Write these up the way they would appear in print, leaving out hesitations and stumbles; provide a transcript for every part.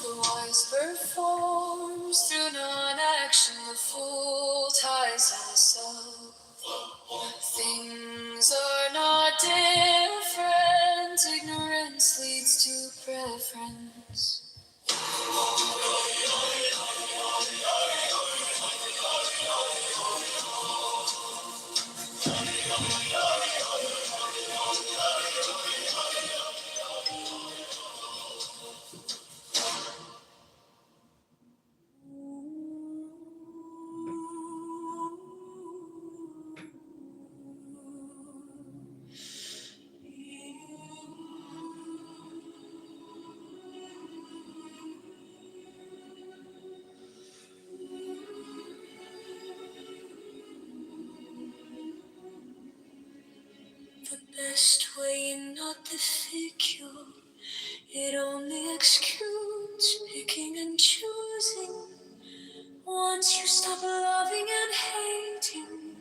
The wise performs through non-action, the fool ties himself. Things are not different, ignorance leads to preference. The best way, not the figure, it only executes picking and choosing. Once you stop loving and hating,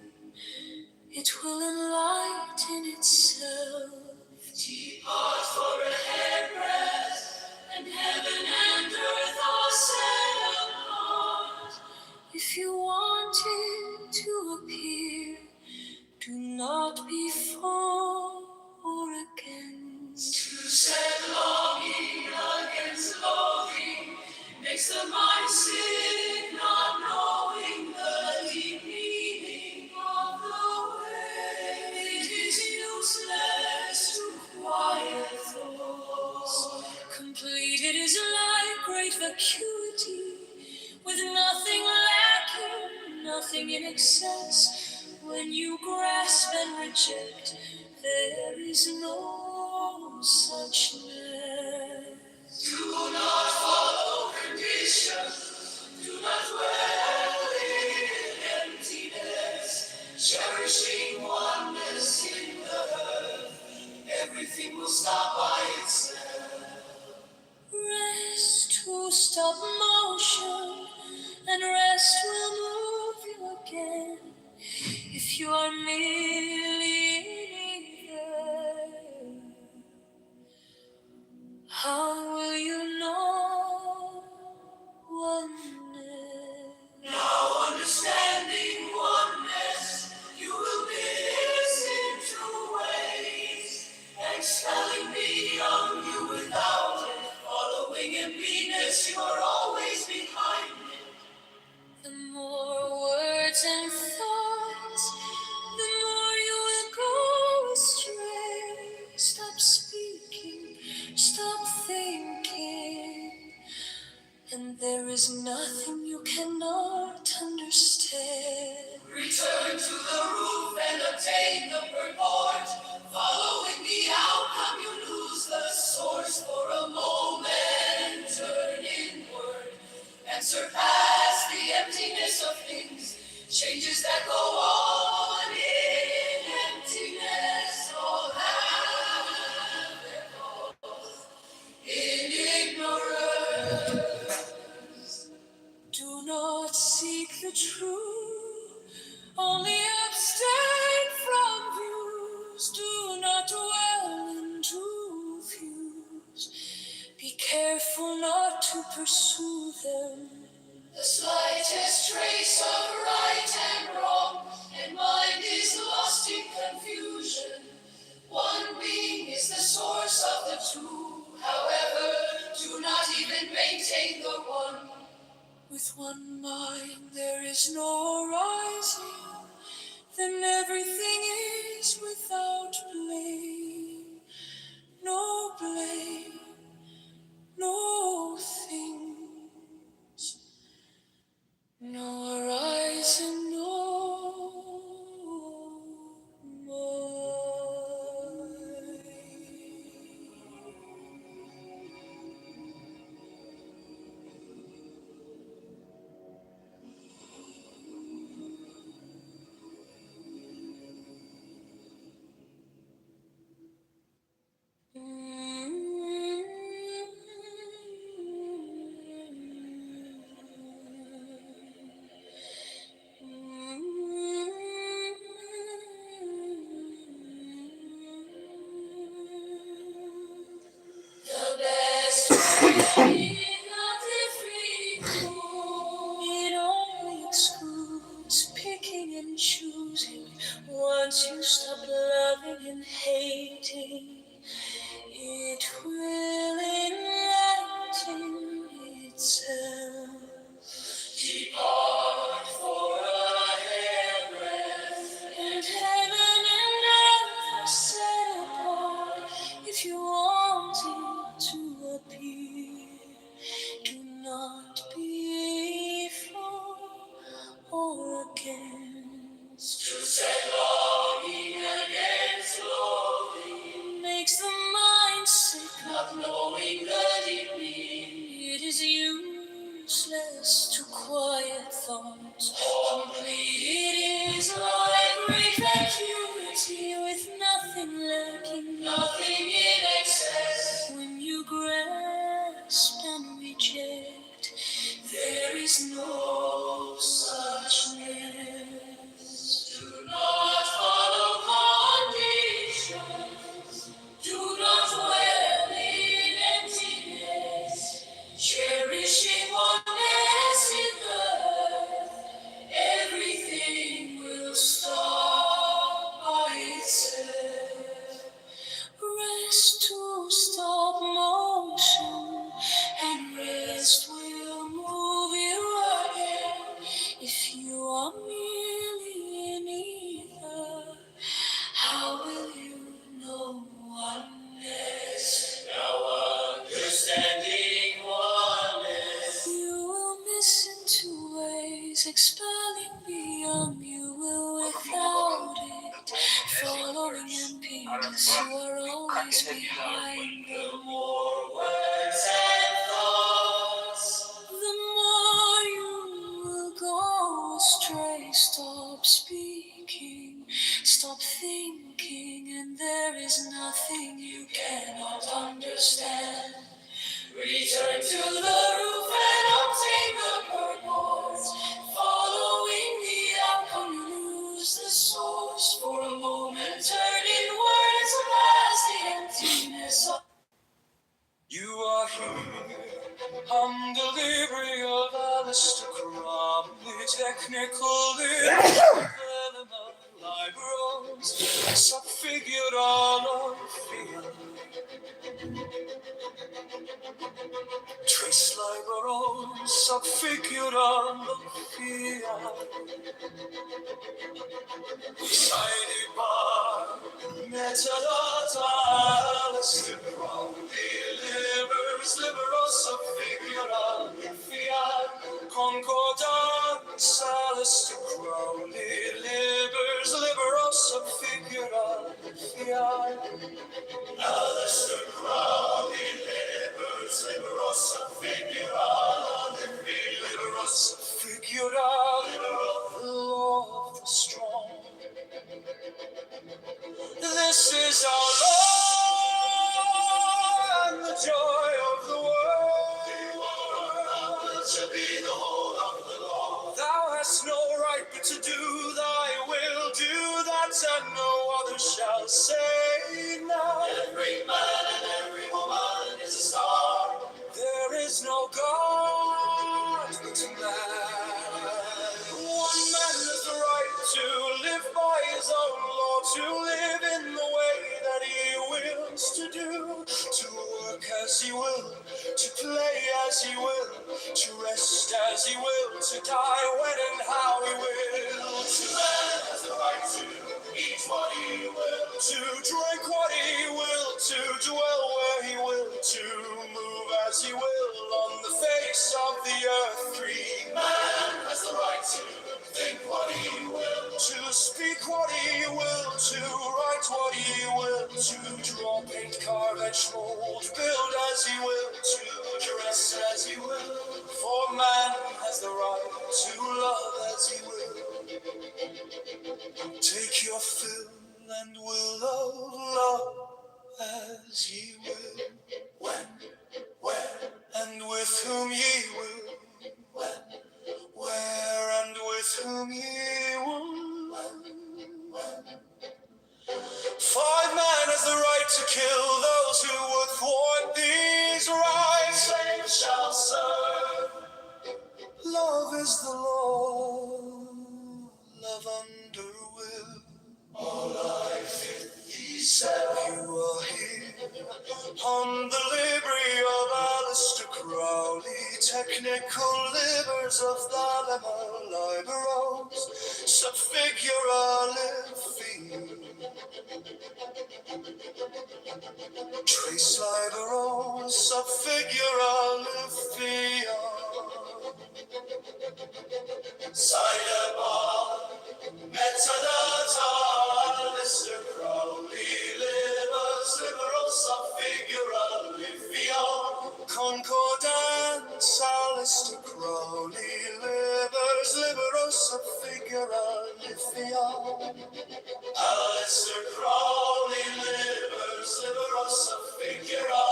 it will enlighten itself. Depart for a hairbreadth, and heaven and earth are set apart. If you want it to appear, do not be for or against. To set longing against loathing makes the mind sick, not knowing the deep meaning of the way. It is useless to quiet thoughts. Completed is like great vacuity, with nothing lacking, nothing in excess. When you grasp and reject, there is no suchness. Do not follow conditions, do not dwell in emptiness, cherishing oneness in the earth, everything will stop by itself. Rest to stop motion, and rest will move you again. If you are merely there, how will you know oneness? Now understanding oneness, you will miss into ways, expelling beyond you without it, following emptiness, you are always behind it. The more words and thoughts, the more you will go astray. Stop speaking, stop thinking, and there is nothing you cannot understand. Return to the roof and obtain the purport. Following the outcome, you lose the source for a moment. Turn inward and surpass the emptiness of things. Changes that go on in emptiness all have their cause in ignorance. Do not seek the truth, only abstain from views. Do not dwell in truth views. Be careful not to pursue them. The slightest trace of right and wrong, and mind is lost in confusion. One being is the source of the two. However, do not even maintain the one. With one mind there is no rising, then everything is without blame. No blame, no things, no arising, no mind. not every rule. It only excludes picking and choosing. Once you stop loving and hating, it will enlighten itself. Depart for a hairbreadth, and heaven and earth are set apart. If you want it to appear, do not be for or against. To set longing against loathing makes the mind sick, not knowing the deep meaning. It is useless to quiet thoughts. Complete it is like great vacuity with nothing lacking, nothing in excess. When you grasp and reject, there is no suchness. Do not follow conditions. Do not dwell in emptiness. Cherishing oneness in the earth, everything will stop by itself. Rest to stop motion, and rest will move you again. If you are merely in ether, how will you know oneness? Now understanding oneness, you will miss into ways, expelling beyond. You will without it, following emptiness. You are always behind. The more words and thoughts, the more you will go astray. Stop speaking, stop thinking, and there is nothing you cannot understand. Return to the roof and obtain the purport. Following the outcome, you lose the source. For a moment, turn inwards past the emptiness of. You are here on delivery of Alistair Cromley, technical element, liberals, subfigured all of fear. Trace liberals, subfigured all of fear. Decided by metadata, delivers liberals of figura, fiat, concordance, Alistair Crowley, delivers liberals of figura, fiat. Alistair Crowley, delivers liberals of figura, liberals of figura, the law of the strong. This is our law and the joy of the world. To be the whole of the law. Thou hast no right but to do thy will, do that, and no other shall say now. Every man and every woman is a star. There is no God but man. One man has the right to live by his own law, to live in the way that he wills to do, to work as he will, to play as he will, to rest as he will, to die when and how he will. To man has the right to eat what he will, to drink what he will, to dwell where he will, to move as he will on the face of the earth. Free man has the right to think what he will, to speak what he will, to write what he will, to draw, paint, carve, etch, mold, build as he will, to dress as he will. For man has the right to love as he will. Take your fill and will of love as ye will. When, where, and with whom ye will. Where and with whom ye will. Five man has the right to kill those who would thwart these rights. Slaves is the law, lavender will. All life he said, you are here on the library of Alistair Crowley, technical libers of the liberals, subfigura trace liberals, subfigura Cyberbar, metadata, Mr. Crowley, livers, liberals, subfigura concordance, Alistair Crowley, livers, liberals, subfigura Alistair Crowley, livers, liberals, subfigura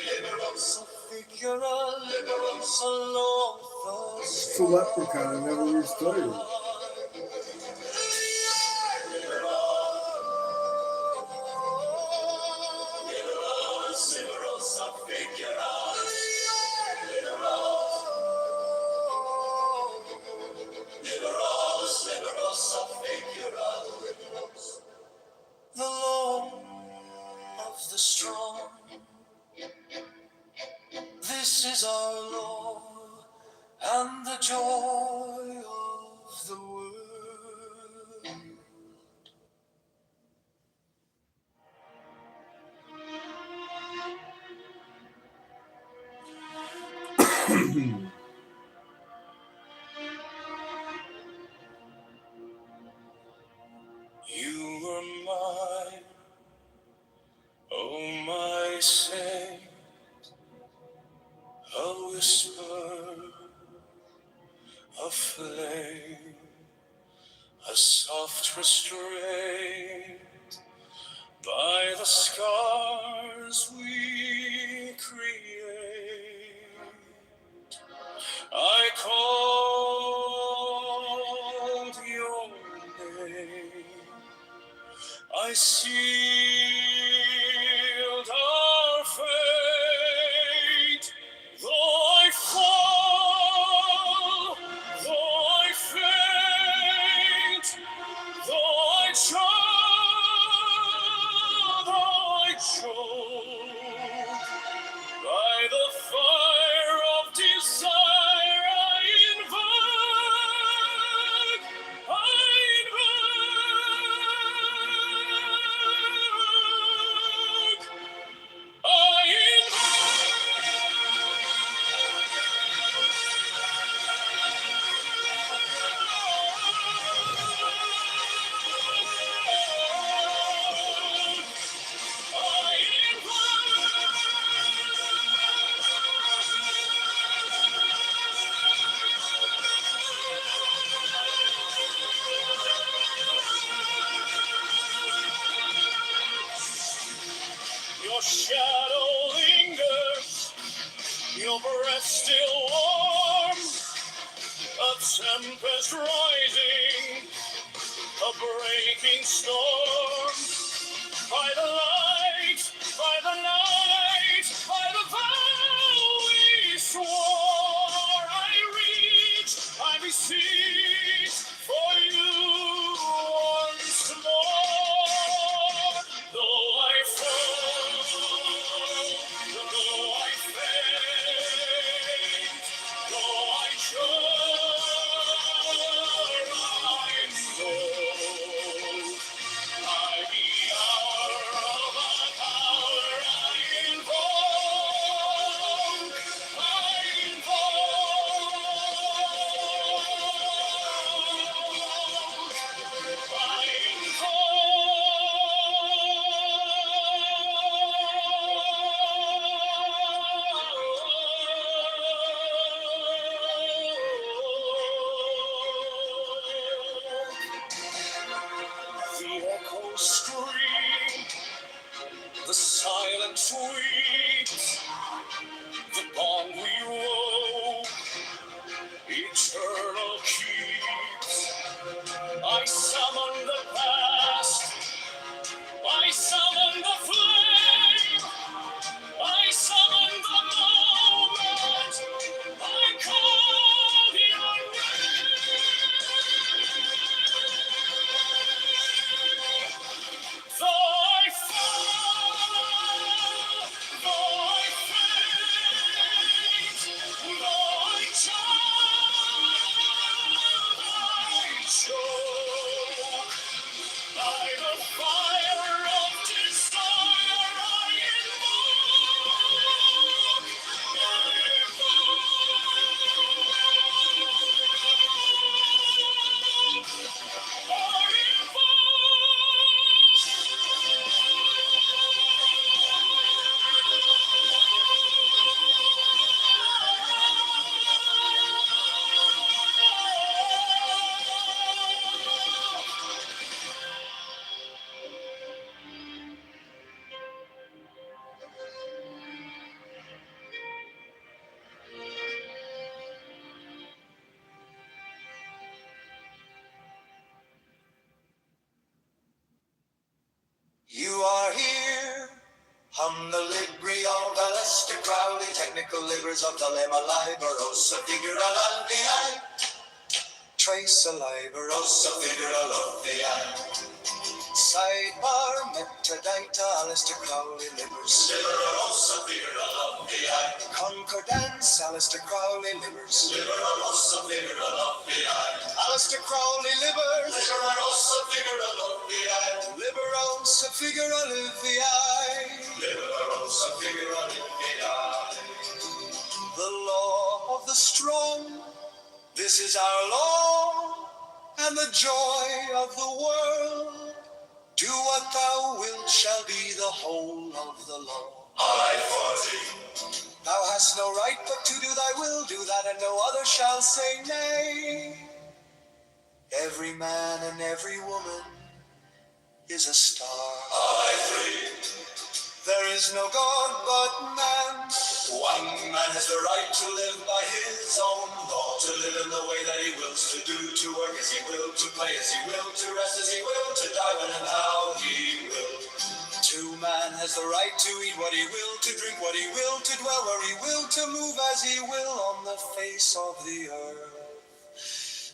liberals, subfigura liberals, along the It's a leprechaun. I never restarted. The law of the strong. This is our law and the joy of the world. You were mine, oh my saint, a whisper, a flame, a soft restraint by the scars we create. I called your name, I sealed our fate. Though I fall, though I faint, though I choke, by the fire of desire I invoke, your shadow lingers, your breath still warm, a tempest rising, a breaking storm. By the light, by the night, by the vow we swore, I reach, I beseech for you once more. Though I fall, though I faint, though I choke, by the hour of a power I invoke, the echoes scream, the silence weeps, the bond we wove, eternal keeps. I summon the past, I summon the flame, I summon the moment, I call the The Libri of Alistair Crowley, technical libers of the Lema Liberosa, figura l'alvi, trace a liberosa, figura l'alvi. Sidebar, metadata, Alistair Crowley, libers. Liberosa, figura l'alvi. Concordance, Alistair Crowley, libers. Liberosa, figura l'alvi. Alistair Crowley, libers. Liberosa, figura l'alvi. Liberosa, figura l'alvi. Liberosa, figura l'alvi. The law of the strong, this is our law, and the joy of the world. Do what thou wilt shall be the whole of the law. I-40. Thou hast no right but to do thy will, do that and no other shall say nay. Every man and every woman is a star. I-3. There is no God but man. One man has the right to live by his own law, to live in the way that he wills, to do, to work as he will, to play as he will, to rest as he will, to die when and how he will. Man has the right to eat what he will, to drink what he will, to dwell where he will, to move as he will on the face of the earth.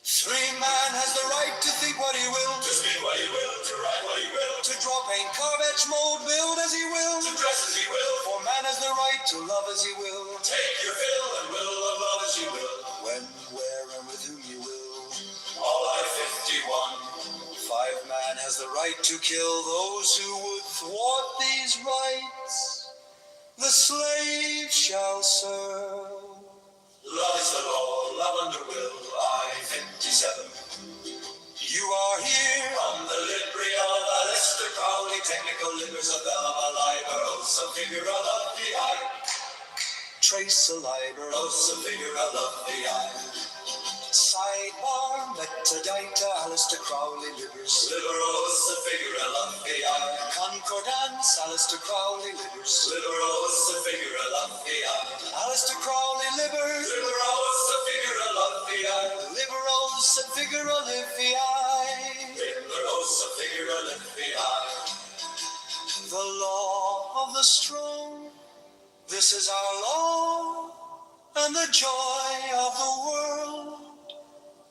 3, man has the right to think what he will, to speak what he will, to write what he will, to draw, paint, carve, etch, mold, build as he will, to dress as he will. 4, man has the right to love as he will, take your fill and will of love as you will, when, where, and with whom you will. All I-51. 5, man has the right to kill those who would thwart these rights. The slave shall serve. Love is the law, love under will. I-57. You are here on the Libri of Alistair Crowley, technical libers of the Liberosa, figura l'alvi. Trace a Liberosa, figura l'alvi. Sidebar, metadata, Alistair Crowley, libers. Liberosa, figura l'alvi. Concordance, Alistair Crowley, libers. Liberosa, figura l'alvi. Alistair Crowley, libers. Liberosa, figura l'alvi. Liberosa, figura l'alvi. Liberosa, figura l'alvi. The law of the strong, this is our law, and the joy of the world.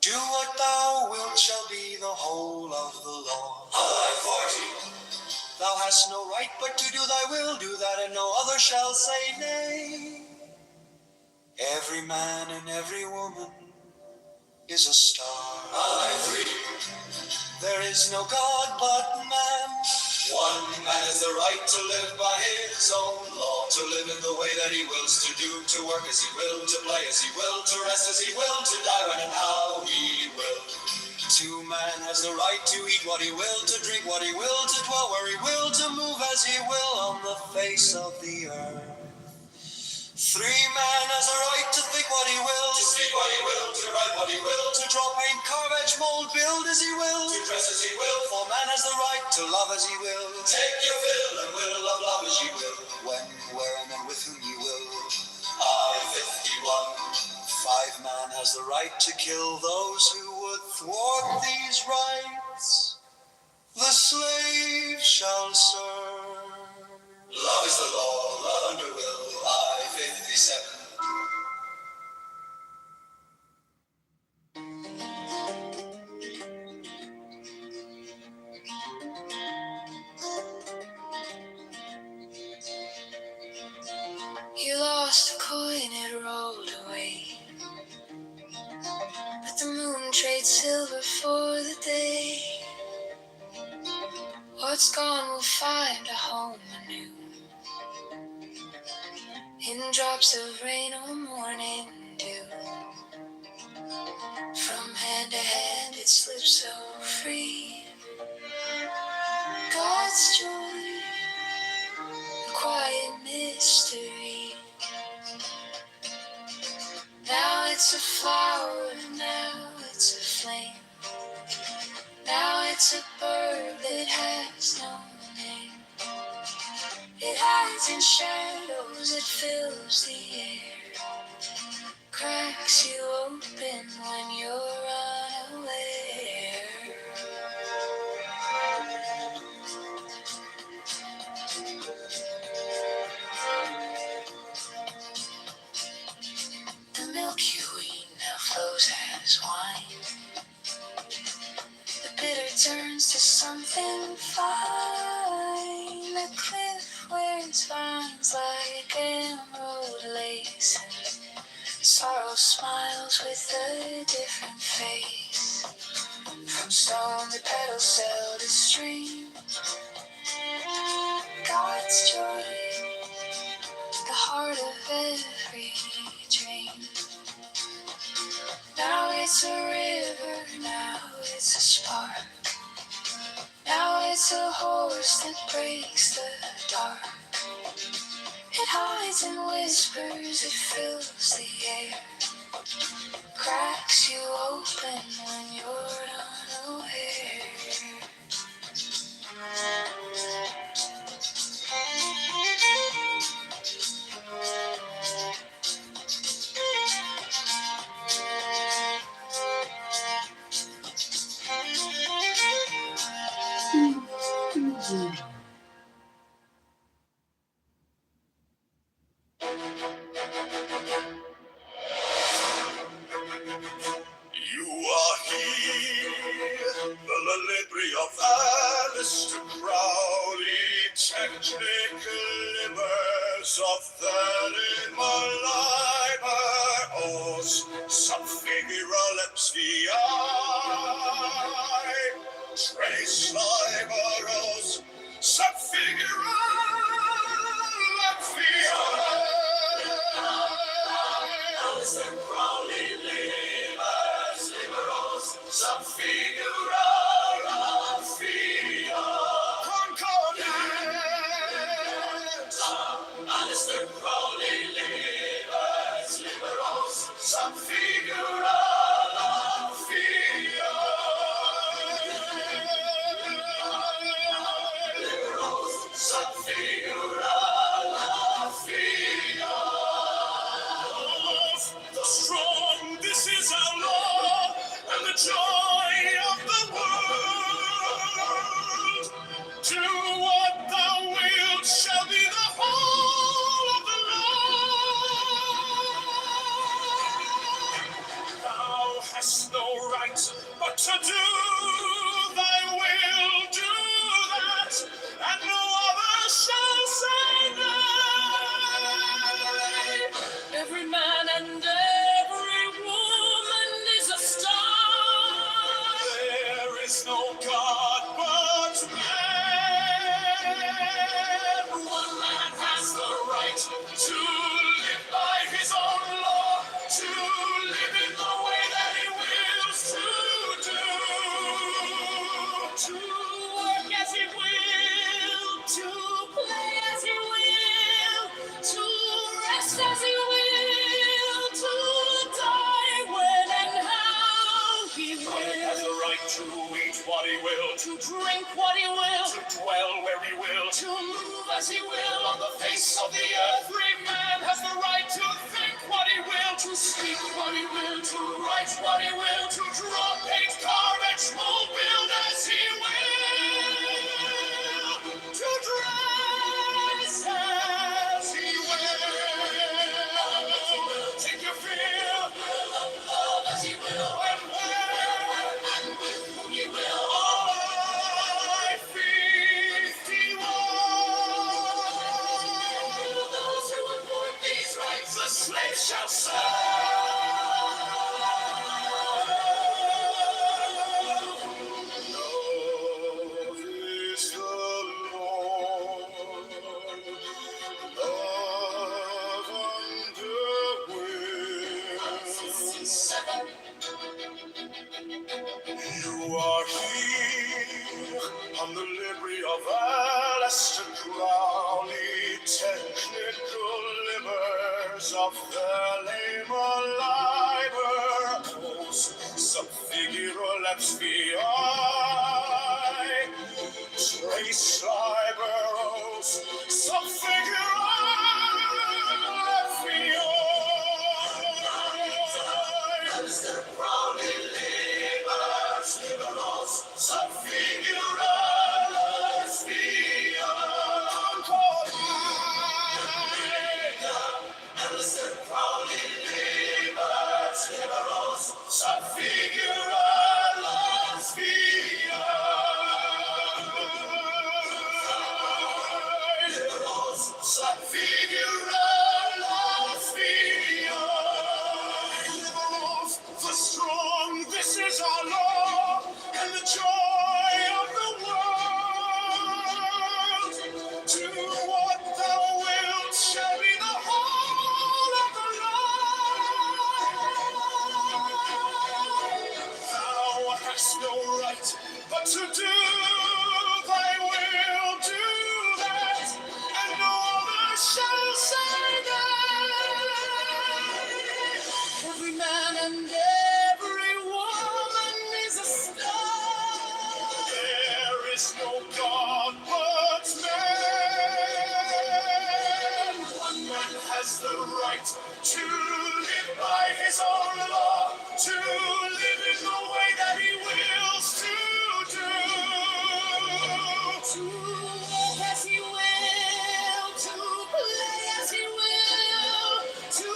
Do what thou wilt shall be the whole of the law. I-40. Thou hast no right but to do thy will, do that and no other shall say nay. Every man and every woman is a star. I-3. There is no God but man. One man has the right to live by his own law, to live in the way that he wills, to do, to work as he will, to play as he will, to rest as he will, to die when and how he will. 2, man has the right to eat what he will, to drink what he will, to dwell where he will, to move as he will on the face of the earth. 3, man has a right to think what he will, to speak what he will, to write what he will, to draw, paint, carve, etch, mold, build as he will, to dress as he will. 4, man has the right to love as he will, take your fill and will of love as you will, when, where, and with whom you will. I-51. 5, man has the right to kill those who would thwart these rights. The slave shall serve. Love is the law, love under will. I-57. You lost a coin, it rolled away, but the moon trades silver for the day. What's gone will find a home anew, in drops of rain or morning dew. From hand to hand it slips so free. God's joy, a quiet mystery. Now it's a flower, now it's a flame. Now it's a bird that has no name. It hides in shadows, it fills the air, cracks you open when you're unaware. to something fine. A cliff where it shines like emerald lace. And sorrow smiles with a different face. From stone the petals sail to stream. God's joy, the heart of every dream. Now it's a river, now it's a spark. Now it's a horse that breaks the dark. It hides and whispers, it fills the air. Cracks you open when you're unaware. You are here, the Libri of Alistair Crowley, technical livers of the Liber, sub figura leps vi, tres liberos, sub figura leps vi. Alistair Crowley livers, liberos, sub figura leps vi. Concordant. Alistair Crowley livers, liberos, sub figura leps vi. Liberos, sub figura leps vi. The strong, this is our law, and the joy of the world. Do what thou wilt shall be the whole of the law. Thou hast no right but to do thy will, do that, and no other shall say nay. Every man and every woman is a star. There is no God but man. One man has the right to live by his own law, to live in the way that he wills to do, to work as he will, to play as he will, to rest as he will, to die when and how he will. He has a right to eat what he will, to drink what he will, to dwell where he will, to move as he will on the face of the earth. Every man has the right to think what he will, to speak what he will, to write what he will, to draw, paint, carve, etch, mold, build as he will, to dress as he will. Take your fill of love as he will, and where and with whom he will. I 51. Those who import these rights, the slave shall serve. Love is the Lord. Love under will. You are here on the Libri of Alistair Crowley, technical livers of the Liber, sub figura leps vi, tres liberos, sub figura leps vi. Alistair Crowley livers, liberos, sub figura leps vi. Alistair Crowley livers, liberos, sub figura leps vi. Sub figura la spia. Liberals, the strong, this is our law, and the joy of the world. Do what thou wilt shall be the whole of the law. Thou hast no right but to do thy will, do that, and no other shall say that. Every man and every woman is a star. There is no God but man. One man has the right to live by his own law, to live in the way that he wills to do. To walk as he will, to play as he will, to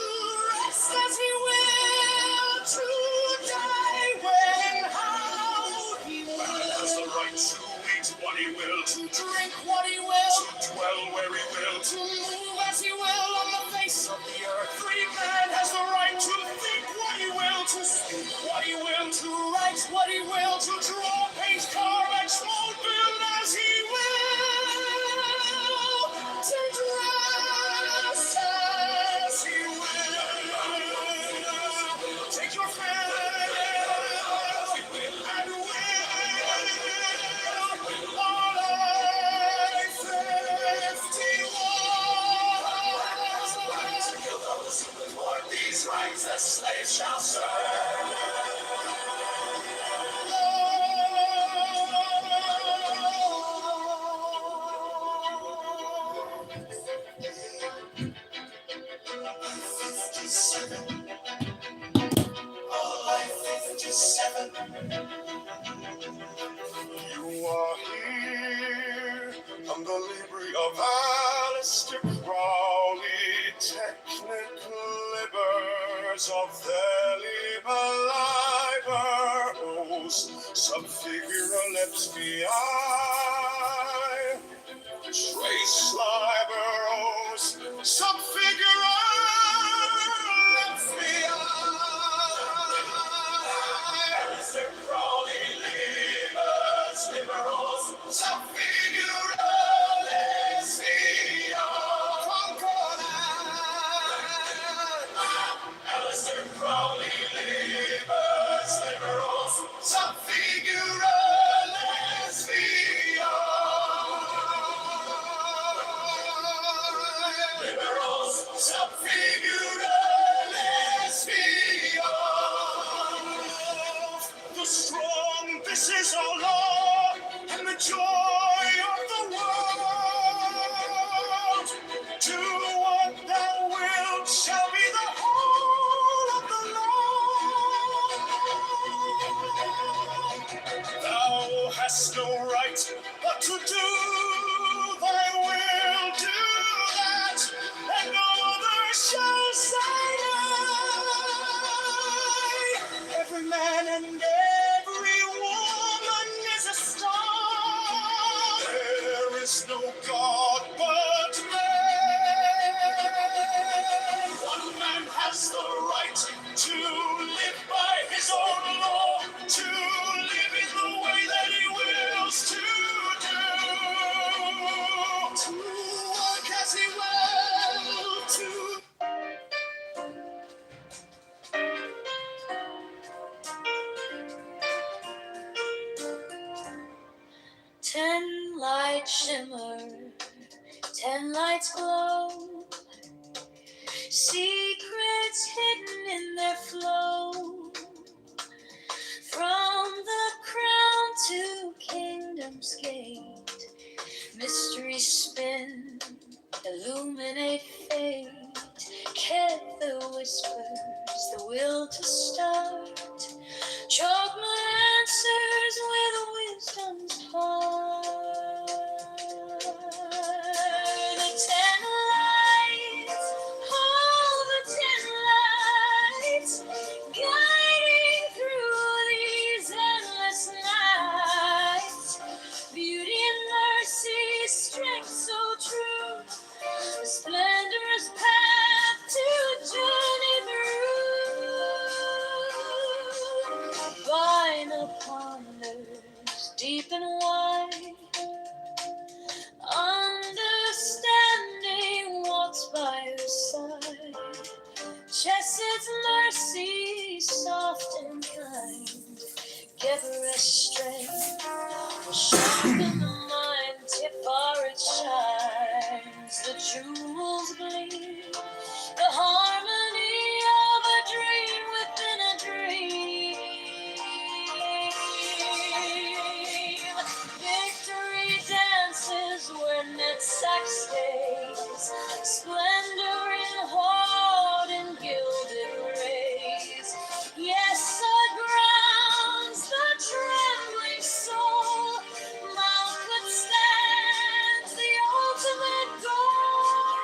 rest as he will, to die when, how he will. Man has the right to eat what he will, to drink what he will, to dwell where he will, to move as he will on the face of the earth. Free man has the right to think what he will, to speak what he will, to write what he will, to draw, paint, carve, and small build as he will, to dress as he will. Take your fill and will. All I 51. For these rights the slave shall serve. You are here on the library of Alistair Crowley, technical libers of their liber libers, subfigura lepspi, trace liberos, subfigura lepspi. Alistair Crowley, liberals, subfigura lepspi. Alistair Crowley, liberals, subfigura lepspi. Liberals, subfigura lepspi. The strong, this is our law, and the joy of the world. Do what thou wilt shall be the whole of the law. Thou hast no right but to do thy will, do that, and no other shall say nay. Every man and every woman is a star. There is no God but man. One man has the right to live by his own law, to live in the way that he wills to do, to work as he will, to 10 lights shimmer, 10 lights glow, secrets hidden in their flow. From the crown to kingdom's gate, mysteries spin, illuminate fate. Kether whispers the will to start. Chokma answers with wisdom's heart. The 10 lights, all the 10 lights, guiding through these endless nights. Beauty and mercy, strength so true, Yes, its mercy, soft and kind, give her a strength, will sharpen the mind, tip far it shines, the jewels gleam, the harmony of a dream within a dream. Victory dances where Netsack stays, splendor in hoard and gilded rays. Yes, grounds the trembling soul, Mount withstands the ultimate goal.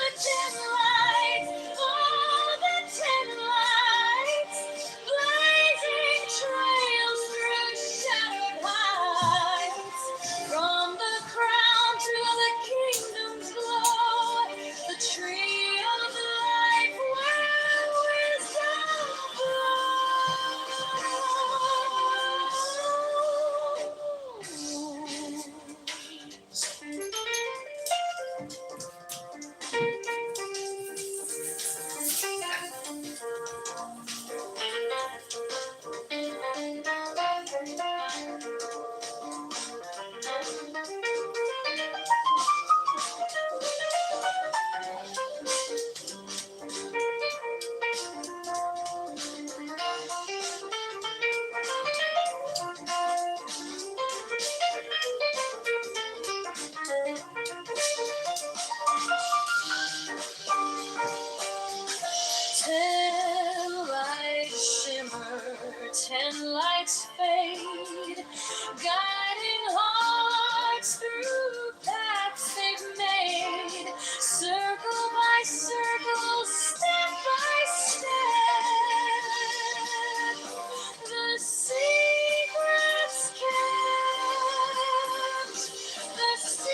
The ten lights, oh, the ten lights, blazing trails through shattered heights. From the crown to the kingdom's glow, the tree of life where wisdom Ten lights shimmer, ten lights fade, guiding hearts through paths they've made, circle by circle, step by step, the secrets kept, the secrets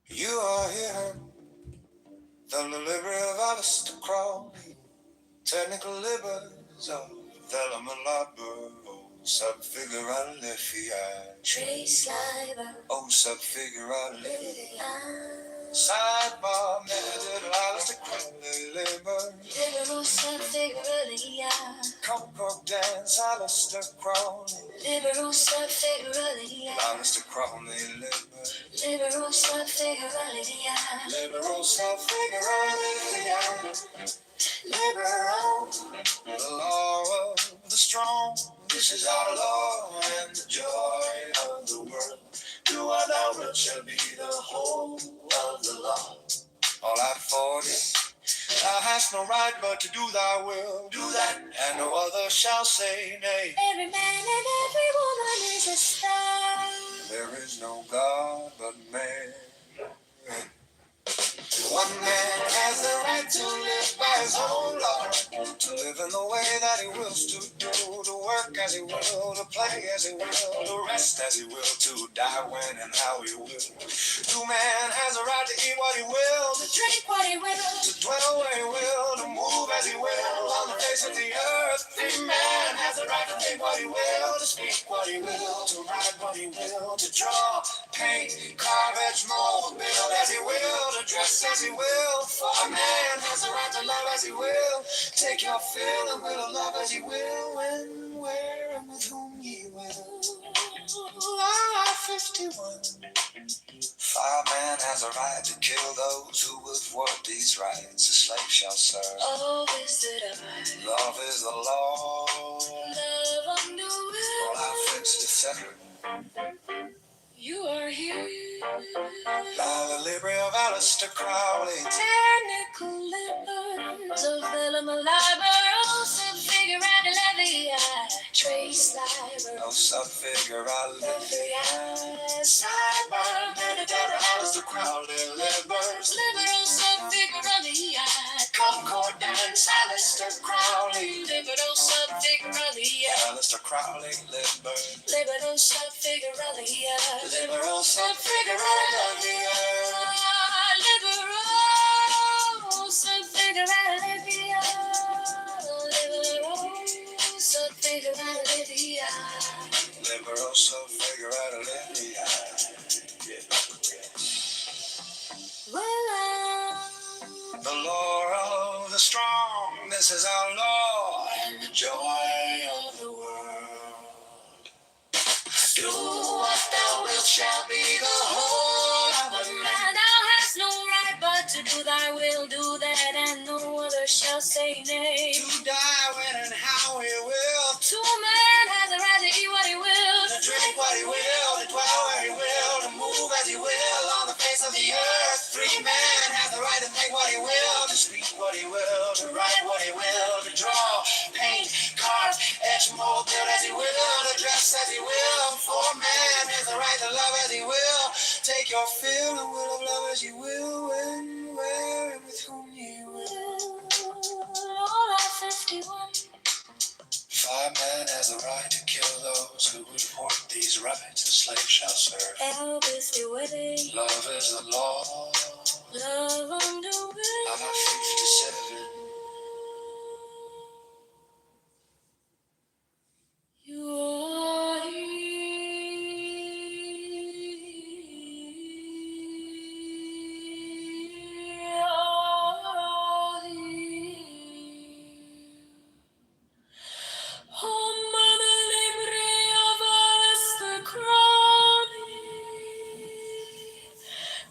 You are here, the delivery of Alistair Crowley, technical libers of Velma Labor, subfigurale fiat, Trace Liber, subfigurale, sidebar, method, Alistair Crowley, labor, liberal subfigurale, Concord dance, Alistair Crowley, liberal subfigurale, Alistair Crowley, labor, liberal subfigurale, liberal subfigurale, liberal, the law of the strong. This is our law and the joy of the world. Do what thou wilt shall be the whole of the law. All I fought is, thou hast no right but to do thy will. Do that, and no other shall say nay. Every man and every woman is a star. There is no God but man. One man has the right to live by his own law, to live in the way that he wills to do, to work as he will, to play as he will, to rest as he will, to die when and how he will. No man has a right to eat what he will, to drink what he will, to dwell where he will, to move as he will on the face of the earth. Every man has a right to think what he will, to speak what he will, to write what he will, to draw, paint, carve, edge, mold, build as he will, to dress as he will. For a man has a right to love as he will, take your fill and will love as he will, when, where, and with whom he will. R51. For a man has a right to kill those who would thwart these rights. A slave shall serve. Oh, is it I? Love is the law. Love on the will. All our fixed is settled. You are here. By the library of Alistair Crowley, technical libers of Velma Labor, subfigurate levy, trace life. No subfigure, I live the sidebar. Better Alistair Crowley, livers. Liberal subfigure on the eye. Concordance, Alistair Crowley. Liberal subfigure on the eye. Alistair Crowley, livers. Liberal subfigure on the eye. Liberal subfigure on the eye. Liberal subfigure on the eye. Liberal subfigure on the eye. Liberal subfigure on the eye. The law of the strong, this is our law, and the joy of the world. Do what thou wilt shall be the whole of a man. Thou hast no right but to do thy will, do that, and no other shall say nay. To die when and how he will. To a man has the right to eat what he will, to drink what he will, to dwell where he will, to move as he will on the face of the earth. Free man has the right to think what he will, to speak what he will, to write what he will, to draw, paint, carve, etch, mold, build as he will, to dress as he will. For man has the right to love as he will. Take your fill and will of love as you will, when, where, and with whom you will. All at 51. If a man has the right to kill those who would thwart these rights, the slave shall serve. Help is the way. Love is the law. Love on the way. I'm 57. You are here.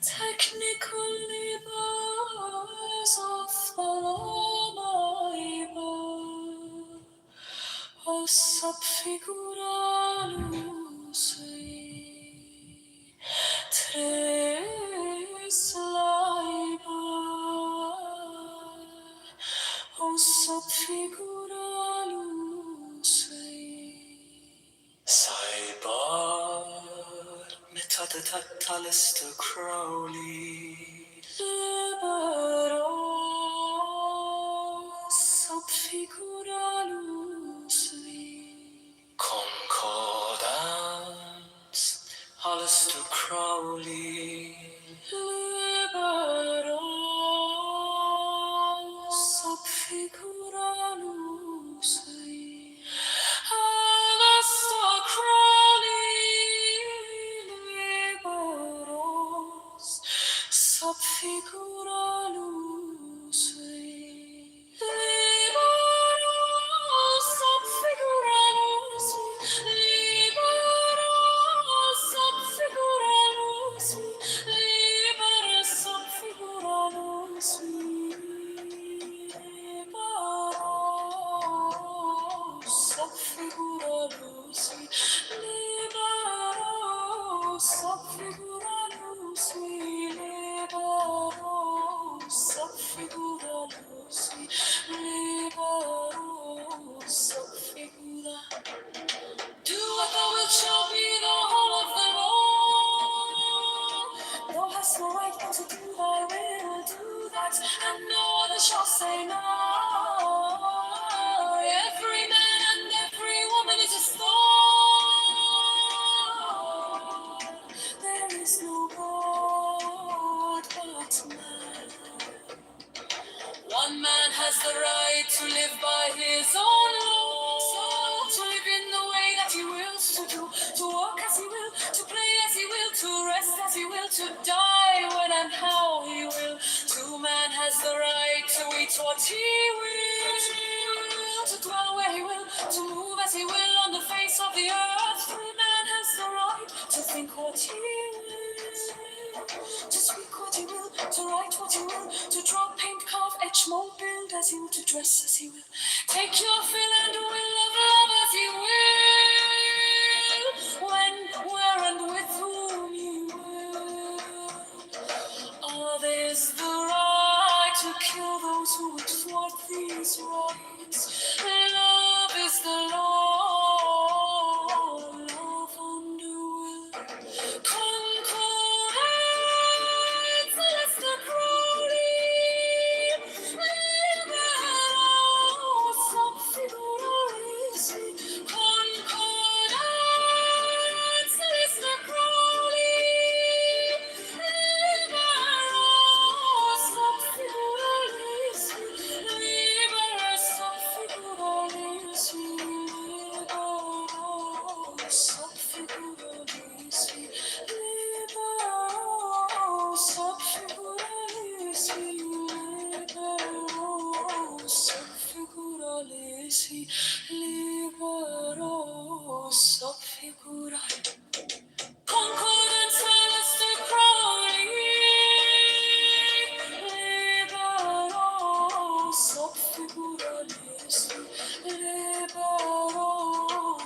Technical labors of the Bible, o subfiguralus tres labor, o subfiguralus Cyber Metatatalista Crowley Libero Subfiguralus Concordance Alistair Crowley Libero Subfiguralus Alistair Crowley Liberos Subfiguralus Liberos Subfiguralus Liberos Subfiguralus Liberos Subfiguralus Subfiguralus, liberos, subfiguralus, liberos, subfiguralus, liberos, subfigura. Do what thou wilt shall be the whole of the law. Thou hast no right but to do thy will, do that, and no other shall say no. Every man and every woman is a star. There is no God but man. One man has the right to live by his own law, to live in the way that he wills to do, to walk as he will, to play as he will, to rest as he will, to die when and how he will. To man has the right to eat what he will, to dwell where he will, to move as he will on the face of the earth. Free man has the right to think what he will, to speak what he will, to write what he will, to draw, paint, carve, etch, mold, build as he will, to dress as he will. Take your fill and will of love as he will, when, where, and with whom you will. There's the right to kill those who would thwart these rights. Love is the law. so figurai. Concordance Alistair Crowley. Libero so figuralis. Libero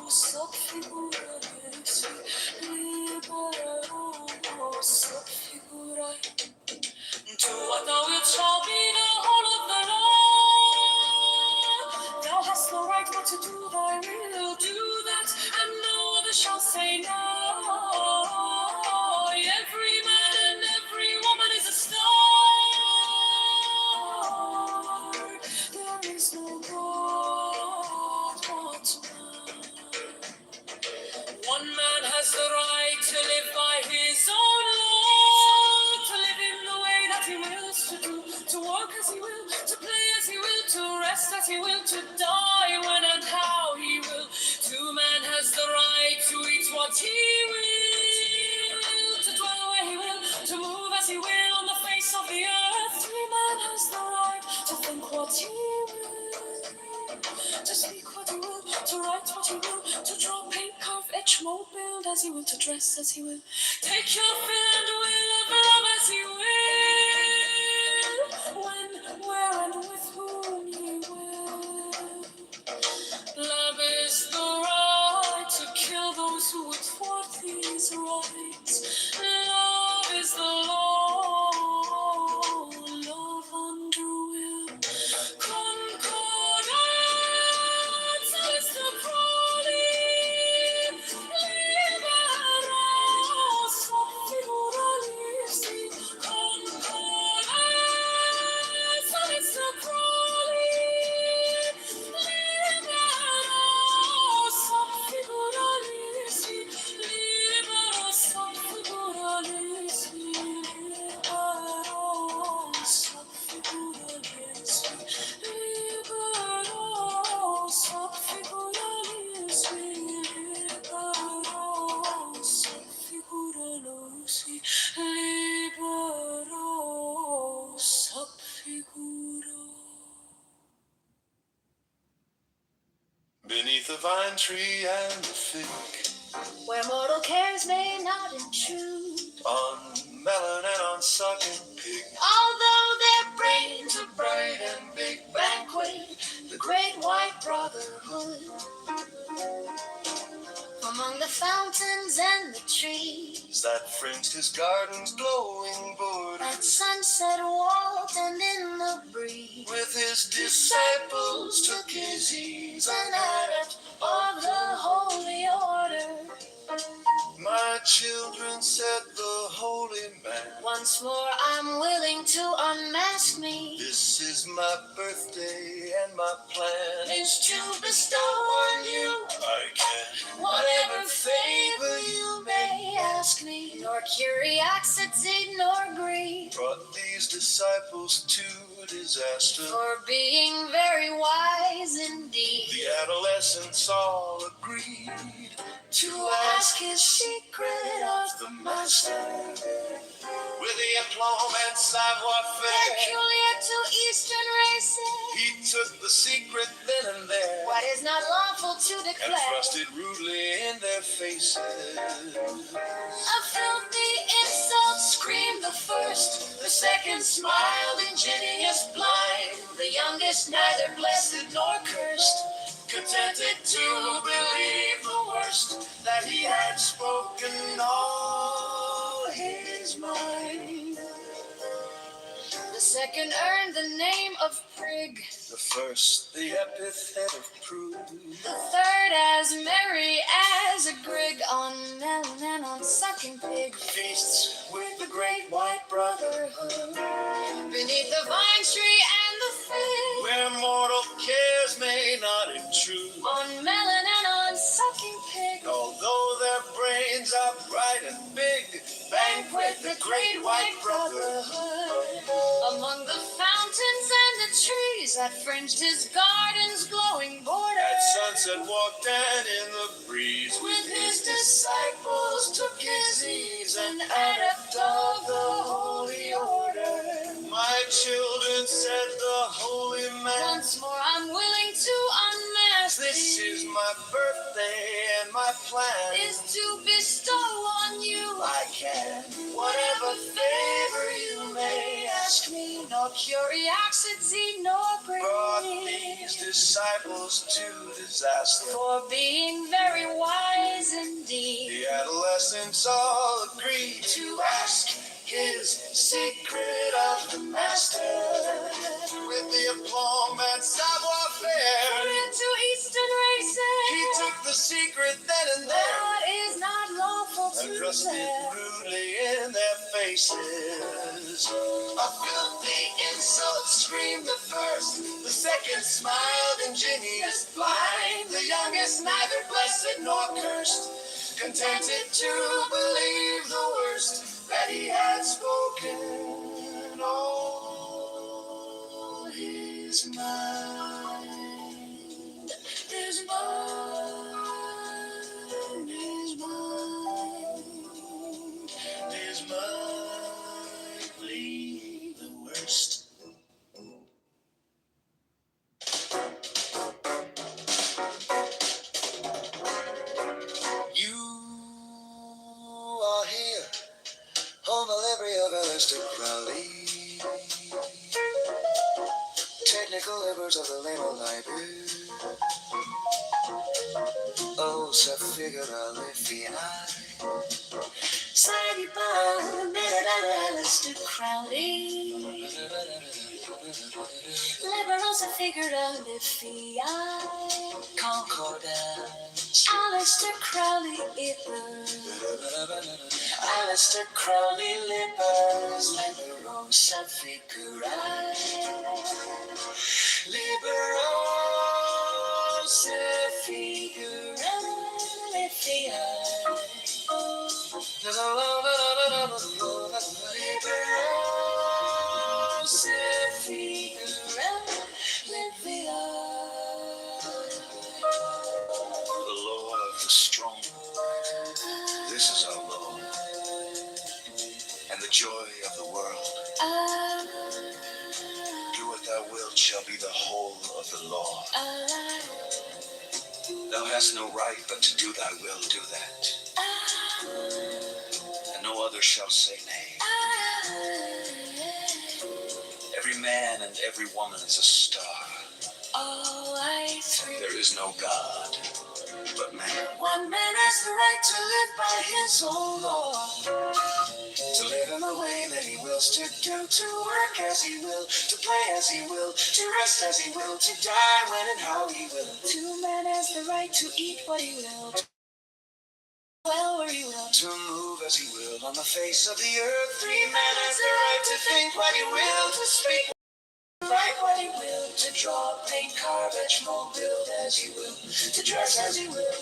so figuralis. Libero so figurai. To what thou wilt shall be the whole of the law. Thou hast no right but to do thy will, do that, and no other shall say no. Every man and every woman is a star. There is no God but man. One man has the right to live by his own law, to live in the way that he wills to do, to walk as he will, to play as he will, to rest as he will, to die when and how he will. Two man has the right to eat what he will, to dwell where he will, to move as he will on the face of the earth. Three man has the right to think what he will, to speak what he will, to write what he will, to draw, paint, carve, etch, mold, build as he will, to dress as he will, take your fill and will of love as he will, when, where, and with whom he will. Love is the right to kill those who would thwart these rights. Love is the law, love under will. Concordance is the calling. Libero so figuralis. Concordance is the calling. Libero so figuralis. Libero so figuralis. Libero so figuralis. Libero sub figuralis. Libero sub figuralis. Libero sub figura. Beneath the vine tree and the fig, where mortal cares may not intrude, on melon and on sucking pig, although their brains are bright and big, banquet the great white brotherhood. Among the fountains and the trees that fringed his garden's glowing board, at sunset walked and in the breeze, with his disciples took his ease, an adept of the holy order. My children, said the holy man, once more I'm willing to unmask me. This is my birthday and my plan is to bestow on you I can whatever favor you may ask me. Nor curiosity nor greed brought these disciples to disaster, for being very wise indeed. The adolescents all agreed to ask his secret of the master, with the aplomb and savoir-faire peculiar to Eastern races. He took the secret then and there, what is not lawful to declare, and thrust it rudely in their faces. A filthy insult screamed the first, the second smiled ingenuous blind, the youngest neither blessed nor cursed, contented to believe the worst, that he had spoken all his mind. The second earned the name of prig, the first the epithet of prude, the third as merry as a grig, on melon and on sucking pig, feasts with the great white brotherhood. Beneath the vine tree and the fig, where mortal cares may not intrude, on melon and on sucking pig, although their brains are bright and big, banquet the great white brotherhood. Among the fountains and the trees that fringed his garden's glowing border, at sunset walked and in the breeze, with his disciples took his ease, an adept of the holy order. My children, said the holy man, once more I'm willing to unmask. This is my birthday and and my plan is to bestow on you I can, whatever favor you may ask me. no curiosity nor Brought greed, these disciples to disaster. for being very wise indeed. The adolescents all agreed to ask his secret of the master. With the aplomb and savoir-faire, Into Eastern races, he took the secret then and there that is not lawful and to thrust it bear. rudely in their faces. A filthy insult screamed the first, the second smiled ingenious blind, the youngest neither blessed nor cursed, contented to believe the worst, that he had spoken all his mind. His mind, his mind, his mind, believe the worst. You are here, home delivery of aristocracy. Technical labors of the labor library. Oh, se figura le finale. Sadie Bond, aristocracy. Liberals are figured out if the Concordance. Aleister Crowley Ibbers. Aleister Crowley Lippers. Liberosa figurae. Liberosa figurae. Liberosa figurae. The law of the strong. This is our law. And the joy of the world. Do what thou wilt shall be the whole of the law. Thou hast no right but to do thy will, do that. And no other shall say nay. Every man and every woman is a star. There is no God but man. One man has the right to live by his own law. To live in the way that he wills to do, to work as he will, to play as he will, to rest as he will, to die when and how he will. Two men has the right to eat what he will, to well where he will, To move as he will on the face of the earth. Three men has the right to think what he will, to speak, write what he will, to draw, paint, carve, etch, mold, build as he will, to dress as he will.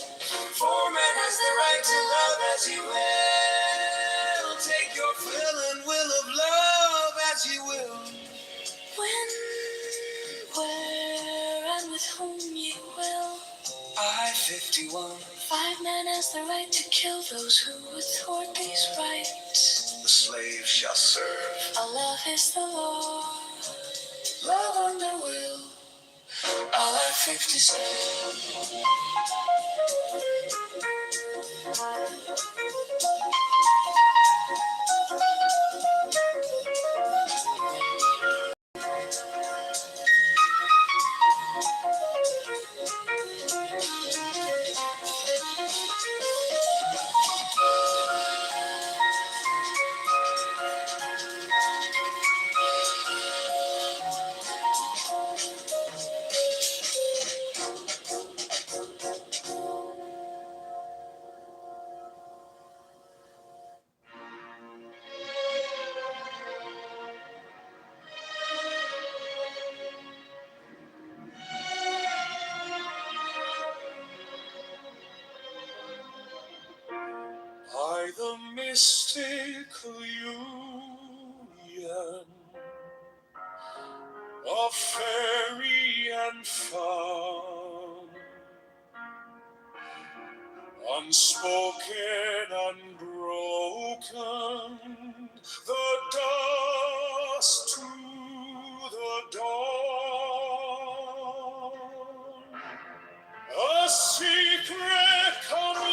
Four men has the right to love as he will. Take your fill and will of love as he will. when, where, and with whom you will. I-51. Five men has the right to kill those who would thwart these rights. The slave shall serve. Our love is the law. Love under will. I-57. By the mystical union of fairy and fawn, unspoken, unbroken, the dust to the dawn, a secret command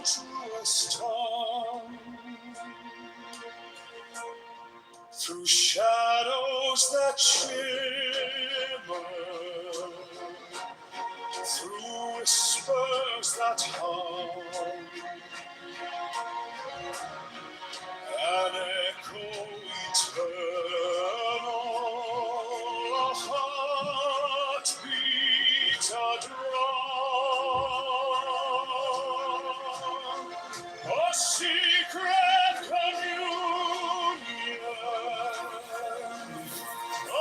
tumultuous tongue, through shadows that shimmer, through whispers that hum, an echo eternal, a heartbeat, a drum, a secret communion,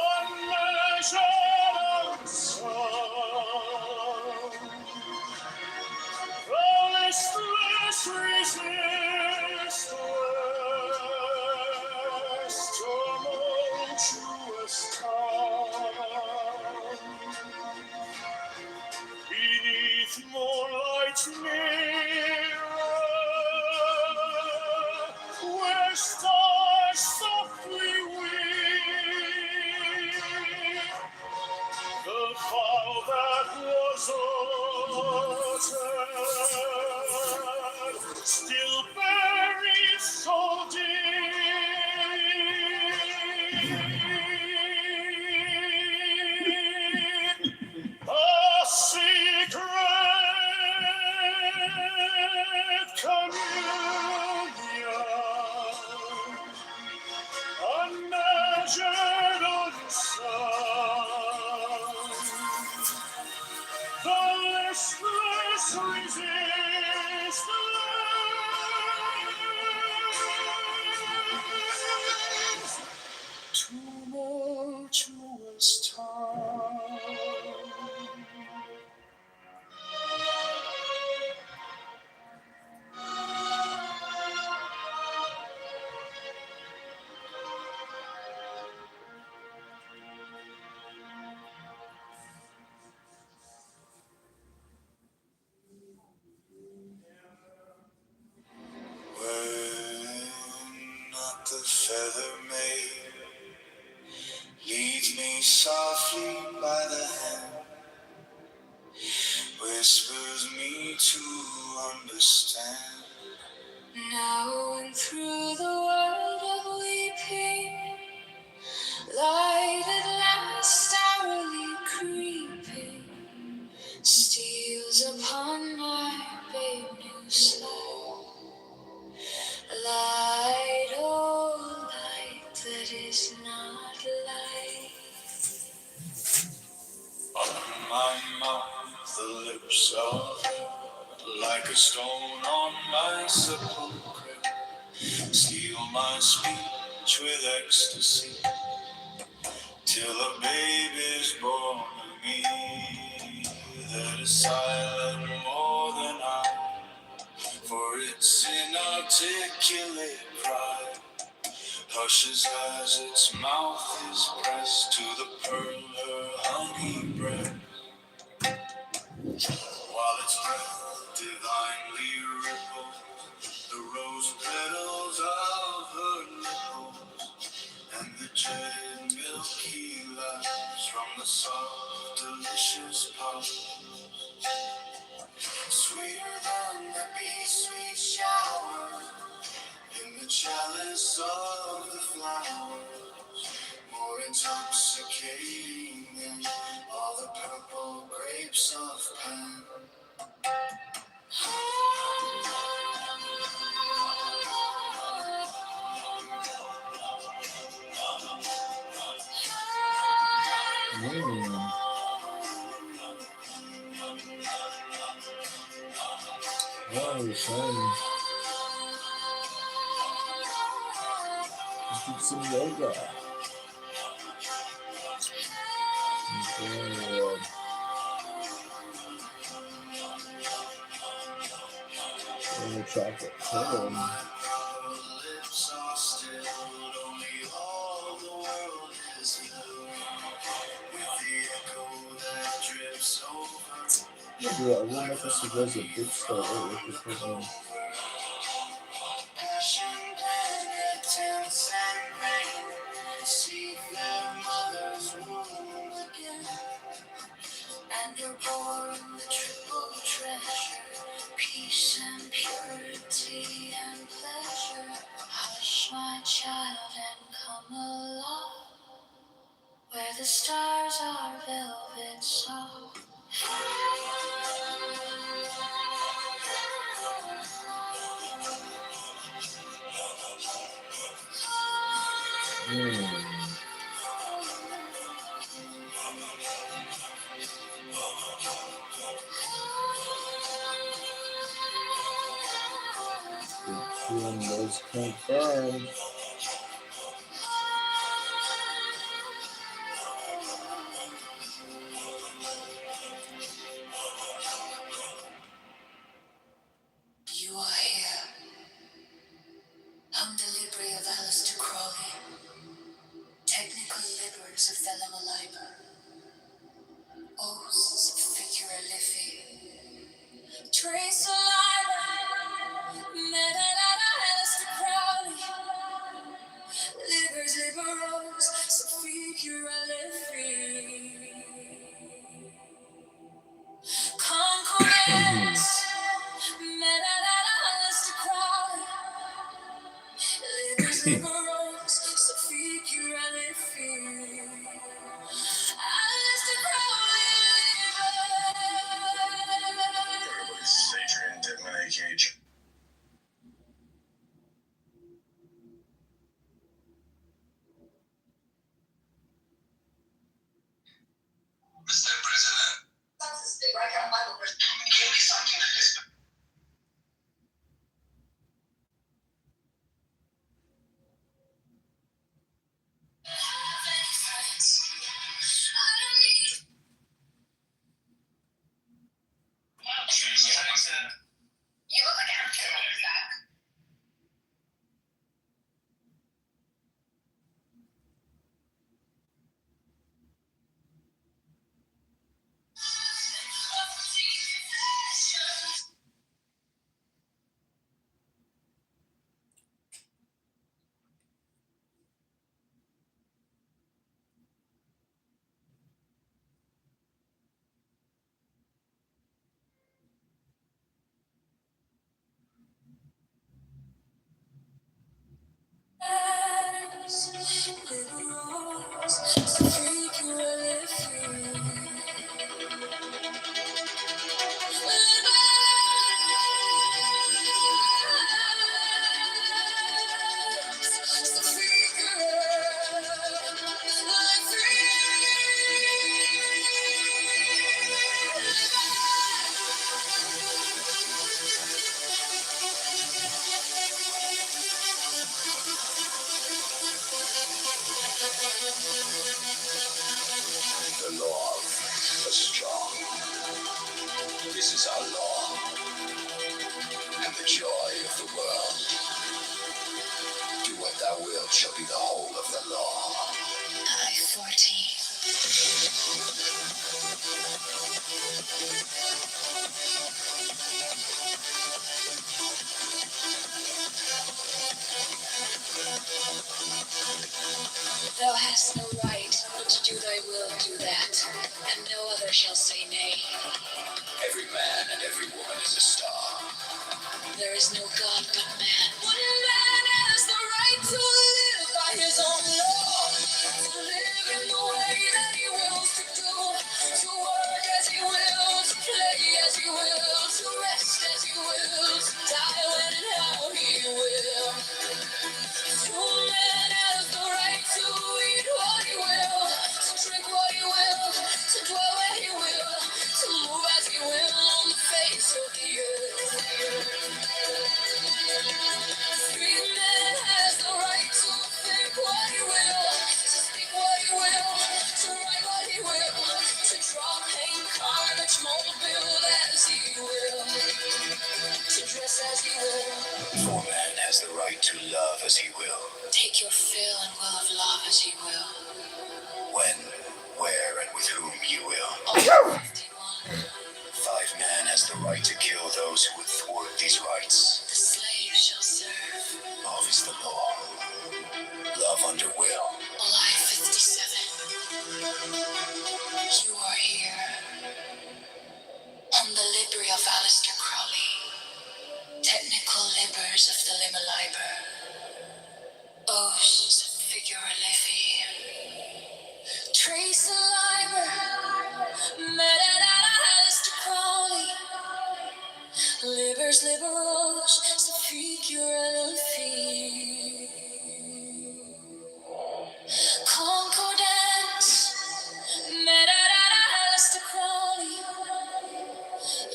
unmeasured unsung, the listless resistless, tumultuous time, beneath moonlight's mirror, where stars softly weep, the vow that was uttered, still buried so deep, a secret communion, unmeasured, unsung, the listless resistless, tumultuous time. When not the feather maid leads me softly by the hand, whispers me to understand. Now and through the world of weeping, light at last hourly creeping, steals upon my babe new sight. Light, oh light that is not light. On my mouth the lips of like a stone on my sepulchre, seal my speech with ecstasy, till a babe is born of me, that is silent more than I, for its inarticulate cry hushes as its mouth is pressed to the pearl her honey breath, while its breath divinely ripples the rose petals of her nipples, and the jetted milky laughs from the soft delicious pulse, sweeter than the bee-sweet shower in the chalice of the flowers, more intoxicating than all the purple grapes of Pan. Oh, son. Let's do some yoga. Good. Oh, chocolate. Oh. Lips are stilled, only all the world is filled with the echo that drifts over. Maybe I will make us a big star with this person. Passion, penitence, and rain seek their mother's womb again, and are born the triple treasure the stars are velvet soft. One was confirmed. You are here. I'm the Libre of Aleister Crowley, technical liberals of Thelema Liber, oaths of Figura Liffey, trace alive, Menelada Aleister Crowley, Libers liberals of Figura Liffey, Congressman, Menelada Aleister Crowley, Libers liberals of Figura Liffey. Adrian Deadman AKH. Mr. President. Give me something that is. You look like African, Zach. The law of the strong. This is our law, and the joy of the world. Do what thou wilt shall be the whole of the law. I-14. Thou hast no right but to do thy will, do that, and no other shall say nay. Every man and every woman is a star. There is no God but man. One man has the right to live by his own law, to live in the way that he wills to do, to work as he will, to play as he will, to rest as he will, to die when and how he will. True man has the right to eat what he will, to drink what he will, to dwell where he will, to move as he will on the face of the earth. Free man has the right to think what he will, to speak what he will, to write what he will, to draw, paint, carnage, mold, build as he will, to dress as he will. For man has the right to love as he will. Take your fill and will of love as he will. When, where, and with whom you will. All 51. 5 man has the right to kill those who would thwart these rights. The slave shall serve. Love is the law. Love under will. Alive 57. You are here. On the Libre of Aleister Crowley. Technical libers of the Lima Liber. Oaths of Figura Liffey. Trace the liber, Crowley, Libers, liberals, Sufficura, Fee, Concordance, Crowley,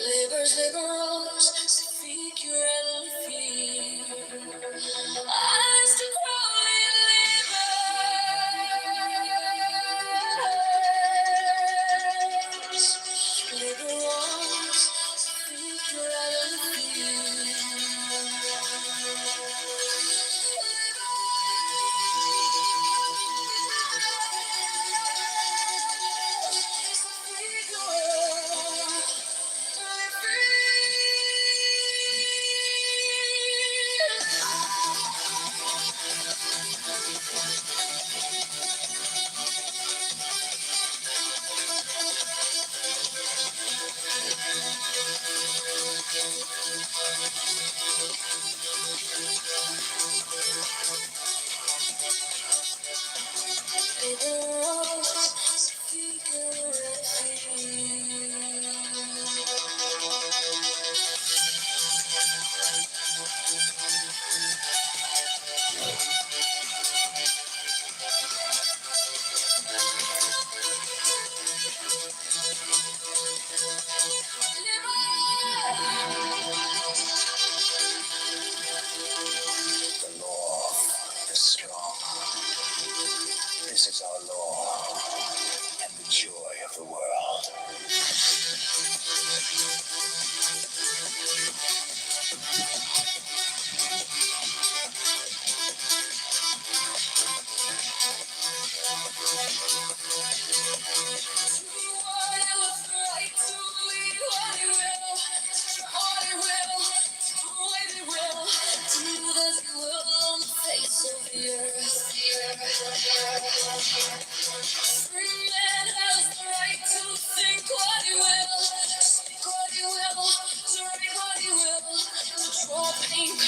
Libers, liberals, Sufficura, Fee, Crowley, Libers, liberals, Sufficura, The law is strong. This is our law and the joy of the world.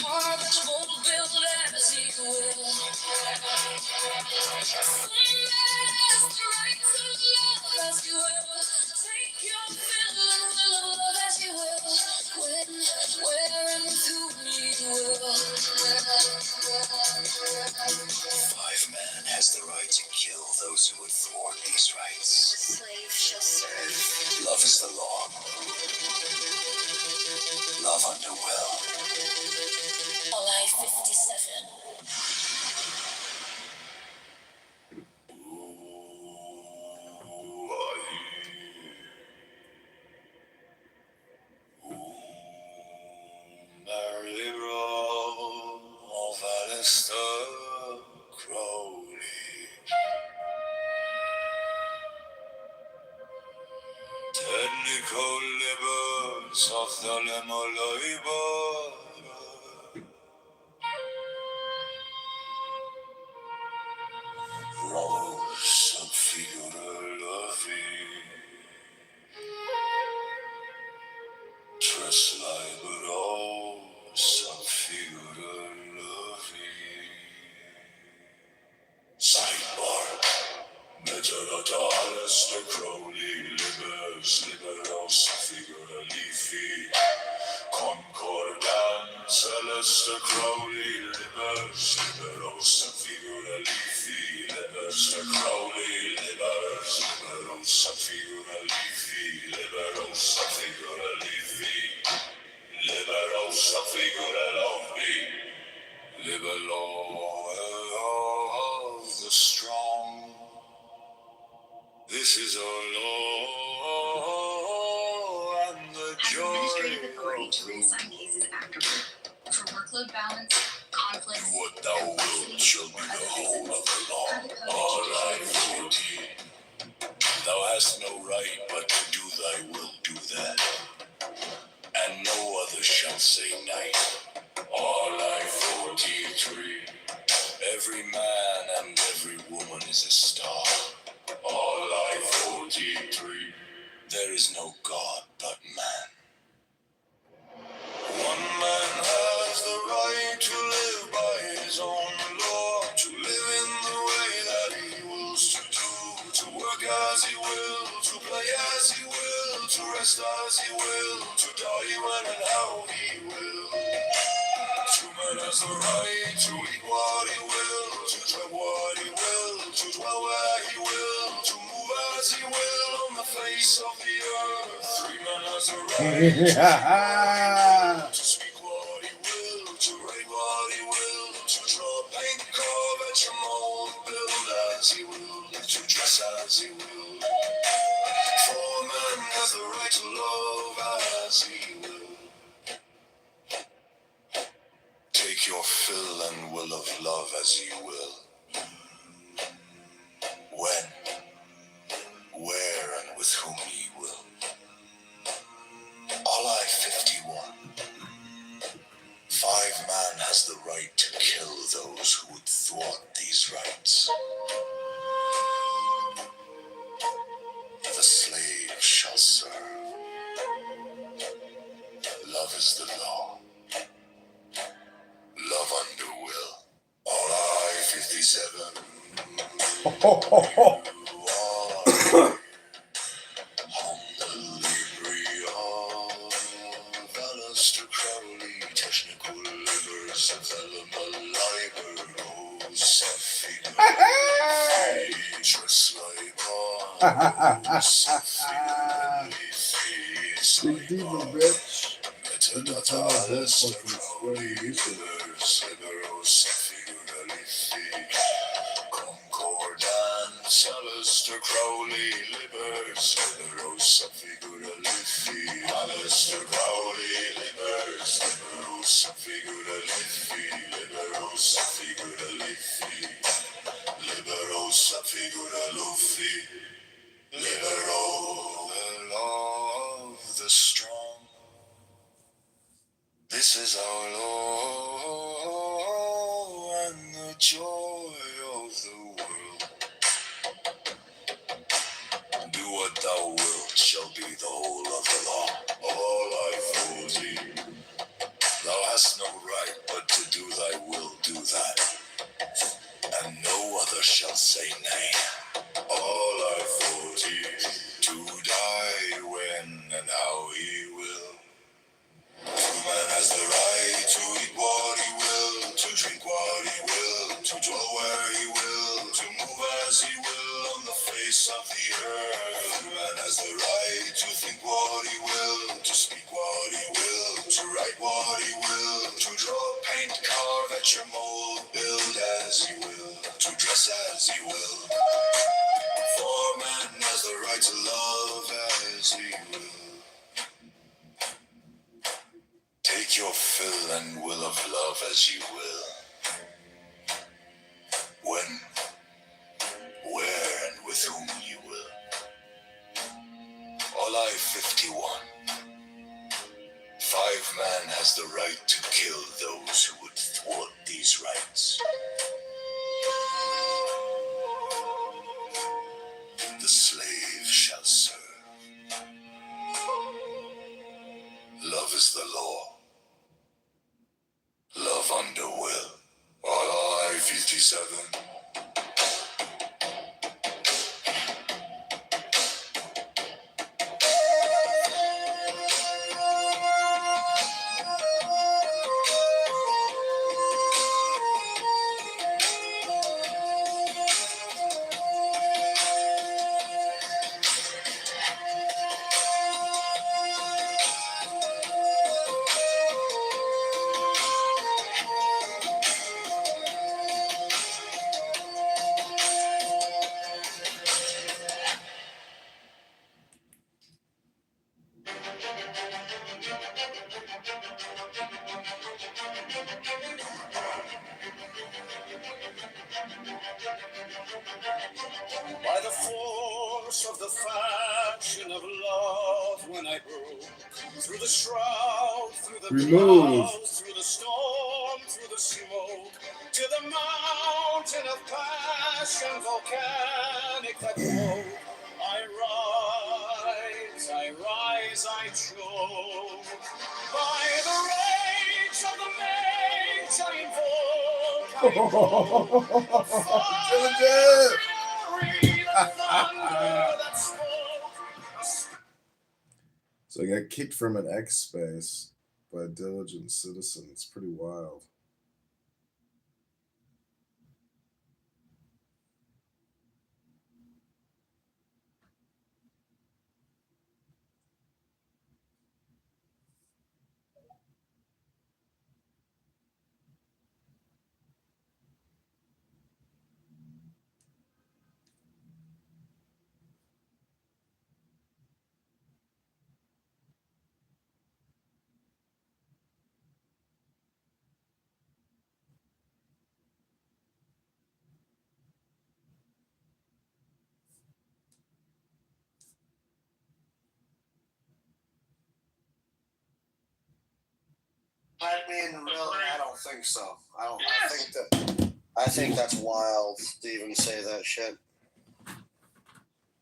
Carbons won't build as he will. Has the right to love as you will. Take your fill and will of love as you will. When, where, and with whom you will. 5 men has the right to kill those who would thwart these rights. The slave shall serve. Love is the law. Love under will. July 57. Merrily roll, Alistair Crowley. Technical libers of the Lemolibor. Rose of figura loving. Tres liberos of figura loving. Sidebar. Metalata Alistair Crowley, libers, liberos of figura leafy. Concordance, Alistair Crowley, libers, liberos of figura leafy. Alistair Crowley, libers, liberos of figura leafy. Liberos of figura leafy. Liberos of figura lovely. Libero of the strong. This is our law and the joy Administrative authority to reassign cases afterward. For workload balance, conflict, do what thou wilt shall be the whole of the law. All I 14. Thou hast no right but to do thy will, do that. And no other shall say night. All I 43. Every man and every woman is a star. All I 43. There is no God but man. One man has the right to live by his own law, to live in the way that he wills to do, to work when and how he will. True man has the right to eat what he will, to drink what he will, to dwell where he will, to move as he will on the face of the earth. Free man has the right to speak what he will, to write what he will, to draw, paint, carve, etch, mold, build as he will, to dress as he will. For man has the right to love as he will. Take your fill and will of love as you will. When, where, and with whom ye will. All I 51. 5 man has the right to kill those who would thwart these rights. The slave shall serve. Love is the law. Love under will. All I 57. Big Diva, bitch. And that's how I don't fucking swear you used to. Concordance, Alistair Crowley, Libers, Liberosa Figura Liffy, Alistair Crowley, Libers, Liberosa Figura Liffy, Liberosa Figura Liffy, Liberosa Figura Luffy, Libero, the law of the strong. This is our law and the joy of the world. Do what thou wilt shall be the whole of the law. All I 40. Thou hast no right but to do thy will, do that, and no other shall say nay. All I 40. To die when and how he will. Man has the right to eat what he will, to drink what he will, to dwell where he will, to move as he will on the face of the earth. Man has the right to think what he will, to speak what he will, to write what he will, to draw, paint, carve, etch, mold, build as he will, to dress as he will. For man has the right to love as he will. Take your fill and will of love as you will. When, where, and with whom you will. All I 51. 5 man has the right to kill those who would thwart these rights. The slave shall serve. Love is the law. Love under will. All I 57. By the force of the fashion of love, when I broke through the shroud, through the clouds, through the storm, through the smoke, to the mountain of passion volcanic that broke, I rise, I choke. By the rage of the mage I invoke, So I got kicked from an X space. by a diligent citizen. It's pretty wild. I mean, really, I don't think so. I think that's wild to even say that shit.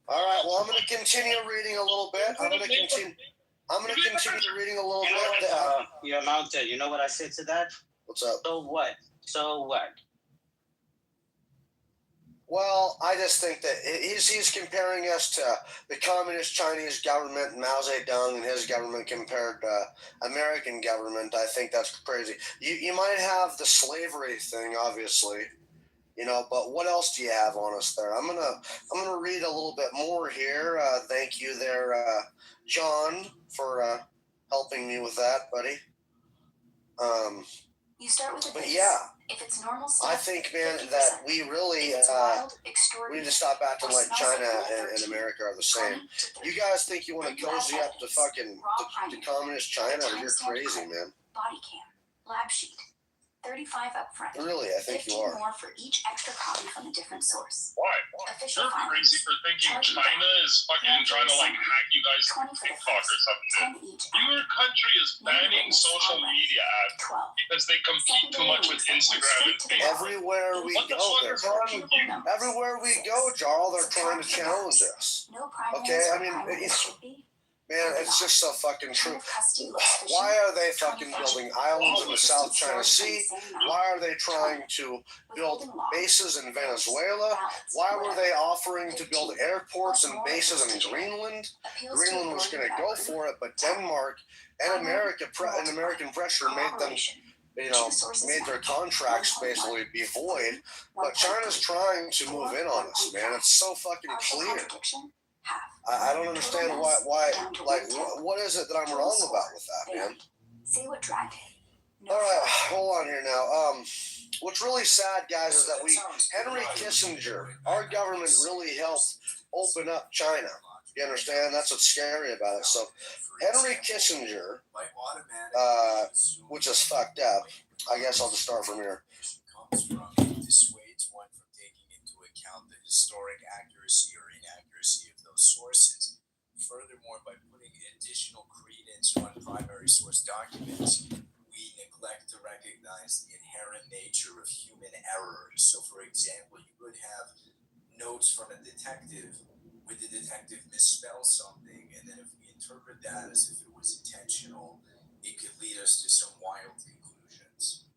All right, well, I'm going to continue reading a little bit. I'm going to continue reading a little bit. You're mounted. You know what I said to that? What's up? So what? So what? Well, I just think that he's comparing us to the communist Chinese government, Mao Zedong and his government compared to American government. I think that's crazy. You might have the slavery thing, obviously, you know, but what else do you have on us there? I'm gonna read a little bit more here. Thank you there, John, for helping me with that, buddy. You start with a But base. yeah. If it's normal stuff, I think, man, that we really we need to stop acting like China and America are the same. You guys think you want to cozy up to fucking to communist China? You're crazy, man. Body cam, lab sheet, 35 up front. Really, I think you 15 are. more for each extra copy from a different source. Why? Official You're filings. crazy for thinking China is fucking trying to like hack you guys 20 for the TikTok or first, something. 10 each. Your country is banning social media ads 12. because they compete too much with Instagram and Facebook. Everywhere we What the go, fuck is wrong with you? everywhere we go, Jarl, they're trying to challenge us. No primaries Okay, I or mean, primaries should be. Man, it's just so fucking true. Custody looks fishy. Why are they fucking building islands in the South China Sea? Why are they trying to build bases in Venezuela? Why were they offering to build airports and bases in Greenland? Greenland was going to go for it, but Denmark and American pressure made them, you know, made their contracts basically be void. But China's trying to move in on us, man. It's so fucking clear. I don't understand why like, what is it that I'm wrong about with that, man? See what dragged it. All right, hold on here now. What's really sad, guys, is that Henry Kissinger, our government really helped open up China. You understand? That's what's scary about it. So, Henry Kissinger, which is fucked up. I guess I'll just start from here. Dissuades one from taking into account the historic accuracy or inaccuracy of those sources. Furthermore, by putting additional credence on primary source documents, we neglect to recognize the inherent nature of human errors. So, for example, you would have notes from a detective where the detective misspells something, and then if we interpret that as if it was intentional, it could lead us to some wild conclusions.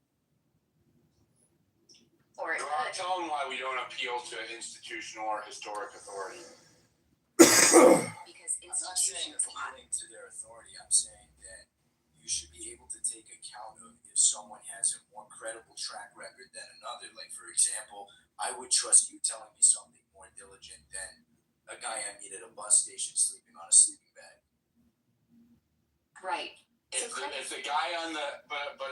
Tell them why we don't appeal to institutional or historic authority. Because I'm not saying appealing to their authority. I'm saying that you should be able to take account of if someone has a more credible track record than another. Like, for example, I would trust you telling me something more diligent than a guy I meet at a bus station sleeping on a sleeping bag. Right. If the guy on the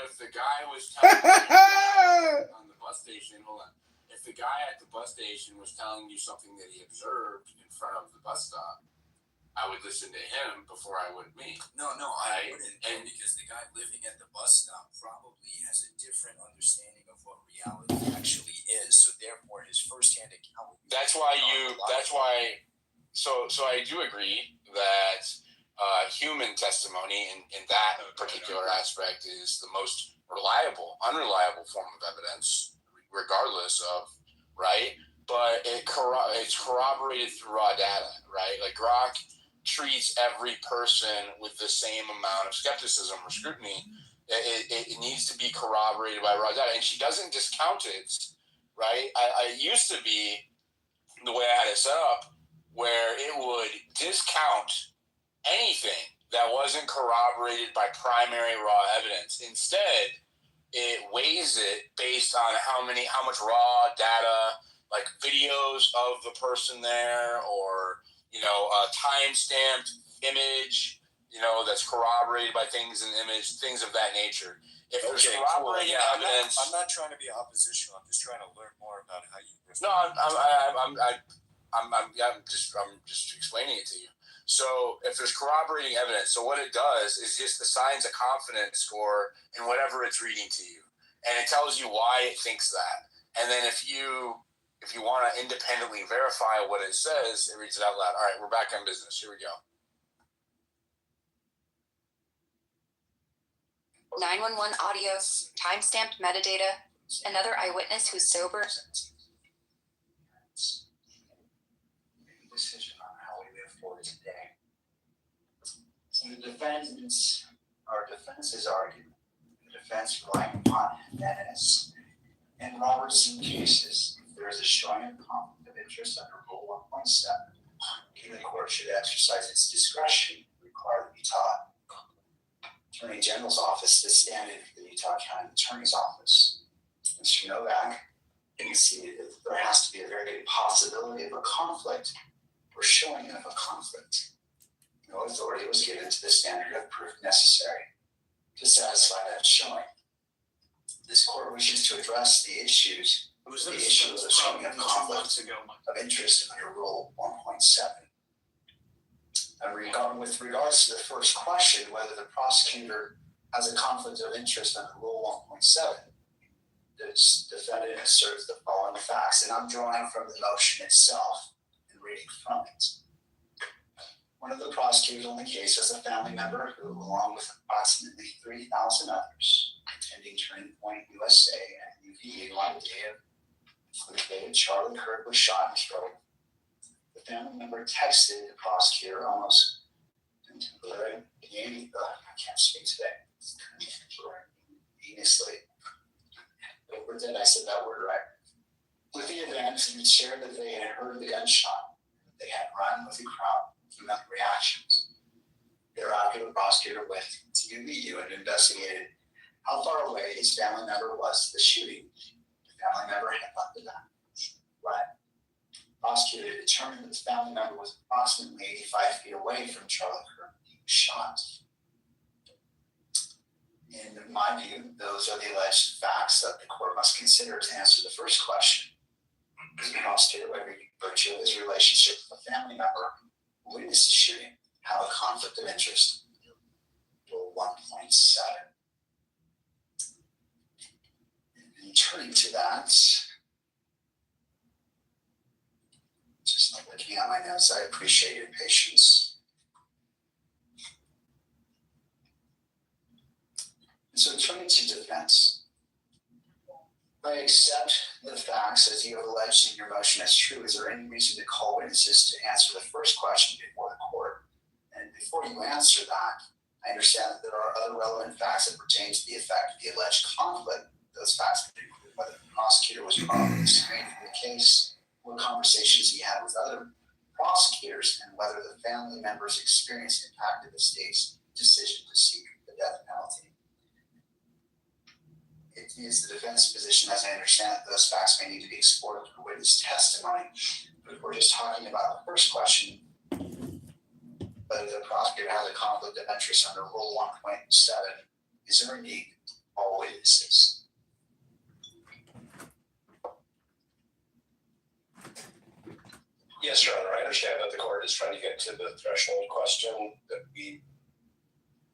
if the guy was telling you on the bus station, hold on. If the guy at the bus station was telling you something that he observed in front of the bus stop, I would listen to him before I would me. No, I wouldn't. And because the guy living at the bus stop probably has a different understanding of what reality actually is. So therefore, his firsthand account. So I do agree that human testimony in that particular aspect is the most unreliable form of evidence, regardless of, right? But it's corroborated through raw data, right? Like Grok treats every person with the same amount of skepticism or scrutiny. It needs to be corroborated by raw data, and she doesn't discount it, right? I used to be the way I had it set up, where it would discount anything that wasn't corroborated by primary raw evidence. Instead, it weighs it based on how much raw data, like videos of the person there, or a time-stamped image, that's corroborated by things in the image, things of that nature. If there's corroborating evidence, I'm not trying to be oppositional. I'm just trying to learn more about how you. No, I'm just explaining it to you. So if there's corroborating evidence, so what it does is just assigns a confidence score in whatever it's reading to you, and it tells you why it thinks that. And then if you want to independently verify what it says, it reads it out loud. All right, we're back on business. Here we go. 911 audio, time-stamped metadata, another eyewitness who's sober. Decision on how we move forward today. So the defense's argument, the defense relying upon evidence in Robertson cases, if there is a showing of conflict of interest under Rule 1.7, the court should exercise its discretion to require the Utah Attorney General's office to stand in for the Utah County Attorney's Office. Mr. Novak conceded that there has to be a very good possibility of a conflict or showing of a conflict. No authority was given to the standard of proof necessary to satisfy that showing. This court wishes to address the issues of the showing of conflict of interest under Rule 1.7. With regards to the first question, whether the prosecutor has a conflict of interest under Rule 1.7, the defendant asserts the following facts, and I'm drawing from the motion itself and reading from it. One of the prosecutors on the case was a family member who, along with approximately 3,000 others, attending Turning Point USA and UVU on the day of Charlie Kirk was shot and killed. The family member texted the prosecutor almost contemporaneously. I can't speak today. Contemporaneously. I said that word right. With the event, and shared that they had heard the gunshot. They had run with the crowd from other reactions. Thereafter, the prosecutor went to UVU and investigated how far away his family member was to the shooting. The family member had left the gun. Right. The prosecutor determined that the family member was approximately 85 feet away from Charlie Kirk being shot. In my view, those are the alleged facts that the court must consider to answer the first question. Does the prosecutor, by virtue of his relationship with a family member who witnessed the shooting, have a conflict of interest? Rule 1.7. And turning to that, just like looking at my notes, I appreciate your patience. And so turning to defense, I accept the facts as you have alleged in your motion as true. Is there any reason to call witnesses to answer the first question before the court? And before you answer that, I understand that there are other relevant facts that pertain to the effect of the alleged conflict. Those facts could include whether the prosecutor was properly screened for the case, what conversations he had with other prosecutors, and whether the family member's experience impacted the state's decision to seek the death penalty. It is the defense position, as I understand it, those facts may need to be explored through witness testimony. But if we're just talking about the first question, whether the prosecutor has a conflict of interest under Rule 1.7, is there indeed all witnesses? Yes, Your Honor, I understand that the court is trying to get to the threshold question that we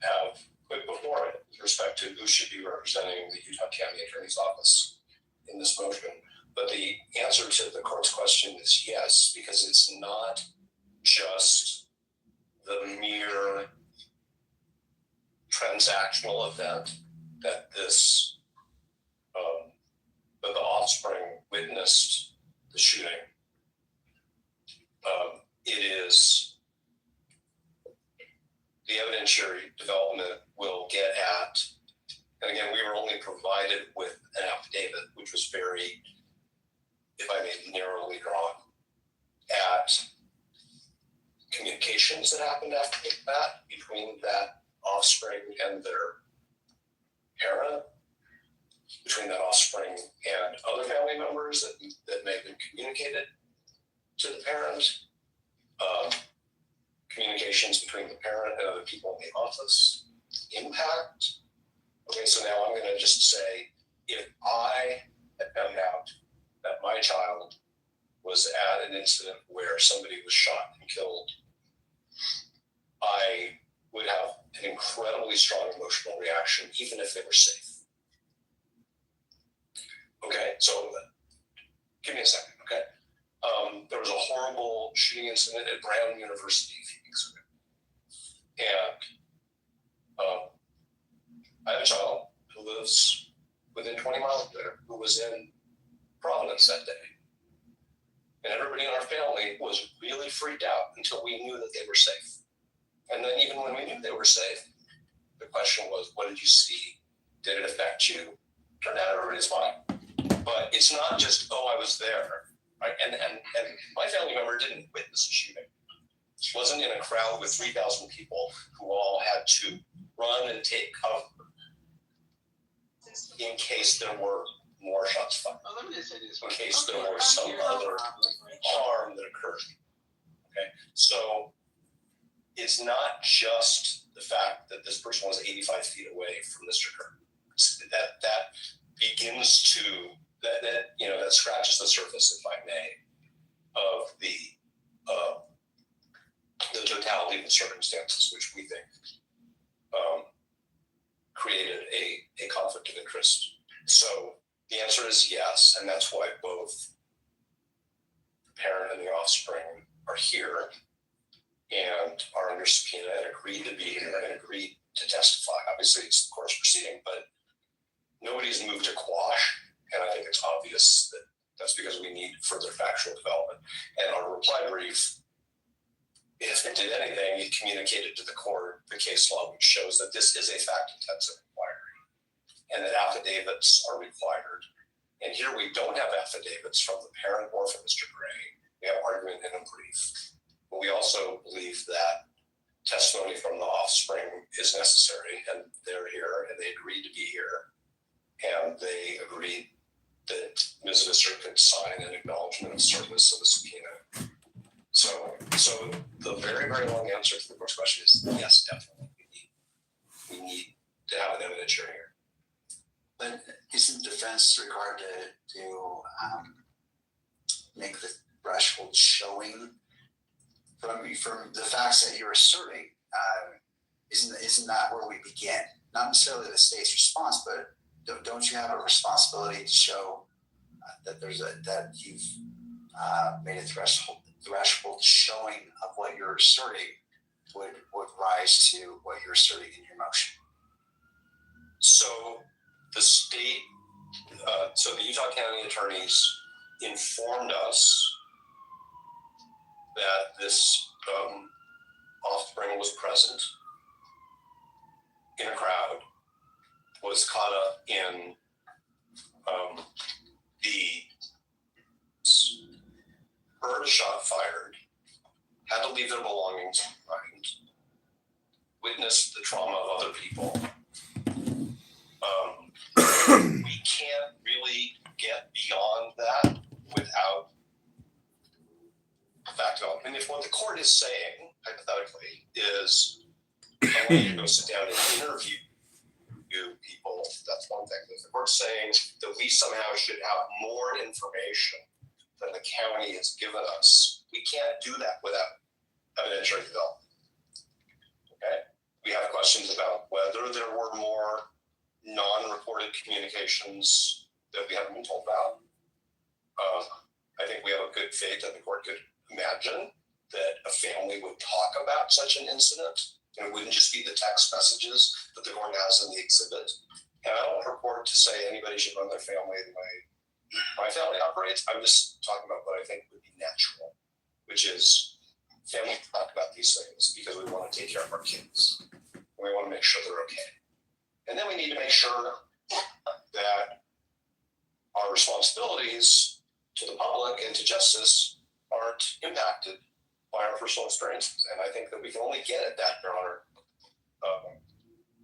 have put before it with respect to who should be representing the Utah County Attorney's Office in this motion. But the answer to the court's question is yes, because it's not just the mere transactional event that this, that the offspring witnessed the shooting. It is the evidentiary development will get at, and again, we were only provided with an affidavit, which was very, if I may, narrowly drawn at communications that happened after that between that offspring and their parent, between that offspring and other family members that may have been communicated to the parent, communications between the parent and other people in the office, impact. Okay, so now I'm going to just say, if I had found out that my child was at an incident where somebody was shot and killed, I would have an incredibly strong emotional reaction, even if they were safe. Okay, so give me a second, okay? There was a horrible shooting incident at Brown University a few weeks ago. And I have a child who lives within 20 miles of there who was in Providence that day. And everybody in our family was really freaked out until we knew that they were safe. And then even when we knew they were safe, the question was, what did you see? Did it affect you? Turned out everybody's fine. But it's not just, oh, I was there. Right? And my family member didn't witness the shooting. She wasn't in a crowd with 3,000 people who all had to run and take cover in case there were more shots fired, in case there were some other harm that occurred. Okay, so it's not just the fact that this person was 85 feet away from Mr. Kirk. That begins to that scratches the surface, if I may, of the totality of the circumstances, which we think created a conflict of interest. So the answer is yes, and that's why both the parent and the offspring are here and are under subpoena and agreed to be here and agreed to testify. Obviously, it's the court's proceeding, but nobody's moved to quash, and I think it's obvious that that's because we need further factual development. And our reply brief, if it did anything, it communicated to the court the case law, which shows that this is a fact-intensive inquiry and that affidavits are required. And here we don't have affidavits from the parent or from Mr. Gray. We have argument in a brief. But we also believe that testimony from the offspring is necessary, and they're here, and they agreed to be here, and they agreed that Ms. Visser could sign an acknowledgement of service of the subpoena. So the very, very long answer to the first question is yes, definitely. We need to have an evidentiary here. But isn't defense required to make the threshold showing from the facts that you're asserting? Isn't that where we begin? Not necessarily the state's response, but don't you have a responsibility to show that that you've made a threshold showing of what you're asserting would rise to what you're asserting in your motion? So the state, so the Utah County attorneys informed us that this offspring was present in a crowd, was caught up in heard a shot fired, had to leave their belongings behind, witnessed the trauma of other people. We can't really get beyond that without fact development. And if what the court is saying, hypothetically, is I want you to go sit down and interview people, that's one thing. If the court's saying that we somehow should have more information than the county has given us, we can't do that without evidentiary development. Okay? We have questions about whether there were more non-reported communications that we haven't been told about. I think we have a good faith that the court could imagine that a family would talk about such an incident, and it wouldn't just be the text messages that the court has in the exhibit. And I don't purport to say anybody should run their family the way my family operates. I'm just talking about what I think would be natural, which is family talk about these things because we want to take care of our kids. And we want to make sure they're okay. And then we need to make sure that our responsibilities to the public and to justice aren't impacted by our personal experiences. And I think that we can only get at that, Your Honor,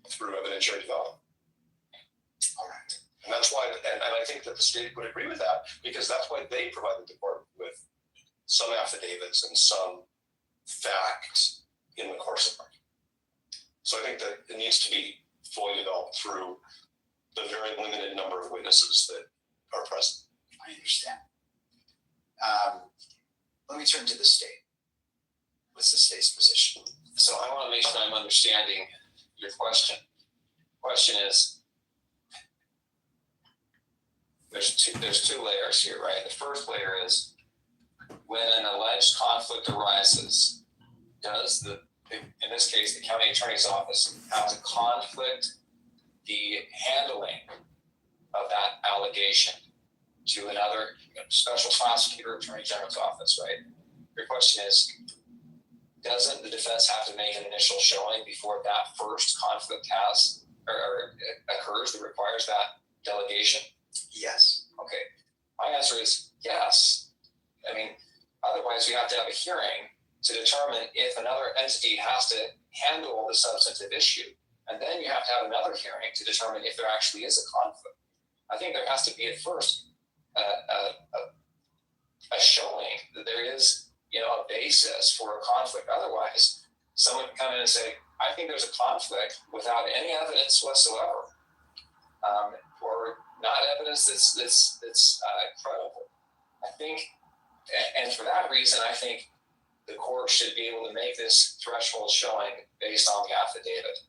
through evidentiary development. All right. And that's why, and I think that the state would agree with that, because that's why they provided the court with some affidavits and some facts in the course of argument. So I think that it needs to be fully developed through the very limited number of witnesses that are present. I understand. Let me turn to the state. What's the state's position? So I want to make sure I'm understanding your question. Question is, there's two layers here, right? The first layer is when an alleged conflict arises, does in this case, the county attorney's office have to conflict the handling of that allegation to another special prosecutor, attorney general's office, right? Your question is, doesn't the defense have to make an initial showing before that first conflict has or occurs that requires that delegation? Yes. Okay. My answer is yes. I mean, otherwise we have to have a hearing to determine if another entity has to handle the substantive issue. And then you have to have another hearing to determine if there actually is a conflict. I think there has to be at first a showing that there is, a basis for a conflict. Otherwise, someone can come in and say, I think there's a conflict without any evidence whatsoever, or not evidence that's credible. I think, and for that reason, I think the court should be able to make this threshold showing based on the affidavit,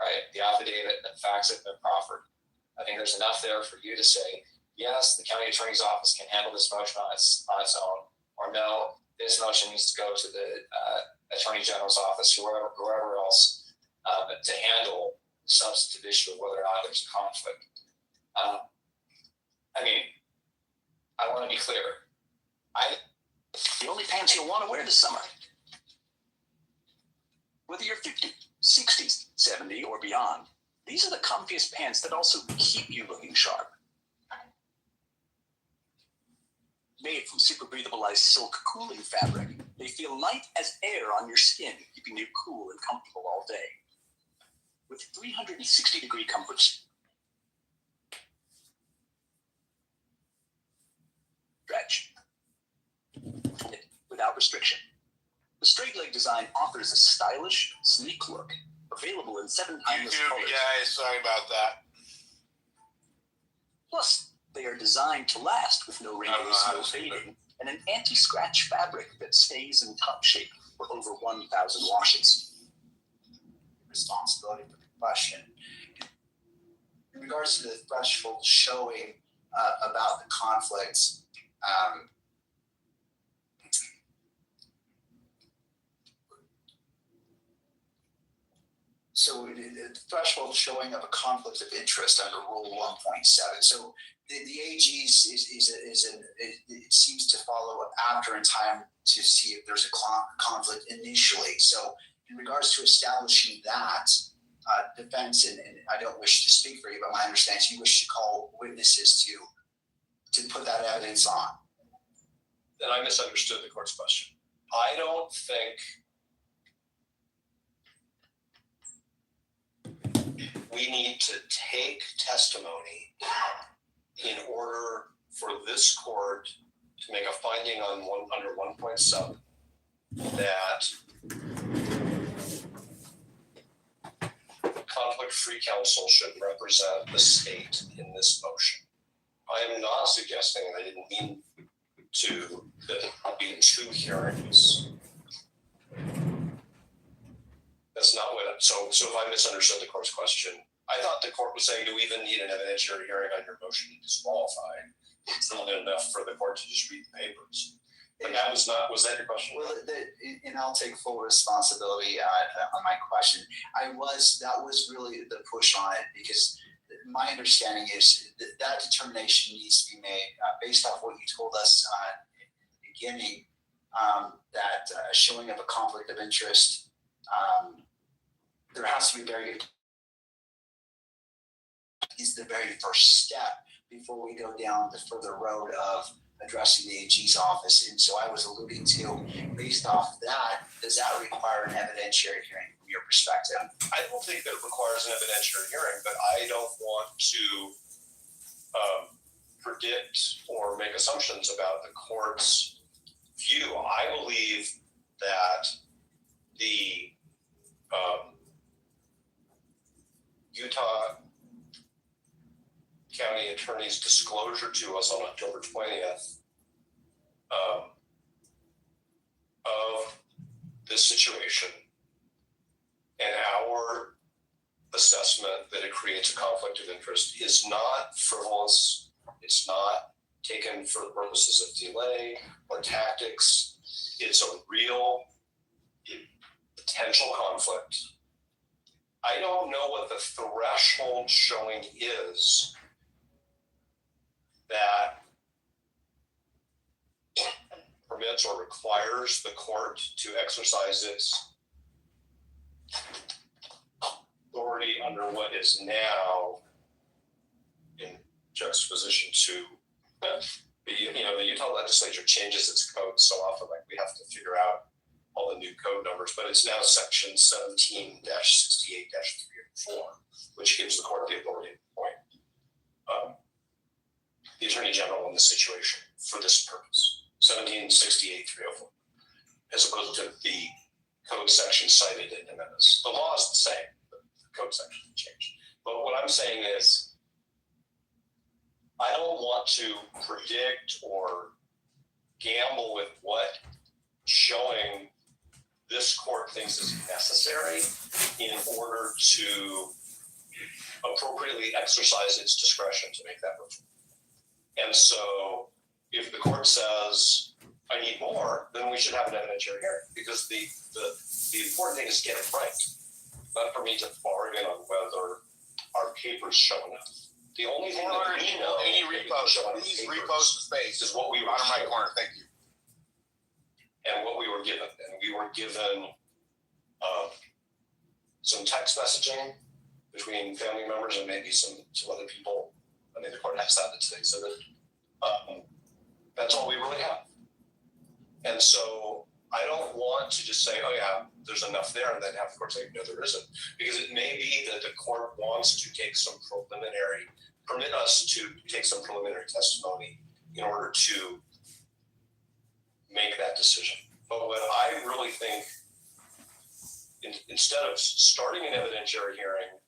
right? The affidavit and the facts that have been proffered. I think there's enough there for you to say, yes, the county attorney's office can handle this motion on its own, or no, this motion needs to go to the attorney general's office, whoever else, to handle the substantive issue of whether or not there's a conflict. I mean, I want to be clear. The only pants you'll want to wear this summer. Whether you're 50, 60, 70, or beyond, these are the comfiest pants that also keep you looking sharp. Made from super breathable silk cooling fabric, they feel light as air on your skin, keeping you cool and comfortable all day. With 360-degree comforts. Stretch. Without restriction. The straight leg design offers a stylish, sleek look, available in 7 timeless colors. Guys, sorry about that. Plus, they are designed to last with no wrinkles, no fading, and an anti-scratch fabric that stays in top shape for over 1,000 washes. Responsibility for the question. In regards to the threshold showing about the conflicts, so the threshold showing of a conflict of interest under Rule 1.7. So the AG's it seems to follow after in time to see if there's a conflict initially. So in regards to establishing that, defense, and I don't wish to speak for you, but my understanding is you wish to call witnesses to put that evidence on. Then I misunderstood the court's question. I don't think we need to take testimony in order for this court to make a finding on under 1.7 that conflict-free counsel should represent the state in this motion. I am not suggesting, and I didn't mean to, that there will be 2 hearings. That's not what. So if I misunderstood the court's question, I thought the court was saying, do we even need an evidentiary hearing on your motion to disqualify? It's not enough for the court to just read the papers. But that was not. Was that your question? Well, and I'll take full responsibility on my question. That was really the push on it, because my understanding is that determination needs to be made based off what you told us in the beginning, that showing of a conflict of interest, there has to be is the very first step before we go down the further road of addressing the AG's office. And so I was alluding to, based off of that, does that require an evidentiary hearing from your perspective? I don't think that it requires an evidentiary hearing, but I don't want to predict or make assumptions about the court's view. I believe that the Utah County Attorney's disclosure to us on October 20th of this situation and our assessment that it creates a conflict of interest is not frivolous. It's not taken for the purposes of delay or tactics. It's a real potential conflict. I don't know what the threshold showing is that permits or requires the court to exercise its authority under what is now in juxtaposition to the Utah legislature changes its code so often, like we have to figure out all the new code numbers, but it's now section 17-68-304, which gives the court the authority to appoint the attorney general in this situation for this purpose. 17-68-304, as opposed to the code section cited in amendments. The law is the same, but the code section changed. But what I'm saying is, I don't want to predict or gamble with what showing this court thinks is necessary in order to appropriately exercise its discretion to make that move. And so if the court says, I need more, then we should have an evidentiary hearing, because the important thing is to get it right, not for me to bargain on whether our papers show enough. The only thing that we know, any repost, please repost the space is what we were bottom right corner. Thank you. And what we were given. And we were given some text messaging between family members and maybe some other people. I mean, the court has that today, so that that's all we really have. And so I don't want to just say, oh yeah, there's enough there, and then have the court say, no, there isn't. Because it may be that the court wants to take some permit us to take some preliminary testimony in order to make that decision. But what I really think, instead of starting an evidentiary hearing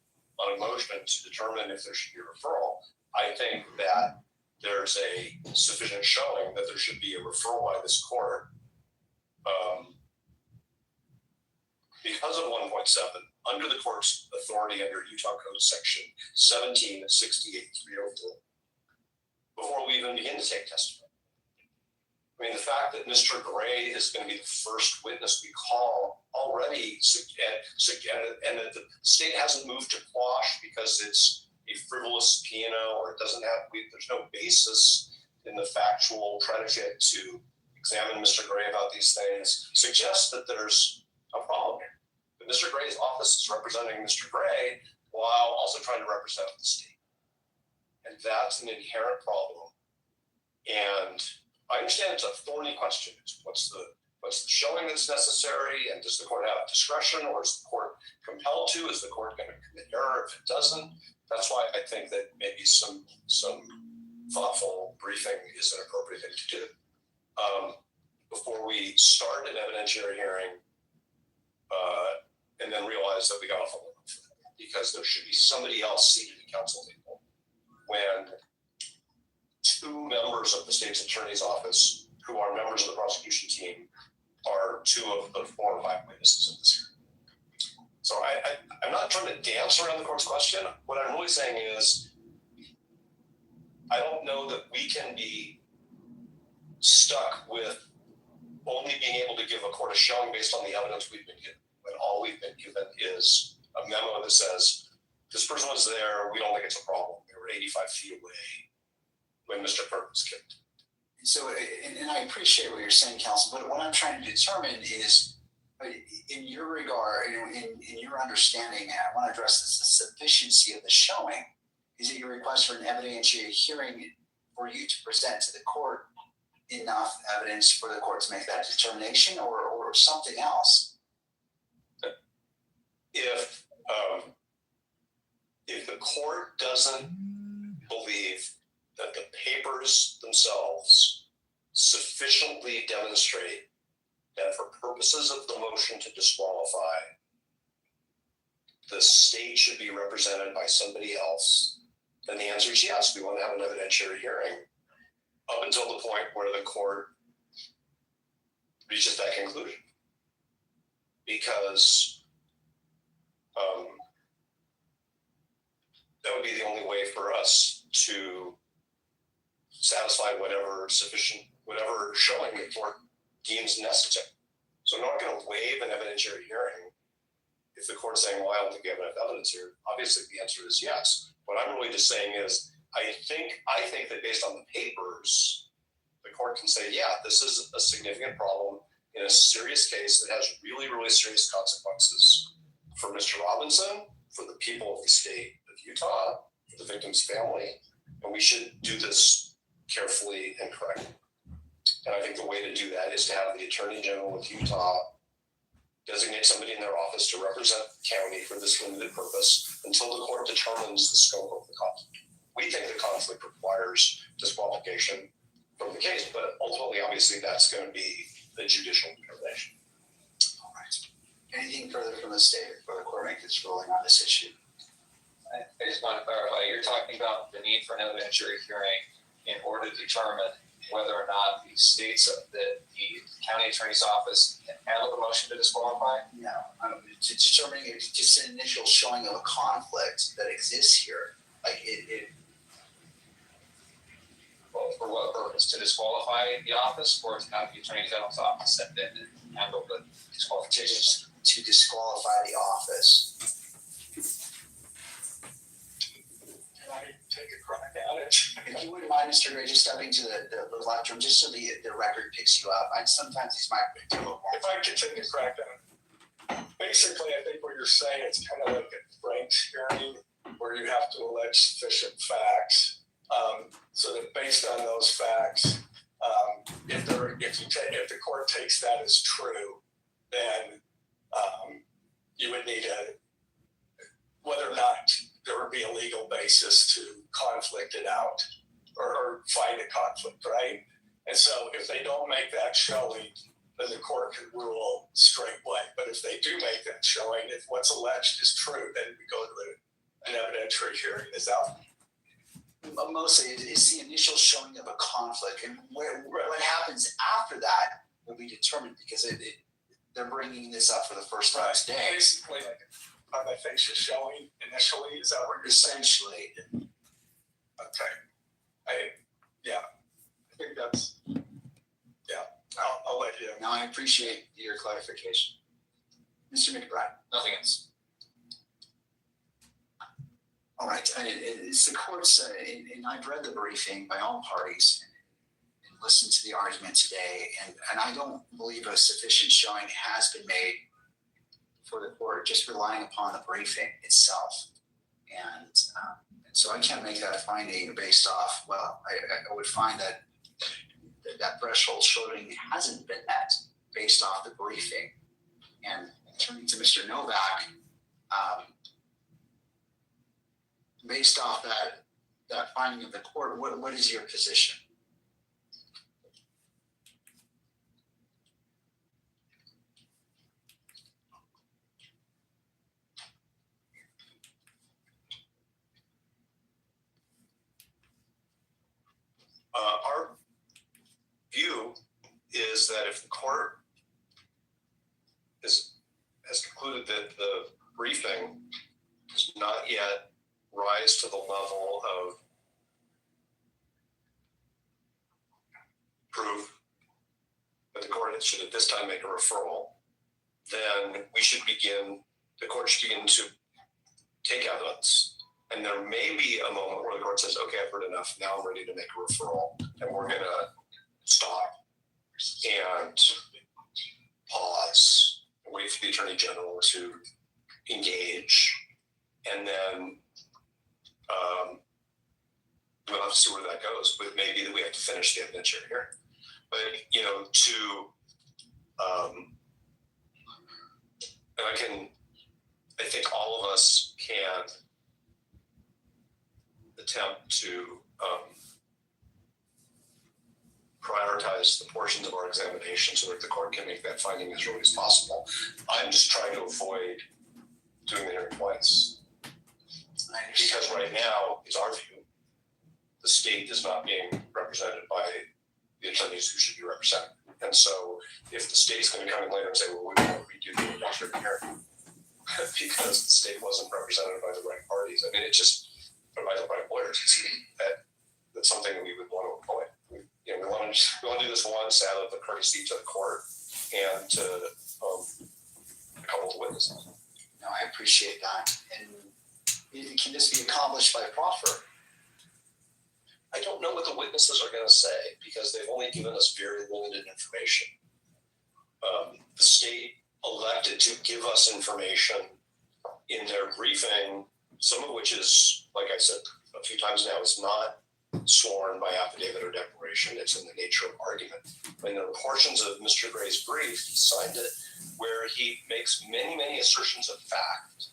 on a motion to determine if there should be a referral, I think that there's a sufficient showing that there should be a referral by this court because of 1.7 under the court's authority under Utah Code Section 17-68-304 before we even begin to take testimony. I mean, the fact that Mr. Gray is going to be the first witness we call already, and that the state hasn't moved to quash because it's a frivolous subpoena or it doesn't have, there's no basis in the factual predicate to examine Mr. Gray about these things, suggests that there's a problem here. But Mr. Gray's office is representing Mr. Gray while also trying to represent the state. And that's an inherent problem. And I understand it's a thorny question. What's the showing that's necessary, and does the court have discretion, or is the court compelled to? Is the court going to commit error if it doesn't? That's why I think that maybe some thoughtful briefing is an appropriate thing to do before we start an evidentiary hearing, and then realize that we got off a little bit, because there should be somebody else seated at the council table when two members of the state's attorney's office, who are members of the prosecution team, are two of the 4 or 5 witnesses in this hearing. So I'm not trying to dance around the court's question. What I'm really saying is, I don't know that we can be stuck with only being able to give a court a showing based on the evidence we've been given, when all we've been given is a memo that says, this person was there, we don't think it's a problem. They were 85 feet away when Mr. Kirk was killed. So, and I appreciate what you're saying, counsel, but what I'm trying to determine is, in your regard, in your understanding, and I want to address this, the sufficiency of the showing. Is it your request for an evidentiary hearing for you to present to the court enough evidence for the court to make that determination, or something else? If the court doesn't believe that the papers themselves sufficiently demonstrate that for purposes of the motion to disqualify, the state should be represented by somebody else, then the answer is yes. We want to have an evidentiary hearing up until the point where the court reaches that conclusion. Because that would be the only way for us to satisfy whatever showing the court deems necessary. So I'm not going to waive an evidentiary hearing if the court's saying, well, I don't think we have enough evidence here. Obviously, the answer is yes. What I'm really just saying is, I think that based on the papers, the court can say, yeah, this is a significant problem in a serious case that has really, really serious consequences for Mr. Robinson, for the people of the state of Utah, for the victim's family, and we should do this carefully and correctly. And I think the way to do that is to have the Attorney General of Utah designate somebody in their office to represent the county for this limited purpose until the court determines the scope of the conflict. We think the conflict requires disqualification from the case, but ultimately, obviously, that's going to be the judicial determination. All right. Anything further from the state before the court makes its ruling on this issue? I just want to clarify, you're talking about the need for an evidentiary hearing in order to determine whether or not the states that the county attorney's office can handle the motion to disqualify? No, to determining if just an initial showing of a conflict that exists here, like it. Well, for what purpose? To disqualify the office, or to have the attorney general's office step in and handle the disqualification? To disqualify the office. I take a crack at it? If you wouldn't mind, Mr. Gray, just stepping to the left room, just so the record picks you up. Sometimes these might be a little more. If I could take a crack at it. Basically, I think what you're saying, it's kind of like a Frank's hearing where you have to allege sufficient facts. So that based on those facts, if the court takes that as true, then you would need whether or not there would be a legal basis to conflict it out or find a conflict, right? And so if they don't make that showing, then the court can rule straight blank. But if they do make that showing, if what's alleged is true, then we go to an evidentiary hearing. Is that? Mostly, it's the initial showing of a conflict, and what happens after that will be determined because they're bringing this up for the first time today. Basically, like a prima facie showing initially. Is that what you're Essentially. saying? Okay. I think that's. Yeah, I'll let you. Now, I appreciate your clarification, Mr. McBride. Nothing else. All right, it's the court's, and I've read the briefing by all parties and listened to the argument today, and I don't believe a sufficient showing has been made for the court just relying upon the briefing itself. And so I can't make that a finding based off, well, I would find that threshold showing hasn't been met based off the briefing. And turning to Mr. Novak, based off that finding of the court, what is your position? Our view is that if the court has concluded that the briefing does not yet rise to the level of proof that the court should at this time make a referral, then the court should begin to take evidence. And there may be a moment where the court says, okay, I've heard enough. Now I'm ready to make a referral. And we're going to stop and pause and wait for the Attorney General to engage. And then we'll have to see where that goes. But maybe that we have to finish the evidentiary hearing. But, I think all of us can attempt to prioritize the portions of our examination so that the court can make that finding as early as possible. I'm just trying to avoid doing the hearing twice. Because right now, it's our view, the state is not being represented by the attorneys who should be represented. And so if the state's going to come in later and say, well, we want to redo the evidentiary hearing because the state wasn't represented by the right parties, I mean, it just, by the right lawyers, that's something that we would want to avoid. We want to do this once out of the courtesy to the court and to a couple of witnesses. No, I appreciate that. And can this be accomplished by proffer? I don't know what the witnesses are going to say because they've only given us very limited information. The state elected to give us information in their briefing, some of which is, like I said a few times now, it's not sworn by affidavit or declaration. It's in the nature of argument. And there are portions of Mr. Gray's brief, he signed it, where he makes many, many assertions of fact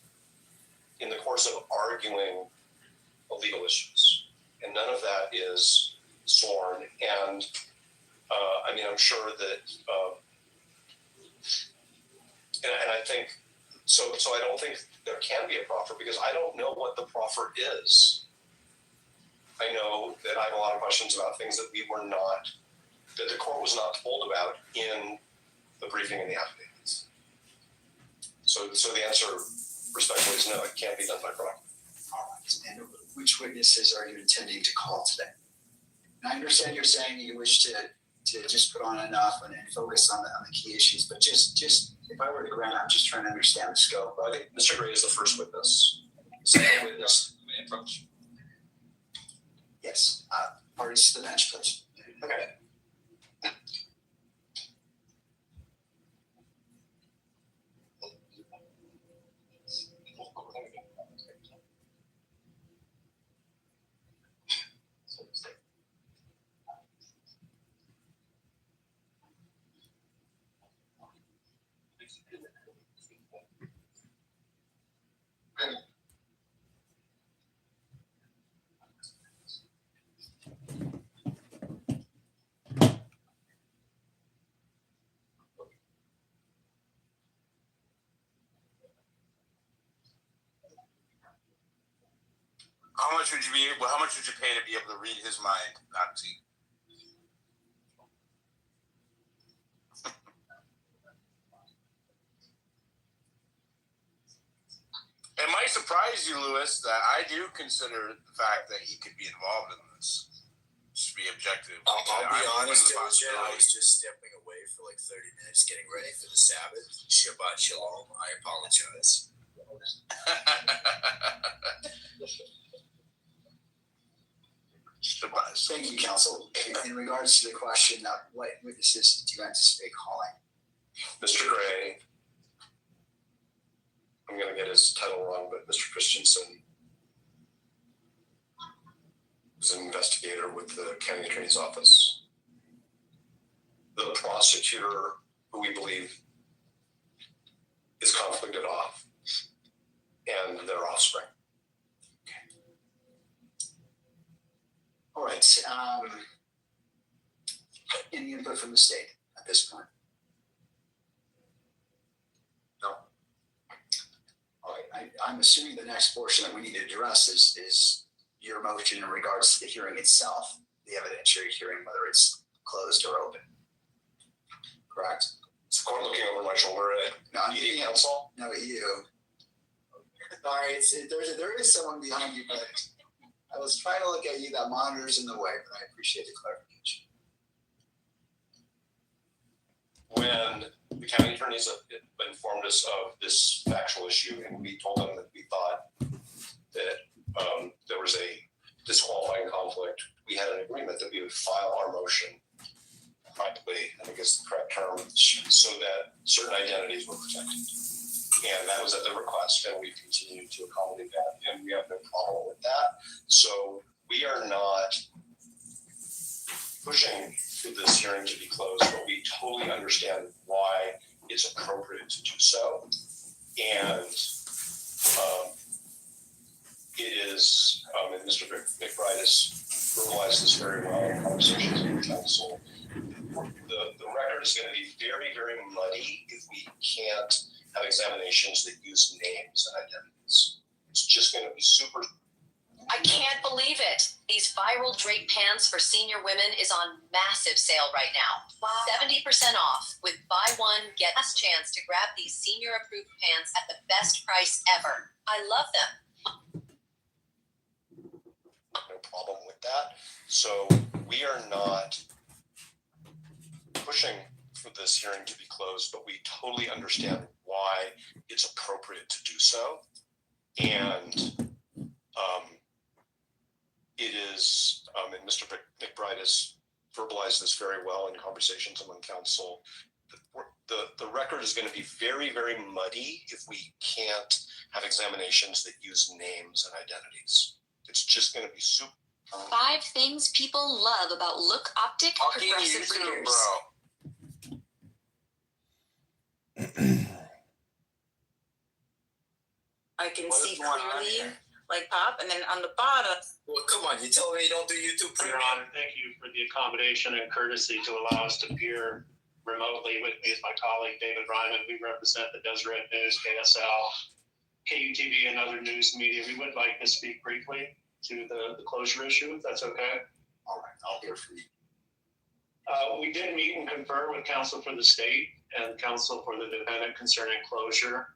in the course of arguing legal issues. And none of that is sworn. And I'm sure that, and I think, so I don't think there can be a proffer because I don't know what the proffer is. I know that I have a lot of questions about things that that the court was not told about in the briefing and the affidavits. So the answer, respectfully, is no, it can't be done by proffer. All right. And which witnesses are you intending to call today? And I understand you're saying you wish to just put on enough and focus on the key issues, but just if I were to grant, I'm just trying to understand the scope. I think Mr. Gray is the first witness. Second witness, approach. Yes. Parties to the bench, please. Okay. How much would you pay to be able to read his mind, Nazi? It might surprise you, Lewis, that I do consider the fact that he could be involved in this. Just be objective. I'll be honest, I was just stepping away for like 30 minutes getting ready for the Sabbath. Shabbat Shalom. I apologize. Thank you, counsel. In regards to the question of what witnesses do you anticipate calling? Mr. Gray, I'm going to get his title wrong, but Mr. Christensen was an investigator with the county attorney's office. The prosecutor, who we believe is conflicted off, and their offspring. All right. Any input from the state at this point? No. All right. I'm assuming the next portion that we need to address is your motion in regards to the hearing itself, the evidentiary hearing, whether it's closed or open. Correct? Is the court looking over my shoulder at ED counsel? No, you. All right. There is someone behind you, but I was trying to look at you. That monitor's in the way, but I appreciate the clarification. When the county attorneys informed us of this factual issue, and we told them that we thought that there was a disqualifying conflict, we had an agreement that we would file our motion privately, I think is the correct term, so that certain identities were protected. And that was at the request, and we've continued to accommodate that, and we have no problem with that. So we are not pushing the this hearing to be closed, but we totally understand why it's appropriate to do so. And it is, and Mr. McBride has verbalized this very well in conversations with the council. The record is going to be very, very muddy if we can't have examinations that use names and identities. It's just going to be super. I can't believe it. These viral drape pants for senior women is on massive sale right now. Wow. 70% off with buy one, get last chance to grab these senior approved pants at the best price ever. I love them. No problem with that. So we are not pushing for this hearing to be closed, but we totally understand why it's appropriate to do so. And it is, and Mr. McBride has verbalized this very well in conversations among council. The record is going to be very, very muddy if we can't have examinations that use names and identities. It's just going to be super. 5 things people love about Look Optic progressive readers. I can see clearly, like pop, and then on the bottom. Well, come on, you tell me you don't do YouTube Your Premium? Honor, thank you for the accommodation and courtesy to allow us to appear remotely. With me is my colleague, David Ryman. We represent the Deseret News, KSL, KUTV, and other news media. We would like to speak briefly to the closure issue, if that's okay. All right, I'll hear from you. We did meet and confer with counsel for the state and counsel for the defendant concerning closure.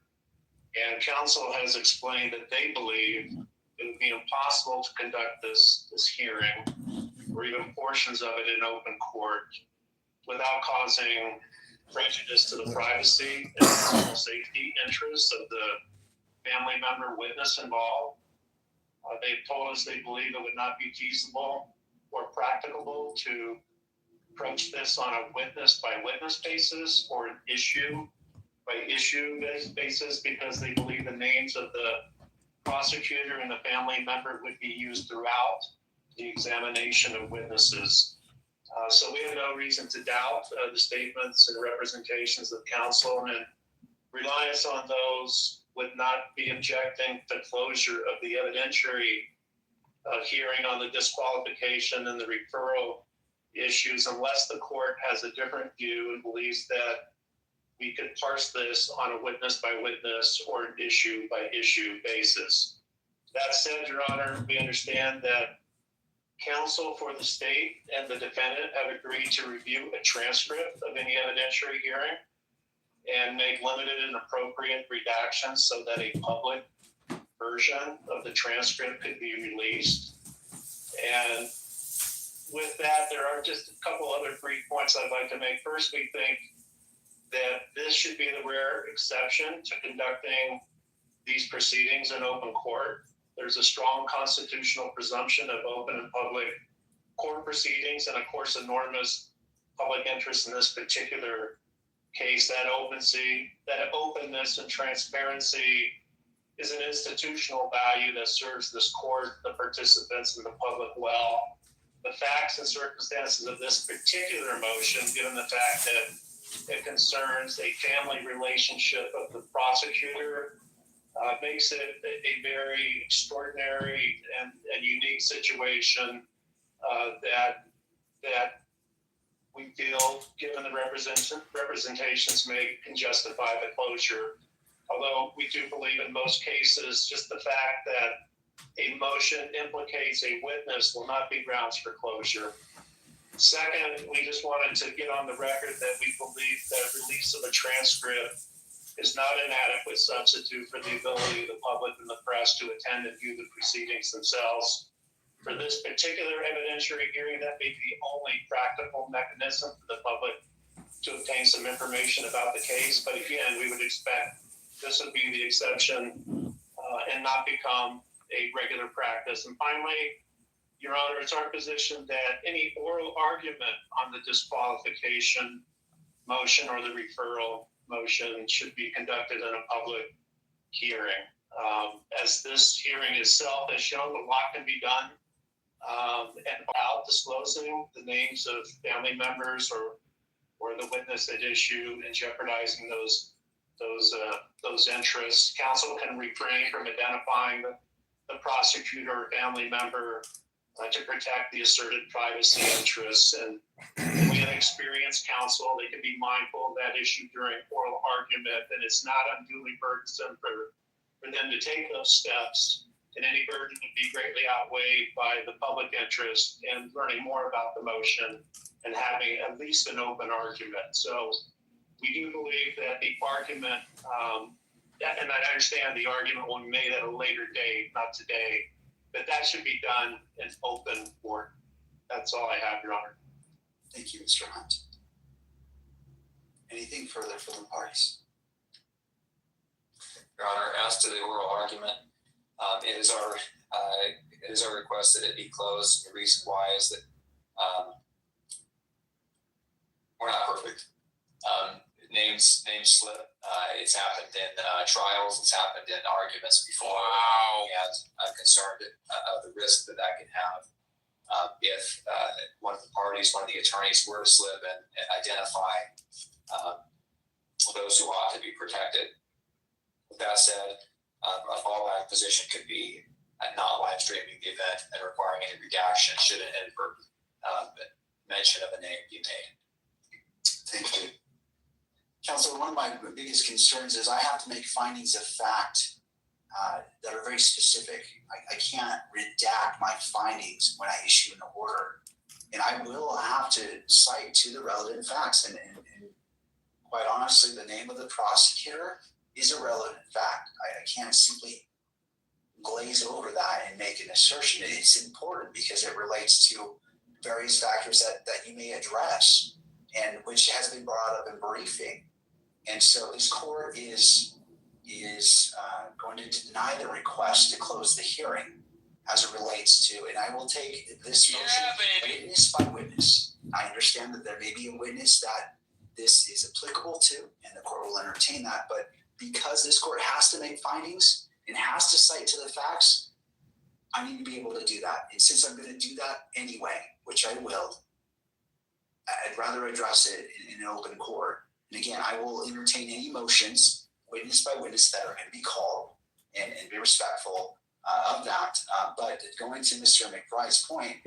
And counsel has explained that they believe it would be impossible to conduct this hearing or even portions of it in open court without causing prejudice to the privacy and personal safety interests of the family member witness involved. They've told us they believe it would not be feasible or practicable to approach this on a witness-by-witness basis or an issue-by-issue basis because they believe the names of the prosecutor and the family member would be used throughout the examination of witnesses. So we have no reason to doubt the statements and representations of counsel, and reliance on those would not be objecting to closure of the evidentiary hearing on the disqualification and the referral issues unless the court has a different view and believes that we could parse this on a witness-by-witness or an issue-by-issue basis. That said, Your Honor, we understand that counsel for the state and the defendant have agreed to review a transcript of any evidentiary hearing and make limited and appropriate redactions so that a public version of the transcript could be released. And with that, there are just a couple other brief points I'd like to make. First, we think that this should be the rare exception to conducting these proceedings in open court. There's a strong constitutional presumption of open and public court proceedings, and of course, enormous public interest in this particular case. That openness and transparency is an institutional value that serves this court, the participants, and the public well. The facts and circumstances of this particular motion, given the fact that it concerns a family relationship of the prosecutor, makes it a very extraordinary and unique situation that we feel, given the representations made, can justify the closure. Although we do believe in most cases, just the fact that a motion implicates a witness will not be grounds for closure. Second, we just wanted to get on the record that we believe that release of a transcript is not an adequate substitute for the ability of the public and the press to attend and view the proceedings themselves. For this particular evidentiary hearing, that may be the only practical mechanism for the public to obtain some information about the case. But again, we would expect this would be the exception and not become a regular practice. And finally, Your Honor, it's our position that any oral argument on the disqualification motion or the referral motion should be conducted in a public hearing. As this hearing itself has shown, a lot can be done and without disclosing the names of family members or the witness at issue and jeopardizing those interests. Counsel can refrain from identifying the prosecutor or family member to protect the asserted privacy interests. And we have experienced counsel. They can be mindful of that issue during oral argument, and it's not unduly burdensome for them to take those steps. And any burden would be greatly outweighed by the public interest in learning more about the motion and having at least an open argument. So we do believe that the argument, and I understand the argument will be made at a later date, not today, but that should be done in open court. That's all I have, Your Honor. Thank you, Mr. Hunt. Anything further from the parties? Your Honor, as to the oral argument, it is our request that it be closed. The reason why is that we're not perfect. Names slip. It's happened in trials. It's happened in arguments before. Wow. And I'm concerned of the risk that can have if one of the parties, one of the attorneys, were to slip and identify those who ought to be protected. With that said, a fallback position could be not live streaming the event and requiring any redaction should an inadvertent mention of a name be made. Thank you. Counsel, one of my biggest concerns is I have to make findings of fact that are very specific. I can't redact my findings when I issue an order. And I will have to cite to the relevant facts. And quite honestly, the name of the prosecutor is a relevant fact. I can't simply glaze over that and make an assertion. It's important because it relates to various factors that you may address and which has been brought up in briefing. And so this court is going to deny the request to close the hearing as it relates to, and I will take this motion witness by witness. I understand that there may be a witness that this is applicable to, and the court will entertain that. But because this court has to make findings and has to cite to the facts, I need to be able to do that. And since I'm going to do that anyway, which I will, I'd rather address it in an open court. And again, I will entertain any motions, witness by witness, that are going to be called and be respectful of that. But going to Mr. McBride's point,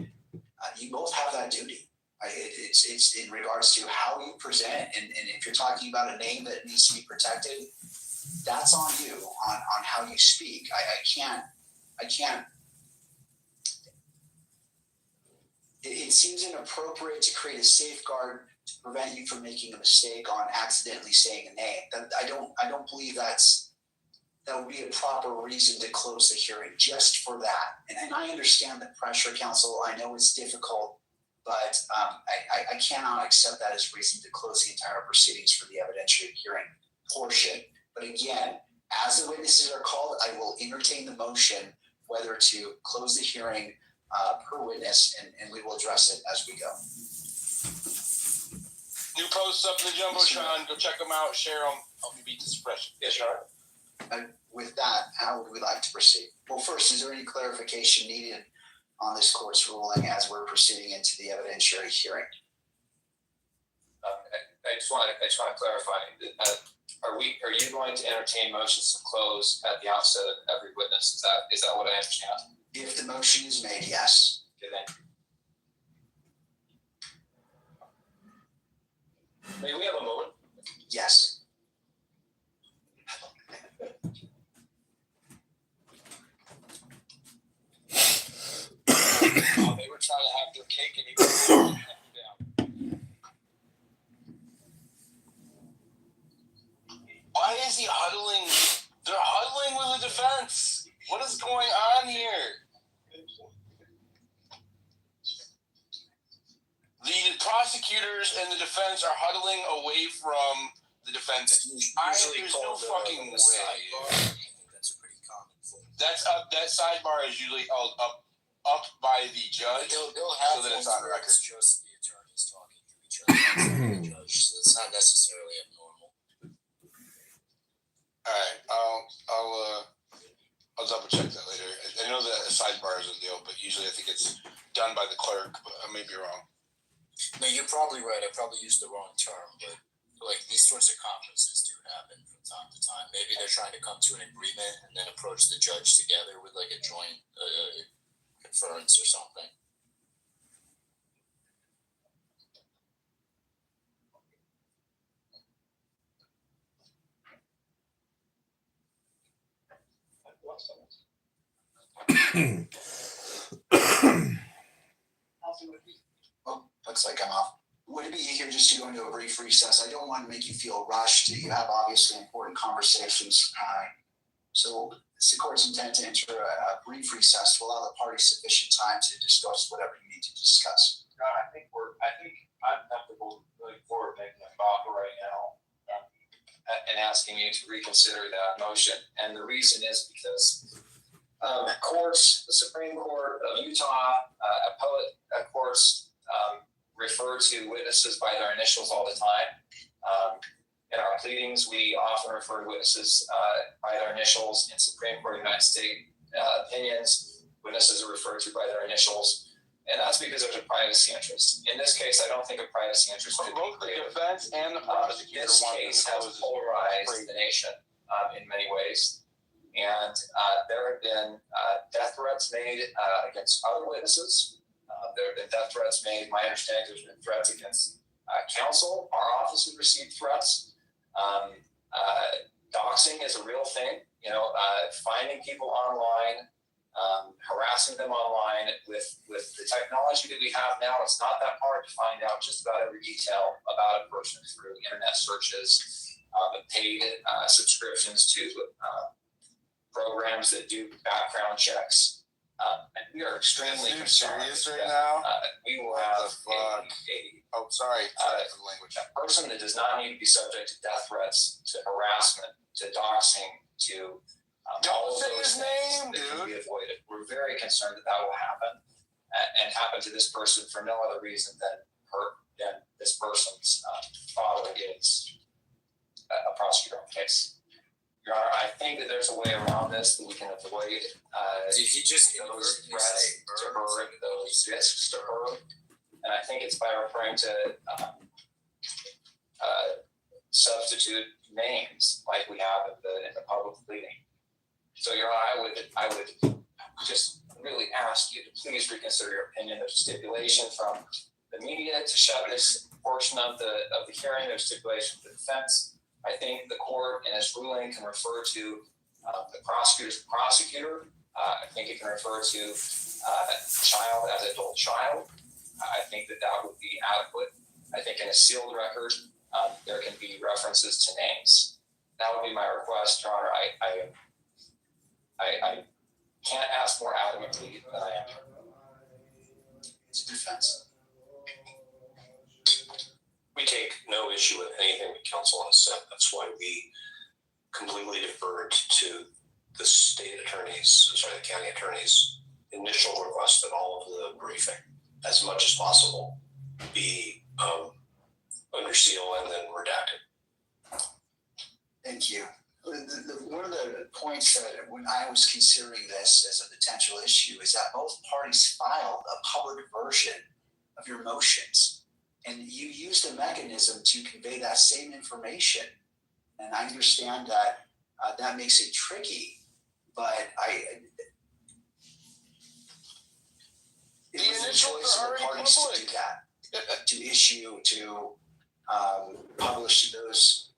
you both have that duty. It's in regards to how you present, and if you're talking about a name that needs to be protected, that's on you on how you speak. I can't. It seems inappropriate to create a safeguard to prevent you from making a mistake on accidentally saying a name. I don't believe that would be a proper reason to close the hearing just for that. And I understand the pressure, counsel. I know it's difficult, but I cannot accept that as reason to close the entire proceedings for the evidentiary hearing portion. But again, as the witnesses are called, I will entertain the motion whether to close the hearing per witness, and we will address it as we go. New posts up in the Jumbotron. Go check them out. Share them. Help me beat the suppression. Yes, Your Honor. With that, how would we like to proceed? Well, first, is there any clarification needed on this court's ruling as we're proceeding into the evidentiary hearing? I just want to clarify. Are you going to entertain motions to close at the outset of every witness? Is that what I understand? If the motion is made, yes. Okay, thank you. May we have a moment? Yes. They were trying to have their cake and eat it down. Why is he huddling? They're huddling with the defense. What is going on here? The prosecutors and the defense are huddling away from the defendant. There's no fucking way. I think that's a pretty common thing. That sidebar is usually held up by the judge, They'll have so that it's on record. It's just the attorneys talking to each other, not the judge, so it's not necessarily abnormal. All right, I'll double check that later. I know that a sidebar is a deal, but usually I think it's done by the clerk, but I may be wrong. No, you're probably right. I probably used the wrong term, but like these sorts of conferences do happen from time to time. Maybe they're trying to come to an agreement and then approach the judge together with like a joint conference or something. Well, looks like I'm off. Would it be easier just to go into a brief recess? I don't want to make you feel rushed. You have obviously important conversations. So it's the court's intent to enter a brief recess to allow the parties sufficient time to discuss whatever you need to discuss. I think I'm comfortable moving forward making a offer right now and asking you to reconsider that motion. And the reason is because courts, the Supreme Court of Utah, appellate courts refer to witnesses by their initials all the time. In our pleadings, we often refer to witnesses by their initials. In Supreme Court of the United States opinions, witnesses are referred to by their initials. And that's because there's a privacy interest. In this case, I don't think a privacy interest could be created. Both the defense and the prosecutor This case has polarized the nation in many ways. And there have been death threats made against other witnesses. There have been death threats made. My understanding there's been threats against counsel. Our office has received threats. Doxing is a real thing. Finding people online, harassing them online with the technology that we have now. It's not that hard to find out just about every detail about a person through internet searches, paid subscriptions to programs that do background checks. And we are extremely concerned. Serious right now? We will have language. A person that does not need to be subject to death threats, to harassment, to doxing, to all of those things that can be avoided. We're very concerned that will happen and happen to this person for no other reason than this person's father is a prosecutor on the case. Your Honor, I think that there's a way around this that we can avoid Did he just those threats to her, those risks to her. And I think it's by referring to substitute names like we have in the public pleading. So, Your Honor, I would just really ask you to please reconsider your opinion. There's a stipulation from the media to shut this portion of the hearing. There's stipulation from the defense. I think the court in its ruling can refer to the prosecutor's prosecutor. I think it can refer to child as adult child. I think that would be adequate. I think in a sealed record, there can be references to names. That would be my request, Your Honor. I can't ask more adamantly than I am. It's a defense. We take no issue with anything that counsel has said. That's why we completely deferred to the the county attorney's initial request that all of the briefing, as much as possible, be under seal and then redacted. Thank you. One of the points that when I was considering this as a potential issue is that both parties filed a public version of your motions, and you used a mechanism to convey that same information. And I understand that that makes it tricky, but it was a choice of the parties to do that, to issue, to publish those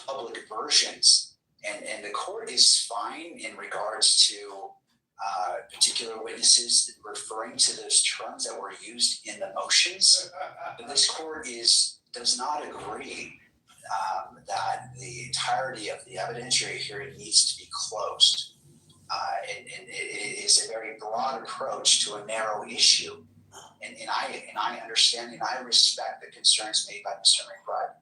public versions. And the court is fine in regards to particular witnesses referring to those terms that were used in the motions. But this court does not agree that the entirety of the evidentiary hearing needs to be closed. And it is a very broad approach to a narrow issue. And I understand and I respect the concerns made by Mr. McBride.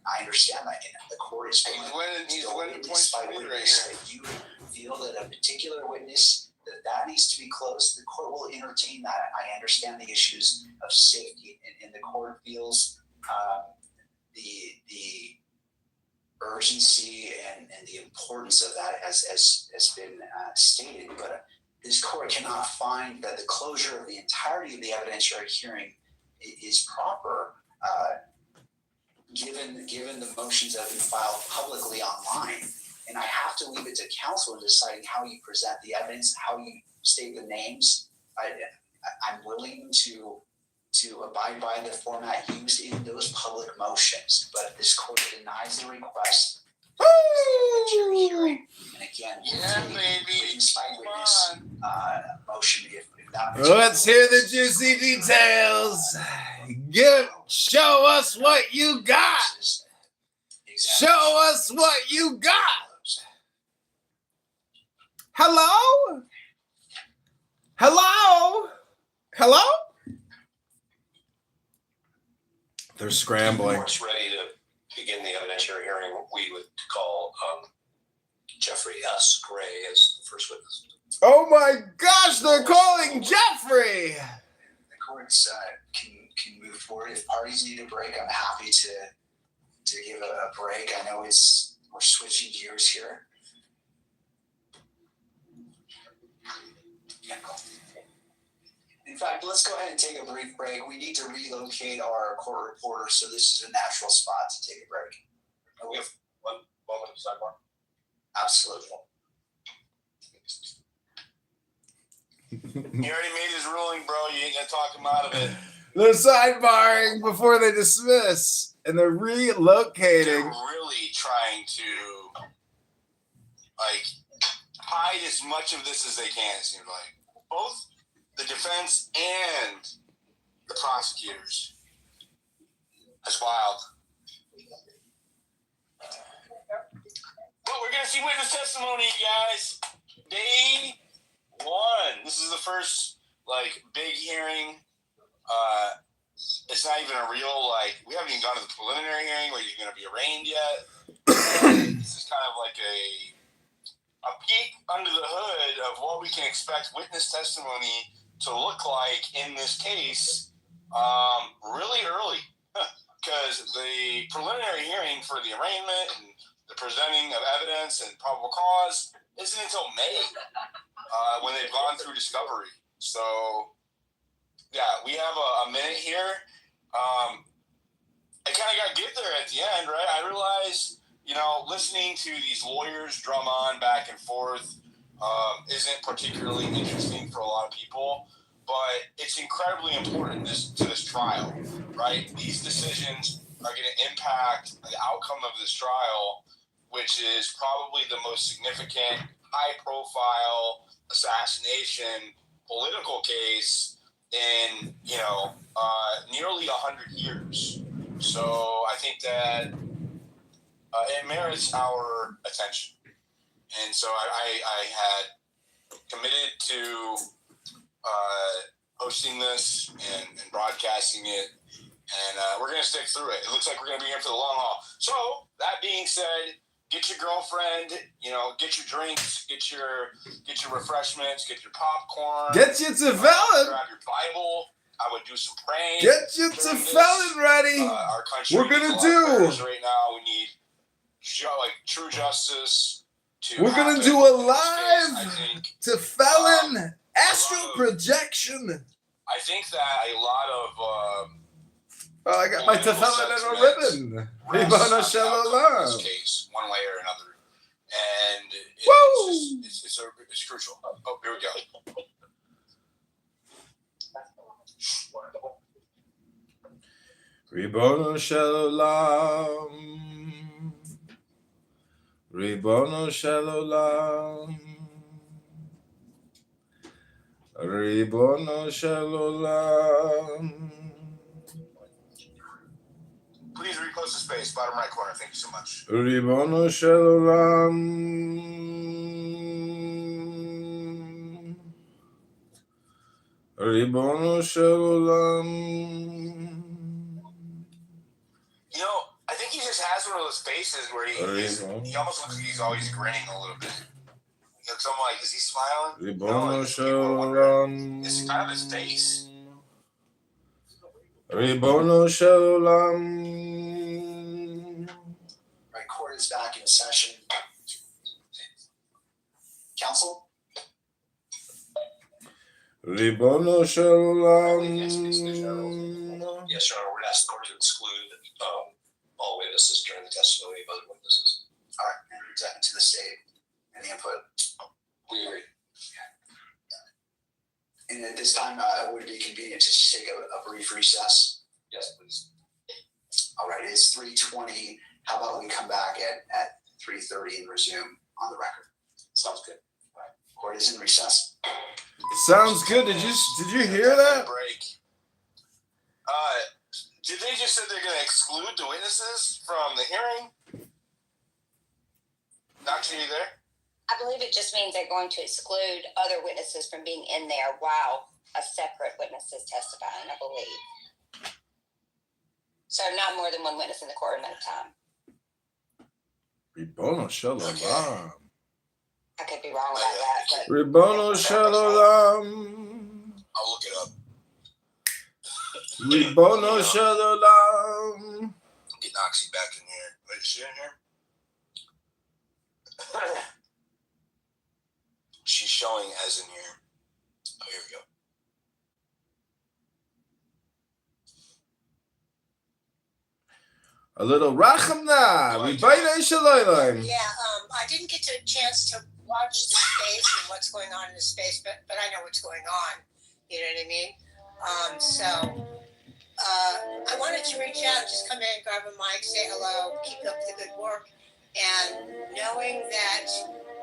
I understand that, and the court is willing to go witness by witness. If you feel that a particular witness that needs to be closed, the court will entertain that. I understand the issues of safety, and the court feels the urgency and the importance of that has been stated, but this court cannot find that the closure of the entirety of the evidentiary hearing is proper, given the motions that have been filed publicly online. And I have to leave it to counsel in deciding how you present the evidence, how you state the names. I'm willing to abide by the format used in those public motions, but if this court denies the request, hearing, and again, witness by witness motion, if that. Let's hear the juicy details. Show us what you got. Show us what you got. Hello? Hello? Hello? They're scrambling. Court's ready to begin the evidentiary hearing. We would call Jeffrey S. Gray as the first witness. Oh my gosh, they're calling Jeffrey. The courts can move forward. If parties need a break, I'm happy to give a break. I know we're switching gears here. In fact, let's go ahead and take a brief break. We need to relocate our court reporter, so this is a natural spot to take a break. We have one moment of sidebar. Absolutely. He already made his ruling, bro. You ain't gonna talk him out of it. They're sidebarring before they dismiss, and they're relocating. They're really trying to hide as much of this as they can. It seems like both the defense and the prosecutors. That's wild. But we're gonna see witness testimony, guys. Day 1. This is the first big hearing. It's not even a real we haven't even gone to the preliminary hearing where you're gonna be arraigned yet. This is kind of like a peek under the hood of what we can expect witness testimony to look like in this case really early, because the preliminary hearing for the arraignment and the presenting of evidence and probable cause isn't until May when they've gone through discovery. So yeah, we have a minute here. I kind of got to get there at the end, right? I realize, listening to these lawyers drum on back and forth isn't particularly interesting for a lot of people, but it's incredibly important to this trial, right? These decisions are going to impact the outcome of this trial, which is probably the most significant, high-profile assassination political case in, nearly 100 years. So I think that it merits our attention. And so I had committed to hosting this and broadcasting it, and we're going to stick through it. It looks like we're going to be here for the long haul. So that being said, get your girlfriend, get your drinks, get your refreshments, get your popcorn. Get your tefillin. Grab your Bible. I would do some praying. Get your tefillin ready. Our country we're gonna needs do right now. We need true justice. We're gonna do a live tefillin astral projection. I think that a lot of I got my tefillin and a ribbon. Ribbono Shalom. Case, one way or another, and it's crucial. Oh, here we go. Ribbono Shalom. Ribbono Shalom. Ribbono Shalom. Please read close to space, bottom right corner. Thank you so much. Ribbono Shalom. Ribbono Shalom. I think he just has one of those faces where he almost looks like he's always grinning a little bit. So I'm like, is he smiling? Ribbono Shalom. It's kind of his face. Ribbono Shalom. Right, court is back into session. Council? Ribono Shalom. Yes, Your Honor, we're going to ask the court to exclude all witnesses during the testimony of other witnesses. All right, and to the state. Any input? We agree. And at this time, would it be convenient to just take a brief recess? Yes, please. All right, it's 3:20. How about we come back at 3:30 and resume on the record? Sounds good. All right. Court is in recess. Sounds good. Did you hear that? Break. Did they just say they're going to exclude the witnesses from the hearing? Doctor, you there? I believe it just means they're going to exclude other witnesses from being in there while a separate witness is testifying, I believe. So not more than one witness in the courtroom at a time. Ribono Shalom. I could be wrong about that, but Ribono Shalom. I'll look it up. Ribono Shalom. Get Noxie back in here. Wait, is she in here? She's showing as in here. Oh, here we go. A little Rachamna. Ribono Shalom. Yeah, I didn't get a chance to watch the space and what's going on in the space, but I know what's going on. You know what I mean? I wanted to reach out, just come in, grab a mic, say hello, keep up the good work, and knowing that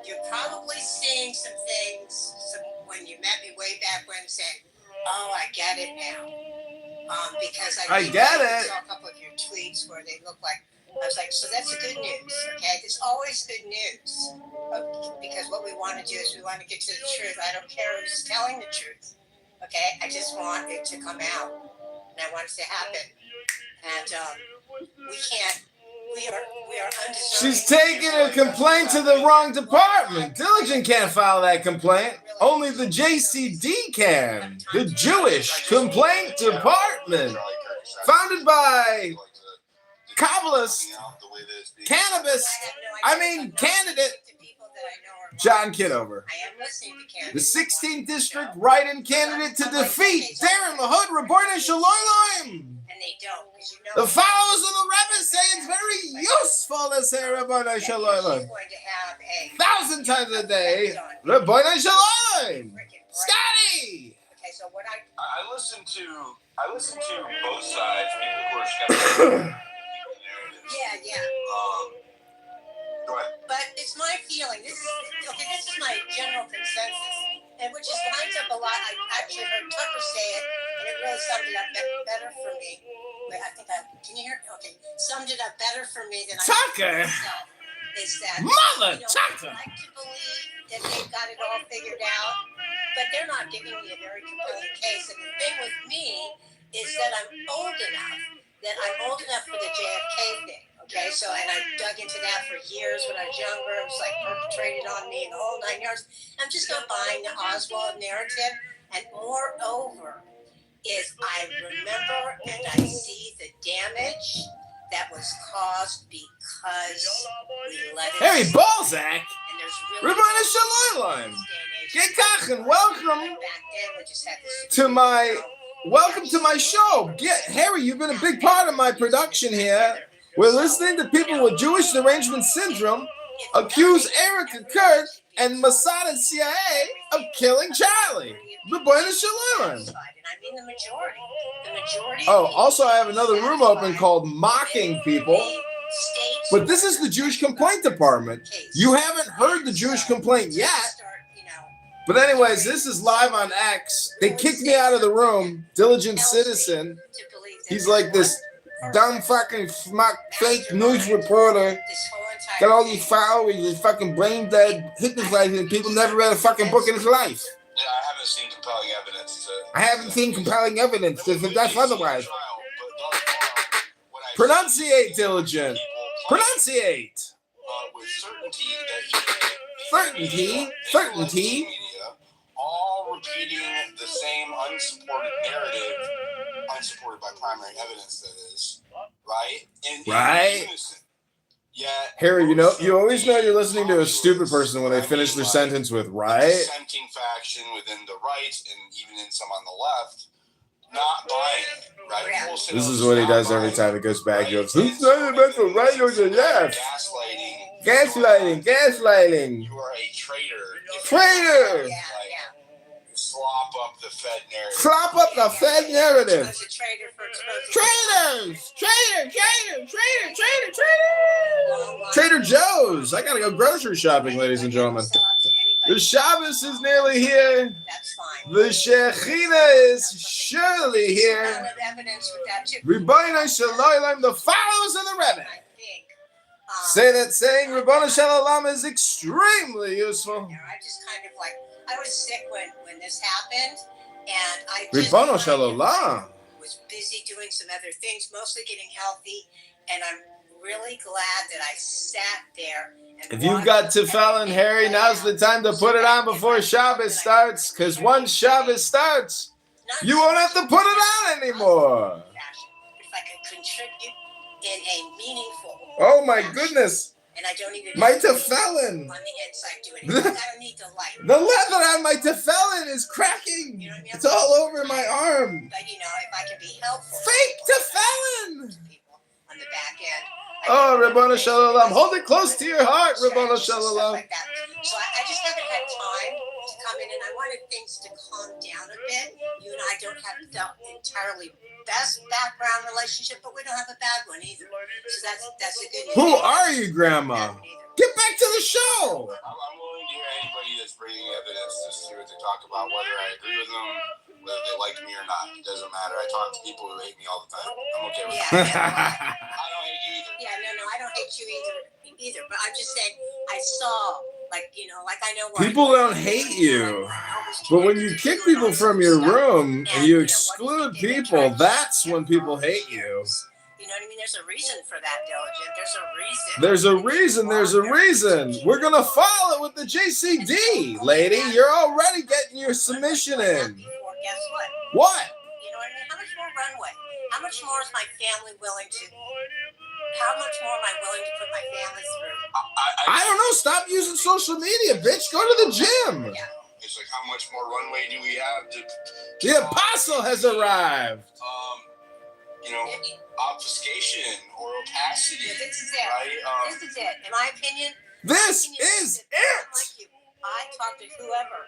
you're probably seeing some things when you met me way back when, saying, "Oh, I get it now," because I get it. saw a couple of your tweets where they look like. I was like, so that's the good news, okay? There's always good news, because what we want to do is we want to get to the truth. I don't care who's telling the truth, okay? I just want it to come out, and I want it to happen. And we are undeserving. She's taking her complaint to the wrong department. Diligent can't file that complaint. Only the JCD can. The Jewish Complaint Department. Founded by Kabbalist, candidate John Kitover. The 16th District write-in candidate to defeat Darren LaHood, Reborn Shalom. The followers of the Rebbe say it's very useful to say Reborn Shalom 1,000 times a day. Reborn Shalom. Scotty. Okay, so what I listened to both sides. People who are skeptical. Yeah. Go ahead. But it's my feeling. This is my general consensus, and which is lines up a lot. I actually heard Tucker say it, and it really summed it up better for me. Wait, can you hear? Okay, summed it up better for me than Tucker. myself. Is that Tucker? I like to believe that they've got it all figured out, but they're not giving me a very compelling case. And the thing with me is that I'm old enough for the JFK thing. Okay, so, and I dug into that for years when I was younger. It was like perpetrated on me and the whole 9 yards. I'm just not buying the Oswald narrative. And moreover, is I remember and I see the damage that was caused because we let it. Harry Balzac. And there's really Reborn Shalom. Get Kachin. Welcome to my show. Harry, you've been a big part of my production here. We're listening to people with Jewish derangement syndrome accuse Erica Kirk and Mossad and CIA of killing Charlie. Reborn Shalom. Oh, also I have another room open called Mocking People. But this is the Jewish Complaint Department. You haven't heard the Jewish complaint yet. But anyways, this is live on X. They kicked me out of the room. Diligent citizen. He's like this dumb fucking fake news reporter. Got all these followers, he's fucking brain dead, hypnotizing people, never read a fucking book in his life. Yeah, I haven't seen compelling evidence. I haven't seen compelling evidence to suggest otherwise. Pronunciate, Diligent. Pronunciate. With certainty. All repeating the same unsupported narrative, unsupported by primary evidence, that is, right? In unison. Yet, Harry, you most always of know the you're listening to a stupid populace, person when they I finish mean, their like, sentence with the right. dissenting faction within the right and even in some on the left, not buying it, right? Wilson This is is what he not does every buying time it, it goes back. He right? goes, And "Who's so not about the right or the left? gaslighting, Gaslighting. you are a traitor. If Traitor. you, slop up the Fed narrative. Slop up the Fed narrative. Was a traitor for exposing Traitors. Trader Joe's. I gotta go grocery shopping, ladies and gentlemen. The Shabbos is nearly here. That's fine. The Shekhinah is surely here. Amount of evidence with that too. Ribono Shel Olam, the followers of the Rebbe. I think. Say that saying Ribono Shel Olam is extremely useful. I just kind of like, I was sick when this happened, and I just Ribono Shel kind of, Olam. was busy doing some other things, mostly getting healthy, and I'm really glad that I sat there. And If you've got tefillin, Harry, now's the time to put it on before Shabbos starts, because once Shabbos starts, you won't have to put it on anymore. If I could contribute in a meaningful Oh my goodness. and I don't even My have to tefillin. on the inside do anything. I don't need the light. The leather on my tefillin is cracking. You know what I mean? It's all over my arm. But you know, if I can be helpful Fake tefillin. to people on the back end. Oh, Ribono Shel Olam. Hold it close to your heart, Ribono Shel Olam. Like that. So I just haven't had time to come in, and I wanted things to calm down a bit. You and I don't have the entirely best background relationship, but we don't have a bad one either. So that's a good news. Who are you, Grandma? Get back to the show. I'm willing to hear anybody that's bringing evidence to see what they talk about, whether I agree with them, whether they like me or not. It doesn't matter. I talk to people who hate me all the time. I'm okay with that. I don't hate you either. Yeah, no, I don't hate you either. But I'm just saying, I saw, like I know where People don't hate you. But when you kick people from your room and you exclude people, that's when people hate you. You know what I mean? There's a reason for that, Diligent. There's a reason. We're going to follow it with the JCD, lady. You're already getting your submission in. Guess what? What? You know what I mean? How much more runway? How much more is my family willing to? How much more am I willing to put my family through? I don't know. Stop using social media, bitch. Go to the gym. Yeah. It's like, how much more runway do we have to? The apostle has arrived. Obfuscation or opacity. Yeah, this is it. Right? This is it. In my opinion. This is it. I talk to whoever,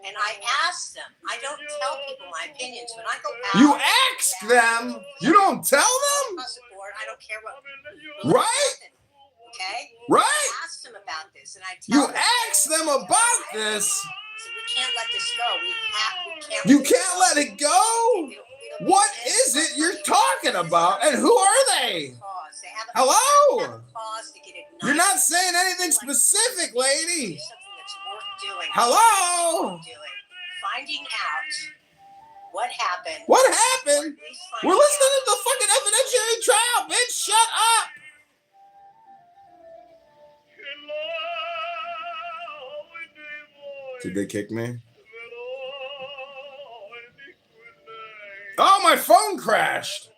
and I ask them. I don't tell people my opinions. When I go out, You ask them. You don't tell them. across the board, I don't care what. Right? Okay. Right? I ask them about this, and I tell You them. ask them about this. So we can't let this go. We can't. You can't let it go. What is it you're talking about, and who are they? Hello? You're not saying anything specific, lady. Hello? Finding out what happened. What happened? We're listening to the fucking evidentiary trial, bitch. Shut up. Did they kick me? Oh, my phone crashed.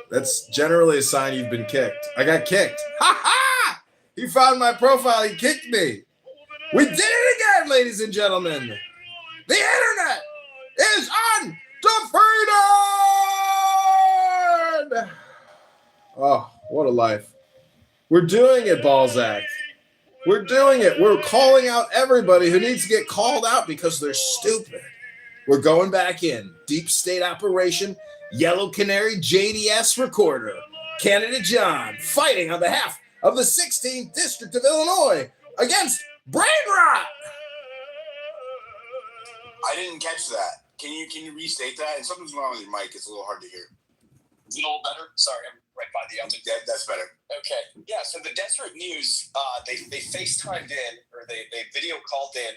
That's generally a sign you've been kicked. I got kicked. Ha ha! He found my profile. He kicked me. We did it again, ladies and gentlemen. The internet is undefeated. Oh, what a life. We're doing it, Balzac. We're doing it. We're calling out everybody who needs to get called out because they're stupid. We're going back in. Deep state operation, Yellow Canary JDS recorder. Candidate John fighting on behalf of the 16th District of Illinois against brain rot. I didn't catch that. Can you restate that? And something's wrong with your mic. It's a little hard to hear. Is it a little better? Sorry, I'm right by the oven. That's better. Okay. Yeah, so the Deseret News, they FaceTimed in, or they video called in.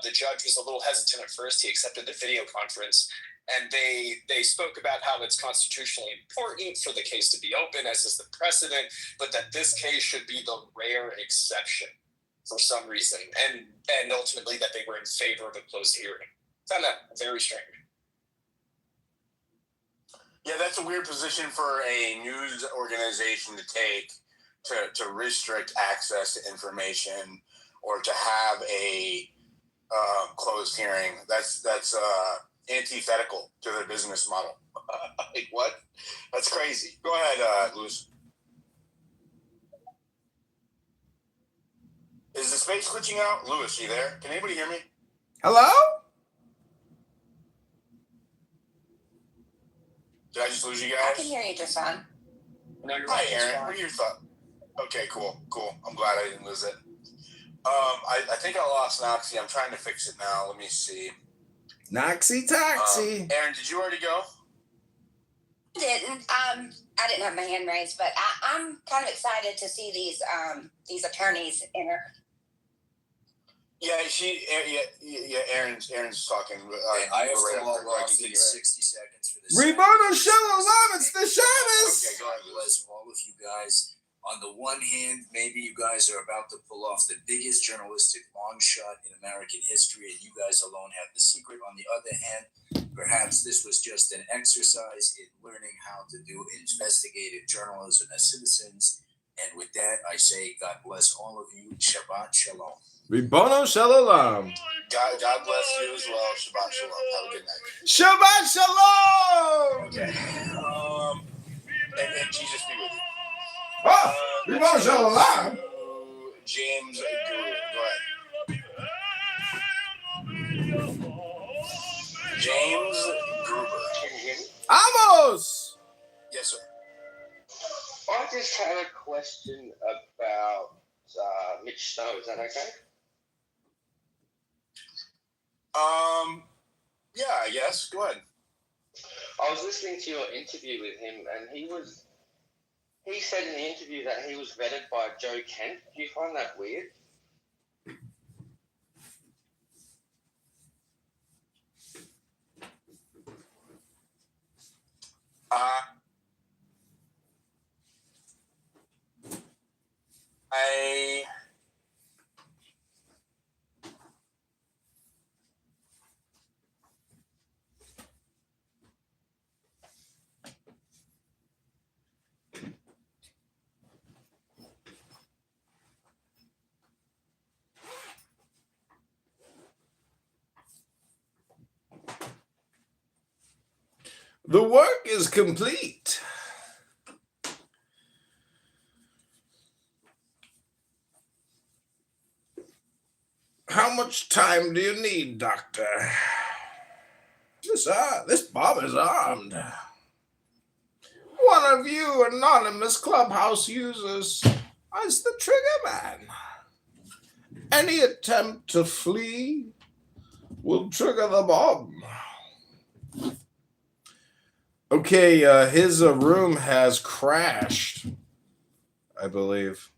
The judge was a little hesitant at first. He accepted the video conference. And they spoke about how it's constitutionally important for the case to be open, as is the precedent, but that this case should be the rare exception for some reason. And ultimately that they were in favor of a closed hearing. I found that very strange. Yeah, that's a weird position for a news organization to take, to restrict access to information or to have a closed hearing. That's antithetical to their business model. Like what? That's crazy. Go ahead, Lewis. Is the space glitching out? Lewis, you there? Can anybody hear me? Hello? Did I just lose you guys? I can hear you just fine. No, you're right, Aaron. What are your thoughts? Okay, cool. I'm glad I didn't lose it. I think I lost Noxie. I'm trying to fix it now. Let me see. Noxie Toxie. Aaron, did you already go? I didn't. I didn't have my hand raised, but I'm kind of excited to see these attorneys enter. Yeah, Aaron's talking. I have to log off in 60 seconds for this. Rebona Shalom, it's the Shabbos. Okay, go ahead, Bless all of you guys. On the one hand, maybe you guys are about to pull off the biggest journalistic long shot in American history, and you guys alone have the secret. On the other hand, perhaps this was just an exercise in learning how to do investigative journalism as citizens. And with that, I say, God bless all of you. Shabbat Shalom. Rebona Shalom. God bless you as well. Shabbat Shalom. Have a good night. Shabbat Shalom. Okay. And Jesus be with you. Rebona Shalom. James Guru. Go ahead. James Gruber. Can you hear me? Amos. Yes, sir. I just had a question about Mitch Snow. Is that okay? Yeah, I guess. Go ahead. I was listening to your interview with him, and he said in the interview that he was vetted by Joe Kent. Do you find that weird? The work is complete. How much time do you need, Doctor? This Bob is armed. One of you anonymous clubhouse users is the trigger man. Any attempt to flee will trigger the bomb. Okay, his room has crashed, I believe.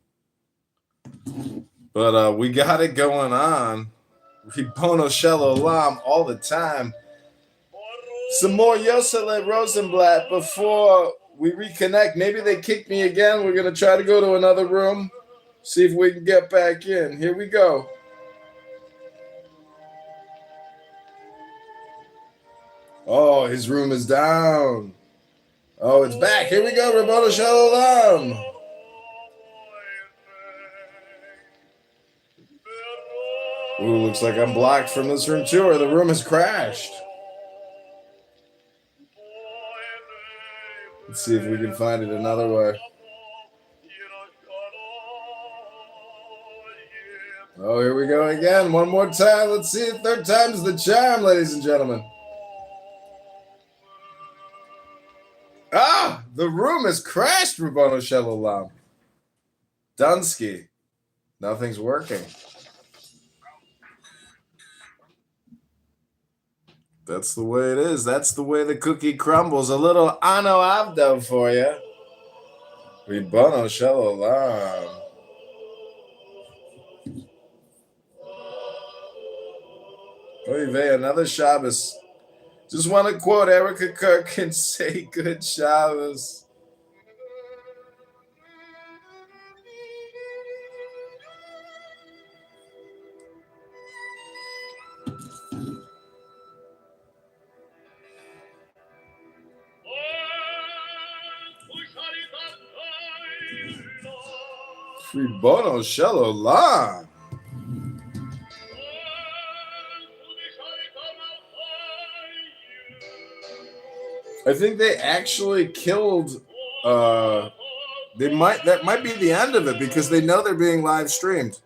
But we got it going on. Ribono Shel Olam all the time. Some more Yosele Rosenblatt before we reconnect. Maybe they kicked me again. We're going to try to go to another room. See if we can get back in. Here we go. Oh, his room is down. Oh, it's back. Here we go. Ribono Shel Olam. Ooh, looks like I'm blocked from this room too, or the room has crashed. Let's see if we can find it another way. Oh, here we go again. One more time. Let's see if third time's the charm, ladies and gentlemen. Ah, the room has crashed, Ribono Shel Olam. Dunsky. Nothing's working. That's the way it is. That's the way the cookie crumbles. A little Ano Avdo for you. Ribono Shel Olam. Oy vey, another Shabbos. Just want to quote Erica Kirk and say good Shabbos. Ribono Shalom. I think they actually killed. That might be the end of it because they know they're being live streamed.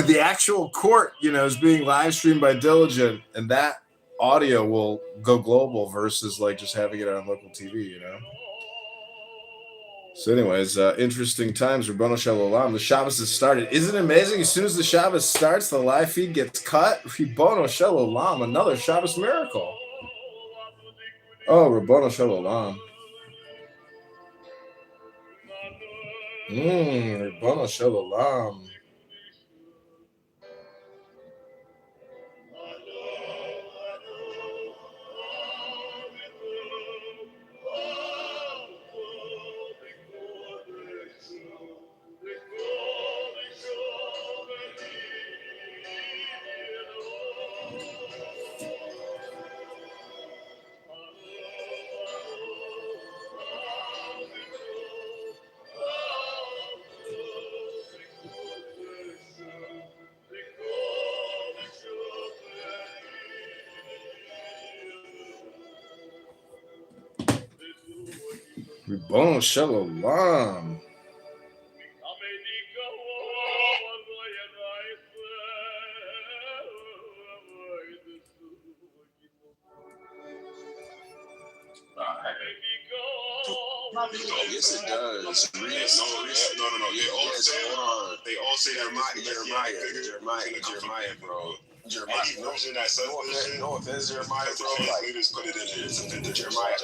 The actual court, is being live streamed by Diligent, and that audio will go global versus like just having it on local TV. So, anyways, interesting times. Ribono Shalom. The Shabbos has started. Isn't it amazing? As soon as the Shabbos starts, the live feed gets cut. Ribono Shalom. Another Shabbos miracle. Oh, Ribono Shalom. Ribono Shalom. Ribono Shalom. Yes, it does. No. Yeah, they all say that Jeremiah, bro. Jeremiah, no offense, Jeremiah, bro. Like, they just put it in there. Jeremiah,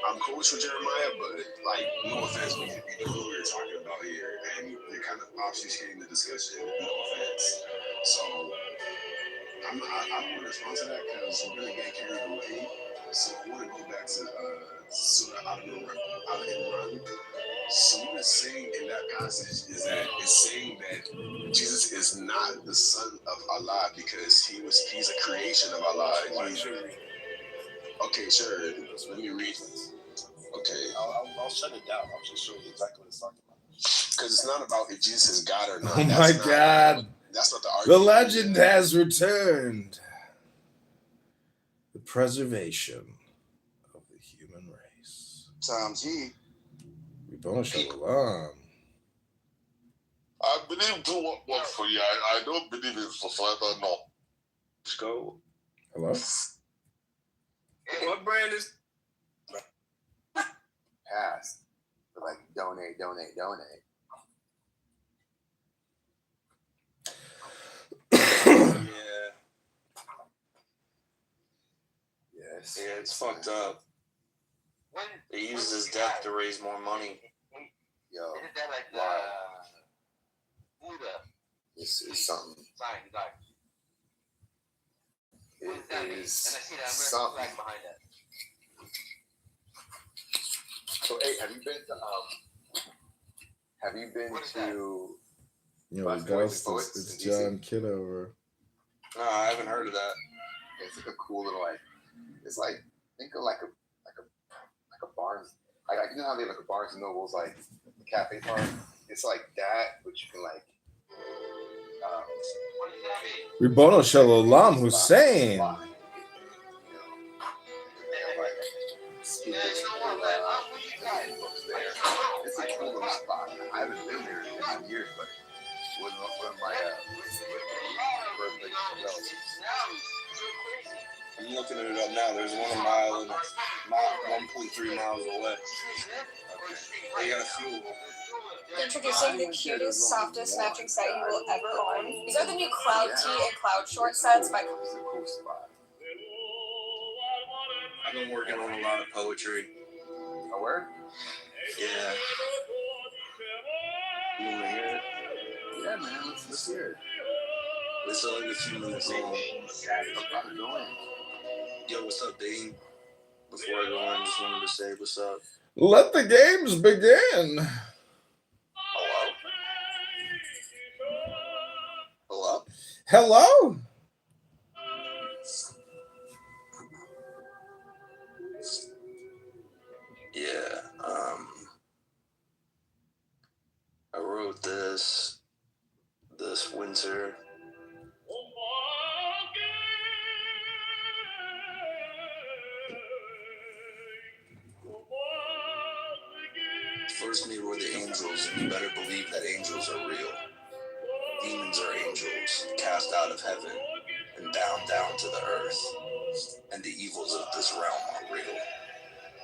I'm cool with Jeremiah, but like, no offense, we know what we're talking about here, and you're kind of obfuscating the discussion. No offense. So I want to respond to that because we're gonna get carried away. So I want to go back to Surah Al-Imran. So what it's saying in that passage is that it's saying that Jesus is not the son of Allah because he's a creation of Allah. Okay, sure. Let me read. Okay. I'll shut it down. I'll just show you exactly what it's talking about. Because it's not about if Jesus is God or not. Oh my God. That's not the argument. The legend has returned. The preservation of the human race. Times he. Ribono Shalom. I believe do what works for you. I don't believe in societal no. Let's go. Hello? What brand is passed? Like donate. Yeah. Yes. Yeah, it's fucked up. He uses his death to raise more money. Yo. Wow. This is something. It is something. So, hey, have you been to It's John Kitover. No, I haven't heard of that. It's like a cool little it's like think of like a Barnes, like you know how they have like a Barnes and Noble's like cafe bar. It's like that, but you can like. Ribono Shalom Hussein. It's a cool little spot. I haven't been there in years, but it was one of my first places to go. I'm looking it up now. There's 1 mile and 1.3 miles away. They got a few. Introducing the cutest, softest matching set you will ever own. These are the new Cloud Tee and Cloud Short sets by. It's a cool spot. I've been working on a lot of poetry. A word? Yeah. You want to hear it? Yeah, man. Let's hear it. It's only a few minutes long. I'm about to go in. Yo, what's up, Dean? Before I go in, just wanted to say what's up. Let the games begin. Hello? Hello? Yeah, first made were the angels, and you better believe that angels are real. Demons are angels, cast out of heaven and bound down to the earth, and the evils of this realm are real.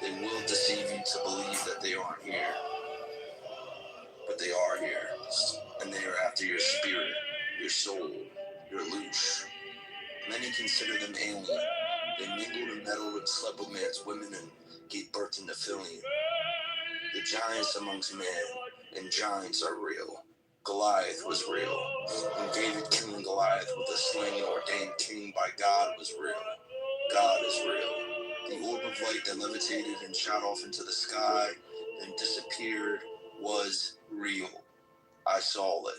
They will deceive you to believe that they aren't here, but they are here, and they are after your spirit, your soul, your louche. Many consider them alien. They mingled and meddled and slept with man's women and gave birth to Nephilim. The giants amongst men and giants are real. Goliath was real, and David killing Goliath with a sling and ordained king by God was real. God is real. The orb of light that levitated and shot off into the sky and disappeared was real. I saw it.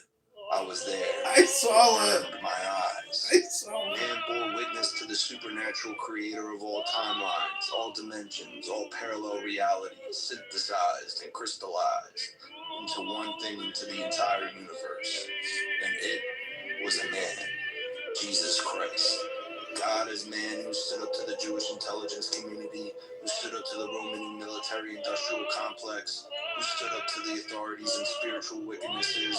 I was there. I saw it. Burned my eyes. I saw it. Man bore witness to the supernatural creator of all timelines, all dimensions, all parallel realities, synthesized and crystallized into one thing, into the entire universe. And it was a man, Jesus Christ. God is man who stood up to the Jewish intelligence community, who stood up to the Roman military-industrial complex, who stood up to the authorities and spiritual wickednesses,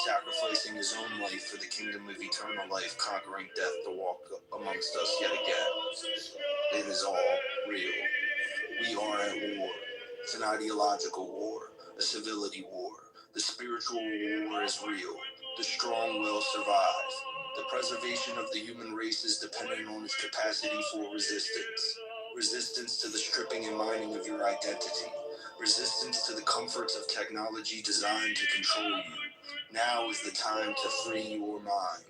sacrificing his own life for the kingdom of eternal life, conquering death to walk amongst us yet again. It is all real. We are at war. It's an ideological war, a civility war. The spiritual war is real. The strong will survive. The preservation of the human race is dependent on its capacity for resistance. Resistance to the stripping and mining of your identity. Resistance to the comforts of technology designed to control you. Now is the time to free your mind.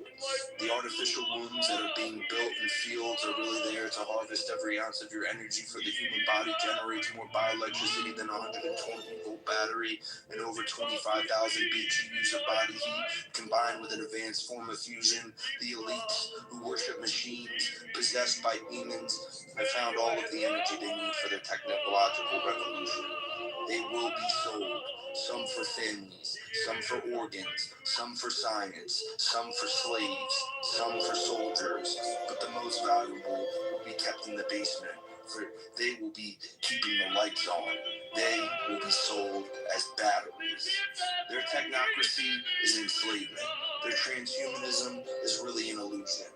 The artificial wombs that are being built in fields are really there to harvest every ounce of your energy, for the human body generates more bioelectricity than a 120-volt battery and over 25,000 BTUs of body heat, combined with an advanced form of fusion. The elites who worship machines possessed by demons have found all of the energy they need for their technological revolution. They will be sold, some for families, some for organs, some for science, some for slaves, some for soldiers, but the most valuable will be kept in the basement, for they will be keeping the lights on. They will be sold as batteries. Their technocracy is enslavement. Their transhumanism is really an illusion.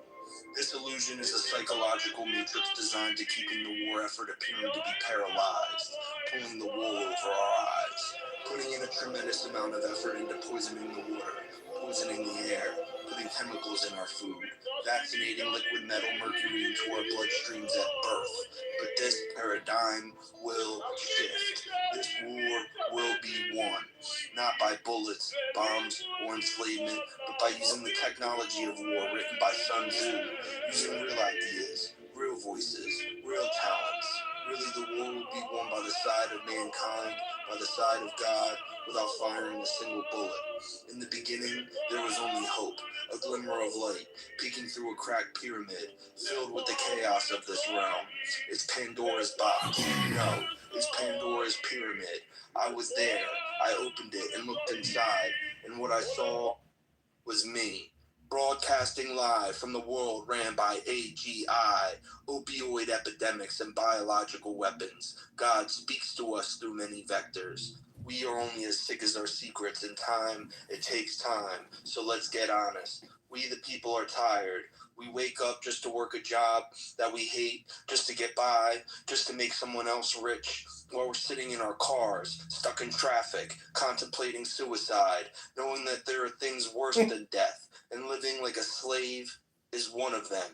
This illusion is a psychological matrix designed to keeping the war effort appearing to be paralyzed, pulling the wool over our eyes, putting in a tremendous amount of effort into poisoning the water, poisoning the air, putting chemicals in our food, vaccinating liquid metal mercury into our bloodstreams at birth. But this paradigm will shift. This war will be won, not by bullets, bombs, or enslavement, but by using the technology of war written by Sun Tzu, using real ideas, real voices, real talents. Really, the war will be won by the side of mankind, by the side of God, without firing a single bullet. In the beginning, there was only hope, a glimmer of light, peeking through a cracked pyramid, filled with the chaos of this realm. It's Pandora's box. No, it's Pandora's pyramid. I was there. I opened it and looked inside, and what I saw was me. Broadcasting live from the world ran by AGI, opioid epidemics and biological weapons. God speaks to us through many vectors. We are only as sick as our secrets. In time, it takes time. So let's get honest. We the people are tired. We wake up just to work a job that we hate, just to get by, just to make someone else rich, while we're sitting in our cars, stuck in traffic, contemplating suicide, knowing that there are things worse than death, and living like a slave is one of them.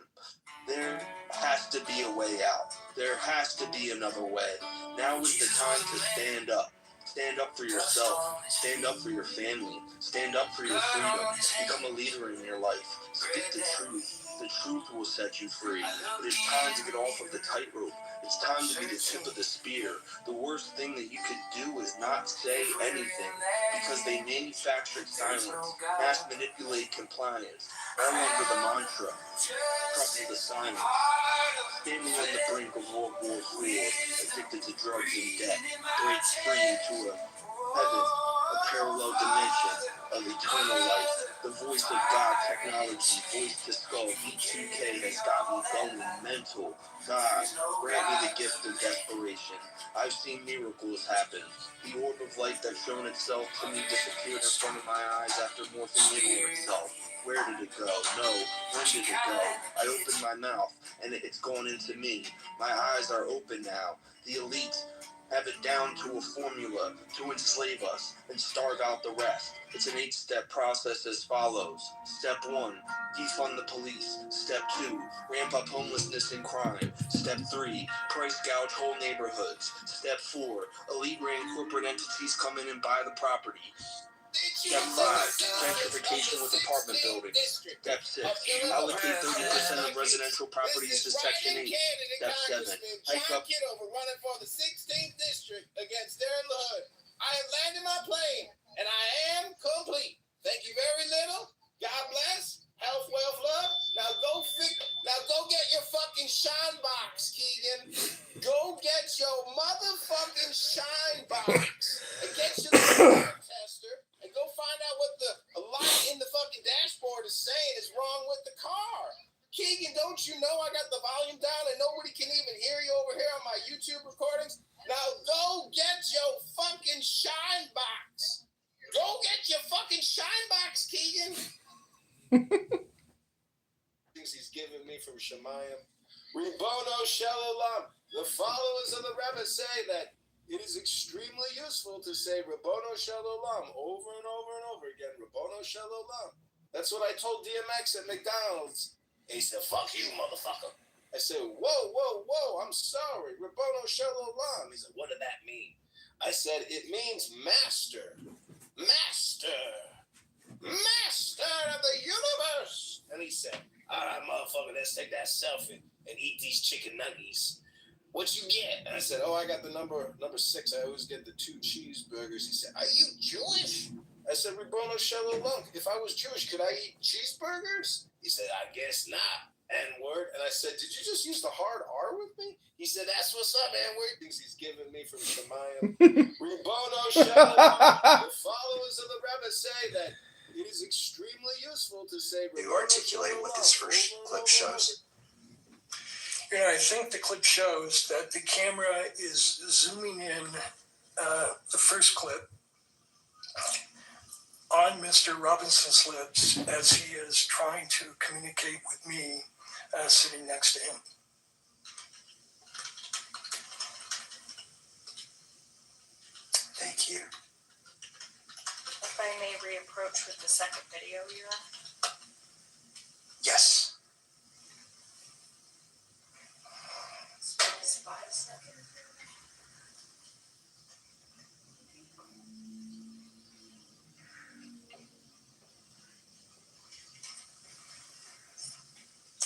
There has to be a way out. There has to be another way. Now is the time to stand up. Stand up for yourself. Stand up for your family. Stand up for your freedom. Become a leader in your life. Speak the truth. The truth will set you free. It is time to get off of the tightrope. It's time to be the tip of the spear. The worst thing that you could do is not say anything, because they manufactured silence, mass manipulate compliance, all under the mantra, trouble the silence. Standing on the brink of World War IV, addicted to drugs and debt, breaks free into a heaven, a parallel dimension of eternal life. The voice of God technology, voice to skull, V2K has got me going mental. God, grant me the gift of desperation. I've seen miracles happen. The orb of light that shown itself to me disappeared in front of my eyes after morphing into itself. Where did it go? No. When did it go? I opened my mouth, and it's gone into me. My eyes are open now. The elite have it down to a formula to enslave us and starve out the rest. It's an 8-step process as follows. Step 1, defund the police. Step 2, ramp up homelessness and crime. Step 3, price gouge whole neighborhoods. Step 4, elite ran corporate entities come in and buy the property. Step 5, gentrification with apartment buildings. Step 6, allocate 30% of residential properties to Section 8. Step 7, hike up. Kitover running for the 16th district against Darren LaHood. I have landed my plane, and I am complete. Thank you very little. God bless. Health, wealth, love. Now go get your fucking shine box, Keegan. Go get your motherfucking shine box and get your little tester and go find out what the light in the fucking dashboard is saying is wrong with the car. Keegan, don't you know I got the volume down and nobody can even hear you over here on my YouTube recordings? Now go get your fucking shine box. Go get your fucking shine box, Keegan. Things he's giving me from Shemayim. Ribono Shalom. The followers of the Rebbe say that it is extremely useful to say Ribono Shalom over and over and over again. Ribono Shalom. That's what I told DMX at McDonald's. He said, "Fuck you, motherfucker." I said, whoa, I'm sorry. Ribono Shalom. He said, "What did that mean?" I said, "It means master. Master of the universe." And he said, "All right, motherfucker, let's take that selfie and eat these chicken nuggets. What you get?" And I said, "Oh, I got the number 6. I always get the 2 cheeseburgers." He said, "Are you Jewish?" I said, "Ribono Shalom. If I was Jewish, could I eat cheeseburgers?" He said, "I guess not. N-word." And I said, "Did you just use the hard R with me?" He said, "That's what's up, N-word." Things he's giving me from Shemayim. Ribono Shalom. The followers of the Rebbe say that it is extremely useful to say Ribono You articulate what this first clip shows. You know, I think the clip shows that the camera is zooming in the first clip on Mr. Robinson's lips as he is trying to communicate with me sitting next to him. Thank you. If I may reapproach with the second video you're on. Yes. It's 5 seconds.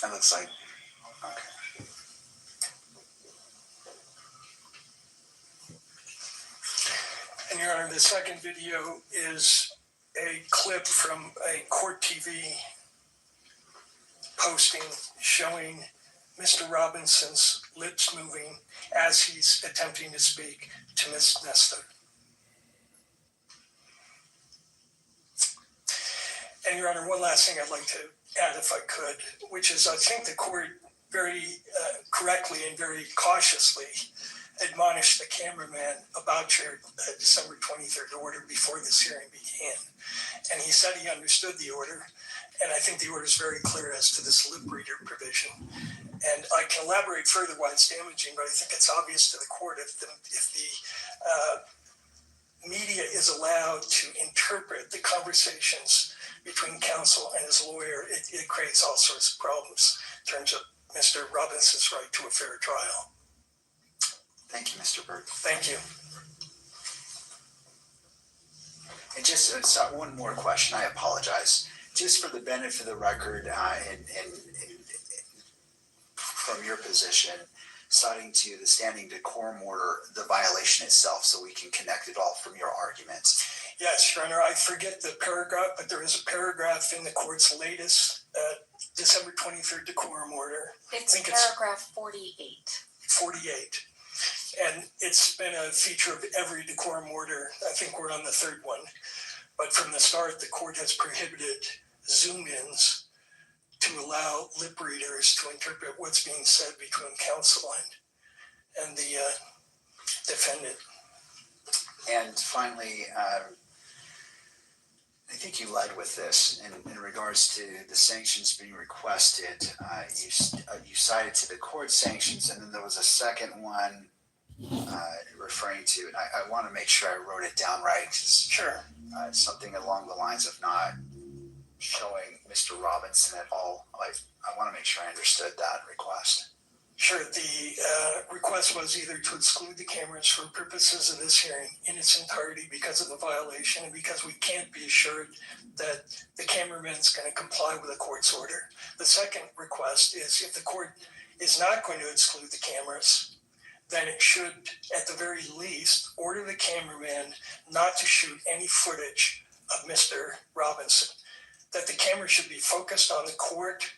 That looks like, okay. And Your Honor, the second video is a clip from a court TV posting showing Mr. Robinson's lips moving as he's attempting to speak to Ms. Nesta. And Your Honor, one last thing I'd like to add, if I could, which is I think the court very correctly and very cautiously admonished the cameraman about your December 23rd order before this hearing began. And he said he understood the order, and I think the order is very clear as to this lip reader provision. And I can elaborate further why it's damaging, but I think it's obvious to the court if the media is allowed to interpret the conversations between counsel and his lawyer, it creates all sorts of problems in terms of Mr. Robinson's right to a fair trial. Thank you, Mr. Burke. Thank you. And just one more question. I apologize. Just for the benefit of the record, and from your position, citing to the standing decorum order, the violation itself, so we can connect it all from your arguments. Yes, Your Honor, I forget the paragraph, but there is a paragraph in the court's latest December 23rd decorum order. It's paragraph 48. 48. And it's been a feature of every decorum order. I think we're on the third one. But from the start, the court has prohibited zoom-ins to allow lip readers to interpret what's being said between counsel and the defendant. And finally, I think you led with this in regards to the sanctions being requested. You cited to the court sanctions, and then there was a second one referring to, and I want to make sure I wrote it down right. Sure. Something along the lines of not showing Mr. Robinson at all. I want to make sure I understood that request. Sure. The request was either to exclude the cameras for purposes of this hearing in its entirety because of the violation and because we can't be assured that the cameraman's going to comply with the court's order. The second request is if the court is not going to exclude the cameras, then it should, at the very least, order the cameraman not to shoot any footage of Mr. Robinson, that the camera should be focused on the court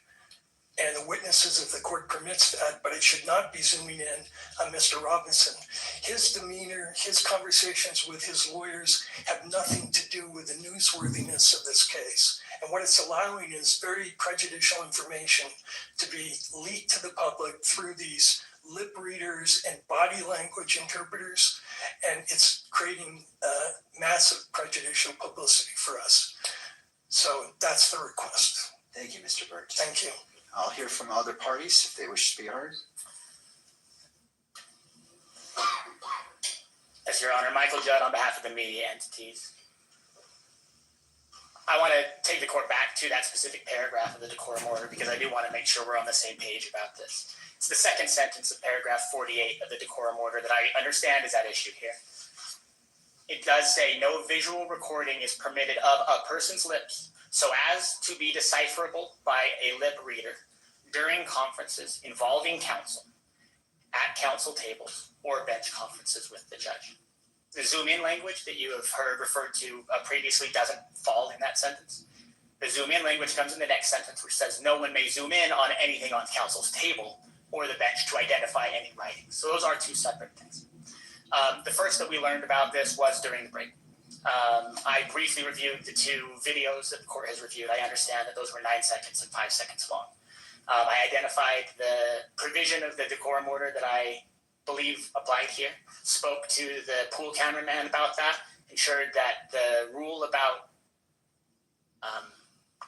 and the witnesses if the court permits that, but it should not be zooming in on Mr. Robinson. His demeanor, his conversations with his lawyers have nothing to do with the newsworthiness of this case. And what it's allowing is very prejudicial information to be leaked to the public through these lip readers and body language interpreters, and it's creating massive prejudicial publicity for us. So that's the request. Thank you, Mr. Birch. Thank you. I'll hear from other parties if they wish to be heard. Yes, Your Honor. Michael Judd on behalf of the media entities. I want to take the court back to that specific paragraph of the decorum order because I do want to make sure we're on the same page about this. It's the second sentence of paragraph 48 of the decorum order that I understand is at issue here. It does say no visual recording is permitted of a person's lips so as to be decipherable by a lip reader during conferences involving counsel, at counsel tables, or bench conferences with the judge. The zoom-in language that you have heard referred to previously doesn't fall in that sentence. The zoom-in language comes in the next sentence, which says no one may zoom in on anything on counsel's table or the bench to identify any writing. So those are two separate things. The first that we learned about this was during the break. I briefly reviewed the two videos that the court has reviewed. I understand that those were 9 seconds and 5 seconds long. I identified the provision of the decorum order that I believe applied here, spoke to the pool cameraman about that, ensured that the rule about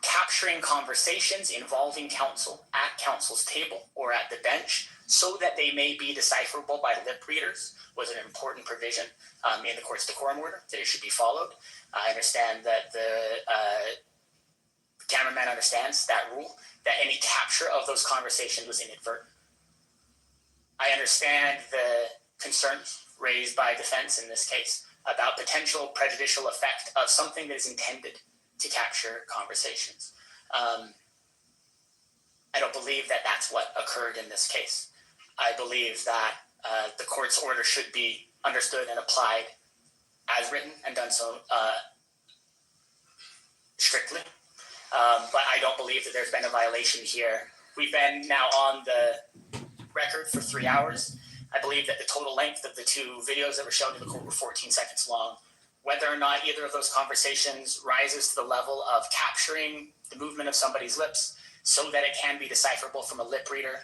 capturing conversations involving counsel at counsel's table or at the bench so that they may be decipherable by lip readers was an important provision in the court's decorum order, that it should be followed. I understand that the cameraman understands that rule, that any capture of those conversations was inadvertent. I understand the concerns raised by defense in this case about potential prejudicial effect of something that is intended to capture conversations. I don't believe that that's what occurred in this case. I believe that the court's order should be understood and applied as written and done so strictly. But I don't believe that there's been a violation here. We've been now on the record for 3 hours. I believe that the total length of the two videos that were shown to the court were 14 seconds long. Whether or not either of those conversations rises to the level of capturing the movement of somebody's lips so that it can be decipherable from a lip reader,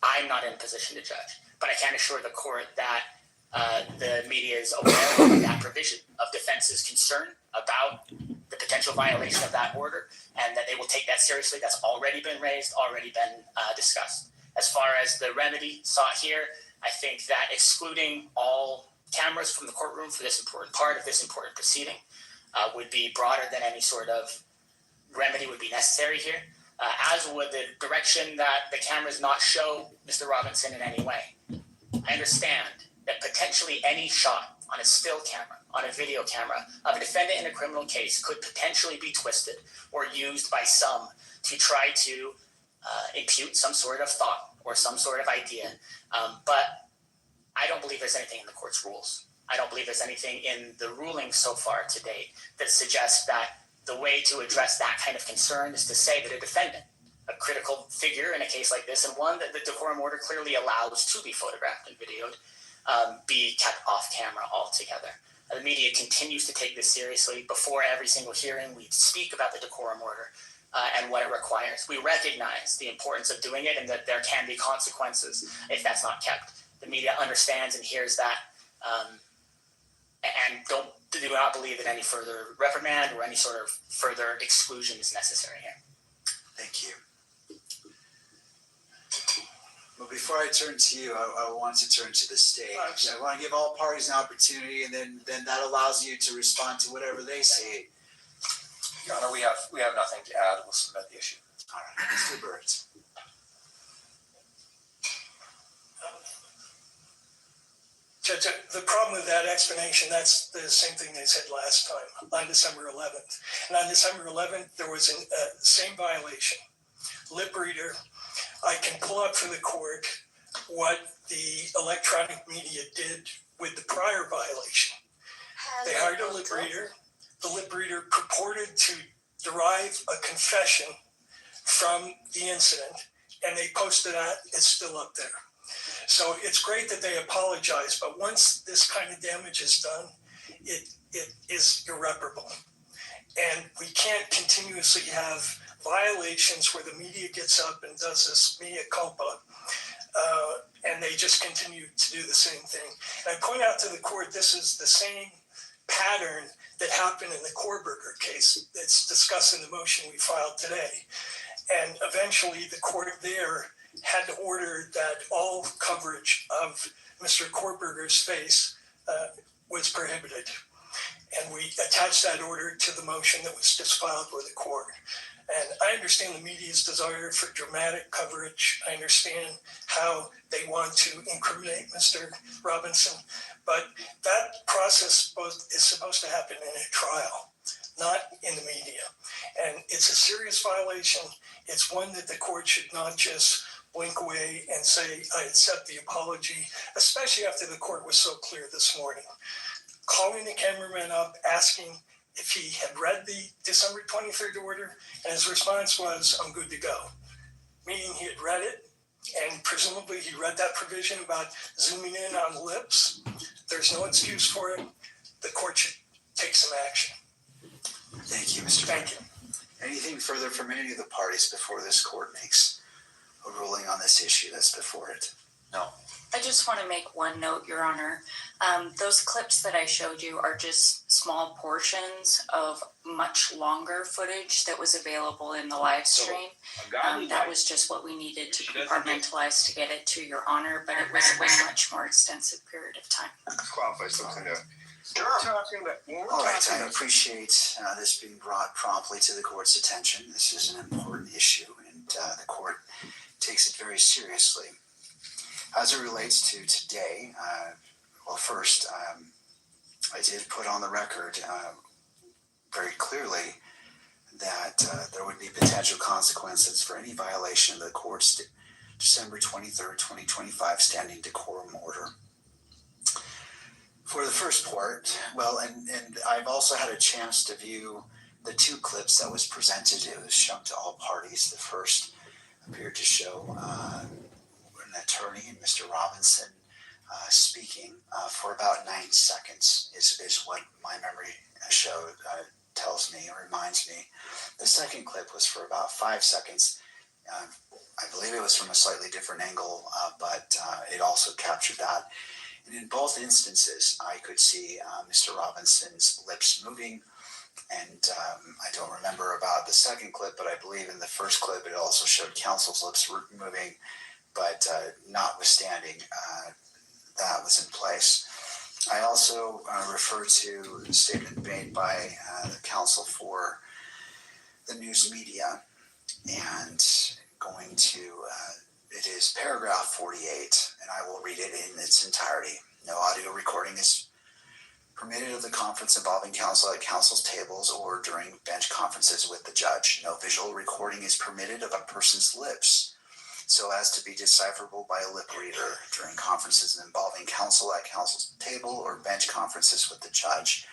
I'm not in a position to judge. But I can assure the court that the media is aware of that provision of defense's concern about the potential violation of that order, and that they will take that seriously. That's already been raised, already been discussed. As far as the remedy sought here, I think that excluding all cameras from the courtroom for this important part of this important proceeding would be broader than any sort of remedy would be necessary here, as would the direction that the cameras not show Mr. Robinson in any way. I understand that potentially any shot on a still camera, on a video camera of a defendant in a criminal case could potentially be twisted or used by some to try to impute some sort of thought or some sort of idea. But I don't believe there's anything in the court's rules. I don't believe there's anything in the ruling so far to date that suggests that the way to address that kind of concern is to say that a defendant, a critical figure in a case like this, and one that the decorum order clearly allows to be photographed and videoed, be kept off camera altogether. The media continues to take this seriously. Before every single hearing, we speak about the decorum order and what it requires. We recognize the importance of doing it and that there can be consequences if that's not kept. The media understands and hears that, and do not believe that any further reprimand or any sort of further exclusion is necessary here. Thank you. Well, before I turn to you, I want to turn to the stage. I want to give all parties an opportunity, and then that allows you to respond to whatever they say. Your Honor, we have nothing to add. We'll submit the issue. All right, Mr. Burns. Judge, the problem with that explanation, that's the same thing they said last time on December 11th. And on December 11th, there was a same violation. Lip reader. I can pull up for the court what the electronic media did with the prior violation. They hired a lip reader. The lip reader purported to derive a confession from the incident, and they posted that. It's still up there. So it's great that they apologize, but once this kind of damage is done, it is irreparable. And we can't continuously have violations where the media gets up and does this mea culpa, and they just continue to do the same thing. And I point out to the court, this is the same pattern that happened in the Korberger case that's discussed in the motion we filed today. And eventually the court there had to order that all coverage of Mr. Korberger's face was prohibited. And we attached that order to the motion that was just filed with the court. And I understand the media's desire for dramatic coverage. I understand how they want to incriminate Mr. Robinson, but that process is supposed to happen in a trial, not in the media. And it's a serious violation. It's one that the court should not just blink away and say, I accept the apology, especially after the court was so clear this morning. Calling the cameraman up, asking if he had read the December 23rd order, and his response was, I'm good to go. Meaning he had read it, and presumably he read that provision about zooming in on the lips. There's no excuse for it. The court should take some action. Thank you, Mr. Thank you. Anything further from any of the parties before this court makes a ruling on this issue that's before it? No. I just want to make one note, Your Honor. Those clips that I showed you are just small portions of much longer footage that was available in the live stream. That was just what we needed to compartmentalize to get it to Your Honor, but it was a much more extensive period of time. Qualify something there. All right, I appreciate this being brought promptly to the court's attention. This is an important issue, and the court takes it very seriously. As it relates to today, well, first, I did put on the record very clearly that there would be potential consequences for any violation of the court's December 23rd, 2025 standing decorum order. For the first part, well, and I've also had a chance to view the two clips that was presented. It was shown to all parties. The first appeared to show an attorney, Mr. Robinson, speaking for about 9 seconds is what my memory showed, tells me, or reminds me. The second clip was for about 5 seconds. I believe it was from a slightly different angle, but it also captured that. And in both instances, I could see Mr. Robinson's lips moving. And I don't remember about the second clip, but I believe in the first clip, it also showed counsel's lips moving. But notwithstanding, that was in place. I also refer to the statement made by the counsel for the news media, and going to, it is paragraph 48, and I will read it in its entirety. No audio recording is permitted of the conference involving counsel at counsel's tables or during bench conferences with the judge. No visual recording is permitted of a person's lips so as to be decipherable by a lip reader during conferences involving counsel at counsel's table or bench conferences with the judge.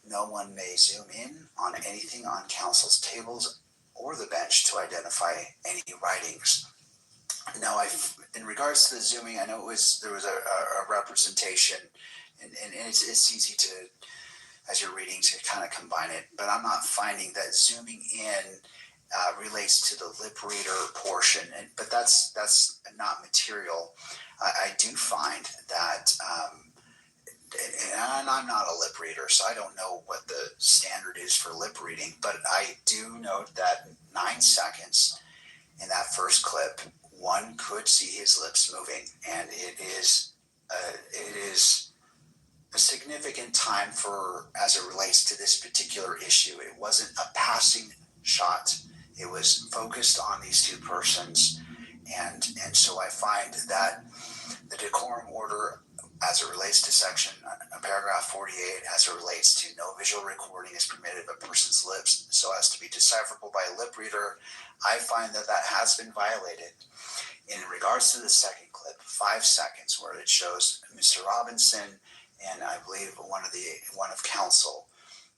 No one may zoom in on anything on counsel's tables or the bench to identify any writings. Now, in regards to the zooming, I know there was a representation and it's easy to, as you're reading, to kind of combine it, but I'm not finding that zooming in relates to the lip reader portion, but that's not material. I do find that, and I'm not a lip reader, so I don't know what the standard is for lip reading, but I do note that 9 seconds in that first clip, one could see his lips moving, and it is a significant time for, as it relates to this particular issue. It wasn't a passing shot. It was focused on these two persons, and so I find that the decorum order, as it relates to section paragraph 48, as it relates to no visual recording is permitted of a person's lips so as to be decipherable by a lip reader, I find that has been violated. In regards to the second clip, 5 seconds, where it shows Mr. Robinson and I believe one of counsel,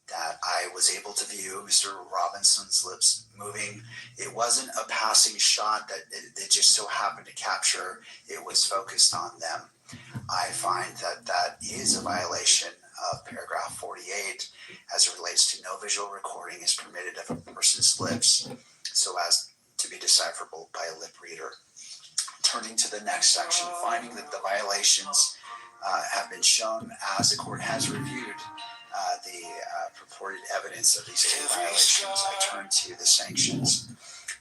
that I was able to view Mr. Robinson's lips moving. It wasn't a passing shot that it just so happened to capture. It was focused on them. I find that is a violation of paragraph 48 as it relates to no visual recording is permitted of a person's lips so as to be decipherable by a lip reader. Turning to the next section, finding that the violations have been shown as the court has reviewed the purported evidence of these two violations, I turn to the sanctions.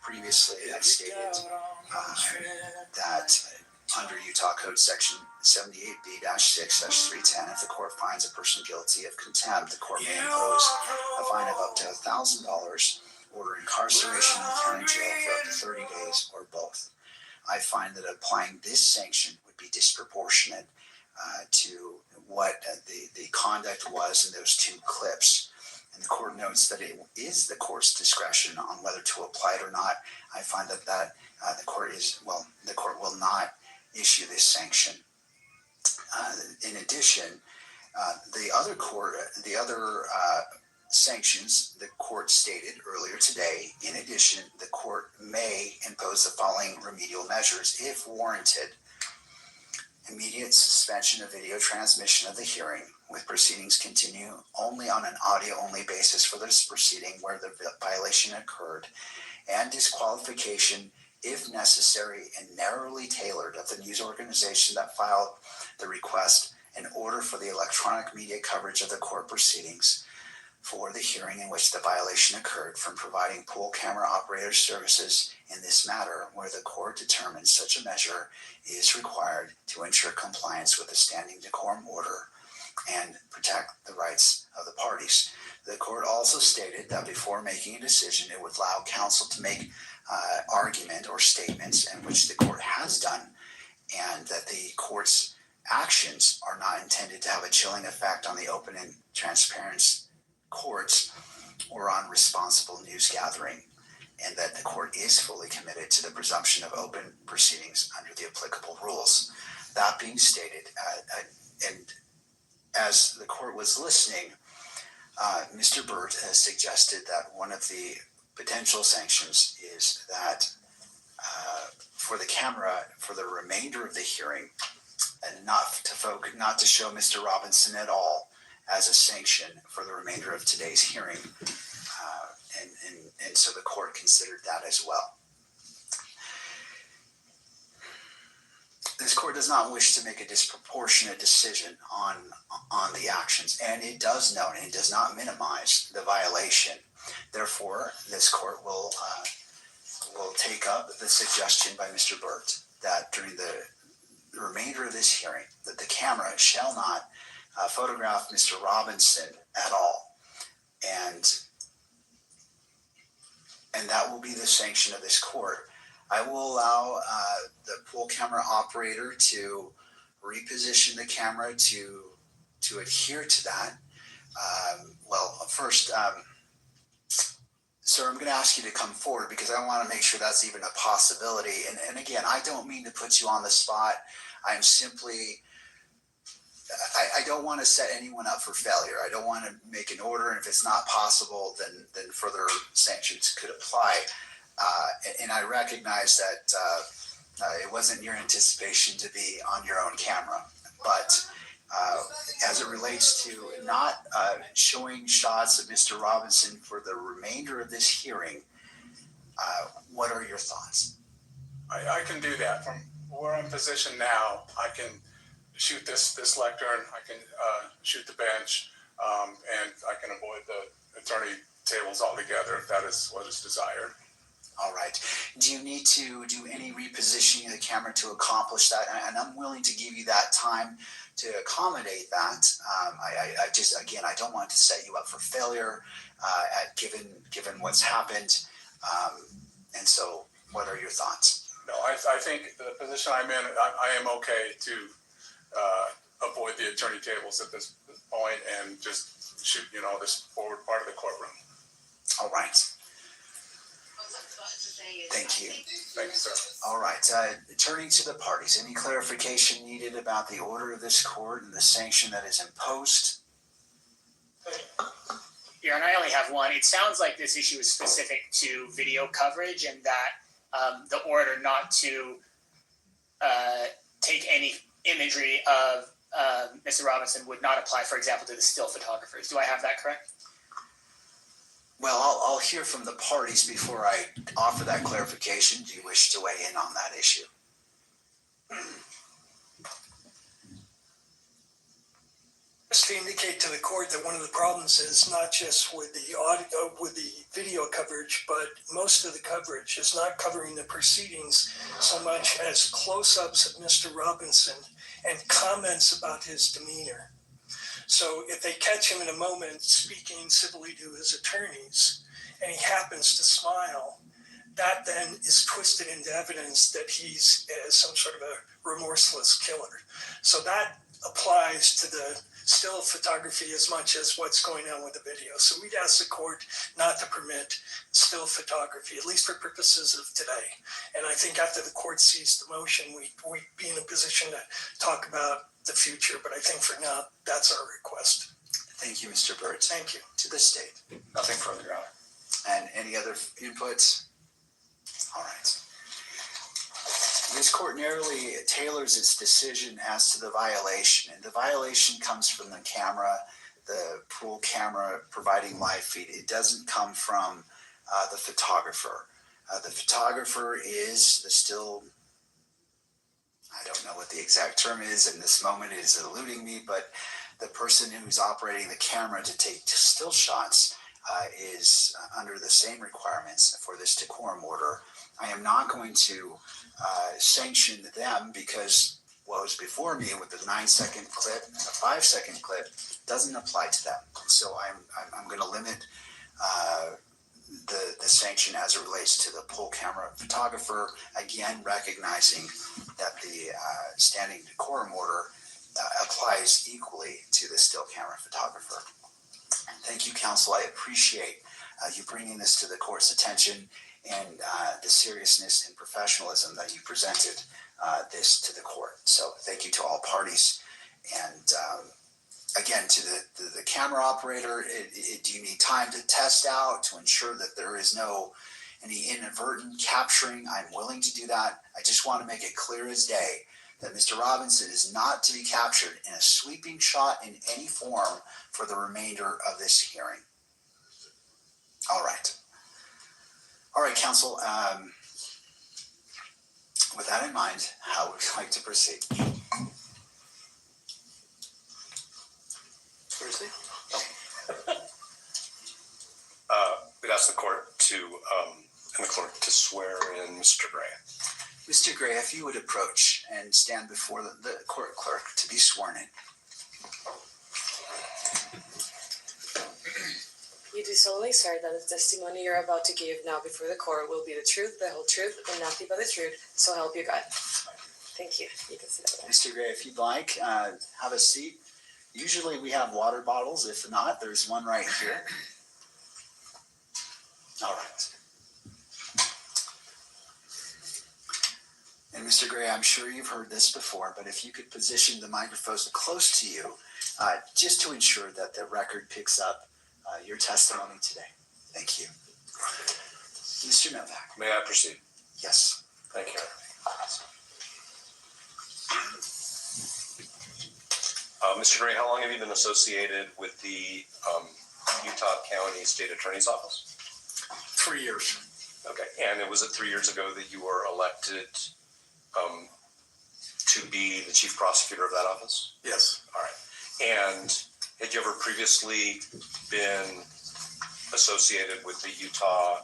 Previously, I stated that under Utah Code Section 78B-6-310, if the court finds a person guilty of contempt, the court may impose a fine of up to $1,000, order incarceration in the county jail for up to 30 days, or both. I find that applying this sanction would be disproportionate to what the conduct was in those two clips. And the court notes that it is the court's discretion on whether to apply it or not. I find that the court will not issue this sanction. In addition, the other sanctions the court stated earlier today, in addition, the court may impose the following remedial measures if warranted. Immediate suspension of video transmission of the hearing, with proceedings continue only on an audio-only basis for this proceeding where the violation occurred, and disqualification, if necessary and narrowly tailored, of the news organization that filed the request in order for the electronic media coverage of the court proceedings for the hearing in which the violation occurred from providing pool camera operator services in this matter where the court determines such a measure is required to ensure compliance with the standing decorum order and protect the rights of the parties. The court also stated that before making a decision, it would allow counsel to make argument or statements, in which the court has done, and that the court's actions are not intended to have a chilling effect on the open and transparent courts or on responsible news gathering, and that the court is fully committed to the presumption of open proceedings under the applicable rules. That being stated, and as the court was listening, Mr. Burt has suggested that one of the potential sanctions is that for the camera for the remainder of the hearing, and not to show Mr. Robinson at all as a sanction for the remainder of today's hearing, and so the court considered that as well. This court does not wish to make a disproportionate decision on the actions, and it does note and it does not minimize the violation. Therefore, this court will take up the suggestion by Mr. Burt that during the remainder of this hearing, that the camera shall not photograph Mr. Robinson at all, and that will be the sanction of this court. I will allow the pool camera operator to reposition the camera to adhere to that. First, sir, I'm going to ask you to come forward because I want to make sure that's even a possibility. And again, I don't mean to put you on the spot. I'm simply, I don't want to set anyone up for failure. I don't want to make an order, and if it's not possible, then further sanctions could apply. And I recognize that it wasn't your anticipation to be on your own camera, but as it relates to not showing shots of Mr. Robinson for the remainder of this hearing, what are your thoughts? I can do that. From where I'm positioned now, I can shoot this lectern, I can shoot the bench, and I can avoid the attorney tables altogether if that is what is desired. All right. Do you need to do any repositioning of the camera to accomplish that? And I'm willing to give you that time to accommodate that. I just, again, I don't want to set you up for failure given what's happened. And so what are your thoughts? No, I think the position I'm in, I am okay to avoid the attorney tables at this point and just shoot, this forward part of the courtroom. All right. Thank you. Thank you, sir. All right. Turning to the parties, any clarification needed about the order of this court and the sanction that is imposed? Your Honor, I only have one. It sounds like this issue is specific to video coverage and that the order not to take any imagery of Mr. Robinson would not apply, for example, to the still photographers. Do I have that correct? Well, I'll hear from the parties before I offer that clarification. Do you wish to weigh in on that issue? Just to indicate to the court that one of the problems is not just with the audio, with the video coverage, but most of the coverage is not covering the proceedings so much as close-ups of Mr. Robinson and comments about his demeanor. So if they catch him in a moment speaking civilly to his attorneys and he happens to smile, that then is twisted into evidence that he's some sort of a remorseless killer. So that applies to the still photography as much as what's going on with the video. So we'd ask the court not to permit still photography, at least for purposes of today. And I think after the court sees the motion, we'd be in a position to talk about the future. But I think for now, that's our request. Thank you, Mr. Burt. Thank you. To the state. Nothing further, Your Honor. And any other inputs? All right. This court narrowly tailors its decision as to the violation, and the violation comes from the camera, the pool camera providing live feed. It doesn't come from the photographer. The photographer is the still, I don't know what the exact term is in this moment, it is eluding me, but the person who's operating the camera to take still shots is under the same requirements for this decorum order. I am not going to sanction them because what was before me with the 9-second clip and the 5-second clip doesn't apply to them. And so I'm going to limit the sanction as it relates to the pool camera photographer, again recognizing that the standing decorum order applies equally to the still camera photographer. Thank you, counsel. I appreciate you bringing this to the court's attention and the seriousness and professionalism that you presented this to the court. So thank you to all parties. And again, to the camera operator, do you need time to test out to ensure that there is any inadvertent capturing? I'm willing to do that. I just want to make it clear as day that Mr. Robinson is not to be captured in a sweeping shot in any form for the remainder of this hearing. All right. All right, counsel. With that in mind, how would you like to proceed? Seriously? We'd ask the court to, and the clerk to swear in Mr. Gray. Mr. Gray, if you would approach and stand before the court clerk to be sworn in. You do solemnly swear that the testimony you're about to give now before the court will be the truth, the whole truth, and nothing but the truth, so help you God. Thank you. You can sit down. Mr. Gray, if you'd like, have a seat. Usually we have water bottles. If not, there's one right here. All right. And Mr. Gray, I'm sure you've heard this before, but if you could position the microphones close to you, just to ensure that the record picks up your testimony today. Thank you. Mr. Novak. May I proceed? Yes. Thank you. Mr. Gray, how long have you been associated with the Utah County State Attorney's Office? 3 years. Okay, and was it 3 years ago that you were elected to be the chief prosecutor of that office? Yes. All right. And had you ever previously been associated with the Utah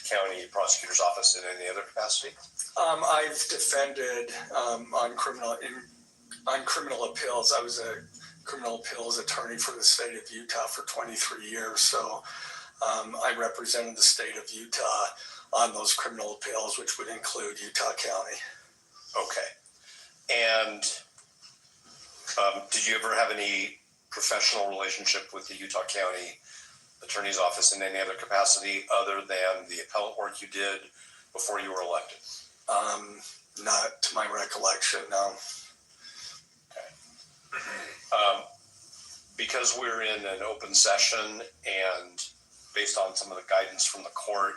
County Prosecutor's Office in any other capacity? I've defended on criminal appeals. I was a criminal appeals attorney for the state of Utah for 23 years. So I represented the state of Utah on those criminal appeals, which would include Utah County. Okay. And did you ever have any professional relationship with the Utah County Attorney's Office in any other capacity other than the appellate work you did before you were elected? Not to my recollection, no. Okay. Because we're in an open session and based on some of the guidance from the court,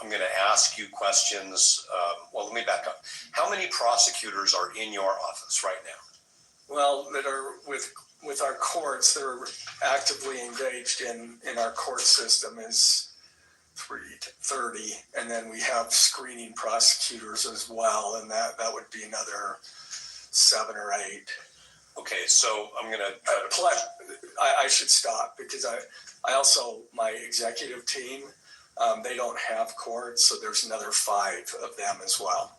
I'm going to ask you questions. Well, let me back up. How many prosecutors are in your office right now? Well, that are with our courts, that are actively engaged in our court system is 30, and then we have screening prosecutors as well, and that would be another 7 or 8. Okay, so I'm going to I should stop because I also, my executive team, they don't have courts, so there's another 5 of them as well.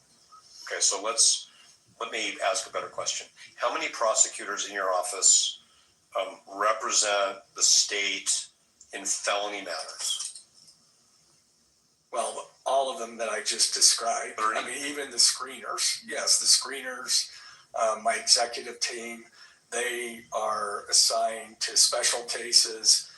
Okay, so let me ask a better question. How many prosecutors in your office represent the state in felony matters? Well, all of them that I just described. 30? I mean, even the screeners. Yes, the screeners, my executive team, they are assigned to special cases.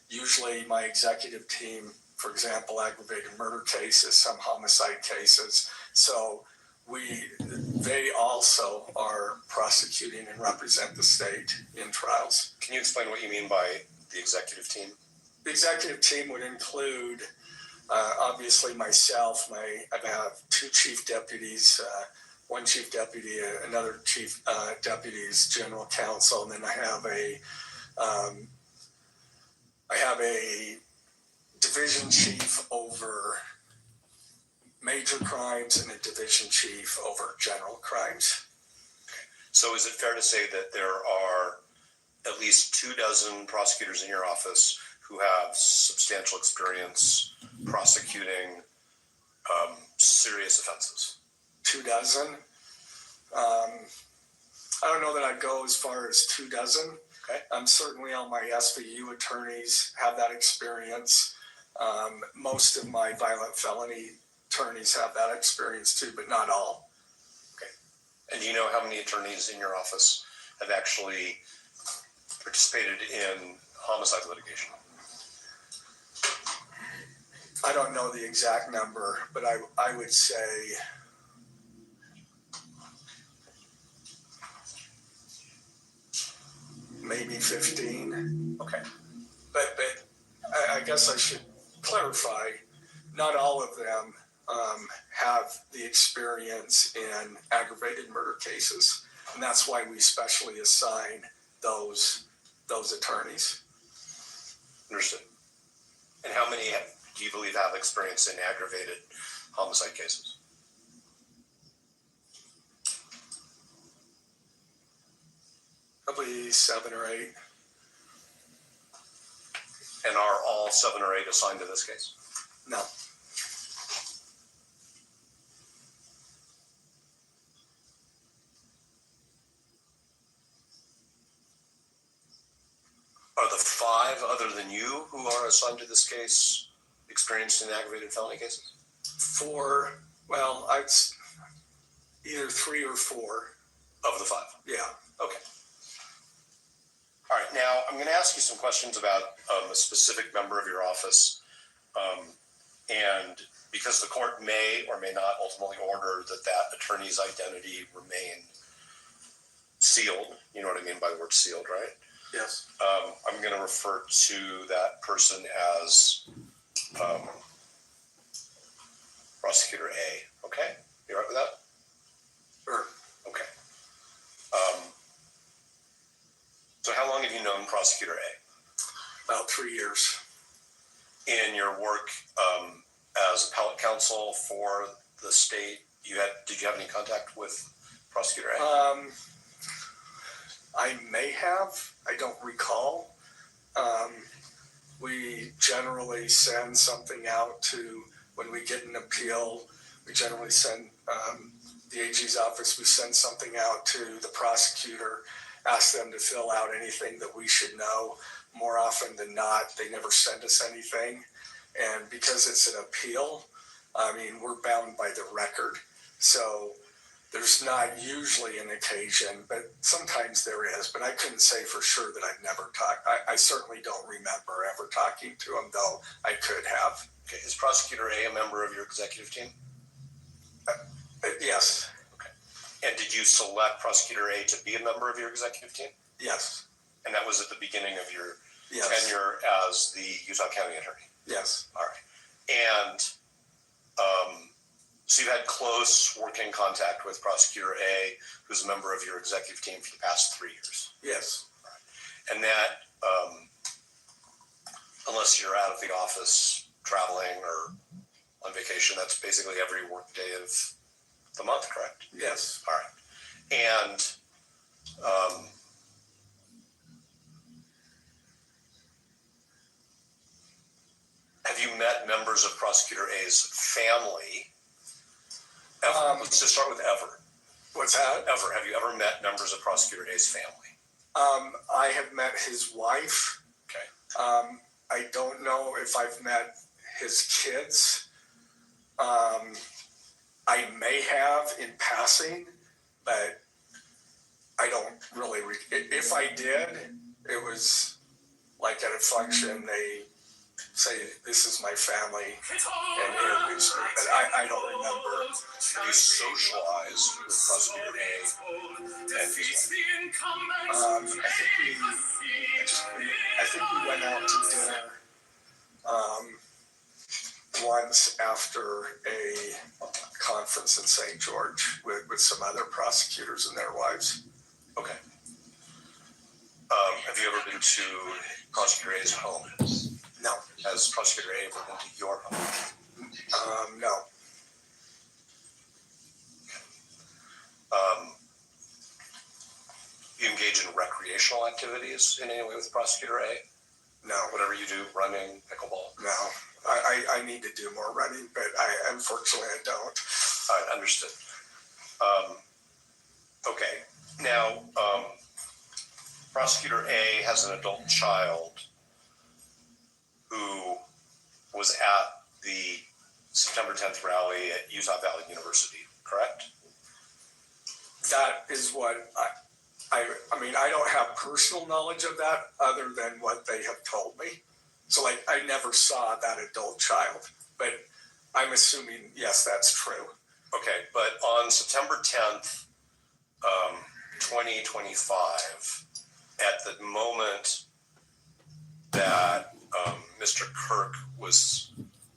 Usually my executive team, for example, aggravated murder cases, some homicide cases. So they also are prosecuting and represent the state in trials. Can you explain what you mean by the executive team? The executive team would include obviously myself. I have 2 chief deputies, one chief deputy, another chief deputy is general counsel, and then I have a division chief over major crimes and a division chief over general crimes. So is it fair to say that there are at least 24 prosecutors in your office who have substantial experience prosecuting serious offenses? 24? I don't know that I'd go as far as 24. Okay. Certainly all my SVU attorneys have that experience. Most of my violent felony attorneys have that experience too, but not all. Okay. And do you know how many attorneys in your office have actually participated in homicide litigation? I don't know the exact number, but I would say maybe 15. Okay. But I guess I should clarify, not all of them have the experience in aggravated murder cases. And that's why we specially assign those attorneys. Understood. And how many do you believe have experience in aggravated homicide cases? Probably 7 or 8. And are all 7 or 8 assigned to this case? No. Are the 5 other than you who are assigned to this case experienced in aggravated felony cases? 4, well, I'd either 3 or 4. Of the 5? Yeah. Okay. All right, now I'm going to ask you some questions about a specific member of your office. And because the court may or may not ultimately order that attorney's identity remain sealed, you know what I mean by the word sealed, right? Yes. I'm going to refer to that person as Prosecutor A. Okay? You all right with that? Sure. Okay. So how long have you known Prosecutor A? About 3 years. In your work as appellate counsel for the state, did you have any contact with Prosecutor A? I may have. I don't recall. We generally send something out to, when we get an appeal, we generally send the AG's office, we send something out to the prosecutor, ask them to fill out anything that we should know. More often than not, they never send us anything. And because it's an appeal, I mean, we're bound by the record. So there's not usually an occasion, but sometimes there is. But I couldn't say for sure that I've never talked. I certainly don't remember ever talking to him, though I could have. Okay. Is Prosecutor A a member of your executive team? Yes. Okay. And did you select Prosecutor A to be a member of your executive team? Yes. And that was at the beginning of your Yes. tenure as the Utah County Attorney? Yes. All right. And so you've had close working contact with Prosecutor A, who's a member of your executive team for the past 3 years? Yes. All right. And that, unless you're out of the office traveling or on vacation, that's basically every work day of the month, correct? Yes. All right. And have you met members of Prosecutor A's family? Ever? Let's just start with ever. What's that? Ever. Have you ever met members of Prosecutor A's family? I have met his wife. Okay. I don't know if I've met his kids. I may have in passing, but I don't really. If I did, it was like at a function. They say, "This is my family," and introduce me. But I don't remember. Have you socialized with Prosecutor A and his wife? I think we went out to dinner once after a conference in St. George with some other prosecutors and their wives. Okay. Have you ever been to Prosecutor A's home? No. Has Prosecutor A ever been to your home? No. You engage in recreational activities in any way with Prosecutor A? No. Whatever you do, running, pickleball? No. I need to do more running, but unfortunately I don't. All right, understood. Okay. Now, Prosecutor A has an adult child who was at the September 10th rally at Utah Valley University, correct? That is what I mean, I don't have personal knowledge of that other than what they have told me. So like, I never saw that adult child, but I'm assuming, yes, that's true. Okay, but on September 10th, 2025, at the moment that Mr. Kirk was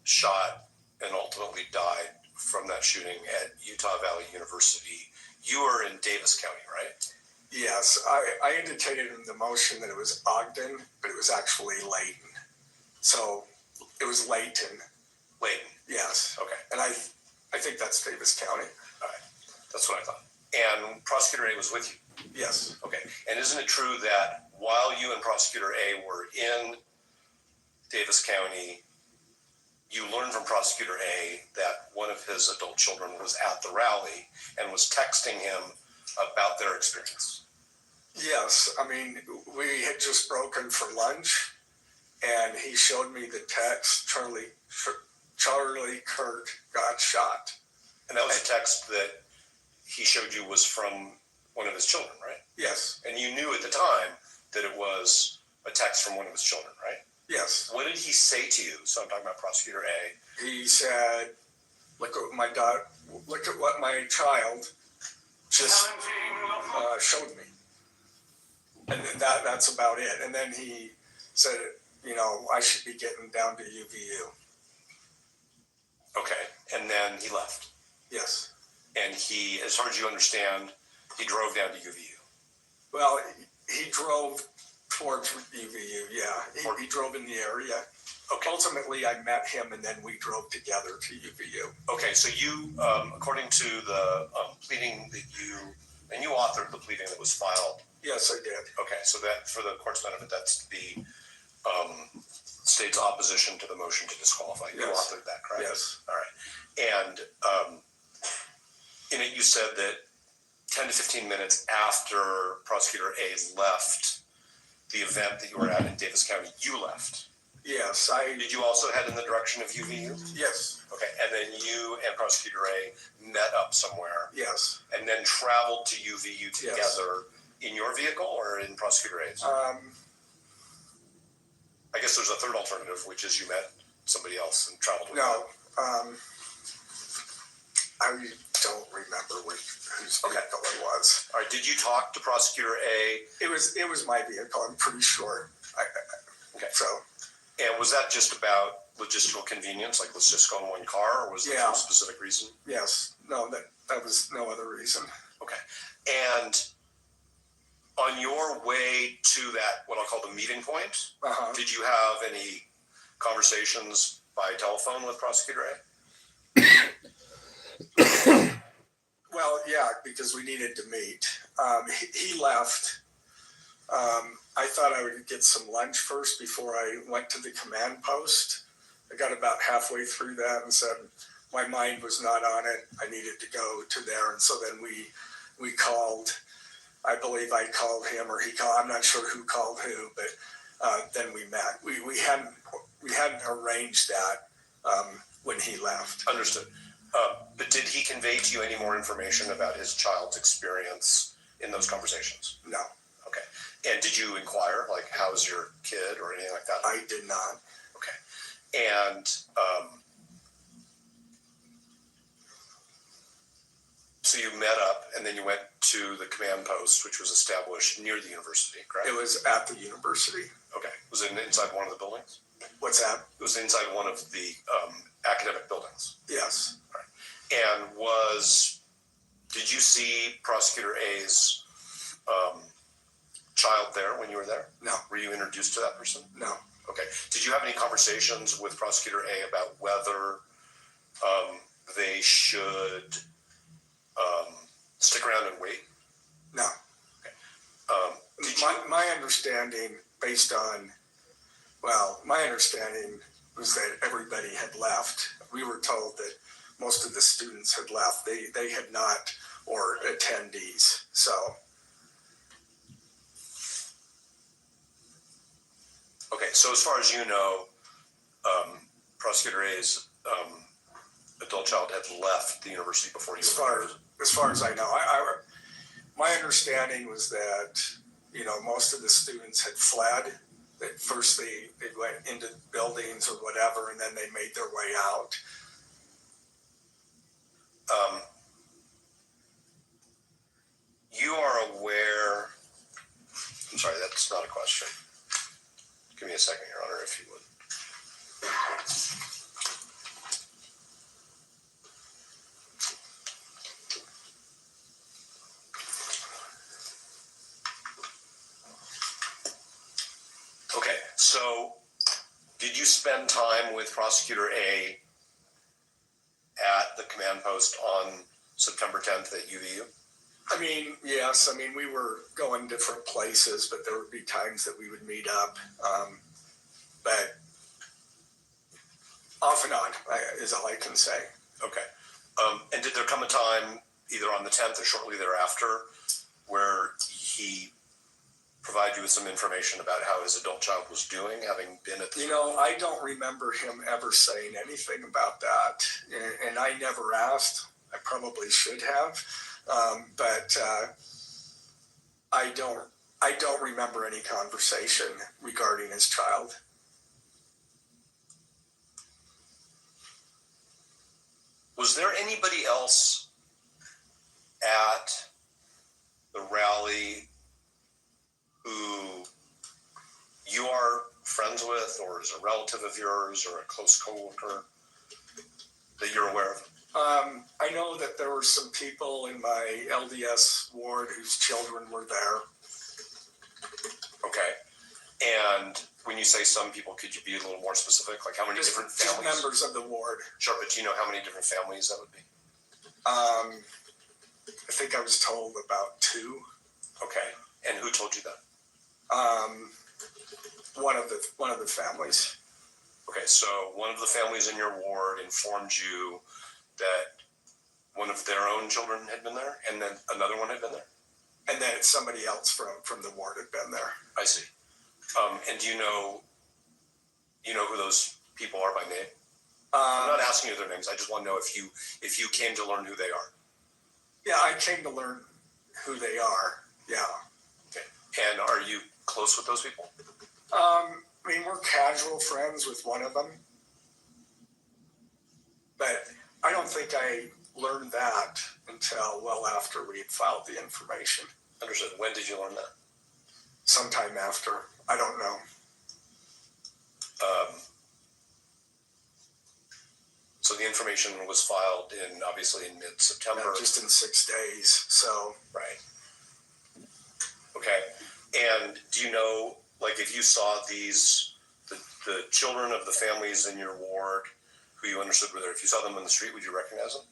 shot and ultimately died from that shooting at Utah Valley University, you were in Davis County, right? Yes, I indicated in the motion that it was Ogden, but it was actually Layton. So it was Layton. Layton. Yes. Okay. And I think that's Davis County. All right. That's what I thought. And Prosecutor A was with you? Yes. Okay. And isn't it true that while you and Prosecutor A were in Davis County, you learned from Prosecutor A that one of his adult children was at the rally and was texting him about their experience? Yes. I mean, we had just broken for lunch, and he showed me the text, Charlie Kirk got shot. And that was a text that he showed you was from one of his children, right? Yes. And you knew at the time that it was a text from one of his children, right? Yes. What did he say to you? So I'm talking about Prosecutor A. He said, look at what my child just showed me. And that's about it. And then he said, you know, I should be getting down to UVU. Okay. And then he left. Yes. And he, as far as you understand, he drove down to UVU. Well, he drove Towards UVU, yeah. He drove in the area. Okay. Ultimately, I met him and then we drove together to UVU. Okay, so you, according to the pleading that you authored the pleading that was filed. Yes, I did. Okay, so that, for the court's benefit, that's the state's opposition to the motion to disqualify. You Yes. authored that, correct? Yes. All right. And in it, you said that 10 to 15 minutes after Prosecutor A left the event that you were at in Davis County, you left. Yes, Did you also head in the direction of UVU? Yes. Okay, and then you and Prosecutor A met up somewhere. Yes. And then traveled to UVU together in your vehicle or in Prosecutor A's? I guess there's a third alternative, which is you met somebody else and traveled with No, I don't remember whose vehicle it was. All right, did you talk to Prosecutor A? It was my vehicle, I'm pretty sure. Okay. So. And was that just about logistical convenience, like let's just go in one car, or was there some specific reason? Yes, no, that was no other reason. Okay. And on your way to that, what I'll call the meeting point, did you have any conversations by telephone with Prosecutor A? Well, yeah, because we needed to meet. He left. I thought I would get some lunch first before I went to the command post. I got about halfway through that and said my mind was not on it. I needed to go to there, and so then we called. I believe I called him or he called. I'm not sure who called who, but then we met. We hadn't arranged that when he left. Understood. But did he convey to you any more information about his child's experience in those conversations? No. Okay. And did you inquire, like, how's your kid or anything like that? I did not. Okay. And so you met up and then you went to the command post, which was established near the university, correct? It was at the university. Okay. Was it inside one of the buildings? What's that? It was inside one of the academic buildings. Yes. All right. And did you see Prosecutor A's child there when you were there? No. Were you introduced to that person? No. Okay. Did you have any conversations with Prosecutor A about whether they should stick around and wait? No. Okay. My understanding, my understanding was that everybody had left. We were told that most of the students had left. They had not, or attendees. So. Okay, so as far as you know, Prosecutor A's adult child had left the university before you. As far as I know, my understanding was that most of the students had fled. That first they went into buildings or whatever, and then they made their way out. You are aware. I'm sorry, that's not a question. Give me a second, Your Honor, if you would. Okay, so did you spend time with Prosecutor A at the command post on September 10th at UVU? Yes. We were going different places, but there would be times that we would meet up. But off and on is all I can say. Okay. And did there come a time, either on the 10th or shortly thereafter, where he provided you with some information about how his adult child was doing, having been at the... I don't remember him ever saying anything about that. And I never asked. I probably should have. But I don't remember any conversation regarding his child. Was there anybody else at the rally who you are friends with, or is a relative of yours, or a close coworker that you're aware of? I know that there were some people in my LDS ward whose children were there. Okay. And when you say some people, could you be a little more specific? Like how many different Just families? members of the ward. Sure, but do you know how many different families that would be? I think I was told about 2. Okay. And who told you that? One of the families. Okay, so one of the families in your ward informed you that one of their own children had been there, and then another one had been there? And then somebody else from the ward had been there. I see. And do you know who those people are by name? I'm not asking you their names. I just want to know if you came to learn who they are. Yeah, I came to learn who they are. Yeah. Okay. And are you close with those people? I mean, we're casual friends with one of them, but I don't think I learned that until well after we had filed the information. Understood. When did you learn that? Sometime after. I don't know. So the information was filed obviously in mid-September. Yeah, just in 6 days. So. Right. Okay. And do you know, like, if you saw the children of the families in your ward who you understood were there, if you saw them on the street, would you recognize them?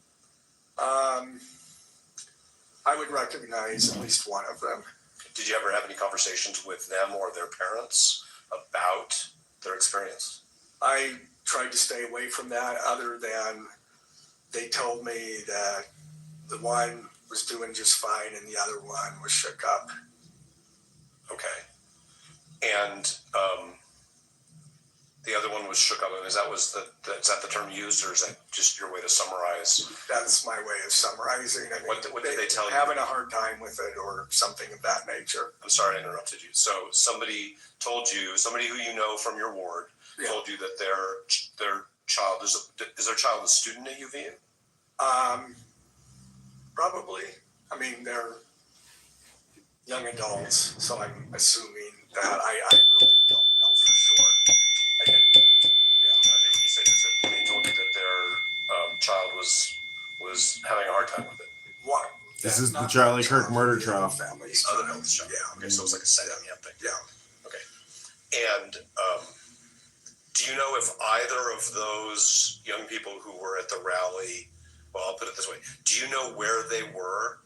I would recognize at least one of them. Did you ever have any conversations with them or their parents about their experience? I tried to stay away from that, other than they told me that the one was doing just fine and the other one was shook up. Okay. And the other one was shook up. Is that the term used, or is that just your way to summarize? That's my way of summarizing. I mean, what did they tell you? Having a hard time with it, or something of that nature. I'm sorry I interrupted you. So somebody told you, somebody who you know from your ward, told you that their child is their child a student at UVU? Probably. I mean, they're young adults, so I'm assuming that. I really don't know for sure. I think what you said is that they told you that their child was having a hard time with it. What? This is the Charlie Kirk murder trial. Families. Other health show. Yeah. Okay. So it's like a second thing. Yeah. Okay. And do you know if either of those young people who were at the rally, well, I'll put it this way, do you know where they were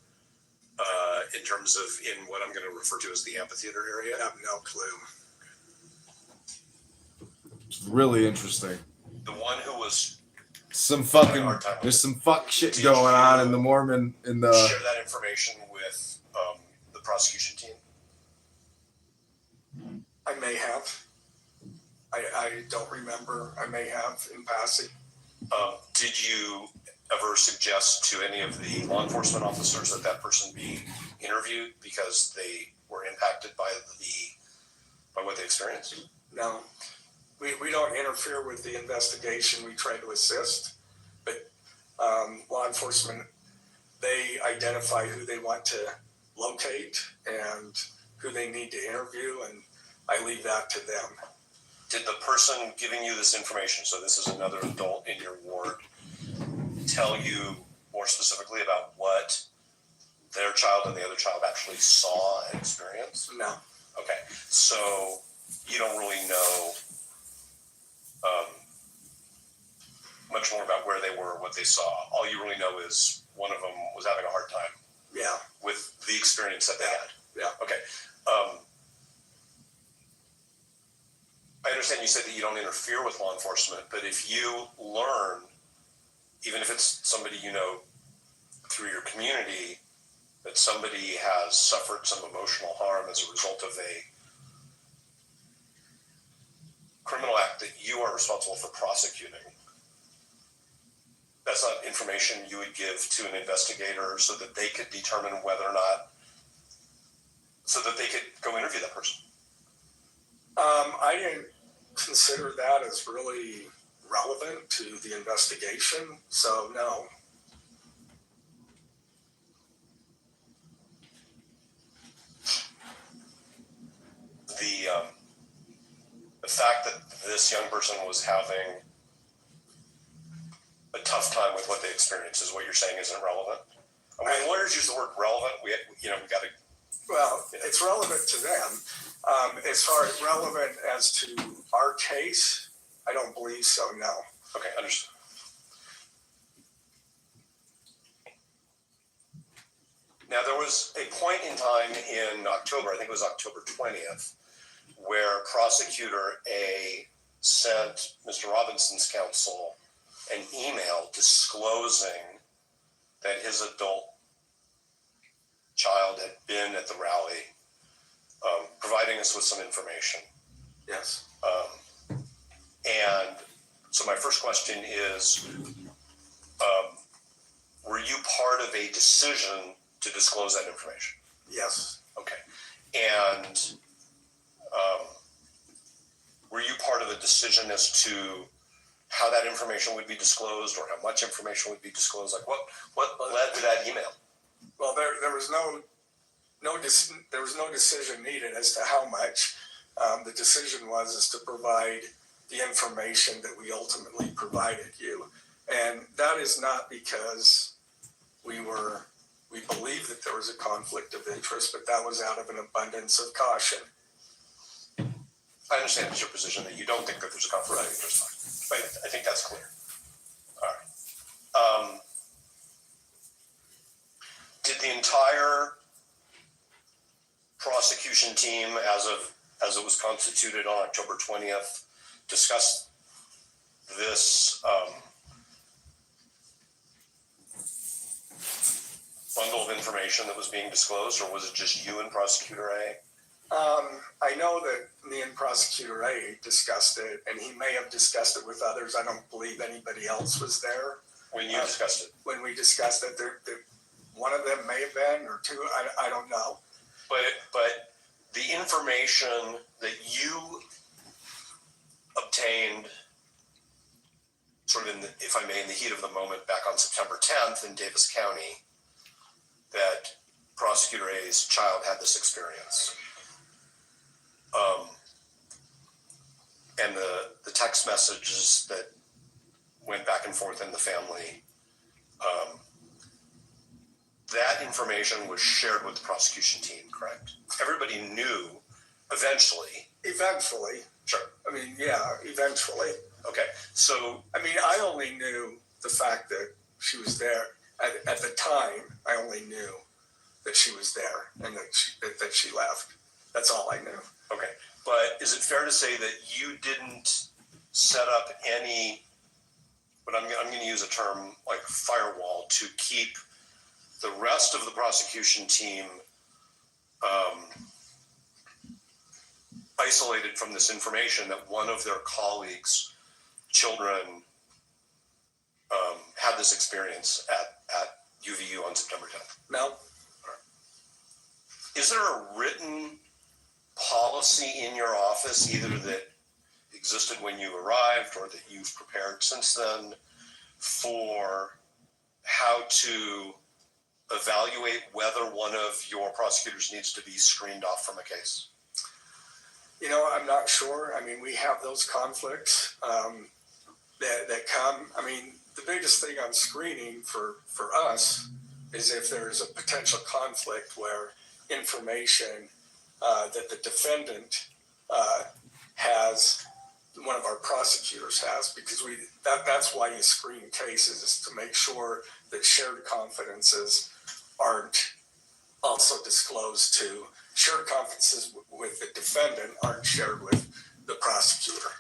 in terms of in what I'm going to refer to as the amphitheater area? I have no clue. It's really interesting. The one who was There's some fuck shit going on in the Mormon share that information with the prosecution team? I may have. I don't remember. I may have in passing. Did you ever suggest to any of the law enforcement officers that person be interviewed because they were impacted by what they experienced? No. We don't interfere with the investigation. We try to assist, but law enforcement, they identify who they want to locate and who they need to interview, and I leave that to them. Did the person giving you this information, so this is another adult in your ward, tell you more specifically about what their child and the other child actually saw and experienced? No. Okay, so you don't really know much more about where they were, what they saw. All you really know is one of them was having a hard time. Yeah. With the experience that they had. Yeah. Okay. I understand you said that you don't interfere with law enforcement, but if you learn, even if it's somebody you know through your community, that somebody has suffered some emotional harm as a result of a criminal act that you are responsible for prosecuting, that's not information you would give to an investigator so that they could determine whether or not, so that they could go interview that person. I didn't consider that as really relevant to the investigation, so no. The fact that this young person was having a tough time with what they experienced is what you're saying isn't relevant. I mean, lawyers use the word relevant. We got to. Well, it's relevant to them. As far as relevant as to our case, I don't believe so, no. Okay, understood. Now, there was a point in time in October, I think it was October 20th, where Prosecutor A sent Mr. Robinson's counsel an email disclosing that his adult child had been at the rally, providing us with some information. Yes. And so my first question is, were you part of a decision to disclose that information? Yes. Okay. And were you part of a decision as to how that information would be disclosed or how much information would be disclosed? Like what led to that email? Well, there was no decision needed as to how much. The decision was to provide the information that we ultimately provided you. And that is not because we believed that there was a conflict of interest, but that was out of an abundance of caution. I understand it's your position that you don't think that there's a conflict of interest, but I think that's clear. All right. Did the entire prosecution team, as it was constituted on October 20th, discuss this bundle of information that was being disclosed, or was it just you and Prosecutor A? I know that me and Prosecutor A discussed it, and he may have discussed it with others. I don't believe anybody else was there. When you discussed it? When we discussed it, one of them may have been, or two, I don't know. But the information that you obtained, sort of if I may, in the heat of the moment back on September 10th in Davis County, that Prosecutor A's child had this experience. And the text messages that went back and forth in the family, that information was shared with the prosecution team, correct? Everybody knew eventually. Eventually. Sure. I mean, yeah, eventually. Okay, so. I mean, I only knew the fact that she was there. At the time, I only knew that she was there and that she left. That's all I knew. Okay, but is it fair to say that you didn't set up any, but I'm going to use a term like firewall, to keep the rest of the prosecution team isolated from this information that one of their colleagues' children had this experience at UVU on September 10th? No. Is there a written policy in your office, either that existed when you arrived or that you've prepared since then, for how to evaluate whether one of your prosecutors needs to be screened off from a case? You know, I'm not sure. I mean, we have those conflicts that come. I mean, the biggest thing on screening for us is if there's a potential conflict where information that the defendant has, one of our prosecutors has, because that's why you screen cases, is to make sure that shared confidences aren't also disclosed to, shared confidences with the defendant aren't shared with the prosecutor.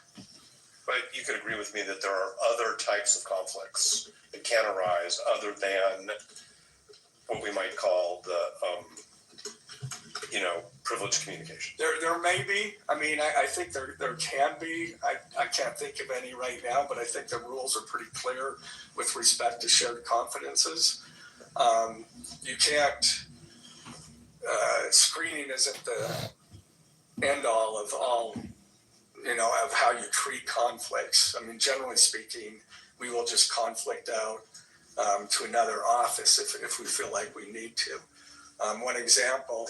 But you could agree with me that there are other types of conflicts that can arise other than what we might call the, privileged communication. There may be. I mean, I think there can be. I can't think of any right now, but I think the rules are pretty clear with respect to shared confidences. You can't, screening isn't the end all of of how you treat conflicts. I mean, generally speaking, we will just conflict out to another office if we feel like we need to. One example,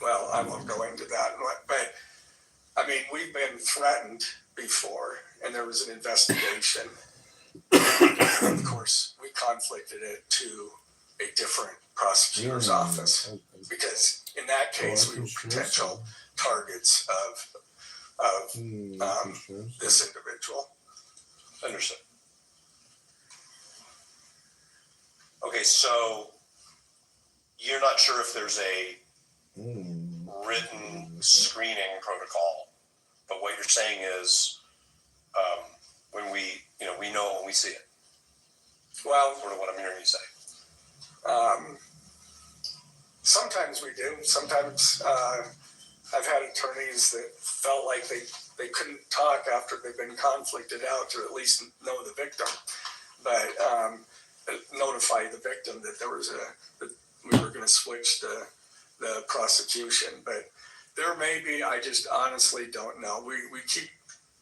well, I won't go into that, but I mean, we've been threatened before, and there was an investigation. Of course, we conflicted it to a different prosecutor's office because in in that case, we were potential targets of this individual. Understood. Okay, so you're not sure if there's a written screening protocol, but what you're saying is when we know when we see it. Well, sort of what I'm hearing you say. Sometimes we do. Sometimes I've had attorneys that felt like they couldn't talk after they've been conflicted out to at least know the victim, but notify the victim that that we were going to switch the prosecution. But there may be, I just honestly don't know. We keep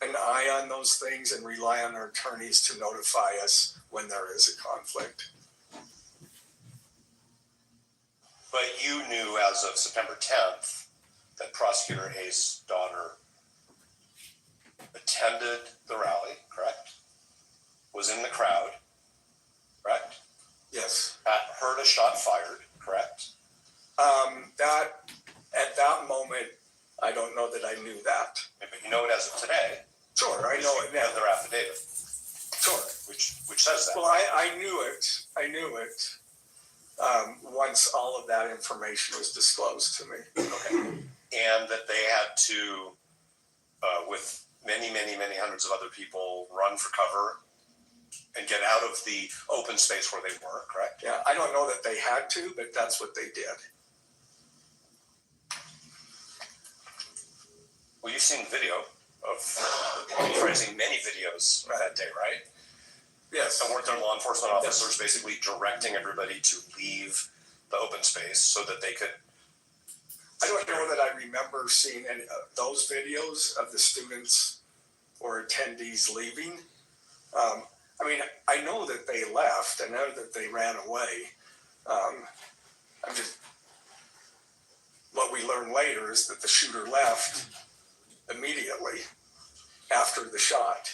an eye on those things and rely on our attorneys to notify us when there is a conflict. But you knew as of September 10th that Prosecutor Hayes' daughter attended the rally, correct? Was in the crowd, correct? Yes. Heard a shot fired, correct? At that moment, I don't know that I knew that. Yeah, but you know it as of today. Sure, I know it now. Their affidavit. Sure. Which says that. Well, I knew it. Once all of that information was disclosed to me. Okay. And that they had to, with many hundreds of other people, run for cover and get out of the open space where they were, correct? Yeah, I don't know that they had to, but that's what they did. Well, you've seen video of, rephrasing many videos that day, right? Yes. So weren't there law enforcement officers basically directing everybody to leave the open space so that they could? I don't know that I remember seeing any of those videos of the students or attendees leaving. I mean, I know that they left. I know that they ran away. What we learned later is that the shooter left immediately after the shot.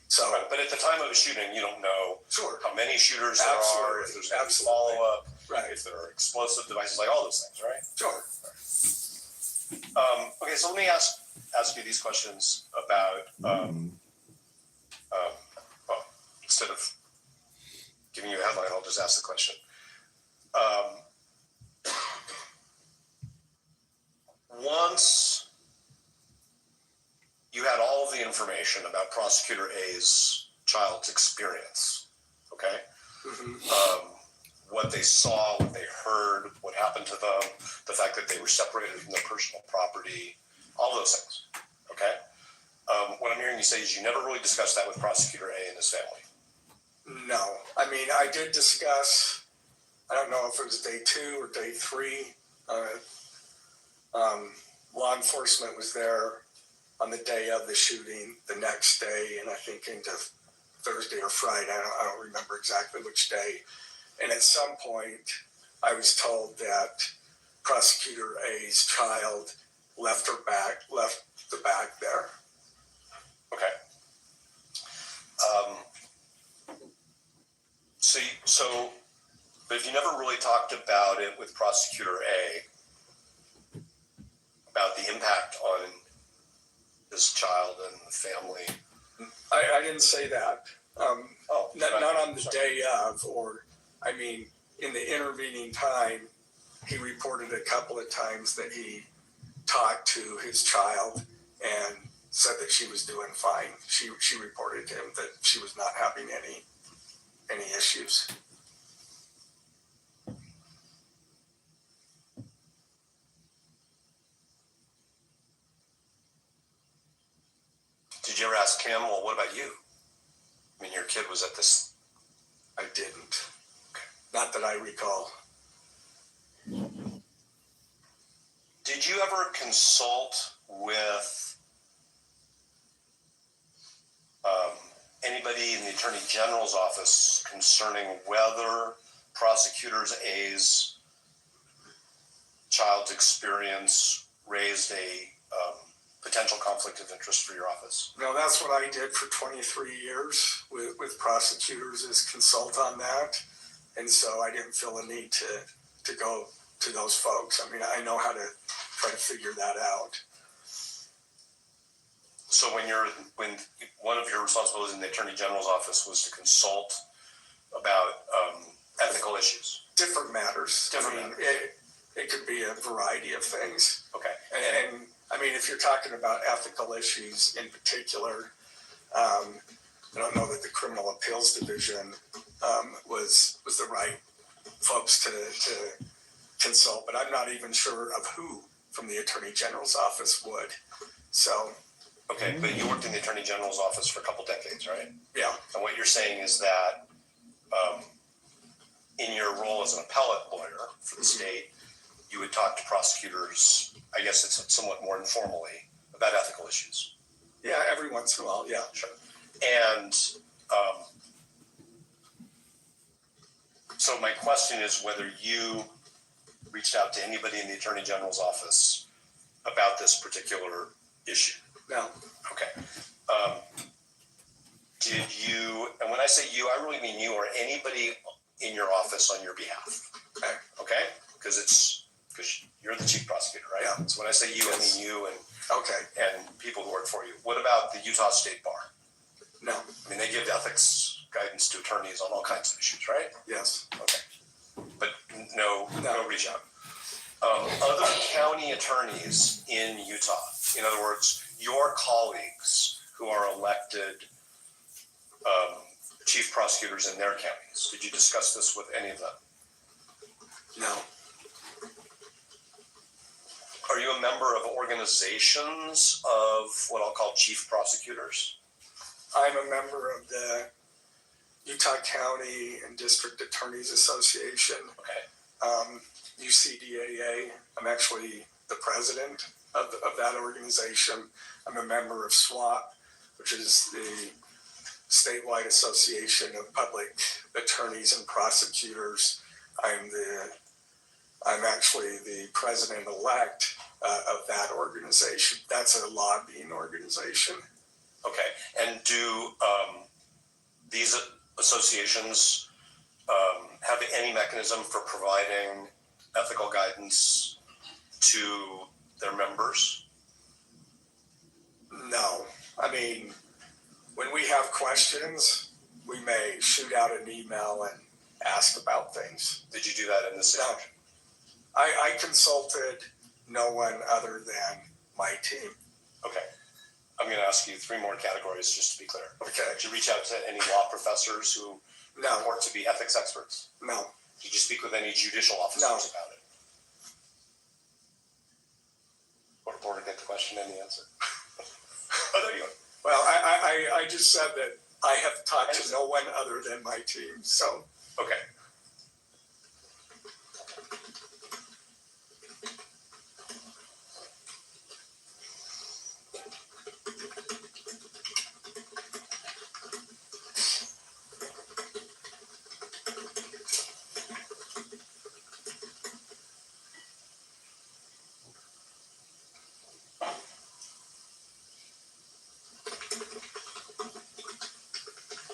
So, but at the time of a shooting, you don't know how many shooters there are, if there's any follow-up, if there are explosive devices, like all those things, right? Sure. Okay, so let me ask you these questions about, well, instead of giving you a headline, I'll just ask the question. Once you had all of the information about Prosecutor A's child's experience, okay? Mm-hmm. What they saw, what they heard, what happened to them, the fact that they were separated from their personal property, all those things, okay? What I'm hearing you say is you never really discussed that with Prosecutor A and his family. No. I mean, I did discuss, I don't know if it was day 2 or day 3. Law enforcement was there on the day of the shooting, the next day, and I think into Thursday or Friday. I don't remember exactly which day. And at some point, I was told that Prosecutor A's child left the bag there. Okay. But if you never really talked about it with Prosecutor A, about the impact on his child and the family. I didn't say that. Not on the day of, or, I mean, in the intervening time, he reported a couple of times that he talked to his child and said that she was doing fine. She reported to him that she was not having any issues. Did you ever ask him, well, what about you? I mean, your kid was at this. I didn't. Okay. Not that I recall. Did you ever consult with anybody in the Attorney General's office concerning whether Prosecutor A's child's experience raised a potential conflict of interest for your office? No, that's what I did for 23 years with prosecutors, is consult on that. And so I didn't feel a need to go to those folks. I mean, I know how to try to figure that out. So when one of your responsibilities in the Attorney General's office was to consult about ethical issues, Different matters. It could be a variety of things. Okay. And I mean, if you're talking about ethical issues in particular, I don't know that the Criminal Appeals Division was the right folks to consult, but I'm not even sure of who from the Attorney General's office would. So. Okay, but you worked in the Attorney General's office for a couple decades, right? Yeah. And what you're saying is that in your role as an appellate lawyer for the state, you would talk to prosecutors, I guess it's somewhat more informally, about ethical issues. Yeah, every once in a while, yeah. Sure. And so my question is whether you reached out to anybody in the Attorney General's office about this particular issue. No. Okay. Did you, and when I say you, I really mean you or anybody in your office on your behalf. Okay? Because you're the chief prosecutor, right? Yeah. So when I say you, I mean you and people who work for you. What about the Utah State Bar? No. I mean, they give ethics guidance to attorneys on all kinds of issues, right? Yes. Okay. But no reach out. Other county attorneys in Utah, in other words, your colleagues who are elected chief prosecutors in their counties, did you discuss this with any of them? No. Are you a member of organizations of what I'll call chief prosecutors? I'm a member of the Utah County and District Attorneys Association. Okay. UCDAA. I'm actually the president of that organization. I'm a member of SWAP, which is the statewide association of public attorneys and prosecutors. I'm actually the president-elect of that organization. That's a lobbying organization. Okay, and do these associations have any mechanism for providing ethical guidance to their members? No. I mean, when we have questions, we may shoot out an email and ask about things. Did you do that in this situation? No. I consulted no one other than my team. Okay. I'm going to ask you 3 more categories just to be clear. Okay. Did you reach out to any law professors who purport to be ethics experts? No. Did you speak with any judicial officers about it? Or to get the question and the answer? Oh, there you go. Well, I just said that I have talked to no one other than my team, so. Okay.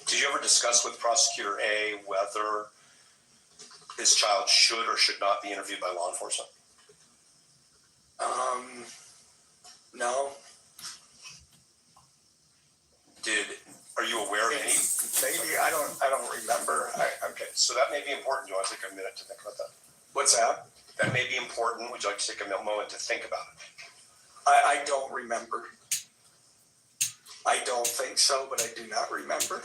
Did you ever discuss with Prosecutor A whether his child should or should not be interviewed by law enforcement? No. Are you aware of any? Maybe, I don't remember. Okay, so that may be important. Do you want to take a minute to think about that? What's that? That may be important. Would you like to take a moment to think about it? I don't remember. I don't think so, but I do not remember.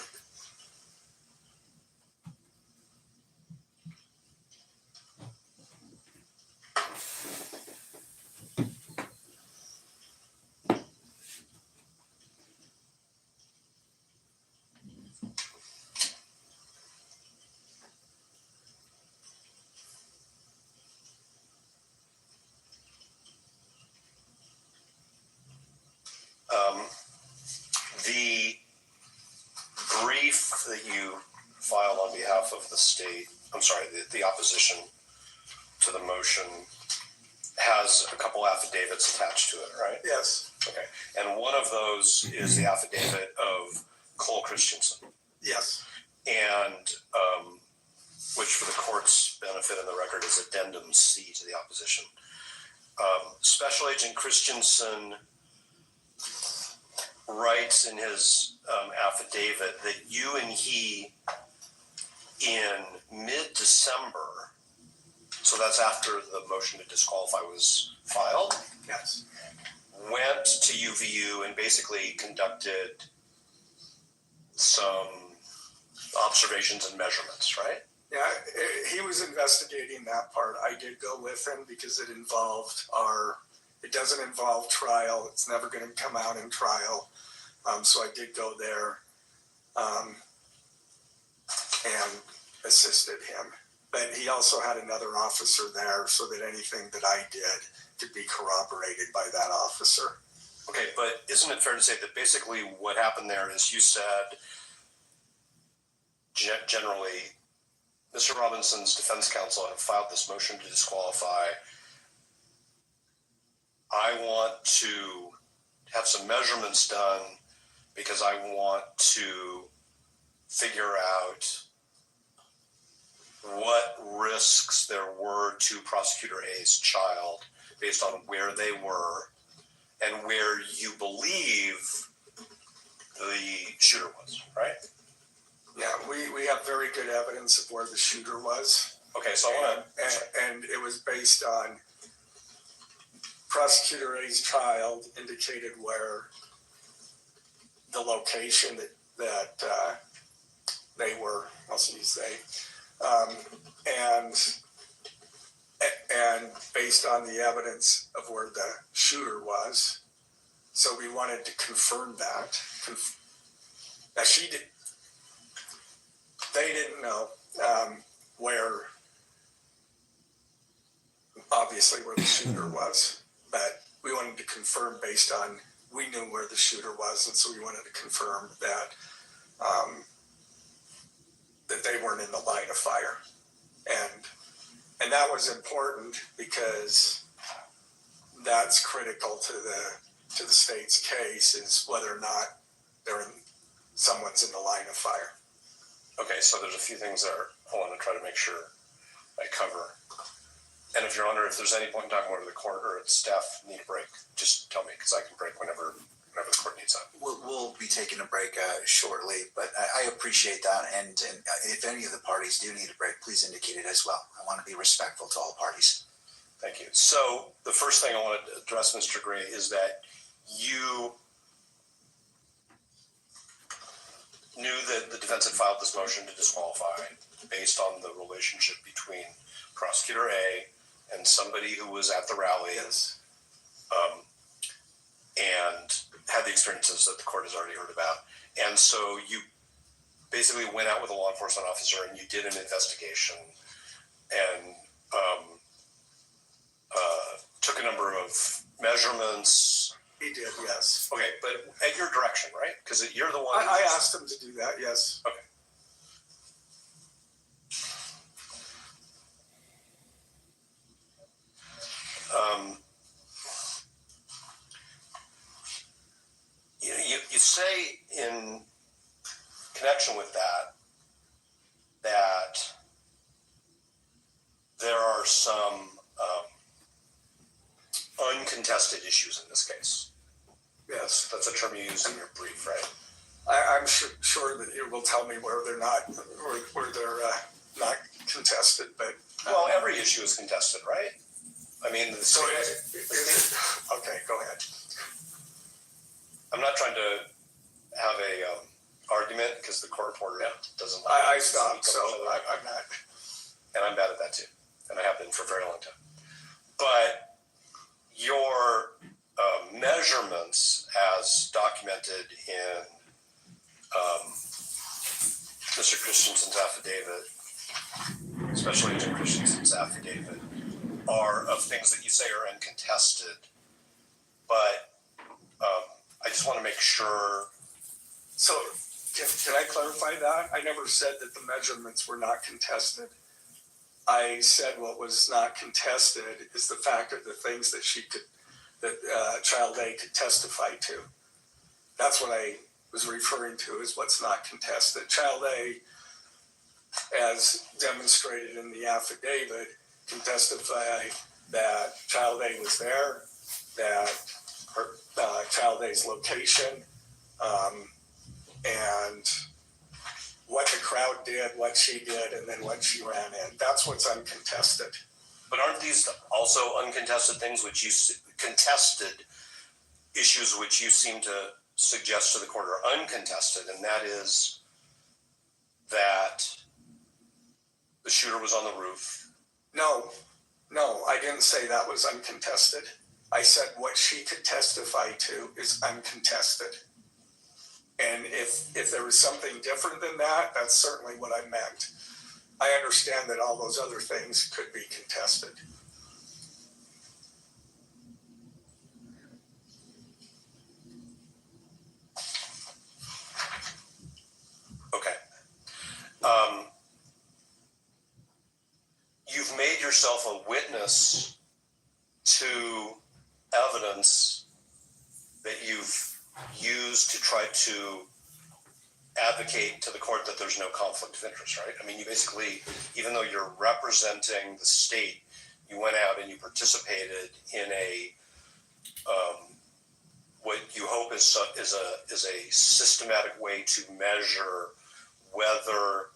The brief that you filed on behalf of the state, the opposition to the motion has a couple affidavits attached to it, right? Yes. Okay. And one of those is the affidavit of Cole Christensen. Yes. And which for the court's benefit in the record is addendum C to the opposition. Special Agent Christensen writes in his affidavit that you and he, in mid-December, so that's after the motion to disqualify was filed, Yes. went to UVU and basically conducted some observations and measurements, right? Yeah, he was investigating that part. I did go with him because it involved it doesn't involve trial. It's never going to come out in trial. So I did go there and assisted him. But he also had another officer there so that anything that I did could be corroborated by that officer. Okay, but isn't it fair to say that basically what happened there is you said generally Mr. Robinson's defense counsel had filed this motion to disqualify. I want to have some measurements done because I want to figure out what risks there were to Prosecutor A's child based on where they were and where you believe the shooter was, right? Yeah, we have very good evidence of where the shooter was. Okay, so I want to... And it was based on Prosecutor A's child indicated where the location that they were, I'll use they, and based on the evidence of where the shooter was. So we wanted to confirm that. Now they didn't know obviously where the shooter was, but we wanted to confirm based on, we knew where the shooter was, and so we wanted to confirm that that they weren't in the line of fire. And that was important because that's critical to the state's case, is whether or not someone's in the line of fire. Okay, so there's a few things there I want to try to make sure I cover. And if Your Honor, if there's any point in time where the court or its staff need a break, just tell me, because I can break whenever the court needs that. We'll be taking a break shortly, but I appreciate that. And if any of the parties do need a break, please indicate it as well. I want to be respectful to all parties. Thank you. So the first thing I want to address, Mr. Gray, is that you knew that the defense had filed this motion to disqualify based on the relationship between Prosecutor A and somebody who was at the rally. Yes. And had the experiences that the court has already heard about. And so you basically went out with a law enforcement officer and you did an investigation and took a number of measurements. He did, yes. Okay, but at your direction, right? Because you're the one. I asked him to do that, yes. Okay. You say in connection with that there are some uncontested issues in this case. Yes. That's a term you use in your brief, right? I'm sure that you will tell me where they're not contested, but well, every issue is contested, right? I mean, so okay, go ahead. I'm not trying to have a argument because the court reporter doesn't. I stopped, so I'm not. And I'm bad at that too, and I have been for a very long time. But your measurements, as documented in Mr. Christensen's affidavit, especially Agent Christensen's affidavit, are of things that you say are uncontested. But I just want to make sure. So can I clarify that? I never said that the measurements were not contested. I said what was not contested is the fact of the things that Child A could testify to. That's what I was referring to as what's not contested. Child A as demonstrated in the affidavit, can testify that Child A was there, that her, Child A's location, and what the crowd did, what she did, and then what she ran in. That's what's uncontested. But aren't these also uncontested things which you contested issues which you seem to suggest to the court are uncontested, and that is that the shooter was on the roof? No, I didn't say that was uncontested. I said what she could testify to is uncontested. And if there was something different than that, that's certainly what I meant. I understand that all those other things could be contested. Okay. You've made yourself a witness to evidence that you've used to try to advocate to the court that there's no conflict of interest, right? I mean, you basically, even though you're representing the state, you went out and you participated in a what you hope is a systematic way to measure whether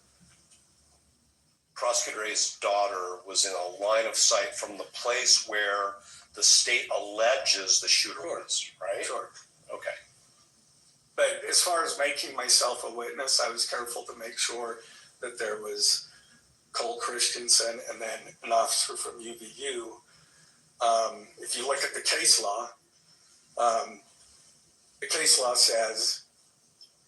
Prosecutor A's daughter was in a line of sight from the place where the state alleges the shooter was, right? Sure. Okay. But as far as making myself a witness, I was careful to make sure that there was Cole Christensen and then an officer from UVU. If you look at the case law says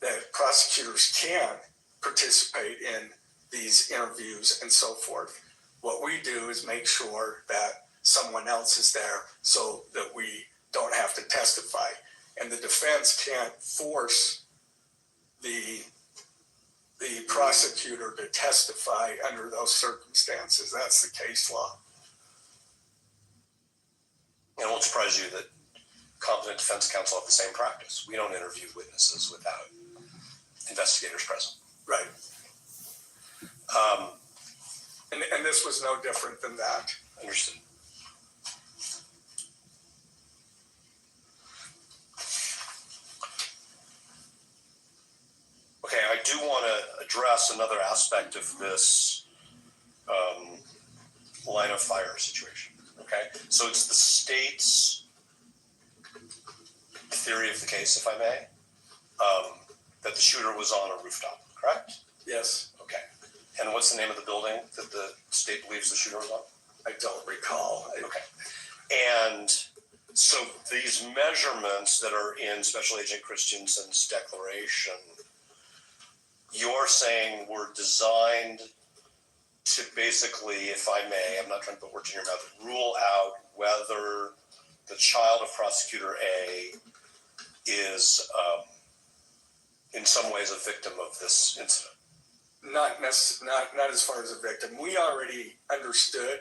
that prosecutors can participate in these interviews and so forth. What we do is make sure that someone else is there so that we don't have to testify. And the defense can't force the prosecutor to testify under those circumstances. That's the case law. And it won't surprise you that competent defense counsel have the same practice. We don't interview witnesses without investigators present. Right. And this was no different than that. Understood. Okay, I do want to address another aspect of this line of fire situation. Okay, so it's the state's theory of the case, if I may, that the shooter was on a rooftop, correct? Yes. Okay. And what's the name of the building that the state believes the shooter was on? I don't recall. Okay. And so these measurements that are in Special Agent Christensen's declaration, you're saying were designed to basically, if I may, I'm not trying to put words in your mouth, rule out whether the child of Prosecutor A is in some ways a victim of this incident. Not as far as a victim. We already understood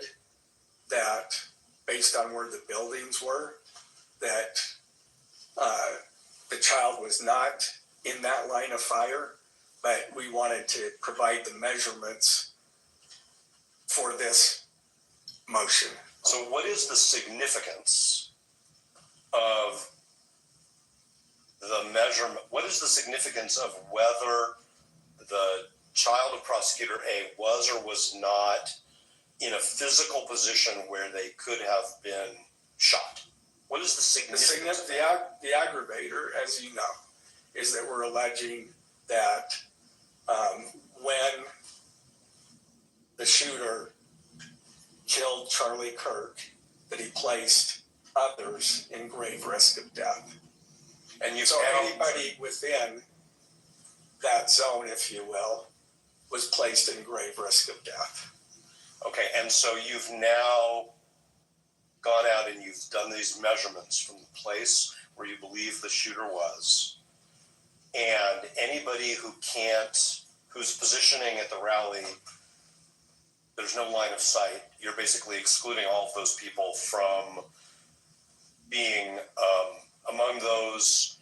that based on where the buildings were, that the child was not in that line of fire, but we wanted to provide the measurements for this motion. So what is the significance of the measurement? What is the significance of whether the child of Prosecutor A was or was not in a physical position where they could have been shot? What is the significance? The aggravator, as you know, is that we're alleging that when the shooter killed Charlie Kirk, that he placed others in grave risk of death. And you so anybody within that zone, if you will, was placed in grave risk of death. Okay, and so you've now gone out and you've done these measurements from the place where you believe the shooter was, and anybody who's positioning at the rally, there's no line of sight. You're basically excluding all of those people from being among those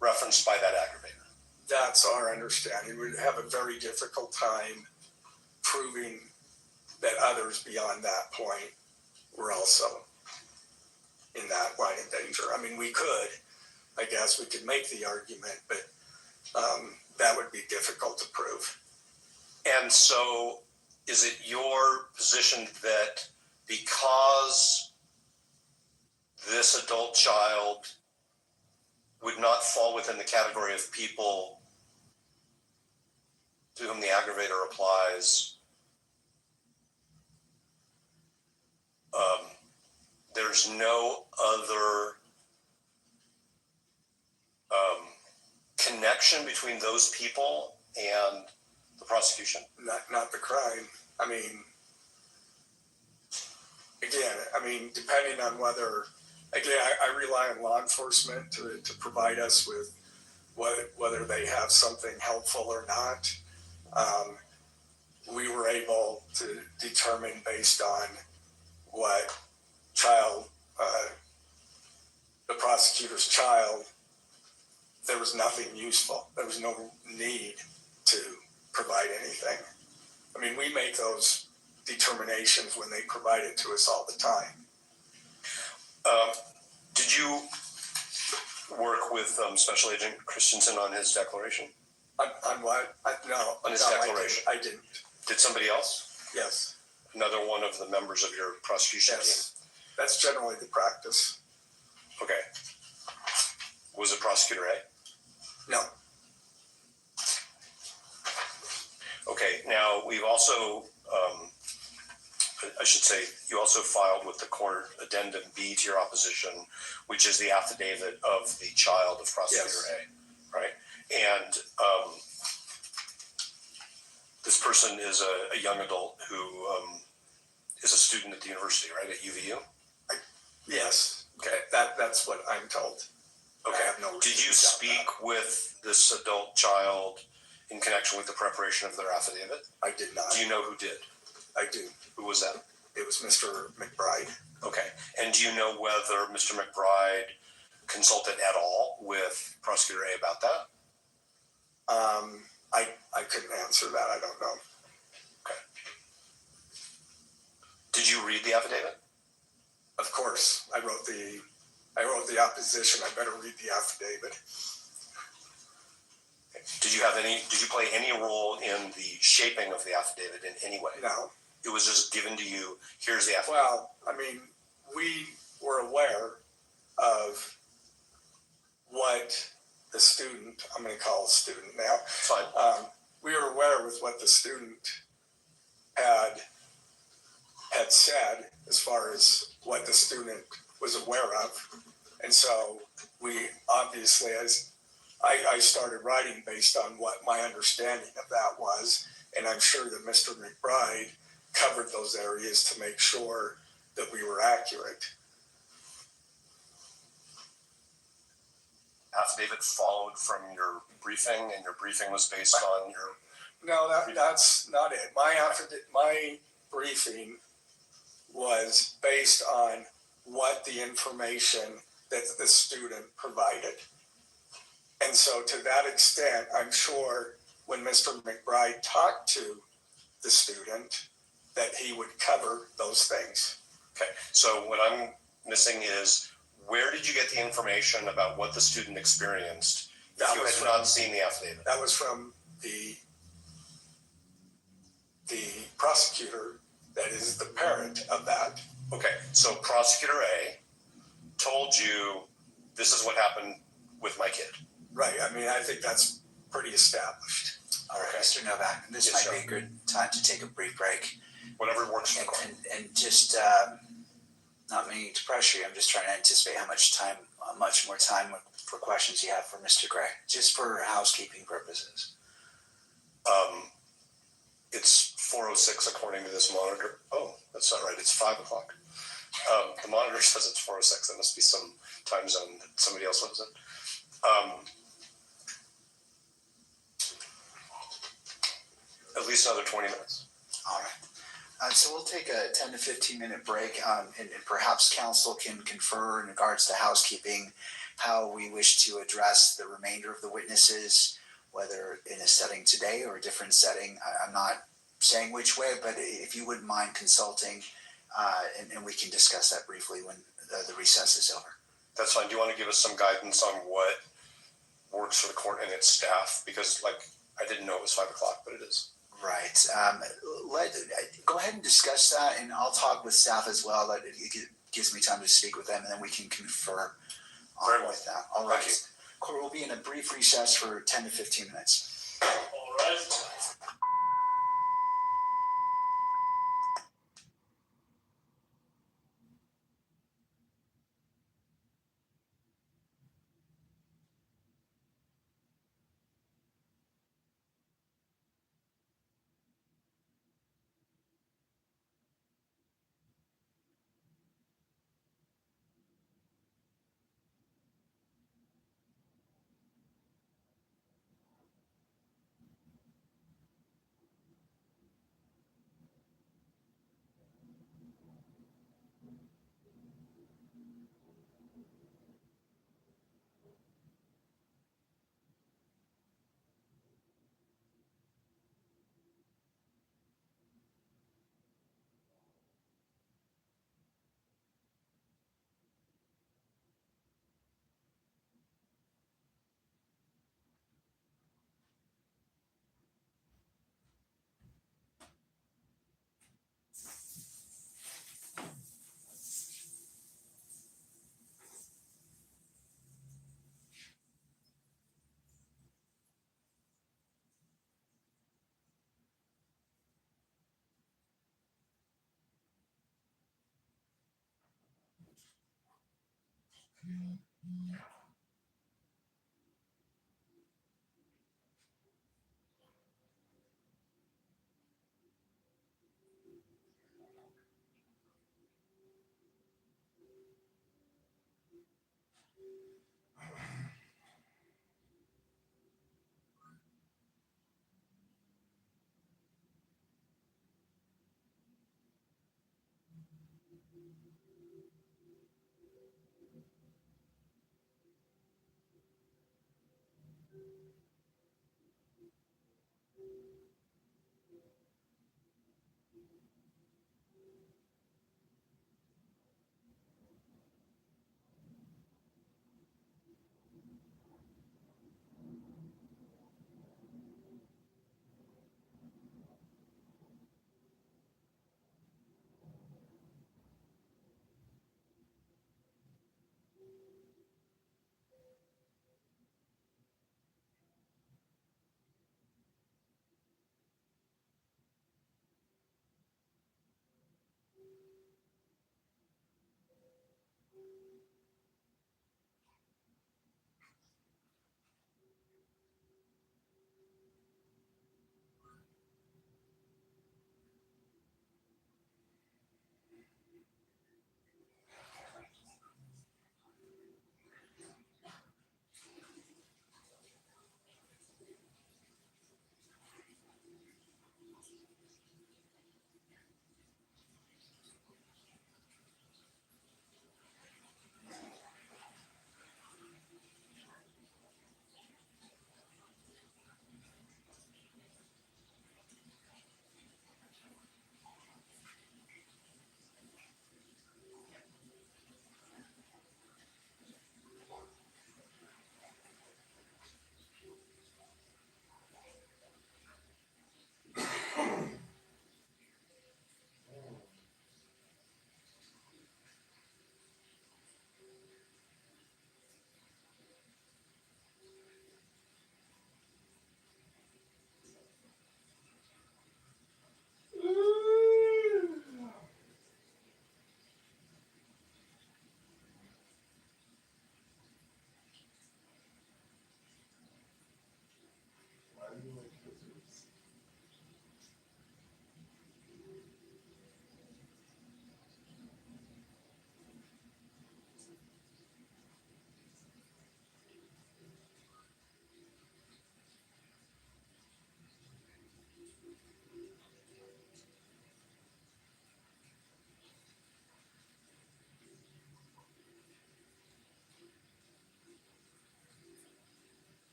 referenced by that aggravator. That's our understanding. We'd have a very difficult time proving that others beyond that point were also in that line of danger. I mean, we could, I guess we could make the argument, but that would be difficult to prove. And so is it your position that because this adult child would not fall within the category of people to whom the aggravator applies, there's no other connection between those people and the prosecution? Not the crime. I mean, again, depending on whether, again, I rely on law enforcement to provide us with whether they have something helpful or not. We were able to determine based on what the prosecutor's child, there was nothing useful. There was no need to provide anything. I mean, we make those determinations when they provide it to us all the time. Did you work with Special Agent Christensen on his declaration? On what? No. On his no, declaration? I didn't. Did somebody else? Yes. Another one of the members of your prosecution Yes. team? That's generally the practice. Okay. Was it Prosecutor A? No. Okay, now we've also, I should say, you also filed with the court Addendum B to your opposition, which is the affidavit of the child of Prosecutor A, right? And this person is a young adult who is a student at the university, right, at UVU? Yes. Okay. That's what I'm told. Okay. I have no Did you speak with this adult child in connection with the preparation of their affidavit? I did not. Do you know who did? I do. Who was that? It was Mr. McBride. Okay. And do you know whether Mr. McBride consulted at all with Prosecutor A about that? I couldn't answer that. I don't know. Okay. Did you read the affidavit? Of course, I wrote the opposition. I better read the affidavit. Did you play any role in the shaping of the affidavit in any way? No. It was just given to you, here's the affidavit. Well, we were aware of what the student, I'm going to call a student now. Fine. We were aware with what the student had said as far as what the student was aware of. And so we obviously, as I started writing based on what my understanding of that was, and I'm sure that Mr. McBride covered those areas to make sure that we were accurate. Affidavit followed from your briefing, and your briefing was based on your... No, that's not it. My briefing was based on what the information that the student provided. And so to that extent, I'm sure when Mr. McBride talked to the student that he would cover those things. Okay, so what I'm missing is, where did you get the information about what the student experienced if you had not seen the affidavit? That was from the prosecutor that is the parent of that. Okay, so Prosecutor A told you this is what happened with my kid. Right, I think that's pretty established. All right, Mr. Novak, this Yes, might sir. be a good time to take a brief break. Whatever works for the court. And just, not meaning to pressure you, I'm just trying to anticipate how much more time for questions you have for Mr. Gray, just for housekeeping purposes. It's 4:06 according to this monitor. Oh, that's not right. It's 5 o'clock. The monitor says it's 4:06. That must be some time zone that somebody else lives in. At least another 20 minutes. All right. So we'll take a 10 to 15 minute break, and perhaps council can confer in regards to housekeeping, how we wish to address the remainder of the witnesses, whether in a setting today or a different setting. I'm not saying which way, but if you wouldn't mind consulting, and we can discuss that briefly when the recess is over. That's fine. Do you want to give us some guidance on what works for the court and its staff? Because I didn't know it was 5 o'clock, but it is. Right. Go ahead and discuss that, and I'll talk with staff as well. That it gives me time to speak with them, and then we can confer on with that. All right. Court will be in a brief recess for 10 to 15 minutes. All right.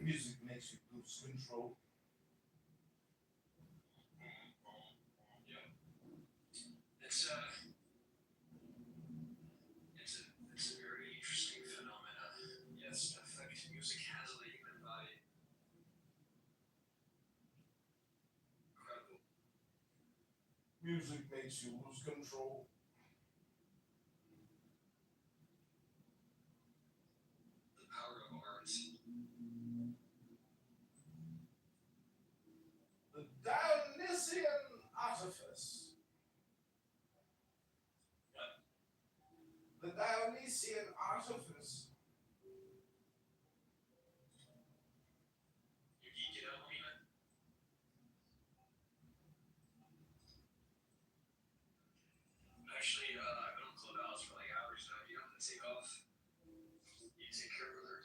Music makes you lose control. It's a very interesting phenomena. Yes, affect music has the human body. Incredible. Music makes you lose control. The power of art. The Dionysian artifice. What? The Dionysian artifice. You geek it out, man. Actually, I've been on Clubhouse for like hours now. You don't have to take off. You take care of her.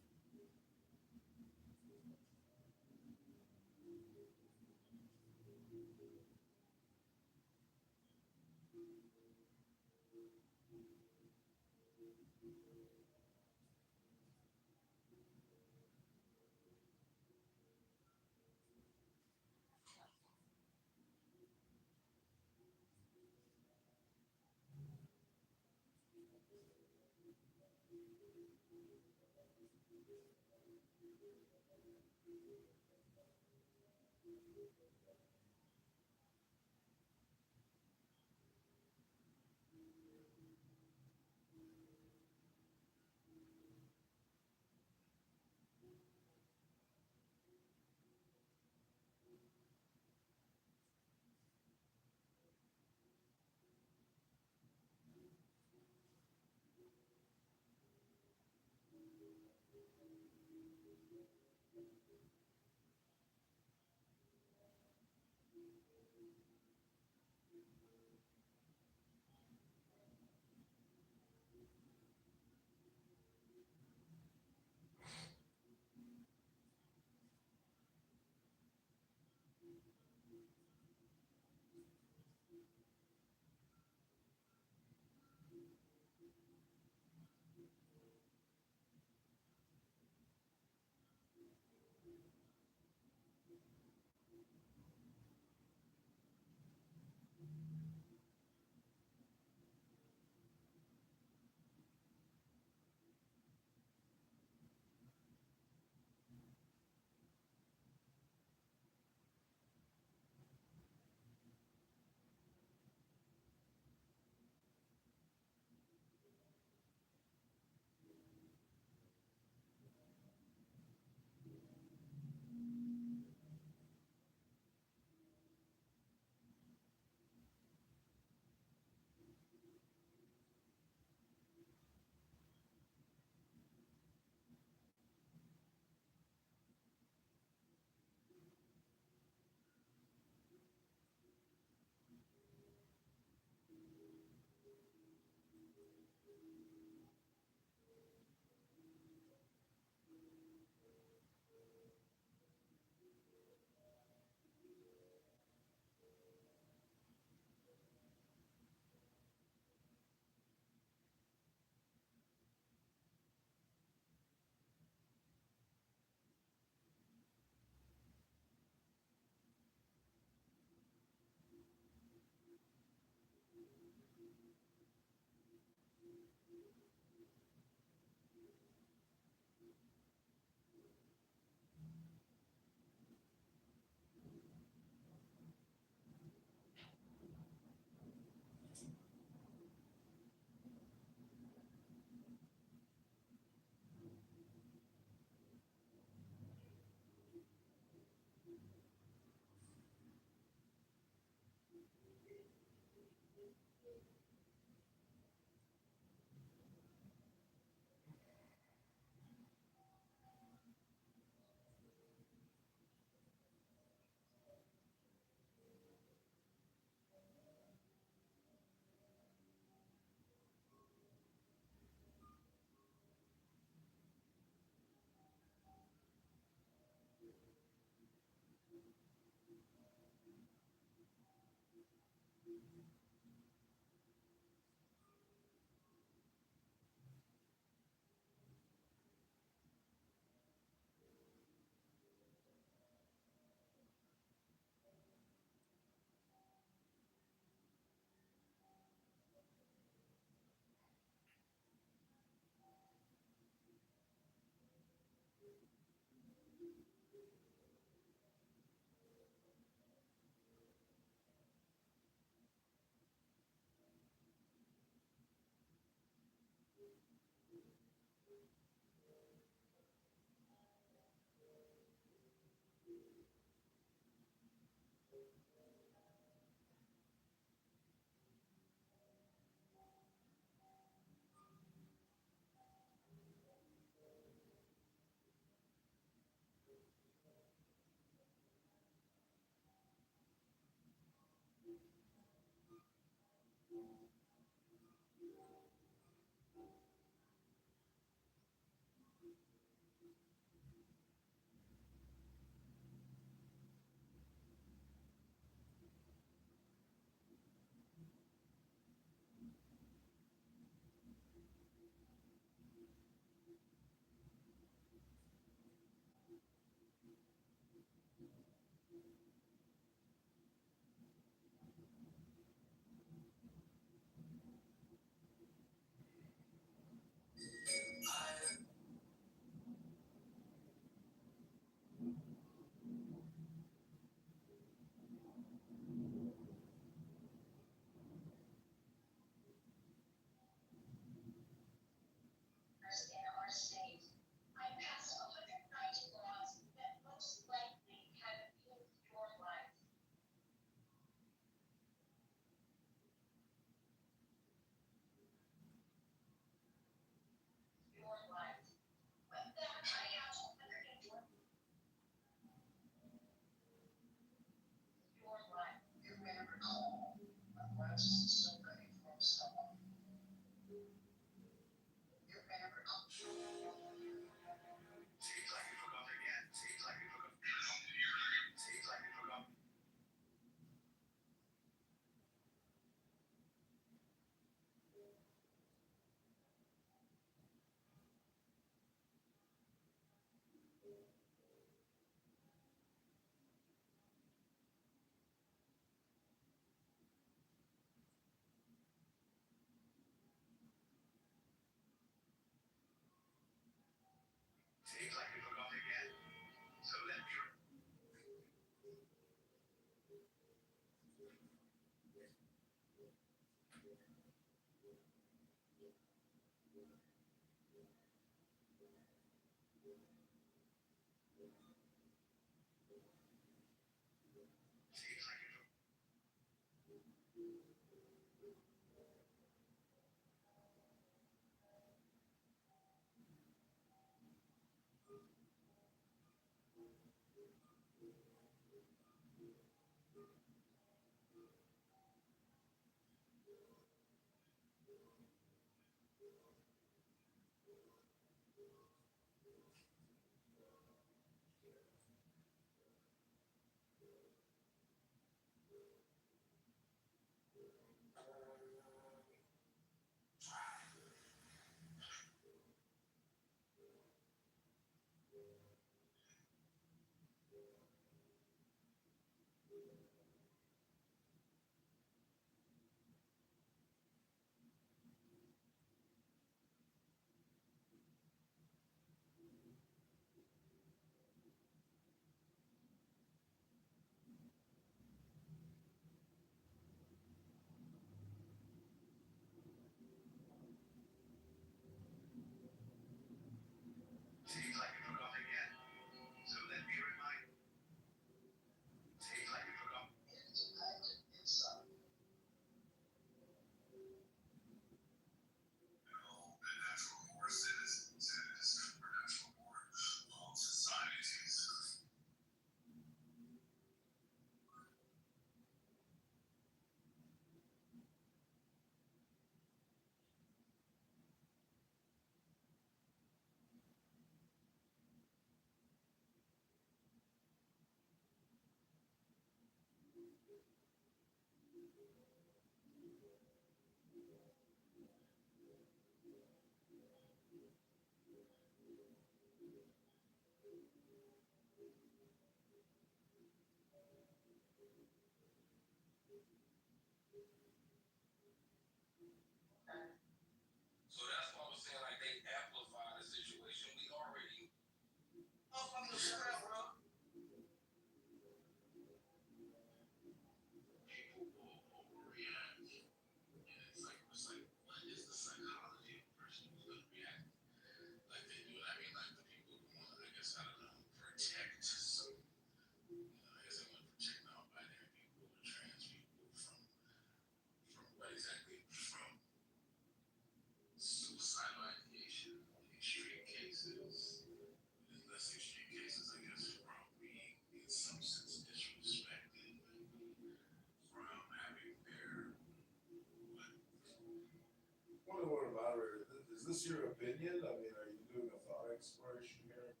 Is this your opinion? I mean, are you doing a thought exploration here?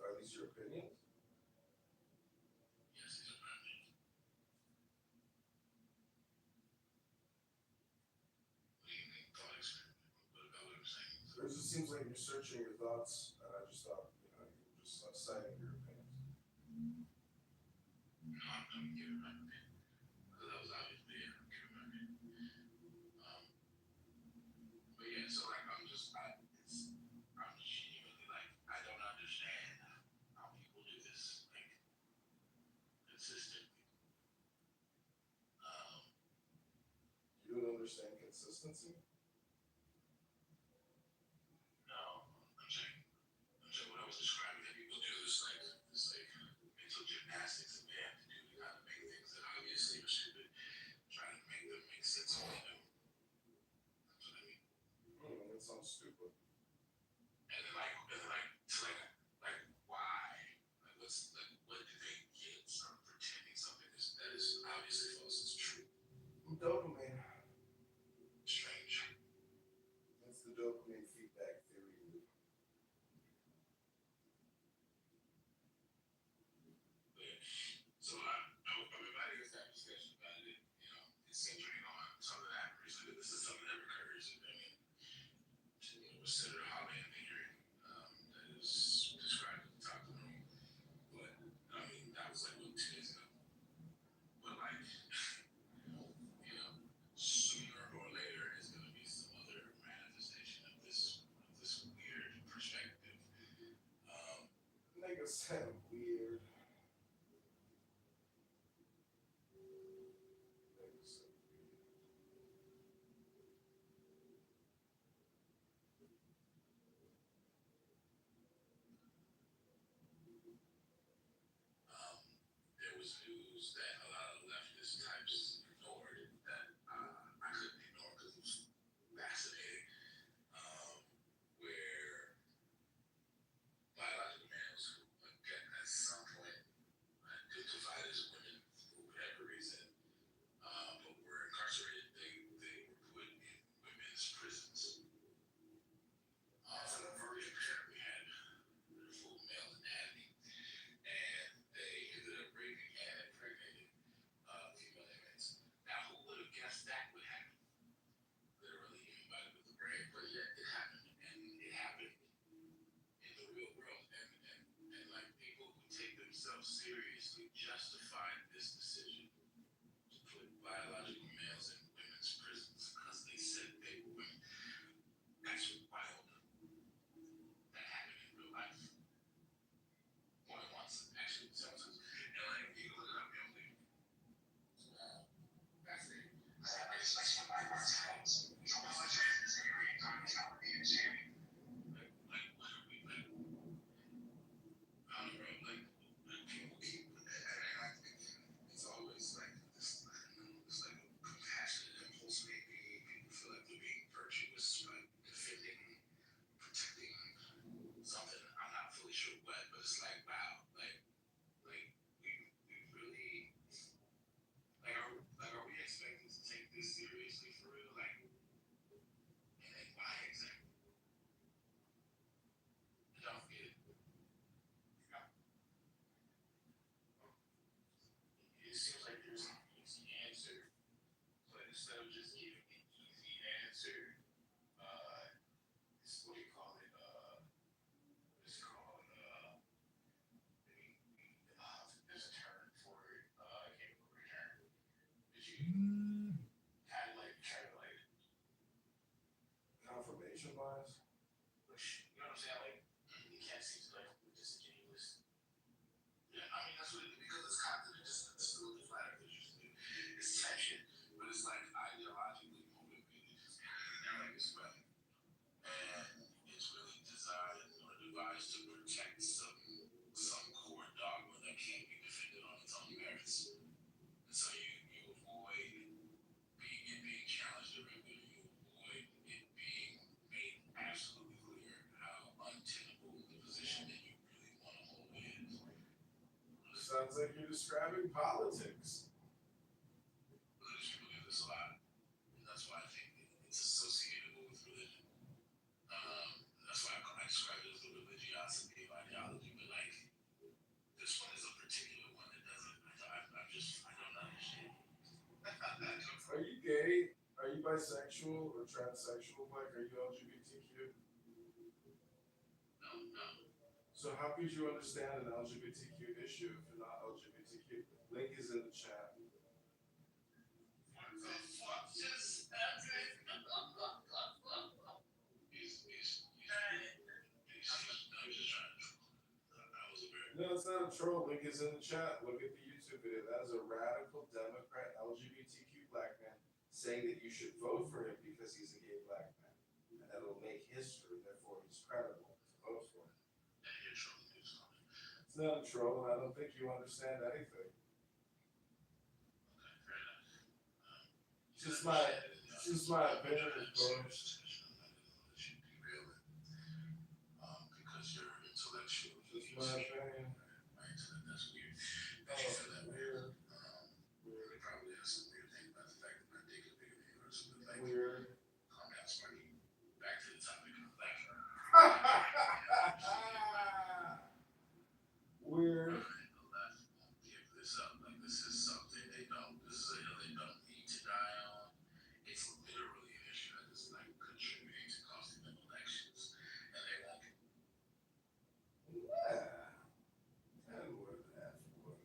Are these your opinions? It just seems like you're searching your thoughts, and I just thought, you know, you were just citing your opinions. You don't understand consistency? That sounds stupid. Dopamine. That's the dopamine feedback theory. news that a lot of leftist types ignored that I couldn't ignore because it was fascinating. Where biological males who, again, at some point identified as women for whatever reason, but were incarcerated, they were put in women's prisons. For the version we had full male anatomy, and they ended up raping and impregnating female inmates. Now, who would have guessed that would happen? Literally anybody with a brain, but yet it happened, and it happened in the real world, and like people who take themselves seriously justified this decision to put biological males in women's prisons because they said they were women. That's wild. That happened in real life. More than once, actually, several times. And like, you can look it up, you don't believe me. Fascinating. Like, what are we like? I don't know, like people keep, and I think it's always like this, I don't know, it's like a compassionate impulse maybe. People feel like they're being virtuous, like defending, protecting something. I'm not fully sure what, but it's like, wow, like we really, are we expected to take this seriously for real? Like, and why exactly? I don't get it. It seems like there's an easy answer, but instead of just giving an easy answer, it's what do you call it? It's called there's a term for it. I can't remember the term. But you kind of like try to like confirmation bias. You know what I'm saying? Like you can't seem to like disingenuous. Yeah, I mean that's what it, because it's content. It's just it's still the flat earthers used to do. It's tension, but it's like ideologically motivated. And like it's well, and it's really designed or devised to protect some core dogma that can't be defended on its own merits. And so you avoid being challenged directly. You avoid it being made absolutely clear how untenable the position that you really want to hold is. Sounds like you're describing politics. Religious people do this a lot. And that's why I think it's associated with religion. That's why I describe it as the religiosity of ideology. But like, this one is a particular one that doesn't. I don't understand. Are you gay? Are you bisexual or transsexual? Like, are you LGBTQ? No. So how could you understand an LGBTQ issue if you're not LGBTQ? Link is in the chat. What the fuck just happened? No, it's not a troll. Link is in the chat. Look at the YouTube video. That is a radical Democrat LGBTQ black man saying that you should vote for him because he's a gay black man. And that'll make history, therefore he's credible to vote for him. And you're trolling news on it. It's not a troll, and I don't think you understand anything. Okay, fair enough. Just my opinion, of course. Because you're intellectual. Just my opinion. That's weird. That you feel that weird. They probably have some weird thing about the fact that my dick is bigger than yours. But like, weird. Calm down, Sparky. Back to the topic of black. Weird. The left won't give this up. Like this is something they don't. This is a hill they don't need to die on. It's literally an issue that is like contributing to costing them elections, and they won't. Yeah. And what an F word.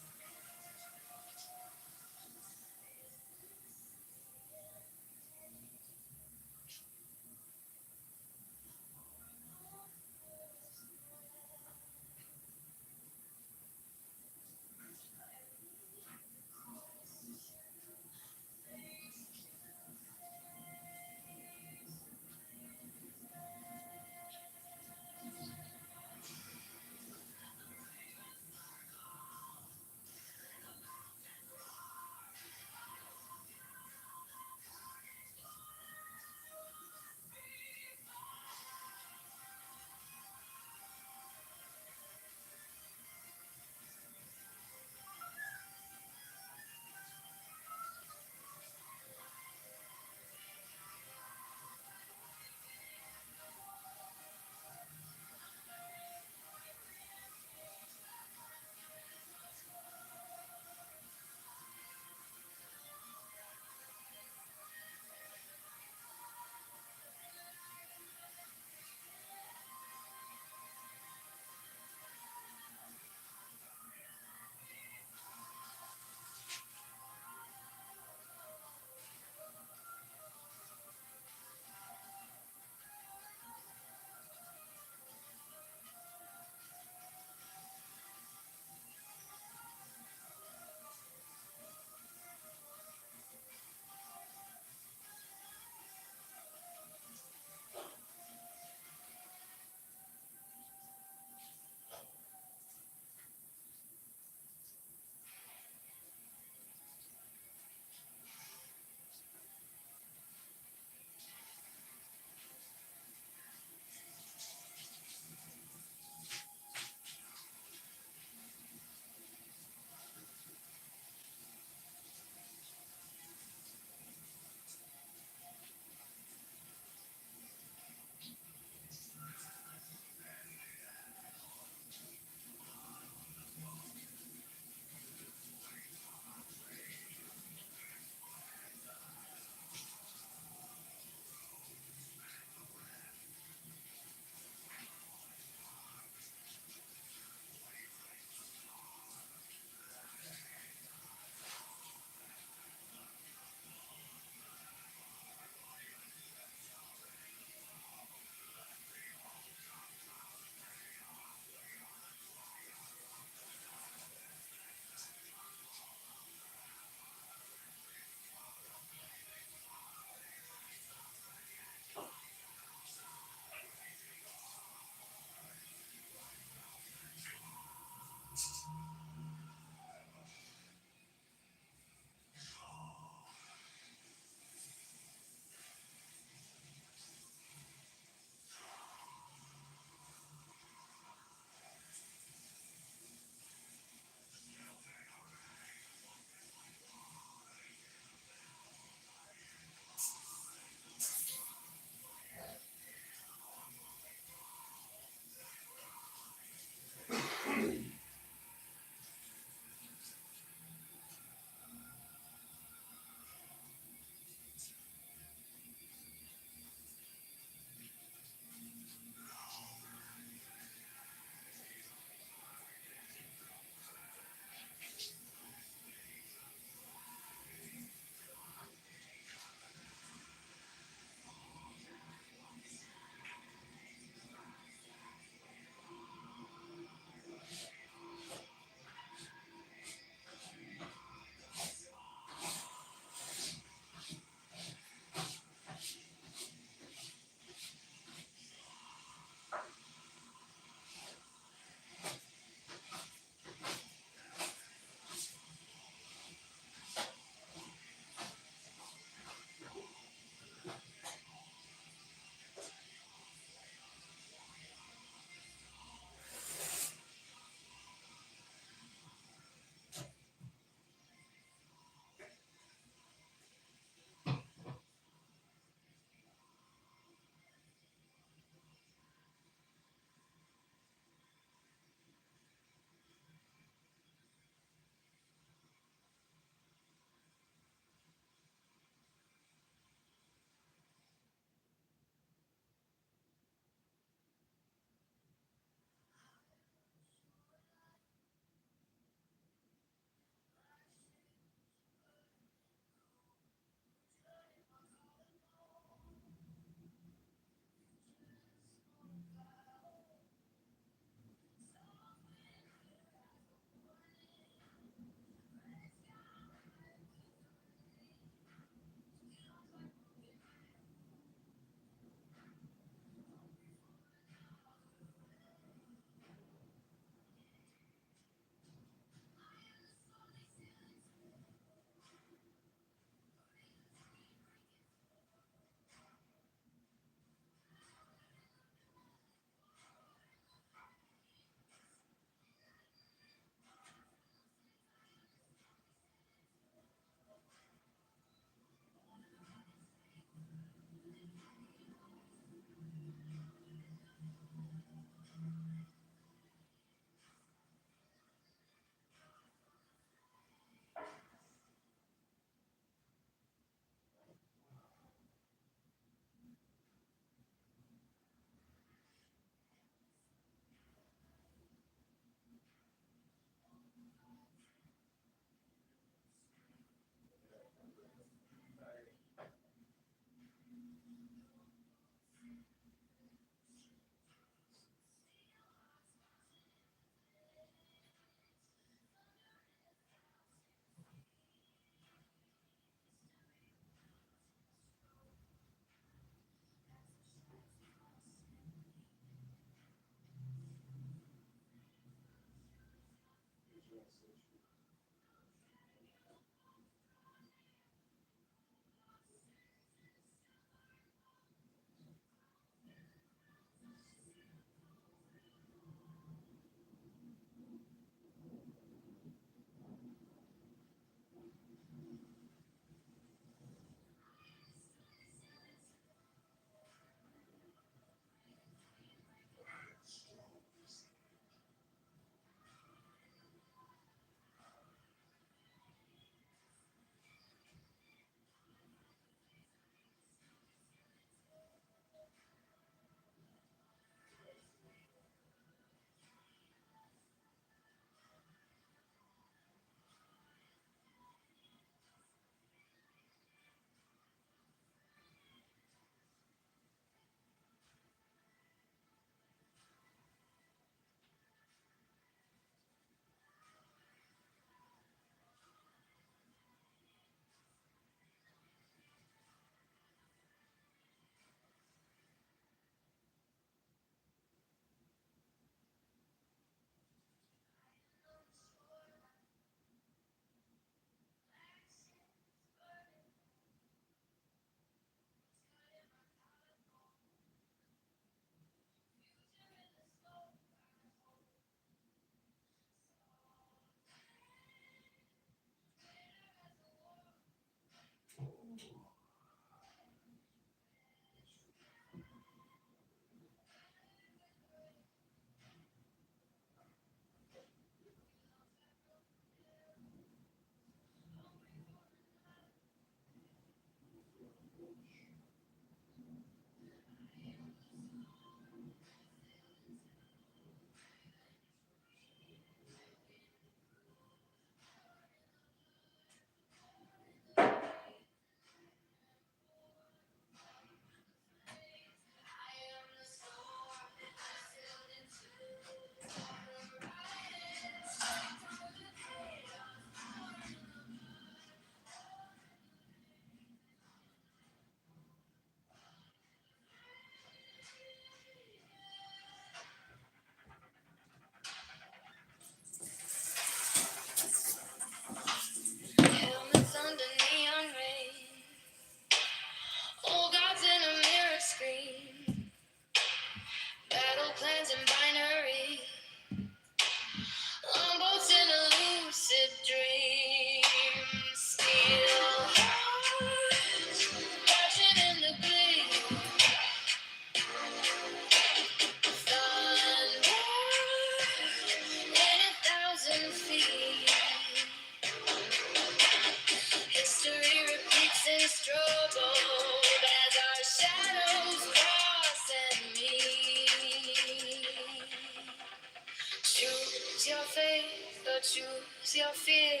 Choose your faith or choose your fear.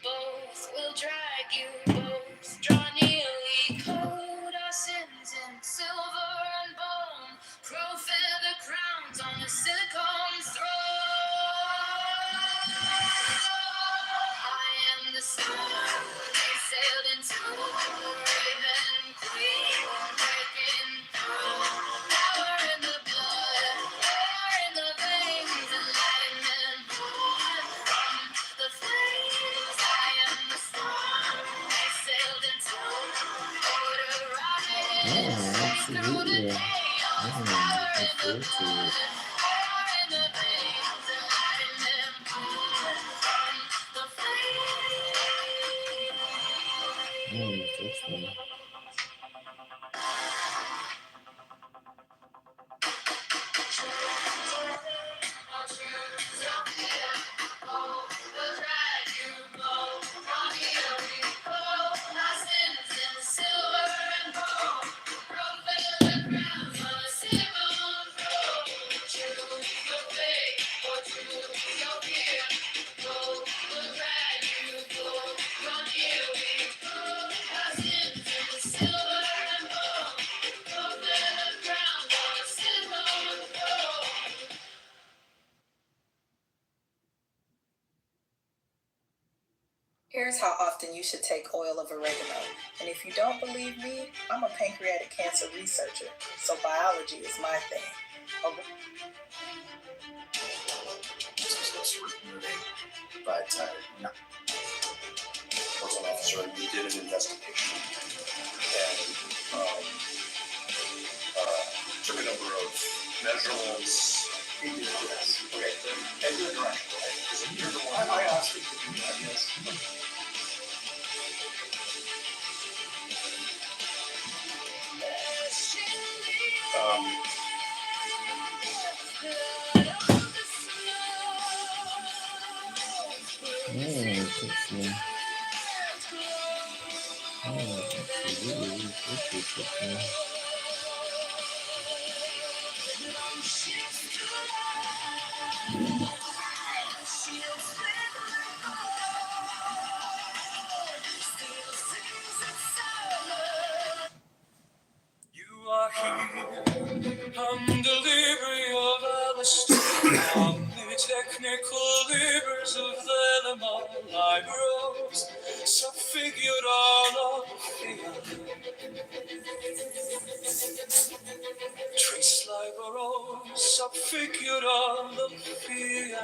Both will drag you, both draw near. We code our sins in silver and bone. Profile the crowns on a silicone throne. I am the storm they sailed into. Raven queen breaking through. Power in the blood, air in the veins, and lightning born from the flames. I am the storm they sailed into. Order rises through the chaos. Power in the blood, air in the veins, and lightning born from the flames. Here's how often you should take oil of oregano. And if you don't believe me, I'm a pancreatic cancer researcher, so biology is my thing. This was a short movie, but no. Enforcement officer, you did an investigation and took a number of measurements. He did, yes. Okay, and your direction, right? Because you're the one. I asked him to do that, yes. You are here on delivery of Alistair, on the technical labors of the liberals, subfigured all of fear. Trace liberals, subfigured all of fear.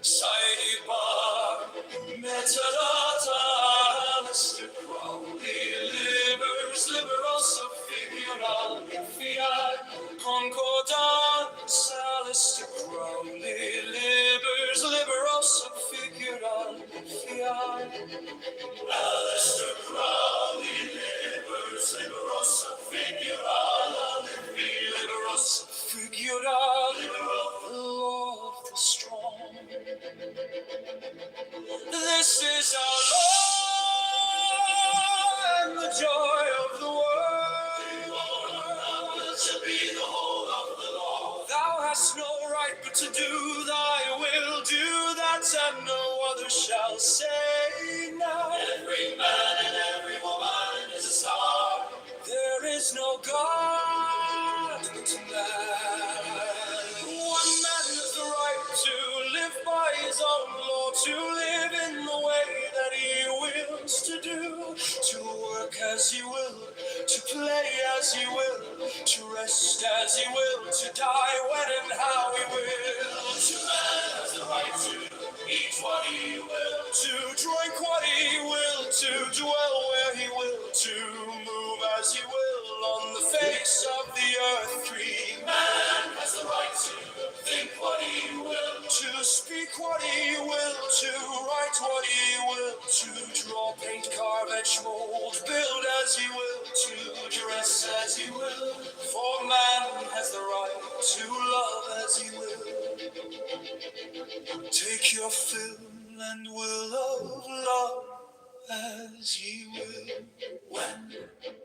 Sidebar, metadata, Alistair Crowley, liberals, subfigured all of fear. Concordance, Alistair Crowley, liberals, subfigured all of fear. Alistair Crowley, liberals, subfigured all of fear. Liberals, subfigured all the law of the strong. This is our law and the joy of the world. To be the whole of the law. Thou hast no right but to do thy will, do that, and no other shall say now. Every man and every woman is a star. There is no God but man. One man has the right to live by his own law, to live in the way that he wills to do, to work as he will, to play as he will, to rest as he will, to die when and how he will. To man has the right to eat what he will, to drink what he will, to dwell where he will, to move as he will on the face of the earth. Free man has the right to think what he will, to speak what he will, to write what he will, to draw, paint, carve, etch, mold, build as he will, to dress as he will. For man has the right to love as he will. Take your fill and will of love as ye will. When,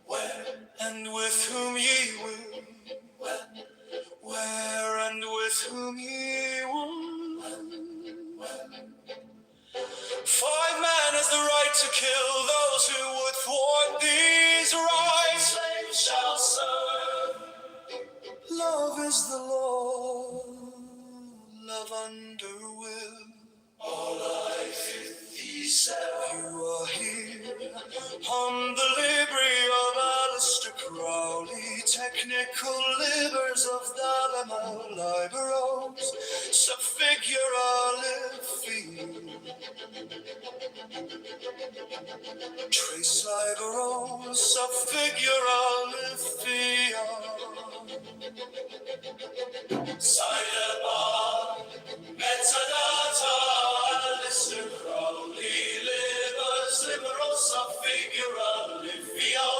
where, and with whom ye will. When, where, and with whom ye wound. 5 men has the right to kill those who would thwart these rights. Slaves shall serve. Love is the law, love under will. All life in these you are here on the library of Alistair Crowley, technical libers of Dalama Liberos, subfigura lifi, trace Liberos, subfigura lifia. Sideball, metadata, Alistair Crowley, libers, liberosa figura, livio.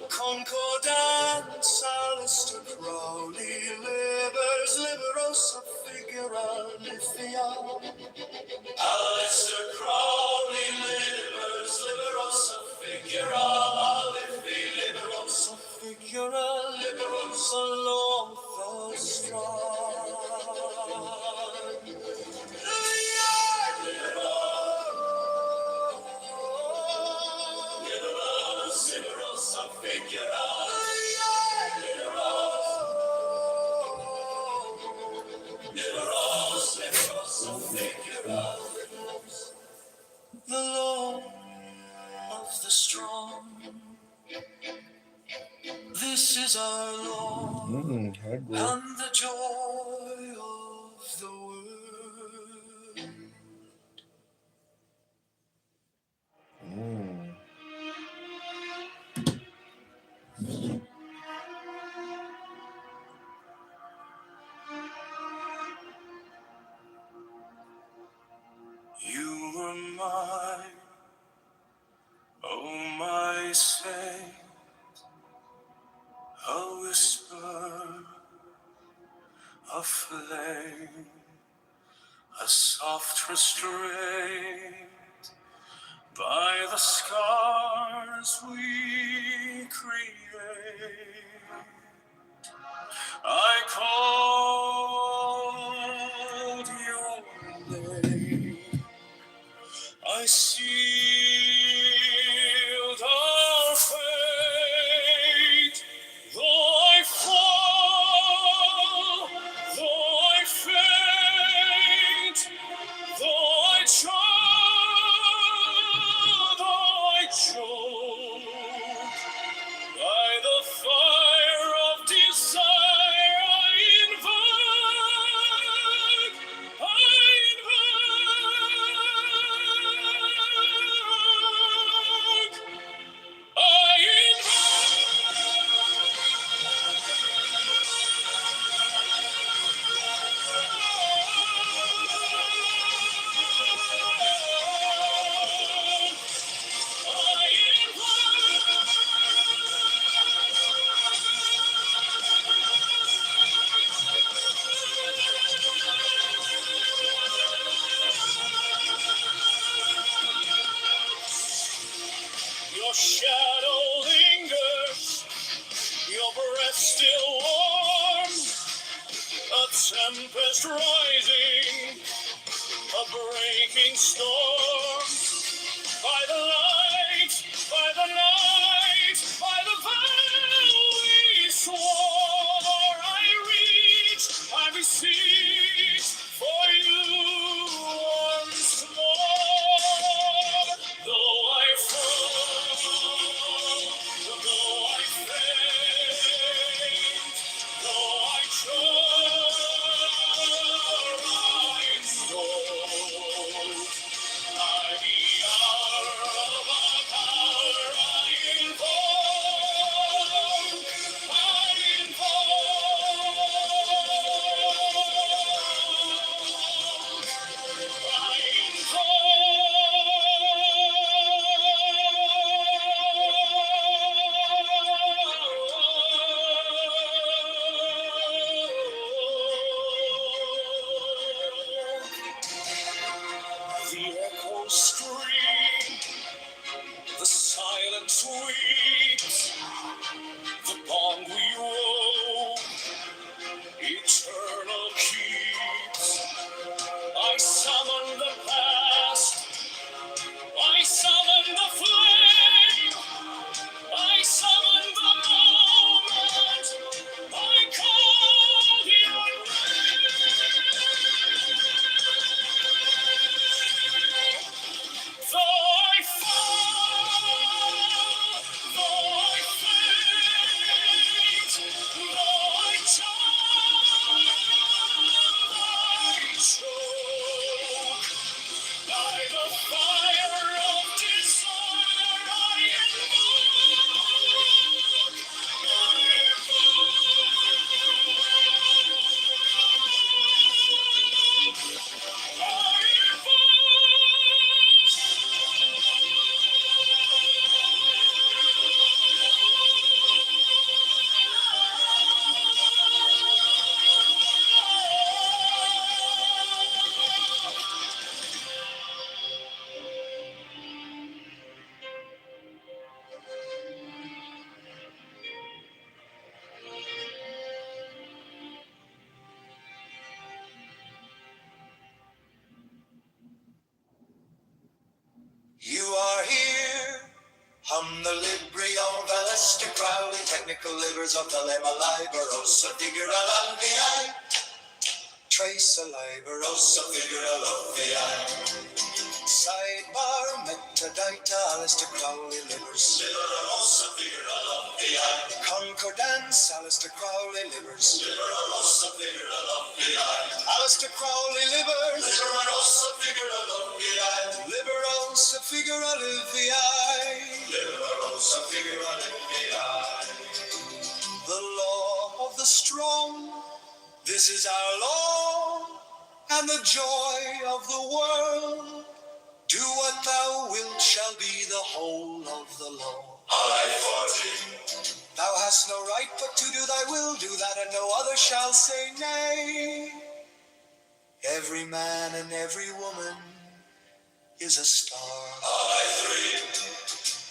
Concordance, Alistair Crowley, libers, liberosa figura, livio. Alistair Crowley, libers, liberosa figura, livio, liberosa figura, liberosa loth strong. Liberosa figura, liberosa figura. The law of the strong. This is our law, and the joy of the world. You were mine, oh my saint, a whisper, a flame, a soft restraint by the scars we create. I called your name, I sealed our fate. Though I fall, though I faint, though I choke, by the fire of desire I invoke, your shadow lingers, your breath still warm, a tempest rising, a breaking storm. By the light, by the night, by the vow we swore, I reach, I beseech for you once more. Though I fall, though I faint, though I try, I know. The echoes scream, the silence weeps, the bond we wove, eternal key. technical livers of the lemma liberosa figura lumbi. Trace a liberosa figura lumbi. Sidebar, metadata, Alistair Crowley livers. Liberosa figura lumbi. Concordance, Alistair Crowley livers. Liberosa figura lumbi. Alistair Crowley livers. Liberosa figura lumbi. Liberosa figura lumbi. Liberosa figura lumbi. The law of the strong, this is our law, and the joy of the world. Do what thou wilt shall be the whole of the law. I-40. Thou hast no right but to do thy will, do that and no other shall say nay. Every man and every woman is a star. I-3.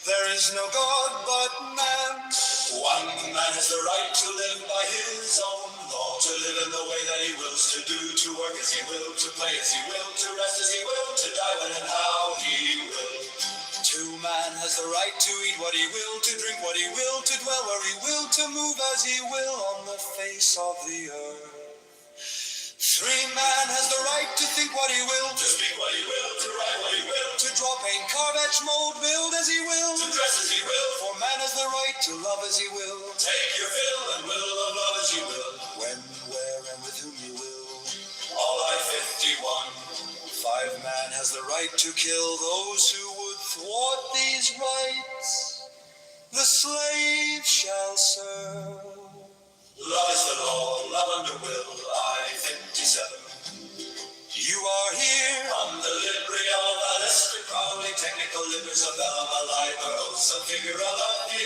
There is no God but man. One man has the right to live by his own law, to live in the way that he wills, to do, to work as he will, to play as he will, to rest as he will, to die when and how he will. Two man has the right to eat what he will, to drink what he will, to dwell where he will, to move as he will on the face of the earth. Three man has the right to think what he will, to speak what he will, to write what he will, to draw, paint, carve, etch, mold, build as he will, to dress as he will. For man has the right to love as he will. Take your fill and will of love as you will, when, where, and with whom you will. All I-51. Five man has the right to kill those who would thwart these rights. The slave shall serve. Love is the law, love under will, I-57. You are here on the Libri of Alistair Crowley, technical livers of Alma Liberosa figura lumbi.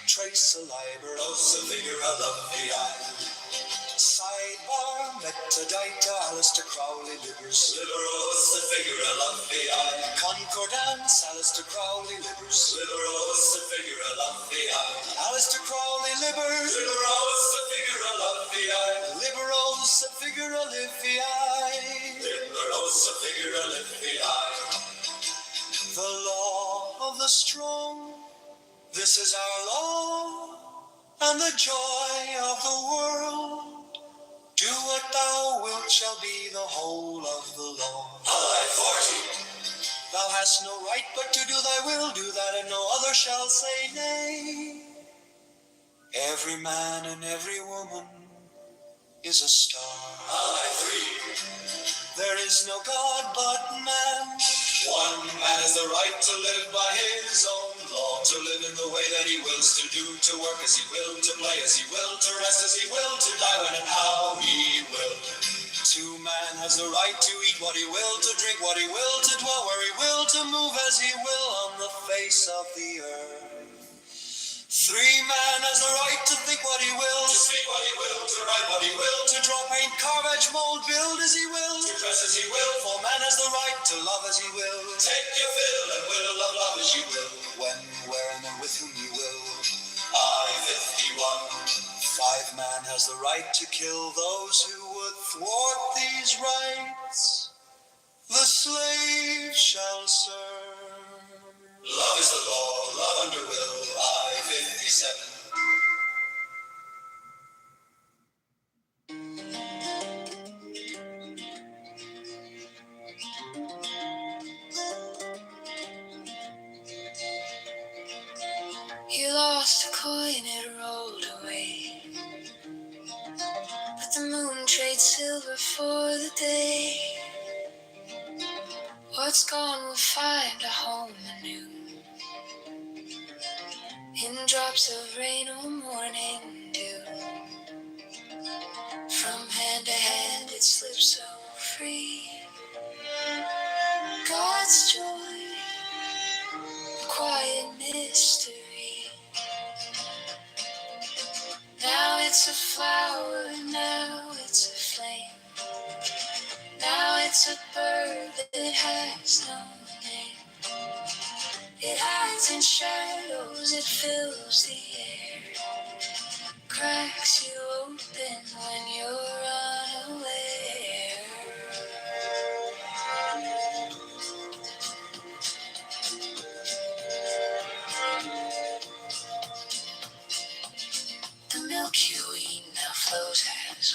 Trace a liberosa figura lumbi. Sidebar, metadata, Alistair Crowley livers. Liberosa figura lumbi. Concordance, Alistair Crowley livers. Liberosa figura lumbi. Alistair Crowley livers. Liberosa figura lumbi. Liberosa figura lumbi. Liberosa figura lumbi. The law of the strong, this is our law, and the joy of the world. Do what thou wilt shall be the whole of the law. I-40. Thou hast no right but to do thy will, do that and no other shall say nay. Every man and every woman is a star. I-3. There is no God but man. One man has the right to live by his own law, to live in the way that he wills, to do, to work as he will, to play as he will, to rest as he will, to die when and how he will. Two man has the right to eat what he will, to drink what he will, to dwell where he will, to move as he will on the face of the earth. Three man has the right to think what he will, to speak what he will, to write what he will, to draw, paint, carve, etch, mold, build as he will, to dress as he will. For man has the right to love as he will. Take your fill and will of love as you will, when, where, and with whom you will. I-51. Five man has the right to kill those who would thwart these rights. The slave shall serve. Love is the law, love under will, I-57. You lost a coin, it rolled away, but the moon trades silver for the day. What's gone will find a home anew, in drops of rain or morning dew. From hand to hand it slips so free. God's joy, a quiet mystery. Now it's a flower, now it's a flame. Now it's a bird that has no name. It hides in shadows, it fills the air, cracks you open when you're unaware.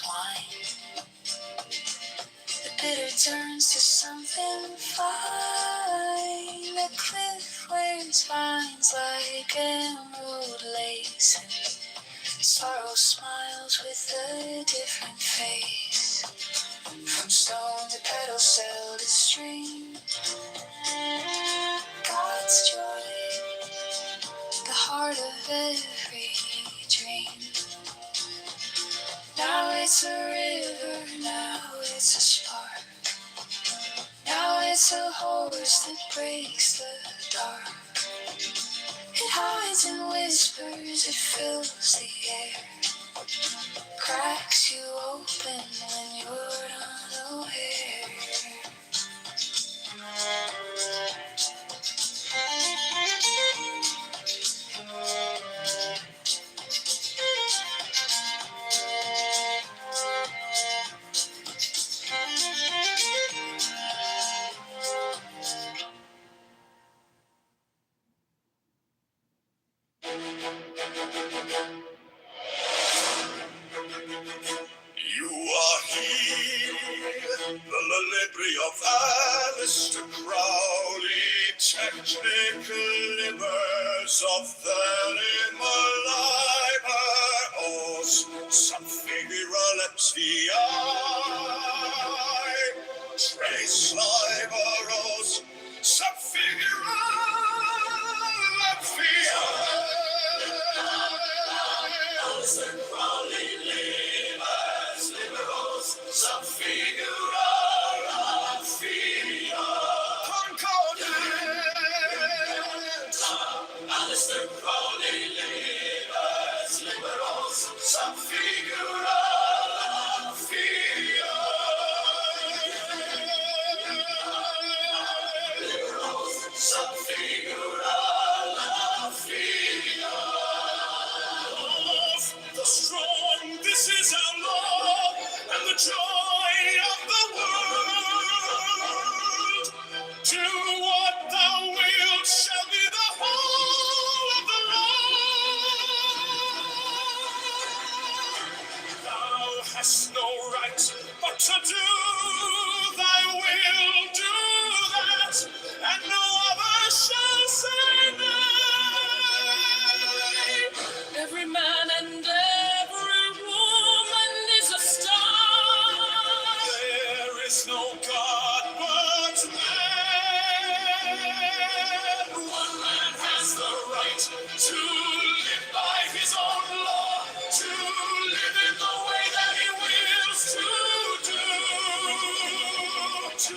as wine. The bitter turns to something fine. A cliff wears vines like emerald lace, and sorrow smiles with a different face. From stone to pedal, cell to string, God's joy, the heart of every dream. Now it's a river, now it's a spark. Now it's a horse that breaks the dark. It hides and whispers, it fills the air. Cracks you open when you're unaware. You are here, the Libri of Alistair Crowley, technical livers of the Liber, os sub figura lepsia, tres liberos, sub figura lepsia. Alistair Crowley livers, liberos, sub figura lepsia. Concordant. Alistair Crowley livers, liberos, sub figura lepsia. Liberos, sub figura lepsia. The strong, this is our law, and the joy of the world. Do what thou wilt shall be the whole of the law. Thou hast no right but to do thy will, do that, and no other shall say nay. Every man and every woman is a star. There is no God but man. One man has the right to live by his own law, to live in the way that he wills to do, to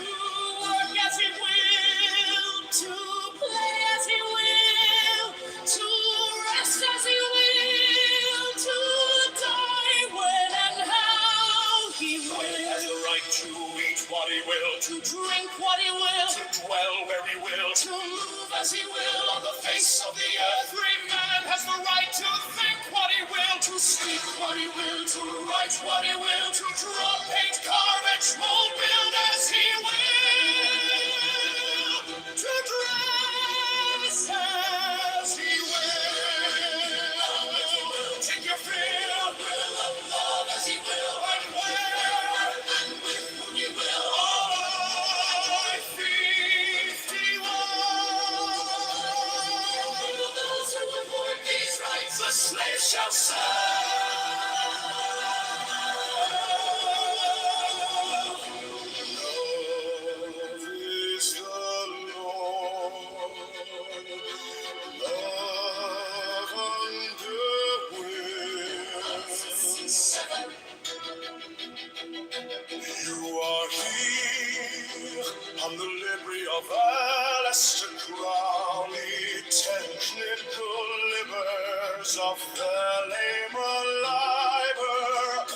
work as he will, to play as he will, to rest as he will, to die when and how he will. He has the right to eat what he will, to drink what he will, to dwell where he will, to move as he will on the face of the earth. Every man has the right to think what he will, to speak what he will, to write what he will, to draw, paint, carve, etch, mold, build as he will, to dress as he will, take your fill of love as he will, and where and with whom you will. All 51. Those who abhor these rights, the slave shall serve. Love is the Lord. Love under will. You are here on the Libri of Alistair Crowley, technical livers of the Liber,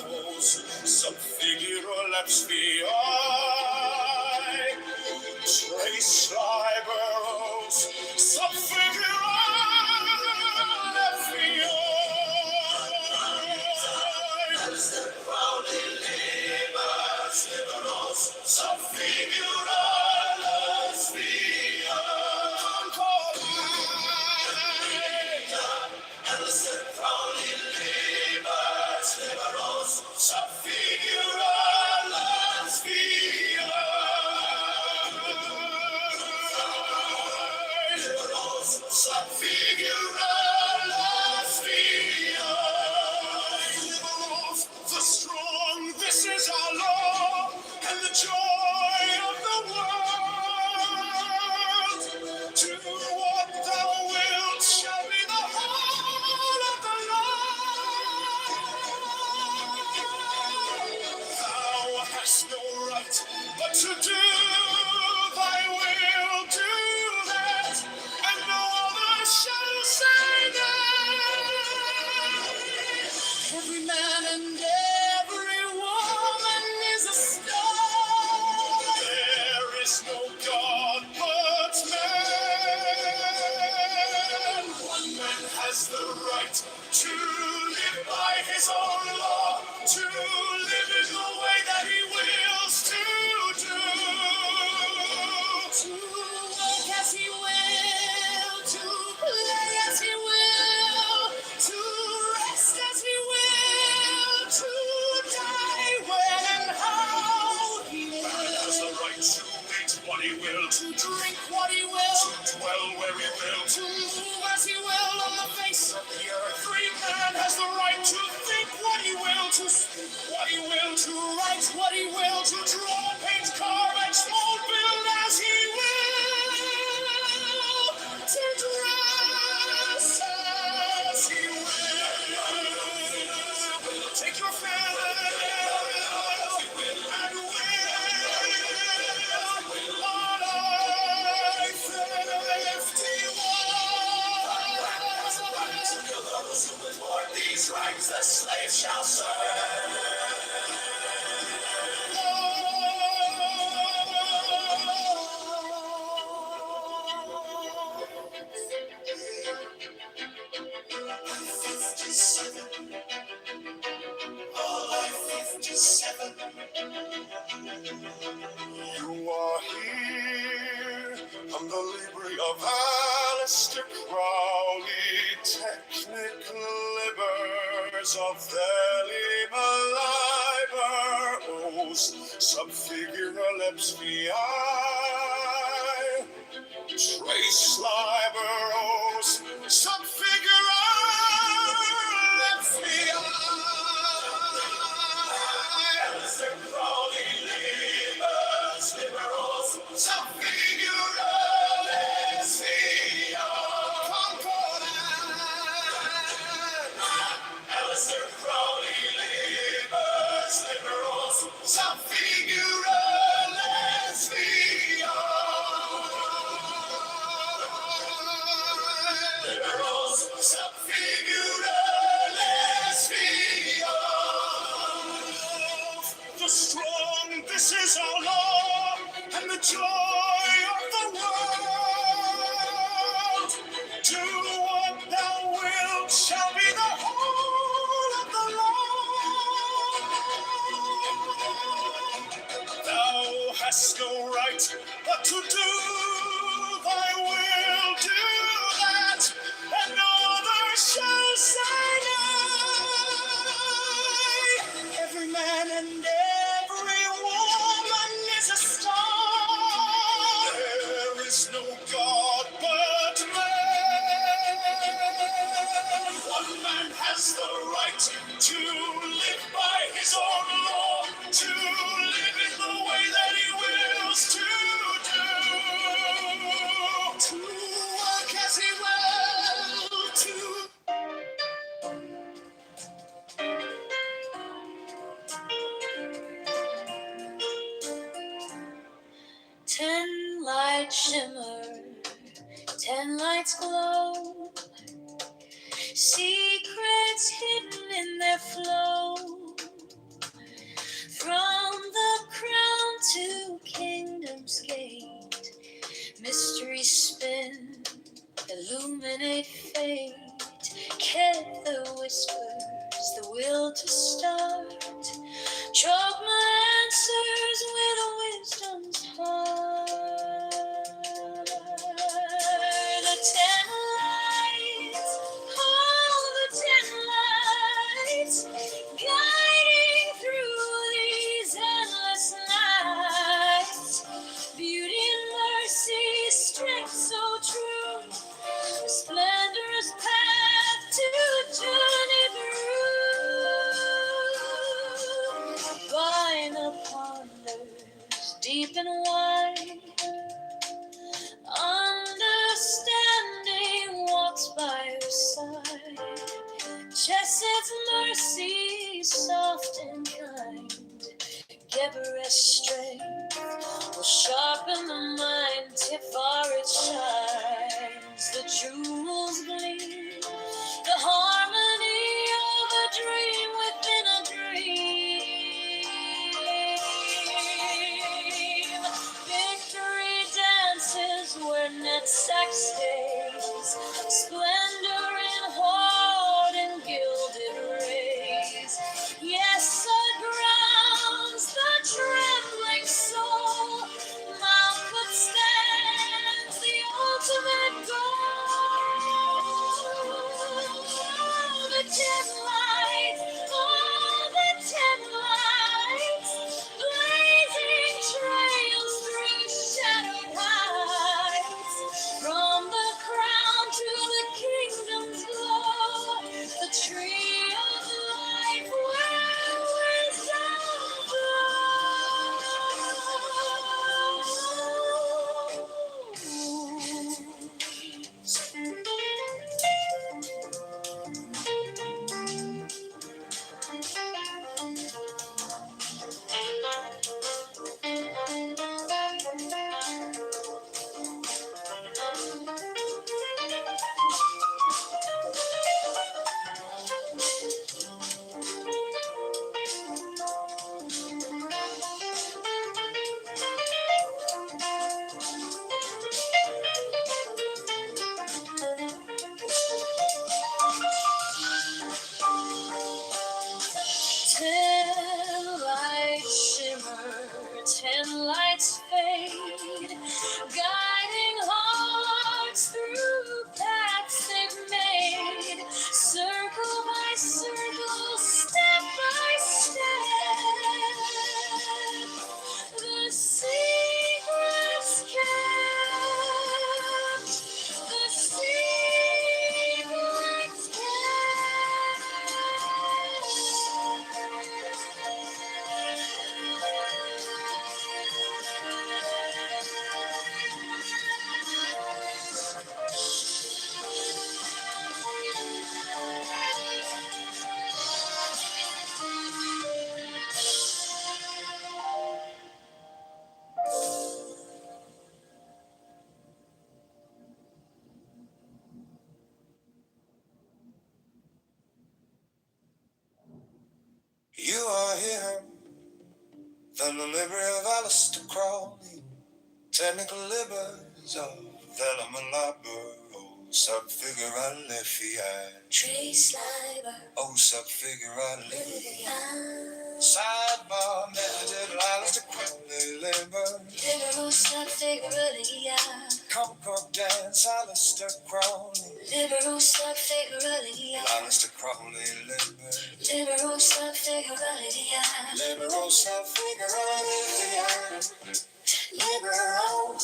os sub figura lepsia, tres liberos, sub figura lepsia. Alistair Crowley livers, liberos, sub figura lepsia. Alistair Crowley livers, liberos, sub figura but to do thy will, do that, and no other shall say that. Every man and every woman is a star. There is no God but man. One man has the right to live by his own law, to live in the way that he wills to do. To work as he will, to play as he will, to rest as he will, to die when and how he will. Man has the right to eat what he will, to drink what he will, to dwell where he will, to move as he will on the face of the earth. Every man has the right to think what he will, to speak what he will, to write what he will, to draw, paint, carve, and small build as he will, to dress as he will. Take your fill and will on I-51. For these rights the slave shall serve. You are here on the library of Alistair Crowley, technicalibers of Thelimalibers, subfigura leps vi, trace liberos, subfigura leps vi. Alistair Crowley, libers, liberos, subfigura leps vi. Alistair Crowley, libers, liberos, subfigura leps vi. Liberos, subfigura leps vi. The strong, this is our law, and the joy of the world. Do what thou wilt shall be the whole of the law. Thou hast no right but to do thy will, do that, and no other shall say nay. Every man and every woman is a star. There is no God but man. One man has the right to live by his own law, to live in the way that he wills to do, to work as he will, to 10 lights shimmer, 10 lights glow, secrets hidden in their flow. From the crown to Kingdom's Gate, mysteries spin, illuminate fate. Kept the whispers, the will to start. Choke my answers with wisdom's heart. The 10 lights, all the 10 lights, guiding through these endless nights. Beauty and mercy, strength so true, a splendorous path to journey through. By the ponders, deep and wide, understanding walks by her side. Chessed's mercy, soft and kind, Deborah's strength, Sharpen the mind, tip far it shines. The jewels gleam, the harmony of a dream within a dream. Victory dances where Netsack stays. Splendor in hoard and gilded rays. Yes, it grounds the trembling soul. Mount stands the ultimate goal. The 10 lights, oh, the 10 lights, blazing trails through shadowed heights. From the crown to the kingdom's glow, the tree of life where wisdom Ten lights shimmer, 10 lights fade, guiding hearts through paths they've made, circle by circle, step by step. The secrets kept, the secrets You are here, the delivery of Alistair Crowley, technical liberties of Velma Labro, sub figura lefiat, Trace Liber, oh sub figura lefiat, sidebar method Alistair Crowley labor, liberal sub figura lefiat, Concord dance Alistair Crowley, liberal sub figura lefiat, Alistair Crowley labor, liberal sub figura lefiat, liberal sub figura lefiat. Liberal,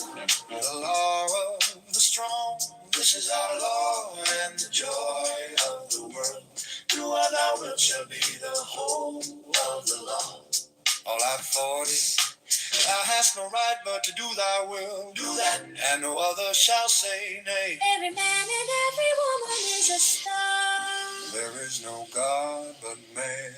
the law of the strong. This is our law and the joy of the world. Do what thou wilt shall be the whole of the law. All at 40, thou hast no right but to do thy will. Do that, and no other shall say nay. Every man and every woman is a star. There is no God but man.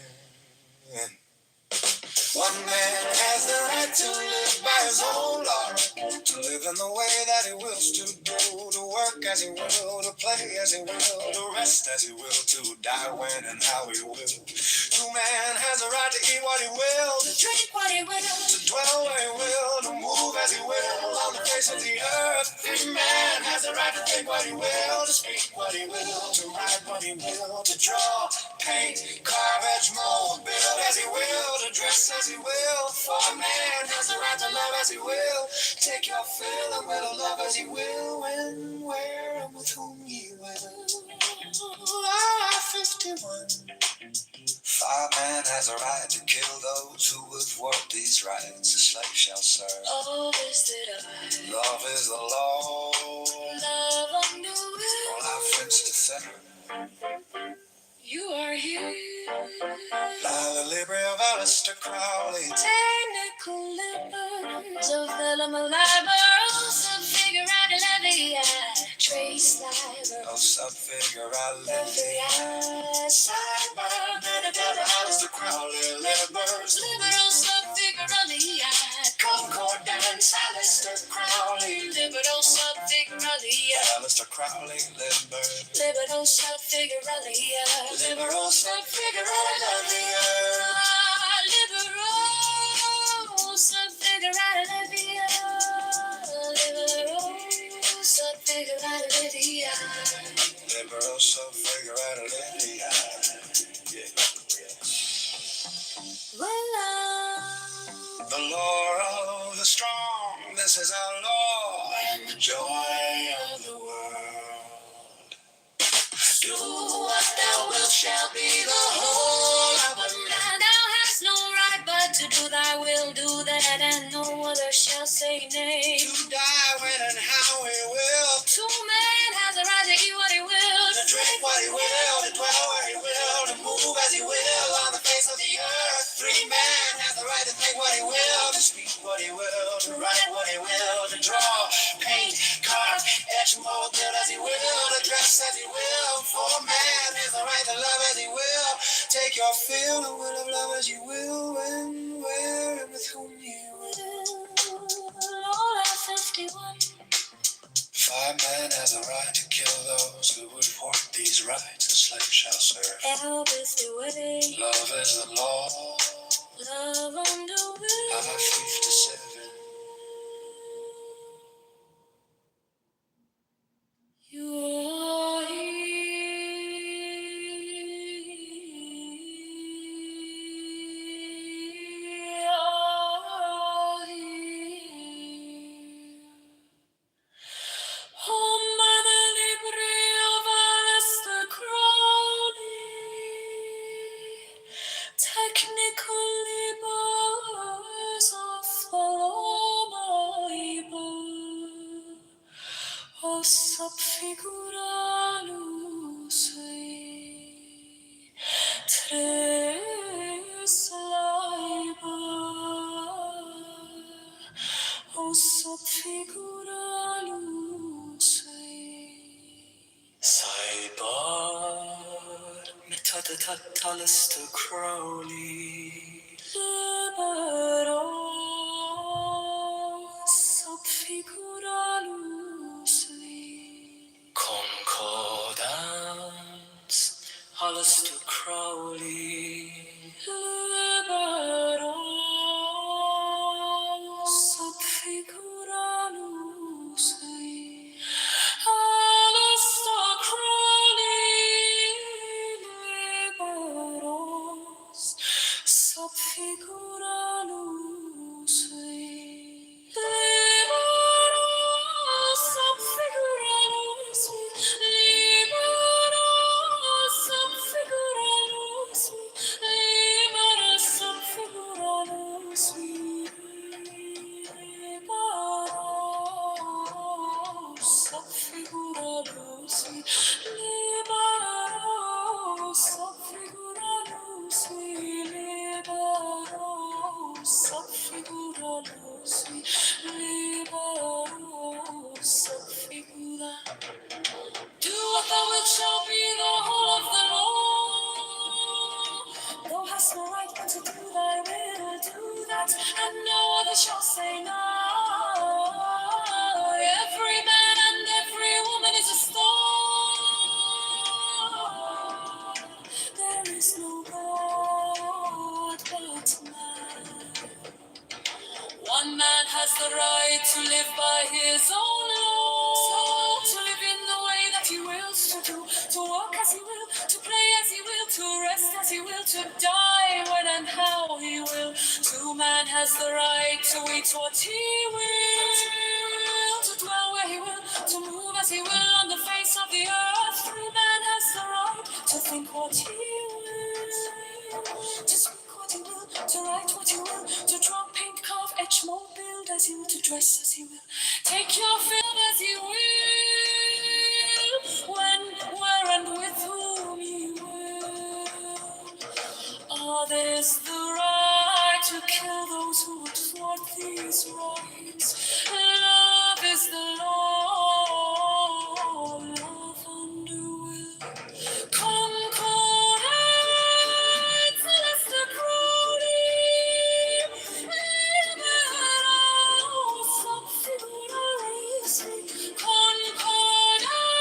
One man has the right to live by his own law, to live in the way that he wills to do, to work as he will, to play as he will, to rest as he will, to die when and how he will. Two man has the right to eat what he will, to drink what he will, to dwell where he will, to move as he will on the face of the earth. Three man has the right to think what he will, to speak what he will, to write what he will, to draw, paint, carve, etch, mold, build as he will, to dress as he will. For man has the right to love as he will, take your fill and will love as he will, when, where, and with whom he will. Ah, 51. 5 man has a right to kill those who would thwart these rights. A slave shall serve. All is that I. Love is the law. Love on the will. All our friends defend. You are here. By the library of Alistair Crowley. Technical liberties of Velma Labro. Subfigurati leviat. Trace liber. Oh, subfigurati leviat. Sidebar. Metadata Alistair Crowley. Libers. Liberal subfigurati leviat. Concord dance Mr. Crowley, Liberals shall figure out the year. liberals shall figure out the year. Liberals shall figure out the year. Liberals shall figure out the year. Liberals shall figure out the year. The law of the strong, this is our law, and the joy of the world. Do what thou wilt shall be the whole of a man. Thou hast no right but to do thy will, do that, and no other shall say nay. To die when and how we will, To man has a right to eat what he will, to drink what he will, to dwell where he will, to move as he will on the face of the earth. Free man has the right to think what he will, to speak what he will, to write what he will, to draw, paint, carve, etch, mold, build as he will, to dress as he will. For man has the right to love as he will. Take your fill and will of love as you will, when, where, and with whom you will. All at 51. For man has the right to kill those who would thwart these rights, the slave shall serve. Help is the way. Love is the law. Love on the way. 557. You are here. Technical labors of the law, Bible. O sub figura luce, tres laiba. O sub figura luce. Cyber Metatatalista Crowley. Liberos sub figura luce. Concordance Alistair Crowley. Liberos sub figura luce. Alistair Crowley. Liberos sub figura luce. Liberos sub figura luce. Liberos sub figura luce. Liberos sub figura luce. Liberos sub figura luce. Liberos sub figura luce. Liberos sub figura luce. Liberos sub figura. Do what thou wilt shall be the whole of the law. Thou hast no right but to do thy will, do that, and no other shall say no. Every man and every woman is a star. There is no God but man. One man has the right to live by his own law, to live in the way that he wills to do, to walk as he will, to play as he will, to rest as he will, to die when and how he will. Two man has the right to eat what he will, to dwell where he will, to move as he will on the face of the earth. Three man has the right to think what he will, to speak what he will, to write what he will, to draw, paint, carve, etch, mold, build as he will, to dress as he will, take your fill as he will, when, where, and with whom he will. There's the right to kill those who would thwart these rights. Love is the law, love under will. Concordance, Alistair Crowley. Liberos sub figura luce. Concordance.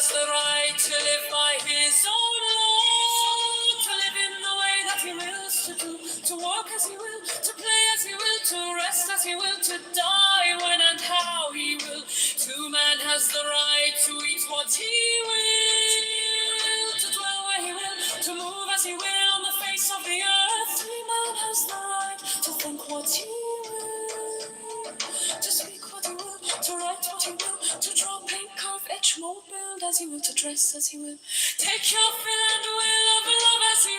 has the right to live by his own law, to live in the way that he wills to do, to walk as he will, to play as he will, to rest as he will, to die when and how he will. To man has the right to eat what he will, to dwell where he will, to move as he will on the face of the earth. To man has the right to think what he will, to speak what he will, to write what he will, to draw, paint, carve, etch, mold, build as he will, to dress as he will, take your fill and will of love as he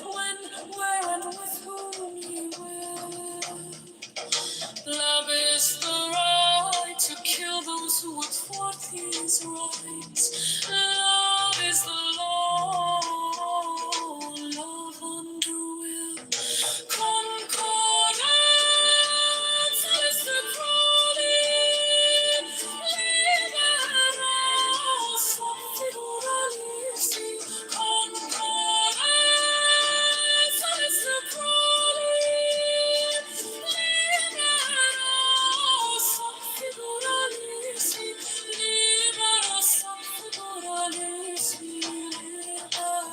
will, when, where, and with whom he will. Love is the right to kill those who would thwart his rights. Love is the law, love under will. Concordance is the crawling, liberals of figuralism. Concordance is the crawling, liberals of figuralism. Liberals of figuralism.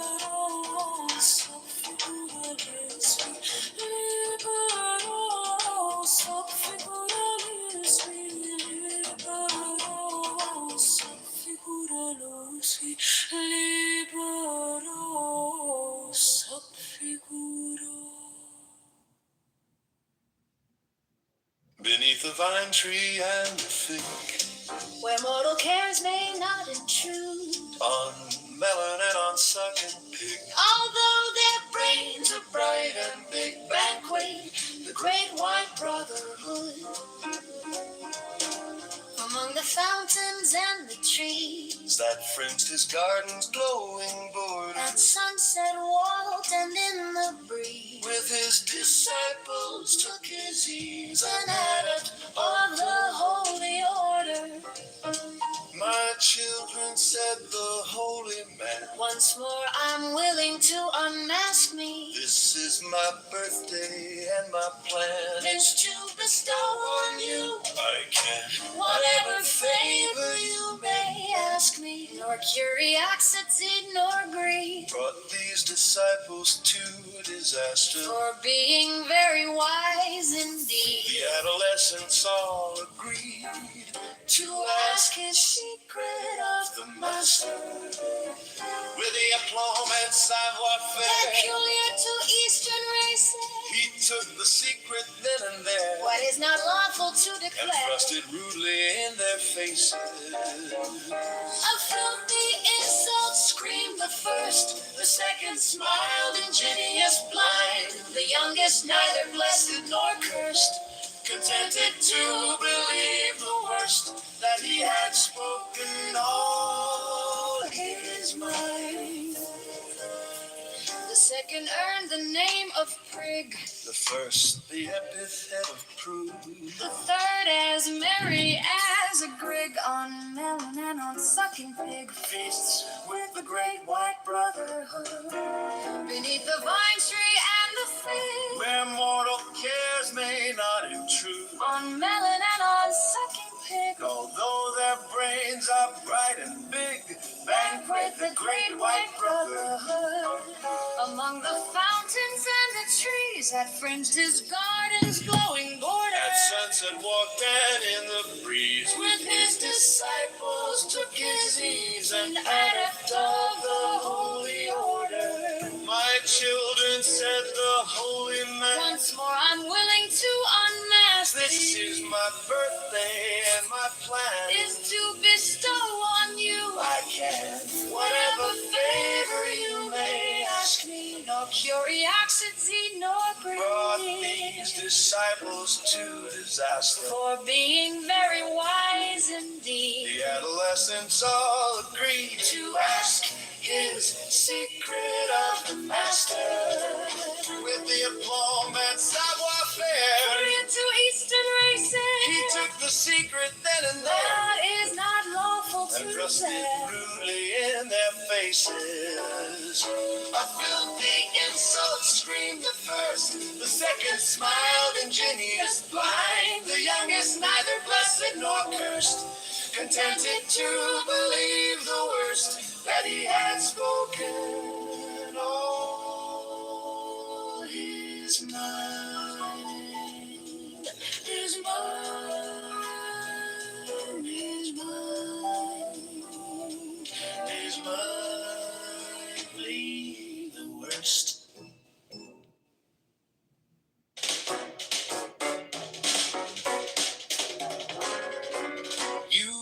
Liberals of figuralism. Liberals of figuralism. Liberals of figuralism. Liberals of Beneath the vine tree and the fig, where mortal cares may not intrude, on melon and on suck and pig, although their brains are bright and big, banquet the great white brotherhood. Among the fountains and the trees that fringed his garden's glowing border, at sunset walked and in the breeze, with his disciples took his ease, an adept of the holy order. My children, said the holy man, once more I'm willing to unmask me. This is my birthday and my plan is to bestow on you I can whatever favor you may ask me, nor curiosity nor greed, brought these disciples to disaster. for being very wise indeed. The adolescents all agreed to ask his secret of the master, with the aplomb and savoir-faire peculiar to Eastern races. He took the secret then and there, What is not lawful to and declare, thrust it rudely in their faces. a filthy insult screamed the first, the second smiled ingenuous blind, the youngest neither blessed nor cursed, contented to believe the worst, that he had spoken all his mind. The second earned the name of prig, The first, the epithet of prude, the third as merry as a grig, on melon and on sucking pig, feasts with the great white brotherhood, beneath the vine tree and the fig, where mortal cares may not intrude, on melon and on sucking pig, although their brains are bright and big, banquet the great white brotherhood. Among the fountains and the trees that fringed his garden's glowing border, at sunset walked and in the breeze, with his disciples took his ease, an adept of the holy order. My children, said the holy man, once more I'm willing to unmask this thee. is my birthday and my plan is to bestow on you I can whatever favor you may ask me, nor curiosity nor brought greed, these disciples to disaster. for being very wise indeed, The adolescents all agreed to ask his secret of the master, with the aplomb and savoir-faire. into Eastern races. He took the secret then and there, that is not lawful and to thrust it say. rudely in their faces. A filthy insult screamed the first, the second smiled ingenuous blind, the youngest neither blessed nor cursed, contented to believe the worst that he had spoken. All his mind is mine, is mine, is mine. Believe the worst. You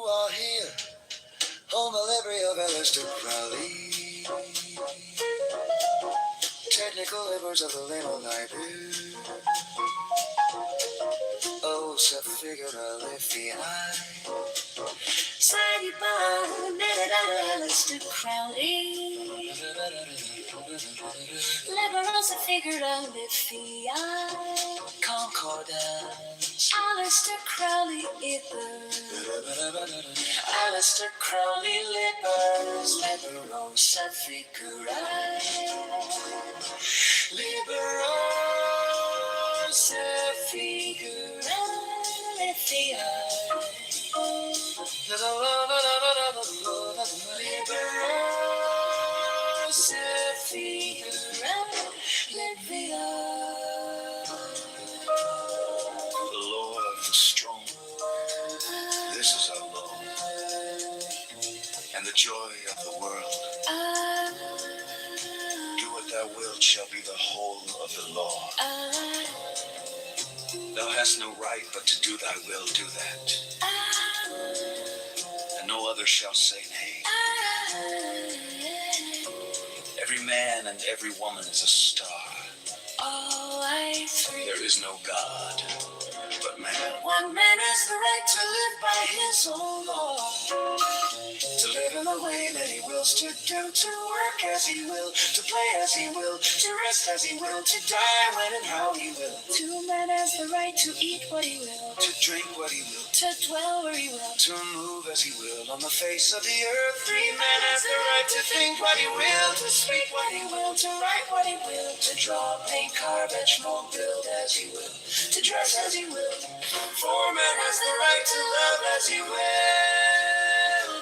are here, home of every of Aleister Crowley. Technical labors of the label library. Oh, so figured a liffy eye. Saggy bone, Aleister Crowley. Liberals figured a liffy eye. Concordance. Aleister Crowley Ibbers. Aleister Crowley Lippers. Liberosa figurae. Liberosa figurae. Liberosa figurae. The law of the strong. This is our law. And the joy of the world. Do what thou wilt shall be the whole of the law. Thou hast no right but to do thy will, do that. And no other shall say nay. Every man and every woman is a star. There is no God but man. One man has the right to live by his own law. To live in the way that he wills to do, to work as he will, to play as he will, to rest as he will, to die when and how he will. Two men has the right to eat what he will, to drink what he will, to dwell where he will, to move as he will on the face of the earth. Three men has the right to think what he will, to speak what he will, to write what he will, to draw, paint, carve, etch, mold, build as he will, to dress as he will. Four men has the right to love as he will.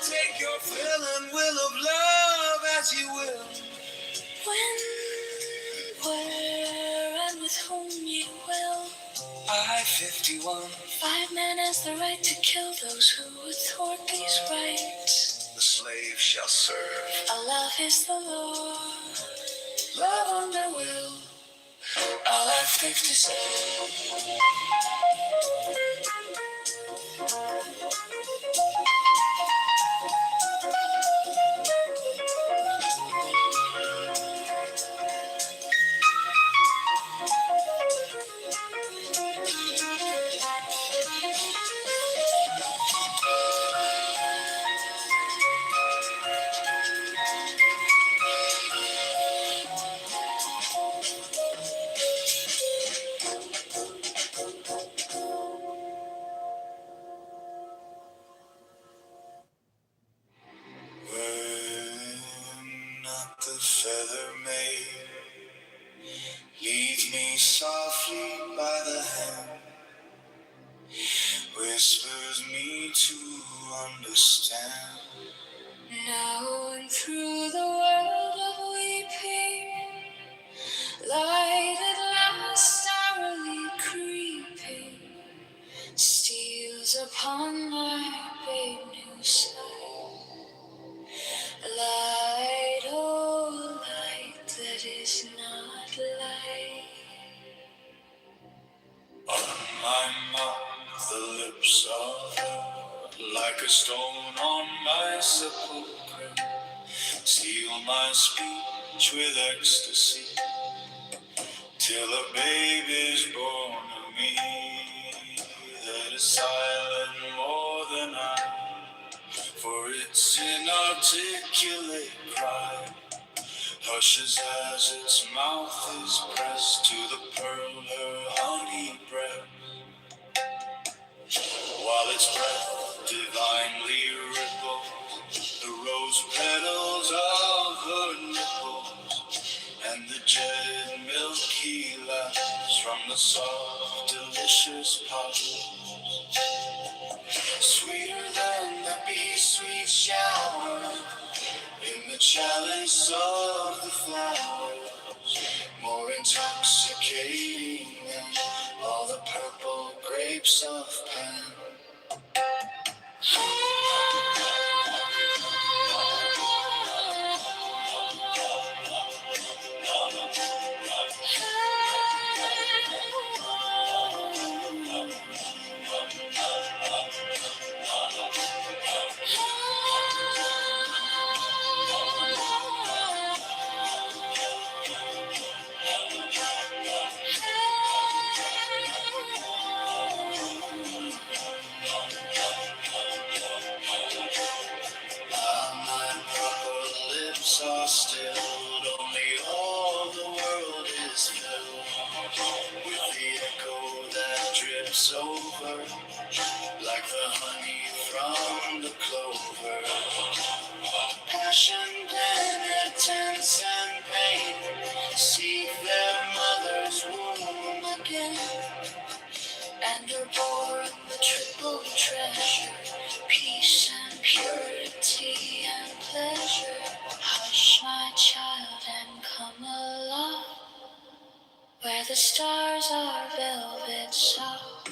Take your fill and will of love as you will. When, where, and with whom you will. I-51. Five men has the right to kill those who would thwart these rights. The slave shall serve. Allah is the Lord. Love under will. I-57. When not the feather maid leads me softly by the hand, whispers me to understand. Now and through the world of weeping, light at last hourly creeping, steals upon my babe new sight. Light, oh light that is not light. On my mouth the lips of love, like a stone on my sepulchre, seal my speech with ecstasy, till a babe is born of me, that is silent more than I, for its inarticulate cry hushes as its mouth is pressed to the pearl her honey breath, while its breath divinely ripples the rose petals of her nipples, and the jetted milky laughs from the soft delicious pulse. Sweeter than the bee sweet shower in the chalice of the flower. More intoxicating than all the purple grapes of Pan. My purple lips are stilled, only all the world is filled with the echo that drips over like the honey from the clover. Passion, penitence, and pain seek their mother's womb again, and are born the triple treasure, peace and purity and pleasure. Hush, my child, and come along, where the stars are velvet soft.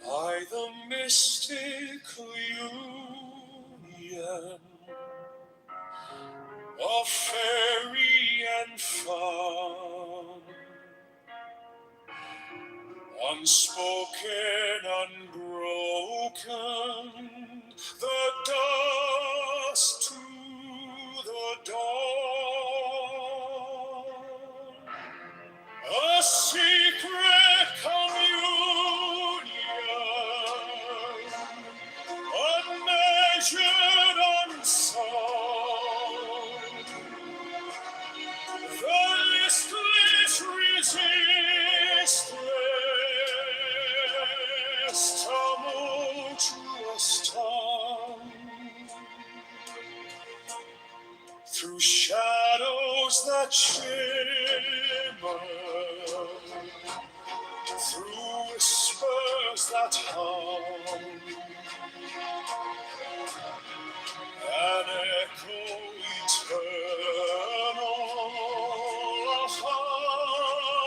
By the mystical union of fairy and fawn, unspoken, unbroken, the dust to the dawn, a secret communion, unmeasured, unsung, the listless, resistless, tumultuous tongue, through shadows that shimmer, through whispers that hum, an echo eternal, a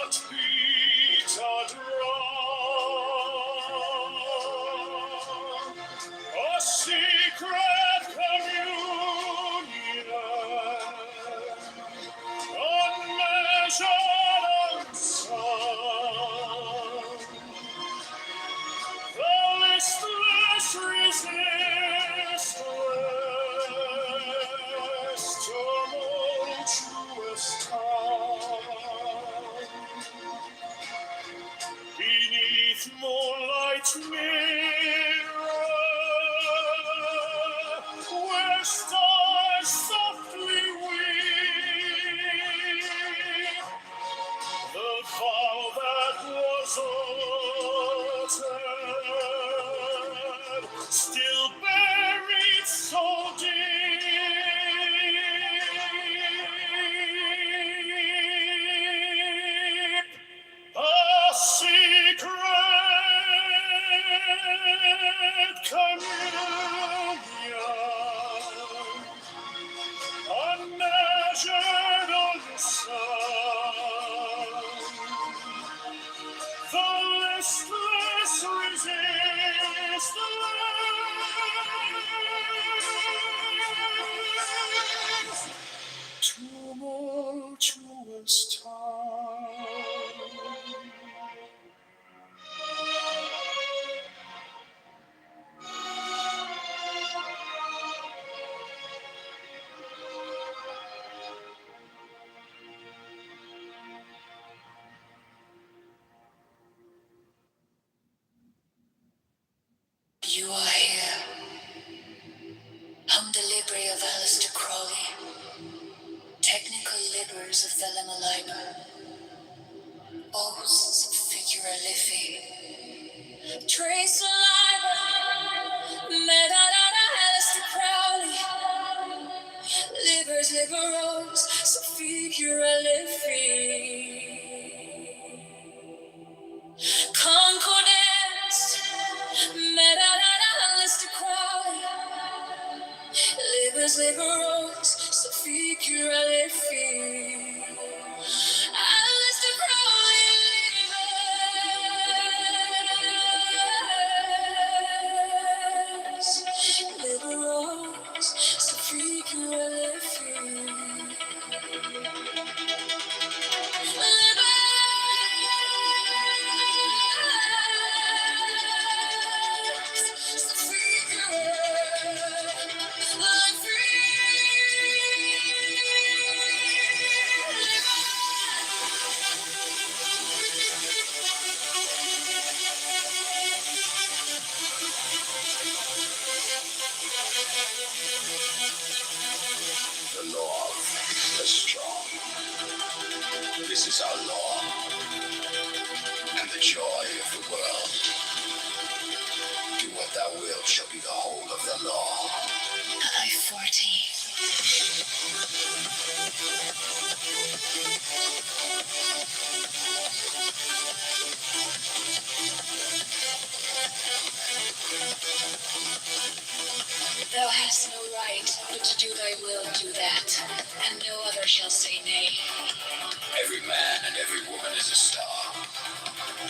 heartbeat, a drum, a secret communion, unmeasured, unsung, the listless, resistless, tumultuous tongue, beneath moonlight's mirror, where stars softly weep, the vow that was uttered, still buried so deep, a secret communion, unmeasured, unsung, the listless, resistless, tumultuous time. You are here. I'm the Library of Aleister Crowley, technical liberals of the Limaliber, hosts of Figura Liffey, trace alive, Medadada Aleister Crowley, libers, liberals, so Figura Liffey, concordance, Medadada Aleister Crowley, libers, liberals, so Figura Liffey. Aleister Crowley, libers, liberals, so Figura Liffey. The law, the strong. This is our law, and the joy of the world. Do what thou wilt shall be the whole of the law. I-40. Thou hast no right, but to do thy will, do that, and no other shall say nay. Every man and every woman is a star.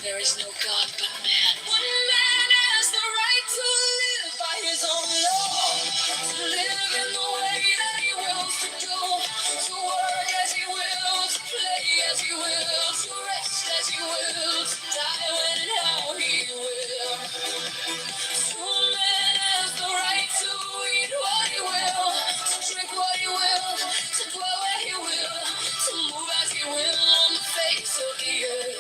There is no God but man. One man has the right to live by his own law, to live in the way that he wills to do, to work as he wills, to play as he wills, to rest as he wills, to die when and how he will. One man has the right to eat what he will, to drink what he will, to dwell where he will, to move as he will on the face of the earth.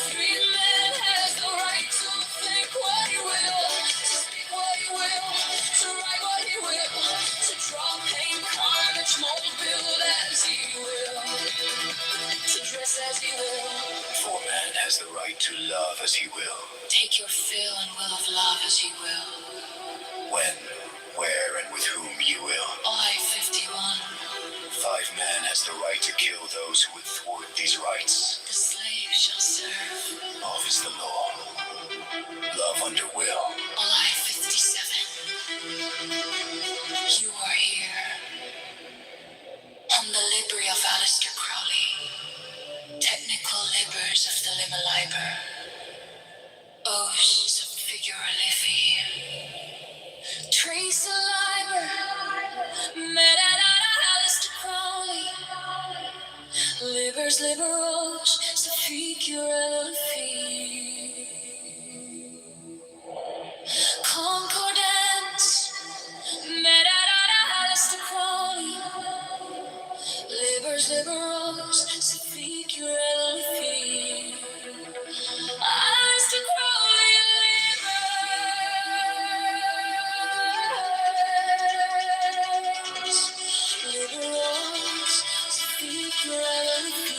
Free man has the right to think what he will, to speak what he will, to write what he will, to draw, paint, carnage, mold, build as he will, to dress as he will. For man has the right to love as he will. Take your fill and will of love as you will. When, where, and with whom you will. I-51. 5 man has the right to kill those who would thwart these rights. The slave shall serve. Love is the law. Love under will. I-57. You are here. On the Library of Aleister Crowley, technical libers of the Limaliber, hosts of Figura Liffey, trace alive, Medadada Aleister Crowley, libers, liberals, so Figura Liffey, concordance, Medadada Aleister Crowley, libers, liberals, so Figura Liffey, Aleister Crowley, liberals, liberals, so Figura Liffey.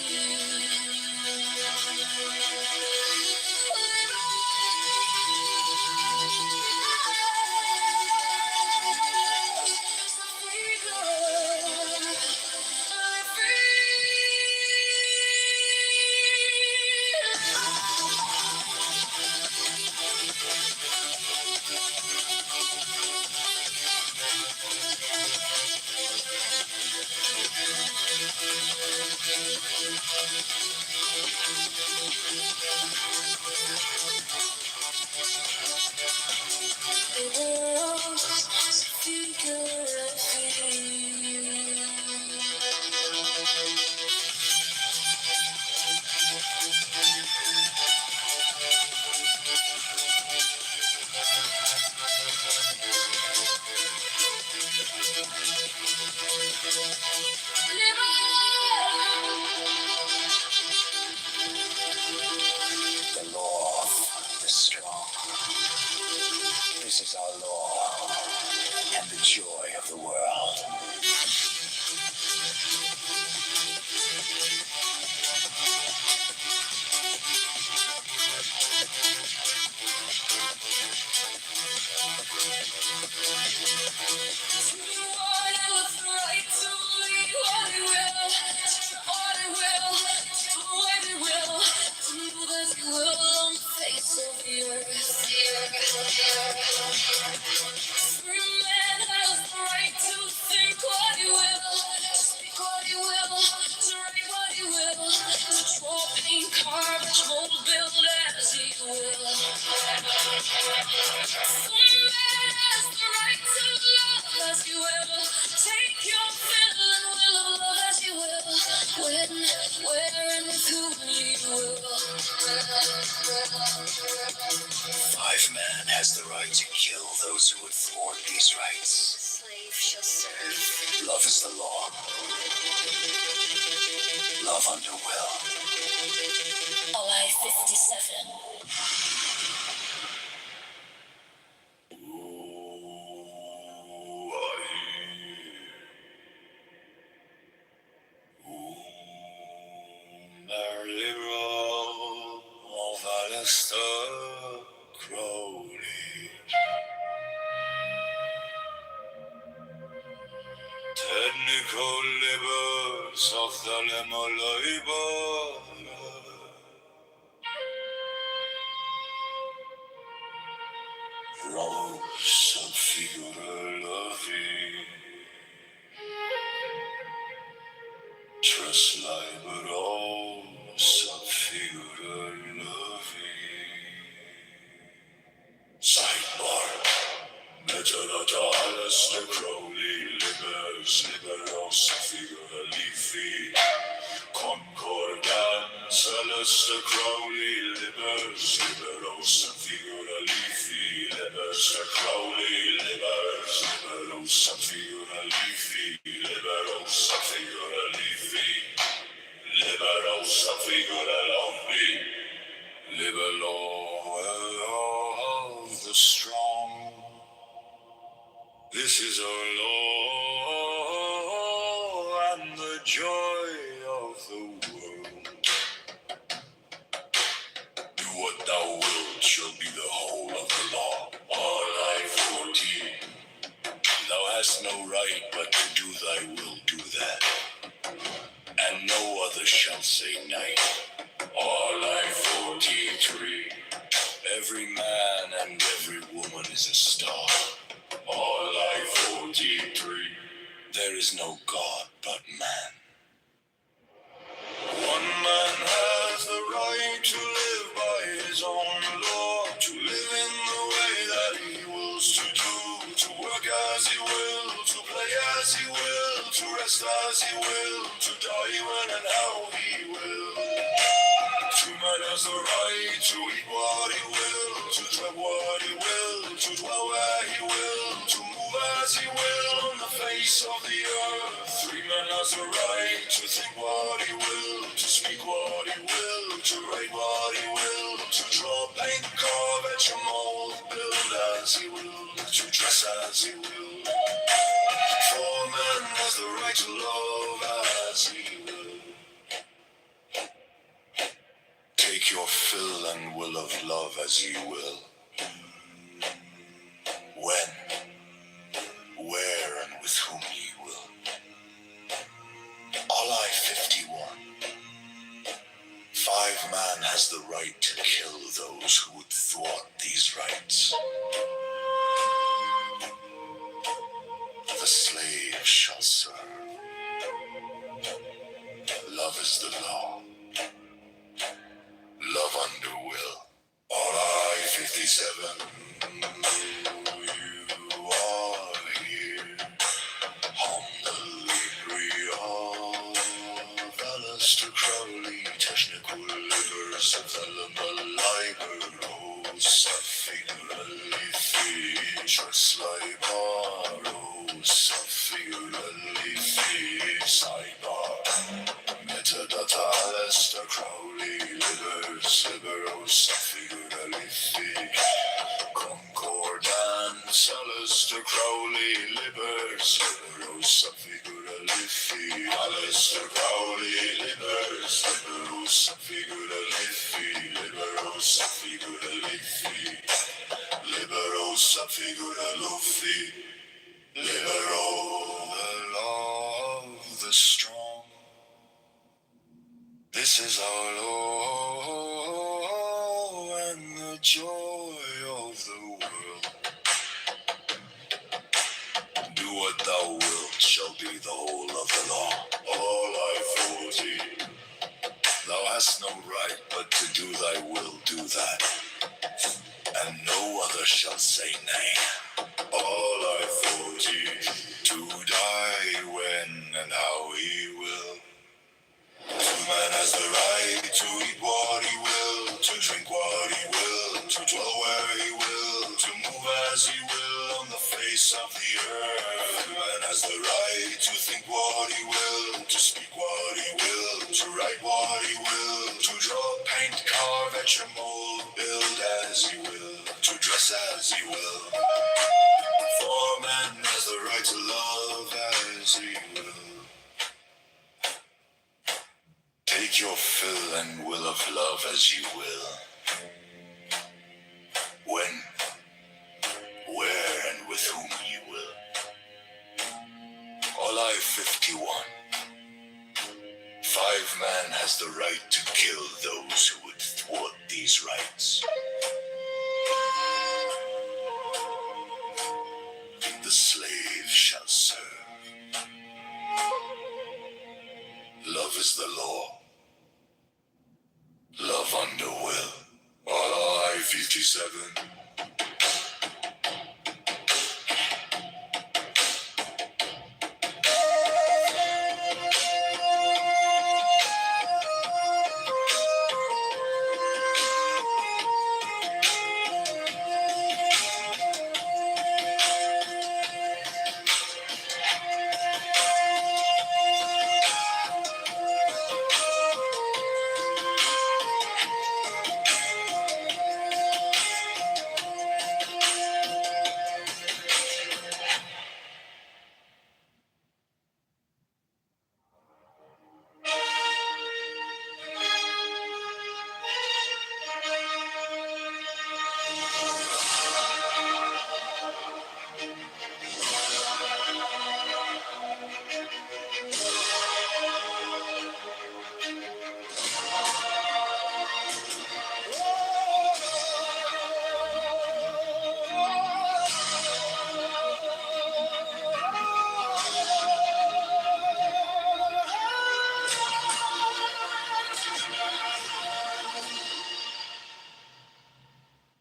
The law, the One man has the right to love as you will. Take your fill and will of love as you will. When, where, and with whom you will. 5-man has the right to kill those who would thwart these rights. The slave shall serve. Love is the law. Love under will. July 57. Liberal, on va laisser Crowley. Technical labor, soft labor. Rose of figure la vie. Trust liberal, of figure la vie. Sidebar. Metadata, Alistair Crowley, Liberos, figure leafy. Concordance, Alistair Crowley, Liberos, figure leafy. Alistair Crowley, Liberos, figure leafy. Liberos, figure leafy. Liberos, figure leafy. Libero of the strong. This is our law and the joy of the world. Do what thou wilt shall be the whole of the law. R. 14. Thou hast no right but to do thy will, do that. And no other shall say nay. R. 14:3. Every man and every woman is a star. R. 14:3. There is no God but man. One man has the right to live by his own law, to live in the way that he wills to do, to work as he will, to play as he will, to rest as he will, to die when and how he will. Man has the right to eat what he will, to drink what he will, to dwell where he will, to move as he will on the face of the earth. 3 men has the right to think what he will, to speak what he will, to write what he will, to draw, paint, carve, etch, mold, build as he will, to dress as he will. 4 men has the right to love as he will. Take your fill and will of love as ye will. When, where, and with whom ye will. July 51. 5-man has the right to kill those who would thwart these rights. The slave shall serve. Love is the law. Love under will. July 57. You are here on the library of Alistair Crowley, technical livers of Elma Liberos, figurally features Liberos, figurally features Sidebar. Metadata, Alistair Crowley, Liberos, figurally features Concordance, Alistair Crowley, Liberos, figurally features Alistair Crowley, Liberos, figurally features Liberos, figurally features Liberos, figurally features Libero, the law of the strong. This is our law and the joy of the world. Do what thou wilt shall be the whole of the law. All I 40. Thou hast no right but to do thy will, do that. And no other never shall say nay. All I thought to die when and how he will. Man has the right to eat what he will, to drink what he will, to dwell where he will, to move as he will on the face of the earth. Man has the right to think what he will, to speak what he will, to write what he will, to draw, paint, carve, etch, and mold, build as he will, to dress as he will. For man has the right to love as he will. Take your fill and will of love as you will. When, where, and with whom you will. All I 51. 5 man has the right to kill those who would thwart these rights. The slave shall serve. Love is the law. Love under will. All I 57.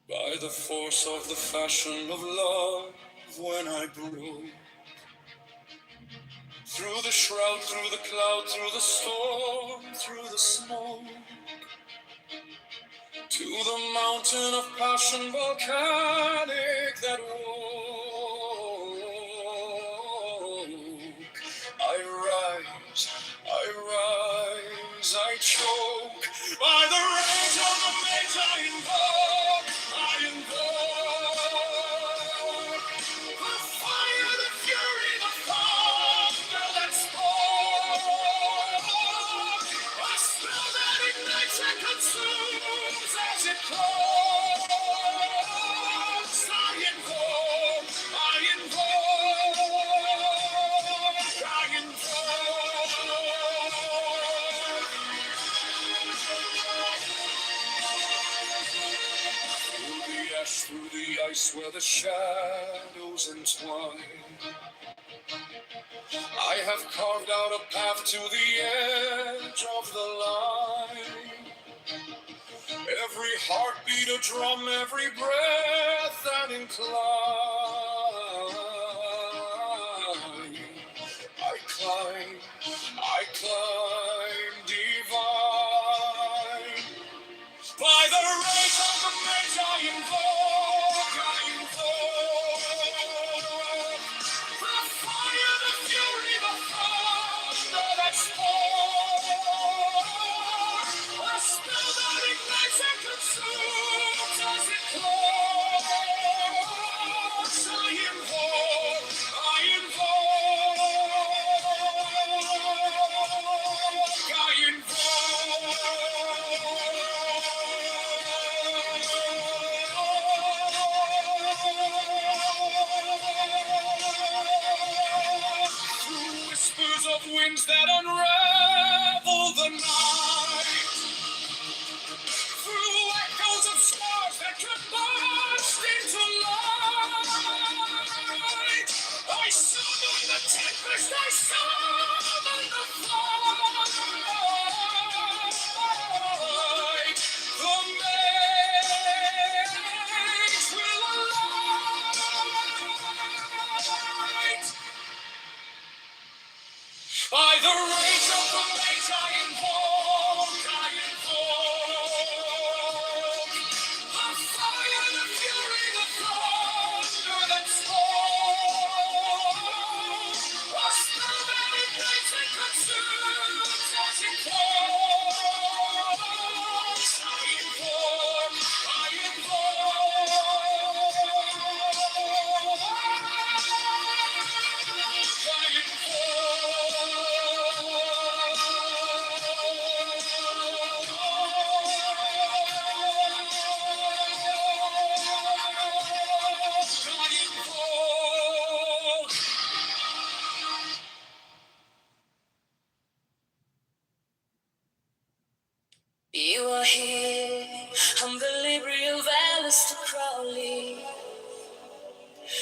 By the force of the fashion of love, when I broke through the shroud, through the cloud, through the storm, through the smoke, to the mountain of passion volcanic that woke, I rise, I choke. By the rage of the mage I invoke the fire, the fury, the thunder that spoke, a spell that ignites and consumes as it closes. I invoke, through the ash, through the ice, where the shadows entwine, I have carved out a path to the edge of the line. Every heartbeat a drum, every breath an incline. I climb divine. By the rays of the mage I invoke the fire, the fury, the thunder that spoke, a spell that ignites and consumes as it closes. I invoke, through whispers of winds that unravel the night, through echoes of stars that can burst into light. I summon the tempest, I summon the fight. The mage will alight. You are here on the library of Alistair Crowley,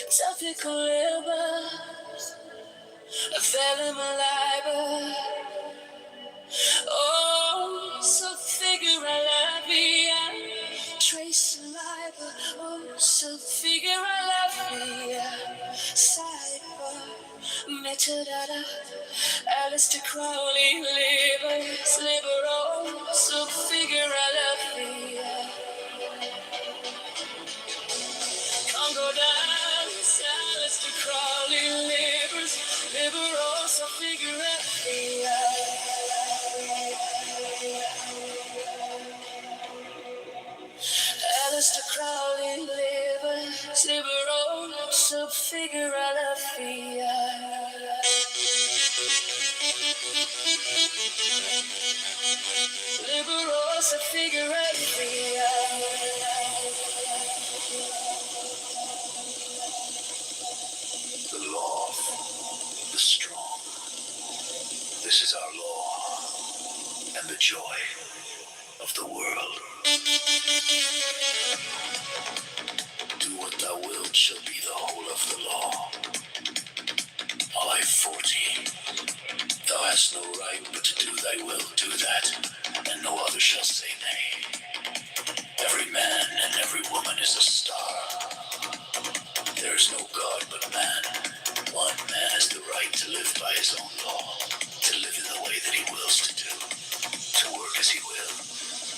topical labors, a venom liber. Oh, so figure la via, trace liber. Oh, so figure la via, sidebar, metadata, Alistair Crowley, libers, liberal, so figure la via. Congo dance, Alistair Crowley, libers, liberal, so figure la via. Alistair Crowley, libers, liberal, so figure la via. Liberal, so figure la via. The law, the strong. This is our law and the joy of the world. Do what thou wilt shall be the whole of the law. I 40. Thou hast no right but to do thy will, do that, and no other shall say nay. Every man and every woman is a star. There is no God but man. One man has the right to live by his own law, to live in the way that he wills to do, to work as he will,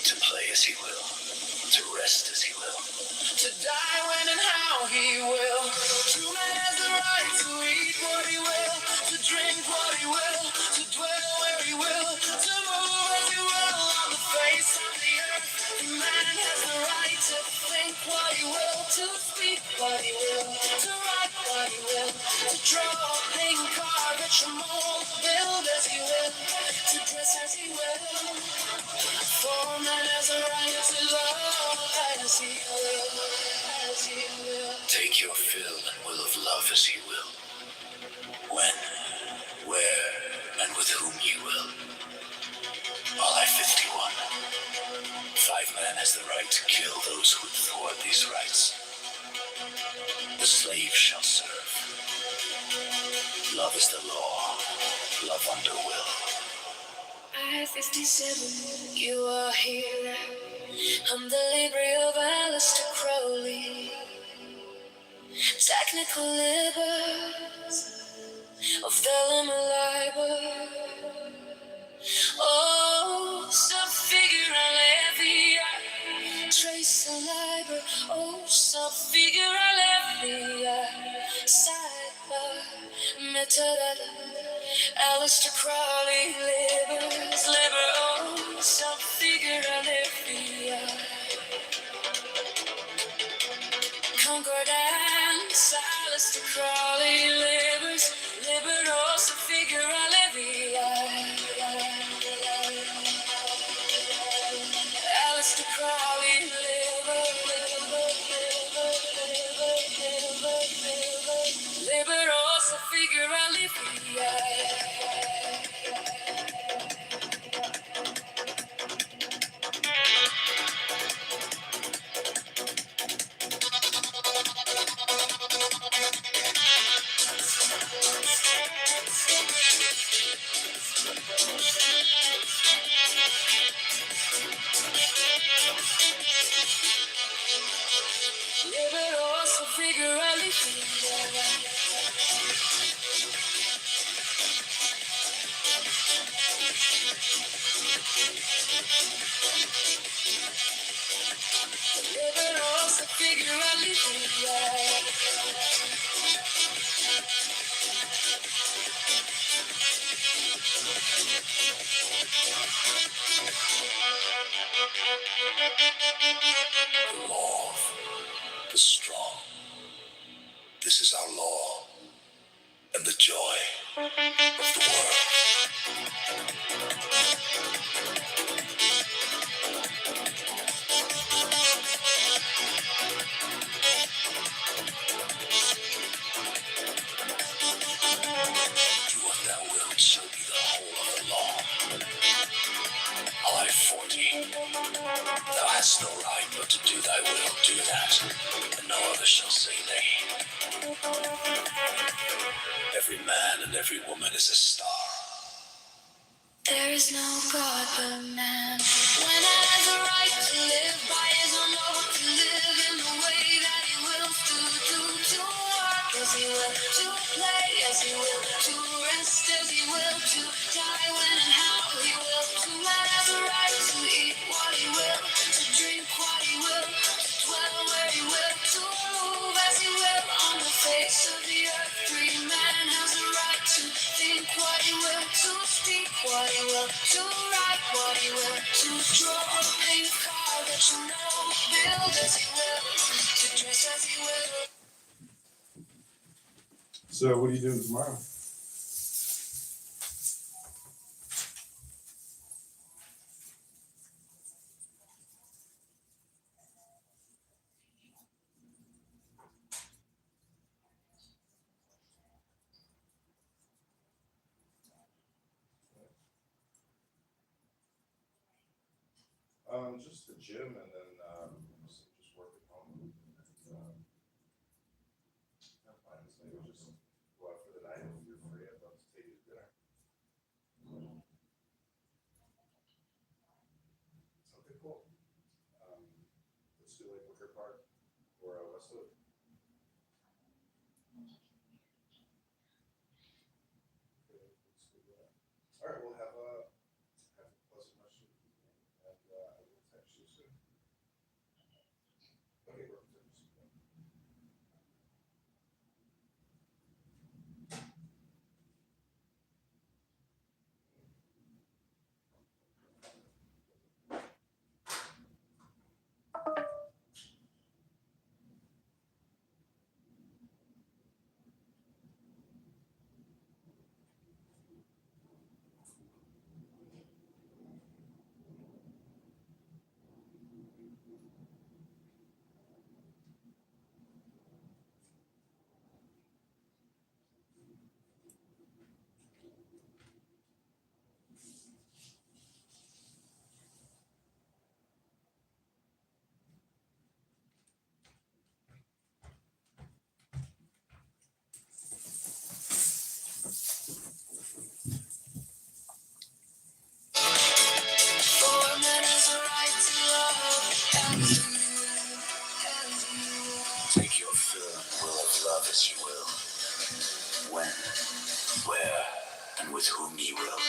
to play as he will, to rest as he will, To die when and how he will. True man has the right to eat what he will, to drink what he will, to dwell where he will, to move as he will on the face of the earth. Man has the right to think what he will, to speak what he will, to write what he will, to draw, paint, carve, etch, mold, build as he will, to dress as he will. For man has a right to love as he will, as he will. take your fill and will of love as he will, when, where, and with whom he will. I 51. 5 man has the right to kill those who would thwart these rights. The slave shall serve. Love is the law. Love under will. I 57, you are here. I'm the library of Alistair Crowley. Technical libers of vellum liber. Oh, sub figure levia, trace a liber. Oh, sub figure levia, sidebar, metadata. Alistair Crowley, libers, liber. Oh, sub figure levia. Concordance, Alistair Crowley, libers, liber. Oh, sub figure levia. Alistair Crowley, liberosa figura livia. Liberals are figuratively right. The law, the strong. This is our law and the joy of the world. Do what thou wilt shall be the whole of the law. I, 40. Thou hast no right but to do thy will, do that, and no other shall say nay. Every man and every woman is a star. There is no God but man. When I has a right to live by his own law, to live in the way that he wills to do, to work as he will, to play as he will, to rest as he will, to die when and how he will. To man has a right to eat what he will, to drink what he will, to dwell where he will, to move as he will on the face of the earth. Free man has a right to think what he will, to speak what he will, to write what he will, to draw a paint car that you know, build as he will, to dress as he will. So what are you doing tomorrow? Just the gym and then just work at home. Have plans. Maybe just go out for the night if you're free. I'd love to take you to dinner. Okay, cool. Let's do like Wicker Park or Westwood. Okay, let's do that. All right, we'll have a pleasant rest of the evening, and I will text you soon. Okay, perfect. For man has a right to love as he will, as he will. Take your fill and will of love as you will. When, where, and with whom ye will.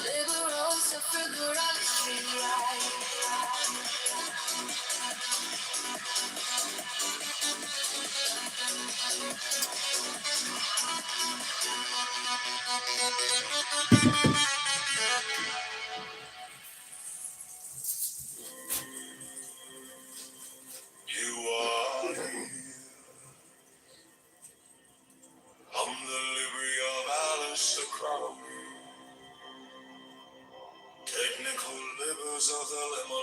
Liberals are figuratively right. You are here. I'm the library of Alistair Crowley. Technical libers of the Lemma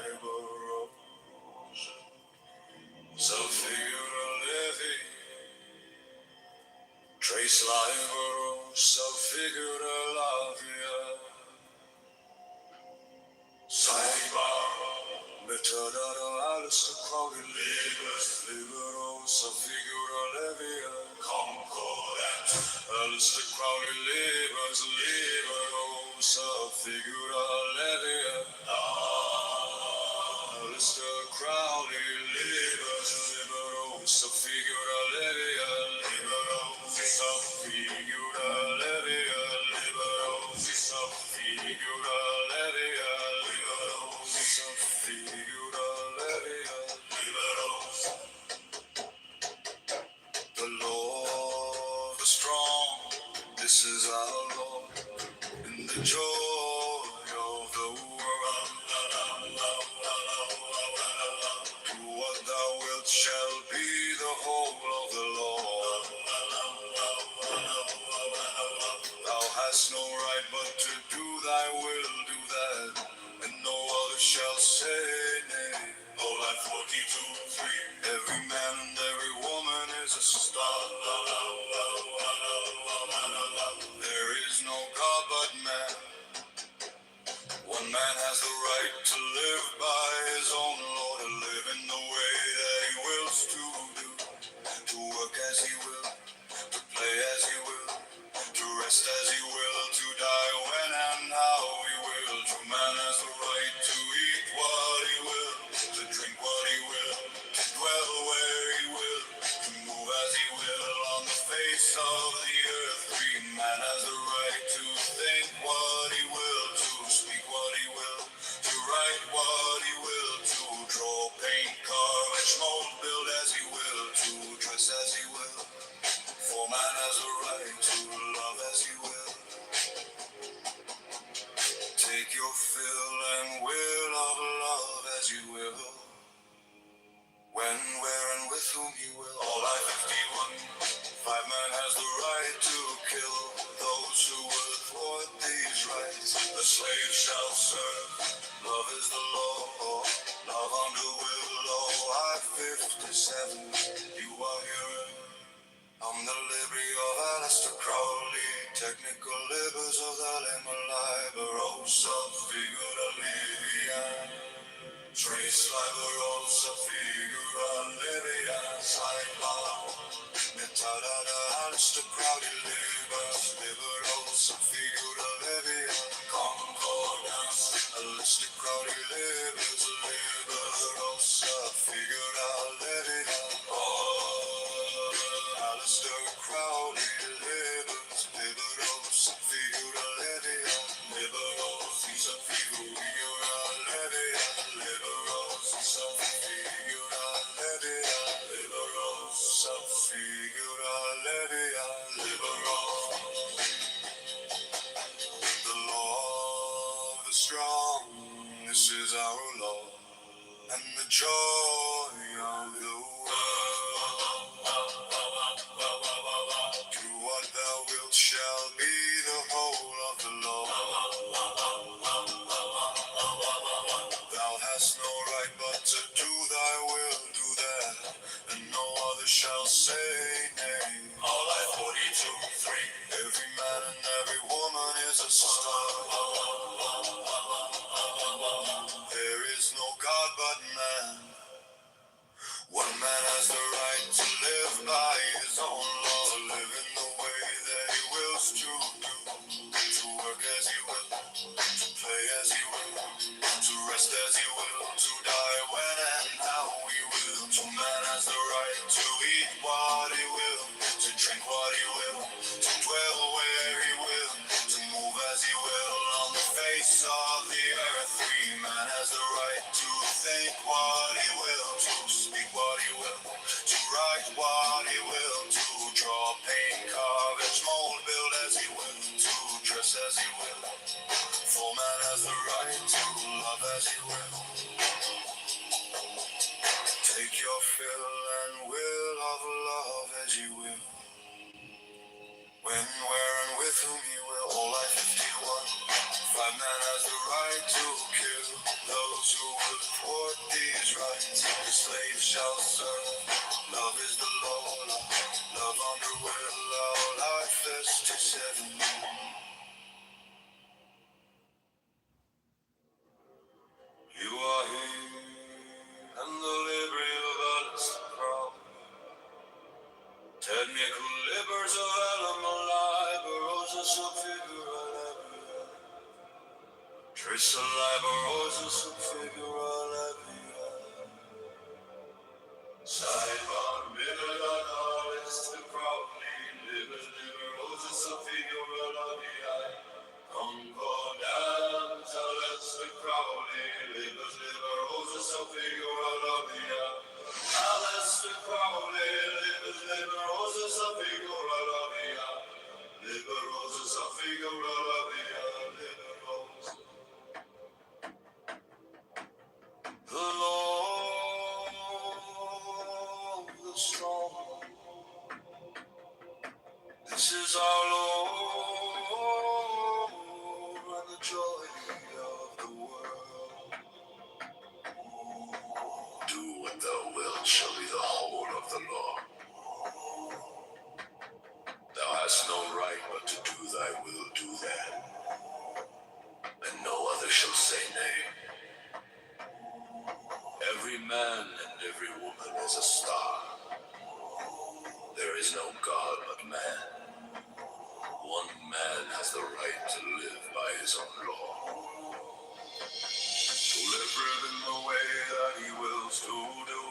Liberals. So figure levy. Trace Liberals. So figure lavia. Saiba. Metadata Alistair Crowley. Liberals. So figure levia. Concordat. Alistair Crowley libers, liberos, figura levia. the joy of the world. Do what thou wilt shall be the whole of the law. Thou hast no right but to do thy will, do that, and no other shall say nay. Oh, like 42:3. Every man and every woman is a star. There is no God but man. One man has the right to live by his own law, to live in the way that he wills to do, to work as he will, to play as he will, to rest as he will, to die when and how he will. True man has the right to eat what he will, to drink what he will, to dwell where he will, to move as he will on the face of the earth. Free man has the right to think what he will, to speak what he will, to write what he will, to draw, paint, carve, etch, mold, build as he will, to dress as he will. For man has a right to love as he will. Take your fill and will of love as you will. When, where, and with whom you will. All I-51. 5 man has the right to kill those who would thwart these rights. The slave shall serve. Love is the law. Love under will. Oh, I-57. You are here. I'm the Libby of Alistair Crowley, technical libers of the Liberosa figura livia, trace Liberosa figura livia, sidebar, metadata Alistair Crowley libers, Liberosa figura livia, concordance, Alistair Crowley libers, Liberosa figura livia, Alistair Crowley libers, Liberosa figura livia, Liberosa figura livia, Liberosa figura livia, Liberosa figura livia, Liberosa. The law of the strong, this is our law, and the joy of the world. Do what thou wilt shall be the whole of the law. Thou hast no right but to do thy will, do that, and no other shall say nay. All I-42-3. Every man and every woman is a star. There is no God but man. One man has the right to live by his own law, to live in the way that he wills to do, to work as he will, to play as he will, to rest as he will, to die when and how he will. To man has the right to eat what he will, to drink what he will, to dwell where he will, to move as he will on the face of the earth. Free man has the right to think what he will, to speak what he will, to write what he will, to draw, paint, carve, etch, mold, build as he will, to dress as he will. For man has the right to love as he will. Take your fill and will of love as you will. When, where, and with whom you will. All I-51. 5 man has the right to kill those who would thwart these rights. The slave shall serve. Love is the law. Love under will. All I-57. You are here, and the liberty of us from technical libers of animal liberosa subfigura labia, trace liberosa subfigura labia, sidebar middle the Crowley, liberosa subfigura labia, concordance, the Crowley, liberosa subfigura labia. Alistair Crowley, liberosa figura la via, liberosa figura la via, shall be the whole of the law. Thou hast no right but to do thy will, do that, and no other shall say nay. Every man and every woman is a star. There is no God but man. One man has the right to live by his own law. To live in the way that he wills to do,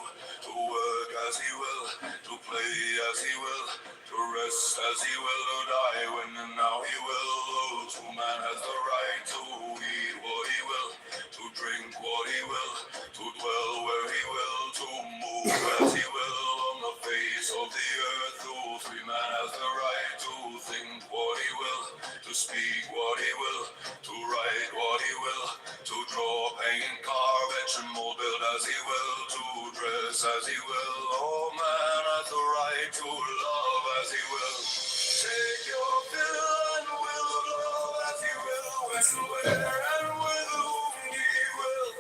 to work as he will, to play as he will, to rest as he will, to die when and how he will. To man has the right to eat what he will, to drink what he will, to dwell where he will, to move as he will on the face of the earth. To free man has the right to think what he will, to speak what he will, to write what he will, to draw, paint, carve, etch, and mold, build as he will, to dress as he will. Oh, man has the right to love as he will. Take your fill and will of love as he will, when, where, and with whom he will.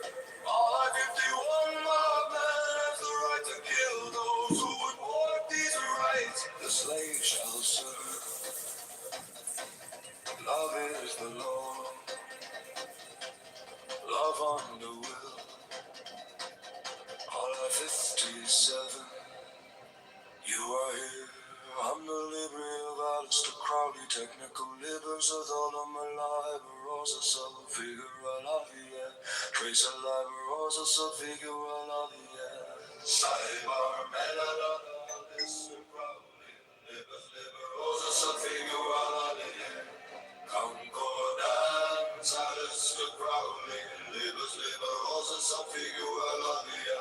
All I 51 love, man has the right to kill those who would want these rights. The slave shall serve. Love is the law. Love on the will. All at 57. You are here. I'm the library of Alistair Crowley, technical libers of all of my life. Rosa sub figura la vie. Trace a life, Rosa sub figura la vie. Cyber melada, Alistair Crowley, libers, liber, Rosa sub figura la vie. Concordance, Alistair Crowley, libers, liber, Rosa sub figura la vie.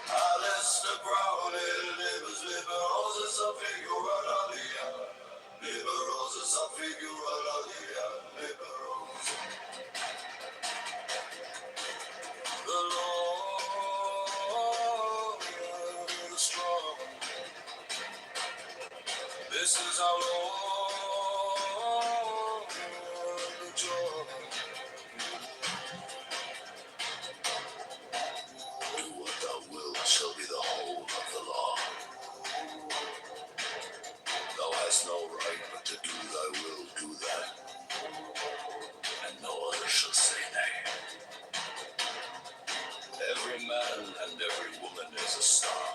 Alistair Crowley, libers, liberosa, sub figura la via. Liberosa, sub figura la via. Liberosa. The Lord is strong. This is our Lord, the joy. Do what thou wilt shall be the whole of the law. Thou hast no right but to do thy will, do that, and no other shall say nay. Every man and every woman is a star.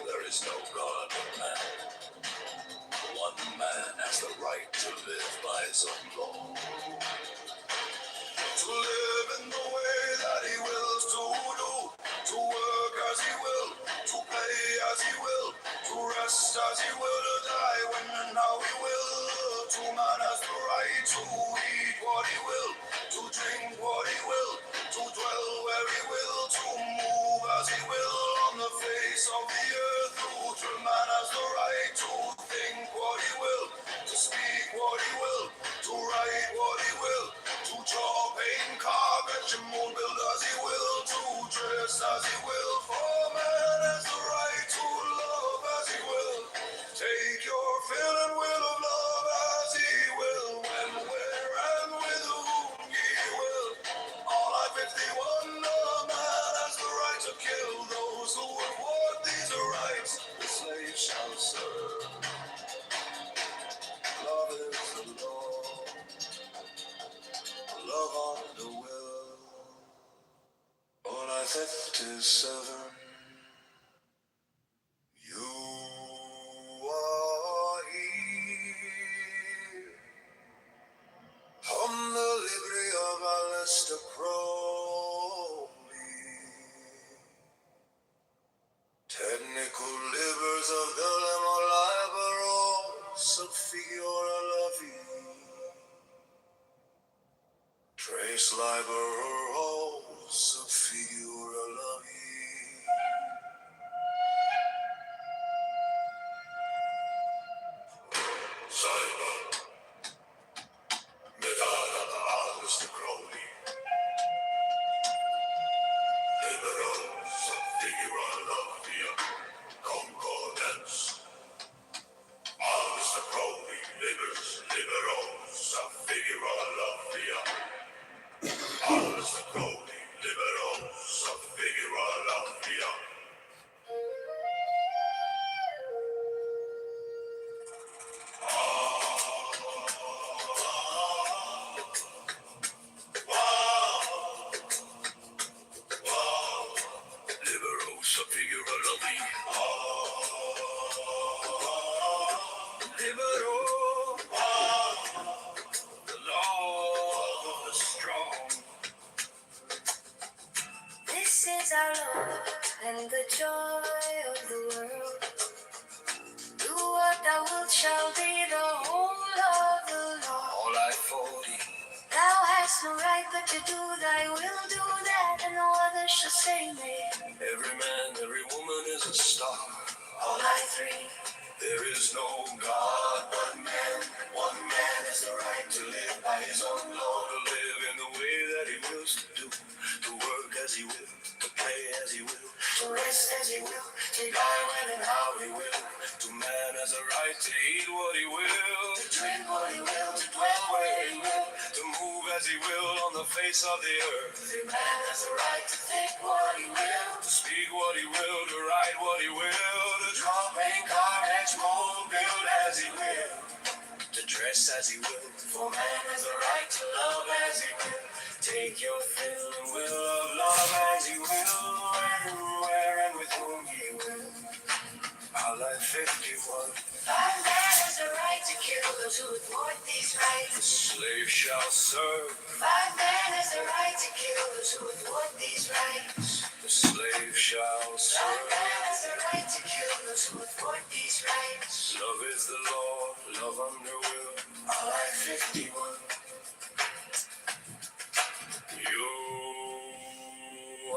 There is no God but man. One man has the right to live by his own law. To live in the way that he wills to do, to work as he will, to play as he will, to rest as he will, to die when and how he will. To man has the right to eat what he will, to drink what he will, to dwell where he will, to move as he will on the face of the earth. To man has the right to think what he will, to speak what he will, to write what he will, to draw, paint, carve, etch, and mold, build as he will, to dress as he will. For man has the right to love as he will. Take your fill and will of love as he will. When, where, and with whom he will. All I 51 know, man has the right to kill those who would want these rights. The slave shall serve. Love is the law. Love on the will. All I 57. You are here. On the library of Alistair Crowley. Technical libers of the Lemo Liberos of Figura la Vie. Trace Liberos of Figura la Vie. Cyber. Medalla da Alistair Crowley. Liberos of Figura la Vie. Concordance. Alistair Crowley, libers, liberos of Figura la Vie. Alistair Crowley, liberos of Figura la is our Lord and the joy of the world. Do what thou wilt shall be the whole of the Lord. All I 40. Thou hast no right but to do thy will, do that, and no other shall say nay. Every man, every woman is a star. All I 3. There is no God but man. One man has the right to live by his own law, to live in the way that he wills to do, to work as he will, to play as he will, To rest as he will, to die when and how he will. To man has a right to eat what he will, to drink what he will, to dwell where he will, to move as he will on the face of the earth. every man has a right to think what he will, To speak what he will, to write what he will, to draw, paint, carve, etch, mold, build as he will, to dress as he will. for man has a right to love as he will. Take your fill and will of love as he will, when, where, and with whom he will. Our life 51. Our man has a right to kill those who would thwart these The rights. slave shall serve. Our man has a right to kill those who would thwart these rights. The slave shall Our serve. man has a right to kill those who would thwart these rights. Love is the law, love under will. Our life 51. You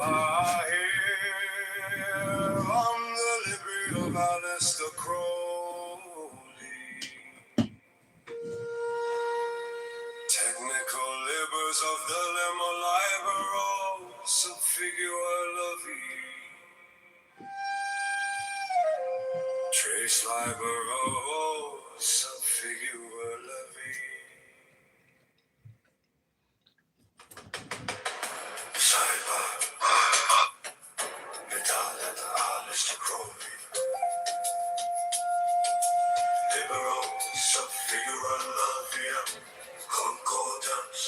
are here on the library of Alistair Crowley. Technical libers of the Lemo Liberals of Figure Lovey. Trace Liberals of Figure Lovey. Sidebar. Medalla Alistair Crowley. Liberals of Figure Lovey. Concordance.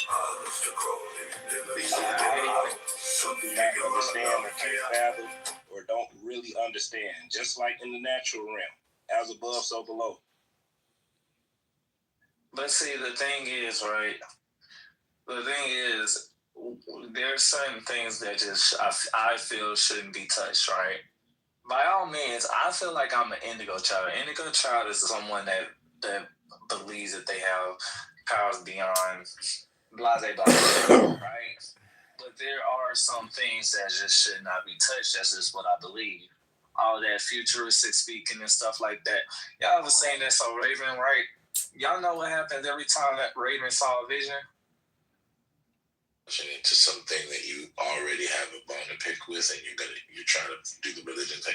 Alistair Crowley. Liberals of Figure Understand or Lovey. can't fathom or don't really understand, just like in the natural realm, as above, so below. But see, the thing is, right? The thing is, there's certain things that just I feel shouldn't be touched, right? By all means, I feel like I'm an indigo child. An indigo child is someone that believes that they have powers beyond blase, right? But there are some things that just should not be touched. That's just what I believe. All that futuristic speaking and stuff like that. Y'all ever seen that? So Raven, right? Y'all know what happens every time that Raven saw a vision? Into something that you already have a bone to pick with, and you're trying to do the religion thing.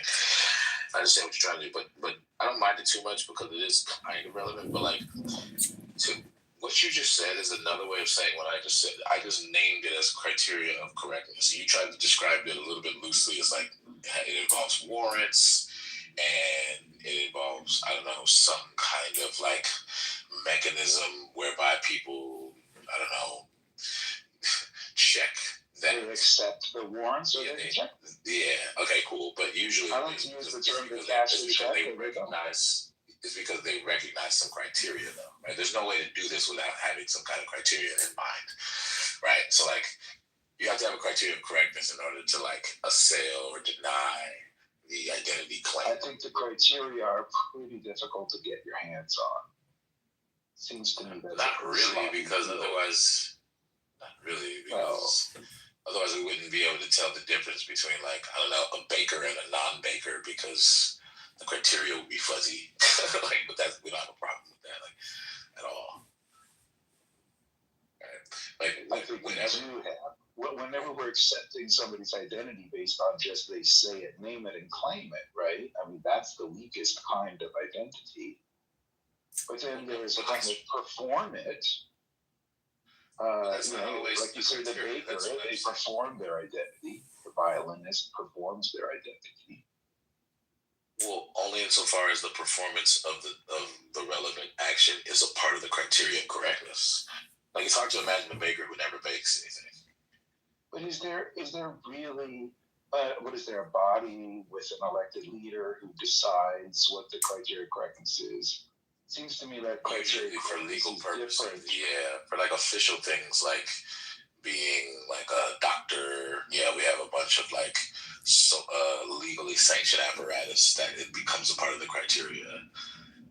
I understand what you're trying to do, but I don't mind it too much because it is kind of relevant. But like, what you just said is another way of saying what I just said. I just named it as criteria of correctness. You tried to describe it a little bit loosely. It's like it involves warrants, and it involves, I don't know, some kind of like mechanism whereby people, I don't know, check that. They accept the warrants or they check them. Yeah, okay, cool. But usually I like to use the term to cash the check. It's because they recognize some criteria, though, right? There's no way to do this without having some kind of criteria in mind, right? So, like, you have to have a criteria of correctness in order to, like, assail or deny the identity claim. I think the criteria are pretty difficult to get your hands on. Seems to me that not really, because otherwise we wouldn't be able to tell the difference between, like, I don't know, a baker and a non-baker, because the criteria would be fuzzy. Like, but we don't have a problem with that, like, at all. Right? Like whenever we're accepting somebody's identity based on just they say it, name it, and claim it, right? I mean, that's the weakest kind of identity. But then there's a kind of perform it. Like you say, the baker, they perform their identity. The violinist performs their identity. Well, only insofar as the performance of the relevant action is a part of the criteria of correctness. Like, it's hard to imagine a baker who never bakes anything. But is there really, what is there, a body with an elected leader who decides what the criteria of correctness is? Seems to me that criteria usually for legal purposes, yeah, for like official things like being like a doctor. Yeah, we have a bunch of like legally sanctioned apparatus that it becomes a part of the criteria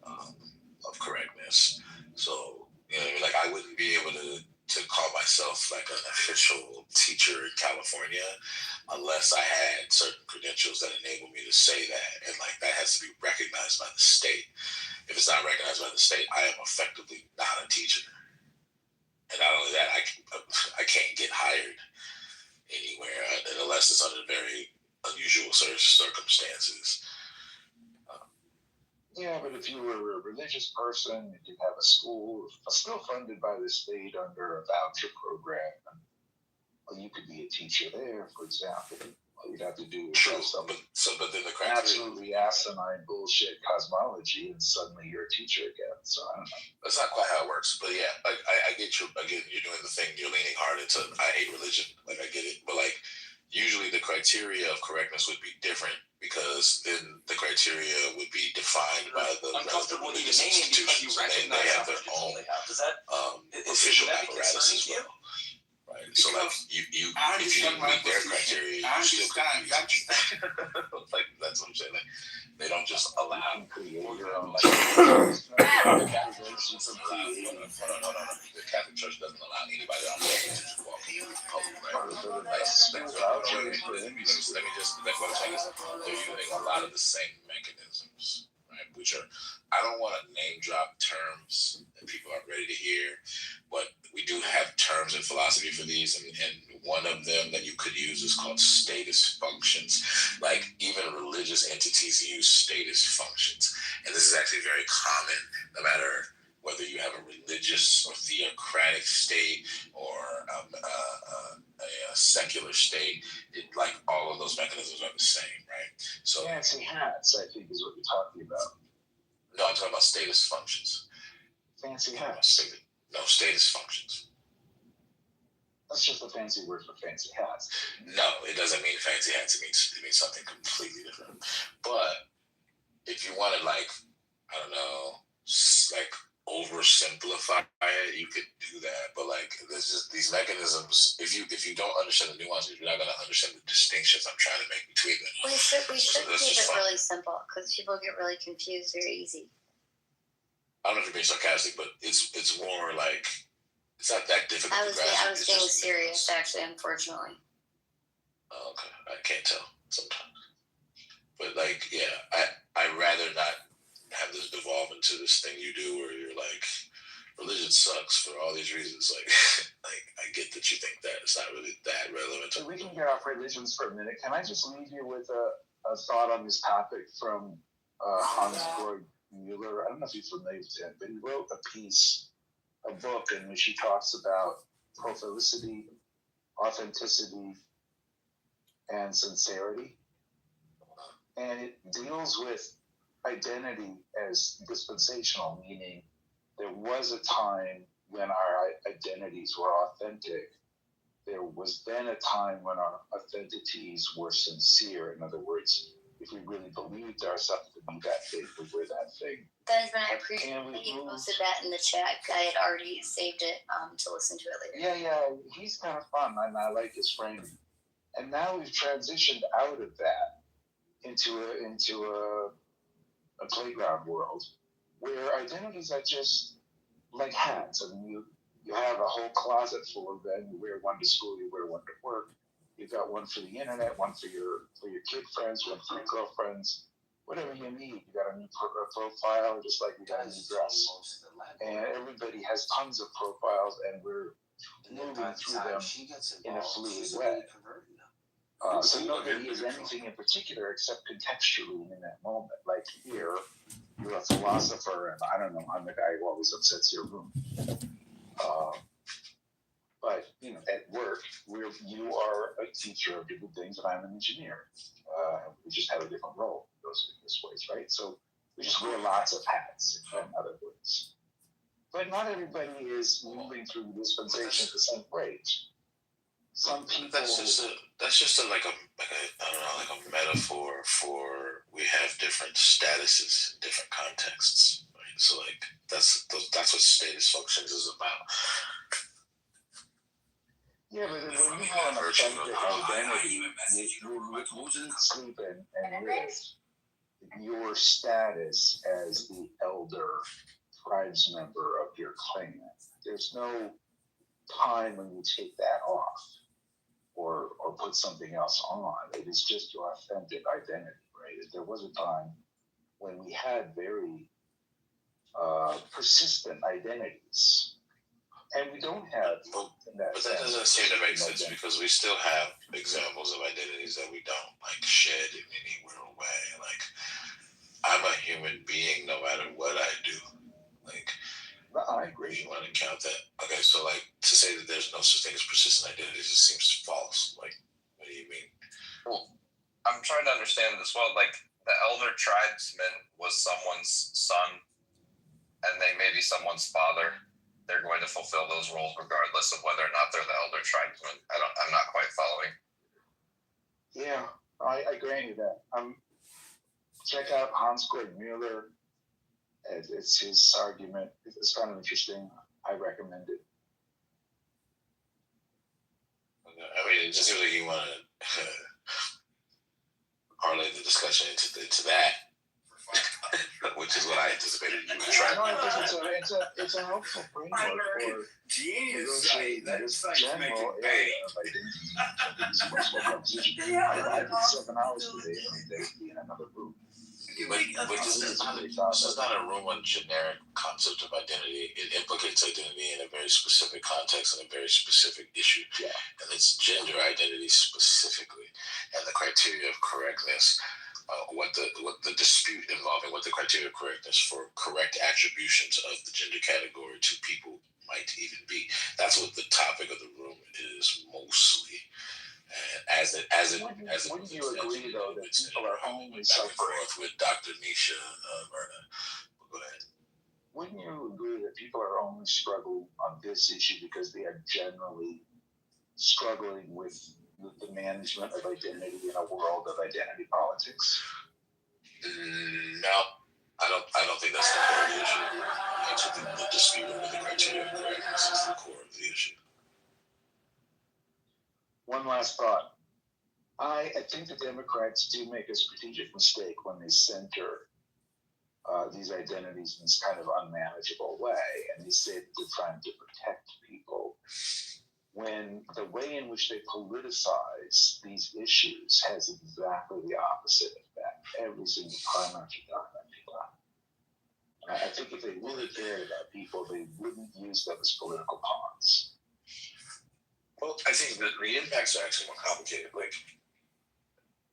of correctness. So, you know what I mean? Like, I wouldn't be able to call myself like an official teacher in California unless I had certain credentials that enable me to say that. And like, that has to be recognized by the state. If it's not recognized by the state, I am effectively not a teacher. And not only that, I can't get hired anywhere unless it's under very unusual circumstances. Yeah, but if you were a religious person, if you have a school still funded by the state under a voucher program, well, you could be a teacher there, for example. All you'd have to do is True, some but then the criteria, absolutely asinine bullshit cosmology, and suddenly you're a teacher again. So I don't know. That's not quite how it works, but yeah, like I get you. Again, you're doing the thing. You're leaning hard into I hate religion. Like, I get it, but like usually the criteria of correctness would be different because then the criteria would be defined by the Uncomfortable religious naming because you institutions, and recognize they have how their much own they have. Does that official would that be apparatus as concerning to you? well. Right. So like you if you didn't meet their criteria, you still couldn't be a teacher. Like, that's what I'm saying. Like, they don't just allow your own. Like, the Catholic Church doesn't allow. No. The Catholic Church doesn't allow anybody on the to just walk in public. Right. Let me just like what I'm saying is they're using a lot of the same mechanisms. Right, which are, I don't want to name drop terms that people aren't ready to hear, but we do have terms in philosophy for these, and one of them that you could use is called status functions. Like, even religious entities use status functions, and this is actually very common, no matter whether you have a religious or theocratic state or a secular state. Like, all of those mechanisms are the same, right? So fancy hats, I think, is what you're talking about. No, I'm talking about status functions. Fancy hats. No, status functions. That's just a fancy word for fancy hats. No, it doesn't mean fancy hats. It means something completely different. But if you want to, like, I don't know, like oversimplify it, you could do that. But like, there's just these mechanisms. If you don't understand the nuances, you're not going to understand the distinctions I'm trying to make between them. We should keep it fun. really simple because people get really confused very easy. I don't know if you're being sarcastic, but it's more like, it's not that difficult. I was being serious, actually, unfortunately. Oh, okay, I can't tell sometimes. But like, yeah, I'd rather not have this devolve into this thing you do where you're like, religion sucks for all these reasons. Like, like, I get that you think that it's not really that relevant. So we can get off religions for a minute. Can I just leave you with a thought on this topic from Hans-Georg Mueller? I don't know if you're familiar with him, but he wrote a book in which he talks about prophelicity, authenticity, and sincerity. And it deals with identity as dispensational, meaning there was a time when our identities were authentic. There was then a time when our identities were sincere. In other words, if we really believed ourselves to be that thing, we were that thing. Guys, I appreciate that you posted that in the chat. I had already saved it to listen to it later. Yeah, he's kind of fun, and I like his framing. And now we've transitioned out of that into a playground world where identities are just like hats. I mean, you have a whole closet full of them. You wear one to school, you wear one to work. You've got one for the internet, one for your kid friends, one for your girlfriends, whatever you need. You got a new profile, just like you got a new dress. And everybody has tons of profiles, and we're moving through them in a fluid way. So nobody is anything in particular except contextually in that moment. Like here, you're a philosopher, and I don't know, I'm the guy who always upsets your room. But at work, you are a teacher of different things, and I'm an engineer. We just have a different role in those ways, right? So we just wear lots of hats, in other words. But not everybody is moving through the dispensation at the same rate. Some people. That's just a metaphor for we have different statuses, different contexts. Right? So like that's what status functions is about. Yeah, but when you have an authentic identity, you eat, sleep, and live your status as the elder tribes member of your clan. There's no time when you take that off or put something else on. It is just your authentic identity, right? There was a time when we had very persistent identities. And we don't have But that doesn't seem to make sense because we still have examples of identities that we don't like shed in any real way. Like I'm a human being no matter what I do. Like I agree. You want to count that? Okay, so like to say that there's no such thing as persistent identities just seems false. Like, what do you mean? Well, I'm trying to understand this well. Like the elder tribesman was someone's son, and they may be someone's father. They're going to fulfill those roles regardless of whether or not they're the elder tribesman. I'm not quite following. Yeah, I grant you that. Check out Hans-Gerd Mueller. It's his argument. It's kind of interesting. I recommend it. I mean, it just seems like you want to parlay the discussion into that. Which is what I anticipated you would try. No, it's a helpful framework for genius site. That site's making area of identity. I did 7 hours today in another room. But this is not a room on generic concept of identity. It implicates identity in a very specific context and a very specific issue. Yeah. And it's gender identity specifically. And the criteria of correctness. What the dispute involving what the criteria of correctness for correct attributions of the gender category to people might even be. That's what the topic of the room is mostly. Wouldn't you agree though that people are only suffering with Dr. Nisha Verna? Go ahead. Wouldn't you agree that people are only struggling on this issue because they are generally struggling with the management of identity in a world of identity politics? No, I don't think that's the core of the issue. Actually, the dispute over the criteria of correctness is the core of the issue. One last thought. I think the Democrats do make a strategic mistake when they center these identities in this kind of unmanageable way, and they say that they're trying to protect people, when the way in which they politicize these issues has exactly the opposite effect every single time after time after time. And I think if they really cared about people, they wouldn't use them as political pawns. Well, I think that the impacts are actually more complicated. Like,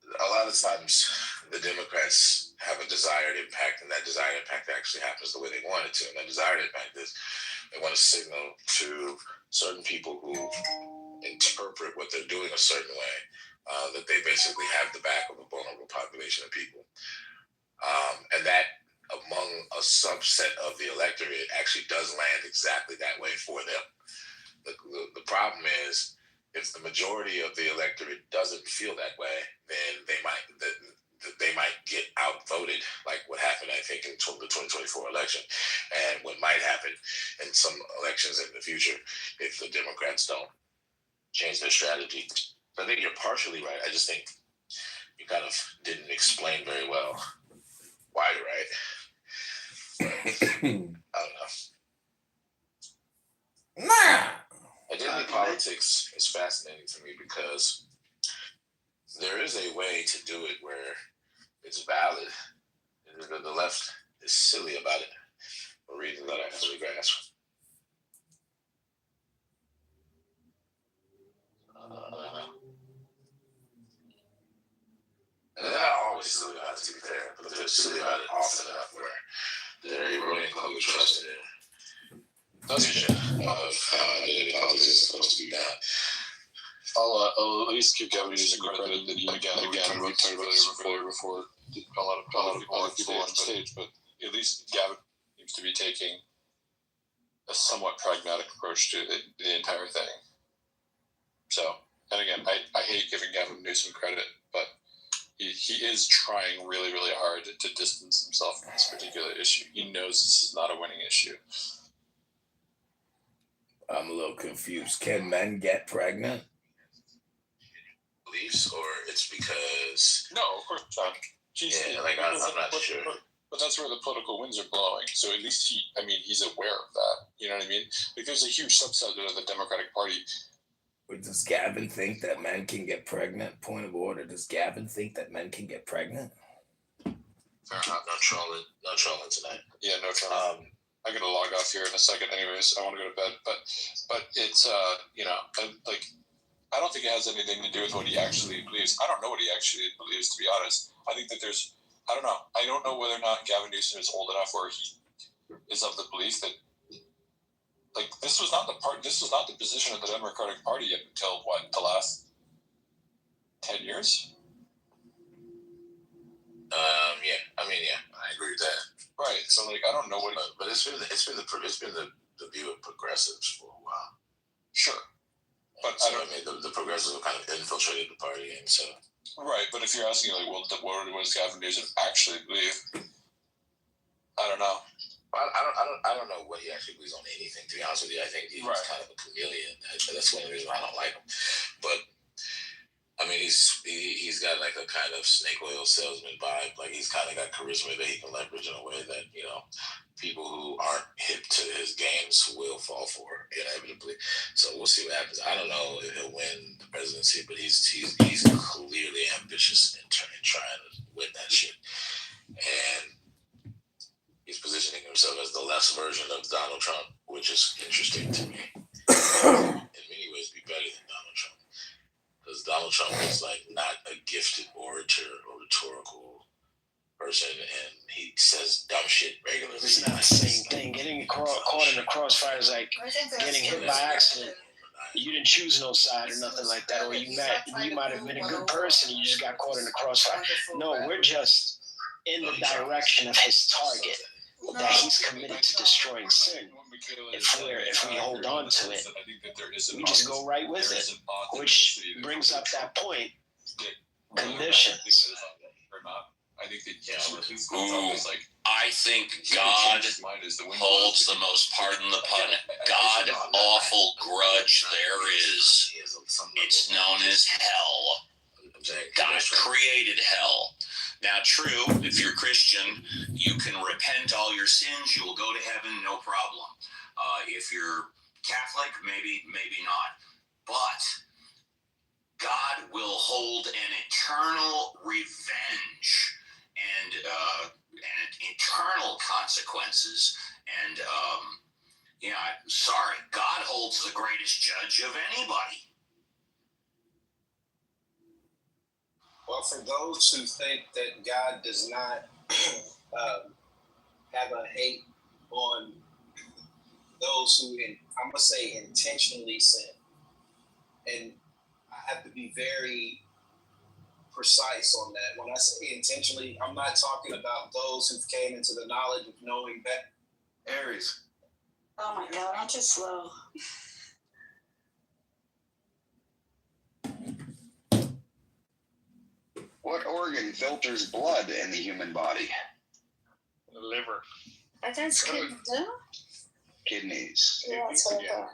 a lot of times the Democrats have a desired impact, and that desired impact actually happens the way they want it to. And that desired impact is they want to signal to certain people who interpret what they're doing a certain way, that they basically have the back of a vulnerable population of people. And that, among a subset of the electorate, actually does land exactly that way for them. The problem is, if the majority of the electorate doesn't feel that way, then they might get outvoted, like what happened, I think, in the 2024 election, and what might happen in some elections in the future if the Democrats don't change their strategy. So I think you're partially right. I just think you kind of didn't explain very well why you're right. I don't know. Nah. Identity politics is fascinating to me because there is a way to do it where it's valid. The left is silly about it for reasons that I fully grasp. And they're not always silly about it, to be fair, but they're silly about it often enough where they're eroding public trust in their notion of identity politics is supposed to be done. I'll at least give Gavin Newsom the credit that he again we've talked about this before a lot of people on stage, but at least Gavin seems to be taking a somewhat pragmatic approach to the entire thing. So, and again, I hate giving Gavin Newsom credit, but he is trying really, really hard to distance himself from this particular issue. He knows this is not a winning issue. I'm a little confused. Can men get pregnant? Beliefs, or it's because No, of course not. yeah, like I'm not sure. But that's where the political winds are blowing. So at least he's aware of that. You know what I mean? Like there's a huge subset of the Democratic Party. Or does Gavin think that men can get pregnant? Point of order. Does Gavin think that men can get pregnant? Fair enough. No trolling tonight. Yeah, no trolling. I'm gonna log off here in a second. Anyways, I want to go to bed. But it's like I don't think it has anything to do with what he actually believes. I don't know what he actually believes, to be honest. I think that I don't know. I don't know whether or not Gavin Newsom is old enough where he is of the belief that, like, this was not the position of the Democratic Party up until, the last 10 years? Yeah. I agree with that. Right. So, like, I don't know what. But it's been the view of progressives for a while. Sure. But so, the progressives have kind of infiltrated the party, and so. Right, but if you're asking, like, well, what does Gavin Newsom actually believe? I don't know. I don't know what he actually believes on anything. To be honest with you, I think he's kind of a chameleon. That's one of the reasons why I don't like him. But I mean, he's got like a kind of snake oil salesman vibe. Like he's kind of got charisma that he can leverage in a way that people who aren't hip to his games will fall for inevitably. So we'll see what happens. I don't know if he'll win the presidency, but he's clearly ambitious in trying to win that shit, and he's positioning himself as the less version of Donald Trump, which is interesting to me. In many ways, be better than Donald Trump, because Donald Trump is like not a gifted orator or rhetorical person, and he says dumb shit regularly. It's not the same thing. Getting caught in the crossfire is like getting hit by accident. You didn't choose no side or nothing like that, or you might have been a good person. You just got caught in the crossfire. No, we're just in the direction of his target that he's committed to destroying sin. If we hold on to it, we just go right with it, which brings up that point: conditions. I think that I think God holds the most, pardon the pun, God awful grudge there is. It's known as hell. God created hell. Now, true, if you're Christian, you can repent all your sins. You will go to heaven, no problem. If you're Catholic, maybe not. But God will hold an eternal revenge and eternal consequences. And sorry, God holds the greatest judge of anybody. Well, for those who think that God does not have a hate on those who, I'm gonna say, intentionally sin, and I have to be very precise on that. When I say intentionally, I'm not talking about those who came into the knowledge of knowing better. Aries. Oh my God, aren't you slow? What organ filters blood in the human body? The liver. I think it's kidney, do? Kidneys. Yeah, that's what I thought.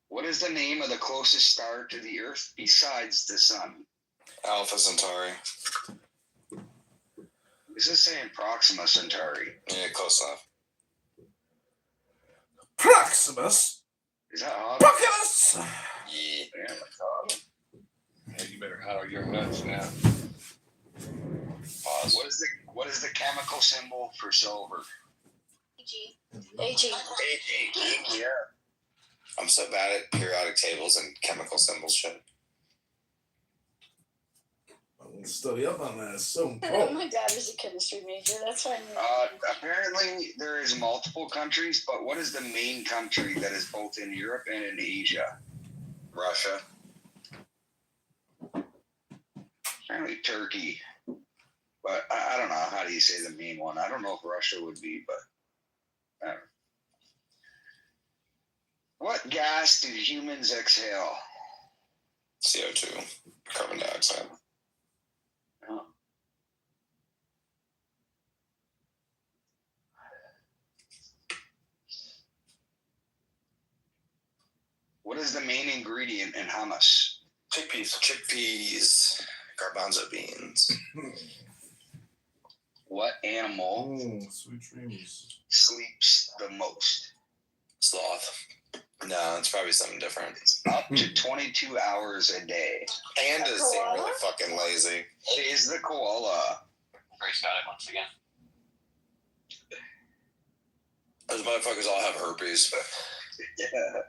What is the name of the closest star to the Earth besides the Sun? Alpha Centauri. This is saying Proxima Centauri. Yeah, close enough. Proximus? Is that odd? Proximus? Yeah. Yeah, that's odd. Hey, you better holler your nuts now. Pause. What is the chemical symbol for silver? AG. Yeah. I'm so bad at periodic tables and chemical symbols shit. I'm gonna study up on that. It's so Oh my God, there's a chemistry major. That's why Apparently there is multiple countries, but what is the main country that is both in Europe and in Asia? Russia. Apparently Turkey. But I don't know. How do you say the main one? I don't know if Russia would be, but I don't know. What gas do humans exhale? CO2. Carbon dioxide. Oh. is the main ingredient in hummus? Chickpeas. Garbanzo beans. What animal Sweet dreams. sleeps the most? Sloth. No, it's probably something different. Up to 22 hours a day. Pandas seem really fucking lazy. It is the koala. Grace got it once again. Those motherfuckers all have herpes. Yeah.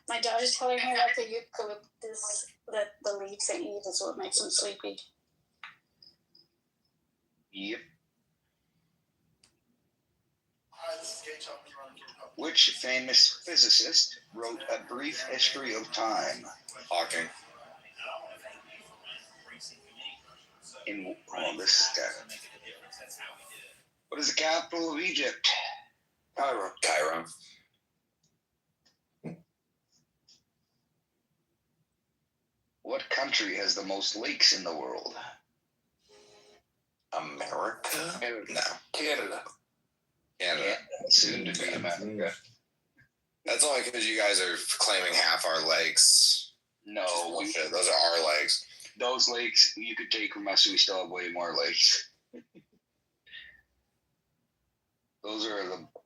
My daughter's telling me that the eucalyptus, that the leaves they eat is what makes them sleepy. Yep. Which famous physicist wrote A Brief History of Time? Hawking. This is good. What is the capital of Egypt? Cairo. What country has the most lakes in the world? America? No. Canada. Canada. Soon to be America. That's only because you guys are claiming half our lakes. No. Bullshit. Those are our lakes. Those lakes, you could take from us, we still have way more lakes. Those are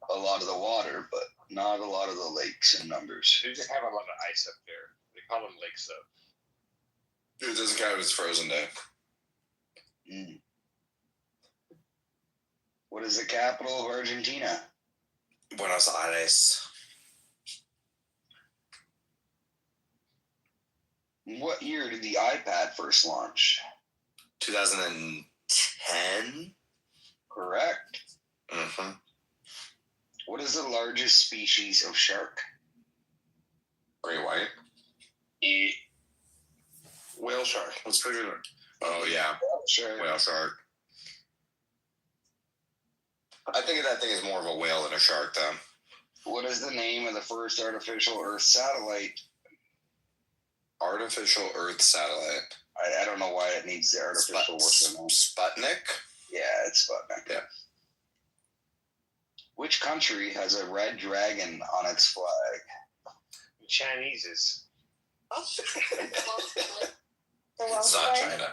a lot of the water, but not a lot of the lakes in numbers. They just have a lot of ice up there. They call them lakes, though. Dude, doesn't count if it's frozen day. What is the capital of Argentina? Buenos Aires. What year did the iPad first launch? 2010? Correct. Mm-hmm. What is the largest species of shark? Great white. Whale shark. What's bigger? Oh, yeah. Sure. Whale shark. I think that thing is more of a whale than a shark, though. What is the name of the first artificial Earth satellite? Artificial Earth satellite. I don't know why it needs the artificial work. Sputnik? Yeah, it's Sputnik. Yeah. Which country has a red dragon on its flag? The Chinese is. The Welsh It's not flag? China.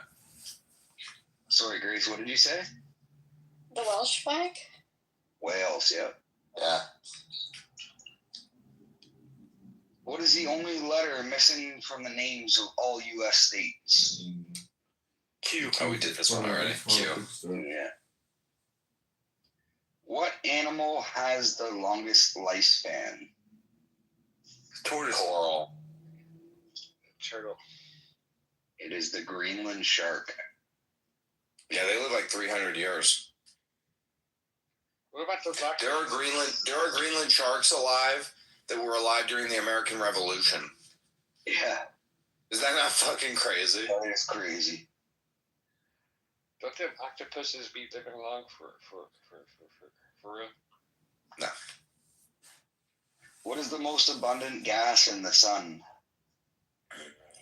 Sorry, Grace, what did you say? The Welsh flag? Wales, yeah. Yeah. What is the only letter missing from the names of all U.S. states? Q. Oh, we did this one already. Q. Yeah. What animal has the longest lifespan? Tortoise. Coral. Turtle. It is the Greenland shark. Yeah, they live like 300 years. What about the black? There are Greenland sharks alive that were alive during the American Revolution. Yeah. Is that not fucking crazy? That is crazy. Don't them octopuses be living along for real? No. What is the most abundant gas in the sun?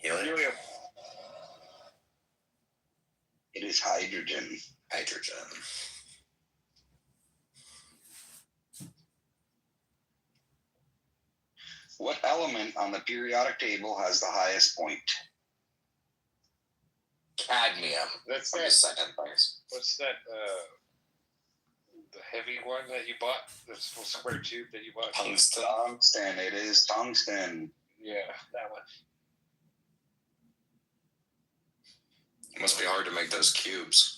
Helium. It is hydrogen. Hydrogen. What element on the periodic table has the highest point? Cadmium. That's For that. the second place. What's that? The heavy one that you bought? The square tube that you bought? Tungsten. Tungsten. It is tungsten. Yeah, that one. It must be hard to make those cubes.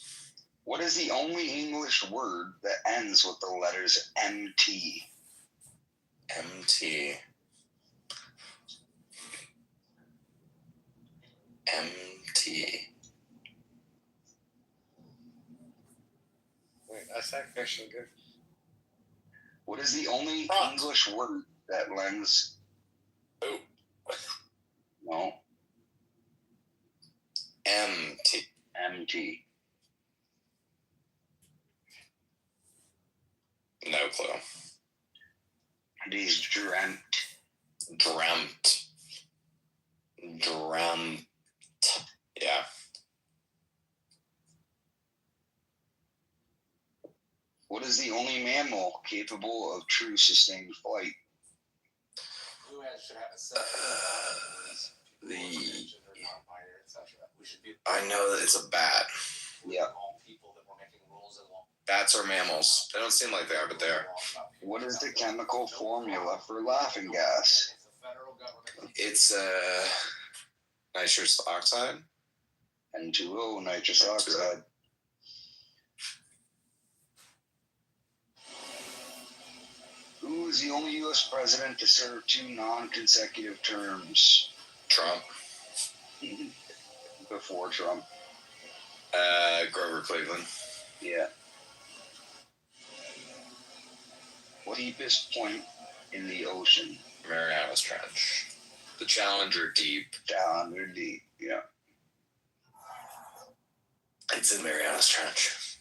What is the only English word that ends with the letters MT? MT. MT. Wait, that's that question good. What is the only English word that lends? Oh. No. MT. MT. No clue. It is dreamt. Dreamt. Dreamt. Yeah. What is the only mammal capable of true sustained flight? should have a say. I know that it's a bat. Yeah. Bats are mammals. They don't seem like they are, but they are. What is the chemical formula for laughing gas? It's nitrous oxide. N2O, nitrous oxide. Who is the only U.S. president to serve 2 non-consecutive terms? Trump. Before Trump. Grover Cleveland. Yeah. Deepest point in the ocean? Marianas Trench. The Challenger Deep. Challenger Deep, yeah. It's in Marianas Trench.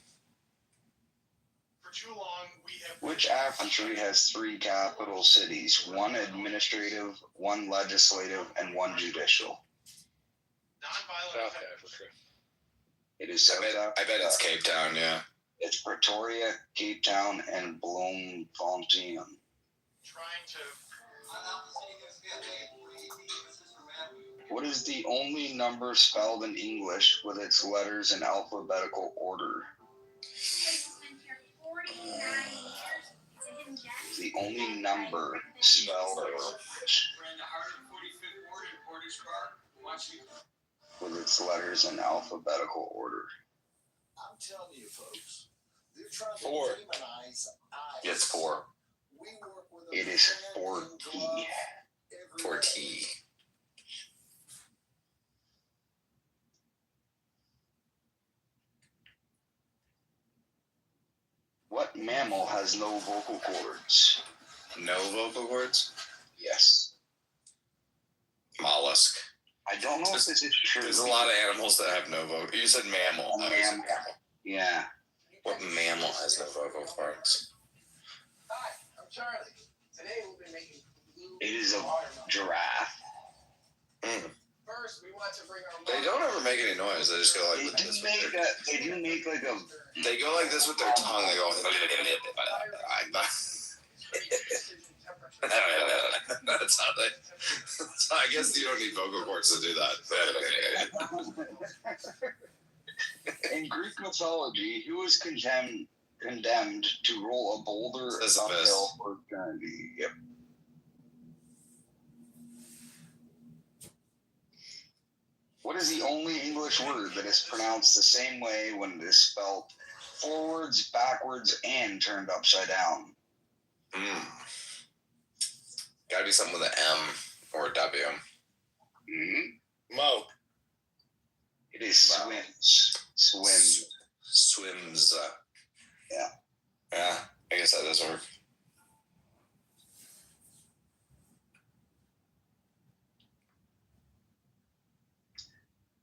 For too long, we have. Which African country has 3 capital cities? 1 administrative, 1 legislative, and 1 judicial. South Africa. It is South Africa. I bet it's Cape Town, yeah. It's Pretoria, Cape Town, and Bloemfontein. Trying to. What is the only number spelled in English with its letters in alphabetical order? The only number spelled in English with its letters in alphabetical order. I'm telling you, folks, they're trying to 4. demonize eyes. It's 4. We work with a It is brand 4T. new glove every 4T. day. What mammal has no vocal cords? No vocal cords? Yes. Mollusk. I don't know if this is true. There's a lot of animals that have no vocal. You said mammal. A mammal. Yeah. What mammal has no vocal cords? Hi, I'm Charlie. Today we'll be making It is a giraffe. First, we want to bring our They don't ever make any noise. They just go like They this. do make a. They do make like a. They go like this with their tongue. They go. That's how they. So I guess you don't need vocal cords to do that. In Greek mythology, who was condemned to roll a boulder uphill for eternity? Yep. What is the only English word that is pronounced the same way when it is spelled forwards, backwards, and turned upside down? Gotta be something with an M or a W. Mo. It is swims. Swims. Swims. Yeah. Yeah, I guess that does work.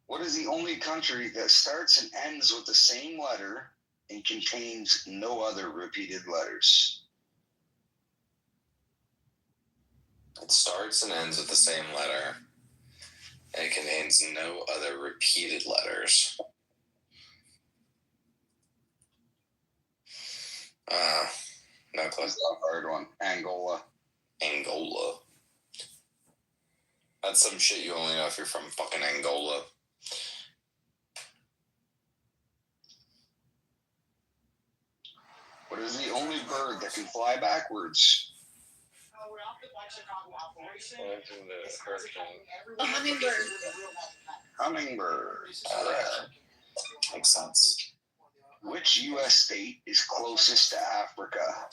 What is the only country that starts and ends with the same letter and contains no other repeated letters? It starts and ends with the same letter, and it contains no other repeated letters. No clue. That's a hard one. Angola. Angola. That's some shit you only know if you're from fucking Angola. What is the only bird that can fly backwards? A hummingbird. Hummingbird. Makes sense. Which U.S. state is closest to Africa?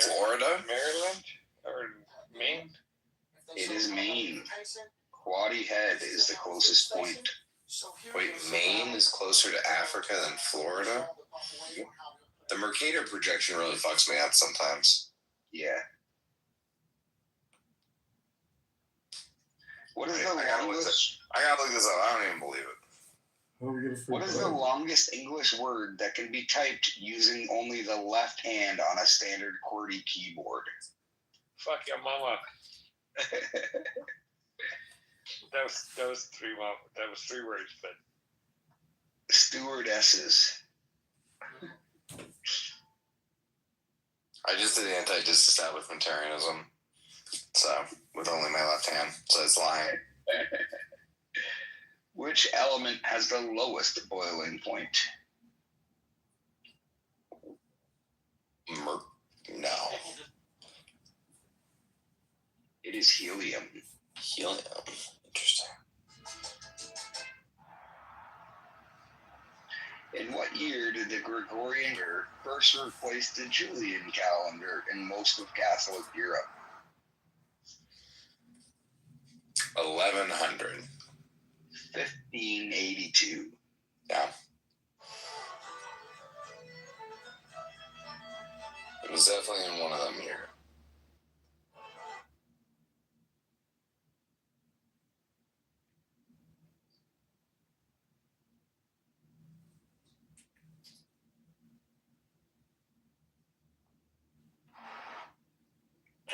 Florida? Maryland? Or Maine? It is Maine. Quaddy Head is the closest point. Wait, Maine is closer to Africa than Florida? The Mercator projection really fucks me up sometimes. Yeah. What is Wait, the I gotta longest? look this up. I don't even believe it. What is the longest English word that can be typed using only the left hand on a standard QWERTY keyboard? Fuck your mama. That was 3 words, but Stewardesses. I I just did anti-disestablishmentarianism. So, with only my left hand. So it's lying. Which element has the lowest boiling point? No. It is helium. Helium. Interesting. In what year did the Gregorian calendar first replace the Julian calendar in most of Catholic Europe? 1100. 1582. Yeah. It was definitely in one of them years.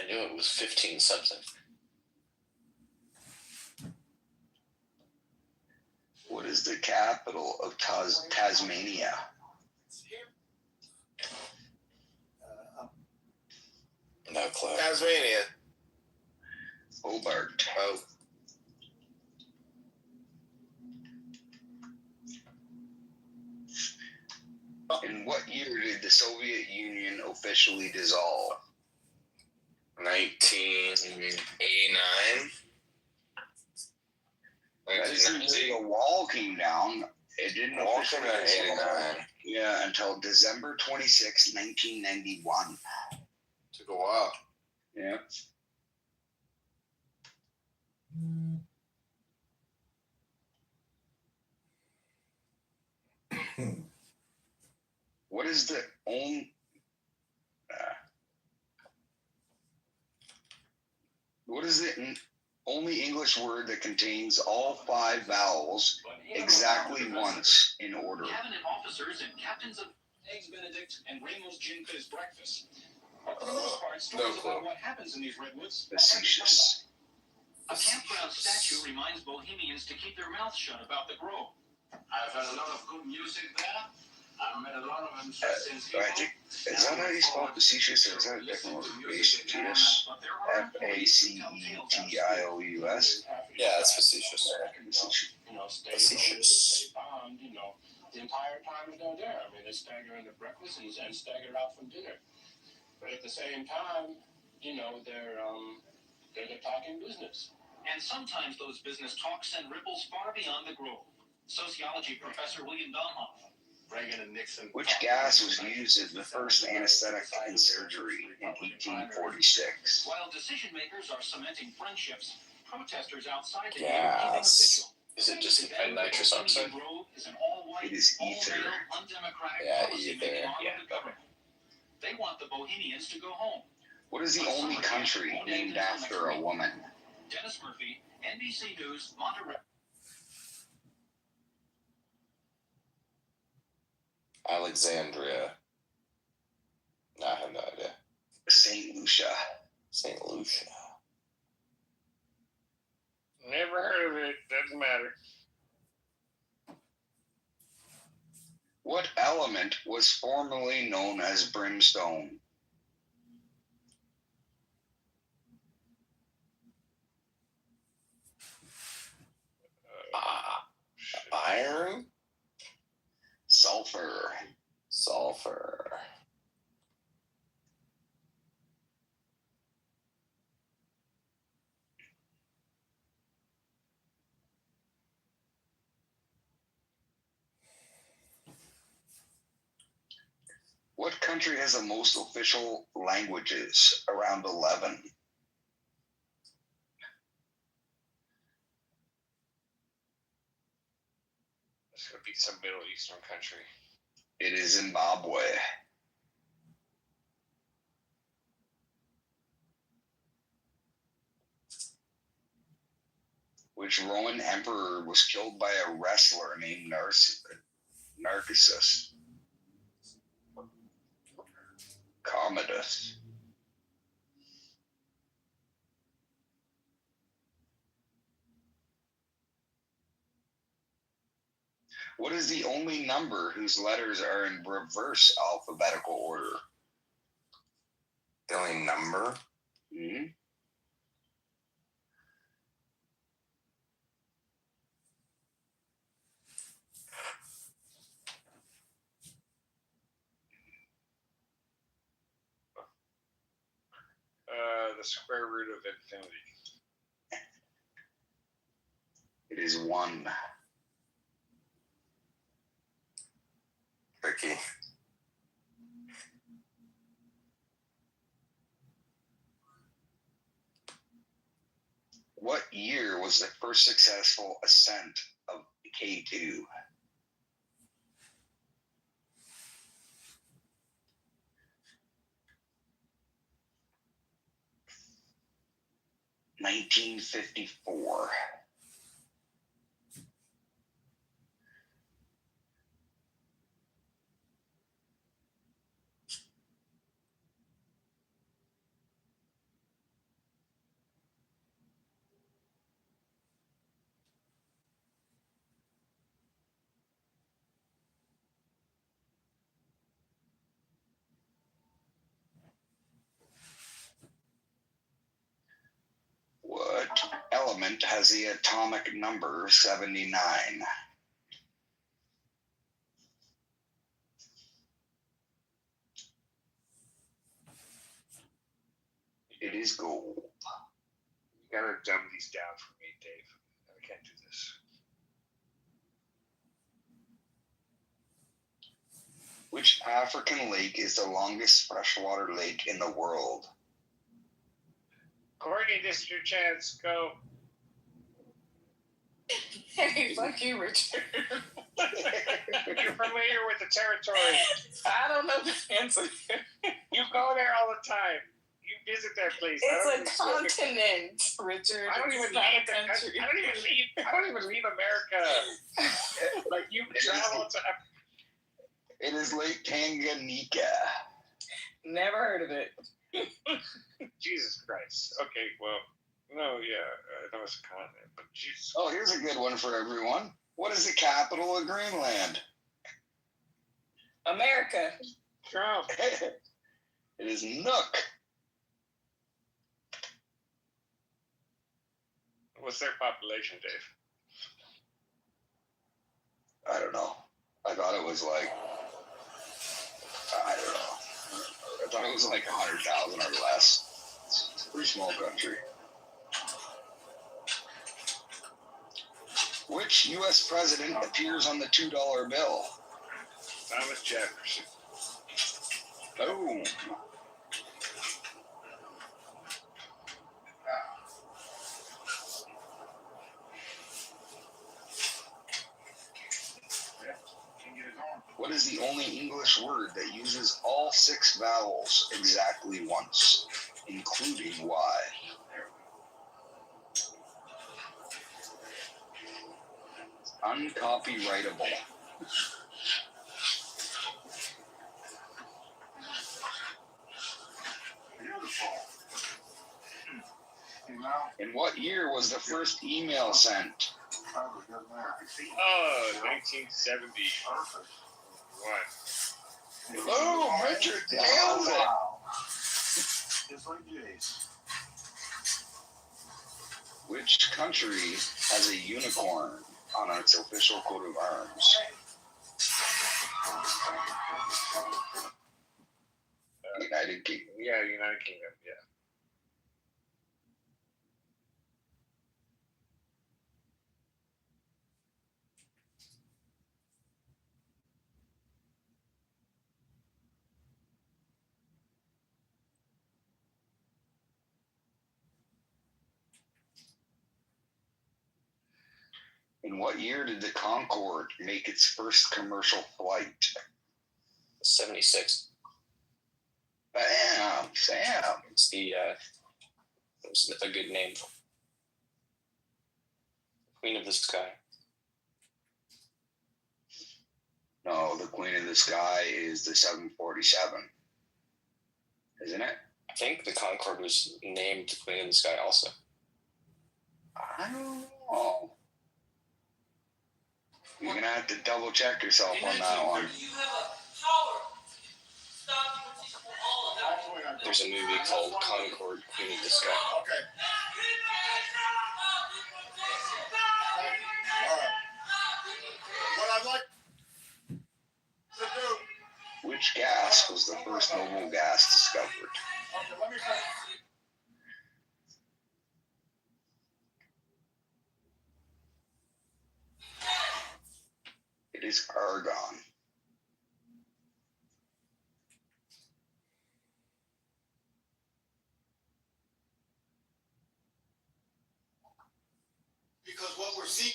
I knew it was 15 something. What is the capital of Tasmania? No clue. Tasmania. Hobart. Oh. In what year did the Soviet Union officially dissolve? 1989. The wall came down. It didn't officially dissolve. Yeah, until December 26, 1991. Took a while. Yeah. What is the only only English word that contains all 5 vowels exactly once in order? Cabinet officers and captains of Eggs Benedict and Ramos Gin for his breakfast. But for the most part, stories about what happens in these redwoods. Facetious. A campground statue reminds Bohemians to keep their mouths shut about the grove. I've had a lot of good music there. I've met a lot of interesting people. I think, is that how you spell facetious, or is that a different word? Facetious. Facetious. Yeah, it's facetious. Facetious. The entire time they're there. I mean, they stagger into breakfast and stagger out from dinner. But at the same time, they're talking business. And sometimes those business talks send ripples far beyond the grove. Sociology professor William Domhoff. Reagan and Nixon. Which gas was used as the first anesthetic in surgery in 1846? While decision makers are cementing friendships, protesters outside the gas. Is it just nitrous oxide? It is ether. Yeah, ether. They want the Bohemians to go home. What is the only country named after a woman? Dennis Murphy, NBC News, Monterey. Alexandria. No, I have no idea. St. Lucia. St. Lucia. Never heard of it. Doesn't matter. What element was formerly known as brimstone? Iron? Sulfur. Sulfur. What country has the most official languages? Around 11. It's going to be some Middle Eastern country. It is Zimbabwe. Which Roman emperor was killed by a wrestler named Narcissus? Commodus. What is the only number whose letters are in reverse alphabetical order? The only number? Mm-hmm. The square root of infinity. It is 1. Tricky. What year was the first successful ascent of K2? $1954. What element has the atomic number 79? It is gold. You gotta dumb these down for me, Dave. I can't do this. Which African lake is the longest freshwater lake in the world? Courtney, this is your chance. Go. Hey, fuck you, Richard. You're familiar with the territory. I don't know the answer. You go there all the time. You visit that place. It's a continent, Richard. I don't even leave the country. I don't even leave America. Like you travel to. It is Lake Tanganyika. Never heard of it. Jesus Christ. Okay, well, no, yeah, I know it's a continent, but Jesus. Oh, here's a good one for everyone. What is the capital of Greenland? America. Trump. It is Nook. What's their population, Dave? I don't know. I thought it was like, I don't know. I thought it was like 100,000 or less. It's a pretty small country. Which U.S. president appears on the $2 bill? Thomas Jefferson. Boom. What is the only English word that uses all 6 vowels exactly once, including Y? Uncopyrightable. In what year was the first email sent? Oh, 1971. Oh, Richard nailed it. Which country has a unicorn on its official coat of arms? United Kingdom. Yeah, United Kingdom, yeah. In what year did the Concorde make its first commercial flight? 76. Bam, Sam. It's it's a good name. Queen of the Sky. No, the Queen of the Sky is the 747. Isn't it? I think the Concorde was named Queen of the Sky also. I don't know. You're going to have to double check yourself on that one. You have a power. Stop you from all of that. There's a movie called Concord, Queen of the Sky. Okay. All right. What I'd like to do. Which gas was the first noble gas discovered? Okay, let me finish. It is argon. Because what we're seeing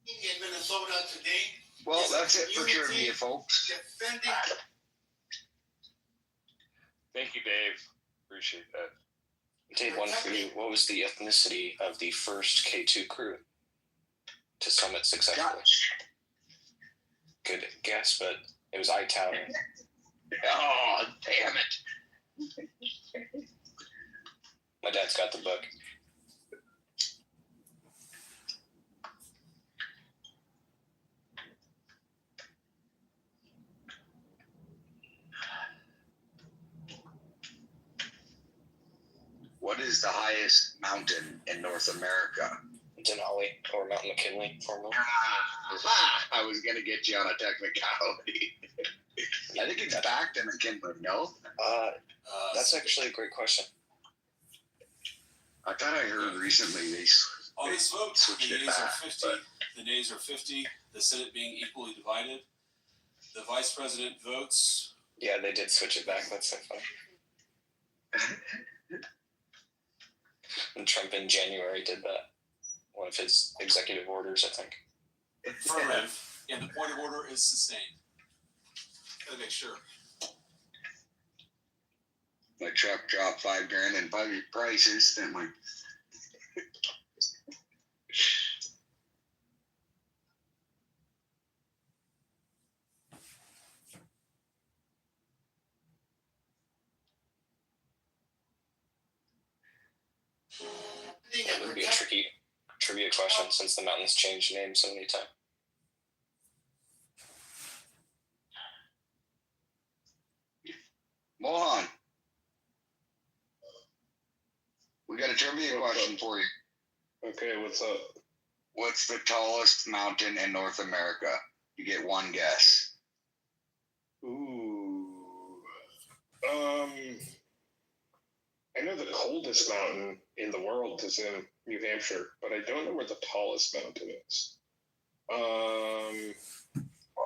in Minnesota today. Well, that's it for trivia, folks. Defending. Thank you, Dave. Appreciate that. Dave, one for you. What was the ethnicity of the first K2 crew to summit successfully? Good guess, but it was Italian. Oh, damn it. My dad's got the book. What is the highest mountain in North America? Denali, or Mount McKinley, formerly. I was going to get you on a technicality. I think it's back to McKinley, no? That's actually a great question. I thought I heard recently they On this vote, switched the it yeas back. are 50, the nays are 50, the Senate being equally divided. The Vice President votes. Yeah, they did switch it back. That's so funny. And Trump in January did that. One of his executive orders, I think. Affirmative. And the point of order is sustained. Gotta make sure. My truck dropped $5,000 in prices, then my It would be a tricky trivia question since the mountains changed names so many times. Mohan. We got a trivia question for you. Okay, what's up? What's the tallest mountain in North America? You get one guess. Ooh. I know the coldest mountain in the world is in New Hampshire, but I don't know where the tallest mountain is. Well,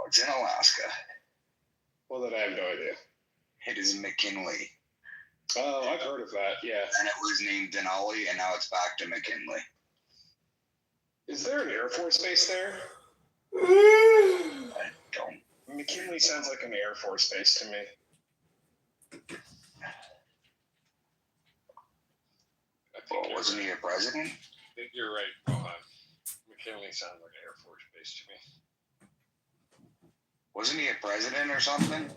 it's in Alaska. Well, then I have no idea. It is McKinley. Oh, I've heard of that, yeah. And it was named Denali, and now it's back to McKinley. Is there an Air Force base there? I don't. McKinley sounds like an Air Force base to me. Well, wasn't he a president? I think you're right, Mohan. McKinley sounds like an Air Force base to me. Wasn't he a president or something?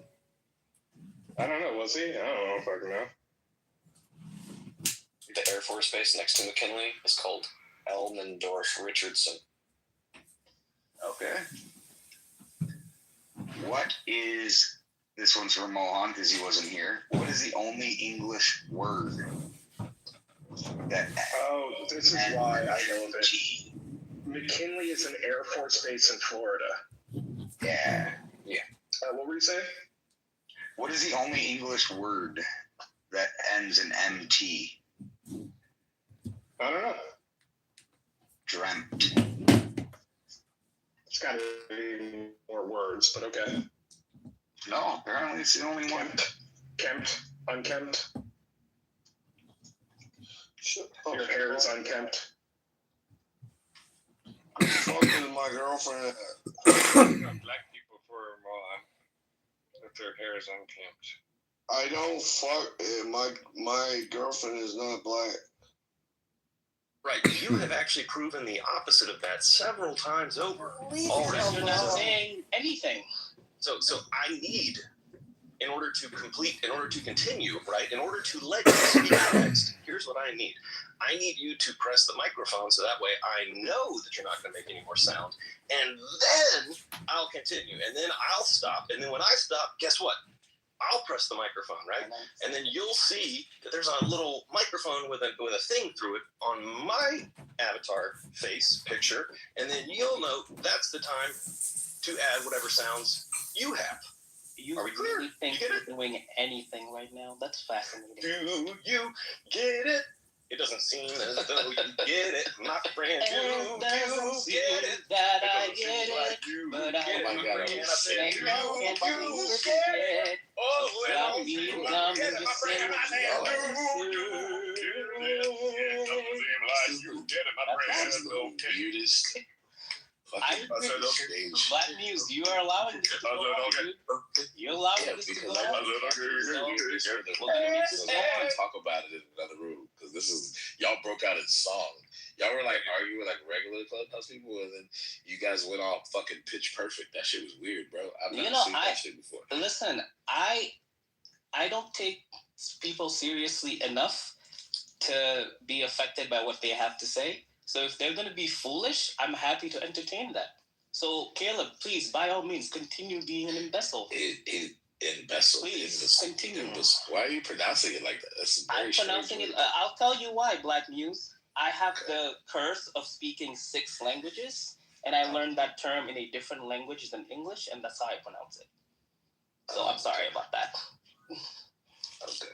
I don't know, was he? I don't know if I can know. The Air Force Base next to McKinley is called Elmendorf Richardson. Okay. What is, this one's for Mohan because he wasn't here. What is the only English word that... Oh, this is why I know of it. McKinley is an Air Force base in Florida. Yeah. Yeah. What were you saying? What is the only English word that ends in MT? I don't know. Dreamt. It's got to be more words, but okay. No, apparently it's the only one. Kempt. Unkempt. Your hair is unkempt. Talking to my girlfriend. Black people for Mohan. If their hair is unkempt. I don't fuck. My girlfriend is not black. Right, you have actually proven the opposite of that several times over. You're not saying anything. So I need, in order to continue, right, in order to let you speak next, here's what I need. I need you to press the microphone so that way I know that you're not going to make any more sound. And then I'll continue. And then I'll stop. And then when I stop, guess what? I'll press the microphone, right? And then you'll see that there's a little microphone with a thing through it on my avatar face picture, and then you'll know that's the time to add whatever sounds you have. Are we clear? Really think you're doing anything right now? That's fascinating. Do you get it? It doesn't seem as though you get it, my friend. Do you get it? That I get it, but I get it, my friend. I said, do you get it? Oh, well, Dumb, you get it, my friend. I said, do you get it, my friend? Weirdest. I agree. Black Muse, you are allowing this to go on, dude. You're allowing this to go on. We'll talk about it in another room because this is y'all broke out in song. Y'all were like arguing like regular Clubhouse people, and then you guys went all fucking pitch perfect. That shit was weird, bro. I've never seen that shit before. Listen, I don't take people seriously enough to be affected by what they have to say. So if they're going to be foolish, I'm happy to entertain that. So Caleb, please, by all means, continue being an imbecile. Imbecile. Please, continue. Why are you pronouncing it like that? That's I'm pronouncing it. I'll tell you why, Black Muse. I have the curse of speaking 6 languages, and I learned that term in a different language than English, and that's how I pronounce it. So I'm sorry about that. Okay.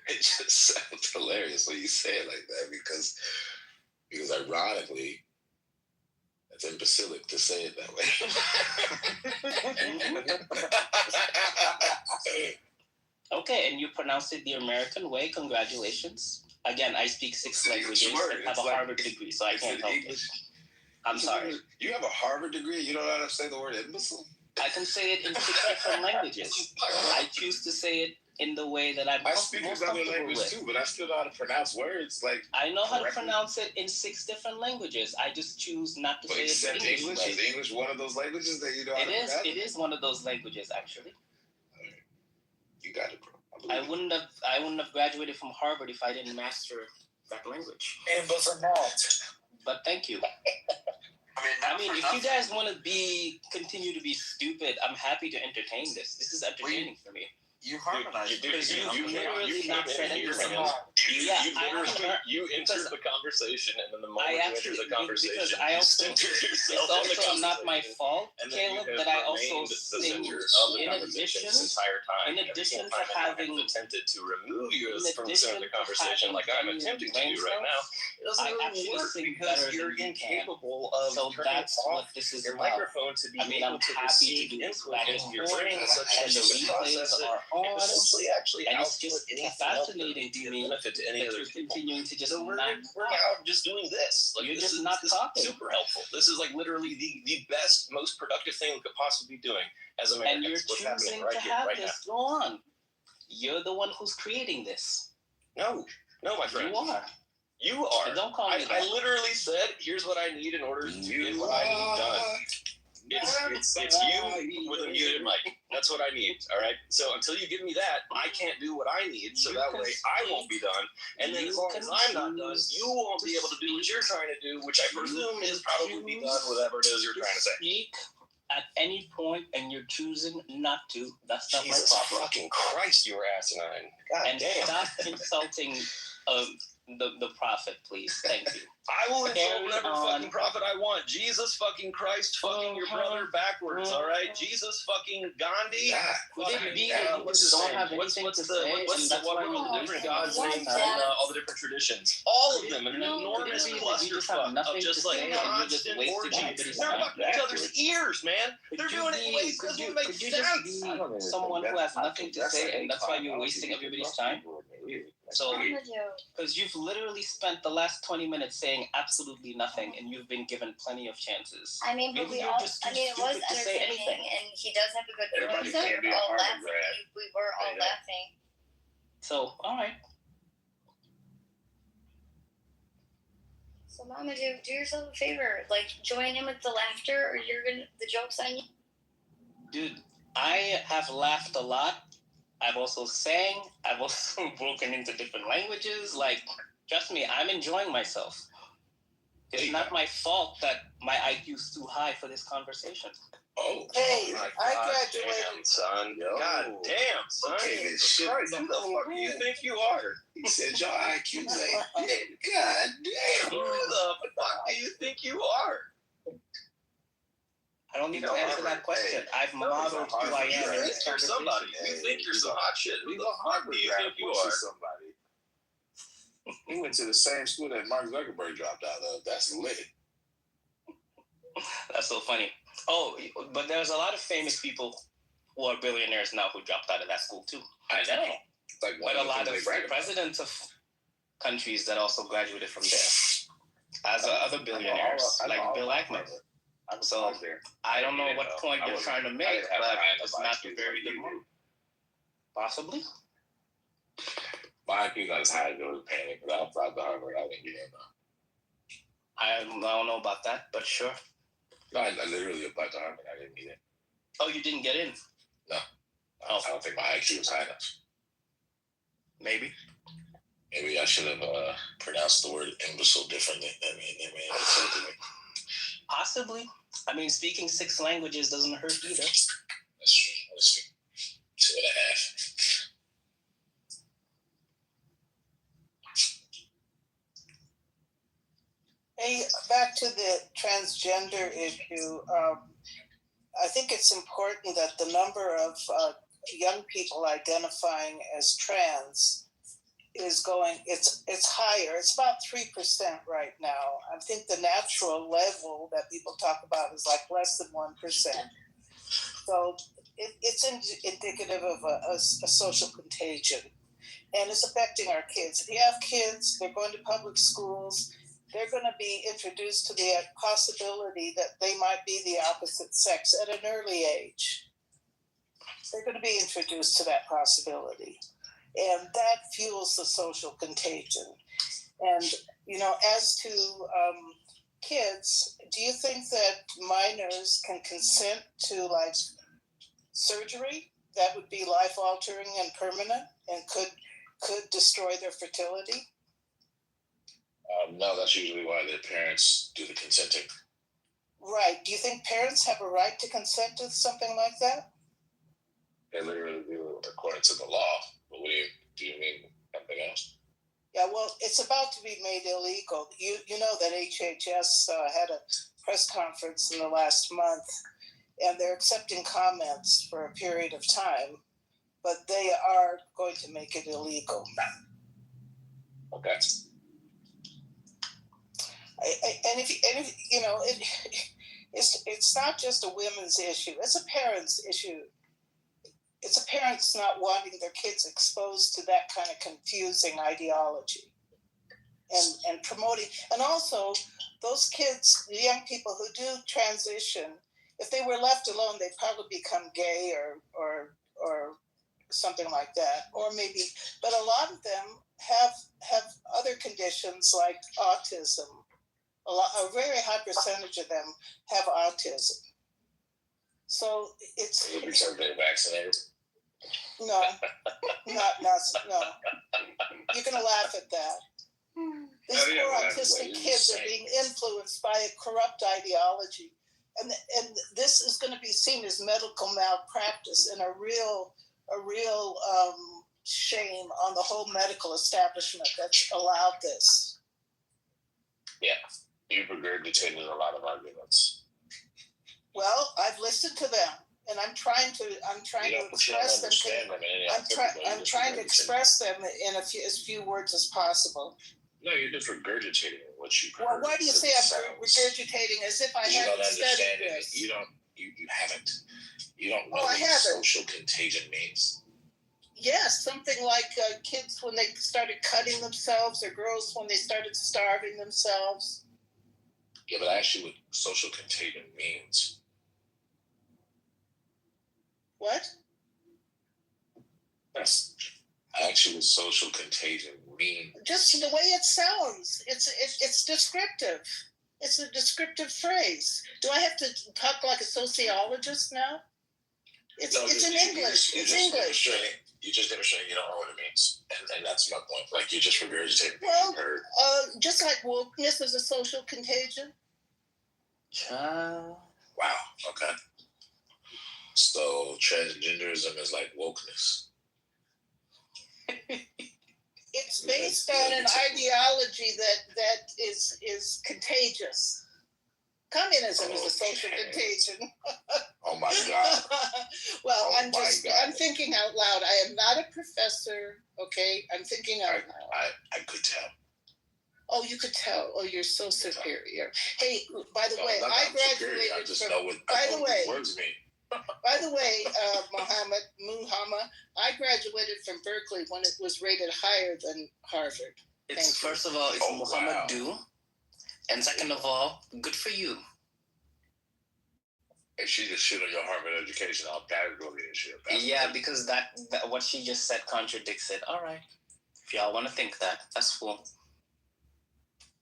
It just sounds hilarious when you say it like that because ironically, it's imbecilic to say it that way. Okay, and you pronounced it the American way. Congratulations. Again, I speak 6 languages and have a Harvard degree, so I can't help it. I'm sorry. You have a Harvard degree? You don't know how to say the word imbecile? I can say it in 6 different languages. I choose to say it in the way that I'm speak another language too, but I still know how to pronounce words. Like I know how to pronounce it in 6 different languages. I just choose not to say it in English. Is English one of those languages that you know how to pronounce? It is one of those languages, actually. You got it, bro. I wouldn't have graduated from Harvard if I didn't master that language. But thank you. I mean, if you guys want to continue to be stupid, I'm happy to entertain this. This is entertaining for me. You harmonized because you literally not said anything. You entered the conversation, and then the moment you entered the conversation, because I also, it's also not my fault, Caleb, that I also sing in addition to having attempted to remove you from the conversation, like I'm attempting to do right now. It doesn't really work because you're incapable of turning off your microphone to be able to receive input into your brain such that you can process it. And it's just fascinating to me benefit to any other people. Continuing to just we're now just doing this. Like, you're this just not talking. Super helpful. This is like literally the best, most productive thing we could possibly be doing as Americans. And you're choosing to have this go on. You're the one who's creating this. No, my friend. You are. Don't call me that. I literally said, here's what I need in order to get what I need done. It's you with a muted mic. That's what I need. All right. So until you give me that, I can't do what I need. So that way I won't be done. And then as long as I'm not done, you won't be able to do what you're trying to do, which I presume is probably be done whatever it is you're trying to say. Speak at any point, and you're choosing not to. That's not Jesus my problem. Fucking Christ, you were asinine. God and damn. Stop insulting the prophet, please. Thank you. I will insult whatever fucking prophet I want. Jesus fucking Christ, fucking your brother backwards, all right? Jesus fucking Gandhi. Could it be that you just don't have anything to say? What are all the different gods' names and all the different traditions? All of them in an enormous clusterfuck of just like constant orgy. They're fucking each other's ears, man. They're doing it in ways that doesn't make sense. Someone who has nothing to say, and that's why you're wasting everybody's time? So, because you've literally spent the last 20 minutes saying absolutely nothing, and you've been given plenty of chances. I mean, but it was entertaining, and he does have a good point. So we were all laughing. We were all laughing. So, all right. So, Mama, do yourself a favor. Like, join in with the laughter, or the joke's on you. Dude, I have laughed a lot. I've also sang. I've also broken into different languages. Like, trust me, I'm enjoying myself. It's not my fault that my IQ is too high for this conversation. Oh, Hey, my I God graduated. damn, son. Yo. God damn, son. Okay, Jesus shit. Christ, who the fuck do you think you are? He said your IQ's ain't hit. God damn. Who the fuck do you think you are? I don't need to answer that question. I've modeled who I am You in think this you're somebody. conversation. You think you're some hot shit. Who the fuck do you think you are? Somebody. He went to the same school that Mark Zuckerberg dropped out of. That's lit. That's so funny. Oh, but there's a lot of famous people who are billionaires now who dropped out of that school too. I know. Like But a lot of presidents of countries that also graduated from there, as other billionaires, like Bill Ackman. So I don't know what point you're trying to make, but it's not a very good move. Possibly. My IQ's not as high as it was panic, but outside the Harvard, I didn't get in though. I don't know about that, but sure. No, I literally applied to Harvard. I didn't get in. Oh, you didn't get in? No. Oh. I don't think my IQ was high enough. Maybe. Maybe I should have pronounced the word imbecile differently. I mean, Possibly. I mean, speaking 6 languages doesn't hurt either. That's true. Let's see. 2.5. Hey, back to the transgender issue. I think it's important that the number of young people identifying as trans is going. It's higher. It's about 3% right now. I think the natural level that people talk about is like less than 1%. So it's indicative of a social contagion, and it's affecting our kids. If you have kids, they're going to public schools. They're going to be introduced to the possibility that they might be the opposite sex at an early age. They're going to be introduced to that possibility. And that fuels the social contagion. And, you know, as to kids, do you think that minors can consent to, like, surgery that would be life-altering and permanent and could destroy their fertility? No, that's usually why their parents do the consenting. Right. Do you think parents have a right to consent to something like that? They literally do according to the law. But do you mean something else? Yeah, well, it's about to be made illegal. You know that HHS had a press conference in the last month, and they're accepting comments for a period of time, but they are going to make it illegal. Okay. And if you know, it's not just a women's issue. It's a parent's issue. It's a parents not wanting their kids exposed to that kind of confusing ideology, and promoting. And also, those kids, the young people who do transition, if they were left alone, they'd probably become gay or something like that, or maybe. But a lot of them have other conditions like autism. A very high percentage of them have autism. So it's because they're vaccinated. No. No. You're gonna laugh at that. These poor autistic kids are being influenced by a corrupt ideology, and this is going to be seen as medical malpractice and a real shame on the whole medical establishment that's allowed this. Yeah. You've regurgitated a lot of arguments. Well, I've listened to them, and I'm trying to express them. I'm trying to express them in as few words as possible. No, you're just regurgitating what you heard. Well, why do you say I'm regurgitating as if I hadn't studied this? You haven't. You don't know what social contagion means. Yes, something like kids when they started cutting themselves, or girls when they started starving themselves. Yeah, but actually what social contagion means. What? That's actually what social contagion means. Just the way it sounds. It's descriptive. It's a descriptive phrase. Do I have to talk like a sociologist now? It's in English. It's English. You just demonstrating you don't know what it means, and that's my point. Like you just regurgitated. Well, just like wokeness is a social contagion. Child. Wow. Okay. So transgenderism is like wokeness. It's based on an ideology that is contagious. Communism is a social contagion. Oh my God. Well, I'm thinking out loud. I am not a professor, okay? I'm thinking out loud. I could tell. Oh, you could tell. Oh, you're so superior. Hey, by the way, I graduated I just from. know what words mean. By the way, Muhammad, I graduated from Berkeley when it was rated higher than Harvard. It's first of all, it's Muhammad do, and second of all, good for you. And she just shit on your Harvard education all category and shit. Yeah, because that what she just said contradicts it. All right, if y'all want to think that, that's cool.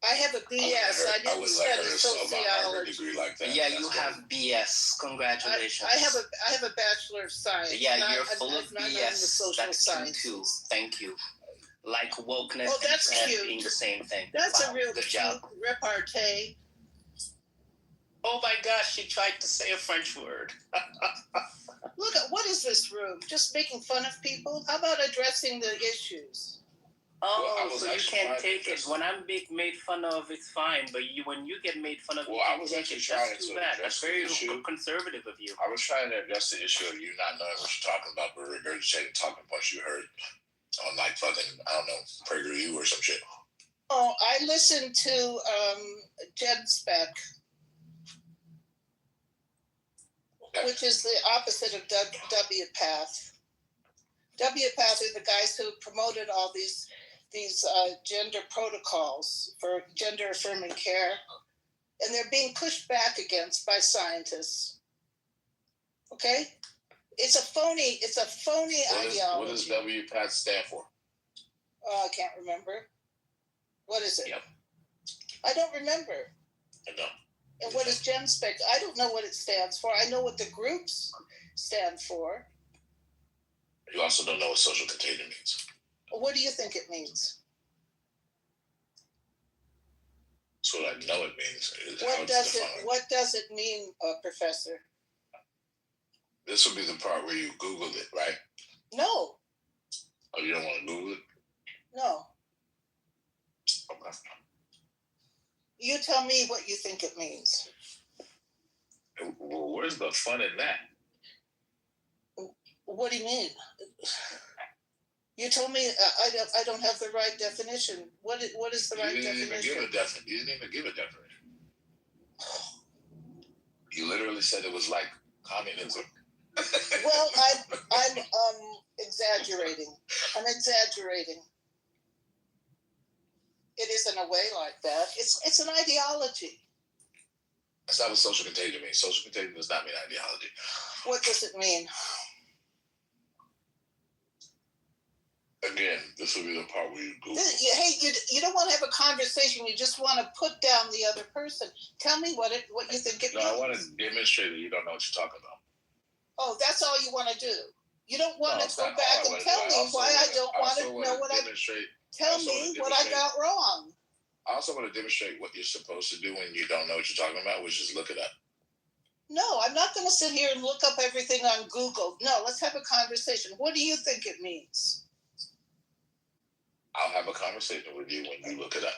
I have a BS. I didn't study sociology. Like that. Yeah, you have BS. Congratulations. I have a Bachelor of Science. Yeah, you're full of BS. That's cute too. Thank you. Like wokeness and being the same thing. That's a real good job. Repartee. Oh my gosh, she tried to say a French word. Look, what is this room? Just making fun of people? How about addressing the issues? Oh, so you can't take it. When I'm being made fun of, it's fine. But when you get made fun of, well, I was actually trying to bad. That's very conservative of you. I was trying to address the issue of you not knowing what you're talking about, but regurgitating talking points you heard on like fucking, I don't know, PragerU or some shit. Oh, I listened to Jen Speck, which is the opposite of WPATH. WPATH are the guys who promoted all these gender protocols for gender affirming care, and they're being pushed back against by scientists. Okay, it's a phony ideology. What does WPATH stand for? Oh, I can't remember. What is it? Yep. I don't remember. I know. And what is GenSpec? I don't know what it stands for. I know what the groups stand for. You also don't know what social contagion means. What do you think it means? That's what I know it means. What does it mean, Professor? This would be the part where you Googled it, right? No. Oh, you don't want to Google it? No. Okay. You tell me what you think it means. Well, where's the fun in that? What do you mean? You told me I don't have the right definition. What is the right definition? You didn't even give a definition. You literally said it was like communism. Well, I'm exaggerating. I'm exaggerating. It isn't a way like that. It's an ideology. That's not what social contagion means. Social contagion does not mean ideology. What does it mean? Again, this will be the part where you Google. Hey, you don't want to have a conversation. You just want to put down the other person. Tell me what you think it means. No, I want to demonstrate that you don't know what you're talking about. Oh, that's all you want to do. You don't want to go back and tell me why I don't want to know what I... Tell me what I got wrong. I also want to demonstrate what you're supposed to do when you don't know what you're talking about, which is look it up. No, I'm not going to sit here and look up everything on Google. No, let's have a conversation. What do you think it means? I'll have a conversation with you when you look it up.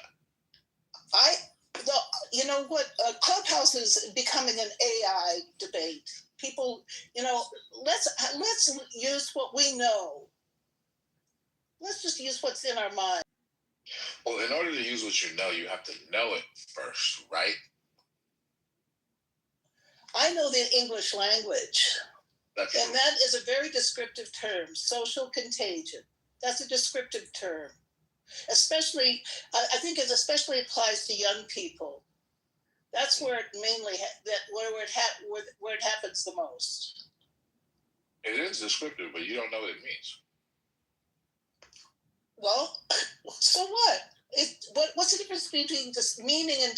You know what? Clubhouse is becoming an AI debate. People, let's use what we know. Let's just use what's in our mind. Well, in order to use what you know, you have to know it first, right? I know the English language. That's and that is a very descriptive term, social contagion. That's a descriptive term. Especially, I think it especially applies to young people. That's where it mainly, where it happens the most. It is descriptive, but you don't know what it means. Well, so what? What's the difference between meaning and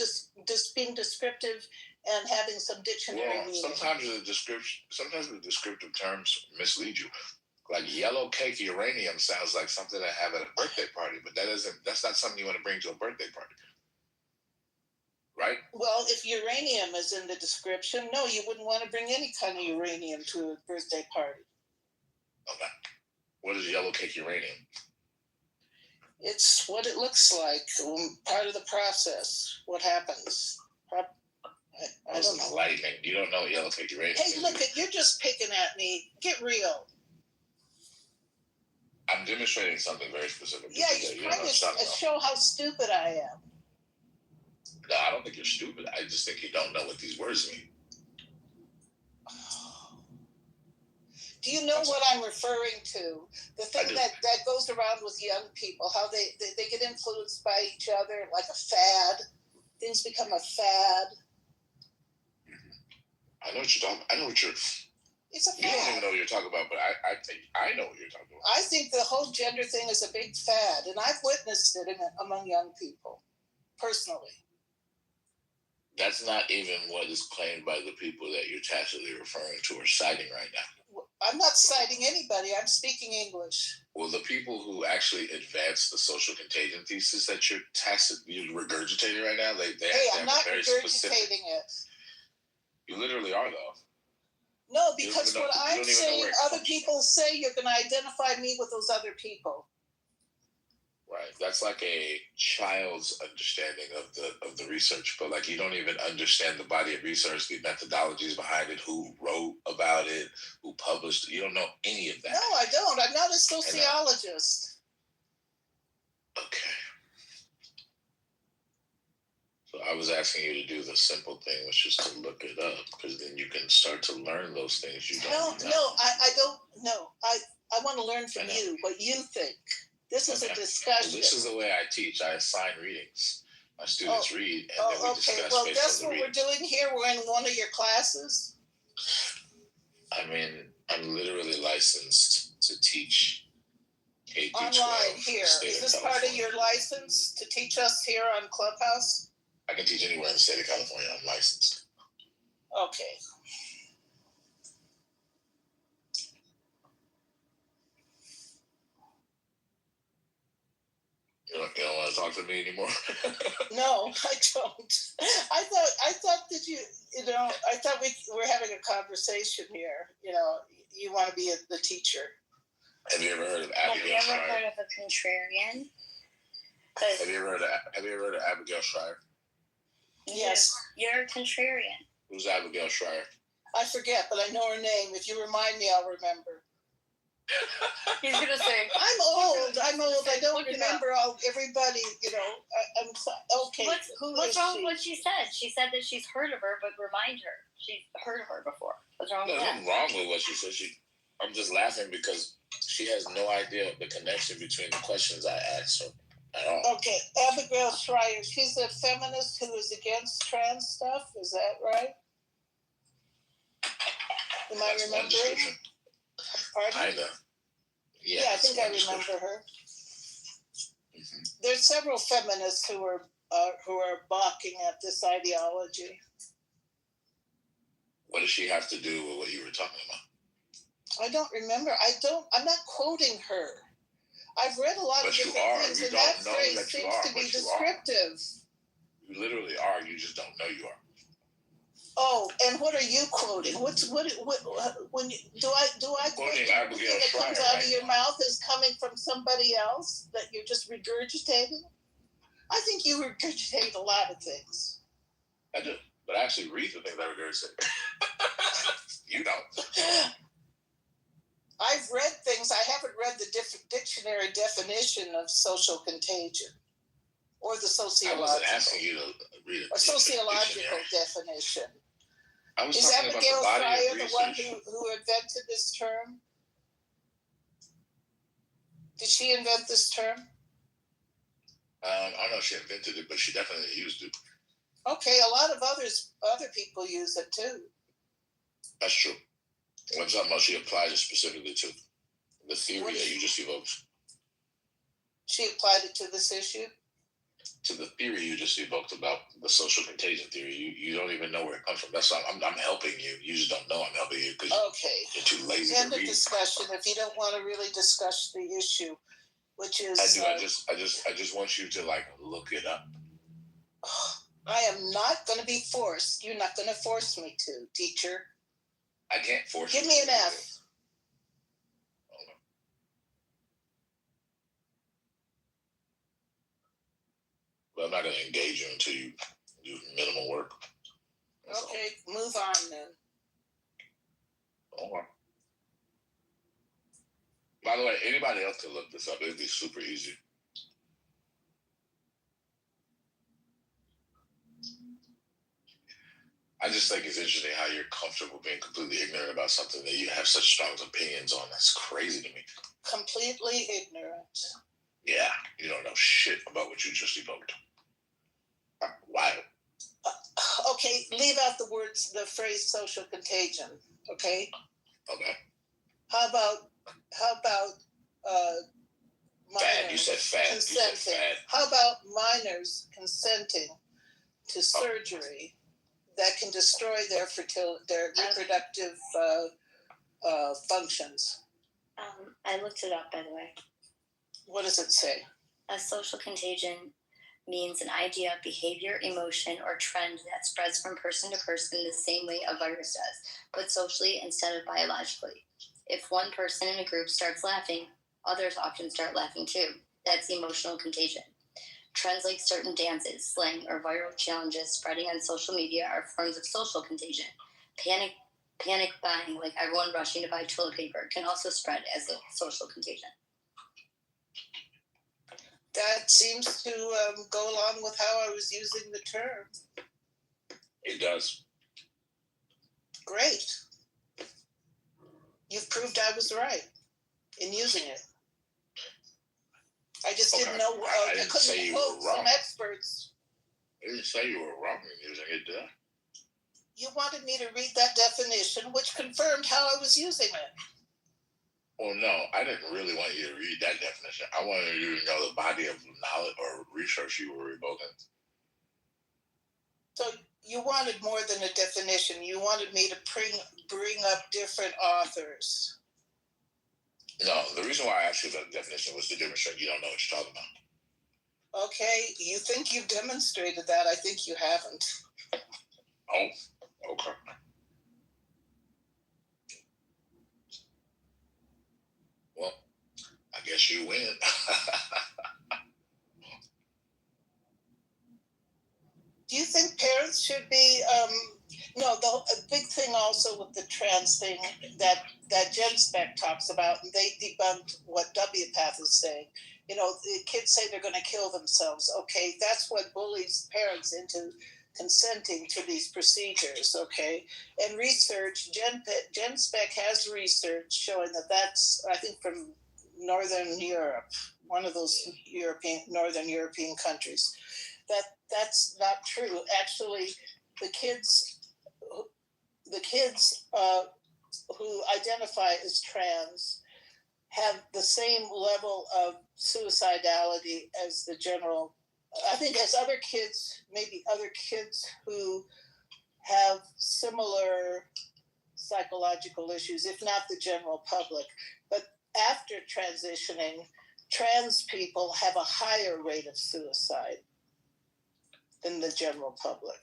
being descriptive and having some dictionary meaning? Sometimes the descriptive terms mislead you. Like yellow cake uranium sounds like something to have at a birthday party, but that's not something you want to bring to a birthday party. Right? Well, if uranium is in the description, no, you wouldn't want to bring any kind of uranium to a birthday party. Okay. What is yellow cake uranium? It's what it looks like, part of the process. What happens? I don't know. Lightning. You don't know what yellow cake uranium is. Hey, look, you're just picking at me. Get real. I'm demonstrating something very specific. Yeah, you're trying to show how stupid I am. No, I don't think you're stupid. I just think you don't know what these words mean. Do you know what I'm referring to? The thing that goes around with young people, how they get influenced by each other like a fad. Things become a fad. I know what you're talking about. I know what you're... It's a fad. You don't even know what you're talking about, but I think I know what you're talking about. I think the whole gender thing is a big fad, and I've witnessed it among young people, personally. That's not even what is claimed by the people that you're tacitly referring to or citing right now. I'm not citing anybody. I'm speaking English. Well, the people who actually advance the social contagion thesis that you're regurgitating right now, they I'm not regurgitating it. You literally are, though. No, because what I'm saying, other people say you're going to identify me with those other people. Right. That's like a child's understanding of the research, but like you don't even understand the body of research, the methodologies behind it, who wrote about it, who published it. You don't know any of that. No, I don't. I'm not a sociologist. Okay. So I was asking you to do the simple thing, which is to look it up, because then you can start to learn those things you don't know. No, I don't know. I want to learn from you what you think. This is a discussion. Well, this is the way I teach. I assign readings. My students read, and then we discuss well, based that's on the what we're doing here. We're in one of your classes. I mean, I'm literally licensed to teach K through 12. Online here. Is this part of your license to teach us here on Clubhouse? I can teach anywhere in the state of California. I'm licensed. Okay. You don't want to talk to me anymore? No, I don't. I thought that I thought we were having a conversation here. You want to be the teacher. Have you ever heard of Abigail Schreier? Have you ever heard of a contrarian? Have you ever heard of Abigail Schreier? Yes. You're a contrarian. Who's Abigail Schreier? I forget, but I know her name. If you remind me, I'll remember. He's gonna say, I'm old. I don't remember everybody. I'm okay. What's wrong with what she said? She said that she's heard of her, but remind her she's heard of her before. What's wrong with that? Nothing wrong with what she said. I'm just laughing because she has no idea of the connection between the questions I asked her at all. Okay, Abigail Schreier. She's a feminist who is against trans stuff. Is that right? Am I remembering? Pardon? Kinda. Yeah, I think I remember her. Mm-hmm. There's several feminists who are balking at this ideology. What does she have to do with what you were talking about? I don't remember. I'm not quoting her. I've read a lot of different things, and that phrase seems to be descriptive. You literally are. You just don't know you are. Oh, and what are you quoting? When do I quote everything that comes out of your mouth is coming from somebody else that you're just regurgitating? I think you regurgitate a lot of things. I do, but I actually read the things I regurgitate. You don't. I've read things. I haven't read the dictionary definition of social contagion or the sociological. I wasn't asking you to read a sociological definition. I was Is talking Abigail about the body Schreier of the one research. who invented this term? Did she invent this term? I don't know if she invented it, but she definitely used it. Okay, a lot of other people use it too. That's true. What I'm talking about, she applied it specifically to the theory that you just evoked. She applied it to this issue? To the theory you just evoked about the social contagion theory. You don't even know where it comes from. That's why I'm helping you. You just don't know I'm helping you because Okay. You're too lazy End to of read. discussion. If you don't want to really discuss the issue, which is, I do. I just want you to like look it up. I am not going to be forced. You're not going to force me to, teacher. I can't force Give you. me to an do F. it. But I'm not going to engage you until you do minimal work. That's Okay, move on then. all. Okay. By the way, anybody else can look this up. It'd be super easy. I just think it's interesting how you're comfortable being completely ignorant about something that you have such strong opinions on. That's crazy to me. Completely ignorant. Yeah, you don't know shit about what you just evoked. Wow. Okay, leave out the words, the phrase social contagion. Okay. Okay. How about minors Fad. You said fad. consenting? You said fad. How about minors consenting to surgery that can destroy their reproductive functions? I looked it up, by the way. What does it say? A social contagion means an idea, behavior, emotion, or trend that spreads from person to person the same way a virus does, but socially instead of biologically. If one person in a group starts laughing, others often start laughing too. That's emotional contagion. Trends like certain dances, slang, or viral challenges spreading on social media are forms of social contagion. Panic buying, like everyone rushing to buy toilet paper, can also spread as a social contagion. That seems to go along with how I was using the term. It does. Great. You've proved I was right in using it. I just didn't know. I didn't say couldn't you quote were wrong. some experts. I didn't say you were wrong in using it, did I? You wanted me to read that definition, which confirmed how I was using it. Well, no, I didn't really want you to read that definition. I wanted you to know the body of knowledge or research you were revoking. So you wanted more than a definition. You wanted me to bring up different authors. No, the reason why I asked you about the definition was to demonstrate you don't know what you're talking about. Okay, you think you've demonstrated that. I think you haven't. Oh, okay. Well, I guess you win. Do you think parents should be, no, the big thing also with the trans thing that Jen Speck talks about, and they debunked what WPATH is saying. You know, the kids say they're going to kill themselves. Okay, that's what bullies parents into consenting to these procedures, okay? And research, Jen Speck has research showing that that's, I think, from Northern Europe, one of those Northern European countries. That's not true. Actually, the kids who identify as trans have the same level of suicidality as the general. I think as other kids, maybe other kids who have similar psychological issues, if not the general public. But after transitioning, trans people have a higher rate of suicide than the general public.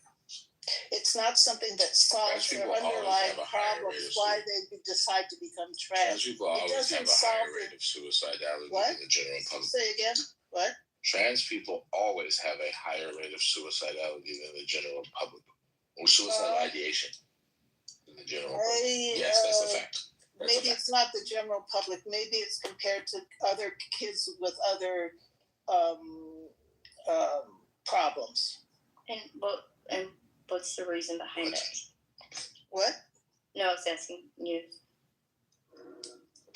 It's not something that solves their underlying problems, why they decide to become trans. Trans people always have a higher rate of suicidality than the general public. Say again? What? Trans people always have a higher rate of suicidality than the general public. Or suicidal ideation than the general public. Yes, that's a fact. Maybe it's not the general public. Maybe it's compared to other kids with other problems. And what's the reason behind it? What? No, I was asking you.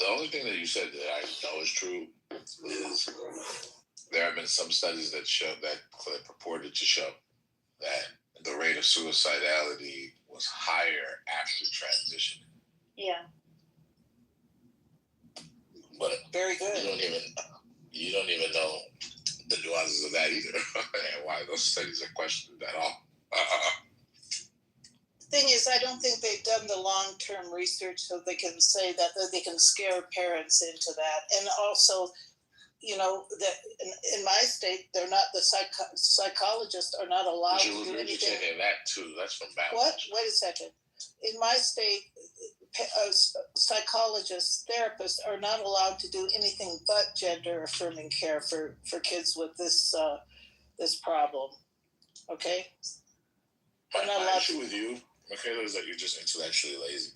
The only thing that you said that I know is true is there have been some studies that purported to show that the rate of suicidality was higher after transition. Yeah. But very good. You don't even know the nuances of that either, and why those studies are questioned at all. thing is, I don't think they've done the long-term research so they can say that they can scare parents into that. And also, you know, that in my state, they're not, the psychologists are not allowed But to you're do anything. regurgitating that too. That's from Baptist. What? Wait a second. In my state, psychologists, therapists are not allowed to do anything but gender affirming care for kids with this this problem. Okay? My issue with you, Michaela, is that you're just intellectually lazy.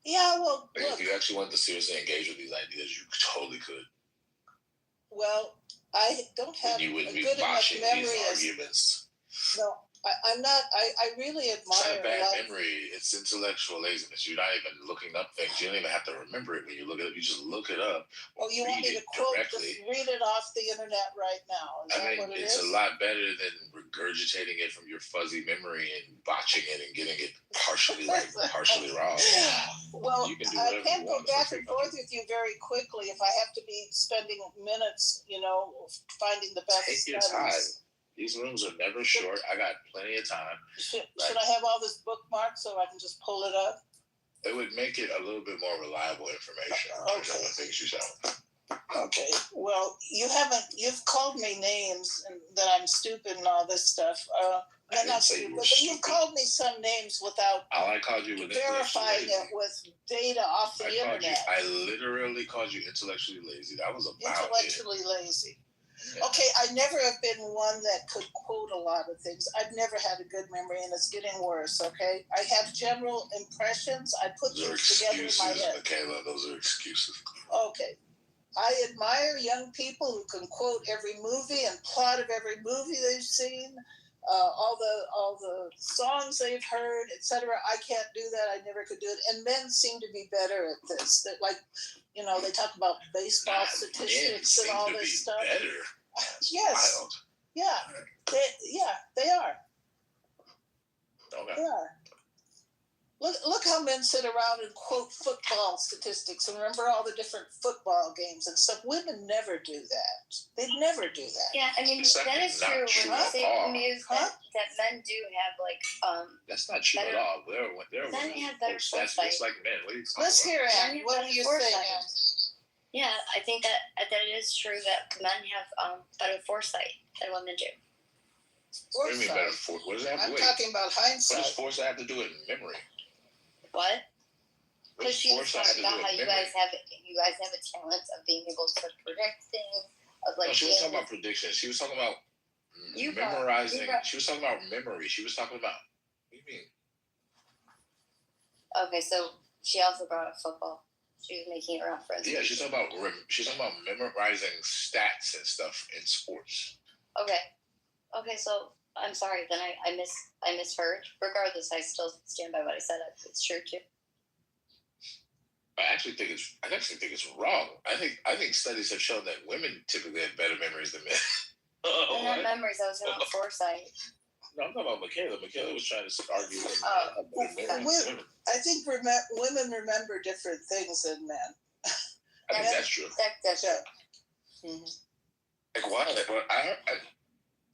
Yeah, well, like, if you actually wanted to seriously engage with these ideas, you totally could. Well, I don't have you wouldn't a be good enough botching memory these as arguments. no. I'm not. I really It's admire. not bad memory. It's intellectual laziness. You're not even looking up things. You don't even have to remember it when you look it up. You just look it up. Oh, you want me to quote? Just read it off the internet right now. Is that what it it's is? a lot better than regurgitating it from your fuzzy memory and botching it and getting it partially right, partially wrong. Well, you can do I whatever can't you go want. back and forth with you very quickly if I have to be spending minutes, you know, finding the best. Take your time. These rooms are never short. I got plenty of time. Should I have all this bookmarked so I can just pull it up? It would make it a little bit more reliable information. Okay. The things you said. Okay. Well, you've called me names and that I'm stupid and all this stuff. Not stupid, but you've called me some names without all I called you verifying it with data off the internet. I literally called you intellectually lazy. That was about intellectually lazy. Yeah. Okay, I never have been one that could quote a lot of things. I've never had a good memory, and it's getting worse, okay? I have general impressions. I put things together in my head. Michaela, those are excuses. Okay. I admire young people who can quote every movie and plot of every movie they've seen, all the songs they've heard, etc. I can't do that. I never could do it. And men seem to be better at this. That, like, you know, they talk about baseball statistics and all this stuff. Better. Yes. Wild. Yeah. They are. Okay. They are. Look how men sit around and quote football statistics and remember all the different football games and stuff. Women never do that. They never do that. Yeah, I mean, that is true. When you say that men do have, like, that's not true at all. Men have better foresight. That's like men. What are you talking Let's about? hear it. What are you saying? Yeah, I think that it is true that men have better foresight than women do. What do you mean better foresight? What does that have to do? I'm talking about hindsight. What does foresight have to do with memory? What? Because she was talking about how you guys have a talent of being able to predict things. Of like. No, she was talking about predictions. She was talking about memorizing. She was talking about memory. She was talking about. What do you mean? Okay, so she also brought up football. She was making a reference. Yeah, she's talking about memorizing stats and stuff in sports. Okay, so I'm sorry. Then I misheard. Regardless, I still stand by what I said. It's true too. I actually think it's wrong. I think studies have shown that women typically have better memories than men. Not memories. I was talking about foresight. No, I'm talking about Michaela. Michaela was trying to argue that I think women remember different things than men. I think that's true. That's true. Mm-hmm. Like why?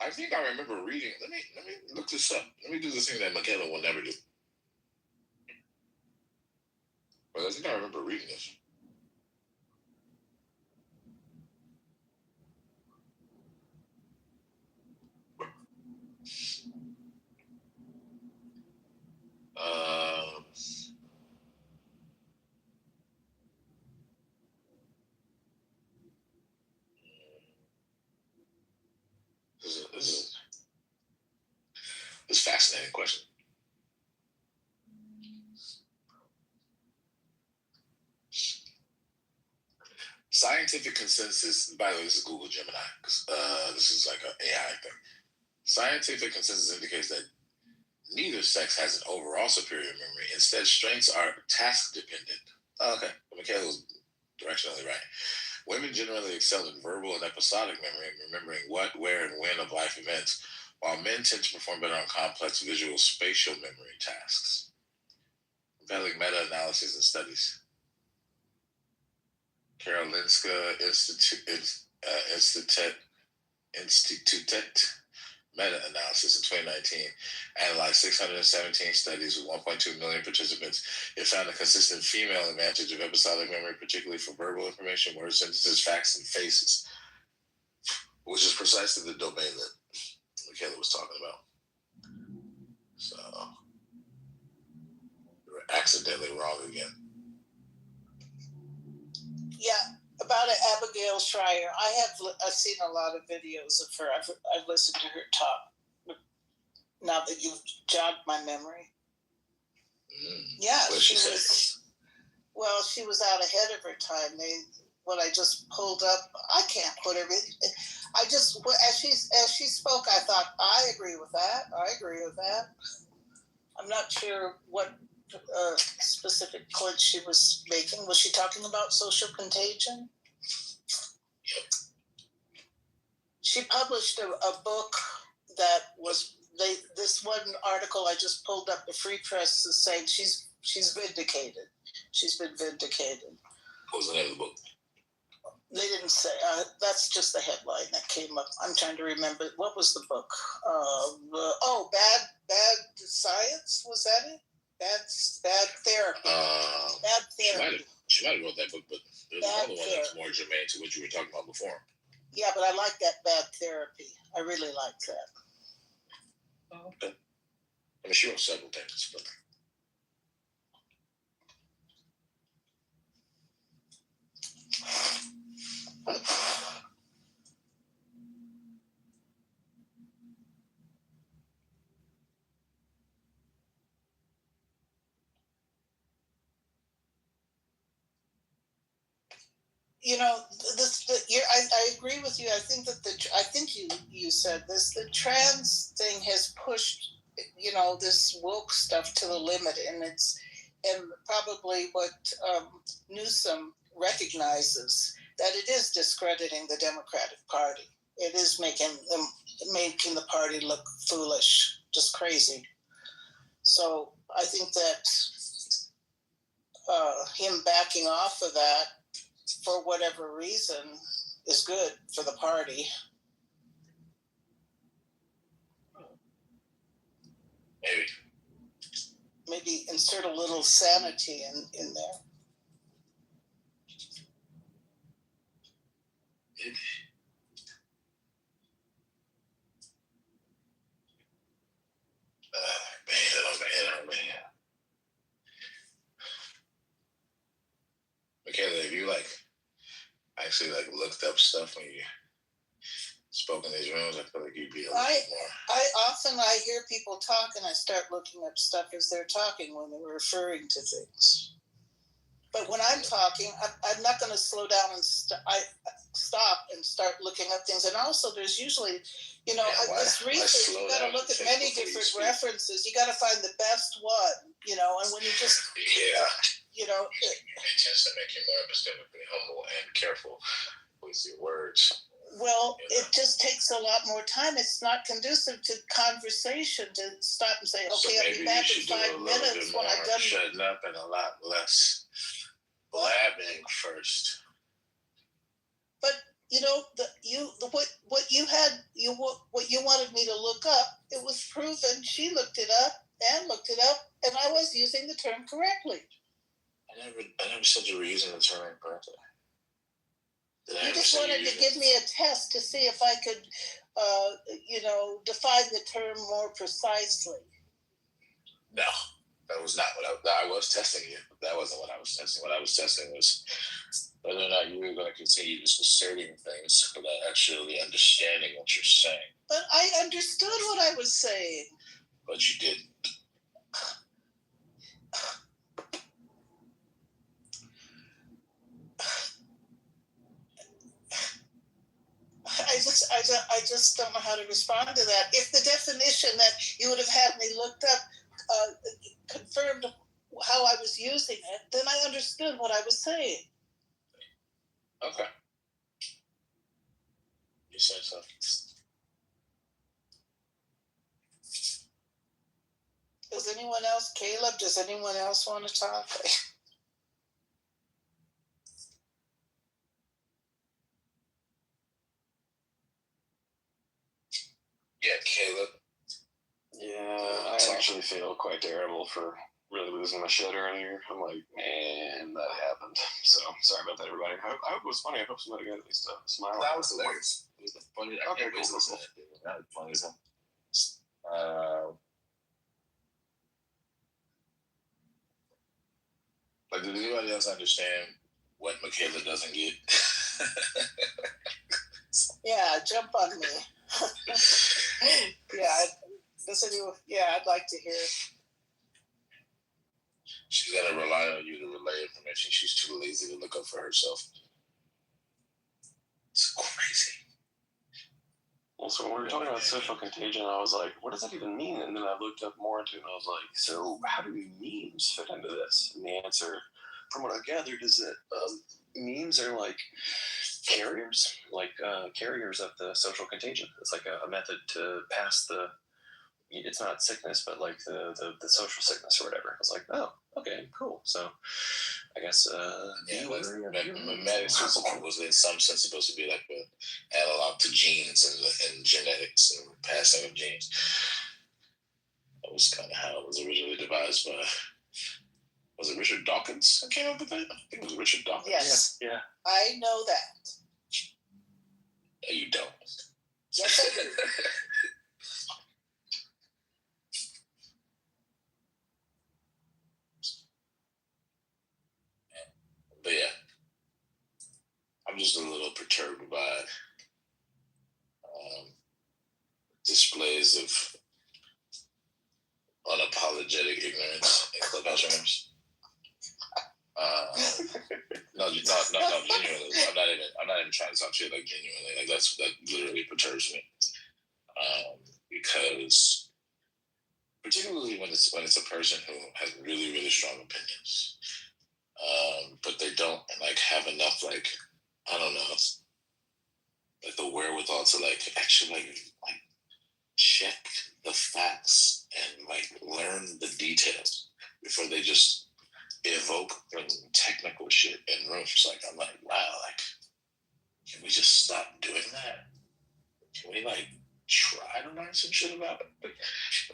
I think I remember reading. Let me look this up. Let me do this thing that Michaela will never do. But I think I remember reading this. This is a fascinating question. Scientific consensus, by the way, this is Google Gemini, because this is like an AI thing. Scientific consensus indicates that neither sex has an overall superior memory. Instead, strengths are task dependent. Oh, okay. Michaela was directionally right. Women generally excel in verbal and episodic memory, remembering what, where, and when of life events, while men tend to perform better on complex visual spatial memory tasks. Compelling meta-analyses and studies. Karolinska Institutet meta-analysis in 2019 analyzed 617 studies with 1.2 million participants. It found a consistent female advantage of episodic memory, particularly for verbal information, words, sentences, facts, and faces, which is precisely the domain that Michaela was talking about. So, you were accidentally wrong again. Yeah, about Abigail Schreier. I've seen a lot of videos of her. I've listened to her talk. Now that you've jogged my memory. Yeah, she was. Well, she was out ahead of her time. What I just pulled up, I can't put everything. I just as she spoke, I thought I agree with that. I agree with that. I'm not sure what specific point she was making. Was she talking about social contagion? She published a book that was this one article I just pulled up. The Free Press is saying she's vindicated. She's been vindicated. What was the name of the book? They didn't say. That's just the headline that came up. I'm trying to remember. What was the book? Bad Science. Was that it? Bad Therapy. Bad Therapy. She might have wrote that book, but there's another one that's more germane to what you were talking about before. Yeah, but I like that Bad Therapy. I really like that. Oh, okay. I mean, she wrote several things, but. You know, I agree with you. I think that you said this. The trans thing has pushed, this woke stuff to the limit, and probably what Newsom recognizes, that it is discrediting the Democratic Party. It is making the party look foolish, just crazy. So I think that him backing off of that, for whatever reason, is good for the party. Maybe insert a little sanity in there. Man. Michaela, if you actually looked up stuff when you spoke in these rooms, I feel like you'd be a little more. I hear people talk and I start looking up stuff as they're talking when they're referring to things. But when I'm talking, I'm not going to slow down and stop and start looking up things. And also, there's usually, this research, you got to look at many different references. You got to find the best one, and when you just, it tends to make you more epistemically humble and careful with your words. Well, it just takes a lot more time. It's not conducive to conversation to stop and say, okay, I'll be back in 5 minutes when I'm done. Shutting up and a lot less blabbing first. But what you wanted me to look up, it was proven. She looked it up, and I was using the term correctly. I never said you were using the term incorrectly. You just wanted to give me a test to see if I could, define the term more precisely. No, that was not what I was testing you. That wasn't what I was testing. What I was testing was whether or not you were going to continue just asserting things without actually understanding what you're saying. But I understood what I was saying. But you didn't. I just don't know how to respond to that. If the definition that you would have had me looked up confirmed how I was using it, then I understood what I was saying. Okay. You said something. Does anyone else, Caleb, does anyone else want to talk? Yeah, Caleb. Yeah, I actually feel quite terrible for really losing my shit earlier. I'm like, man, that happened. So sorry about that, everybody. I hope it was funny. I hope somebody got at least a smile. That was hilarious. It was funny. Okay, Cool. That was funny as hell. Like, does anybody else understand what Michaela doesn't get? Yeah, jump on me. Yeah, I'd like to hear. She's gonna rely on you to relay information. She's too lazy to look up for herself. It's crazy. Also, when we were talking about social contagion, I was like, what does that even mean? And then I looked up more into it, and I was like, so how do memes fit into this? And the answer, from what I gathered, is that memes are like carriers, carriers of the social contagion. It's like a method to pass it's not sickness, but like the social sickness or whatever. I was like, oh, okay, cool. So I guess medicine was in some sense supposed to be like an analog to genes and genetics and passing of genes. That was kind of how it was originally devised by. Was it Richard Dawkins that came up with that? I think it was Richard Dawkins. Yes. Yeah. I know that. No, you don't. Yes, I do. But yeah, I'm just a little perturbed by displays of unapologetic ignorance in clubhouse rooms. No, genuinely. I'm not even trying to talk shit. Like genuinely, like that literally perturbs me. Because particularly when it's a person who has really, really strong opinions, but they don't like have enough like I don't know, like the wherewithal to like actually like check the facts and like learn the details before they just evoke technical shit in rooms. Like I'm like, wow, like can we just stop doing that? Can we like try to learn some shit about it?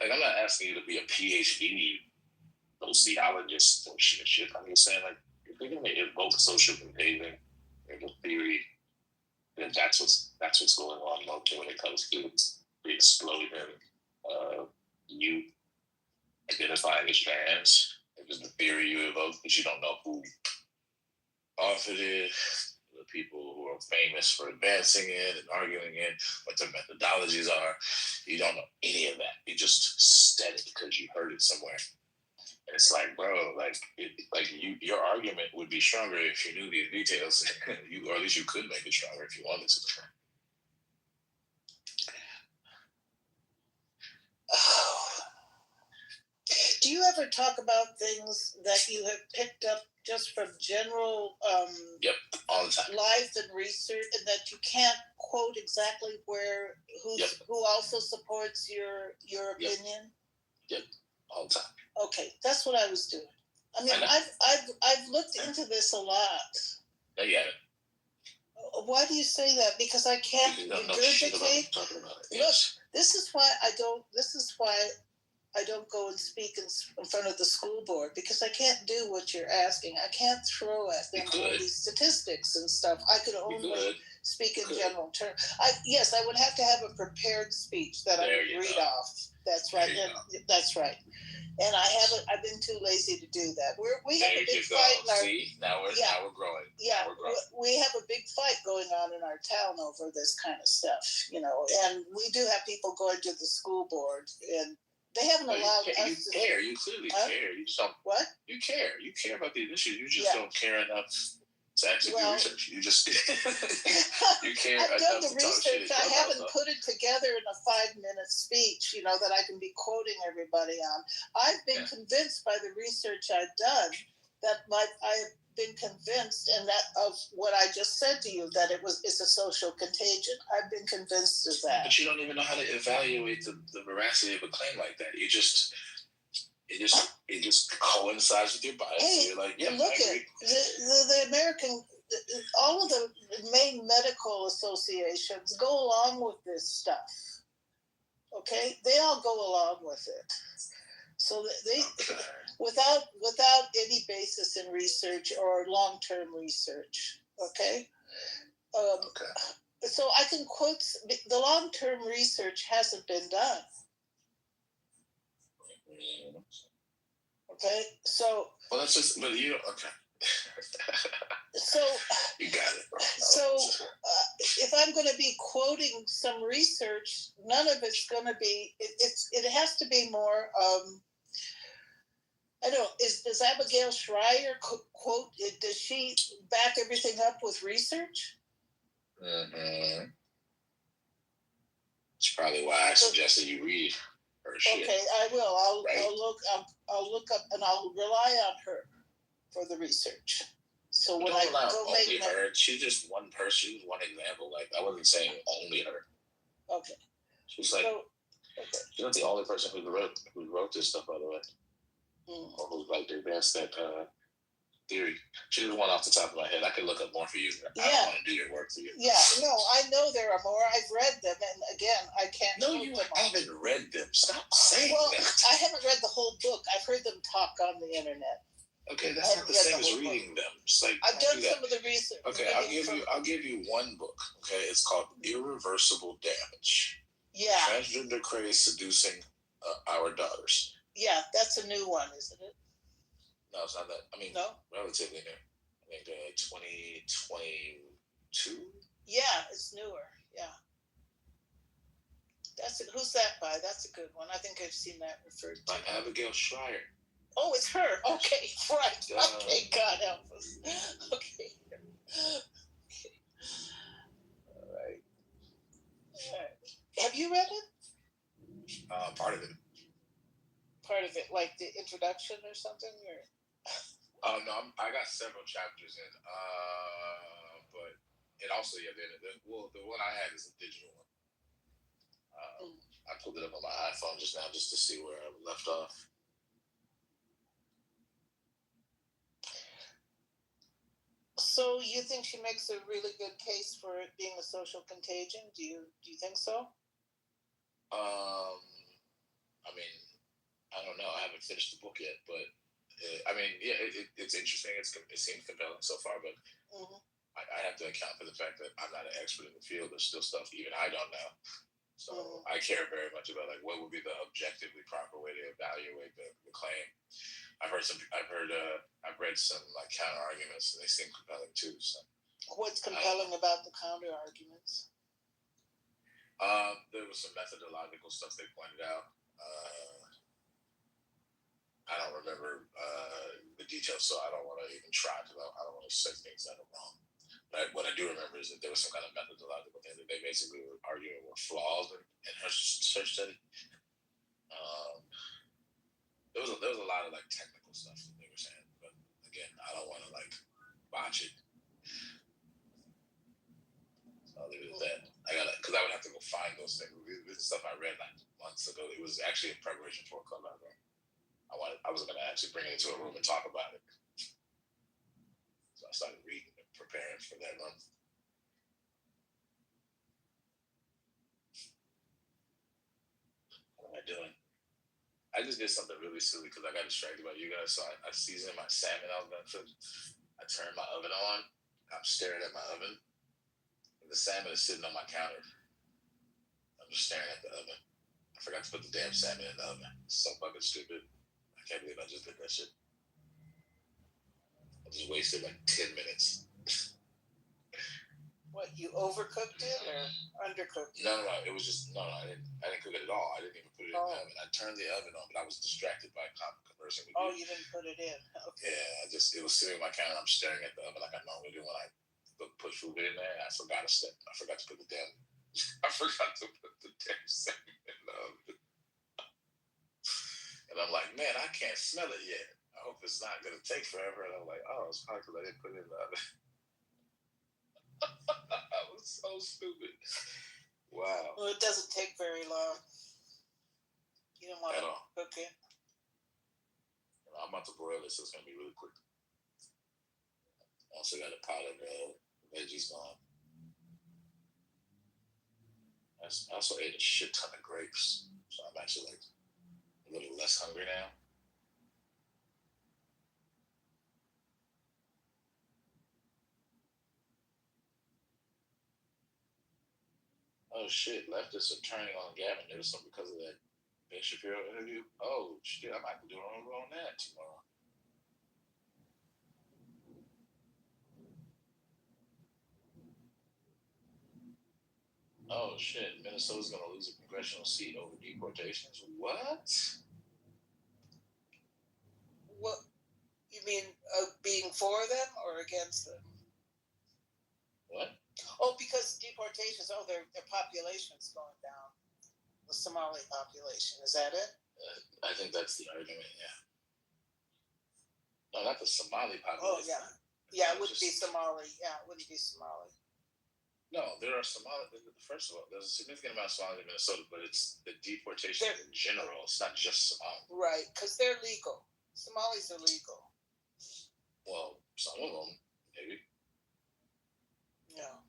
Like I'm not asking you to be a PhD sociologist or shit. I'm just saying like if we're gonna evoke social contagion in the theory, then that's what's going on locally when it comes to the explosion you identifying as trans. It was the theory you evoke, but you don't know who authored it, the people who are famous for advancing it and arguing it, what their methodologies are. You don't know any of that. You just said it because you heard it somewhere. And it's like, bro, your argument would be stronger if you knew these details. Or at least you could make it stronger if you wanted to. Do you ever talk about things that you have picked up just from general Yep, all the time. Life and research, and that you can't quote exactly who also supports your opinion? Yep, all the time. Okay, that's what I was doing. I mean, I've looked into this a lot. No, you haven't. Why do you say that? Because I can't regurgitate. Look, this is why I don't. This is why I don't go and speak in front of the school board, because I can't do what you're asking. I can't throw at them all these statistics and stuff. I could only speak in general terms. Yes, I would have to have a prepared speech that I would read off. That's right. That's right. And I've been too lazy to do that. We have a big fight in our. See, now we're growing. Yeah, we have a big fight going on in our town over this kind of stuff, and we do have people going to the school board, and they haven't allowed us to care. You clearly care. You just don't. What? You care. You care about these issues. You just don't care enough to actually do research. You just you care. I've done the research. I haven't put it together in a 5-minute speech, that I can be quoting everybody on. I've been convinced by the research I've done that I have been convinced, and that of what I just said to you, that it's a social contagion. I've been convinced of that. But you don't even know how to evaluate the veracity of a claim like that. It just coincides with your bias. Hey, you're like, yeah, look at the American, all of the main medical associations go along with this stuff. Okay, they all go along with it. So they, without any basis in research or long-term research. Okay. So I can quote the long-term research hasn't been done. Okay, so. Well, that's just, but you okay. So you got it. So if I'm going to be quoting some research, none of it's going to be. It has to be more. I don't know. Does Abigail Schreier quote? Does she back everything up with research? Mm-hmm. That's probably why I suggested you read her shit. Okay, I will. I'll look up and I'll rely on her for the research. So when don't I allow go only make her. She's just one person. She's one example. Like I wasn't saying only her. Okay. She's like she's not the only person who wrote this stuff, by the way, or who like advanced that theory. She did one off the top of my head. I could look up more for you. I don't want to do your work for you. Yeah, no, I know there are more. I've read them, and again, I can't. No, you haven't read them. Stop saying that. I haven't read the whole book. I've heard them talk on the internet. Okay, that's not the same as reading them. It's like, I've done some of the research. Okay, I'll give you one book. Okay, it's called Irreversible Damage. Yeah. Transgender craze seducing our daughters. Yeah, that's a new one, isn't it? No, it's not that. I mean, relatively new. I think 2022. Yeah, it's newer. Yeah. That's it. Who's that by? That's a good one. I think I've seen that referred to. By Abigail Schreier. Oh, it's her. Okay, right. Okay, God help us. Okay. All right. Have you read it? Part of it. Part of it, like the introduction or something, or? Oh no, I got several chapters in. But it also the one I had is a digital one. I pulled it up on my iPhone just now just to see where I left off. So you think she makes a really good case for it being a social contagion? Do you think so? I mean, I don't know. I haven't finished the book yet, but I mean, yeah, it's interesting. It seems compelling so far, but I have to account for the fact that I'm not an expert in the field. There's still stuff even I don't know. So I care very much about like what would be the objectively proper way to evaluate the claim. I've read some like counter arguments, and they seem compelling too. So what's compelling about the counter arguments? There was some methodological stuff they pointed out. I don't remember the details, so I don't want to even try to. I don't want to say things that are wrong. But what I do remember is that there was some kind of methodological thing that they basically were arguing were flaws in her search study. There was a lot of like technical stuff that they were saying, but again, I don't want to like botch it. So I'll leave it at that. Because I would have to go find those things. This is stuff I read like months ago. It was actually in preparation for a club I run. I was going to actually bring it into a room and talk about it. So I started reading and preparing for that run. What am I doing? I just did something really silly because I got distracted by you guys. So I seasoned my salmon. I turned my oven on. I'm staring at my oven. And the salmon is sitting on my counter. I'm just staring at the oven. I forgot to put the damn salmon in the oven. It's so fucking stupid. I can't believe I just did that shit. I just wasted like 10 minutes. What, you overcooked it or undercooked it? No. It was just I didn't cook it at all. I didn't even put it in the oven. I turned the oven on, but I was distracted by conversing with you. You didn't put it in. Okay. Yeah, it was sitting on my counter. I'm staring at the oven like I normally do when I put food in there. I forgot to put the damn. I forgot to put the damn salmon in the oven. And I'm like, man, I can't smell it yet. I hope it's not gonna take forever. And I'm like, oh, it's probably because I didn't put it in the oven. I was so stupid. Wow. Well, it doesn't take very long. You don't want to cook it. I'm about to broil it, so it's gonna be really quick. Also got a pot of veggies on. I I also ate a shit ton of grapes, so I'm actually like a little less hungry now. Oh shit, leftists are turning on Gavin Newsom because of that Ben Shapiro interview. Oh shit, I might be doing on that tomorrow. Oh shit, Minnesota's gonna lose a congressional seat over deportations. What? What you mean? Being for them or against them? What? Oh, because deportations. Oh, their population's going down. The Somali population. Is that it? I think that's the argument. Yeah. No, not the Somali population. Oh yeah, yeah. It wouldn't be Somali. Yeah, it wouldn't be Somali. No, there are Somali. First of all, there's a significant amount of Somali in Minnesota, but it's the deportation in general. It's not just Somali. Right, because they're legal. Somalis are legal. Well, some of them, maybe. Yeah.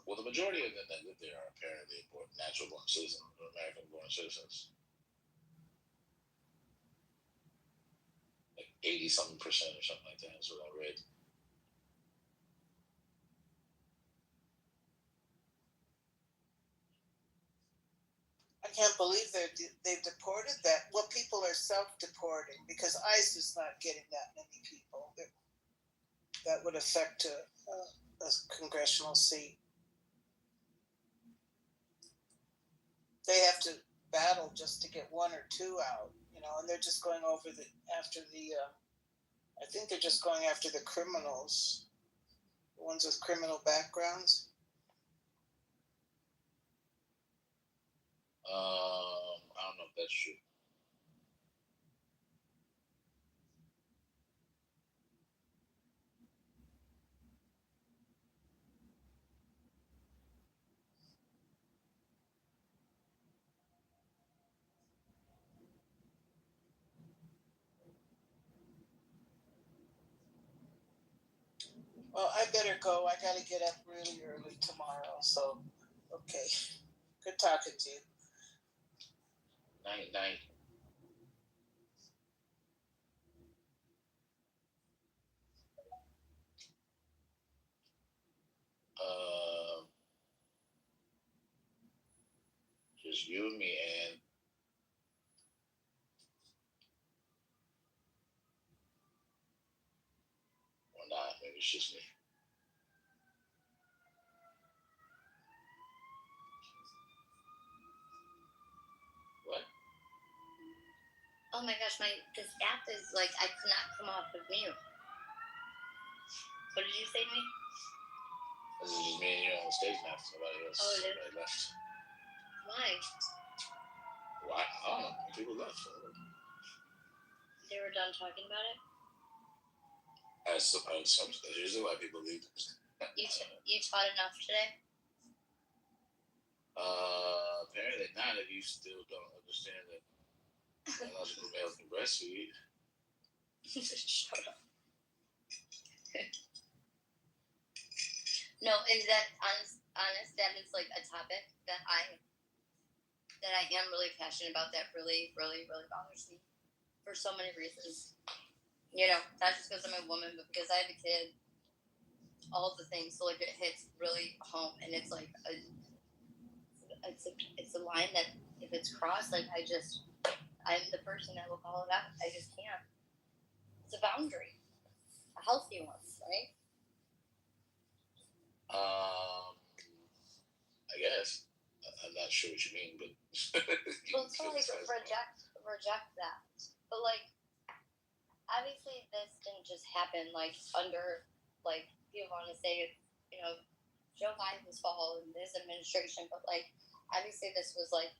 Well, the majority of them that live there are apparently natural-born citizens, or American-born citizens. Like 80-something% or something like that is what I read. I can't believe they've deported that. Well, people are self-deporting because ICE is not getting that many people. That would affect a congressional seat. They have to battle just to get one or two out, and they're just going over after the. I think they're just going after the criminals, the ones with criminal backgrounds. I don't know if that's true. Well, I better go. I got to get up really early tomorrow. So, okay. Good talking to you. Night. Just you and me, and or not. Maybe it's just me. What? Oh my gosh, this app is like I could not come off of mute. What did you say to me? This is just me and you on the stage now. Somebody else. Oh, it is? Somebody left. Why? Why? I don't know. People left. They were done talking about it? I suppose that's usually why people leave. You taught enough today? Apparently not. If you still don't understand that biological males can breastfeed. Shut up. No, and that honest, that is like a topic that I am really passionate about. That really, really, really bothers me for so many reasons. Not just because I'm a woman, but because I have a kid. All the things, so like it hits really home, and it's like it's a line that if it's crossed, like I'm the person that will call it out. I just can't. It's a boundary, a healthy one, right? I guess. I'm not sure what you mean, but. Well, it's like reject that. But like, obviously, this didn't just happen like under like people want to say Joe Biden's fault and his administration, but like obviously this was like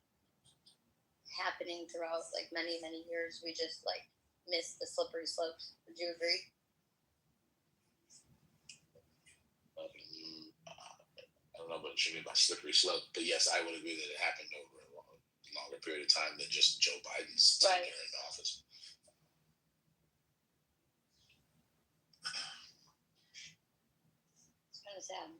happening throughout like many years. We just like missed the slippery slopes. Would you agree? I don't know what you mean by slippery slope, but yes, I would agree that it happened over a longer period of time than just Joe Biden's tenure in office. It's kind of sad.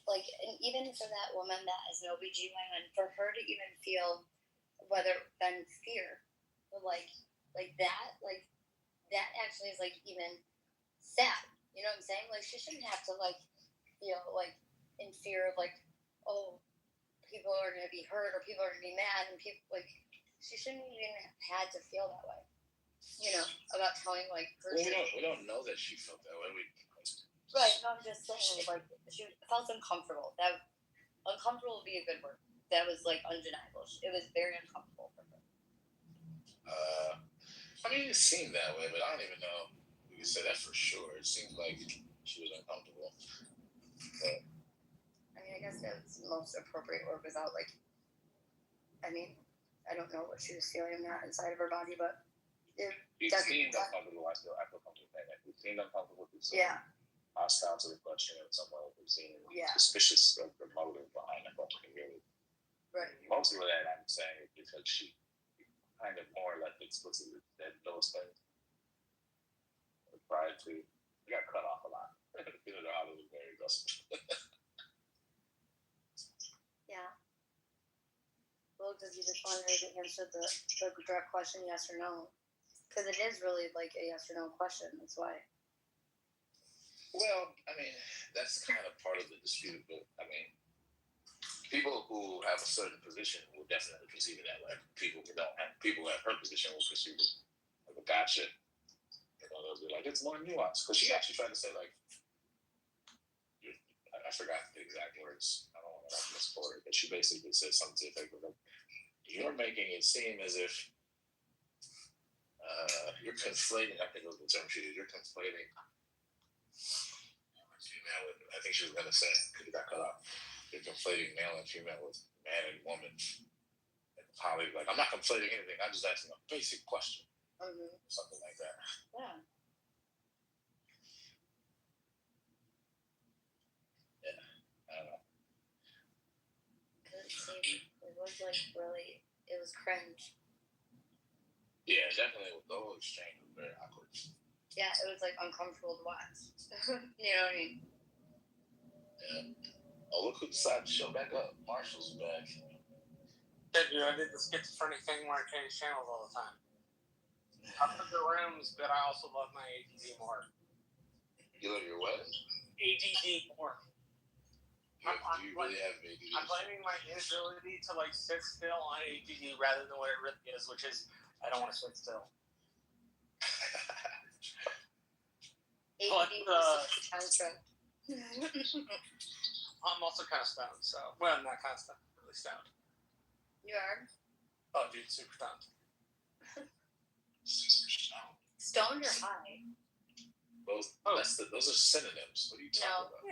like, and even for that woman that is an OBGYN, for her to even feel whether then fear, but like that actually is like even sad. You know what I'm saying? Like she shouldn't have to like feel like in fear of like, oh, people are gonna be hurt or people are gonna be mad and people like she shouldn't even have had to feel that way. You know, about telling like her. Well, we don't know that she felt that way. Right, no, I'm just saying, like, she felt uncomfortable. That uncomfortable would be a good word. That was like undeniable. It was very uncomfortable for her. I mean, it seemed that way, but I don't even know we can say that for sure. It seems like she was uncomfortable. But, I mean, I guess that's the most appropriate word without like. I mean, I don't know what she was feeling that inside of her body, but it seemed uncomfortable. I feel comfortable saying that. It seemed uncomfortable. Yeah. Hostile to the question in some way. It seemed suspicious of the motive behind the question. Really. Right. Most of that I'm saying is because she kind of more or less explicitly said those things. Prior to, we got cut off a lot. You know, I was very aggressive. Yeah. Well, because you just wanted her to answer the direct question, yes or no. Because it is really like a yes or no question. That's why. Well, I mean, that's kind of part of the dispute. But I mean, people who have a certain position will definitely perceive it that way. People who don't have, people who have her position will perceive it like a gotcha. You know, they'll be like, it's more nuanced. Because she actually tried to say, like, I forgot the exact words. I don't want to misquote her, but she basically said something to the effect of, like, you're making it seem as if you're conflating, I think it was the term she used, you're conflating female with, I think she was going to say, because it got cut off, you're conflating male and female with man and woman. And Holly, like, I'm not conflating anything, I'm just asking a basic question. Mm-hmm. Something like that. Yeah. Yeah, I don't know. It was like really, it was cringe. Yeah, definitely. The whole exchange was very awkward. Yeah, it was like uncomfortable to watch. You know what I mean? Yeah. Oh, look who decided to show back up. Marshall's back. Yeah, dude, I did the schizophrenic thing where I change channels all the time. I love the rooms, but I also love my ADD more. You love your what? ADD more. Do you really have ADD? I'm blaming my inability to like sit still on ADD rather than what it really is, which is I don't want to sit still. ADD I'm also kind of stoned, so well, not kind of stoned, really stoned. You are? Oh, dude, super stoned. Stoned or high? Those are synonyms. What are you talking about?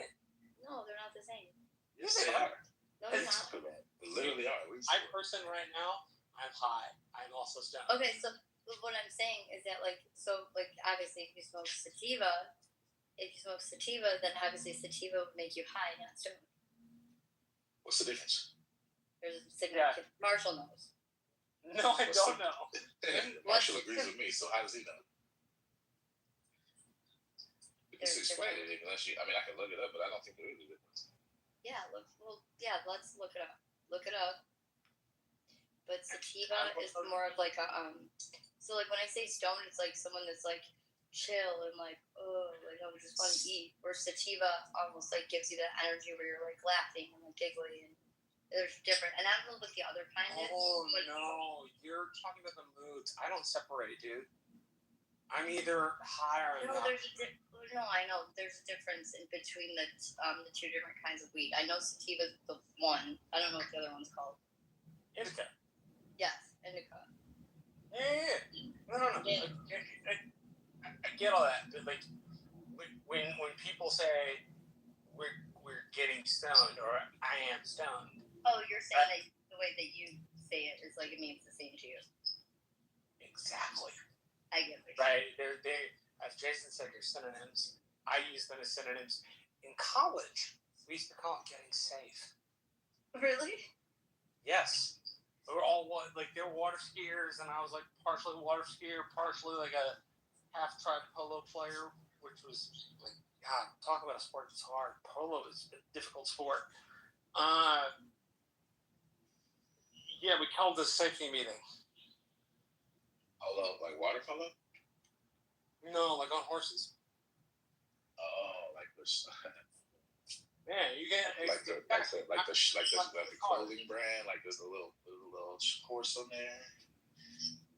No, they're not the same. Yes, they are. No, they're not. They literally are. I'm person right now. I'm high. I'm also stoned. Okay, so what I'm saying is that obviously if you smoke sativa, then obviously sativa would make you high, not stoned. What's the difference? There's a significant. Yeah. Marshall knows. No, I don't know. Marshall agrees with me, so how does he know? You can explain it unless you. I mean, I can look it up, but I don't think there is a difference. Yeah, let's look it up. Look it up. But sativa is more of like a So like when I say stoned, it's like someone that's like chill and like like I just want to eat. Where sativa almost like gives you that energy where you're like laughing and like giggly and there's different. And I don't know what the other kind is. Oh no, you're talking about the moods. I don't separate, dude. I'm either high or not. I know there's a difference in between the two different kinds of weed. I know sativa's the one. I don't know what the other one's called. Indica. Yes, indica. Yeah. No. I get all that. But like when people say we're getting stoned or I am stoned. Oh, you're saying that the way that you say it is like it means the same to you. Exactly. I get it. Right. They as Jason said, they're synonyms. I use them as synonyms. In college, we used to call it getting safe. Really? Yes. We were all like they were water skiers, and I was like partially water skier, partially like a half tribe polo player, which was like God, talk about a sport that's hard. Polo is a difficult sport. Yeah, we called this safety meeting. Polo, like water polo? No, like on horses. Oh, like this. Yeah, you get like the clothing brand. Like there's a little horse on there.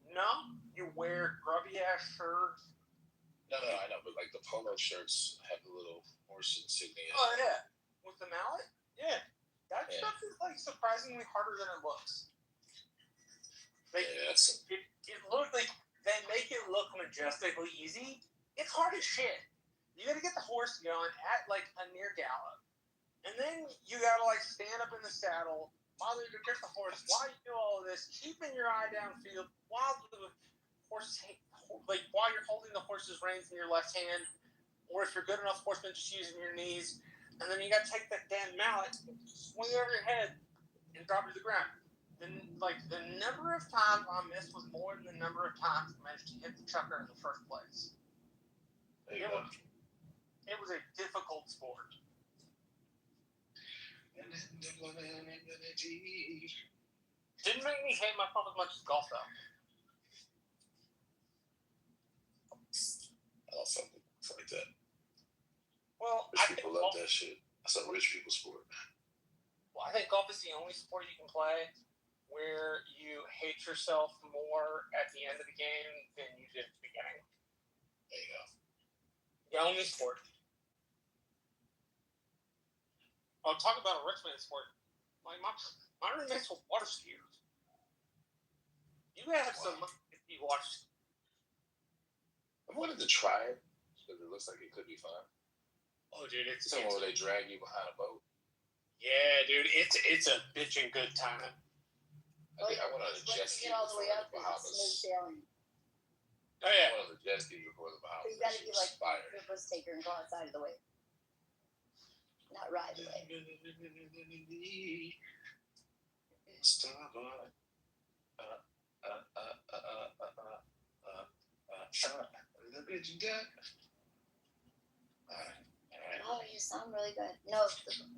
No, you wear grubby ass shirt. No, I know, but like the polo shirts have the little horse insignia. Oh yeah, with the mallet. Yeah, that stuff is like surprisingly harder than it looks. Like, it looks like they make it look majestically easy. It's hard as shit. You gotta get the horse going at like a near gallop. And then you gotta like stand up in the saddle while you get the horse, while you do all of this, keeping your eye downfield while the horse, like while you're holding the horse's reins in your left hand, or if you're good enough horseman, just using your knees. And then you gotta take that damn mallet, swing it over your head, and drop it to the ground. Then, like the number of times I missed was more than the number of times I managed to hit the chucker in the first place. It was a difficult sport. Didn't make me hate my pump as much as golf though. I don't fuck like that. Well, rich people love that shit. That's a rich people sport. Well, I think golf is the only sport you can play where you hate yourself more at the end of the game than you did at the beginning. There you go. The only sport. I'll talk about a rich man sport. Like my roommates were water skiers. You have some money if you watch. I wanted to try it because it looks like it could be fun. Oh, dude, it's somewhere where they drag you behind a boat. Yeah, dude, it's a bitchin' good time. I think I went on a jet ski before the Bahamas. Oh yeah, I went on a jet ski before the Bahamas. But you gotta be like the risk taker and go outside of the way. Not ride the way. Oh, you sound really good. No,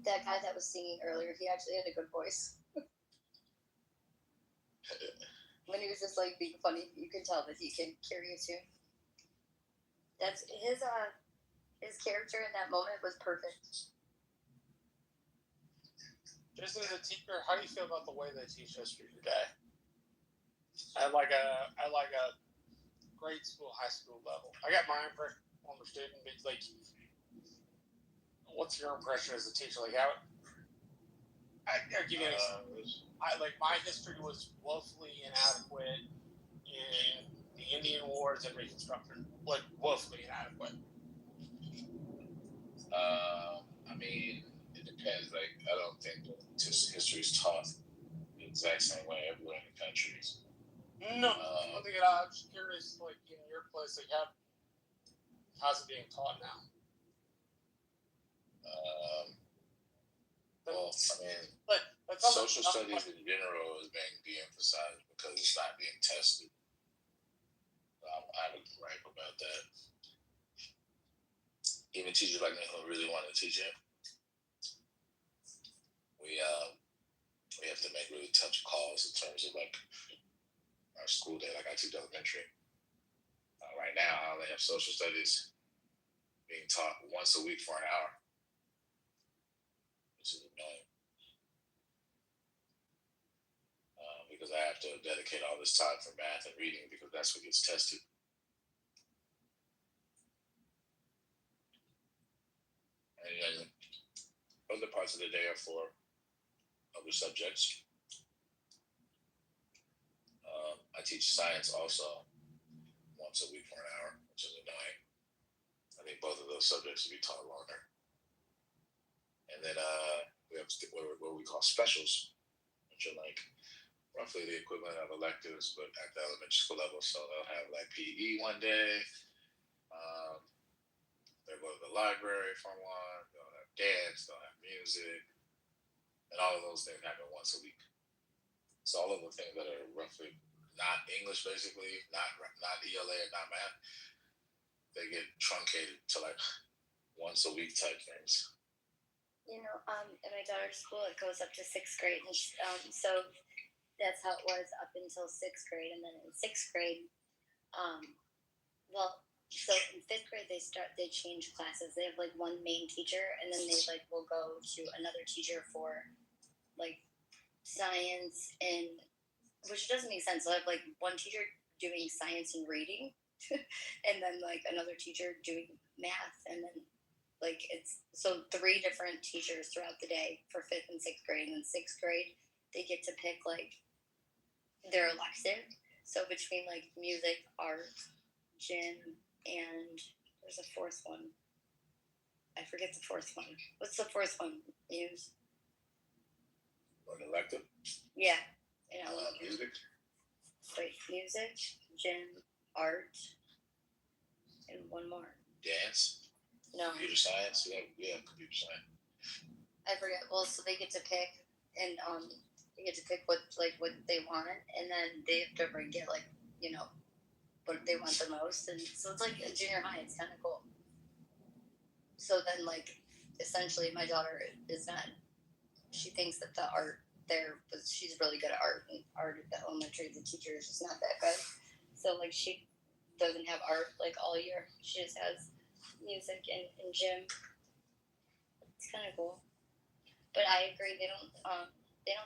that guy that was singing earlier, he actually had a good voice. When he was just like being funny, you can tell that he can carry a tune. That's his character in that moment was perfect. Just as a teacher, how do you feel about the way they teach history today? At like a grade school, high school level. I got my impression on the student, but like, what's your impression as a teacher? Like how? I'll give you an example. Like my history was woefully inadequate in the Indian Wars and Reconstruction. Like woefully inadequate. I mean, it depends. Like, I don't think history is taught the exact same way everywhere in the country. No, I don't think it. I'm just curious, like in your place, like how's it being taught now? Well, I mean, but social studies in general is being de-emphasized because it's not being tested. I would gripe about that. Even teachers like me who really want to teach it, we have to make really tough calls in terms of like our school day. Like I teach elementary. Right now, I only have social studies being taught once a week for an hour, which is annoying. Because I have to dedicate all this time for math and reading because that's what gets tested. And then other parts of the day are for other subjects. I teach science also once a week for an hour, which is annoying. I think both of those subjects should be taught longer. And then we have what we call specials, which are like roughly the equivalent of electives, but at the elementary school level. So they'll have like PE one day. They'll go to the library for one. They'll have dance. They'll have music, and all of those things happen once a week. So all of the things that are roughly not English, basically, not ELA and not math, they get truncated to like once a week type things. You know, in my daughter's school, it goes up to sixth grade, and so that's how it was up until sixth grade, and then in sixth grade, well, so in fifth grade they change classes. They have like one main teacher, and then they like will go to another teacher for like science, and which doesn't make sense. They'll have like one teacher doing science and reading, and then like another teacher doing math, and then like it's so 3 different teachers throughout the day for fifth and sixth grade. And in sixth grade, they get to pick like their elective. So between like music, art, gym, and there's a fourth one. I forget the fourth one. What's the fourth one? Muse. An elective? Yeah. Music. Wait, music, gym, art, and one more. Dance. No. Computer science. Yeah, computer science. I forget. Well, so they get to pick, and they get to pick what they want, and then they have to rank it like what they want the most, and so it's like a junior high. It's kind of cool. So then, like, essentially, my daughter is not. She thinks that the art there was. She's really good at art, and art at the elementary, the teacher is just not that good. So like, she doesn't have art like all year. She just has music and gym. It's kind of cool. But I agree, they don't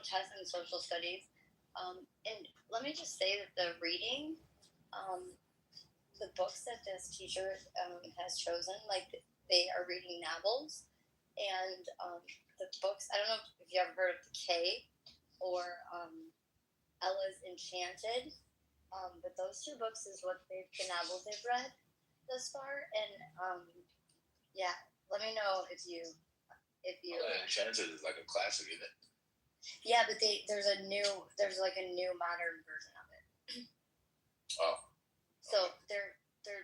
test in social studies. And let me just say that the reading, the books that this teacher has chosen, like they are reading novels, and the books. I don't know if you ever heard of The K or Ella's Enchanted, but those 2 books is the novels they've read thus far, and yeah, let me know if you. Enchanted is like a classic, isn't it? Yeah, but there's like a new modern version of it. Oh. So they're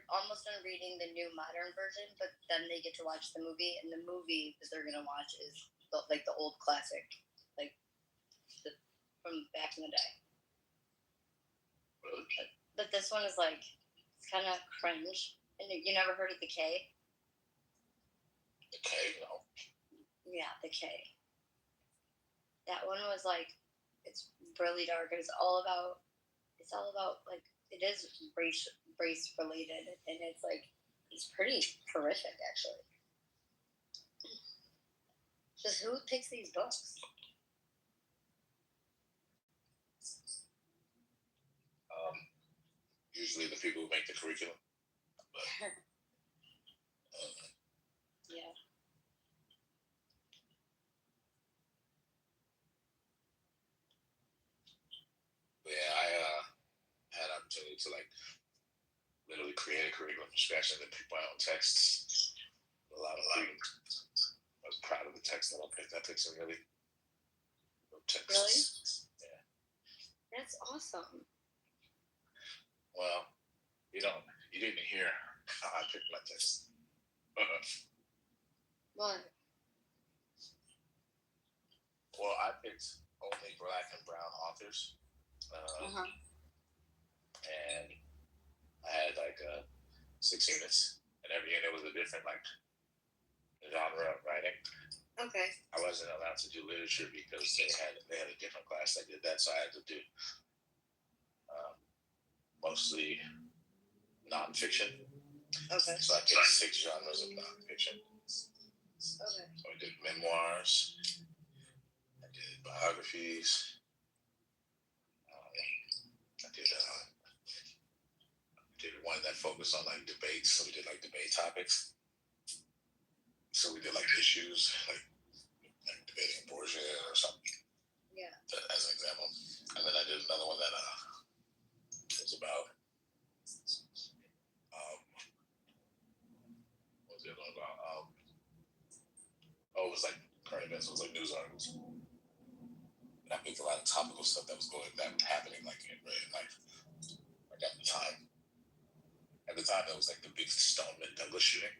almost done reading the new modern version, but then they get to watch the movie, and the movie that they're gonna watch is the old classic, like from back in the day. Really? But this one is like it's kind of cringe. And you never heard of The K? The K, no. Yeah, The K. That one was like, it's really dark, and it's all about like, it is race related, and it's like, it's pretty horrific actually. Just who picks these books? Usually the people who make the curriculum. But, yeah. Yeah, I had opportunity to like literally create a curriculum from scratch and then pick my own texts. A lot of freedom. I was proud of the text that I picked. I picked some really good texts. Really? Yeah. That's awesome. Well, you didn't hear how I picked my text. What? Well, I picked only Black and brown authors. And I had like 6 units, and every unit was a different like genre of writing. Okay. I wasn't allowed to do literature because they had a different class that did that, so I had to do mostly nonfiction. Okay. So I picked 6 genres of nonfiction. Okay. So I did memoirs, I did biographies, I did one that focused on like debates. So we did like debate topics. So we did like issues, like debating abortion or something. Yeah. As an example. And then I did another one that was about what was the other one about? It was like current events. It was like news articles. And I picked a lot of topical stuff that was happening like in life, like at the time. At the time, that was like the big Stoneman Douglas shooting.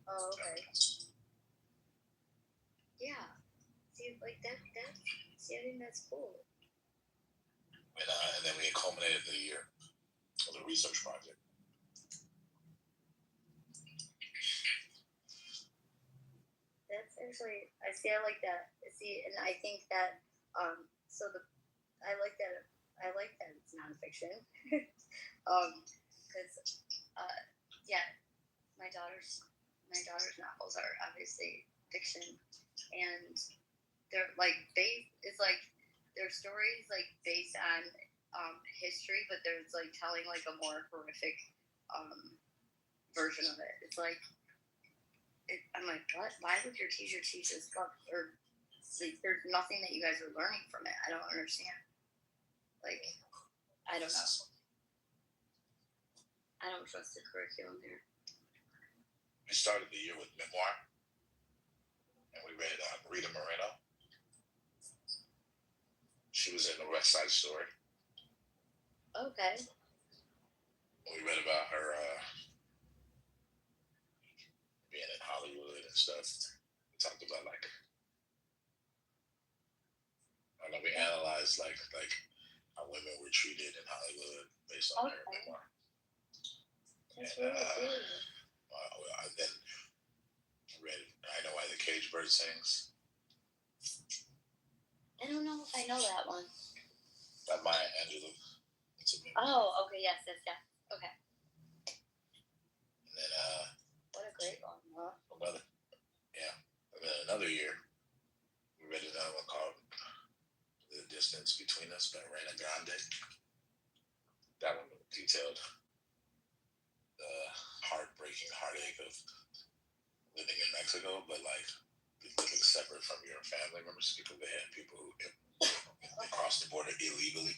Oh, okay. Yeah. See, like that. See, I think that's cool. And then we culminated the year with a research project. actually, I like that. See, and I think that I like that it's nonfiction. Because yeah, my daughter's novels are obviously fiction, and they're they're stories like based on history, but there's like telling like a more horrific version of it. It's like I'm like, what? Why would your teacher teach this book? Or like, there's nothing that you guys are learning from it. I don't understand. Like, I don't know. I don't trust the curriculum there. We started the year with memoir, and we read Rita Moreno. She was in the West Side Story. Okay. We read about her being in Hollywood and stuff. We talked about like, I don't know, we analyzed like how women were treated in Hollywood based on her memoir. That's And really cool. I then read I Know Why the Caged Bird Sings. I don't know if I know that one. By Maya Angelou. Oh, okay, yes. Okay. And then what a great one, huh? And then another year, we read another one called The Distance Between Us by Ariana Grande. That one detailed the heartbreaking heartache of living in Mexico, but like living separate from your family members, because they had people who crossed the border illegally.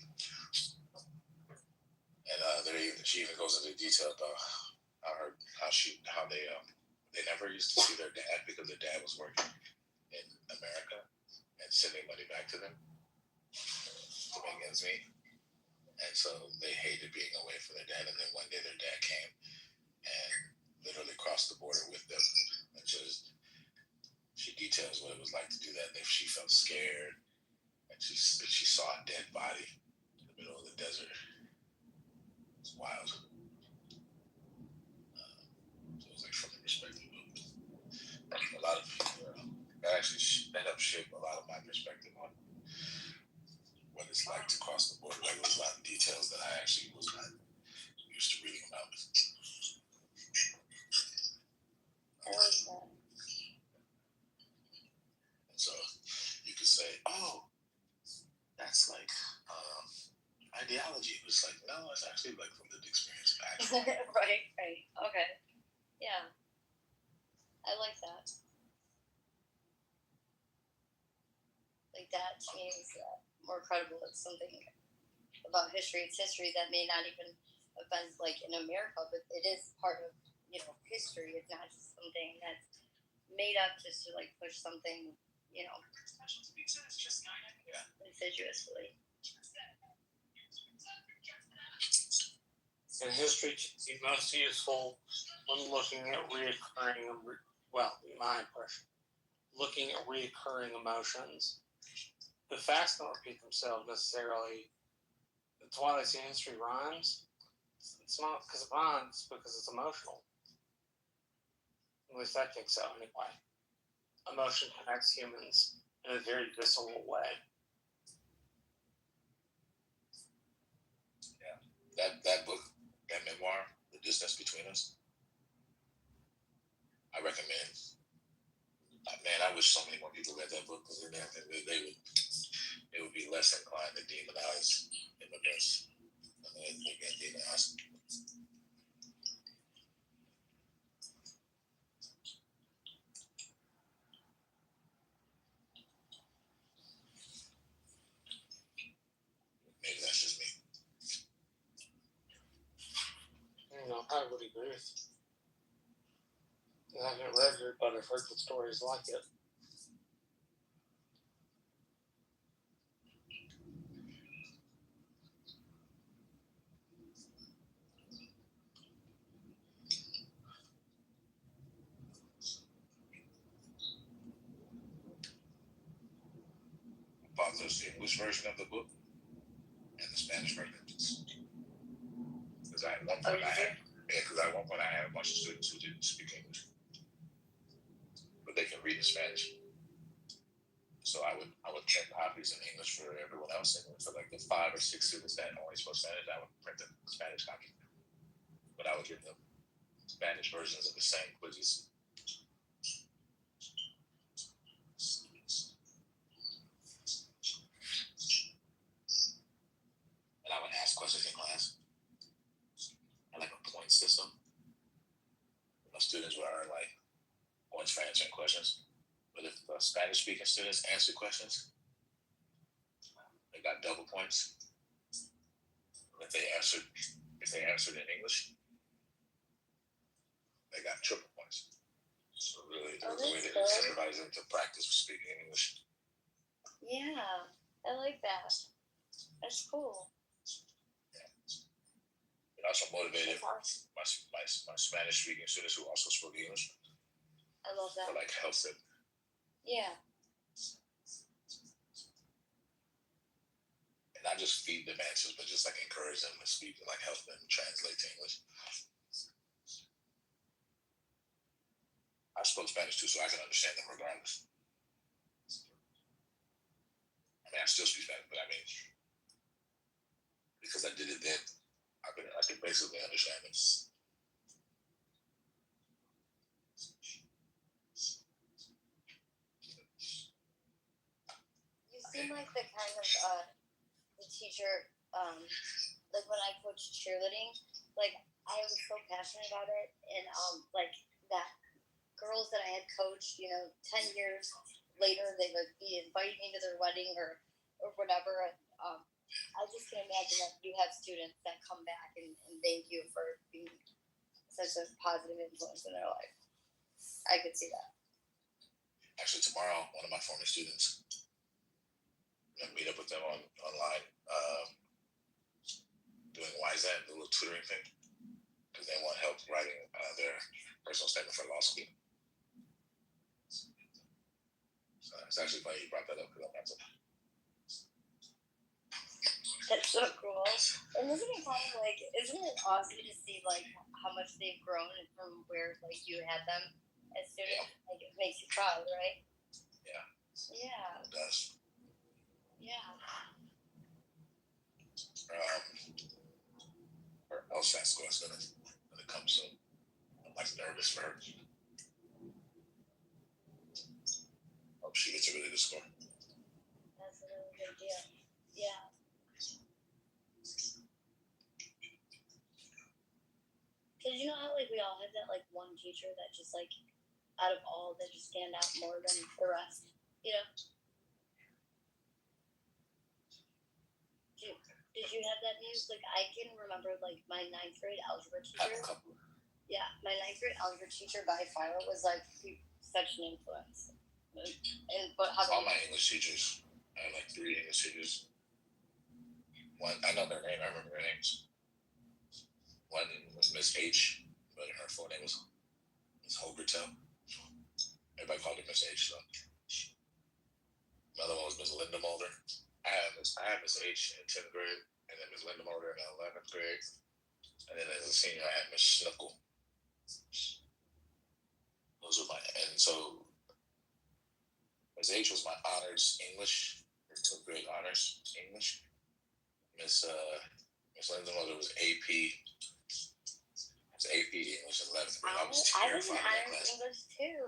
And she even goes into detail about how they never used to see their dad because their dad was working in America and sending money back to them to make ends meet. And so they hated being away from their dad. And then one day their dad came and literally crossed the border with them. And she details what it was like to do that. She felt scared, and she saw a dead body in the middle of the desert. It's wild. So it was like from the perspective of a lot of people. That actually ended up shaping a lot of my perspective on what it's like to cross the border. Like, there's a lot of details that I actually was not used to reading about. I like that. And so you could say, oh, that's like ideology. It was like, no, it's actually like from lived experience of action. Right. Okay. Yeah. I like that. Like, that seems more credible. It's something about history. It's history that may not even have been like in America, but it is part of, history. It's not just something that's made up just to like push something, insidiously. And history can be most useful when looking at reoccurring, my impression, looking at reoccurring emotions. The facts don't repeat themselves necessarily. That's why they say history rhymes. It's not because it rhymes, because it's emotional. At least I think so, anyway. Emotion connects humans in a very visceral way. Yeah. That book, that memoir, The Distance Between Us, I recommend. Man, I wish so many more people read that book, because then they would be less inclined to demonize immigrants than they get demonized. Maybe that's just me. I would agree with you. I haven't read it, but I've heard the stories like it. Bought the English version of the book and the Spanish version. Because at one point I had a bunch of students who didn't speak English, but they can read in Spanish. So I would print copies in English for everyone else, and for like the 5 or 6 students that only spoke Spanish, I would print the Spanish copy. But I would give them Spanish versions of the same quizzes. And I would ask questions in class. I like a point system. My students would earn like points for answering questions. But if the Spanish speaking students answer questions, they got double points. If they answered in English, they got triple points. So really, there was a way to incentivize them to practice speaking English. Yeah, I like that. That's cool. It also motivated my Spanish speaking students who also spoke English. I love that. To like help them. Yeah. And not just feed them answers, but just like encourage them to speak and like help them translate to English. I spoke Spanish too, so I can understand them regardless. I mean, I still speak Spanish, but I mean, because I did it then, I could basically understand them. You seem like the kind of the teacher, like when I coached cheerleading, like I was so passionate about it, and like that girls that I had coached, 10 years later, they would be inviting me to their wedding or whatever. I just can imagine that you have students that come back and thank you for being such a positive influence in their life. I could see that. Actually, tomorrow, one of my former students, I'm gonna meet up with them online, doing YZAN, the little tutoring thing, because they want help writing their personal statement for law school. So it's actually funny you brought that up because I'm not so. That's so cool. And isn't it awesome to see like how much they've grown from where like you had them as students? Yeah. Like it makes you proud, right? Yeah. Yeah. It does. Yeah. Her LSAT score is gonna come soon. I'm like nervous for her. Hope she gets a really good score. That's a really good deal. Yeah. Because you know how like we all have that like one teacher that just like out of all that just stand out more than the rest, you know? Did you have that news? Like I can remember like my 9th grade algebra teacher. Yeah, my 9th grade algebra teacher by far was like such an influence. But all my English teachers, I had like 3 English teachers. One, I know their name. I remember their names. One was Miss H, but her full name was Miss Holbertel. Everybody called her Miss H. So. Another one was Miss Linda Mulder. I had Miss H in 10th grade, and then Miss Linda Mulder in 11th grade, and then as a senior, I had Miss Snuckle. Those were and so Miss H was my honors English, 10th grade honors English. Miss Linda Mulder was AP. It was AP English in 11th grade. I was terrified of that class. English too.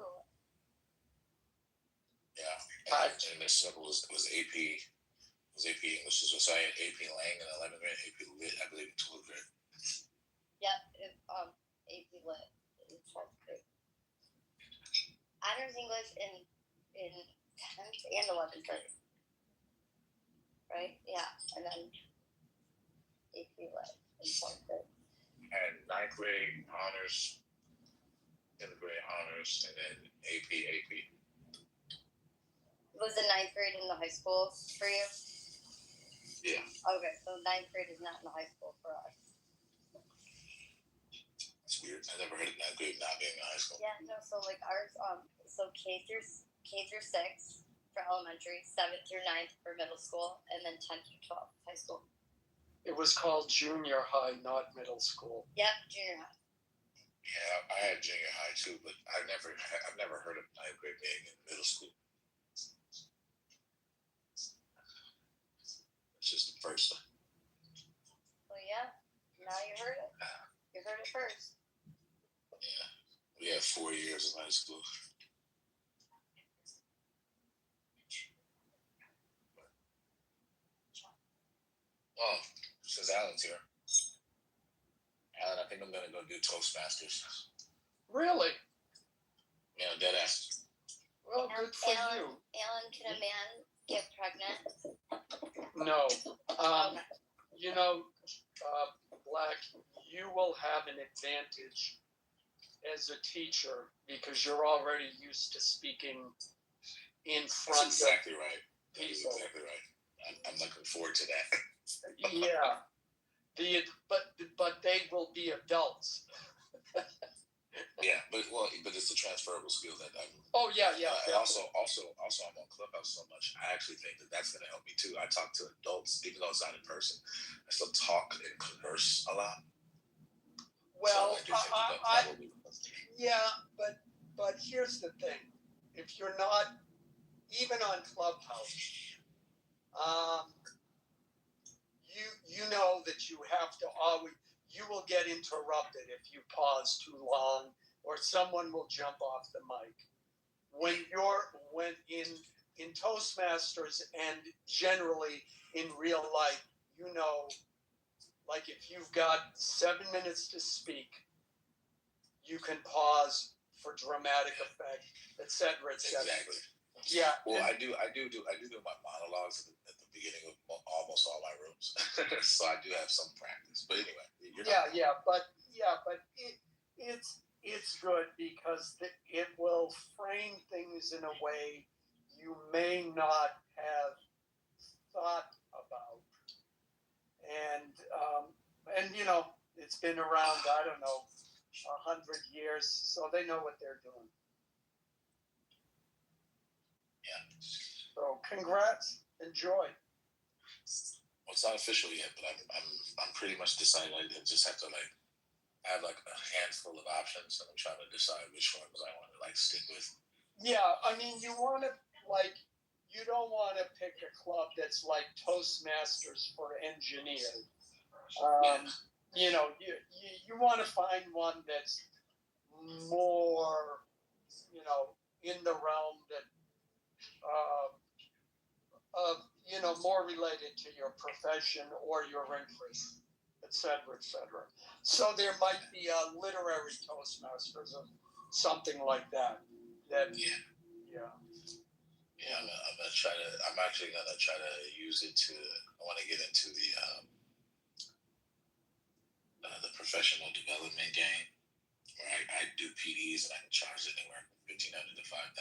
Yeah, and Miss Snuckle was AP. Was AP English. So I had AP Lang in 11th grade, AP Lit, I believe, in 12th grade. Yep, AP Lit in 12th grade. Honors English in 10th and 11th grade. Right? Yeah, and then AP Lit in 12th grade. And 9th grade honors, 10th grade honors, and then AP. Was the 9th grade in the high school for you? Yeah. Okay, so 9th grade is not in the high school for us. It's weird. I never heard of 9th grade not being in high school. Yeah, no. So like ours, so K through 6 for elementary, 7th through 9th for middle school, and then 10th through 12th high school. It was called junior high, not middle school. Yep, junior high. Yeah, I had junior high too, but I've never heard of 9th grade being in middle school. first. Well, yeah. Now you heard it. You heard it first. Yeah, we had 4 years of high school. Oh, since Alan's here, Alan, I think I'm gonna go do Toastmasters. Really? You know, dead ass. Well, good for you. Alan, can a man get pregnant? No. You know, Black, you will have an advantage as a teacher because you're already used to speaking in front That's exactly right. of That is people. exactly right. I'm looking forward to that. Yeah. But they will be adults. Yeah, but it's the transferable skill that I'm. Oh yeah. And also, I'm on Clubhouse so much. I actually think that that's going to help me too. I talk to adults, even though it's not in person. I still talk and converse a lot. Well, so I do think yeah, but here's the thing: if you're not even on Clubhouse, you know that you have to always. You will get interrupted if you pause too long, or someone will jump off the mic. When in Toastmasters and generally in real life, you know, like if you've got 7 minutes to speak, you can pause for dramatic effect, etc., etc. Exactly. Yeah. Well, I do my monologues at the beginning of almost all my rooms, so I do have some practice. But anyway, but it's good because it will frame things in a way you may not have thought about, and you know it's been around. I don't know, 100 years, so they know what they're doing. Yeah. So congrats, enjoy. Well, it's not official yet, but I'm pretty much decided. I just have to I have like a handful of options, and I'm trying to decide which ones I want to stick with. Yeah, I mean, you want to you don't want to pick a club that's like Toastmasters for engineers. You know, you want to find one that's more, you know, in the realm that of more related to your profession or your interests, etc., etc. So there might be a literary Toastmasters or something like that. Yeah. I'm actually gonna try to use it to. I want to get into the professional development game, where I do PDs and I can charge anywhere from $1,500 to $5,000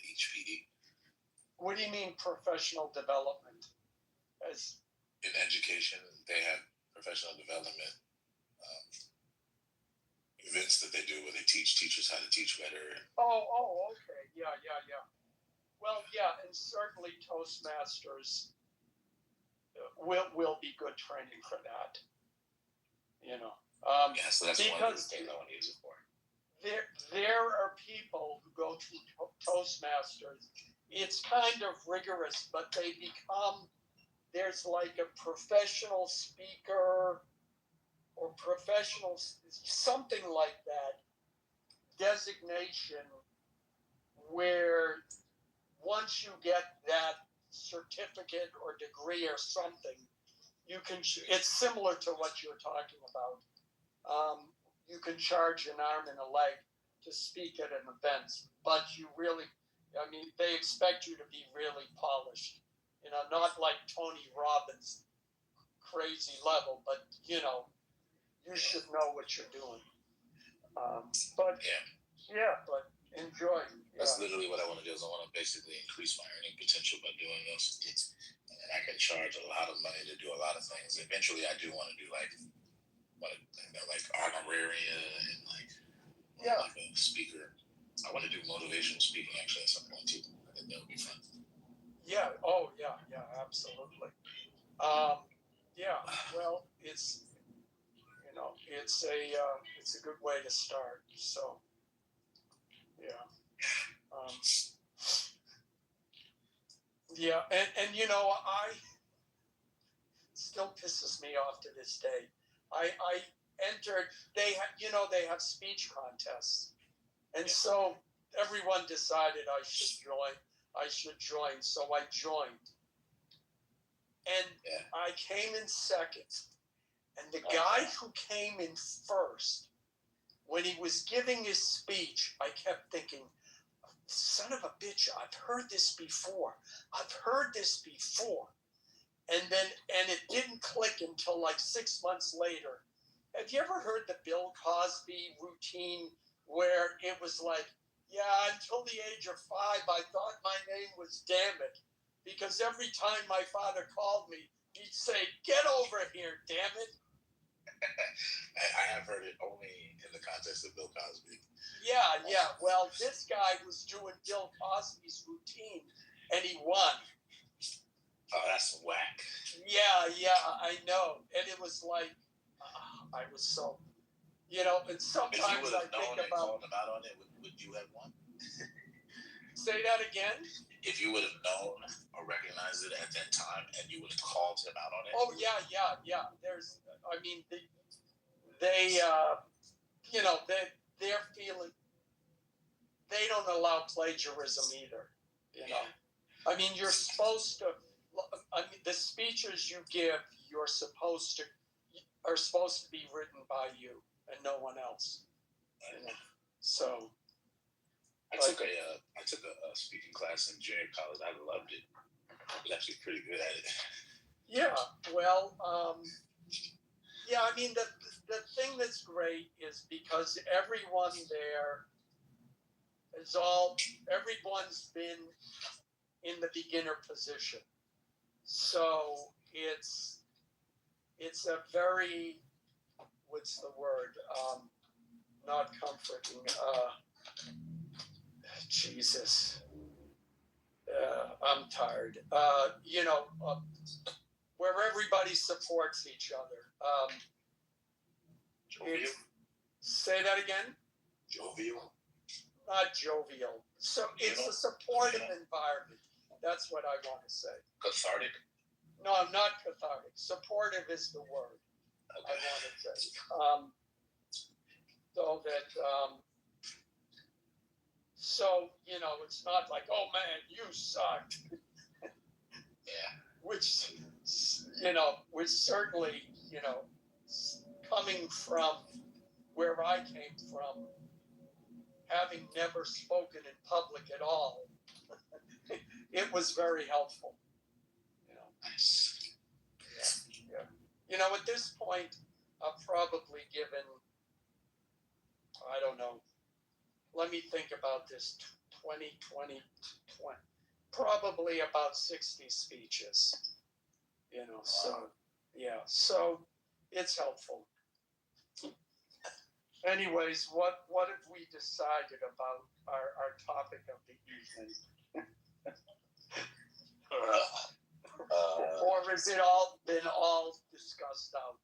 each PD. What do you mean professional development? As in education, they have professional development events that they do where they teach teachers how to teach better. Oh, okay, yeah. Well, yeah, and certainly Toastmasters will be good training for that. You know. So that's one of the things I want to use it for. There are people who go through Toastmasters. It's kind of rigorous, but they become. There's like a professional speaker or professional something like that designation where once you get that certificate or degree or something, you can. It's similar to what you're talking about. You can charge an arm and a leg to speak at an event, but they expect you to be really polished. You know, not like Tony Robbins crazy level, but you should know what you're doing. But enjoy. That's literally what I want to do. Is I want to basically increase my earning potential by doing this, and I can charge a lot of money to do a lot of things. Eventually, I do want to do like honoraria and like a speaker. I want to do motivational speaking actually at some point too. I think that would be fun. Yeah. Oh, yeah. Absolutely. Well, it's it's a good way to start. So, yeah. And still pisses me off to this day. I entered. They have speech contests, and so everyone decided I should join. So I joined, and I came in second. And the guy who came in first, when he was giving his speech, I kept thinking, son of a bitch, I've heard this before. And it didn't click until like 6 months later. Have you ever heard the Bill Cosby routine where it was like, yeah, until the age of 5, I thought my name was Damn It. Because every time my father called me, he'd say, get over here, damn it. I have heard it only in the context of Bill Cosby. Yeah. Well, this guy was doing Bill Cosby's routine, and he won. Oh, that's whack. Yeah, I know. And it was like, I was so, and sometimes if you would I have known think and called him out on it, would you have won? Say that again? If you would have known or recognized it at that time, and you would have called him out on it? Oh, yeah. They're feeling, they don't allow plagiarism either, I mean, you're supposed to, the speeches you give, are supposed to be written by you and no one else. So. I took a speaking class in junior college. I loved it. I was actually pretty good at it. Yeah, well, I mean, the thing that's great is because everyone there everyone's been in the beginner position. So it's a very, what's the word? Not comforting. Jesus. I'm tired. Where everybody supports each other. Say that again? Jovial? Not jovial. So it's a supportive environment. That's what I want to say. Cathartic? No, not cathartic. Supportive is the word I want to say. It's not like, oh man, you sucked. Yeah. Which certainly, coming from where I came from, having never spoken in public at all, it was very helpful. Nice. Yeah. At this point, I've probably given, I don't know, let me think about this, 20, probably about 60 speeches. So it's helpful. Anyways, what have we decided about our topic of the evening? Or has it all been discussed out?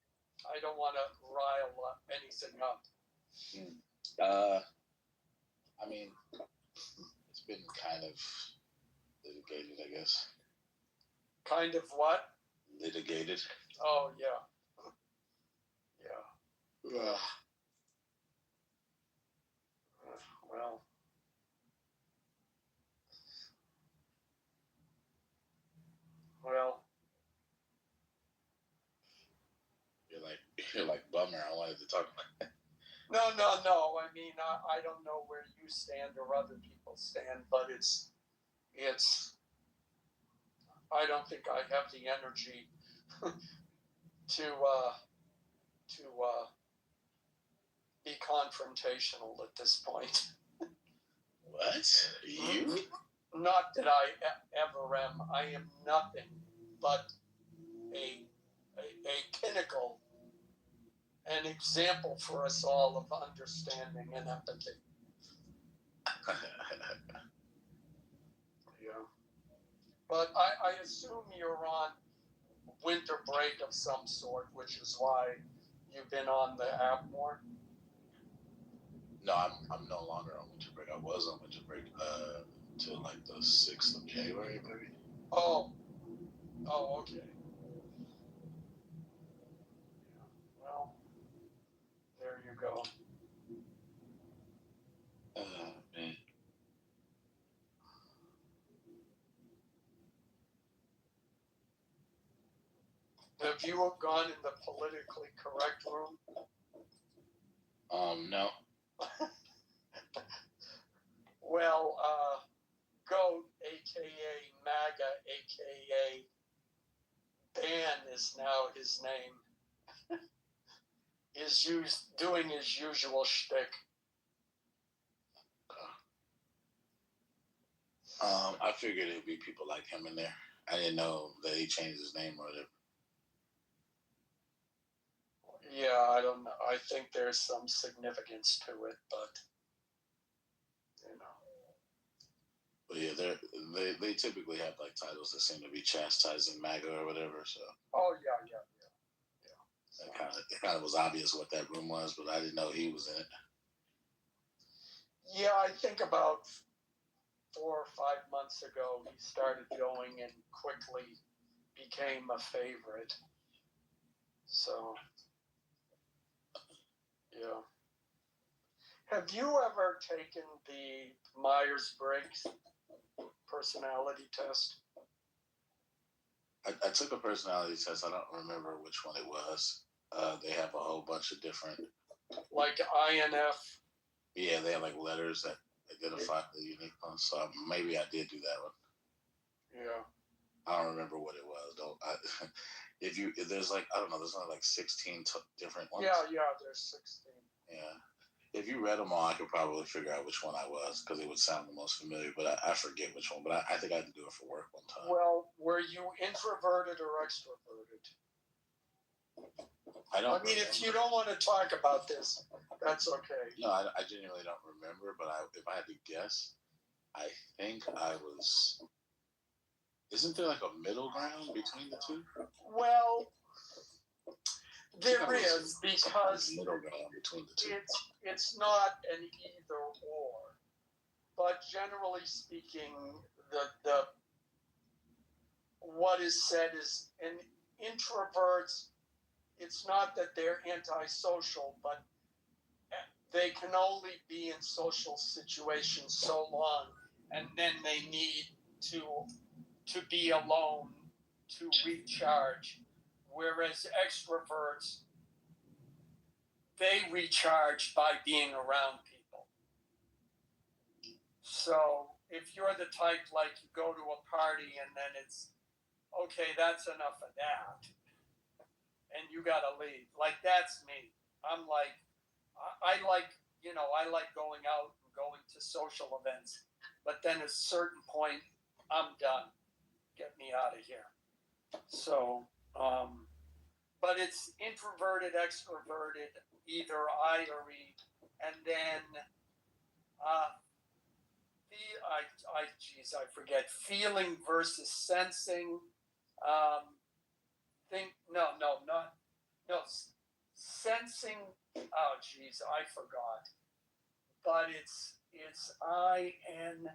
I don't want to rile anything up. I mean, it's been kind of litigated, I guess. Kind of what? Litigated. Oh, yeah. Well. You're like bummer. I wanted to talk about that. No. I mean, I don't know where you stand or other people stand, but it's. I don't think I have the energy to be confrontational at this point. What? You? Not that I ever am. I am nothing but a pinnacle, an example for us all of understanding and empathy. Yeah. But I assume you're on winter break of some sort, which is why you've been on the app more. No, I'm no longer on winter break. I was on winter break till like the 6th of January, maybe. Oh, okay. go. Man. Have you gone in the politically correct room? No. Well, Goat, aka MAGA, aka Dan is now his name, is doing his usual shtick. I figured it'd be people like him in there. I didn't know that he changed his name or whatever. Yeah, I don't know. I think there's some significance to it, but you know. But yeah, they typically have like titles that seem to be chastising MAGA or whatever. So. Oh yeah. It kind of was obvious what that room was, but I didn't know he was in it. Yeah, I think about 4 or 5 months ago he started going and quickly became a favorite. So, yeah. Have you ever taken the Myers-Briggs personality test? I took a personality test. I don't remember which one it was. They have a whole bunch of different. Like INF. Yeah, they have like letters that identify the unique ones. So maybe I did do that one. Yeah. I don't remember what it was. If there's like, I don't know, there's only like 16 different ones. Yeah, there's 16. Yeah. If you read them all, I could probably figure out which one I was because it would sound the most familiar, but I forget which one. But I think I had to do it for work one time. Well, were you introverted or extroverted? I mean, if you don't want to talk about this, that's okay. No, I genuinely don't remember, but if I had to guess, I think I was. Isn't there like a middle ground between the two? Well, there is, because middle ground between the two. It's not an either or, but generally speaking, the what is said is in introverts. It's not that they're antisocial, but they can only be in social situations so long, and then they need to be alone to recharge. Whereas extroverts, they recharge by being around people. So if you're the type like you go to a party and then it's, okay, that's enough of that, and you gotta leave. Like, that's me. I'm like, I like going out and going to social events, but then at a certain point, I'm done. Get me out of here. So, but it's introverted, extroverted, either I or E, and then I forget, feeling versus sensing. Sensing. Oh, geez, I forgot. But it's IN.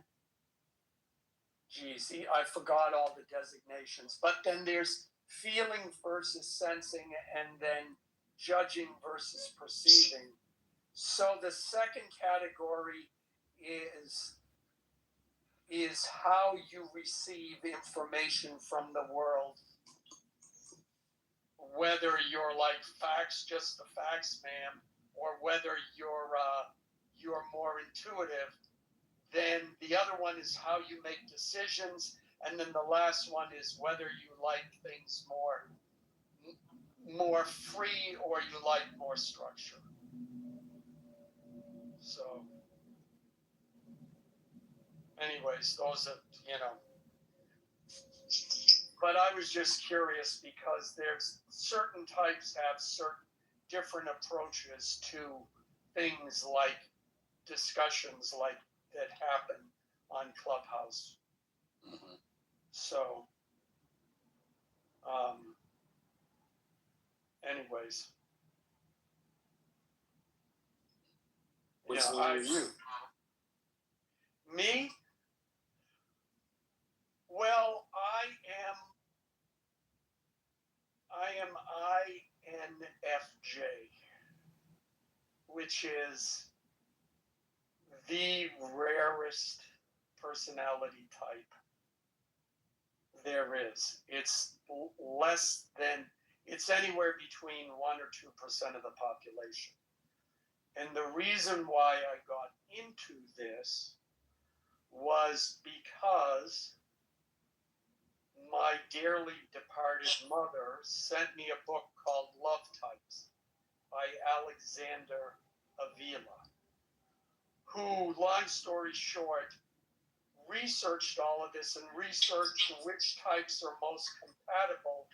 Geez, I forgot all the designations. But then there's feeling versus sensing, and then judging versus perceiving. So the second category is how you receive information from the world. Whether you're like facts, just the facts, ma'am, or whether you're more intuitive. Then the other one is how you make decisions, and then the last one is whether you like things more free or you like more structure. So, anyways, those are, But I was just curious because there's certain types have certain different approaches to things like discussions like that happen on Clubhouse. Mm-hmm. So, anyways. Which one are you? Me? Well, I am INFJ, which is the rarest personality type there is. It's less than, it's anywhere between 1 or 2% of the population. And the reason why I got into this was because my dearly departed mother sent me a book called Love Types by Alexander Avila, who, long story short, researched all of this and researched which types are most compatible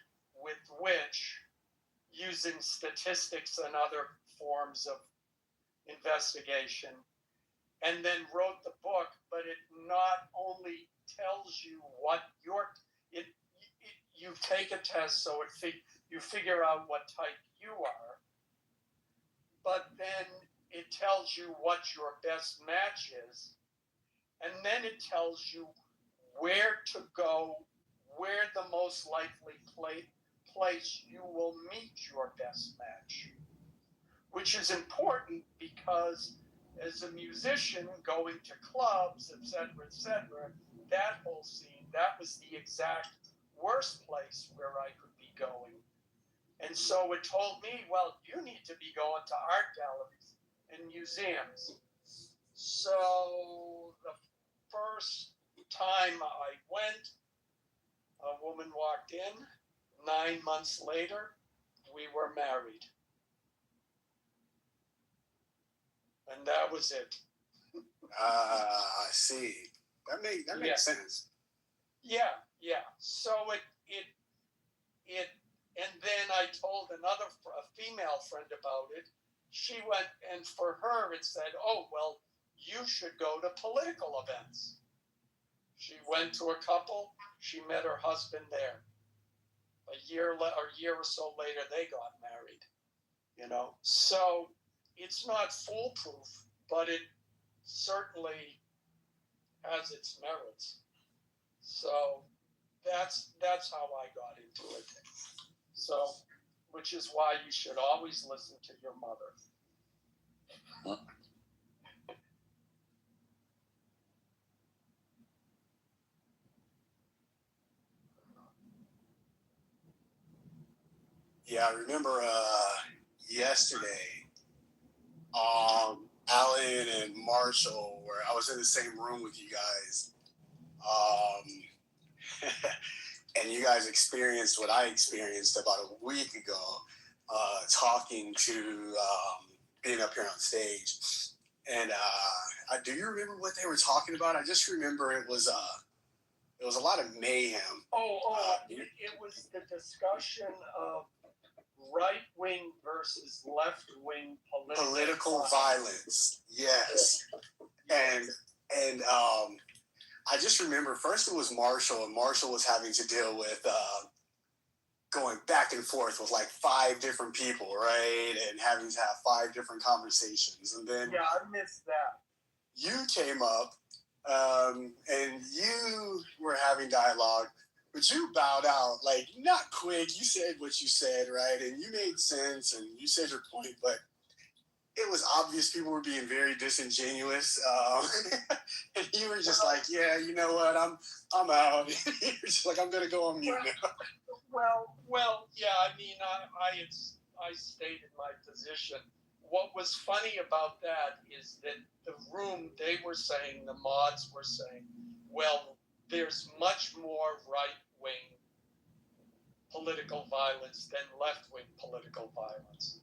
with which, using statistics and other forms of investigation, and then wrote the book. But it not only tells you what you take a test, so you figure out what type you are, but then it tells you what your best match is, and then it tells you where to go, where the most likely place you will meet your best match, which is important because as a musician going to clubs, etc., that whole scene, that was the exact worst place where I could be going. And so it told me, well, you need to be going to art galleries and museums. So the first time I went, a woman walked in. 9 months later, we were married. And that was it. I see. That makes sense. Yeah. So it, and then I told a female friend about it. She went, and for her it said, oh, well, you should go to political events. She went to a couple. She met her husband there. A year or so later, they got married. So it's not foolproof, but it certainly has its merits. So that's how I got into it. So, which is why you should always listen to your mother. Yeah, I remember yesterday, Alan and Marshall, where I was in the same room with you guys. And you guys experienced what I experienced about a week ago, talking to being up here on stage. And do you remember what they were talking about? I just remember it was a lot of mayhem. It was the discussion of right-wing versus left-wing political violence. Yes. And I just remember first it was Marshall, and Marshall was having to deal with going back and forth with like 5 different people, right? And having to have 5 different conversations. And then I missed that. You came up and you were having dialogue, but you bowed out, like not quick. You said what you said, right? And you made sense and you said your point, but it was obvious people were being very disingenuous. And you were just like, yeah, you know what? I'm out. You're just like, I'm going to go on mute now. Well, yeah, I mean, I stated my position. What was funny about that is that the room, they were saying, the mods were saying, well, there's much more right-wing political violence than left-wing political violence.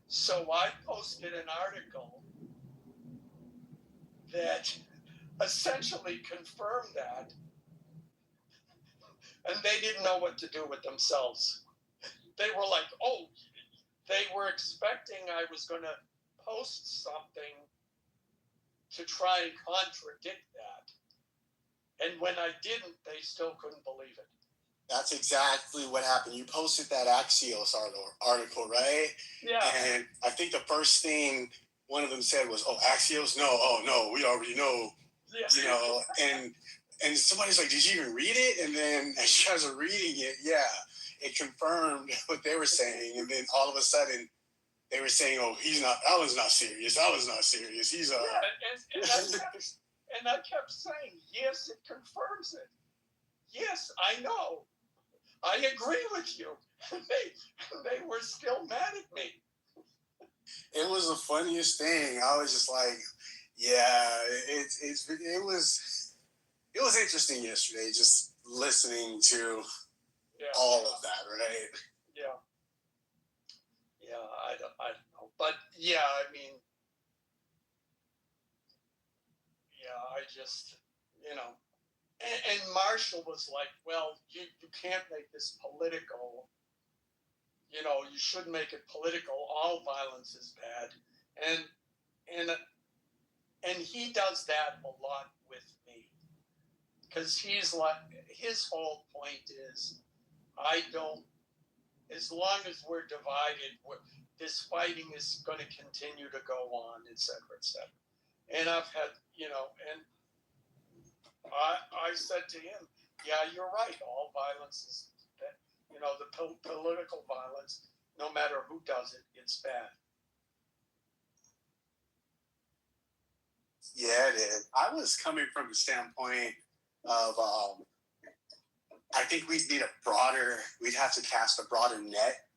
So I posted an article that essentially confirmed that, and they didn't know what to do with themselves. They were like, oh, they were expecting I was going to post something to try and contradict that. And when I didn't, they still couldn't believe it. That's exactly what happened. You posted that Axios article, right? Yeah. And I think the first thing one of them said was, oh, Axios? No, we already know. Yeah. You know, and somebody's like, did you even read it? And then as you guys are reading it, it confirmed what they were saying. And then all of a sudden, they were saying, "Oh, he's not. That was not serious. That was not serious. He's a." And I kept saying, yes, it confirms it. Yes, I know. I agree with you. They were still mad at me. It was the funniest thing. I was just like, yeah, it was interesting yesterday, just listening to all of that, right? Yeah. Yeah, I don't know. But yeah, I mean, yeah, I just, and Marshall was like, well, you can't make this political. You shouldn't make it political. All violence is bad. And he does that a lot with me. Because he's like, his whole point is, as long as we're divided, this fighting is going to continue to go on, et cetera, et cetera. And I've had, and I said to him, yeah, you're right. All violence is, the political violence, no matter who does it, it's bad. Yeah, it is. I was coming from the standpoint of, I think we'd have to cast a broader net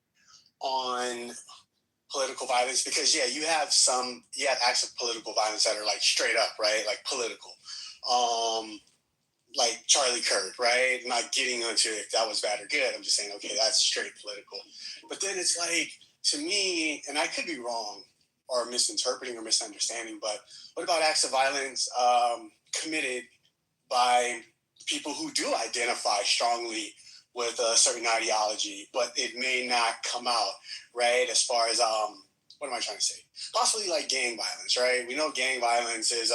on political violence because, yeah, you have acts of political violence that are like straight up, right? Like political. Like Charlie Kirk, right? I'm not getting into if that was bad or good. I'm just saying, okay, that's straight political. But then it's like, to me, and I could be wrong or misinterpreting or misunderstanding, but what about acts of violence committed by people who do identify strongly with a certain ideology, but it may not come out, right? As far as, what am I trying to say? Possibly like gang violence, right? We know gang violence is,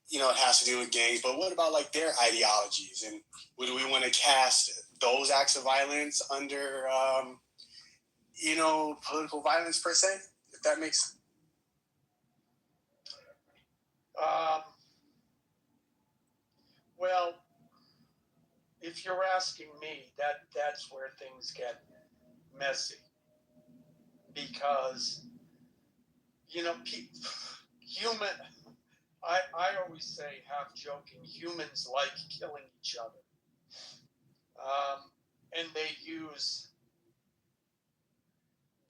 it has to do with gangs, but what about like their ideologies? And would we want to cast those acts of violence under, political violence per se? If that makes sense. Well, if you're asking me, that's where things get messy. Because, I always say, half joking, humans like killing each other. And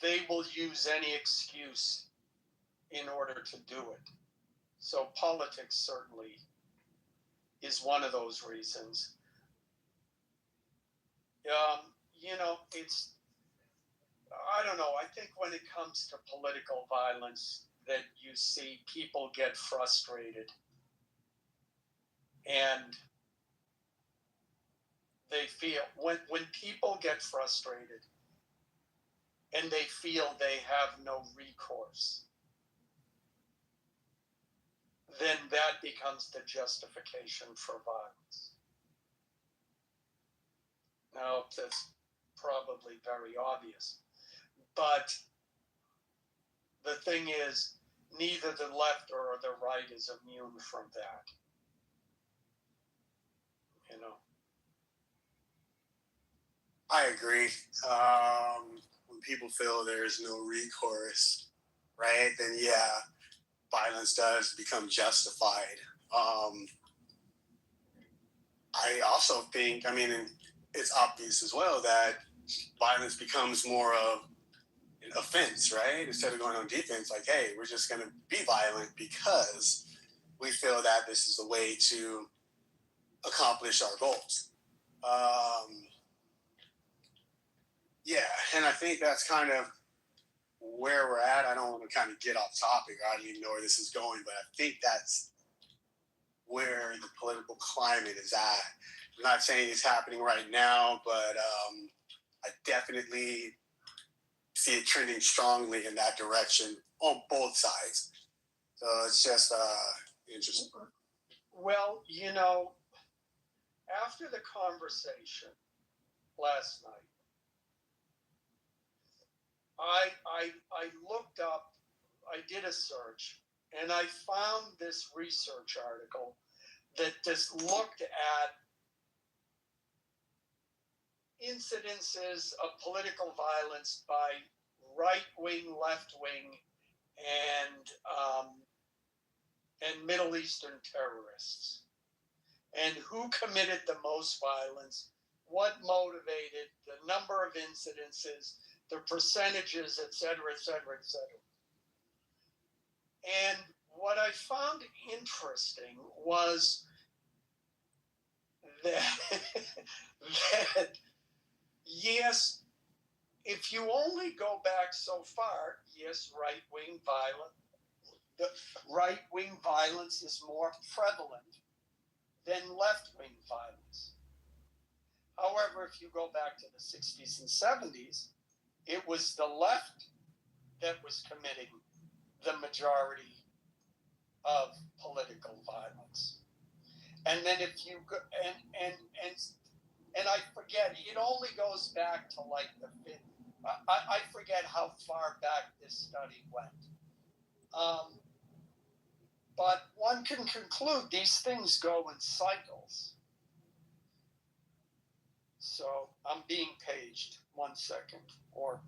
they will use any excuse in order to do it. So politics certainly is one of those reasons. I don't know. I think when it comes to political violence, that you see people get frustrated and they feel when people get frustrated and they feel they have no recourse, then that becomes the justification for violence. Now, that's probably very obvious, but the thing is, neither the left or the right is immune from that. I agree. When people feel there is no recourse, right, then yeah, violence does become justified. I also think, it's obvious as well that violence becomes more of an offense, right? Instead of going on defense, like, hey, we're just going to be violent because we feel that this is the way to accomplish our goals. Yeah, and I think that's kind of where we're at. I don't want to kind of get off topic. I don't even know where this is going, but I think that's where the political climate is at. I'm not saying it's happening right now, but I definitely see it trending strongly in that direction on both sides. So it's just interesting. Well, after the conversation last night, I looked up, I did a search, and I found this research article that just looked at incidences of political violence by right wing, left wing, and Middle Eastern terrorists, and who committed the most violence, what motivated, the number of incidences, the percentages, et cetera, et cetera, et cetera. And what I found interesting was that, that yes, if you only go back so far, yes, right-wing violence is more prevalent than left-wing violence. However, if you go back to the 60s and 70s, it was the left that was committing the majority of political violence. And then if you go, and I forget, it only goes back to like I forget how far back this study went. But one can conclude these things go in cycles. So I'm being paged. 1 second. Or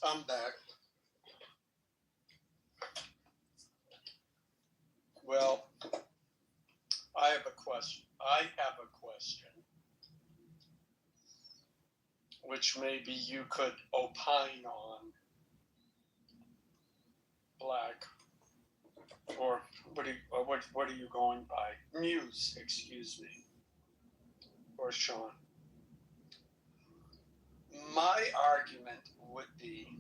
I'm back. Well, I have a question, which maybe you could opine on, Black, or what are you going by? Muse, excuse me, or Sean. My argument would be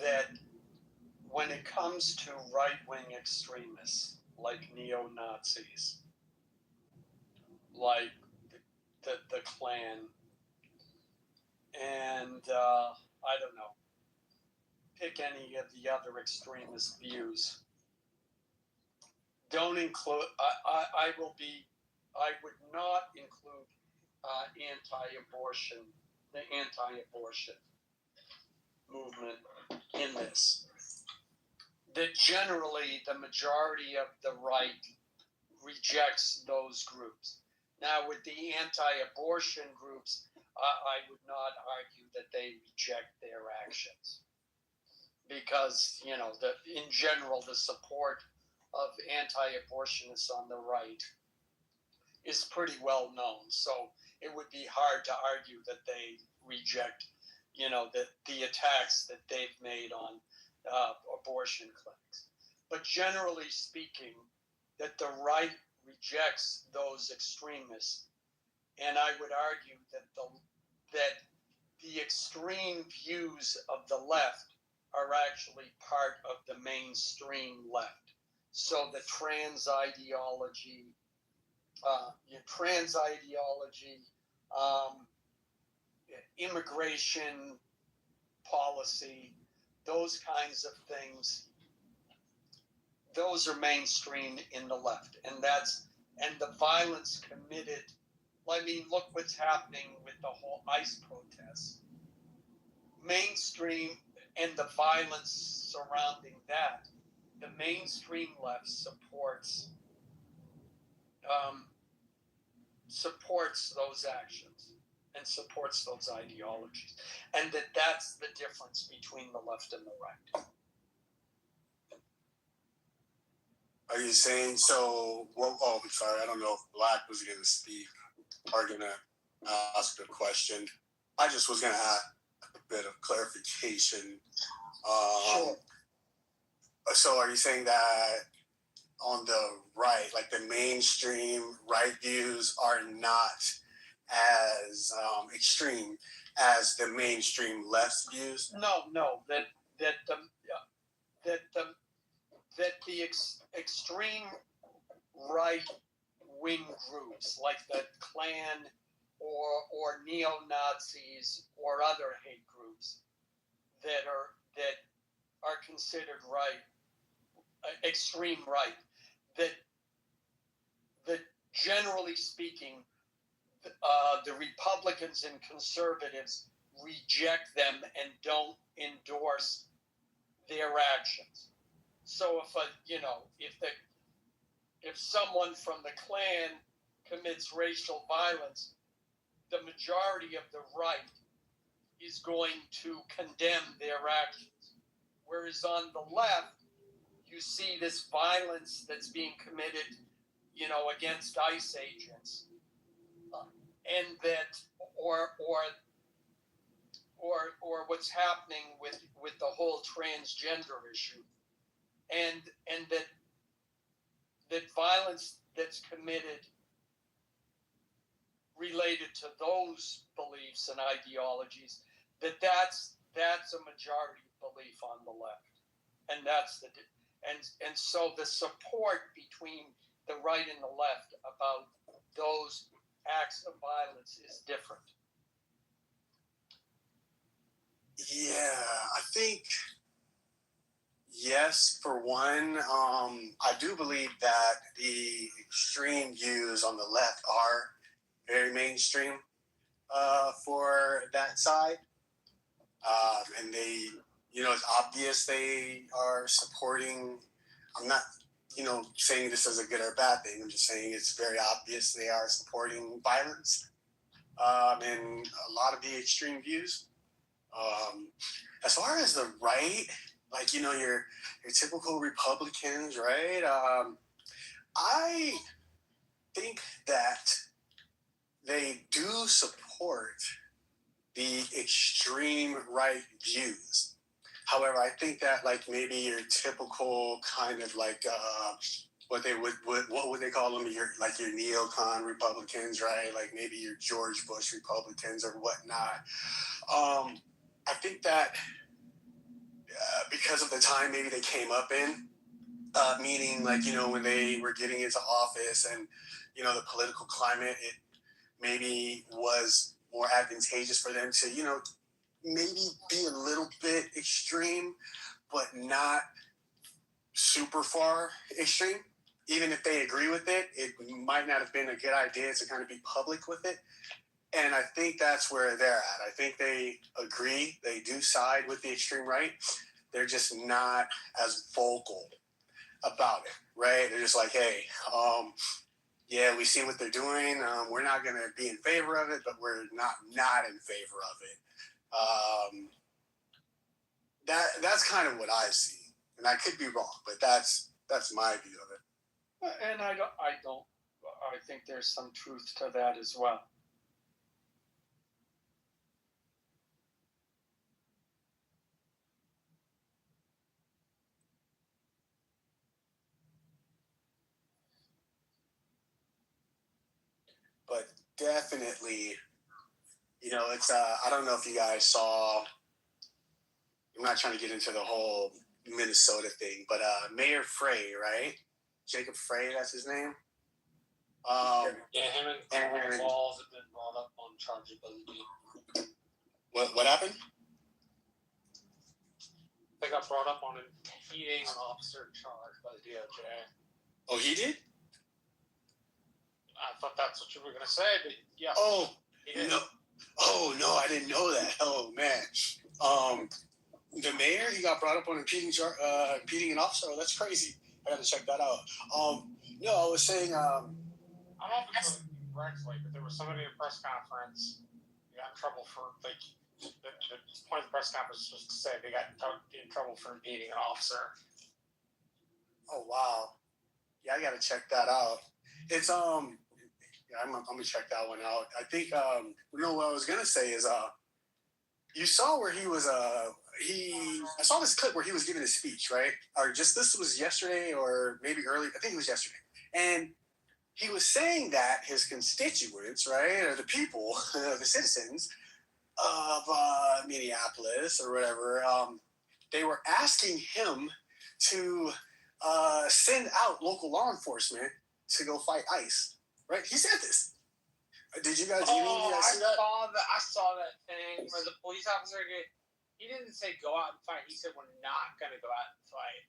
that when it comes to right-wing extremists, like neo-Nazis, like the Klan, and I don't know, pick any of the other extremist views. Don't include, I would not include the anti-abortion movement in this. That generally the majority of the right rejects those groups. Now, with the anti-abortion groups, I would not argue that they reject their actions, because in general the support of anti-abortionists on the right is pretty well known. So it would be hard to argue that they reject, the attacks that they've made on abortion clinics. But generally speaking, that the right rejects those extremists, and I would argue that the extreme views of the left are actually part of the mainstream left. So the trans ideology, immigration policy, those kinds of things, those are mainstream in the left, and the violence committed. I mean, look what's happening with the whole ICE protests. Mainstream and the violence surrounding that, the mainstream left supports those actions and supports those ideologies, and that's the difference between the left and the right. Are you saying so? Well, oh, I'm sorry. I don't know if Black was going to speak or going to ask a question. I just was going to add a bit of clarification. Sure. So, are you saying that on the right, like the mainstream right views, are not as extreme as the mainstream left views? No, that the extreme right wing groups like the Klan or neo Nazis or other hate groups that are considered right, extreme right, that generally speaking, the Republicans and conservatives reject them and don't endorse their actions. So if someone from the Klan commits racial violence, the majority of the right is going to condemn their actions. Whereas on the left, you see this violence that's being committed, against ICE agents, and that, or what's happening with the whole transgender issue, and that violence that's committed related to those beliefs and ideologies, that's a majority belief on the left, and and so the support between the right and the left about those acts of violence is different. Yeah, I think yes, for one. I do believe that the extreme views on the left are very mainstream for that side. And they, it's obvious they are supporting. I'm not, saying this is a good or bad thing. I'm just saying it's very obvious they are supporting violence and a lot of the extreme views. As far as the right, like, your typical Republicans, right? I think that they do support the extreme right views. However, I think that, like, maybe your typical kind of like what would they call them? Your neocon Republicans, right? Like maybe your George Bush Republicans or whatnot. I think that because of the time maybe they came up in, meaning like, when they were getting into office and, the political climate, it maybe was more advantageous for them to, maybe be a little bit extreme, but not super far extreme. Even if they agree with it, it might not have been a good idea to kind of be public with it. And I think that's where they're at. I think they agree. They do side with the extreme right. They're just not as vocal about it, right? They're just like, hey, yeah, we see what they're doing. We're not going to be in favor of it, but we're not in favor of it. That's kind of what I see, and I could be wrong, but that's my view of it. And I think there's some truth to that as well. But definitely, it's I don't know if you guys saw. I'm not trying to get into the whole Minnesota thing, but Mayor Frey, right? Jacob Frey, that's his name. Him and Walls have been brought up on chargeability. What happened? They got brought up on impeding an officer charged by the DOJ. Oh, he did? I thought that's what you were going to say, but yeah. Oh, no. Oh, no, I didn't know that. Oh, man. The mayor, he got brought up on impeding an officer. Oh, that's crazy. I got to check that out. No, I was saying... I don't know if it's correctly, but there was somebody at a press conference who got in trouble for, like, the point of the press conference was to say they got in trouble for impeding an officer. Oh, wow. Yeah, I got to check that out. It's, yeah, I'm going to check that one out. I think, what I was going to say is, you saw where he was, I saw this clip where he was giving a speech, right? Or just this was yesterday or maybe early. I think it was yesterday. And he was saying that his constituents, right, or the people, the citizens of Minneapolis or whatever, they were asking him to send out local law enforcement to go fight ICE, right? He said this. Did you guys? See that? I saw that thing where the police officer he didn't say go out and fight. He said we're not going to go out and fight.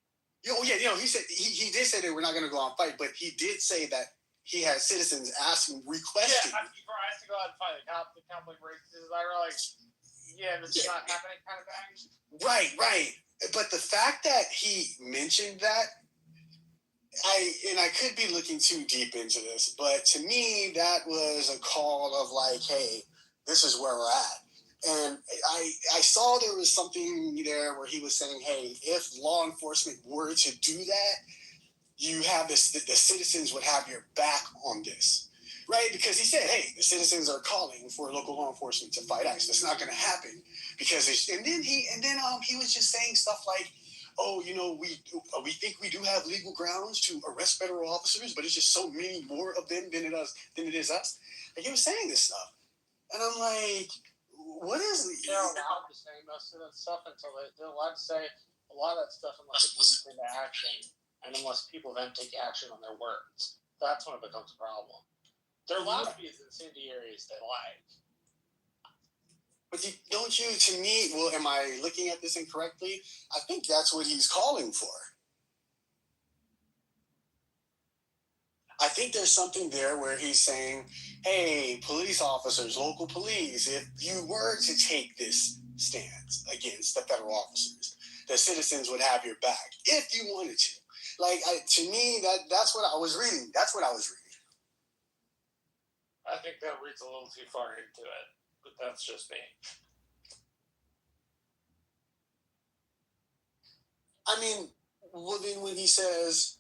He said he did say that we're not going to go out and fight, but he did say that he had citizens asking, requesting. Yeah, for us to go out and fight the conflict races. I realized, this is not happening, kind of thing. Right. But the fact that he mentioned that, I could be looking too deep into this, but to me, that was a call of like, hey, this is where we're at. And I saw there was something there where he was saying, hey, if law enforcement were to do that, you have the citizens would have your back on this, right? Because he said, hey, the citizens are calling for local law enforcement to fight ICE. That's not going to happen because and then he was just saying stuff like, oh, we think we do have legal grounds to arrest federal officers, but it's just so many more of them than it is us. Like he was saying this stuff, and I'm like, what is it? They're allowed to say most of that stuff until they're allowed to say a lot of that stuff unless it moves into action, and unless people then take action on their words. That's when it becomes a problem. They're allowed to be as incendiary as they like. But don't you, to me, well, am I looking at this incorrectly? I think that's what he's calling for. I think there's something there where he's saying, hey, police officers, local police, if you were to take this stance against the federal officers, the citizens would have your back if you wanted to. Like, to me, that's what I was reading. That's what I was reading. I think that reads a little too far into it, but that's just me. I mean, well, then when he says,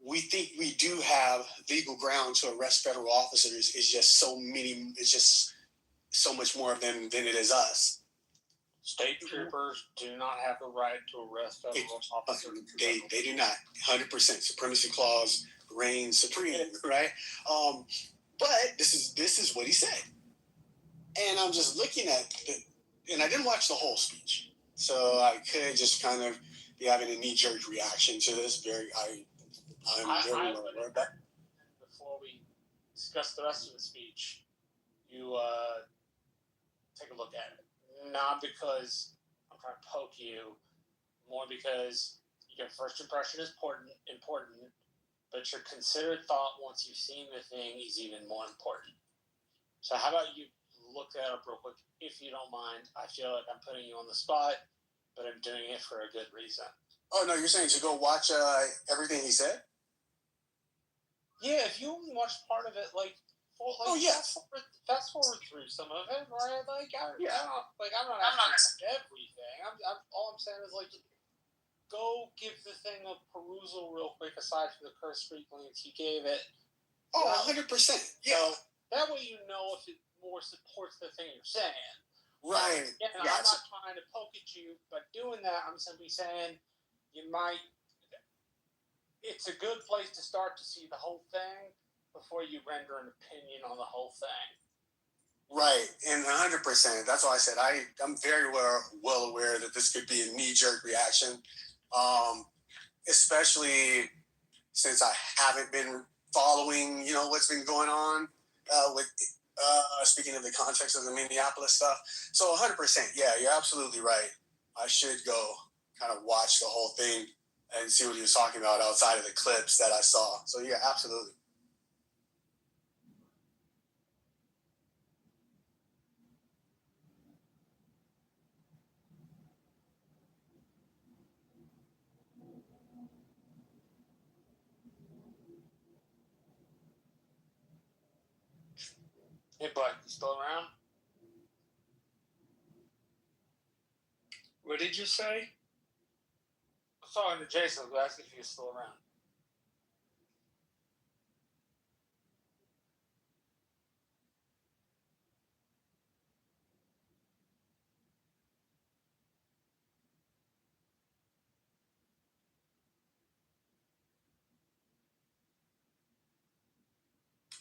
we think we do have legal ground to arrest federal officers, it's just so much more of them than it is us. State troopers do not have the right to arrest federal officers. They do not. 100%. Supremacy clause reigns supreme, right? But this is what he said. And I'm just looking at it, and I didn't watch the whole speech. So I could just kind of be having a knee-jerk reaction to this. I'm very aware of that. Before we discuss the rest of the speech, you take a look at it. Not because I'm trying to poke you, more because your first impression is important, but your considered thought once you've seen the thing is even more important. So how about you look that up real quick, if you don't mind. I feel like I'm putting you on the spot, but I'm doing it for a good reason. Oh, no, you're saying to go watch everything he said? Yeah, if you only watch part of it, fast forward through some of it, right? I'm not asking everything. All I'm saying is go give the thing a perusal real quick. Aside from the cursory glance you gave it. Oh, 100%. Yeah. So that way you know if it more supports the thing you're saying. Right. Yeah, I'm not trying to poke at you by doing that. I'm simply saying it's a good place to start to see the whole thing before you render an opinion on the whole thing. Right, and 100%. That's why I said I'm very well aware that this could be a knee-jerk reaction, especially since I haven't been following, what's been going on with speaking of the context of the Minneapolis stuff. So 100%, yeah, you're absolutely right. I should go kind of watch the whole thing and see what he was talking about outside of the clips that I saw. So yeah, absolutely. Hey, Black, you still around? What did you say? I'm talking to Jason. I was asking if he was still around.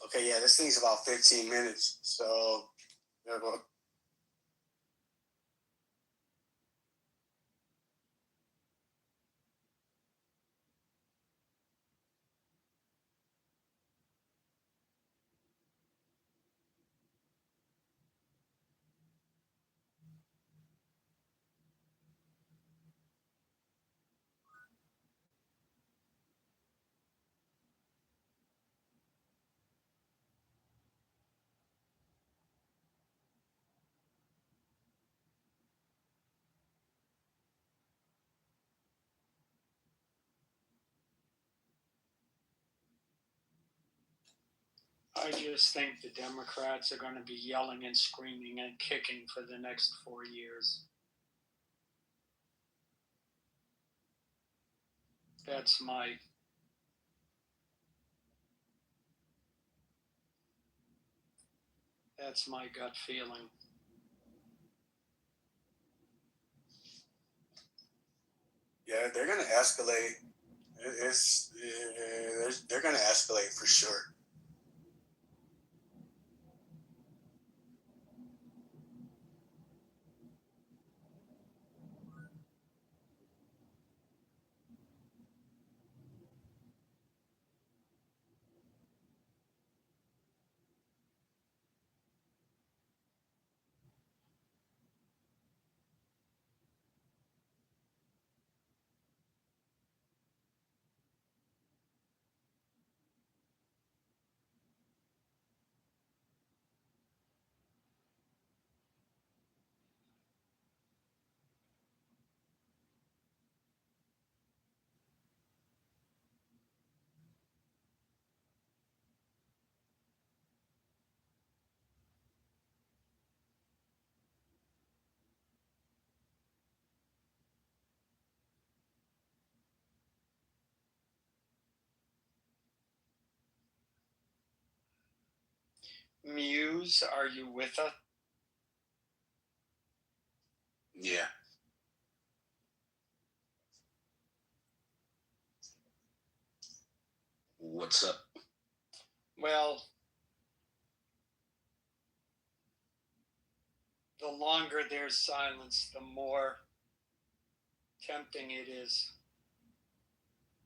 Okay, yeah, this thing's about 15 minutes. So, yeah, well, I just think the Democrats are going to be yelling and screaming and kicking for the next 4 years. That's my gut feeling. yeah, they're gonna escalate. They're gonna escalate for sure. Muse, are you with us? Yeah. What's up? Well, the longer there's silence, the more tempting it is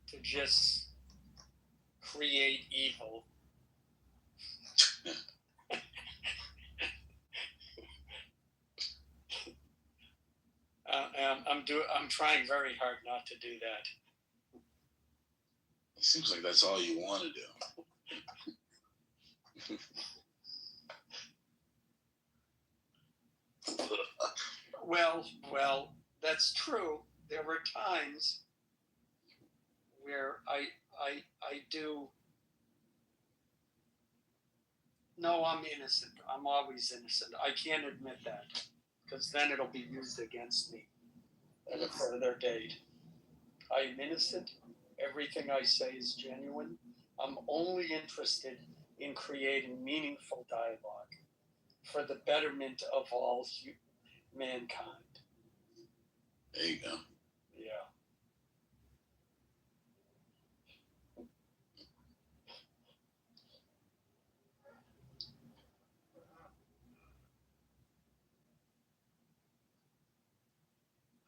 to just create evil. I'm trying very hard not to do that. It seems like that's all you want to do. Well, that's true. There were times where I do. No, I'm innocent. I'm always innocent. I can't admit that because then it'll be used against me at a further date. I am innocent. Everything I say is genuine. I'm only interested in creating meaningful dialogue for the betterment of all mankind. There you go. Yeah.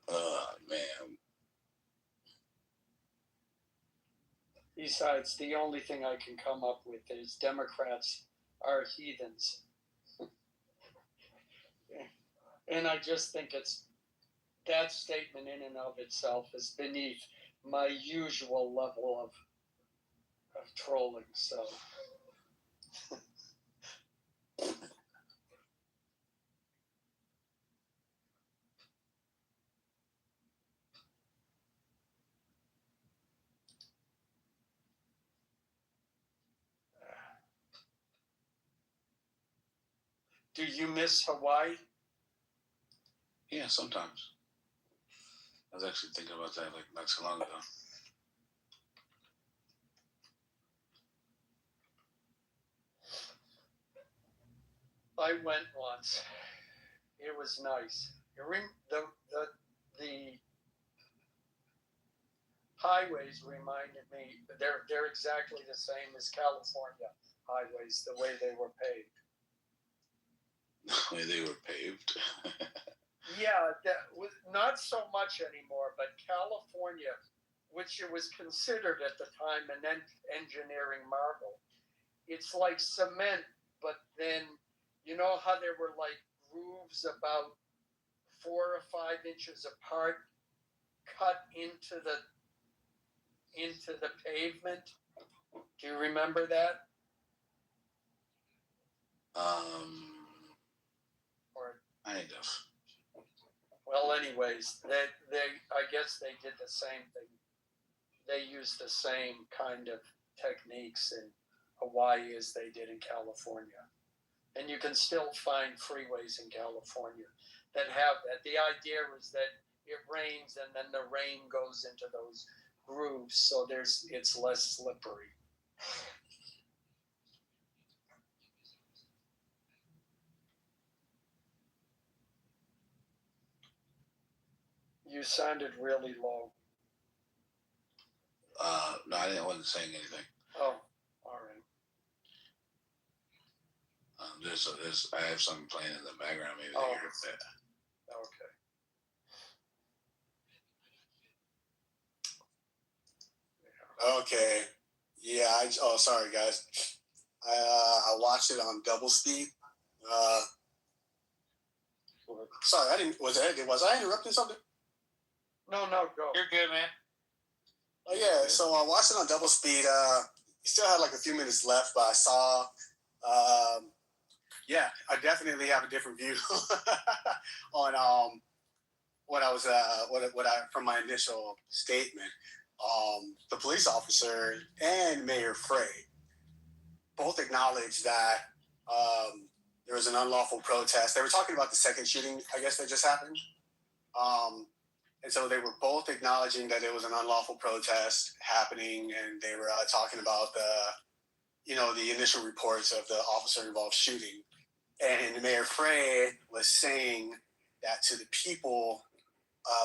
Oh, man. Besides, the only thing I can come up with is Democrats are heathens. And I just think that statement in and of itself is beneath my usual level of trolling. So do you miss Hawaii? Yeah, sometimes. I was actually thinking about that like not so long ago. I went once. It was nice. The highways reminded me they're exactly the same as California. highways the way they were paved. The way they were paved. Yeah, that was not so much anymore, but California, which it was considered at the time an engineering marvel, it's like cement, but then you know how there were like grooves about 4 or 5 inches apart, cut into the pavement. Do you remember that? Or Kind of. well, anyways, they I guess they did the same thing. They used the same kind of techniques in Hawaii as they did in California. And you can still find freeways in California that have that. The idea is that it rains and then the rain goes into those grooves, so it's less slippery. You sounded really low. No, I wasn't saying anything. Oh, all right. I have something playing in the background. Maybe they heard that. Okay. Okay. Yeah. Sorry guys. I watched it on double speed. Sorry, I didn't. Was I interrupting something? No, go. You're good, man. Oh yeah. So I watched it on double speed. Still had like a few minutes left, but I saw. Yeah, I definitely have a different view on what I was what I from my initial statement. The police officer and Mayor Frey both acknowledged that there was an unlawful protest. They were talking about the second shooting, I guess, that just happened. And so they were both acknowledging that there was an unlawful protest happening, and they were talking about the initial reports of the officer-involved shooting. And Mayor Frey was saying that to the people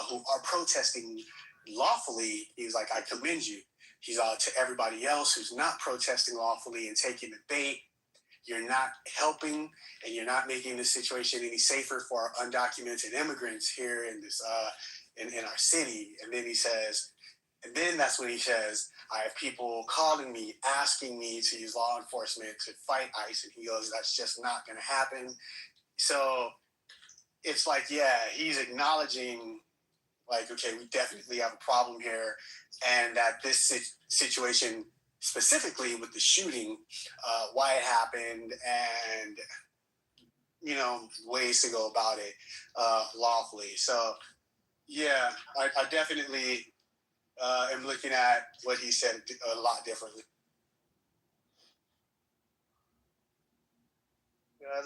who are protesting lawfully, he was like, I commend you. He's to everybody else who's not protesting lawfully and taking the bait, you're not helping, and you're not making the situation any safer for our undocumented immigrants here in this in our city. And then that's when he says, I have people calling me, asking me to use law enforcement to fight ICE. And he goes, that's just not going to happen. So it's like, yeah, he's acknowledging, like, okay, we definitely have a problem here. And that this situation, specifically with the shooting, why it happened, and, ways to go about it lawfully. So, yeah, I definitely am looking at what he said a lot differently.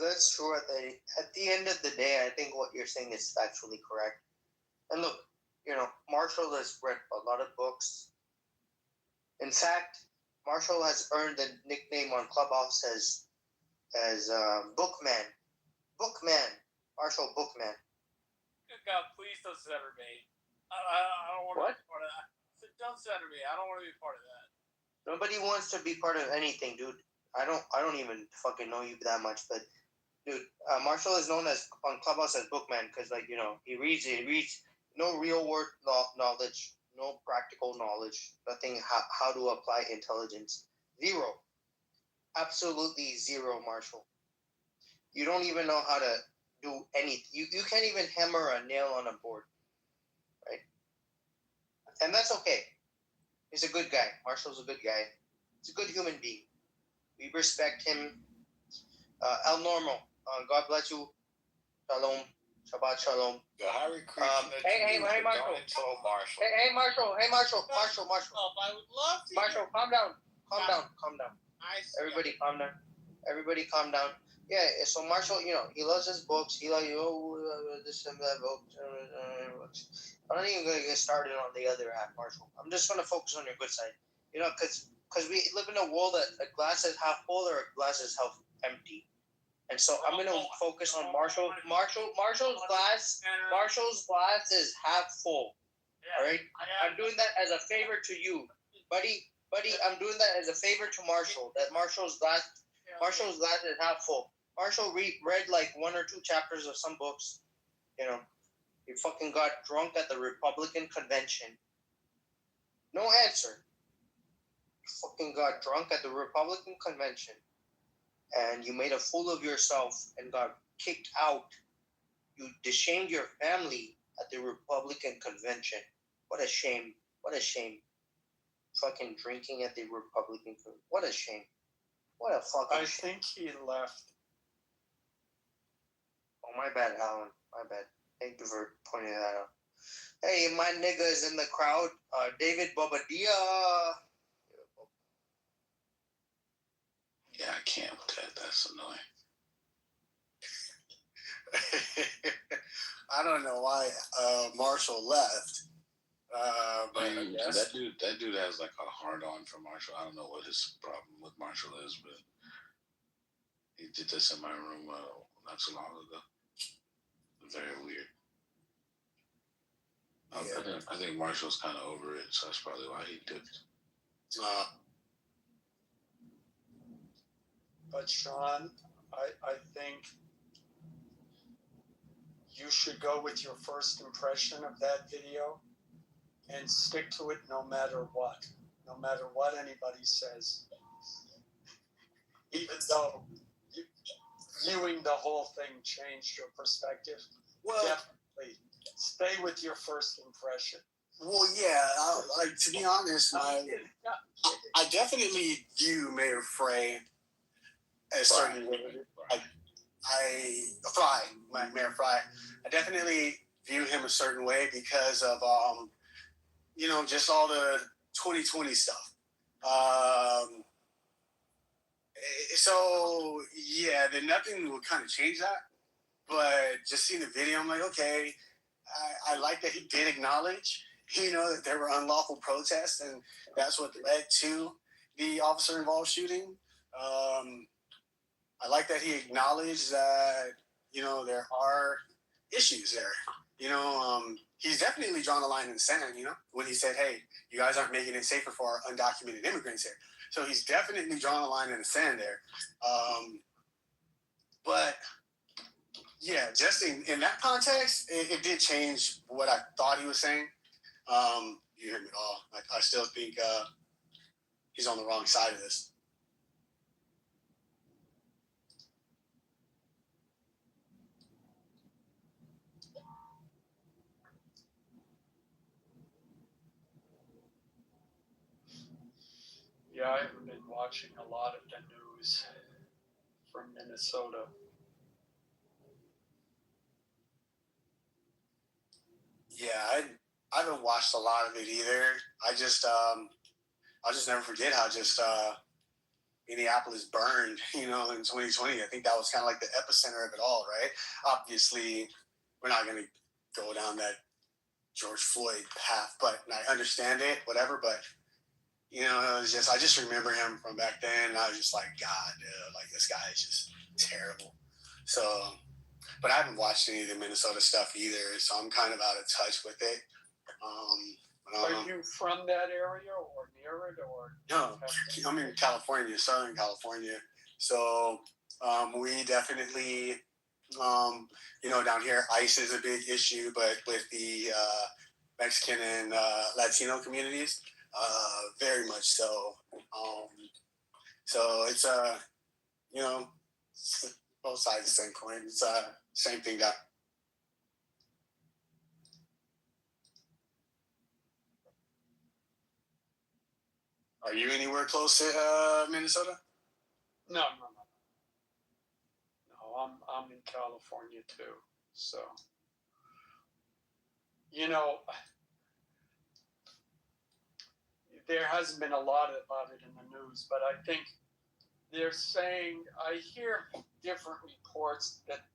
That's true. At the end of the day, I think what you're saying is factually correct. And look, Marshall has read a lot of books. In fact, Marshall has earned the nickname on Clubhouse as Bookman. Bookman. Marshall Bookman. Good God, please don't center me. I don't want to be part of that. Don't center me. I don't want to be part of that. Nobody wants to be part of anything, dude. I don't even fucking know you that much, but dude, Marshall is known as on Clubhouse as Bookman because, he reads no real world knowledge, no practical knowledge, nothing how to apply intelligence. Zero. Absolutely zero, Marshall. You don't even know how to do anything. You can't even hammer a nail on a board, right? And that's okay. He's a good guy. Marshall's a good guy. He's a good human being. We respect him. El Normo, God bless you. Shalom. Shabbat shalom. The Hare Krishna. Hey, Marshall. Marshall. Hey, Marshall. Marshall. Oh, I would love to. Marshall, calm down. Everybody calm down. Yeah, so Marshall, he loves his books. He like, this and that book. I'm not even going to get started on the other half, Marshall. I'm just going to focus on your good side. Because we live in a world that a glass is half full or a glass is half empty. And so I'm going to focus on Marshall. Marshall's glass is half full. All right? I'm doing that as a favor to you. Buddy, Buddy, I'm doing that as a favor to Marshall. That Marshall's glass is half full. Marshall read like 1 or 2 chapters of some books. You know, he fucking got drunk at the Republican convention. No answer. Fucking got drunk at the Republican convention, and you made a fool of yourself and got kicked out. You deshamed your family at the Republican convention. What a shame. What a shame. Fucking drinking at the Republican convention. What a shame. What a fucking I shame. think he left. Oh, my bad, Alan. My bad. Thank you for pointing that out. Hey, my nigga is in the crowd. David Bobadilla. Yeah, I can't with that. That's annoying. I don't know why Marshall left. But I guess. That dude has like a hard on for Marshall. I don't know what his problem with Marshall is, but he did this in my room not so long ago. Very weird. I think Marshall's kind of over it, so that's probably why he dipped. But Sean, I think you should go with your first impression of that video and stick to it no matter what. No matter what anybody says. Even though viewing the whole thing changed your perspective. Well, definitely stay with your first impression. Well, yeah, to be honest, I definitely view Mayor Frey as certain way. Mayor Fry. I definitely view him a certain way because of just all the 2020 stuff. So yeah, then nothing will kind of change that. But just seeing the video, I'm like, okay, I like that he did acknowledge, that there were unlawful protests, and that's what led to the officer-involved shooting. I like that he acknowledged that, there are issues there. He's definitely drawn a line in the sand, when he said, hey, you guys aren't making it safer for our undocumented immigrants here. So he's definitely drawn a line in the sand there. But yeah, just in that context, it did change what I thought he was saying. You hear me at all. I still think he's on the wrong side of this. Yeah, I haven't been watching a lot of the news from Minnesota. Yeah, I haven't watched a lot of it either. I'll just never forget how just Minneapolis burned, in 2020. I think that was kind of like the epicenter of it all, right? Obviously, we're not going to go down that George Floyd path, but I understand it, whatever. But it was I just remember him from back then, and I was just like, God, dude, like this guy is just terrible. So, but I haven't watched any of the Minnesota stuff either, so I'm kind of out of touch with it. Are you from that area or near it, or? No, I'm in California, Southern California. So we definitely, down here, ICE is a big issue, but with the Mexican and Latino communities, very much so. So it's both sides of the same coin. It's same thing that. Are you anywhere close to Minnesota? No. I'm in California too. So, there hasn't been a lot about it in the news, but I think they're saying, I hear different reports that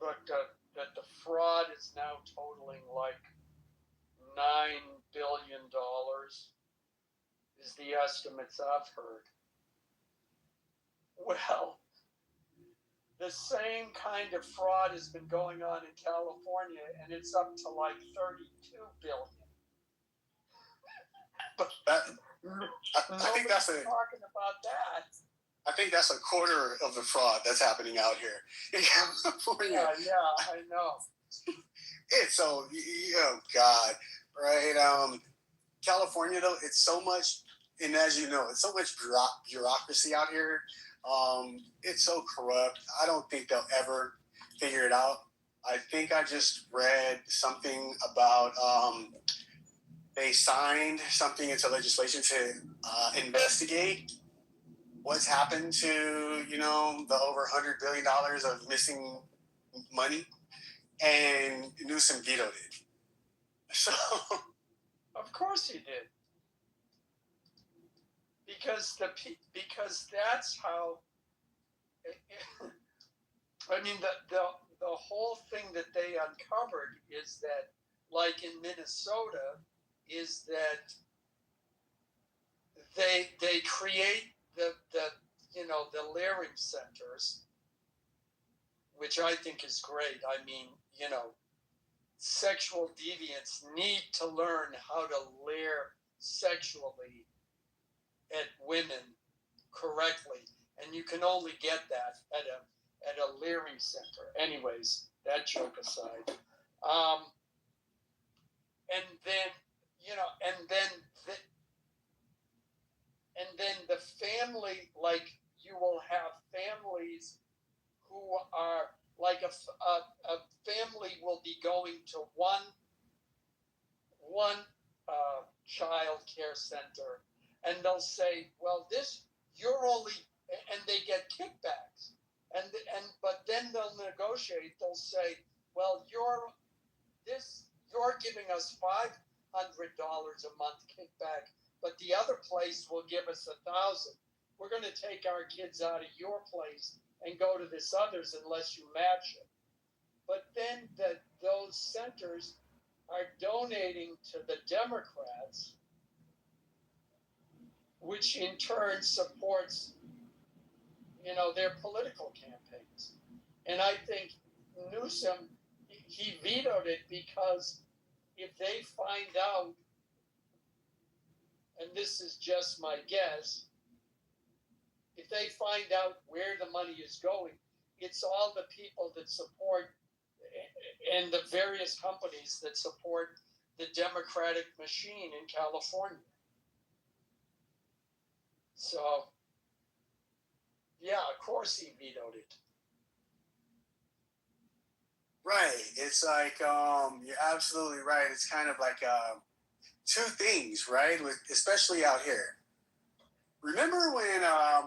the fraud is now totaling like $9 billion is the estimates I've heard. Well, the same kind of fraud has been going on in California, and it's up to like $32 billion. I think that's Nobody's talking about that. I think that's a quarter of the fraud that's happening out here in California. Yeah, I know. It's so, oh God, right? California though, it's so much, and as you know, it's so much bureaucracy out here. It's so corrupt. I don't think they'll ever figure it out. I think I just read something about they signed something into legislation to investigate what's happened to, the over $100 billion of missing money, and Newsom vetoed it. So, of course he did, because that's how. I mean, the whole thing that they uncovered is that, like in Minnesota, is that they create the Leering centers, which I think is great. I mean, sexual deviants need to learn how to leer sexually at women correctly, and you can only get that at a Leering center. Anyways, that joke aside, and then the family, like, you will have families who are like a family will be going to one child care center, and they'll say, well, you're only, and they get kickbacks, but then they'll negotiate. They'll say, well, you're giving us $500 a month kickback, but the other place will give us $1,000. We're going to take our kids out of your place and go to this other's unless you match it. But then those centers are donating to the Democrats, which in turn supports, their political campaigns. And I think Newsom, he vetoed it because if they find out, and this is just my guess, if they find out where the money is going, it's all the people that support and the various companies that support the Democratic machine in California. So, yeah, of course he vetoed it. right. It's like, you're absolutely right. It's kind of like two things, right? Especially out here. Remember when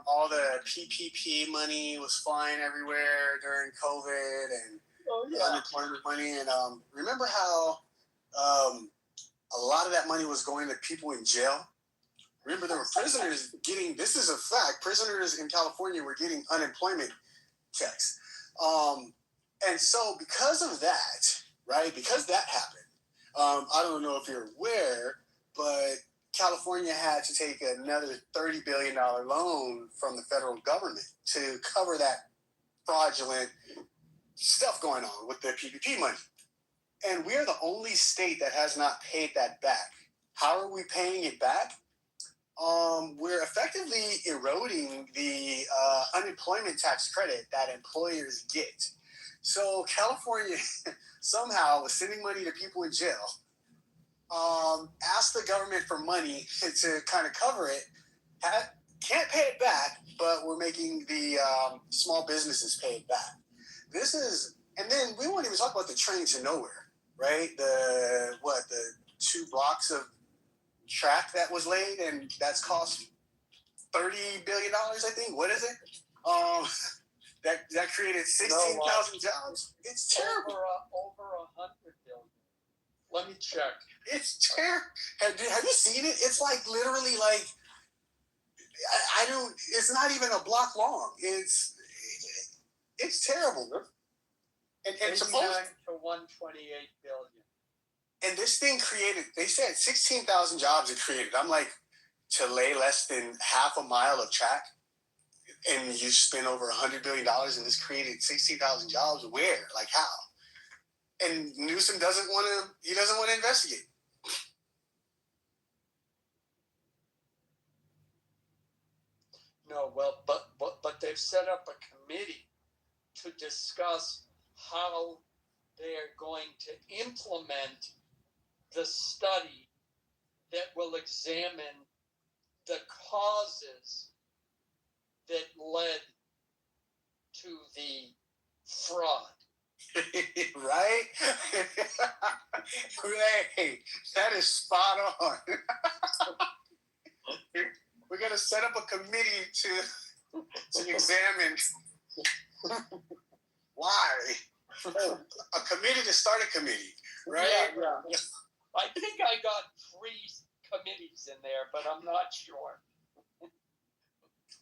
all the PPP money was flying everywhere during COVID, and unemployment money? And remember how a lot of that money was going to people in jail? Remember, there were prisoners getting, this is a fact, prisoners in California were getting unemployment checks. And so because of that, right, because that happened, I don't know if you're aware, but California had to take another $30 billion loan from the federal government to cover that fraudulent stuff going on with the PPP money. And we're the only state that has not paid that back. How are we paying it back? We're effectively eroding the unemployment tax credit that employers get. So California somehow was sending money to people in jail, asked the government for money to kind of cover it, can't pay it back, but we're making the small businesses pay it back. And then we won't even talk about the train to nowhere, right? The 2 blocks of track that was laid, and that's cost $30 billion, I think. What is it? That created 16,000 jobs. It's terrible. Over 100 billion. Let me check. It's terrible. Have you seen it? It's like literally like I don't. It's not even a block long. It's terrible. And supposed to 128 billion. And this thing created, they said 16,000 jobs it created. I'm like, to lay less than half a mile of track and you spend over $100 billion and this created 16,000 jobs? Where? Like how? And Newsom doesn't want to investigate. No, well, but they've set up a committee to discuss how they are going to implement the study that will examine the causes that led to the fraud. Right? Right. That is spot on. We're gonna set up a committee to examine why. A committee to start a committee, right? Yeah. I think I got 3 committees in there, but I'm not sure.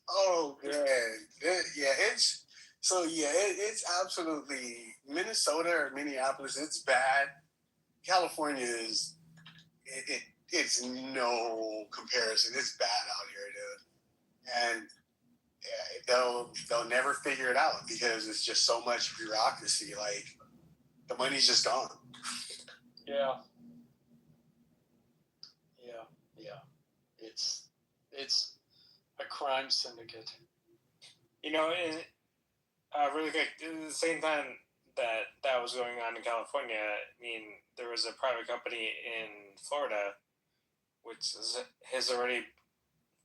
Oh man, it's absolutely Minnesota or Minneapolis. It's bad. California is it's no comparison. It's bad out here, dude. And they'll never figure it out because it's just so much bureaucracy. Like the money's just gone. Yeah. It's a crime syndicate. You know, really quick, at the same time that was going on in California, I mean, there was a private company in Florida which has already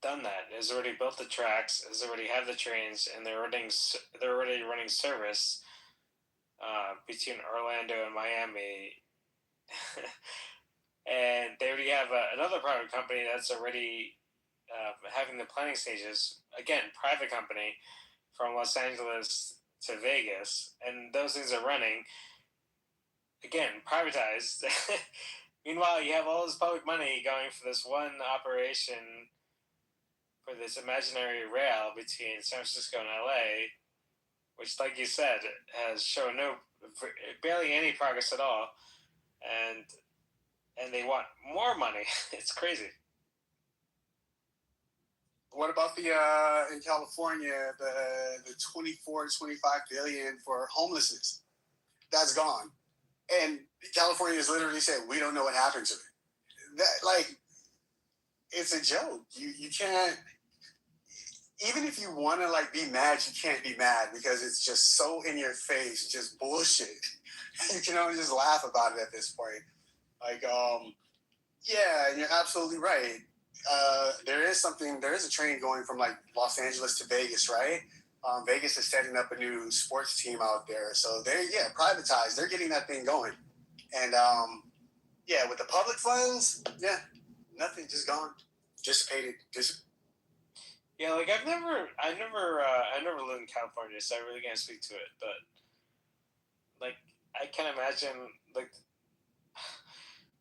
done that, has already built the tracks, has already had the trains, and they're already running service between Orlando and Miami. And they already have another private company that's already having the planning stages. Again, private company from Los Angeles to Vegas, and those things are running. Again, privatized. Meanwhile, you have all this public money going for this one operation, for this imaginary rail between San Francisco and LA, which, like you said, has shown barely any progress at all, and they want more money. It's crazy. What about the in California, the 24, 25 billion for homelessness? That's gone. And California has literally said, we don't know what happened to it. That, like, it's a joke. You can't, even if you want to, like, be mad, you can't be mad because it's just so in your face, just bullshit. You can only just laugh about it at this point. Like, yeah, you're absolutely right. There is a train going from, like, Los Angeles to Vegas, right? Vegas is setting up a new sports team out there. So they're, privatized. They're getting that thing going. And, with the public funds, nothing, just gone. Dissipated. Yeah, like I never lived in California, so I really can't speak to it. But like, I can't imagine, like,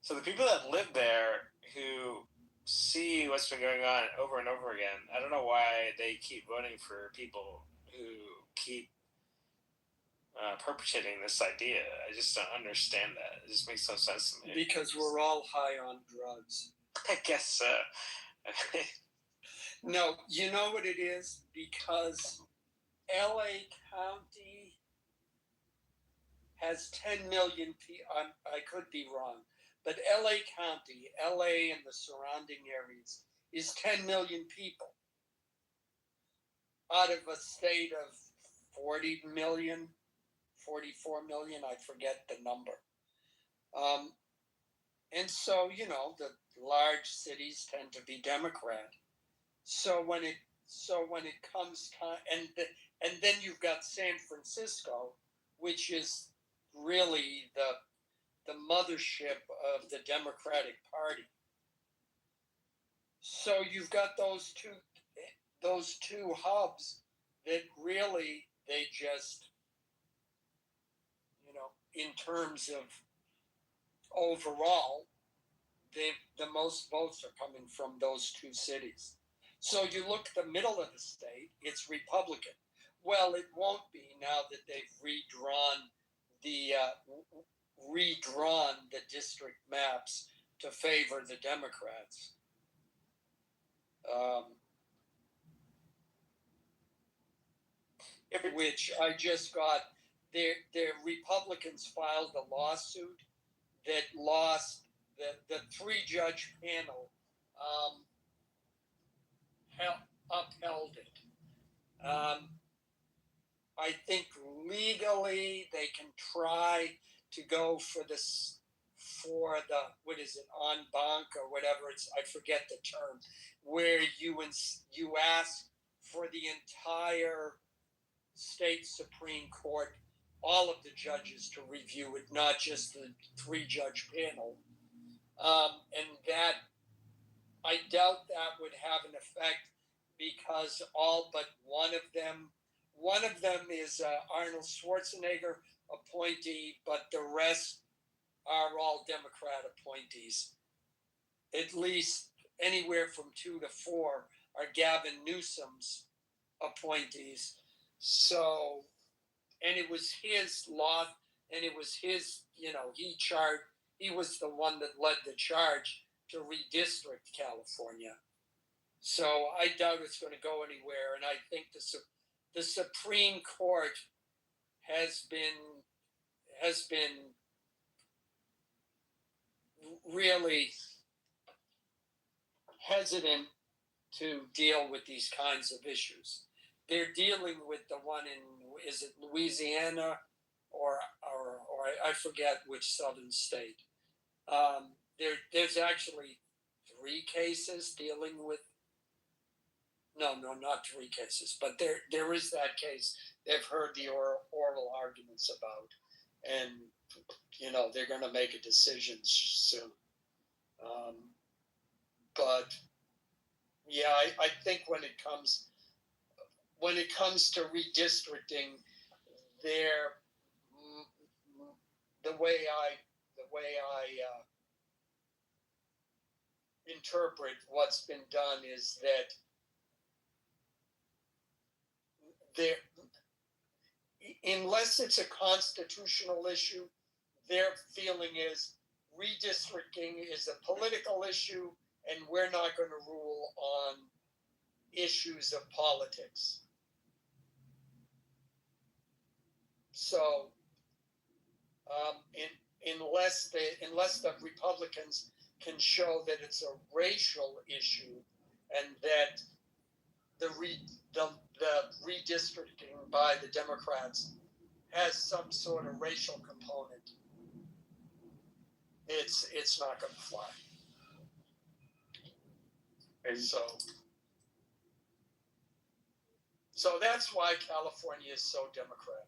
so the people that live there who see what's been going on over and over again, I don't know why they keep voting for people who keep perpetrating this idea. I just don't understand that. It just makes no sense to me. Because we're all high on drugs. I guess so. No, you know what it is? Because LA County has 10 million people. I could be wrong, but LA County, LA and the surrounding areas, is 10 million people out of a state of 40 million, 44 million, I forget the number. And so, the large cities tend to be Democrat. So when it comes time, and then you've got San Francisco, which is really the mothership of the Democratic Party. So you've got those two hubs that really, they just, in terms of overall, the most votes are coming from those two cities. So you look at the middle of the state, it's Republican. Well, it won't be now that they've redrawn the district maps to favor the Democrats. Which I just got, their Republicans filed a lawsuit that lost, the 3-judge panel upheld it. I think legally they can try to go for this, for the, what is it, en banc or whatever it's, I forget the term, where you ask for the entire state Supreme Court, all of the judges to review it, not just the 3-judge panel. And that, I doubt that would have an effect because all but one of them is Arnold Schwarzenegger appointee, but the rest are all Democrat appointees. At least anywhere from 2 to 4 are Gavin Newsom's appointees. So, and it was his law, and it was his, he was the one that led the charge to redistrict California. So I doubt it's going to go anywhere, and I think the Supreme Court has been really hesitant to deal with these kinds of issues. They're dealing with the one in, is it Louisiana or I forget which southern state. There's actually 3 cases dealing with. No, not 3 cases, but there is that case they've heard the oral arguments about, and they're going to make a decision soon. But yeah, I think when it comes to redistricting, the way I interpret what's been done is that unless it's a constitutional issue, their feeling is redistricting is a political issue, and we're not going to rule on issues of politics. So, unless the Republicans can show that it's a racial issue, and that the redistricting by the Democrats has some sort of racial component, it's not going to fly. And so that's why California is so Democratic.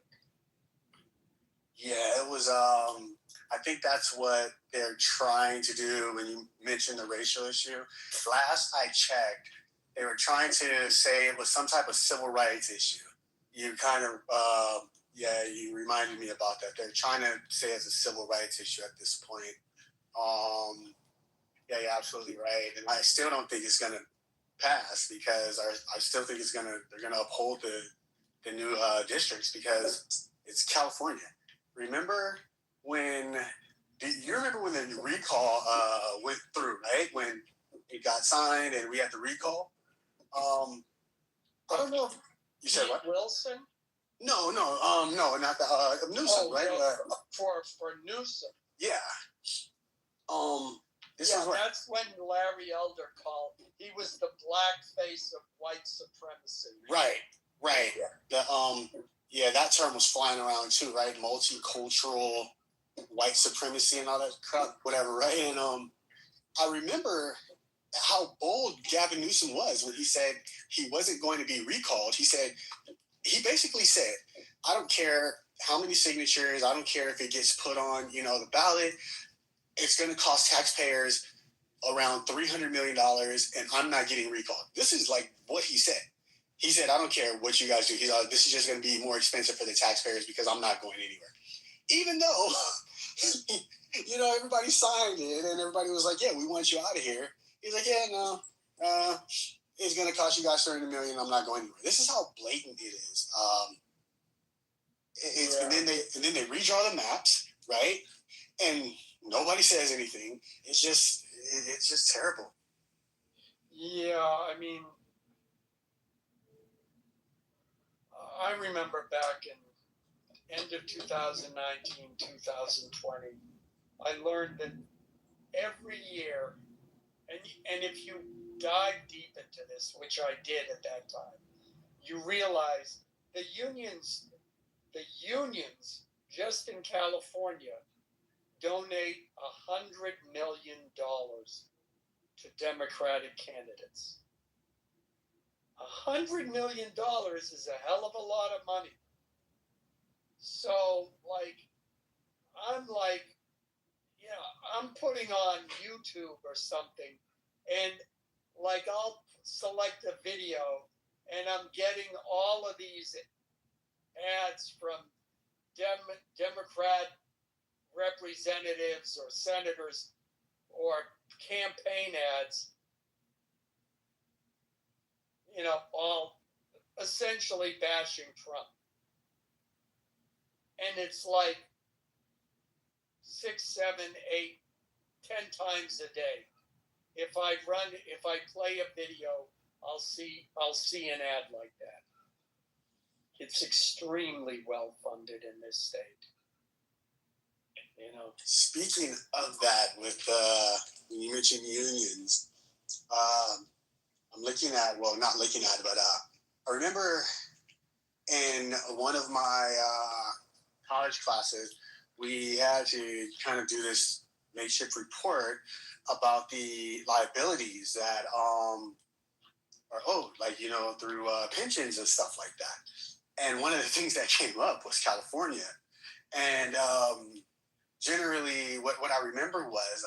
Yeah, it was. I think that's what they're trying to do when you mentioned the racial issue. Last I checked, they were trying to say it was some type of civil rights issue. You kind of, you reminded me about that. They're trying to say it's a civil rights issue at this point. Yeah, you're absolutely right. And I still don't think it's going to pass because I still think they're going to uphold the new districts because it's California. Remember when the recall went through, right? When it got signed and we had the recall? I don't know if you said what? Wilson? No, not the Newsom, right? For Newsom. Yeah. That's when Larry Elder called. He was the black face of white supremacy. Right. The that term was flying around too, right? Multicultural white supremacy and all that crap, whatever, right? And I remember how bold Gavin Newsom was when he said he wasn't going to be recalled. He basically said, I don't care how many signatures, I don't care if it gets put on, the ballot. It's going to cost taxpayers around $300 million, and I'm not getting recalled. This is like what he said. He said, I don't care what you guys do. He's like, this is just going to be more expensive for the taxpayers because I'm not going anywhere. Even though, everybody signed it and everybody was like, yeah, we want you out of here. He's like, yeah, no, it's going to cost you guys $300 million. I'm not going anywhere. This is how blatant it is. And then they redraw the maps, right? And nobody says anything. It's just terrible. Yeah, I mean, I remember back in end of 2019, 2020, I learned that every year, and if you dive deep into this, which I did at that time, you realize the unions just in California donate $100 million to Democratic candidates. $100 million is a hell of a lot of money. So, I'm putting on YouTube or something, and I'll select a video, and I'm getting all of these ads from Democrat representatives or senators or campaign ads, all essentially bashing Trump. And it's 6, 7, 8, 10 times a day. If I play a video, I'll see an ad like that. It's extremely well funded in this state. Speaking of that, with when you mentioned unions, I'm looking at, not looking at, but I remember in one of my college classes, we had to kind of do this makeshift report about the liabilities that are owed, through pensions and stuff like that. And one of the things that came up was California. And generally, what I remember was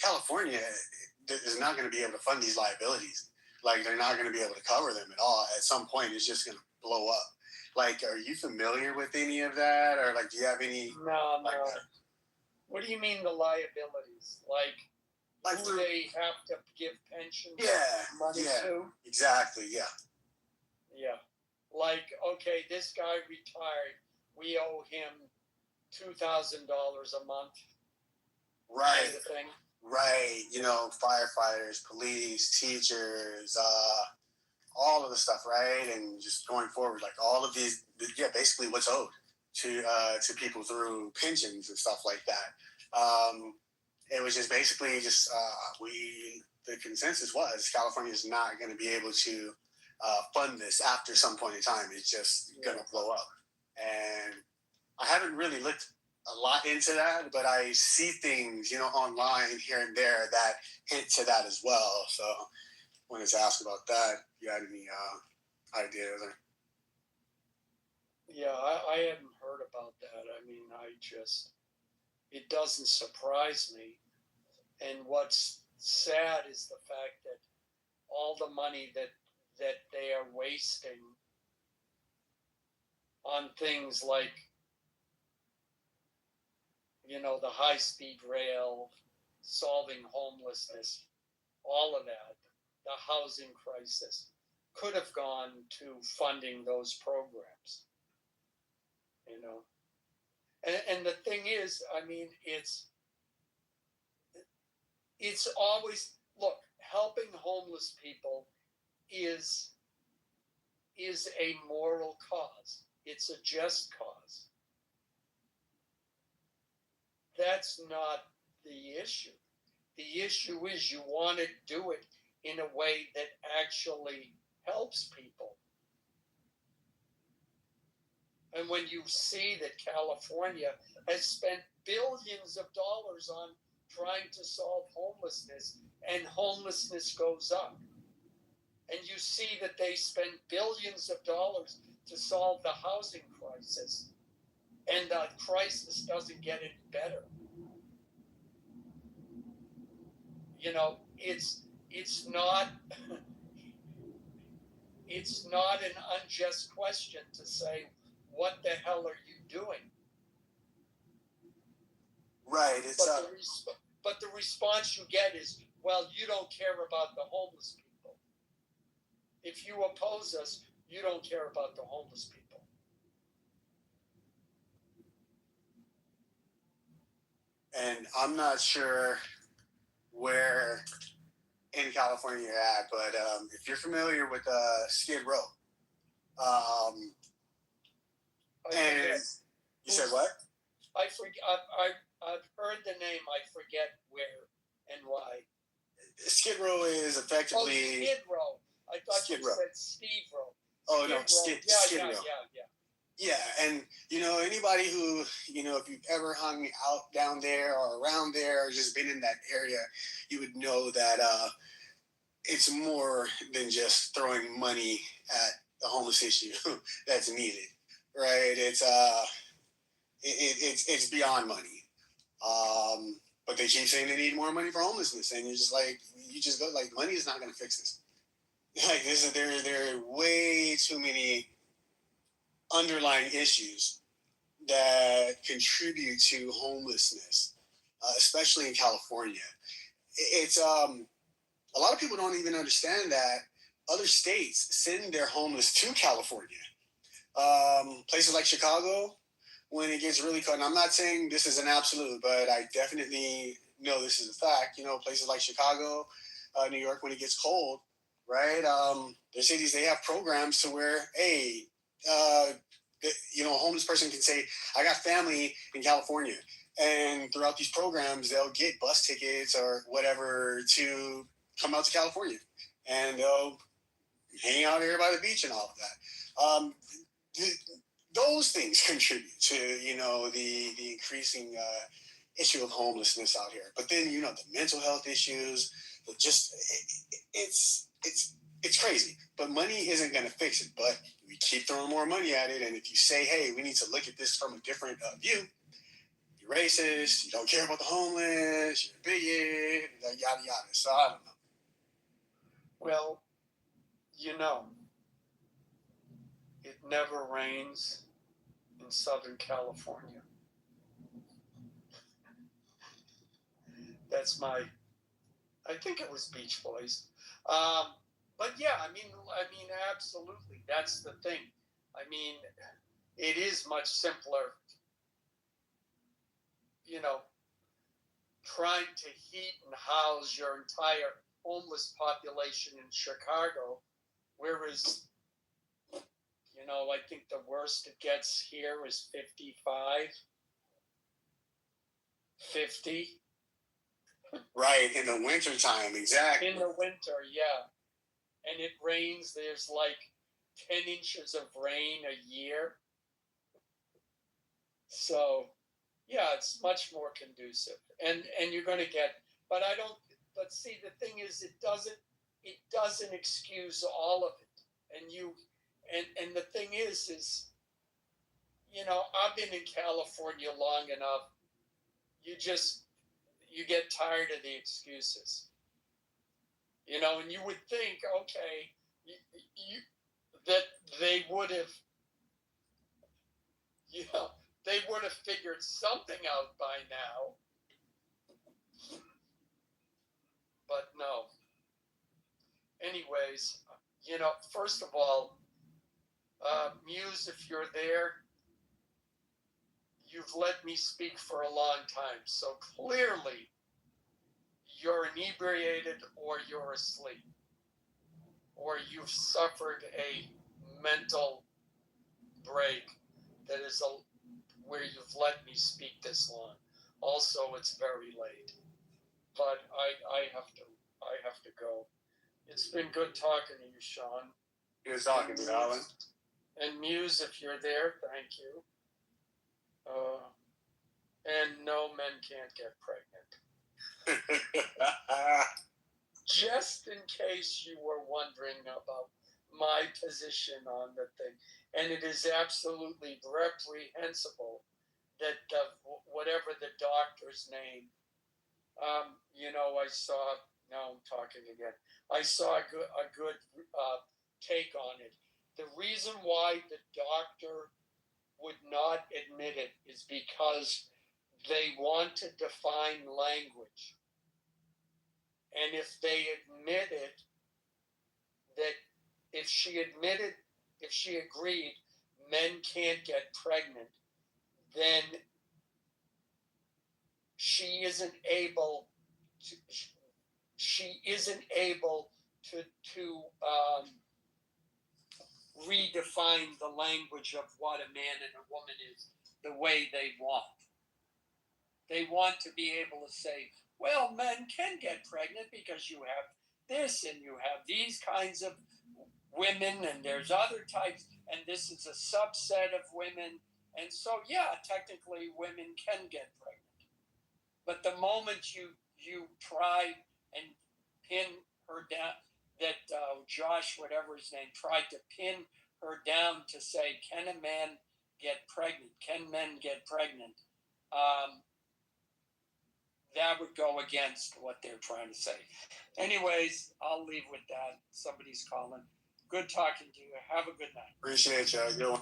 California is not going to be able to fund these liabilities. They're not going to be able to cover them at all. At some point, it's just going to blow up. Are you familiar with any of that? Or, do you have any... No. What do you mean the liabilities? Who they have to give pension money to? Exactly, yeah. Yeah. Okay, this guy retired. We owe him $2,000 a month. Right. Kind of thing. Right. Firefighters, police, teachers, all of the stuff, right? And just going forward, all of these, basically what's owed to people through pensions and stuff like that. It was just basically the consensus was California is not going to be able to fund this after some point in time. It's just going to blow up. And I haven't really looked a lot into that, but I see things, online here and there that hint to that as well. So wanted to ask about that. If you had any ideas? Yeah, I hadn't heard about that. It doesn't surprise me. And what's sad is the fact that all the money that they are wasting on things like, the high-speed rail, solving homelessness, all of that, the housing crisis, could have gone to funding those programs. And the thing is, it's always, helping homeless people is a moral cause. It's a just cause. That's not the issue. The issue is you want to do it in a way that actually helps people. And when you see that California has spent billions of dollars on trying to solve homelessness, and homelessness goes up, and you see that they spend billions of dollars to solve the housing crisis, and the crisis doesn't get any better. It's not an unjust question to say, what the hell are you doing? Right. But the response you get is, well, you don't care about the homeless people. If you oppose us, you don't care about the homeless people. And I'm not sure where in California you're at, but if you're familiar with Skid Row, and you said what? I forget. I've heard the name. I forget where and why. Skid Row is effectively. Skid Row. I thought Skid you Row. said Steve Row. Oh no, Skid Row. Yeah. Yeah, and anybody who if you've ever hung out down there or around there or just been in that area, you would know that it's more than just throwing money at the homeless issue that's needed, right? It's beyond money. But they keep saying they need more money for homelessness, and you just go like, money is not going to fix this. Like there are way too many underlying issues that contribute to homelessness, especially in California. It's a lot of people don't even understand that other states send their homeless to California. Places like Chicago, when it gets really cold, and I'm not saying this is an absolute, but I definitely know this is a fact. Places like Chicago, New York, when it gets cold, right? Their cities, they have programs to where, hey, a homeless person can say, I got family in California. And throughout these programs, they'll get bus tickets or whatever to come out to California. And they'll hang out here by the beach and all of that. Those things contribute to, the increasing issue of homelessness out here. But then, the mental health issues, it's crazy. But money isn't going to fix it. But we keep throwing more money at it. And if you say, hey, we need to look at this from a different view, you're racist, you don't care about the homeless, you're a bigot, yada, yada. So I don't know. Well, it never rains in Southern California. That's I think it was Beach Boys. But yeah, I mean, absolutely. That's the thing. I mean, it is much simpler, trying to heat and house your entire homeless population in Chicago, whereas, I think the worst it gets here is 55, 50. Right, in the wintertime, exactly. In the winter, yeah. And it rains, there's like 10 inches of rain a year. So, yeah, it's much more conducive. And you're going to get, but see, the thing is, it doesn't excuse all of it. And the thing is, I've been in California long enough. You get tired of the excuses. And you would think, okay, that they would have, they would have figured something out by now. But no. Anyways, first of all, Muse, if you're there, you've let me speak for a long time. So clearly, you're inebriated or you're asleep. Or you've suffered a mental break that is where you've let me speak this long. Also, it's very late. But I have to go. It's been good talking to you, Sean. Good talking to you, Alan. And Muse, if you're there, thank you. And no, men can't get pregnant. Just in case you were wondering about my position on the thing. And it is absolutely reprehensible that whatever the doctor's name, I saw, now I'm talking again, I saw a good take on it. The reason why the doctor would not admit it is because they want to define language. And if they admitted that if she agreed men can't get pregnant, then she isn't able to redefine the language of what a man and a woman is the way they want. They want to be able to say, well, men can get pregnant because you have this and you have these kinds of women, and there's other types, and this is a subset of women. And so, yeah, technically women can get pregnant. But the moment you try and pin her down, that Josh, whatever his name, tried to pin her down to say, can a man get pregnant? Can men get pregnant? That would go against what they're trying to say. Anyways, I'll leave with that. Somebody's calling. Good talking to you. Have a good night. Appreciate you. Good one.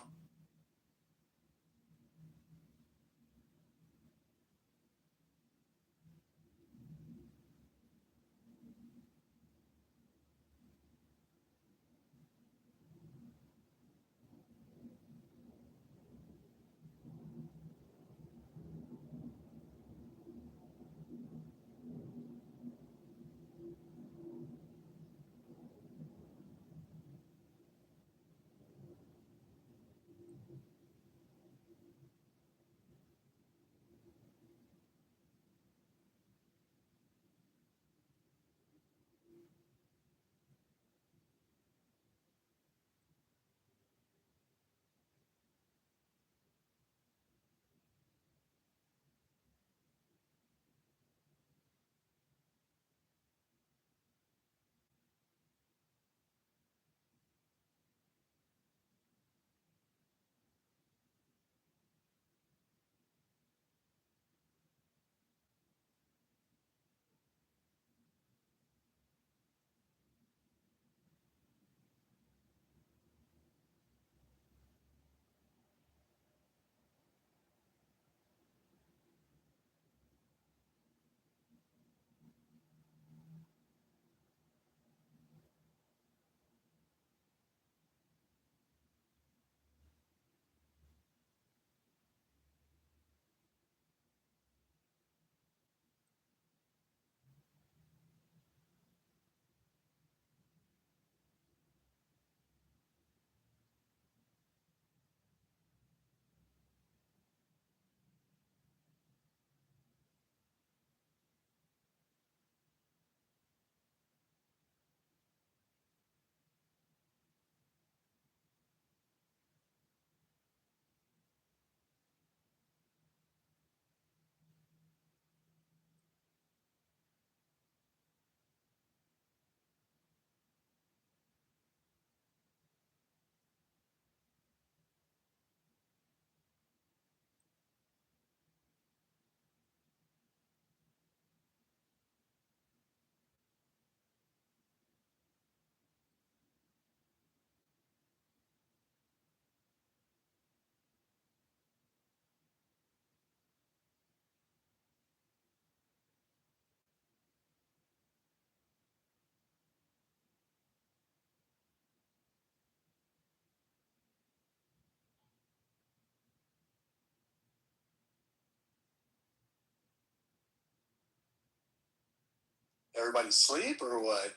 Everybody sleep or what?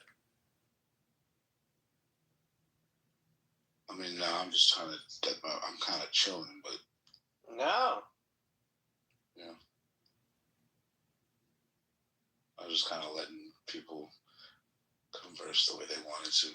I mean, no, I'm just trying to. I'm kind of chilling, but No. yeah, I was just kind of letting people converse the way they wanted to.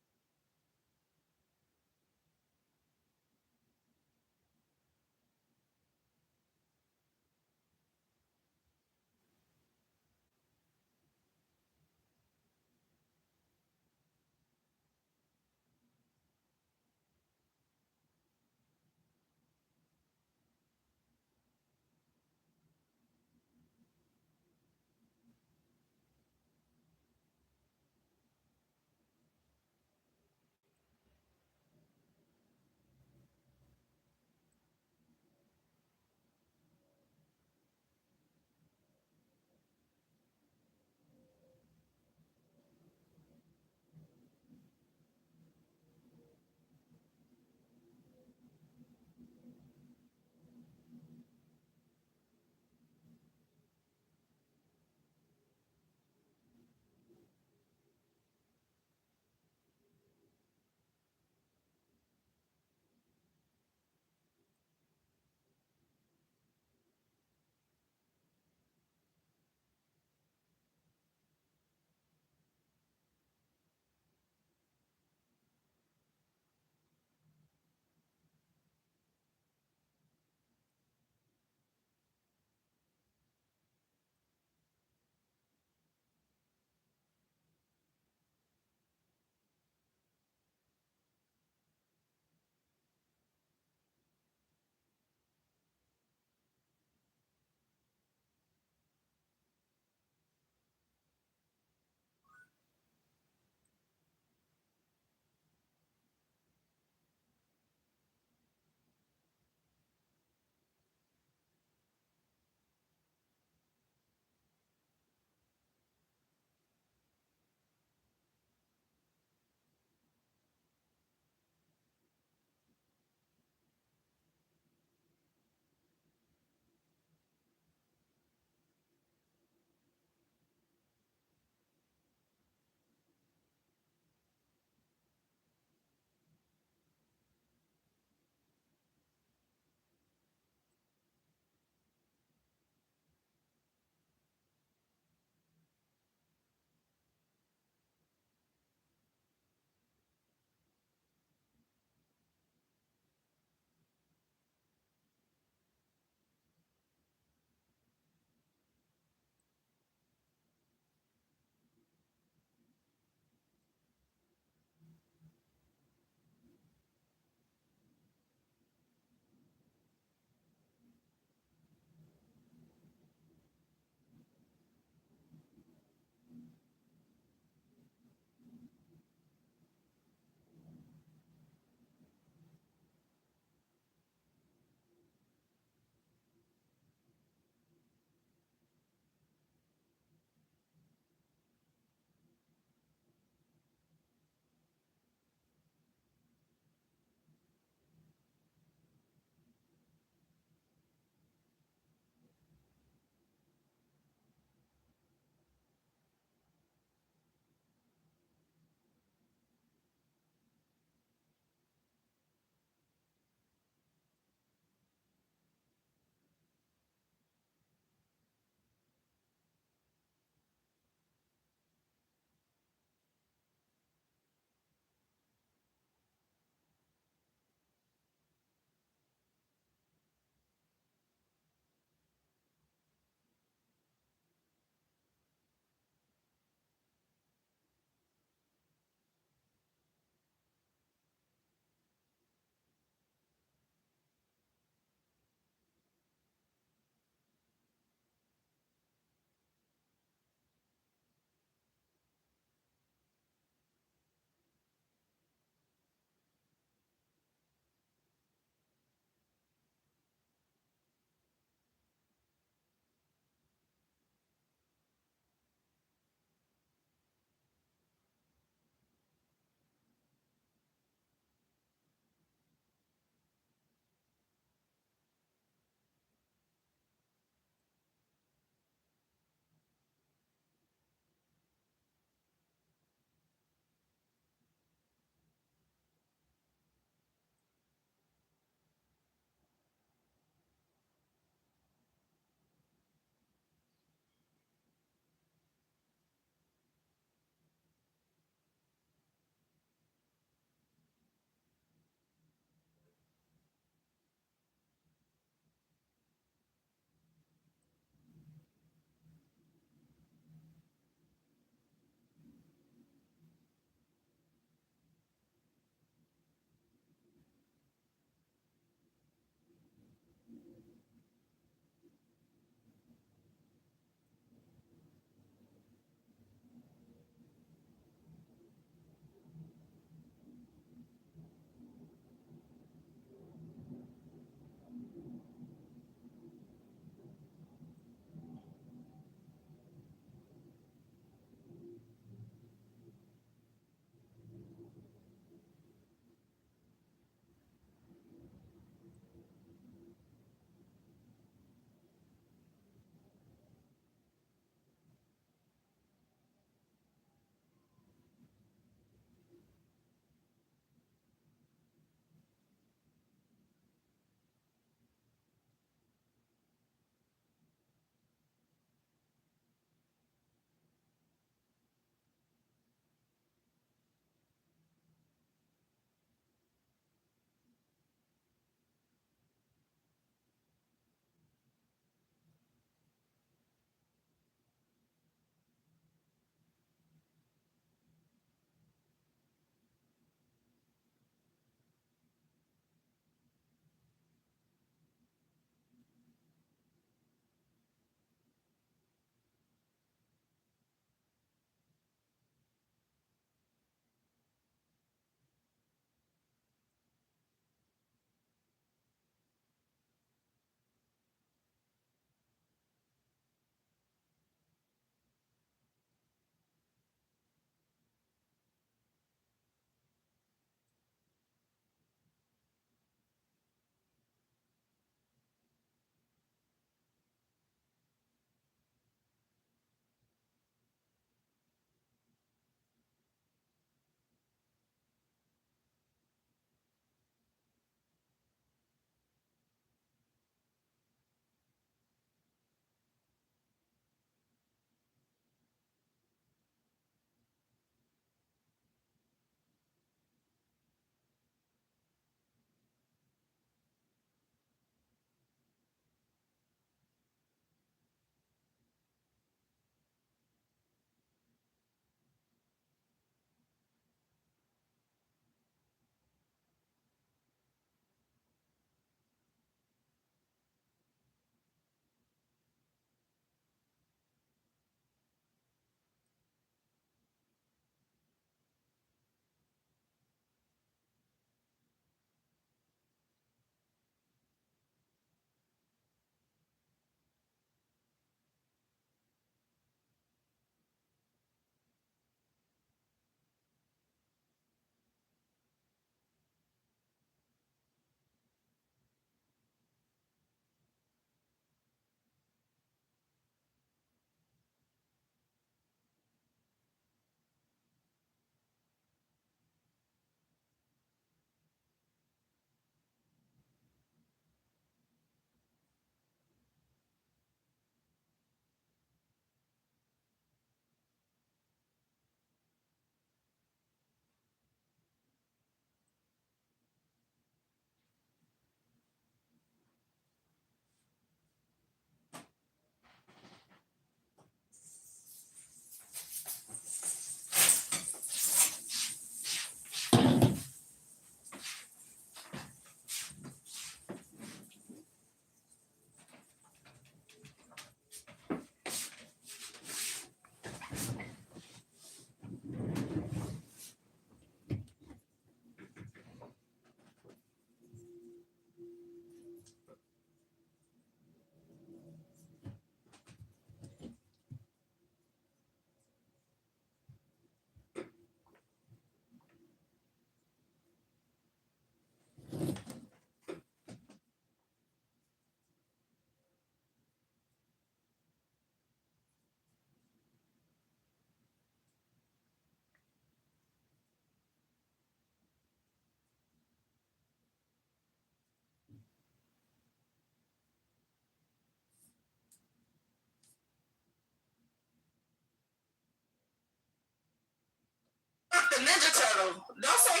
Ninja Turtle. Don't say.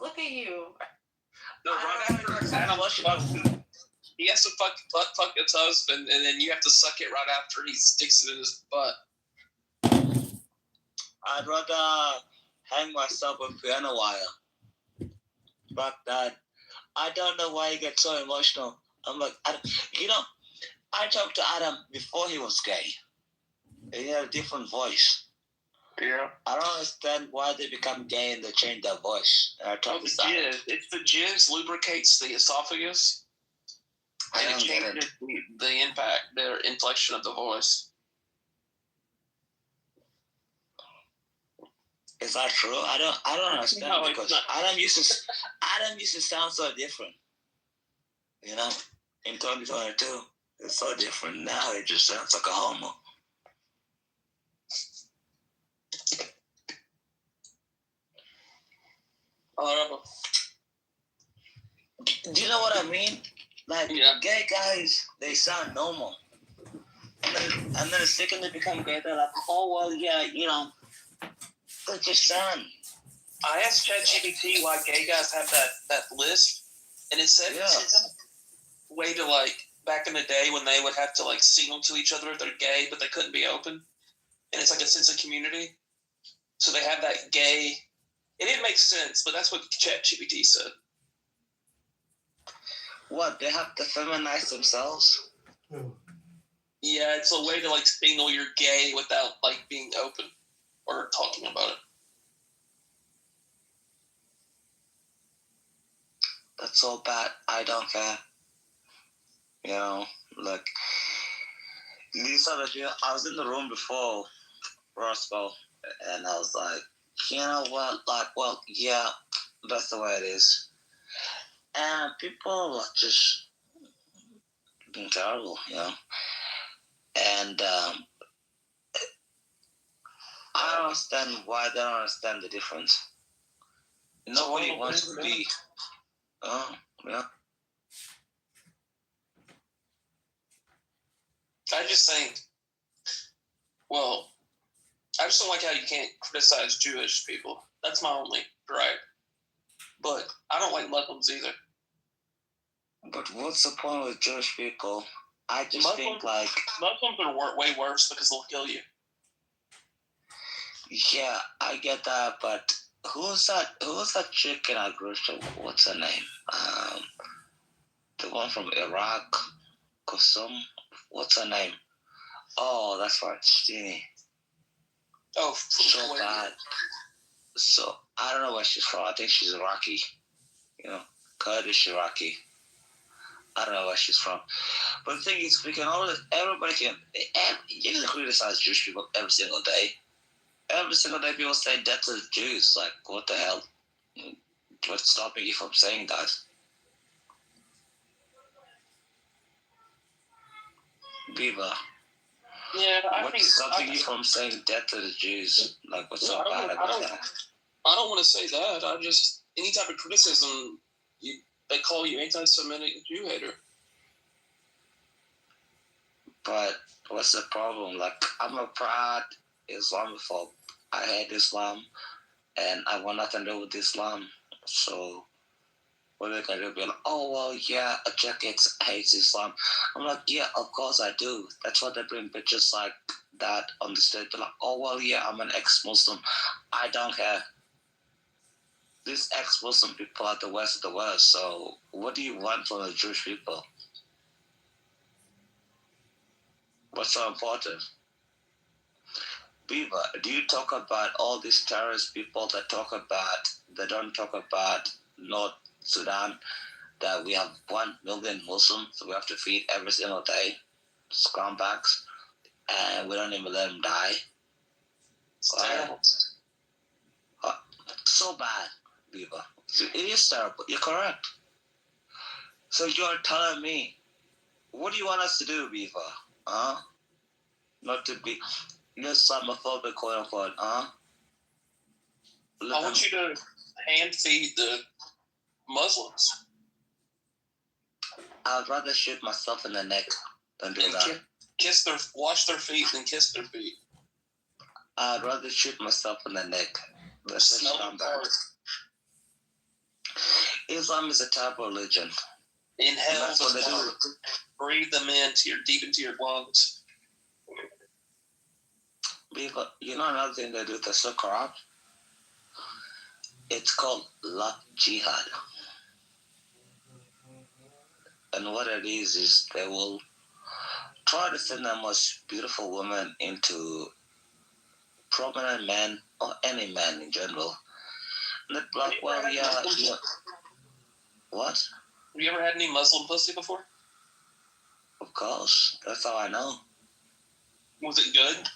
Look at you. No, right after Adam he has to fuck his husband, and then you have to suck it right after he sticks it in his butt. I'd rather hang myself with piano wire. But I don't know why he gets so emotional. I'm like, I talked to Adam before he was gay. He had a different voice. Yeah. I don't understand why they become gay and they change their voice. It's the jizz lubricates the esophagus, and it changes the impact, their inflection of the voice. Is that true? I don't understand No, because Adam used to sound so different. You know, in 2022, it's so different. Now it just sounds like a homo. Do you know what I mean? Like, gay guys, they sound normal. And then the second they become gay, they're like, oh, well, yeah, you know, they just sound. I asked ChatGPT why gay guys have that lisp, and it said it's a way to, like, back in the day when they would have to, like, signal to each other if they're gay, but they couldn't be open. And it's like a sense of community. So they have that gay. It didn't make sense, but that's what ChatGPT said. What, they have to feminize themselves? Yeah, it's a way to, like, signal you're gay without, like, being open or talking about it. That's so bad. I don't care. You know, like, these are the people. I was in the room before Roscoe, and I was like, you know what? Like, well, yeah, that's the way it is. And people are just being terrible, you know. And I don't understand why they don't understand the difference. Nobody wants to be. Oh, yeah. I just think, well, I just don't like how you can't criticize Jewish people. That's my only gripe. But I don't like Muslims either. But what's the point with Jewish people? I just think like Muslims are way worse because they'll kill you. Yeah, I get that, but who's that chick in our group? What's her name? The one from Iraq, Kusum. What's her name? Oh, that's right, Stini. Oh, so bad. So I don't know where she's from. I think she's Iraqi. You know, Kurdish Iraqi. I don't know where she's from. But the thing is, everybody can, you can criticize Jewish people every single day. Every single day people say death to the Jews. Like, what the hell? What's stopping you from saying that? Beaver. Yeah, what's stopping you from saying death to the Jews? Like, what's so bad about that? I don't want to say that. I just, any type of criticism, they call you anti-Semitic Jew hater. But what's the problem? Like, I'm a proud Islamophobe. I hate Islam, and I want nothing to do with Islam. So, what are they going to be like, oh, well, yeah, a chick hates Islam. I'm like, yeah, of course I do. That's why they bring bitches like that on the stage. They're like, oh, well, yeah, I'm an ex-Muslim. I don't care. These ex-Muslim people are the worst of the worst. So, what do you want from the Jewish people? What's so important? Beaver, do you talk about all these terrorist people that don't talk about North Sudan, that we have 1 million Muslims we have to feed every single day, scumbags, and we don't even let them die? Terrible. So bad, Beaver. It is terrible. You're correct. So you're telling me, what do you want us to do, Beaver? Not to be Islamophobic, quote unquote, I want you to hand feed the Muslims. I'd rather shoot myself in the neck than do that. wash their feet, and kiss their feet. I'd rather shoot myself in the neck. That's Smell not the bad. fart. Islam is a type of religion. Inhale That's what they do. Breathe them deep into your lungs. Because, you know another thing they do with the Quran? It's called love jihad. And what it is they will try to send the most beautiful woman into prominent men or any man in general. And they're like, well, yeah. What? Have you ever had any Muslim pussy before? Of course. That's how I know. Was it good?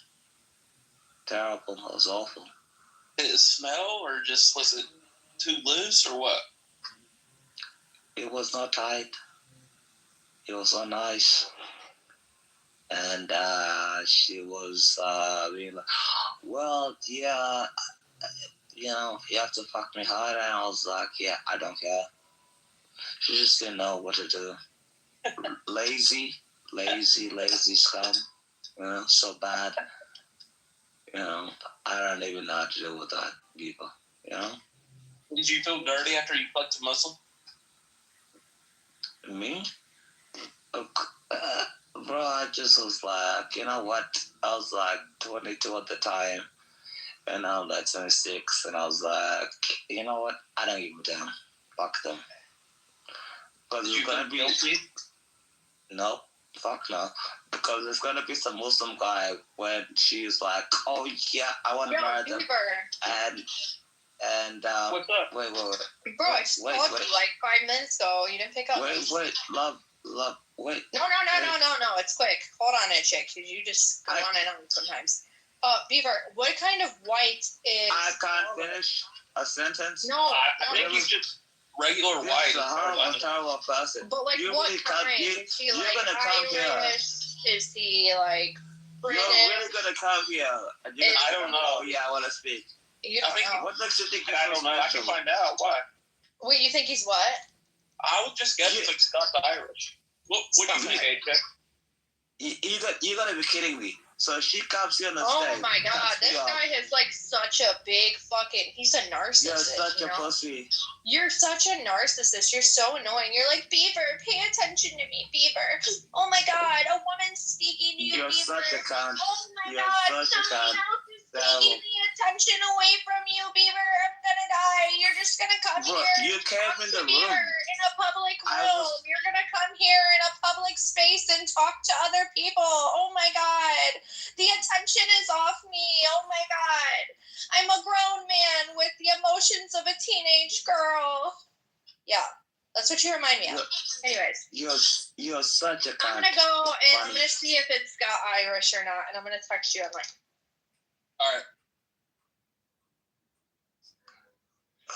Terrible. It was awful. Did it smell, or just was it too loose, or what? It was not tight. It was so nice. And she was being like, well, yeah, you know, you have to fuck me hard. And I was like, yeah, I don't care. She just didn't know what to do. Lazy scum. You know, so bad. You know, I don't even know how to deal with that people. You know? Did you feel dirty after you fucked a Muslim? Me? Bro, I just was like, you know what? I was like 22 at the time. And I'm like 26. And I was like, you know what? I don't give a damn. Fuck them. Because it's going to be... guilty? No. Fuck no. Because there's going to be some Muslim guy when she's like, oh, yeah, I want to marry them. And what's up? Wait. Bro, I just called you like 5 minutes ago. You didn't pick up. Wait, love, wait. No. It's quick. Hold on a chick. You just go on and on sometimes. Beaver, what kind of white is... I can't finish a sentence. No. I think he's just regular white. He's a horrible person. But like, you what really kind? Is he like Irish? Is he like British? You're really gonna come here. I don't know. Yeah, I want to speak. You don't know. What makes you think I don't know. I can find out. Why? Wait, you think he's what? I would just guess it's Scots Irish. What do you think, AJ? You're gonna be kidding me. So she comes here on the Oh stage. my god, this guy has like such a big fucking... He's a narcissist. You're such a pussy. You're such a narcissist. You're so annoying. You're like, Beaver, pay attention to me, Beaver. Oh my god, a woman's speaking to you, You're Beaver. such a cunt. Oh my You're god, such a someone cunt. else is taking the attention away from you, Beaver. I'm gonna die. You're just gonna come Bro, here. you came in the room. In a public room. You're gonna come here in a public space and talk to other people. Oh my god. The attention is off me. Oh my god. I'm a grown man with the emotions of a teenage girl. Yeah. That's what you remind me of. Anyways. You're such a cunt. I'm gonna go and I'm gonna see if it's got Irish or not, and I'm gonna text you online. Alright.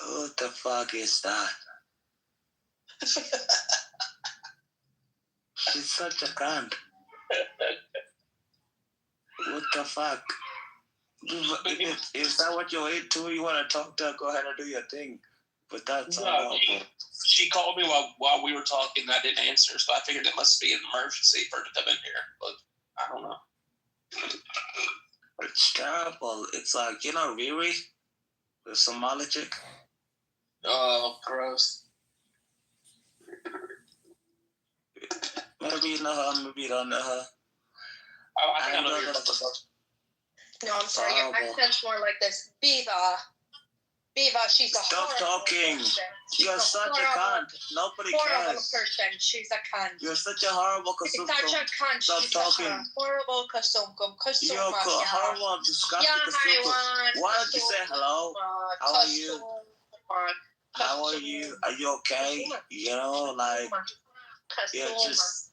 Who the fuck is that? She's such a cunt. What the fuck? Is that what you're into? You want to talk to her? Go ahead and do your thing. But that's no, she called me while we were talking. I didn't answer, so I figured it must be an emergency for her to come in here. But I don't know. It's terrible. It's like, you know, Riri, the Somali chick. Oh, gross. Maybe you know her, maybe you don't know her. I think I know you're talking about. No, I'm sorry. Your accent's more like this. Viva, she's a Stop talking. You're such a cunt. Nobody horrible cares. Person. She's a cunt. You're such a horrible kasumkum. kasumkum. She's such a cunt. Stop She's talking. a horrible kasumkum. You're a horrible, disgusting kasumkum. Why don't you say hello? How are you? How are you? Are you okay? You know, like, you're just...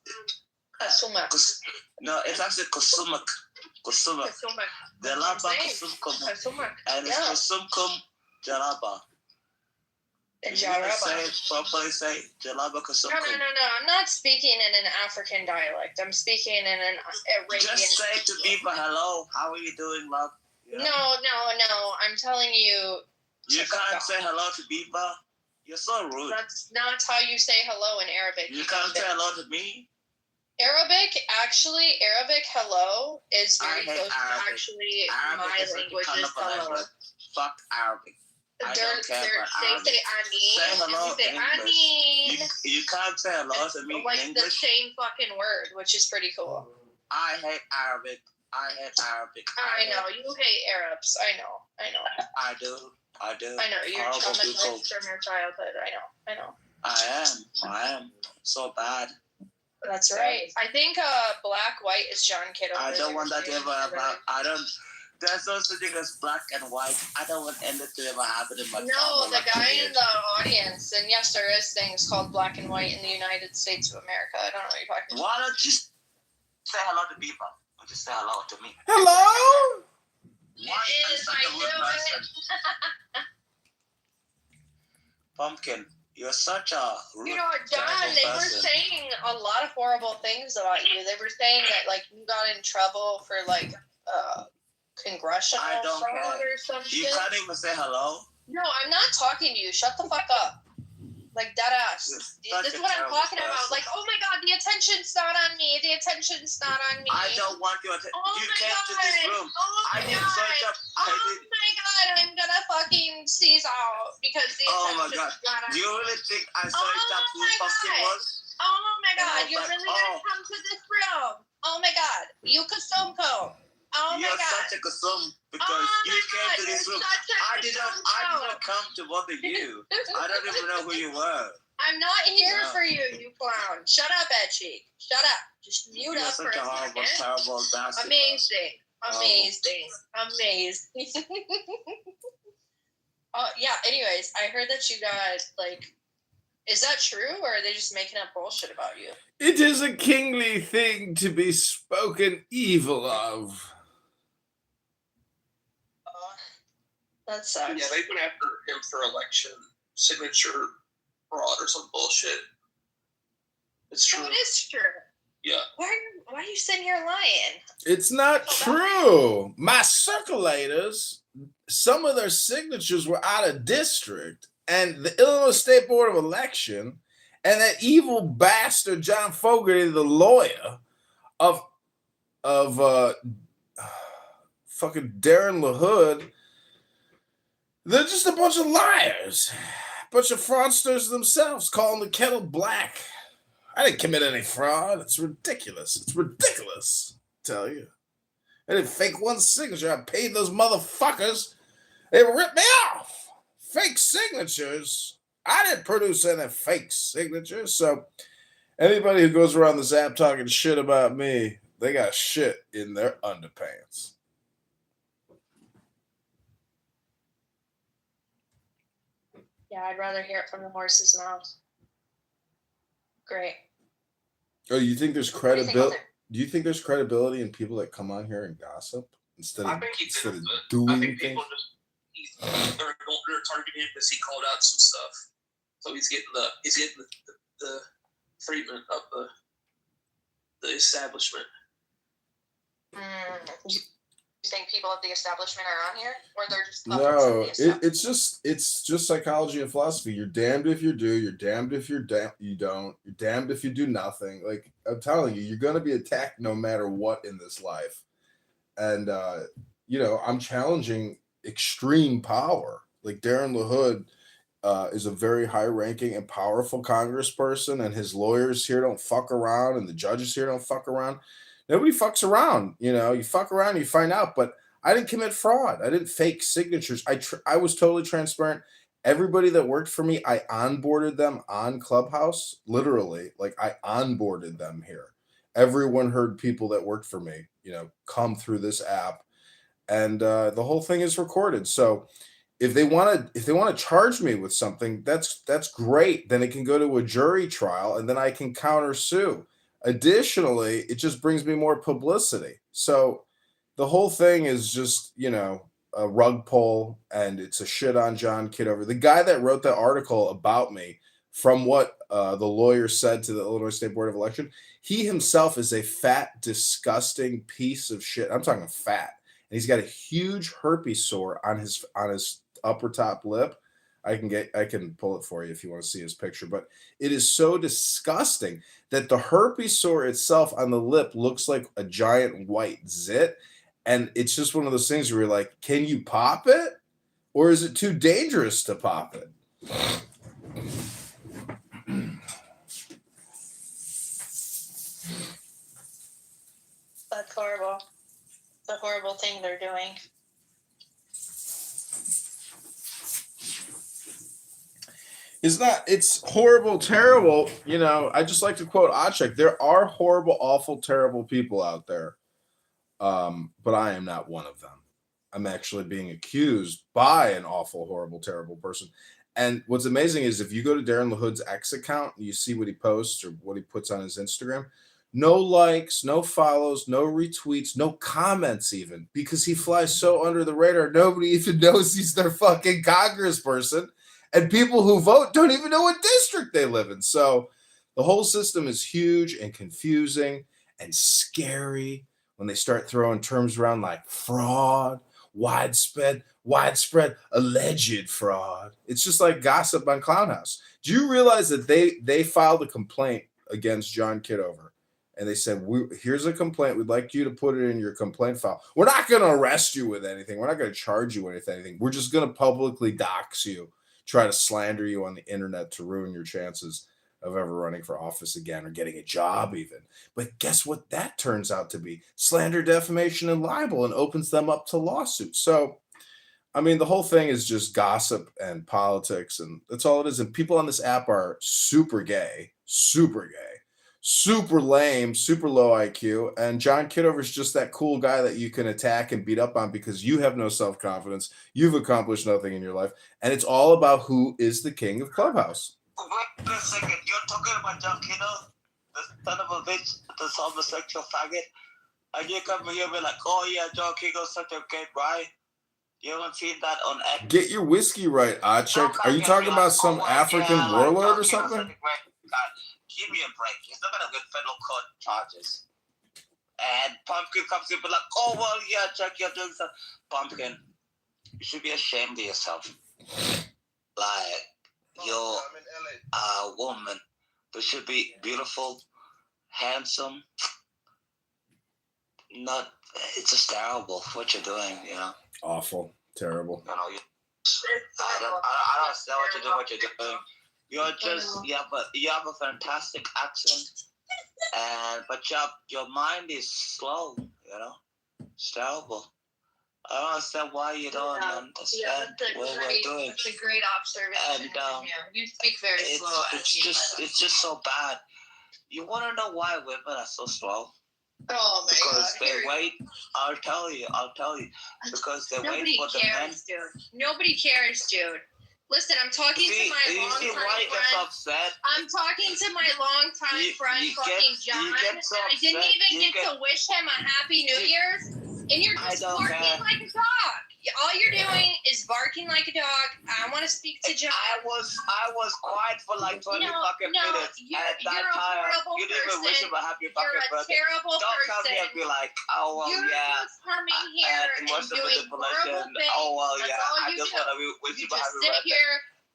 No, it's actually Kusumak. Jalaba Kusumkum. And it's Kusumkum Jalaba. Say it properly, say Jalaba Kusumkum. No. I'm not speaking in an African dialect. I'm speaking in an Arabian. Just say to people, hello, how are you doing, love? You know? No. I'm telling you. You can't say hello to Biba. You're so rude. That's not how you say hello in Arabic. You can't say hello to me? Arabic hello is very I hate close to Arabic. actually Arabic my is a language kind is of a hello. language. Fuck Arabic. I don't care about They Arabic. say anin. Say hello and we say in English. anin. You can't say hello to me Like in the English. same fucking word, which is pretty cool. I hate Arabic. I hate Arabic. I know you hate Arabs. I know. I do. I know you're Horrible people. traumatized from your childhood. I know. I am. So bad. That's right. I think Black White is John Kitover. I don't want that to ever happen. There's no such thing as black and white. I don't want anything to ever happen in my No, the guy in the audience, and yes, there is things called black and white in the United States of America. I don't know what you're talking about. Why don't you say hello to people? Or just say hello to me. Hello? Why is such a rude person? Pumpkin, you're such a rude, You know what, John, they were person. saying a lot of horrible things about you. They were saying that, like, you got in trouble for, like, congressional I don't fraud care. or some You shit. can't even say hello. No, I'm not talking to you. Shut the fuck up. Like, dead ass. This is what I'm talking about. Like, oh my god, the attention's not on me. The attention's not on me. I don't want your attention. Oh You my came god. to this room. Oh I my didn't god. search up. Oh my god, I'm gonna fucking seize out because the Oh my attention's god. not on Do you me. really think I searched up who my Pumpkin God. was? Oh my And I god, was you're like, really gonna come to this room. Oh my god. Yuka Somko. Oh You're my god. such a kasum because Oh you my came God, to this you're room. such a I did not come to bother you. I don't even know who you were. I'm not here Yeah. for you, you clown. Shut up, Edgy. Shut up. Just mute You're up for such a a horrible, second. terrible bastard. Amazing. Yeah, anyways, I heard that you got, like, is that true, or are they just making up bullshit about you? It is a kingly thing to be spoken evil of. That sucks. Yeah, they went after him for election signature fraud or some bullshit. It's true. It is true. Yeah. Why are you sitting here lying? It's not true. My circulators, some of their signatures were out of district, and the Illinois State Board of Election and that evil bastard John Fogerty, the lawyer of fucking Darren LaHood, they're just a bunch of liars, a bunch of fraudsters themselves, calling the kettle black. I didn't commit any fraud. It's ridiculous. I tell you. I didn't fake one signature. I paid those motherfuckers. They ripped me off. Fake signatures. I didn't produce any fake signatures. So anybody who goes around this app talking shit about me, they got shit in their underpants. Yeah, I'd rather hear it from the horse's mouth. Great. Oh, you think there's credibility? Do you think there's credibility in people that come on here and gossip instead of doing I think things? people they're targeting him because he called out some stuff. So he's getting the treatment of the establishment. You think people of the establishment are on here, or they're just No, it's just psychology and philosophy. You're damned if you do. You're damned if you don't. You're damned if you do nothing. Like I'm telling you, you're gonna be attacked no matter what in this life. And I'm challenging extreme power. Like Darren LaHood is a very high-ranking and powerful congressperson, and his lawyers here don't fuck around, and the judges here don't fuck around. Nobody fucks around. You fuck around, you find out. But I didn't commit fraud. I didn't fake signatures. I was totally transparent. Everybody that worked for me, I onboarded them on Clubhouse. Literally, like I onboarded them here. Everyone heard people that worked for me, come through this app, and the whole thing is recorded. So if they want to charge me with something, that's great. Then it can go to a jury trial, and then I can countersue. Additionally, it just brings me more publicity. So the whole thing is just, a rug pull, and it's a shit on John Kitover. The guy that wrote the article about me, from what the lawyer said to the Illinois State Board of Election, he himself is a fat, disgusting piece of shit. I'm talking fat. And he's got a huge herpes sore on his upper top lip. I can pull it for you if you want to see his picture, but it is so disgusting that the herpes sore itself on the lip looks like a giant white zit. And it's just one of those things where you're like, can you pop it? Or is it too dangerous to pop it? That's horrible. It's a horrible thing they're doing. It's horrible, terrible. You know, I just like to quote Acek. There are horrible, awful, terrible people out there. But I am not one of them. I'm actually being accused by an awful, horrible, terrible person. And what's amazing is if you go to Darren LaHood's X account and you see what he posts or what he puts on his Instagram, no likes, no follows, no retweets, no comments even, because he flies so under the radar, nobody even knows he's their fucking congressperson. And people who vote don't even know what district they live in. So the whole system is huge and confusing and scary when they start throwing terms around like fraud, widespread, alleged fraud. It's just like gossip on Clown House. Do you realize that they filed a complaint against John Kitover? And they said, here's a complaint. We'd like you to put it in your complaint file. We're not going to arrest you with anything. We're not going to charge you with anything. We're just going to publicly dox you, try to slander you on the internet to ruin your chances of ever running for office again or getting a job even. But guess what that turns out to be? Slander, defamation, and libel, and opens them up to lawsuits. So, I mean, the whole thing is just gossip and politics, and that's all it is. And people on this app are super gay, super lame, super low IQ. And John Kitover is just that cool guy that you can attack and beat up on because you have no self-confidence. You've accomplished nothing in your life. And it's all about who is the king of Clubhouse. Wait a second, you're talking about John Kitover, the son of a bitch, the homosexual faggot, and you come here and be like, oh yeah, John Kitover's such a gay guy. You haven't seen that on X? Get your whiskey right, Acek. Are you talking about some African warlord or something? Give me a break. He's not gonna get federal court charges. And Pumpkin comes in and be like, oh well, yeah, Jack, you're doing something. Pumpkin, you should be ashamed of yourself. Like, you're a woman who should be beautiful, handsome. It's just terrible what you're doing, you know. Awful, terrible. You know, I don't know what you're doing. What you're doing. You're just you have a fantastic accent, but your mind is slow. You know, it's terrible. I don't understand why you don't understand what we're doing. That's a great observation. And you speak very slow. It's just so bad. You want to know why women are so slow? Oh my because God. They wait. I'll tell you. Because they wait for the men. Nobody cares, dude. Listen, I'm talking to my longtime friend. I'm talking to my longtime friend, fucking John. I didn't even get to wish him a happy New Year's, and you're just barking like a dog. All you're doing is barking like a dog. I want to speak to John. I was quiet for like 20 fucking minutes. You're a horrible you didn't even wish him a happy fucking birthday. You're a terrible person. Don't come here and be like, oh well, you're just coming here and doing horrible things. Oh well, yeah. I just want to wish you a happy birthday.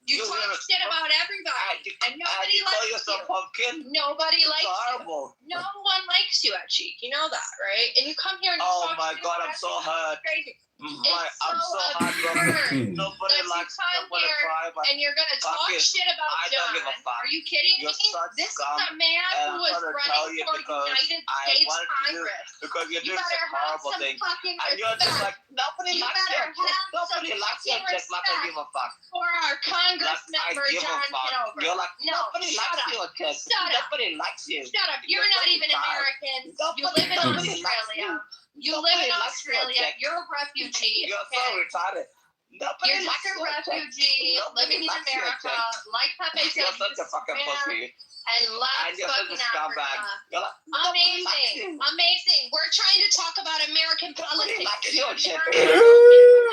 You talk shit about everybody, and nobody likes you. Pumpkin? Nobody likes horrible. You. No one likes you at Cheek. You know that, right? And you come here and you talk my shit God, about I'm so hurt. Crazy. I'm so heartbroken. Nobody likes nobody cry about. And you're gonna talk shit about John. Don't give a fuck. Are you kidding me? This is a man who was running for United States Congress. Because you're doing some horrible things. And you're just like, nobody likes you. Nobody likes you. Just like I give a fuck. For our Congress member, John Kitover. You're like, nobody likes you. Nobody likes you. Shut up. You're not even American. You live in Australia. You live in Australia. You're a refugee. You're so retarded. You're just a refugee living in America, like Pepe said. You're such a fucking pussy. And left fucking Africa. Amazing. We're trying to talk about American politics. You're not American.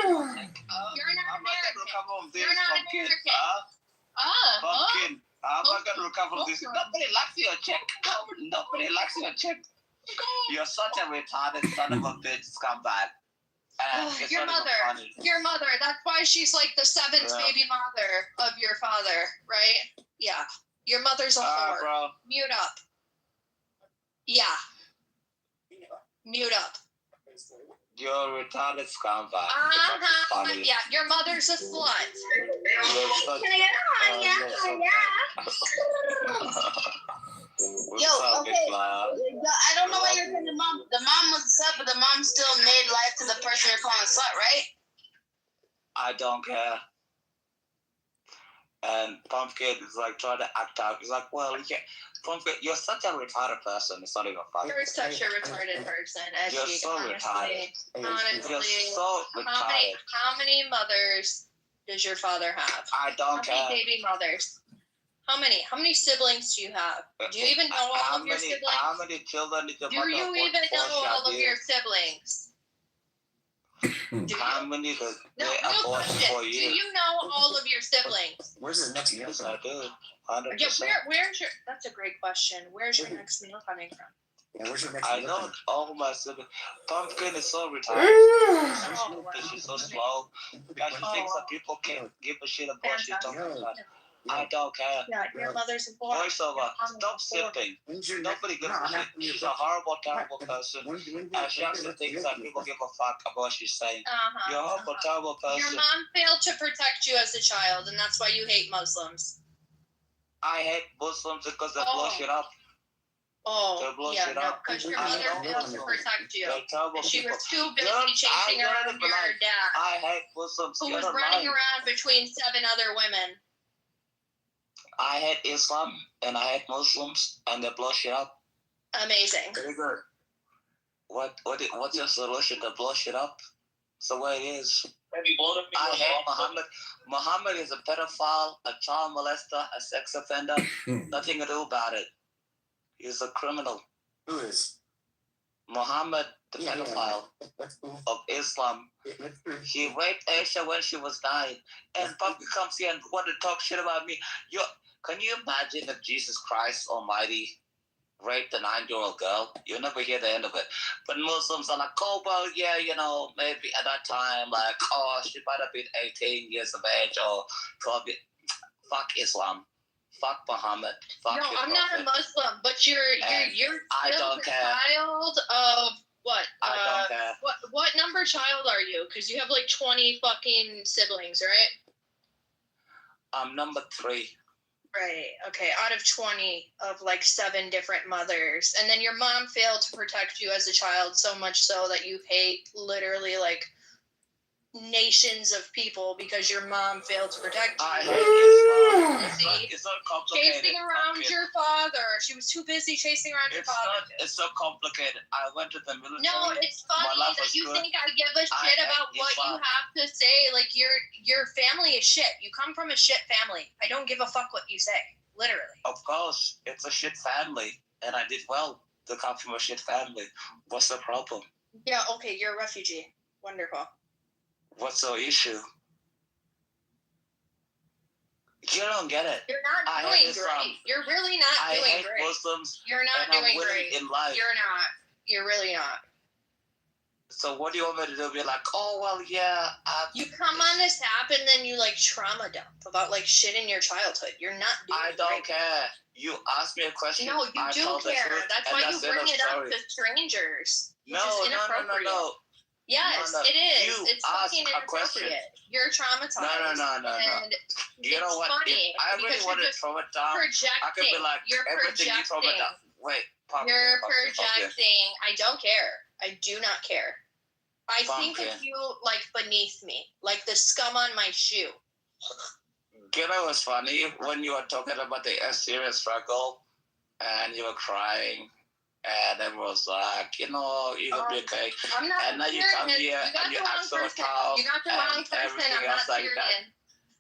You're not American. Pumpkin. I'm not gonna recover this. Nobody likes your chick. Nobody likes your chick. You're such a retarded son of a bitch scumbag. It's Your not even mother. funny. Your mother. That's why she's like the seventh Yeah. baby mother of your father, right? Yeah. Your mother's a whore. Bro. Mute up. Yeah. Mute up. You're a retarded scumbag. Funny. Yeah, your mother's a slut. You're such, you're so Yo, okay. I don't know why you're saying the mom. The mom was a slut, but the mom still made life to the person you're calling a slut, right? I don't care. And Pumpkin is like trying to act out. He's like, well, yeah, Pumpkin, you're such a retarded person. It's not even funny. You're such a retarded person, You're Edgy, so retarded. honestly. You're so retarded. How many mothers does your father have? I don't care. How many baby mothers? How many? How many siblings do you have? Do you even know all of your siblings? How many children did your Do mother you even know all of your siblings? How many did No, they real abort question. for Do you? you know all of your siblings? Where's the next meal? Yes, I do. 100%. Yeah, where's your? That's a great question. Where's your next meal coming from? I know all my siblings. Pumpkin is so retarded. She's so slow. Guys, she thinks that people can't give a shit about what she's talking about. I don't care. Yeah, your mother's a whore. Voiceover. Stop sipping. Nobody gives a shit. She's a horrible, terrible person. And she actually thinks that people give a fuck about what she's saying. You're a horrible, terrible person. Your mom failed to protect you as a child, and that's why you hate Muslims. I hate Muslims because they blow shit up. Yeah, no, because your mother failed to protect you. And she was too busy chasing around your dad. I hate Muslims. Who was running around between 7 other women. I hate Islam and I hate Muslims and they blow shit up. Amazing. Very good. What's your solution to blow shit up? It's the way it is. I hate Muhammad. Muhammad is a pedophile, a child molester, a sex offender. Nothing to do about it. He's a criminal. Who is? Muhammad, the pedophile of Islam. He raped Aisha when she was 9. And Pumpkin comes here and want to talk shit about me. Can you imagine if Jesus Christ Almighty raped a 9-year-old girl? You'll never hear the end of it. But Muslims are like, oh, well, yeah, maybe at that time, like, oh, she might have been 18 years of age or 12 years. Fuck Islam. Fuck Muhammad. Fuck no, your I'm prophet. not a Muslim, but you're I still don't the care. child of what? I don't care. What number child are you? Because you have like 20 fucking siblings, right? I'm number 3. Right. Okay. Out of 20 of like 7 different mothers, and then your mom failed to protect you as a child so much so that you hate literally like nations of people because your mom failed to protect you. I hate Islam. It's not complicated. Chasing around your father. She was too busy chasing around your father. It's so complicated. I went to the military. No, it's funny that you think I give a shit about what you have to say. Like your family is shit. You come from a shit family. I don't give a fuck what you say. Literally. Of course, it's a shit family, and I did well to come from a shit family. What's the problem? Yeah. Okay. You're a refugee. Wonderful. What's the issue? You don't get it. You're not doing great. You're really not doing I hate great. Muslims. You're not and doing I'm great. in life. You're not. You're really not. So what do you want me to do? Be like, oh well, yeah. You come on this app and then you like trauma dump about like shit in your childhood. You're not doing I don't care. You ask me a question. No, you I do tell the care. truth, That's and why you bring it up story. to strangers. No, Which is inappropriate. no. Yes, No, it is. you It's ask fucking a question. inappropriate. You're traumatized. No. And You know it's what? funny If I really because wanted you're to throw it down, I could be projecting. like, You're everything you throw it projecting. down. Wait, Pumpkin, You're Pumpkin. projecting. I don't care. I do not care. I think of Pumpkin. you like beneath me, like the scum on my shoe. You know what's funny? When you were talking about the serious struggle and you were crying and everyone was like, you're gonna be okay. I'm not and now you come here and you act so tough. You got the wrong and person. everything I'm not else like Syrian. that.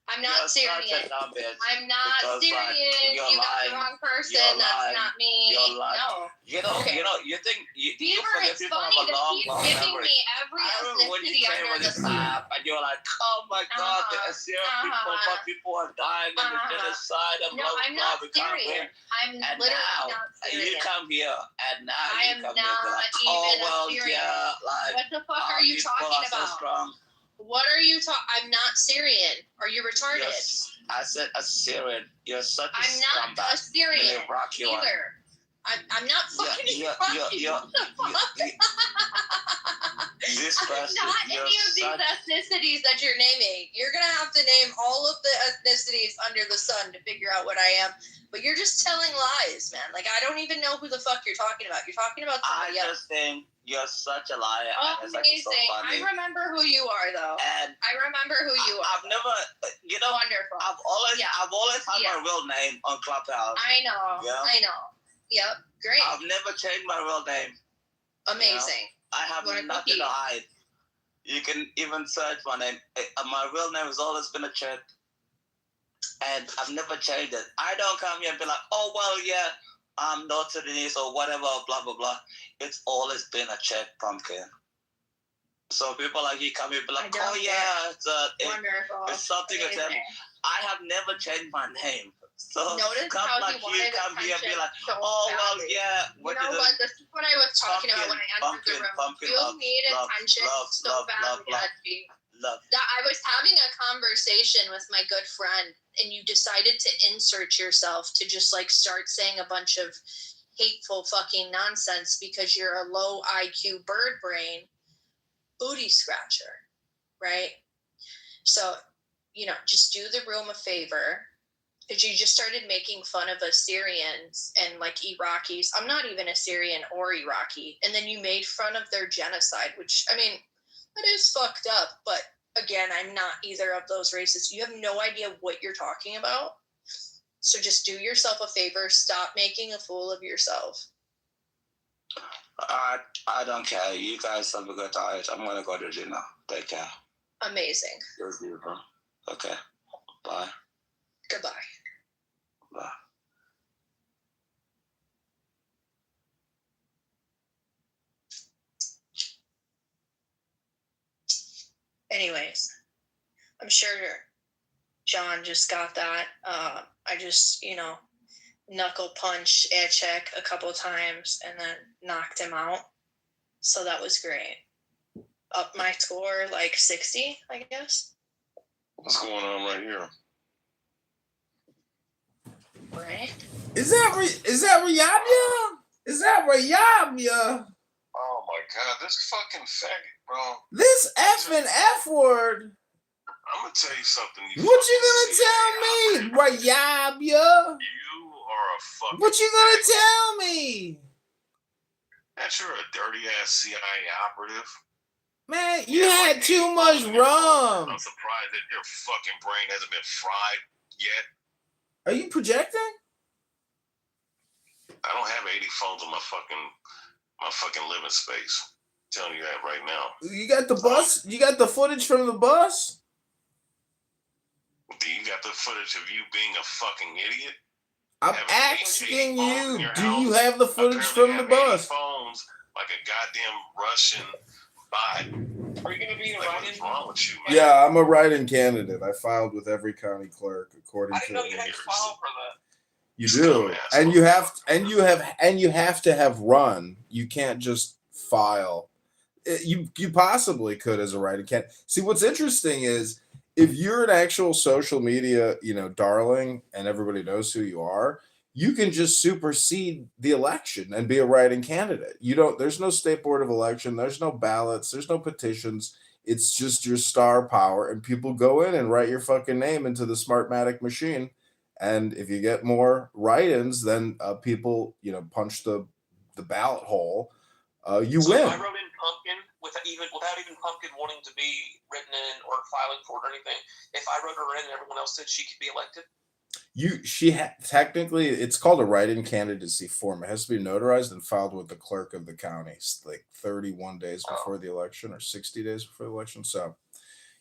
I'm not You're Syrian. such a dumb bitch. I'm not because, Syrian. Like, You got the wrong person. You're That's lying. not me. You're lying. No. You know, you think you Beaver, forget it's people funny have a to long, keep long giving memory. me every I remember when you ethnicity came under with the this sun. app and you're like, oh my God, the Assyrian people are dying and the genocide and No, blah, I'm blah, not we can't Syrian. win. I'm And literally now not you serious. come here, and now I you am come not here, be like, even oh well, serious. yeah, like What the fuck are you people talking are so about? strong. What are you talking? I'm not Syrian. Are you retarded? I said Assyrian. You're such a I'm not scumbag. a Syrian You're Iraqi one. either. I'm not fucking Iraqi. What the fuck? This I'm person, not you're any of these such. ethnicities that you're naming. You're gonna have to name all of the ethnicities under the sun to figure out what I am. But you're just telling lies, man. Like I don't even know who the fuck you're talking about. You're talking about somebody else. I just think you're such a liar. And it's actually so Amazing. funny. I remember who you are, though. And I remember who you are. I've never, you know, Wonderful. I've always had my real name on Clubhouse. I know. Yeah? I know. Yep. Great. I've never changed my real name. Amazing. You know? I have nothing to hide. You can even search my name. My real name has always been a chick. And I've never changed it. I don't come here and be like, oh, well, yeah, I'm North Sudanese or whatever, blah, blah, blah. It's always been a chick pumpkin. So people like you come here and be like, oh, yeah, it's something to them. I have never changed my name. So notice come how like he wanted you come here and be like, so oh, well, badly. yeah. You know what? This is what I was talking about when I entered the room. You need attention so badly. Love. I was having a conversation with my good friend, and you decided to insert yourself to just like start saying a bunch of hateful fucking nonsense because you're a low IQ bird brain booty scratcher, right? So, you know, just do the room a favor. Because you just started making fun of Assyrians and like Iraqis. I'm not even Assyrian or Iraqi. And then you made fun of their genocide, which, I mean, that is fucked up. But again, I'm not either of those races. You have no idea what you're talking about. So just do yourself a favor. Stop making a fool of yourself. I don't care. You guys have a good night. I'm going to go to dinner. Take care. Amazing. You're beautiful. Okay. Bye. Goodbye. Bye. Anyways, I'm sure John just got that. I just, you know, knuckle punch check a couple times and then knocked him out. So that was great. Up my score like 60, I guess. What's going on right here? Right? Is that Riyabya? Is that Riyabya? Oh my god, this fucking faggot, bro. This effing F word. I'm gonna tell you something. What you gonna tell me, Riyabya? You are a fucking. What you gonna tell me? That you're a dirty ass CIA operative. Man, you had too much rum. I'm surprised that your fucking brain hasn't been fried yet. Are you projecting? I don't have 80 phones on my fucking living space. I'm telling you that right now. You got the bus? You got the footage from the bus? Do you got the footage of you being a fucking idiot? I'm asking you, do you have the footage from the bus? Phones like a goddamn Russian bot. Are you going to be a what's wrong with you, man? Yeah, I'm a write-in candidate. I filed with every county clerk according I didn't know to you had to file for that. You do, and you have to have run. You can't just file. You possibly could as a write-in candidate. See, what's interesting is if you're an actual social media, darling, and everybody knows who you are, you can just supersede the election and be a write-in candidate. There's no state board of election. There's no ballots. There's no petitions. It's just your star power, and people go in and write your fucking name into the Smartmatic machine. And if you get more write-ins, then people, punch the ballot hole. You so win. If I wrote in pumpkin without even pumpkin wanting to be written in or filing for it or anything, if I wrote her in and everyone else did, she could be elected. Technically, it's called a write-in candidacy form. It has to be notarized and filed with the clerk of the county, like 31 days before the election or 60 days before the election. So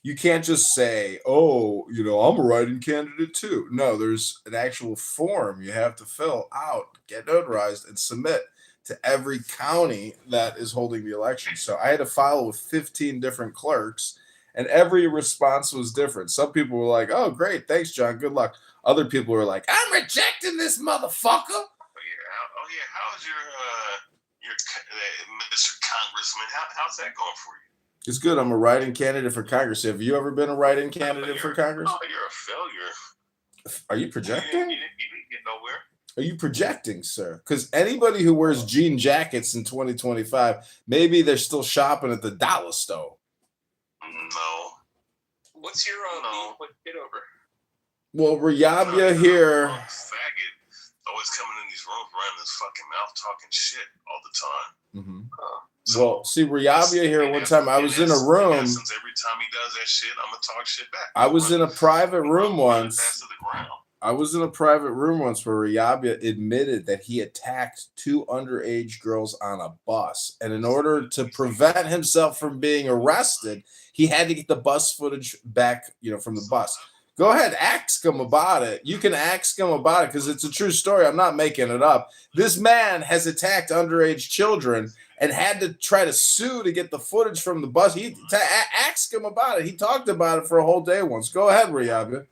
you can't just say, oh, I'm a write-in candidate too. No, there's an actual form you have to fill out, get notarized, and submit to every county that is holding the election. So I had to file with 15 different clerks, And every response was different. Some people were like, "Oh, great, thanks, John. Good luck." Other people were like, "I'm rejecting this motherfucker." Oh yeah, how's your Mr. Congressman? How's that going for you? It's good. I'm a write-in candidate for Congress. Have you ever been a write-in candidate for Congress? Oh, you're a failure. Are you projecting? You didn't get nowhere. Are you projecting, sir? Because anybody who wears jean jackets in 2025, maybe they're still shopping at the dollar store. No. What's your beef with Kitover? Well, Riyabia here. Faggot always coming in these rooms running his fucking mouth talking shit all the time. Mm-hmm. Well, see, Riyabia here one time, I was in a room. Since every time he does that shit, I'm going to talk shit back. I was in a private room once. I was in a private room once where Riyabia admitted that he attacked 2 underage girls on a bus. And in order to prevent himself from being arrested, he had to get the bus footage back, from the bus. Go ahead, ask him about it. You can ask him about it because it's a true story. I'm not making it up. This man has attacked underage children and had to try to sue to get the footage from the bus. Ask him about it. He talked about it for a whole day once. Go ahead, Riyabia.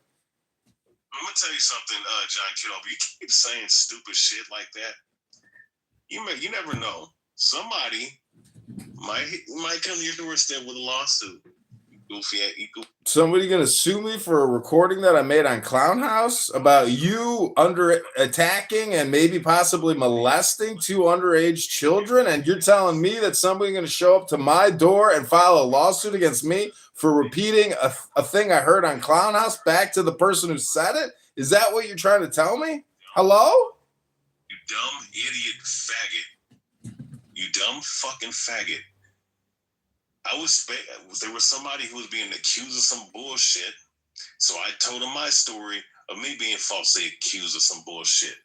I'm gonna tell you something, John Kitover. You keep saying stupid shit like that. You never know. Somebody might come to your doorstep with a lawsuit. Somebody gonna sue me for a recording that I made on Clown House about you attacking and maybe possibly molesting 2 underage children, and you're telling me that somebody's gonna show up to my door and file a lawsuit against me for repeating a thing I heard on Clown House back to the person who said it? Is that what you're trying to tell me? Hello? You dumb idiot faggot. You dumb fucking faggot. There was somebody who was being accused of some bullshit. So I told him my story of me being falsely accused of some bullshit.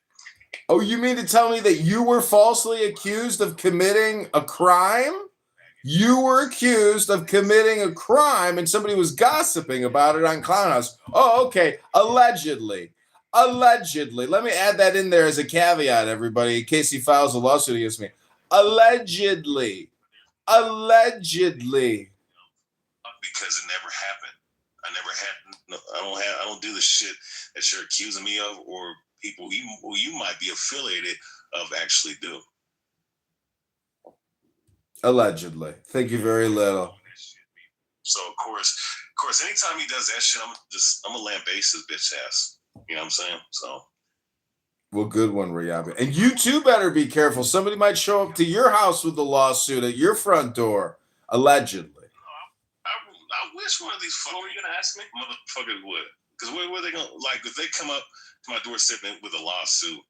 Oh, you mean to tell me that you were falsely accused of committing a crime? You were accused of committing a crime and somebody was gossiping about it on Clown House. Oh, okay. Allegedly. Let me add that in there as a caveat, everybody, in case he files a lawsuit against me. Allegedly. Because it never happened. I don't do the shit that you're accusing me of, or people who you might be affiliated of actually do. Allegedly. Thank you very little. So of course, anytime he does that shit, I'm gonna lambaste his bitch ass. You know what I'm saying? So. Well, good one, Riyabia. And you too better be careful. Somebody might show up to your house with a lawsuit at your front door, allegedly. I wish one of these fuckers. What were you gonna ask me? Motherfuckers would. Because what are they gonna like if they come up to my doorstep with a lawsuit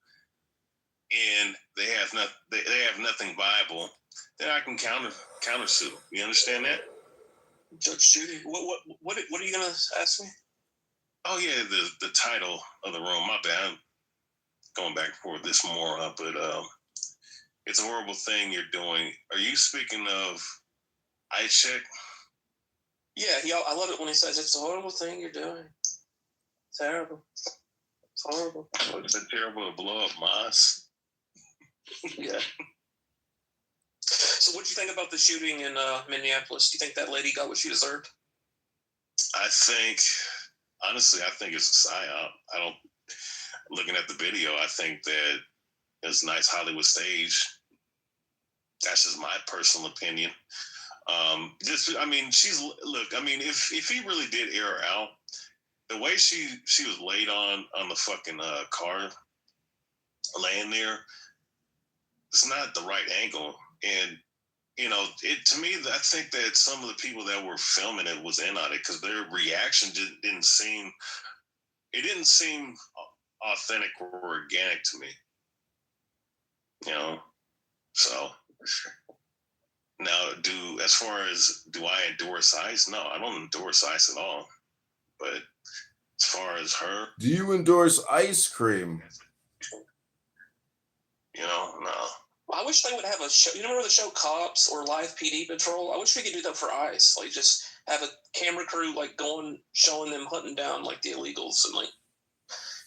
and they have nothing viable, then I can countersue. You understand that? Judge Judy, what are you gonna ask me? Oh yeah, the title of the room. My bad. I'm going back and forth this more, but it's a horrible thing you're doing. Are you speaking of iCheck? Yeah, I love it when he says it's a horrible thing you're doing. Terrible. It's horrible. It's terrible to blow up Moss. Yeah. So what do you think about the shooting in Minneapolis? Do you think that lady got what she deserved? Honestly, I think it's a psyop. Looking at the video, I think that it's nice Hollywood stage. That's just my personal opinion. If he really did air her out, the way she was laid on the fucking car, laying there, it's not the right angle. And to me, I think that some of the people that were filming it was in on it because their reaction didn't seem authentic or organic to me. So now do I endorse ICE? No, I don't endorse ICE at all. But as far as her, do you endorse ice cream? No. I wish they would have a show. You remember the show Cops or Live PD Patrol? I wish we could do that for ICE. Like just have a camera crew showing them hunting down like the illegals and like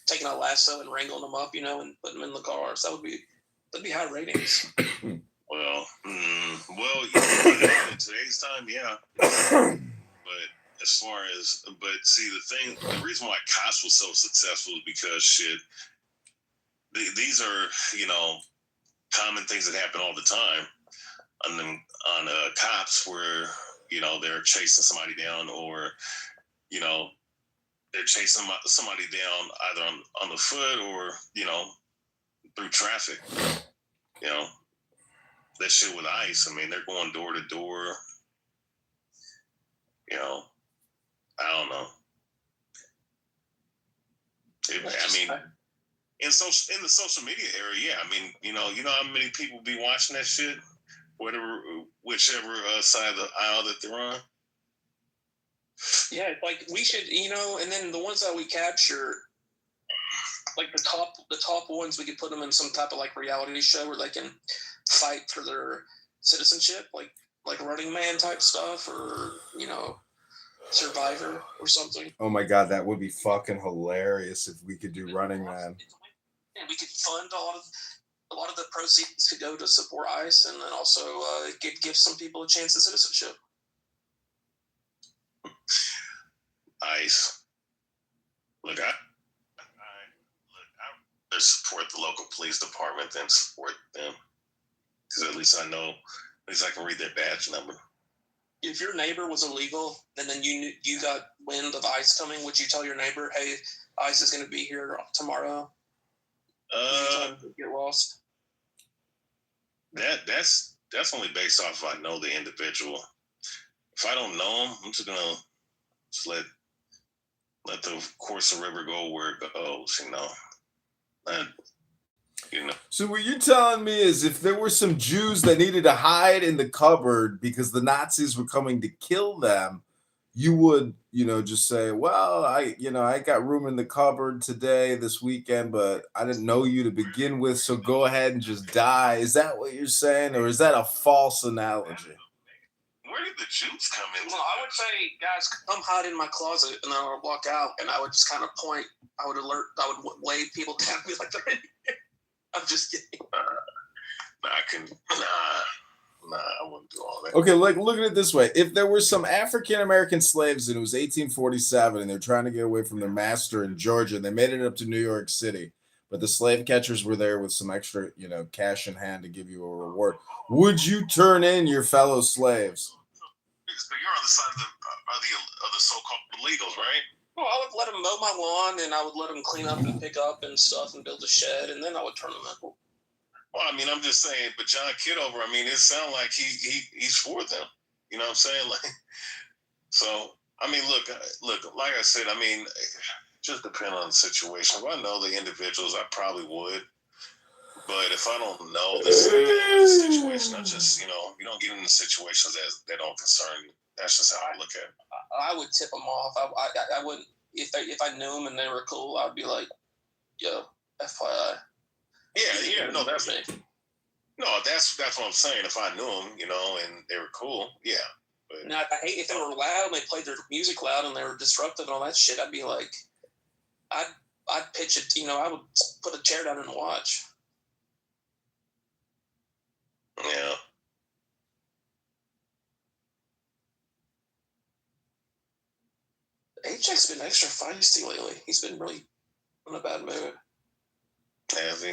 taking a lasso and wrangling them up, and putting them in the cars. That'd be high ratings. Well, in today's time, yeah. But as far as, but see, the reason why cops was so successful is because these are, common things that happen all the time on cops where, they're chasing somebody down or, they're chasing somebody down either on the foot or, through traffic. That shit with ICE, I mean, they're going door to door. I don't know. In the social media area, yeah. I mean, you know how many people be watching that shit, whichever side of the aisle that they're on. Yeah, like we should, and then the ones that we capture, like the top ones, we could put them in some type of like reality show where they can fight for their citizenship, like Running Man type stuff, or Survivor or something. Oh my god, that would be fucking hilarious if we could do Running Man. And we could fund a lot of the proceeds to go to support ICE, and then also give some people a chance at citizenship. ICE. Look, I support the local police department than support them, because at least I can read their badge number. If your neighbor was illegal and then you got wind of ICE coming, would you tell your neighbor, "Hey, ICE is going to be here tomorrow"? Get lost. That's only based off if I know the individual. If I don't know him, I'm just gonna let the course of the river go where it goes. So what you're telling me is if there were some Jews that needed to hide in the cupboard because the Nazis were coming to kill them, you would, just say, well, I got room in the cupboard this weekend, but I didn't know you to begin with, so go ahead and just die. Is that what you're saying, or is that a false analogy? Where did the Jews come in? Well, I would say, guys, come hide in my closet, and then I would walk out, and I would just kind of point. I would wave people down, and be like, they're in here. I'm just kidding. I wouldn't do all that. Okay, look at it this way. If there were some African-American slaves and it was 1847 and they're trying to get away from their master in Georgia, and they made it up to New York City, but the slave catchers were there with some extra, cash in hand to give you a reward, would you turn in your fellow slaves? So you're on the side of the so-called illegals, right? Well, I would let them mow my lawn, and I would let them clean up and pick up and stuff and build a shed, and then I would turn them in. Well, I mean, I'm just saying, but John Kitover, I mean, it sounds like he's for them. You know what I'm saying? So, I mean, look, like I said, I mean, just depend on the situation. If I know the individuals, I probably would. But if I don't know the situation, I just, you don't get into situations that don't concern you. That's just how I look at it. I would tip them off. I wouldn't, if I knew them and they were cool, I'd be like, yo, FYI. Yeah, no, that's what I'm saying. If I knew them, and they were cool, yeah. But now, if they were loud and they played their music loud and they were disruptive and all that shit, I'd be like, I'd pitch it. I would put a chair down and watch. Yeah. Ajax's been extra feisty lately. He's been really in a bad mood. Has he?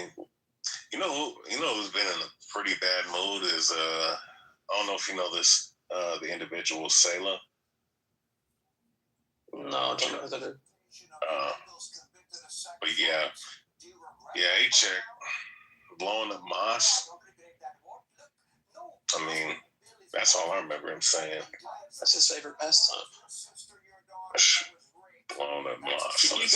You know who's been in a pretty bad mood is I don't know if you know this the individual Sailor. No, I don't know who that is. But yeah, A-Check blowing up Mosh. I mean, that's all I remember him saying. That's his favorite pastime. Blowing up Mosh. Like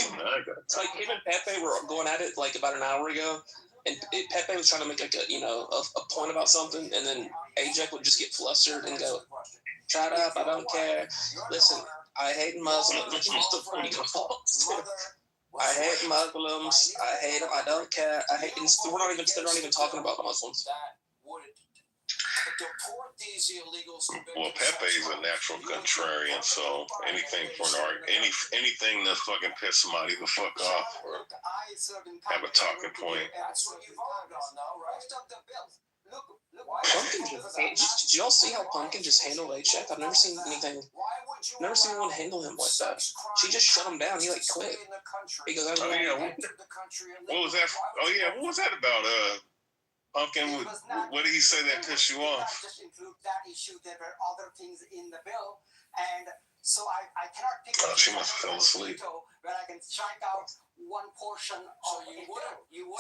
him and Pepe were going at it like about an hour ago, and Pepe was trying to make like a point about something, and then Ajax would just get flustered and go, "Shut up! I don't care. Listen, I hate Muslims." I hate Muslims. I hate them. I don't care. I hate. They're not even talking about Muslims. Well, Pepe's a natural contrarian, so anything for an argument, anything to fucking piss somebody the fuck off or have a talking point. Pumpkin did y'all see how Pumpkin just handled A-Check? I've never seen anyone handle him like that. She just shut him down. He like quit. Because what was that? Oh yeah, what was that about? Pumpkin, what did he say that pissed you off? Just include that issue. There were other things in the bill, and so I cannot pick. Oh, she must have fell asleep. Where I can strike out one portion of the bill.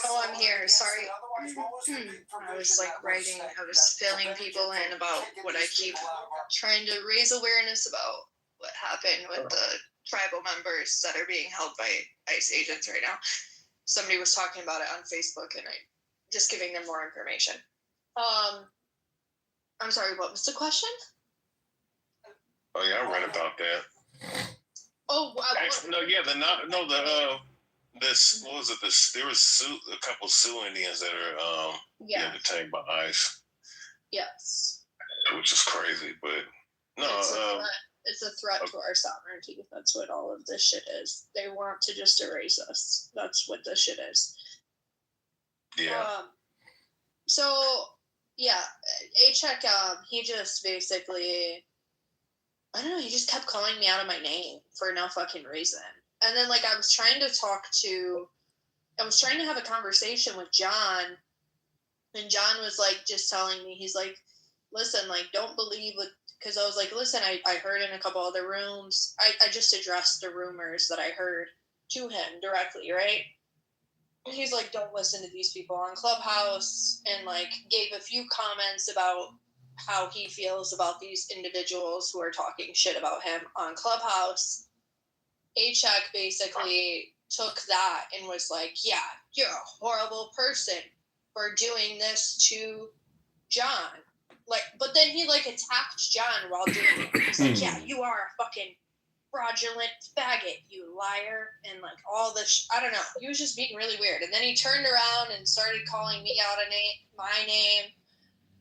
Oh, I'm here. Sorry. I was like writing. I was filling people in about what I keep trying to raise awareness about what happened with the tribal members that are being held by ICE agents right now. Somebody was talking about it on Facebook, and I just giving them more information. I'm sorry, what was the question? Oh yeah, I read about that. Oh wow. Actually, no, yeah, what was it? There was a couple Sioux Indians that are being detained by ICE. Yes. Which is crazy, but no. It's a threat to our sovereignty. That's what all of this shit is. They want to just erase us. That's what this shit is. Yeah. So yeah, A-Check, he just basically, I don't know, he just kept calling me out of my name for no fucking reason. And then like I was trying to have a conversation with John, and John was like just telling me, he's like, listen, like don't believe what, because I was like, listen, I heard in a couple other rooms, I just addressed the rumors that I heard to him directly, right? And he's like, don't listen to these people on Clubhouse, and like gave a few comments about how he feels about these individuals who are talking shit about him on Clubhouse. A-Check basically took that and was like, yeah, you're a horrible person for doing this to John. Like, but then he like attacked John while doing it. He's like, yeah, you are a fucking fraudulent faggot, you liar, and like all this. I don't know. He was just being really weird, and then he turned around and started calling me out my name.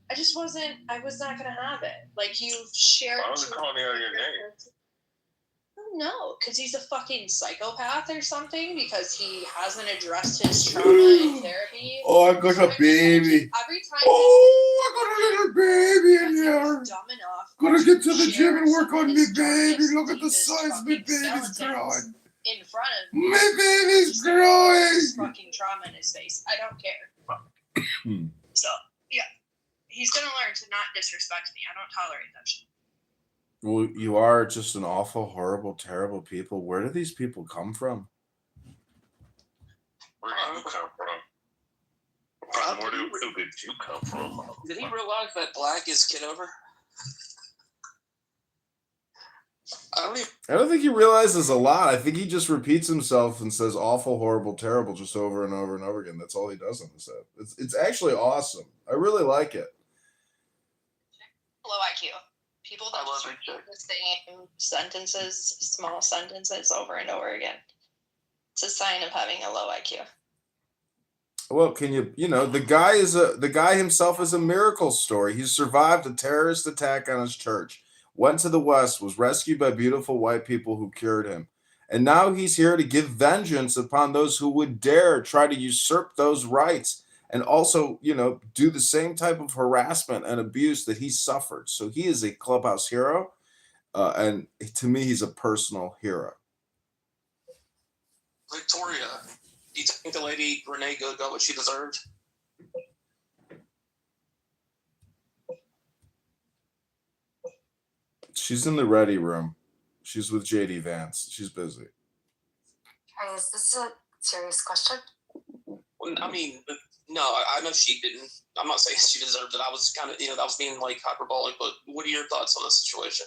I was not gonna have it. Like you shared. Why was he calling me out of your name? No, because he's a fucking psychopath or something, because he hasn't addressed his trauma in therapy. Oh, I got a baby. Every time I got a little baby in there. Dumb enough. Gonna get to the gym and work on me baby. Look at the size my baby's growing. In front of me. My baby's growing. Fucking trauma in his face. I don't care. So, yeah. He's gonna learn to not disrespect me. I don't tolerate that shit. Well, you are just an awful, horrible, terrible people. Where do these people come from? Where did you come from? Where did you come from? Did he realize that black is Kitover? I don't think he realizes a lot. I think he just repeats himself and says awful, horrible, terrible just over and over and over again. That's all he does on the set. It's actually awesome. I really like it. Low IQ. People that just repeat the same sentences, small sentences over and over again. It's a sign of having a low IQ. Well, can the guy himself is a miracle story. He survived a terrorist attack on his church, went to the West, was rescued by beautiful white people who cured him. And now he's here to give vengeance upon those who would dare try to usurp those rights and also, do the same type of harassment and abuse that he suffered. So he is a Clubhouse hero. And to me, he's a personal hero. Victoria, do you think the lady Renee Good got what she deserved? She's in the ready room. She's with JD Vance. She's busy. Hey, is this a serious question? I mean, no, I know she didn't. I'm not saying she deserved it. I was kind of, that was being like hyperbolic, but what are your thoughts on the situation?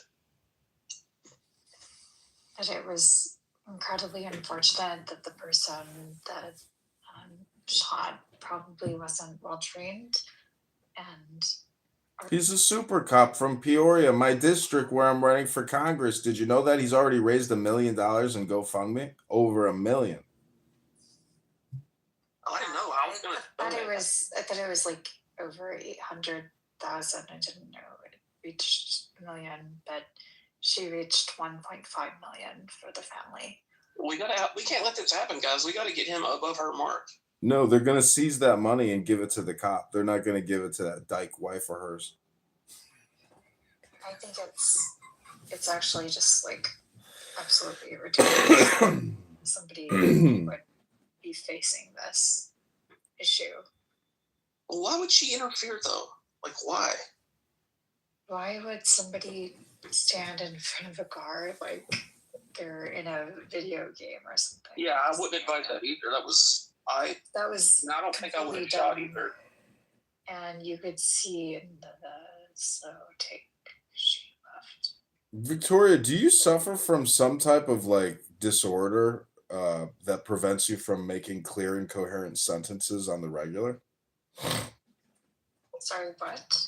That it was incredibly unfortunate that the person that shot probably wasn't well trained, and he's a super cop from Peoria, my district where I'm running for Congress. Did you know that he's already raised $1 million in GoFundMe? Over $1 million. I didn't know. I was gonna. I thought it was like over 800,000. I didn't know it reached $1 million, but she reached 1.5 million for the family. We can't let this happen, guys. We gotta get him above her mark. No, they're gonna seize that money and give it to the cop. They're not gonna give it to that dyke wife of hers. I think it's actually just like absolutely ridiculous. Somebody would be facing this issue. Why would she interfere though? Like, why? Why would somebody stand in front of a car like they're in a video game or something? Yeah, I wouldn't advise that either. That was I don't think I would have shot dumb. either. And you could see in the slow take she left. Victoria, do you suffer from some type of like disorder that prevents you from making clear and coherent sentences on the regular? Sorry, what?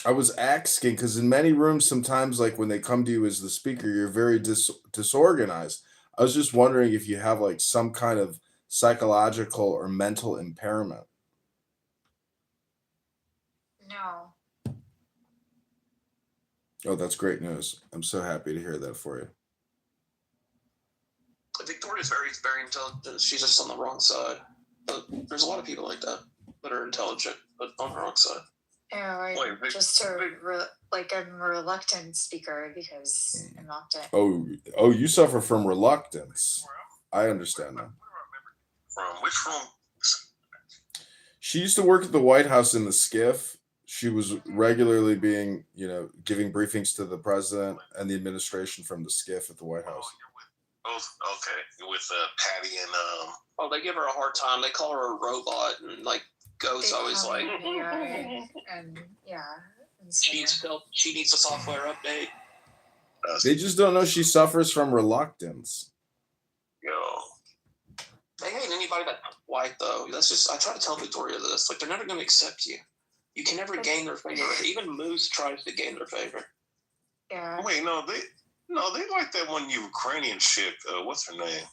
I was asking because in many rooms, sometimes like when they come to you as the speaker, you're very disorganized. I was just wondering if you have like some kind of psychological or mental impairment. No. Oh, that's great news. I'm so happy to hear that for you. Victoria's very intelligent. She's just on the wrong side. But there's a lot of people like that are intelligent, but on the wrong side. Yeah, I'm a reluctant speaker because I'm not dead. Oh, you suffer from reluctance. I understand that. From which room? She used to work at the White House in the skiff. She was regularly being, giving briefings to the president and the administration from the skiff at the White House. Okay, you're with Patty and Oh, they give her a hard time. They call her a robot, and like Ghost always like. And yeah, and so she needs a software update. They just don't know she suffers from reluctance. Yo. They hate anybody that's white though. That's just I try to tell Victoria this. Like they're never gonna accept you. You can never gain their favor. Even Moose tries to gain their favor. Yeah. Wait, no, they like that one Ukrainian chick. What's her name?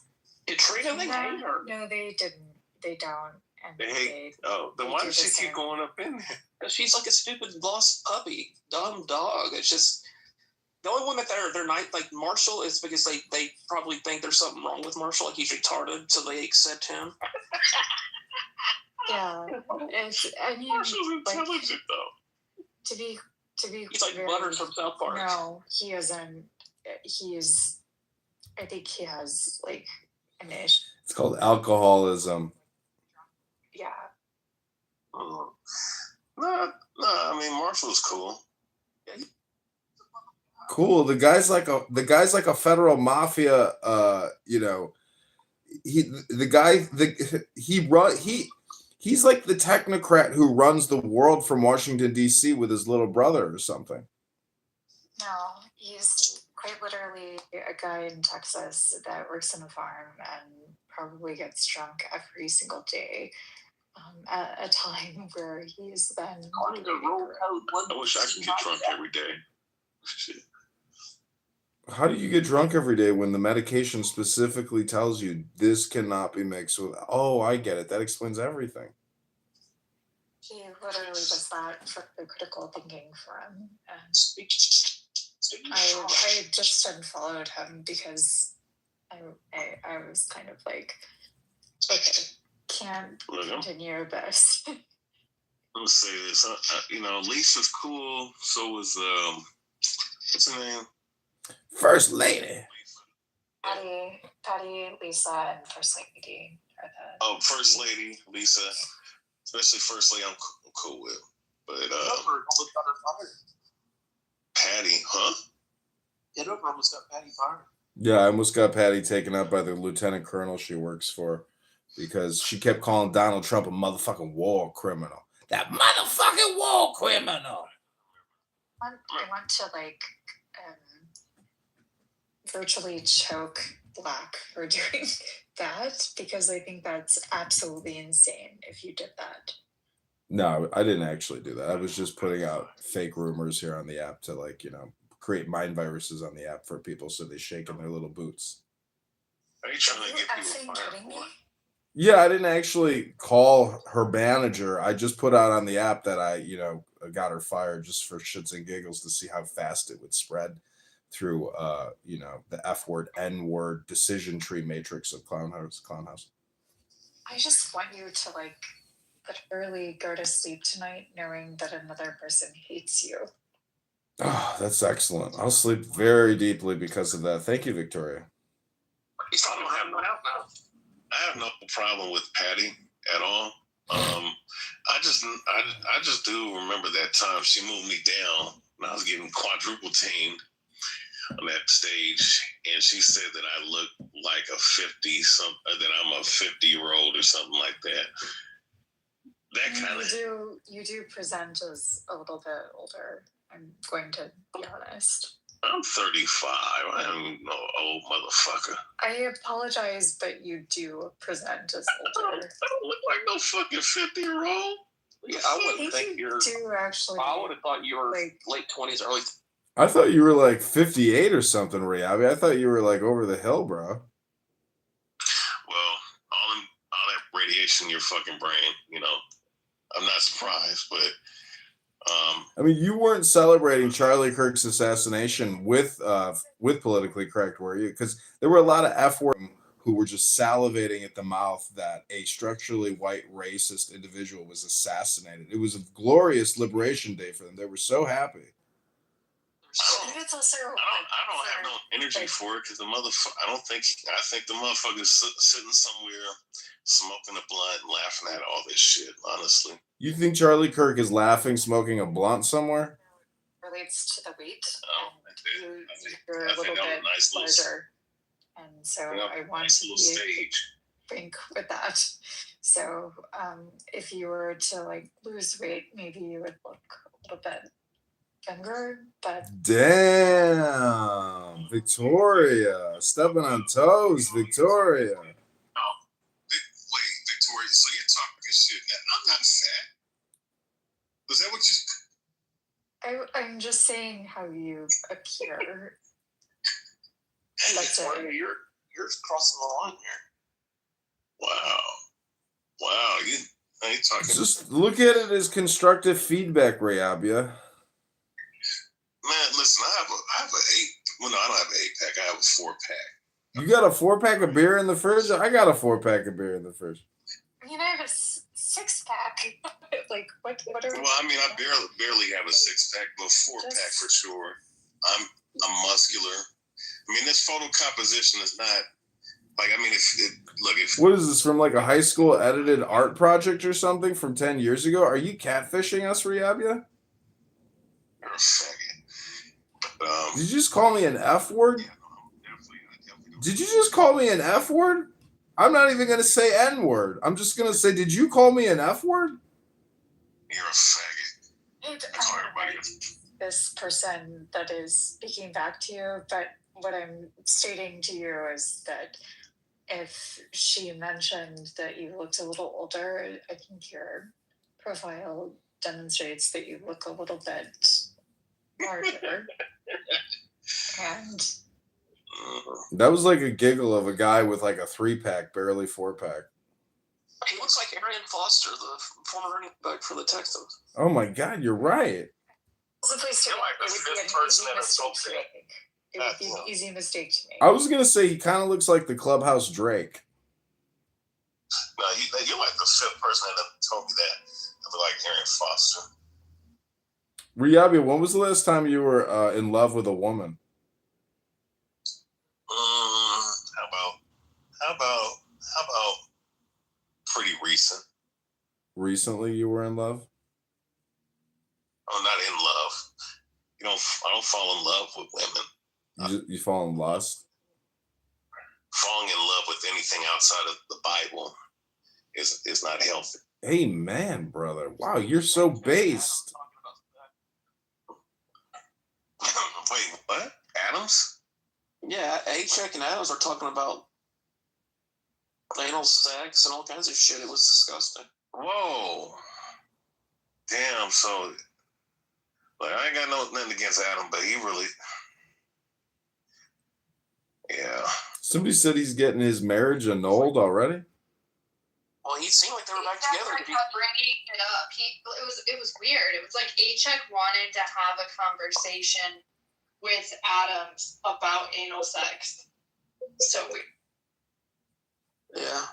Katrina, they hate her. No, they didn't. They don't. And They hate. Then why does she keep going up in there? Because she's like a stupid lost puppy, dumb dog. It's just the only one that they're not like Marshall is because they probably think there's something wrong with Marshall, like he's retarded, so they accept him. Yeah, Marshall's intelligent though. To be he's like Butters from South Park. No, he isn't. I think he has like an issue. It's called alcoholism. Yeah. No, I mean Marshall's cool. Cool. The guy's like a federal mafia. He's like the technocrat who runs the world from Washington D.C. with his little brother or something. No, he's quite literally a guy in Texas that works on a farm and probably gets drunk every single day. At a time where he's been. I wish I could get drunk every day. Shit. How do you get drunk every day when the medication specifically tells you this cannot be mixed with? Oh, I get it. That explains everything. He literally does that for the critical thinking for him. And I just unfollowed him because I was kind of like, okay, can't continue this. Let me say this. Lisa's cool. So was what's her name? First Lady. Patty, Lisa, and First Lady are the. First Lady, Lisa, especially First Lady. I'm cool with, but Patty, huh? Kitover almost got Patty fired. Yeah, I almost got Patty taken out by the lieutenant colonel she works for because she kept calling Donald Trump a motherfucking war criminal. That motherfucking war criminal. I want to virtually choke Black for doing that because I think that's absolutely insane if you did that. No, I didn't actually do that. I was just putting out fake rumors here on the app to create mind viruses on the app for people so they shake in their little boots. Are you trying to get people fired for? Yeah, I didn't actually call her manager. I just put out on the app that I got her fired just for shits and giggles to see how fast it would spread through the F word, N word decision tree matrix of Clown House. I just want you to like literally go to sleep tonight knowing that another person hates you. Oh, that's excellent. I'll sleep very deeply because of that. Thank you, Victoria. I have no problem with Patty at all. I just do remember that time she moved me down when I was getting quadruple teamed on that stage, and she said that I look like a 50 that I'm a 50-year-old or something like that. That kind of you do present as a little bit older. I'm going to be honest. I'm 35. I am no old motherfucker. I apologize, but you do present as older. I don't look like no fucking 50-year-old. Yeah, I wouldn't think you're. Do actually? I would have thought you were like, late 20s, early. I thought you were like 58 or something, Riabi. I thought you were like over the hill, bro. Well, all that radiation in your fucking brain, you know, I'm not surprised, but I mean, you weren't celebrating Charlie Kirk's assassination with politically correct, were you? Because there were a lot of F-word who were just salivating at the mouth that a structurally white racist individual was assassinated. It was a glorious liberation day for them. They were so happy. I don't have no energy for it because I think the motherfucker's sitting somewhere smoking a blunt and laughing at all this shit, honestly. You think Charlie Kirk is laughing, smoking a blunt somewhere? Relates to the weight. You're a little bit larger. And so I want to be frank with that. So if you were to like lose weight, maybe you would look a little bit younger, but damn, Victoria, stepping on toes, Victoria. Oh, wait, Victoria. So you're talking shit now? I'm not fat. Is that what you? I'm just saying how you appear. Victoria, you're crossing the line here. Wow, you talking? Just look at it as constructive feedback, Riabia. Man, listen, I have an 8. Well, no, I don't have an 8-pack. I have a 4-pack. You got a 4-pack of beer in the fridge? I got a 4-pack of beer in the fridge. I mean, I have a 6-pack. Like, what are? Well, I mean, I barely have a 6-pack, but 4-pack for sure. I'm muscular. I mean, this photo composition is not like. I mean, if what is this from? Like a high school edited art project or something from 10 years ago? Are you catfishing us, Riabia? You're a faggot. Did you just call me an F word? Did you just call me an F word? I'm not even going to say N word. I'm just going to say, did you call me an F word? You're a faggot. That's all everybody is. This person that is speaking back to you, but what I'm stating to you is that if she mentioned that you looked a little older, I think your profile demonstrates that you look a little bit larger. And that was like a giggle of a guy with like a 3-pack, barely 4-pack. He looks like Arian Foster, the former running back for the Texans. Oh my God, you're right. You're like the 5th person that has told me. It would be an easy mistake to make. I was going to say he kind of looks like the Clubhouse Drake. No, you're like the 5th person that told me that. I look like Arian Foster. Riabia, when was the last time you were in love with a woman? How about pretty recent? Recently, you were in love? I'm not in love. I don't fall in love with women. You fall in lust? Falling in love with anything outside of the Bible is not healthy. Amen, brother. Wow, you're so based. Wait, what? Adams? Yeah, A-Check and Adams are talking about anal sex and all kinds of shit. It was disgusting. Whoa. Damn, so like I ain't got nothing against Adam, but he really Somebody said he's getting his marriage annulled already? Well, he seemed like they were back together. Kept bringing it up. It was weird. It was like A-Check wanted to have a conversation with Adams about anal sex. So weird. Yeah.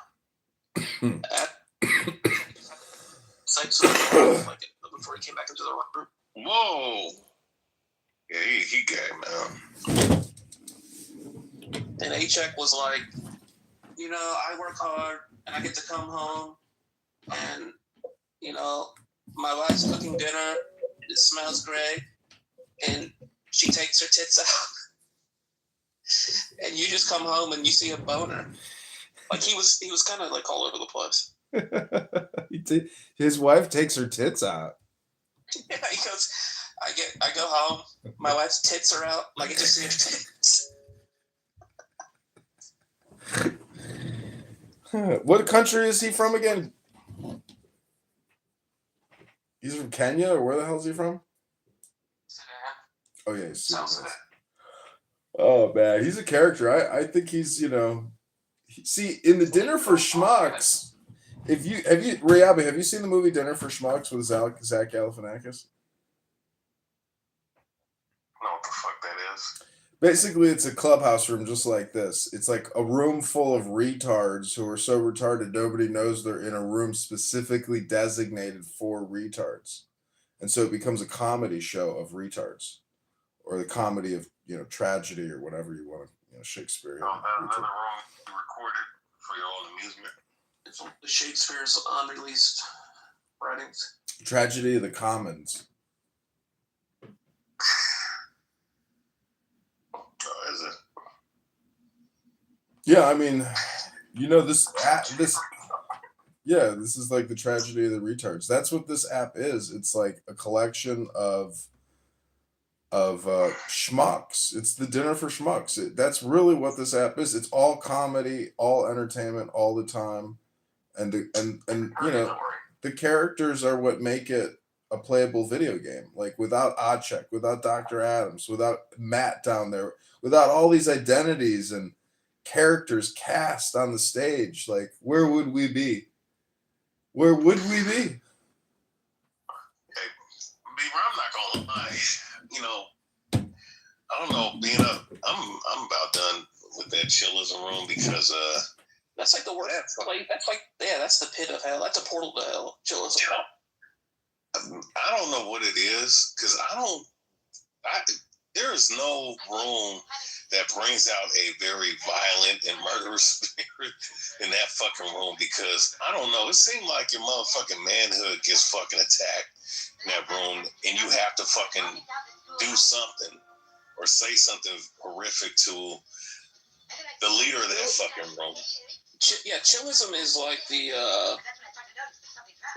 Sex like before he came back into the room. Whoa. Yeah, he gay, man. And A-Check was like, you know, I work hard and I get to come home and, you know, my wife's cooking dinner. It smells great. And she takes her tits out. And you just come home and you see a boner. Like he was kind of like all over the place. His wife takes her tits out. Yeah, he goes, I go home, my wife's tits are out, and I get to see her tits. What country is he from again? He's from Kenya, or where the hell is he from? Oh yeah, he's Sudan. Oh man, he's a character. I think he's, you know, see in the Dinner for Schmucks. Riabi, have you seen the movie Dinner for Schmucks with Zach Galifianakis? I don't know what the fuck that is. Basically, it's a clubhouse room just like this. It's like a room full of retards who are so retarded nobody knows they're in a room specifically designated for retards. And so it becomes a comedy show of retards. Or the comedy of, you know, tragedy or whatever you want to, you know, Shakespeare. Another room you recorded for your own amusement. It's Shakespeare's unreleased writings. Tragedy of the Commons. Is it? Yeah, I mean, you know, this is like the tragedy of the retards. That's what this app is. It's like a collection of schmucks. It's the Dinner for Schmucks. That's really what this app is. It's all comedy, all entertainment, all the time, and you know, the characters are what make it a playable video game. Like without Oddcheck, without Dr. Adams, without Matt down there, without all these identities and characters cast on the stage, like where would we be? Where would we be? Hey, Beaver, I'm not gonna lie. You know, I don't know. I'm about done with that chillism room because that's like the worst. That's the pit of hell. That's a portal to hell. Chillism. I don't know what it is because there is no room that brings out a very violent and murderous spirit in that fucking room because I don't know. It seemed like your motherfucking manhood gets fucking attacked in that room and you have to fucking do something or say something horrific to the leader of that fucking room. Yeah, chillism is like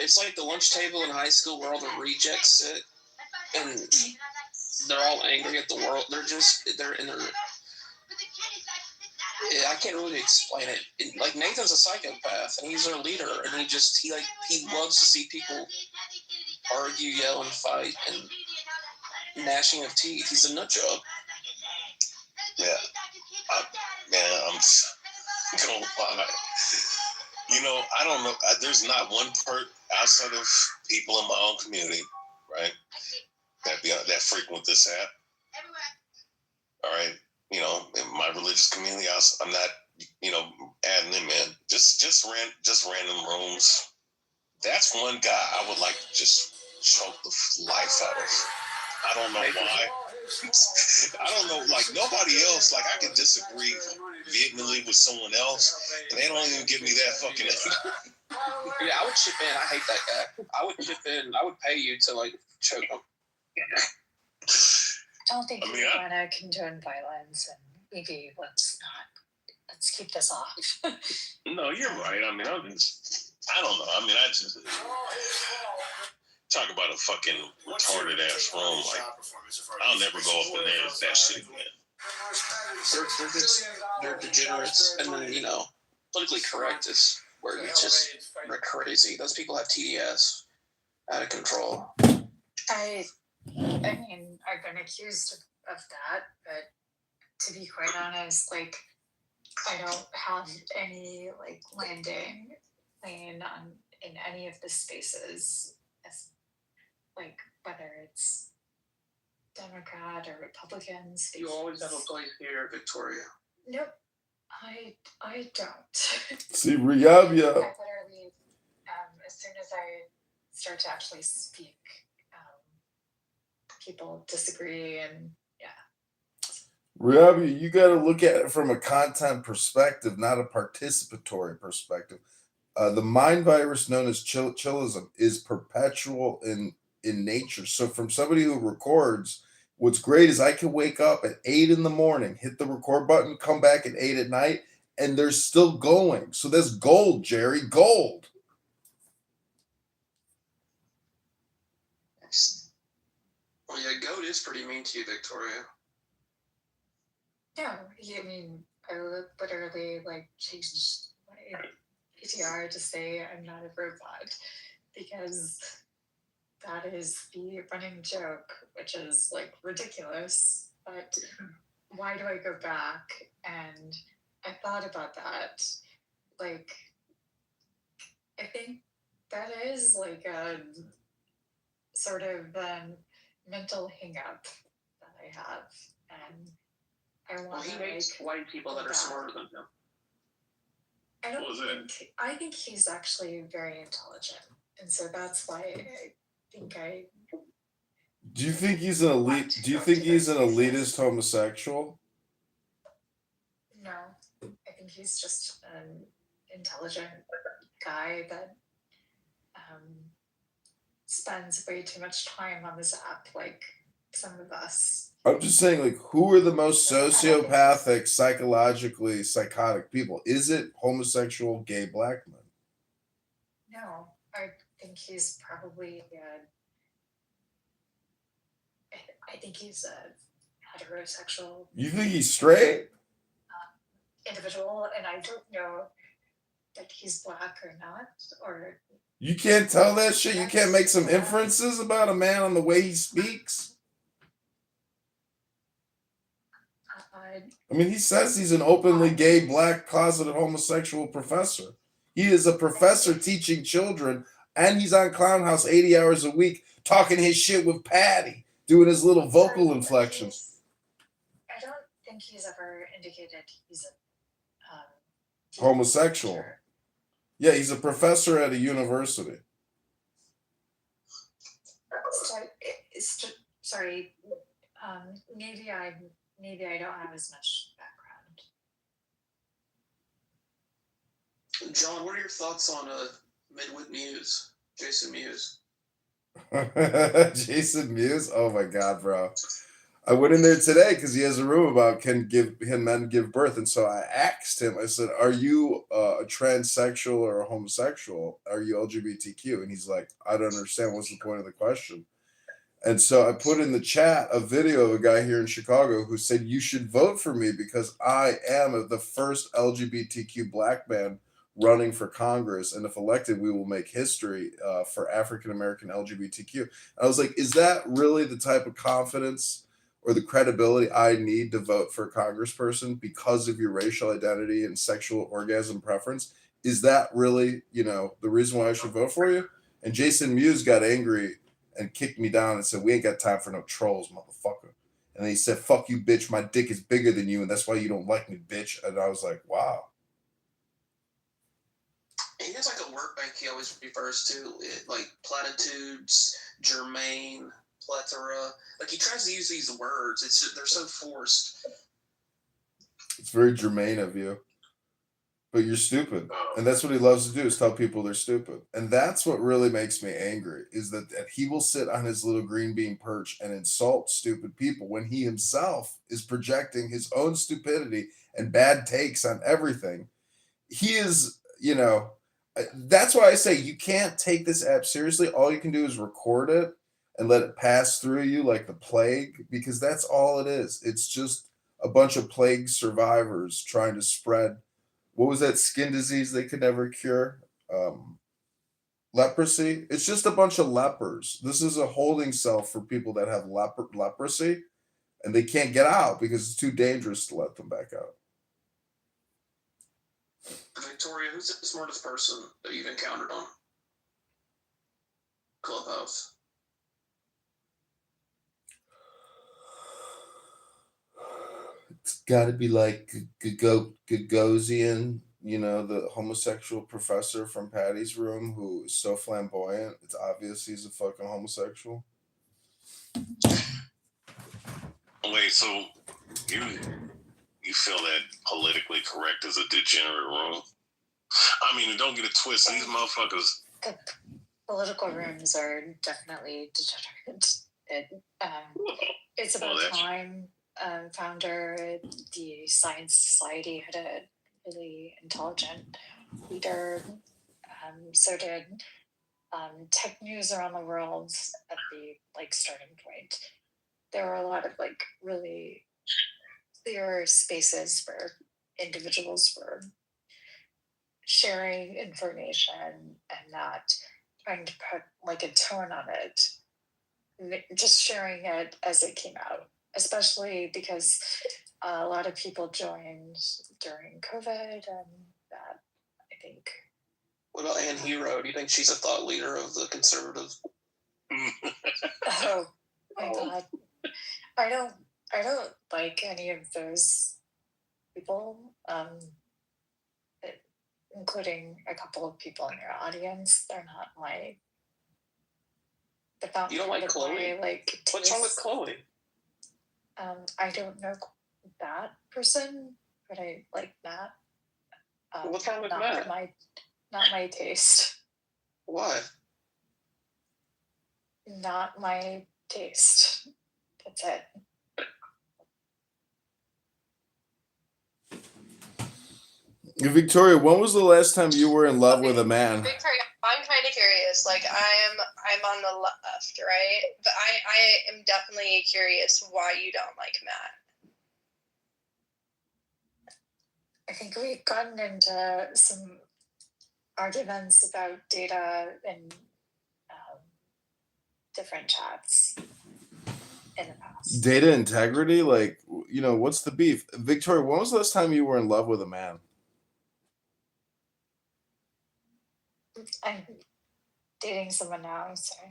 it's like the lunch table in high school where all the rejects sit and they're all angry at the world. They're in their. I can't really explain it. Like Nathan's a psychopath and he's their leader and he loves to see people argue, yell, and fight and gnashing of teeth. He's a nut job. Yeah, I'm gonna lie. You know, I don't know. There's not one outside of people in my own community, right, that frequent this app. All right, you know, in my religious community, I'm not, you know, adding them in. Just random rooms. That's one guy I would like to just choke the life out of. I don't know why. I don't know. Like nobody else. Like I can disagree vehemently with someone else, and they don't even give me that fucking. Yeah, I would chip in. I hate that guy. I would chip in. I would pay you to like choke him. I don't think you want to condone violence, and maybe let's keep this off. No, you're right. I mean, I don't know. I mean, I just talk about a fucking retarded ass room. Like, I'll never go up in there with that shit, man. They're degenerates, and then, you know, politically correct is where it's just they're crazy. Those people have TDS, out of control. I mean, I've been accused of that, but to be quite honest, like, I don't have any like landing plane in any of the spaces, like whether it's Democrat or Republican spaces. You always have a place here, Victoria. Nope, I don't. See, Riabia. I better as soon as I start to actually speak, people disagree, and Robbie, you got to look at it from a content perspective, not a participatory perspective. The mind virus known as chillism is perpetual in nature. So from somebody who records, what's great is I can wake up at 8 in the morning, hit the record button, come back at 8 at night, and they're still going. So that's gold, Jerry, gold. Well, yeah, Goat is pretty mean to you, Victoria. yeah, I mean, I literally like changed my PTR to say I'm not a robot because that is the running joke, which is like ridiculous. But why do I go back? And I thought about that. Like, I think that is like a sort of mental hang up that I have. And I want Well, he hates white people that are smarter than him. I think he's actually very intelligent. And so that's why I think Do you think he's an elite? Do you think he's an elitist homosexual? no, I think he's just an intelligent guy that spends way too much time on this app, like some of us. I'm just saying, like, who are the most sociopathic, psychologically psychotic people? Is it homosexual, gay, black men? No, I think he's probably I think he's a heterosexual You think he's straight? individual, and I don't know that he's black or not, or You can't tell that shit? You can't make some inferences about a man on the way he speaks? I mean, he says he's an openly gay, black, closeted homosexual professor. He is a professor teaching children, and he's on Clown House 80 hours a week talking his shit with Patty, doing his little vocal inflections. I don't think he's ever indicated he's a Homosexual. Yeah, he's a professor at a university. Sorry, maybe I don't have as much background. John, what are your thoughts on Midwit Muse, Jason Mewes? Jason Mewes? Oh my god, bro. I went in there today because he has a room about can men give birth, and so I asked him. I said, "Are you a transsexual or a homosexual? Are you LGBTQ?" And he's like, "I don't understand. What's the point of the question?" And so I put in the chat a video of a guy here in Chicago who said, "You should vote for me because I am the first LGBTQ black man running for Congress, and if elected, we will make history for African American LGBTQ." I was like, "Is that really the type of confidence or the credibility I need to vote for a congressperson because of your racial identity and sexual orgasm preference? Is that really, the reason why I should vote for you?" And Jason Mewes got angry and kicked me down and said, "We ain't got time for no trolls, motherfucker." And then he said, "Fuck you, bitch. My dick is bigger than you, and that's why you don't like me, bitch." And I was like, wow. He has like a word bank he always refers to, like platitudes, germane, plethora. Like he tries to use these words. They're so forced. It's very germane of you. But you're stupid. And that's what he loves to do, is tell people they're stupid. And that's what really makes me angry, is that he will sit on his little green bean perch and insult stupid people when he himself is projecting his own stupidity and bad takes on everything. He is, that's why I say you can't take this app seriously. All you can do is record it and let it pass through you like the plague, because that's all it is. It's just a bunch of plague survivors trying to spread, what was that skin disease they could never cure? Leprosy. It's just a bunch of lepers. This is a holding cell for people that have leprosy, and they can't get out because it's too dangerous to let them back out. Victoria, who's the smartest person that you've encountered on Clubhouse? It's got to be like Gagosian, You know, the homosexual professor from Patty's room who is so flamboyant, it's obvious he's a fucking homosexual. Wait, so you feel that politically correct is a degenerate room? I mean, don't get it twisted. These motherfuckers. The political rooms are definitely degenerate. It's about time founder the Science Society had a really intelligent leader. So did tech news around the world at the starting point. There were a lot of really clear spaces where individuals were sharing information and not trying to put a tone on it, just sharing it as it came out, especially because a lot of people joined during COVID, and that I think. What about Ann Hero? Do you think she's a thought leader of the conservative? Oh my God, I don't like any of those people, including a couple of people in your audience. They're not my. You don't like Chloe? What's wrong with Chloe? I don't know that person, but I like Matt. What's wrong with Matt? Not my taste. Why? Not my taste. That's it. Victoria, when was the last time you were in love with a man? Victoria, I'm kind of curious. I'm on the left, right? But I am definitely curious why you don't like Matt. I think we've gotten into some arguments about data in different chats in the past. Data integrity? What's the beef? Victoria, when was the last time you were in love with a man? I'm dating someone now, sorry.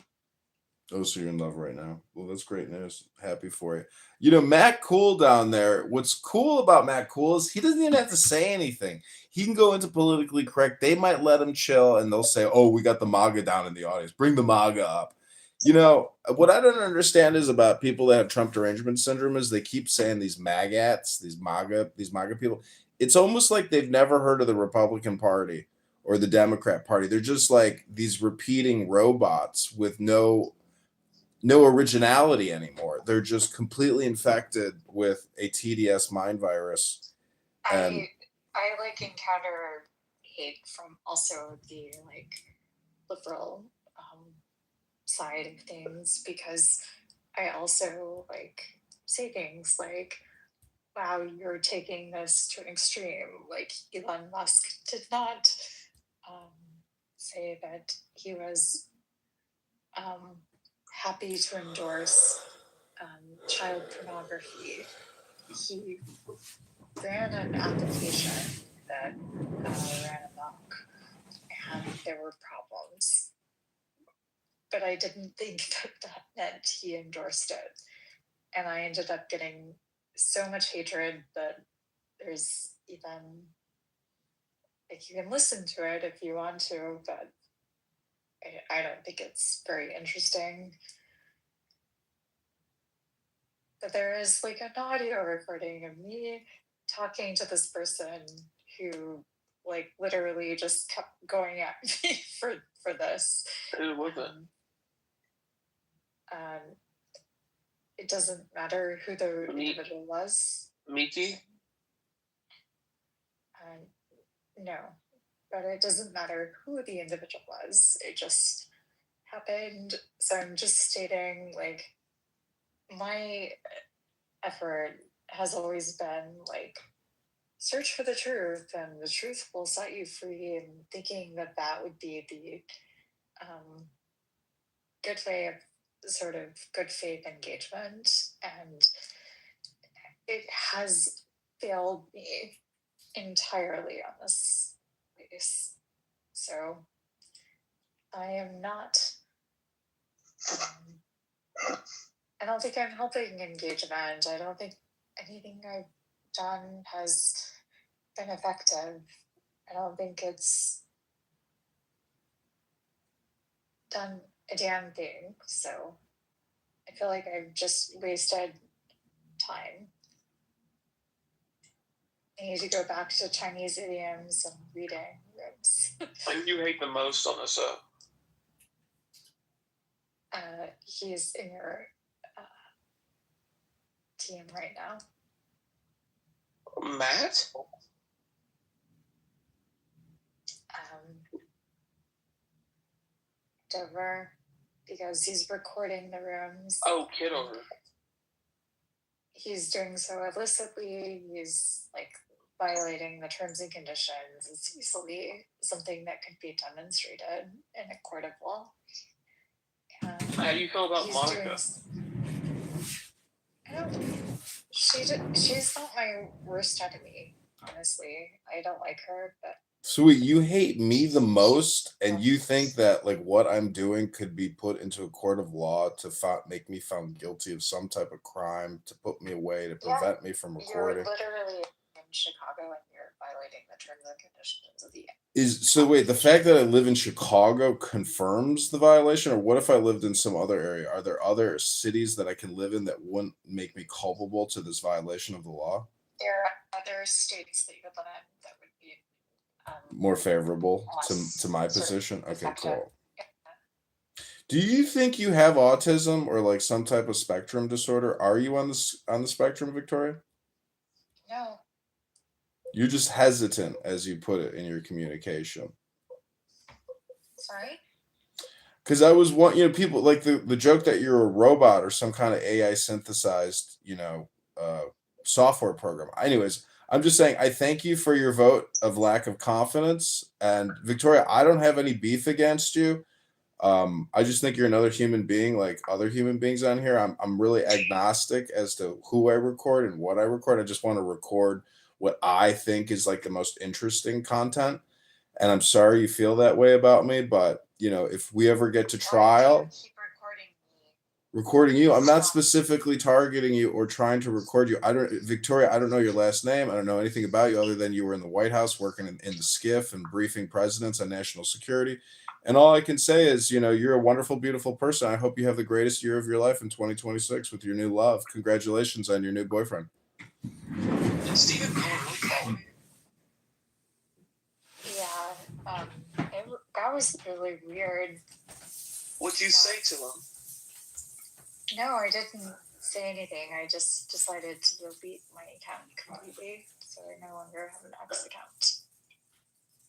Oh, so you're in love right now. Well, that's great news. Happy for you. You know, Matt Cool down there, what's cool about Matt Cool is he doesn't even have to say anything. He can go into politically correct. They might let him chill and they'll say, oh, we got the MAGA down in the audience. Bring the MAGA up. You know, what I don't understand is about people that have Trump derangement syndrome is they keep saying these MAGAts, these MAGA people. It's almost like they've never heard of the Republican Party or the Democrat Party. They're just like these repeating robots with no originality anymore. They're just completely infected with a TDS mind virus. And I encounter hate from also the liberal side of things, because I also say things like, wow, you're taking this to an extreme. Elon Musk did not say that he was happy to endorse child pornography. He ran an application that ran amok, and there were problems. But I didn't think that meant he endorsed it. And I ended up getting so much hatred that there's even, you can listen to it if you want to, but I don't think it's very interesting. But there is an audio recording of me talking to this person who literally just kept going at me for this. Who was it? It doesn't matter who the individual was. Miki? No, but it doesn't matter who the individual was. It just happened. So I'm just stating, my effort has always been search for the truth, and the truth will set you free, and thinking that would be the good way of sort of good faith engagement, and it has failed me entirely on this base. So I am not I don't think I'm helping engagement. I don't think anything I've done has been effective. I don't think it's done a damn thing. So I feel like I've just wasted time. I need to go back to Chinese idioms and reading rooms. Who do you hate the most on this He's in your team right now. Matt? Kitover, because he's recording the rooms. Oh, Kitover. He's doing so illicitly. He's like violating the terms and conditions. It's easily something that could be demonstrated in a court of law. How do you feel about Monica? She's not my worst enemy, honestly. I don't like her, but Sweet, you hate me the most, and you think that like what I'm doing could be put into a court of law to make me found guilty of some type of crime, to put me away, to prevent me from recording. You're literally in Chicago and you're violating the terms and conditions of the. Wait, the fact that I live in Chicago confirms the violation, or what if I lived in some other area? Are there other cities that I can live in that wouldn't make me culpable to this violation of the law? There are other states that you could live in that would be more favorable to my position? Okay, cool. Do you think you have autism or like some type of spectrum disorder? Are you on the spectrum, Victoria? No. You're just hesitant, as you put it in your communication. Sorry? Because I was people like the joke that you're a robot or some kind of AI synthesized, software program. Anyways, I'm just saying I thank you for your vote of lack of confidence. And Victoria, I don't have any beef against you. I just think you're another human being like other human beings on here. I'm really agnostic as to who I record and what I record. I just want to record what I think is like the most interesting content. And I'm sorry you feel that way about me, but if we ever get to trial, recording you, I'm not specifically targeting you or trying to record you. Victoria, I don't know your last name. I don't know anything about you other than you were in the White House working in the SCIF and briefing presidents on national security. And all I can say is, you're a wonderful, beautiful person. I hope you have the greatest year of your life in 2026 with your new love. Congratulations on your new boyfriend. Stephen Miller really called me. Yeah, that was really weird. What'd you say to him? No, I didn't say anything. I just decided to delete my account completely, so I no longer have an X account.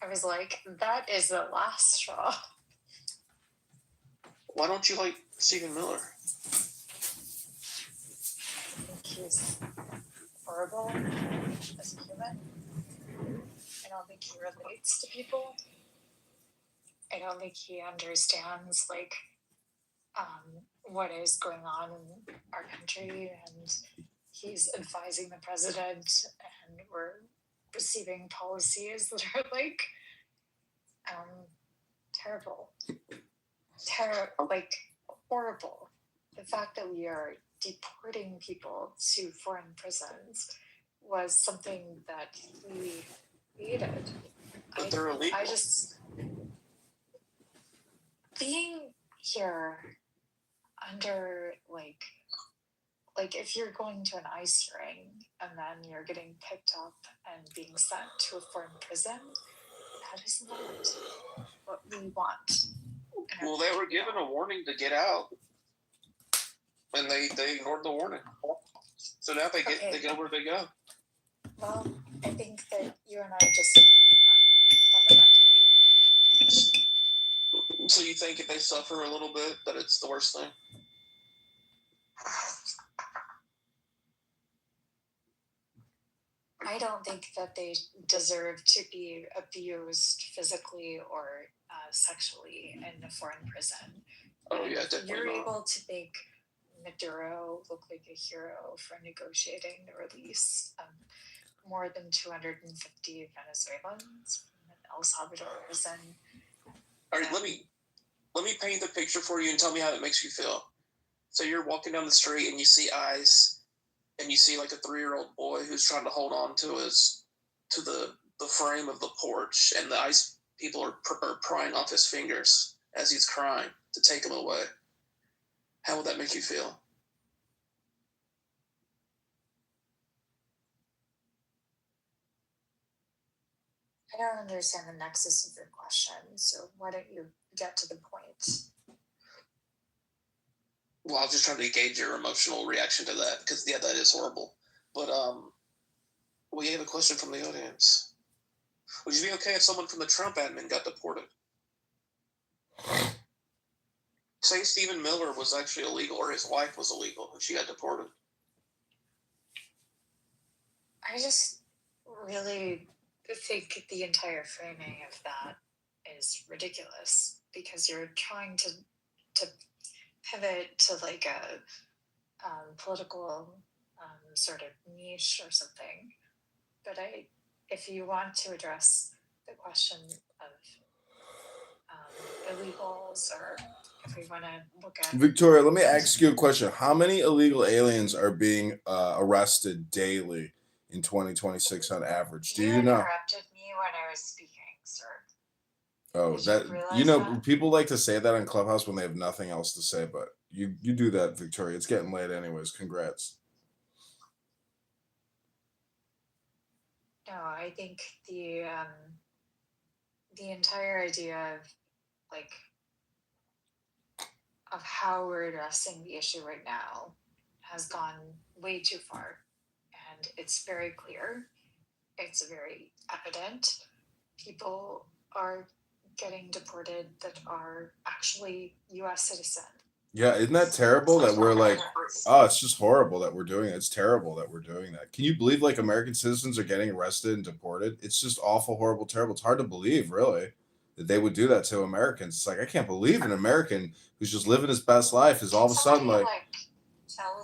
I was like, that is the last straw. Why don't you like Stephen Miller? I think he's horrible as a human. I don't think he relates to people. I don't think he understands what is going on in our country, and he's advising the president, and we're receiving policies that are terrible, horrible. The fact that we are deporting people to foreign prisons was something that we hated. But they're illegal. I just being here under if you're going to an ICE hearing and then you're getting picked up and being sent to a foreign prison, that is not what we want. Well, they were given a warning to get out, and they ignored the warning. So now they go where they go. Well, I think that you and I disagree fundamentally. So you think if they suffer a little bit, that it's the worst thing? I don't think that they deserve to be abused physically or sexually in a foreign prison. Oh yeah, definitely. You're able to make Maduro look like a hero for negotiating the release of more than 250 Venezuelans from an El Salvador prison. All right, let me paint the picture for you and tell me how it makes you feel. So you're walking down the street and you see eyes, and you see like a 3-year-old boy who's trying to hold on to the the frame of the porch, and the ice people are prying off his fingers as he's crying to take him away. How would that make you feel? I don't understand the nexus of your question, so why don't you get to the point? Well, I was just trying to gauge your emotional reaction to that, because yeah, that is horrible. But we have a question from the audience. Would you be okay if someone from the Trump admin got deported? Say Stephen Miller was actually illegal, or his wife was illegal, and she got deported. I just really think the entire framing of that is ridiculous, because you're trying to pivot to like a political sort of niche or something. But if you want to address the question of illegals, or if we want to look at Victoria, let me ask you a question. How many illegal aliens are being arrested daily in 2026 on average? Do you know? Interrupted me when I was speaking, sir. Oh, Did that you realize you know, that? people like to say that on Clubhouse when they have nothing else to say, but you do that, Victoria. It's getting late anyways. Congrats. No, I think the entire idea of how we're addressing the issue right now has gone way too far, and it's very clear. It's very evident. People are getting deported that are actually U.S. citizens. Yeah, isn't that terrible that we're like, oh, it's just horrible that we're doing it. It's terrible that we're doing that. Can you believe like American citizens are getting arrested and deported? It's just awful, horrible, terrible. It's hard to believe, really, that they would do that to Americans. It's like, I can't believe an American who's just living his best life is all of a sudden like,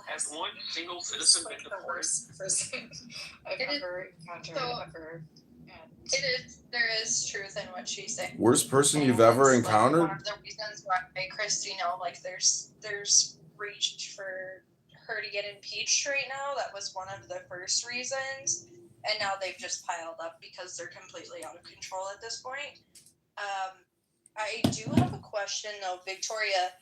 Has one single citizen been deported? Worst person I've ever encountered ever. There is truth in what she's saying. worst person you've ever It's, like, encountered? one of the reasons why Christina, like, there's reach for her to get impeached right now. That was one of the first reasons, and now they've just piled up because they're completely out of control at this point. I do have a question though, Victoria.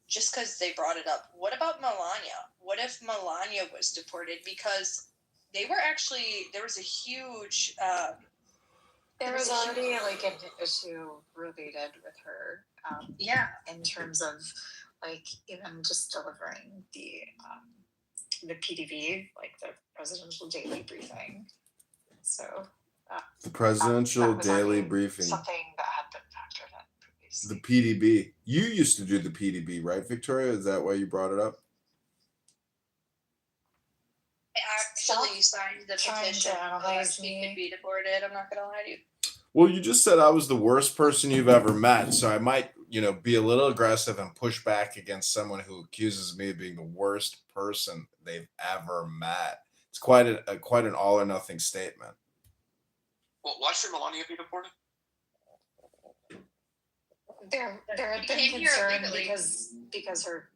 Just because they brought it up, what about Melania? What if Melania was deported? Because they were actually, there was a huge there was already like an issue related with her. In terms of like even just delivering the PDV, like the presidential daily briefing. So The presidential that was daily already briefing. something that had been factored in previously. The PDB. You used to do the PDB, right, Victoria? Is that why you brought it up? I actually signed the petition to analyze she could be deported. I'm not gonna lie to you. Well, you just said I was the worst person you've ever met, so I might, be a little aggressive and push back against someone who accuses me of being the worst person they've ever met. It's quite an all or nothing statement. Well, why should Melania be deported? There had been came here concern illegally. because her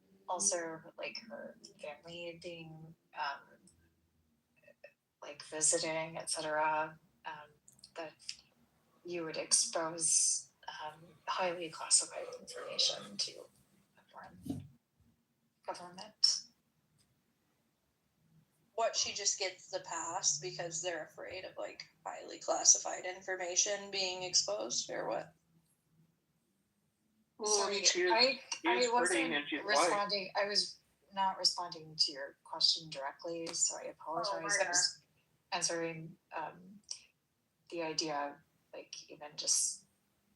family being like visiting, etc. That you would expose highly classified information to a foreign government. What, she just gets the pass because they're afraid of like highly classified information being exposed, or what? Sorry, I wasn't responding. I was not responding to your question directly, so I apologize. I was answering the idea of like even just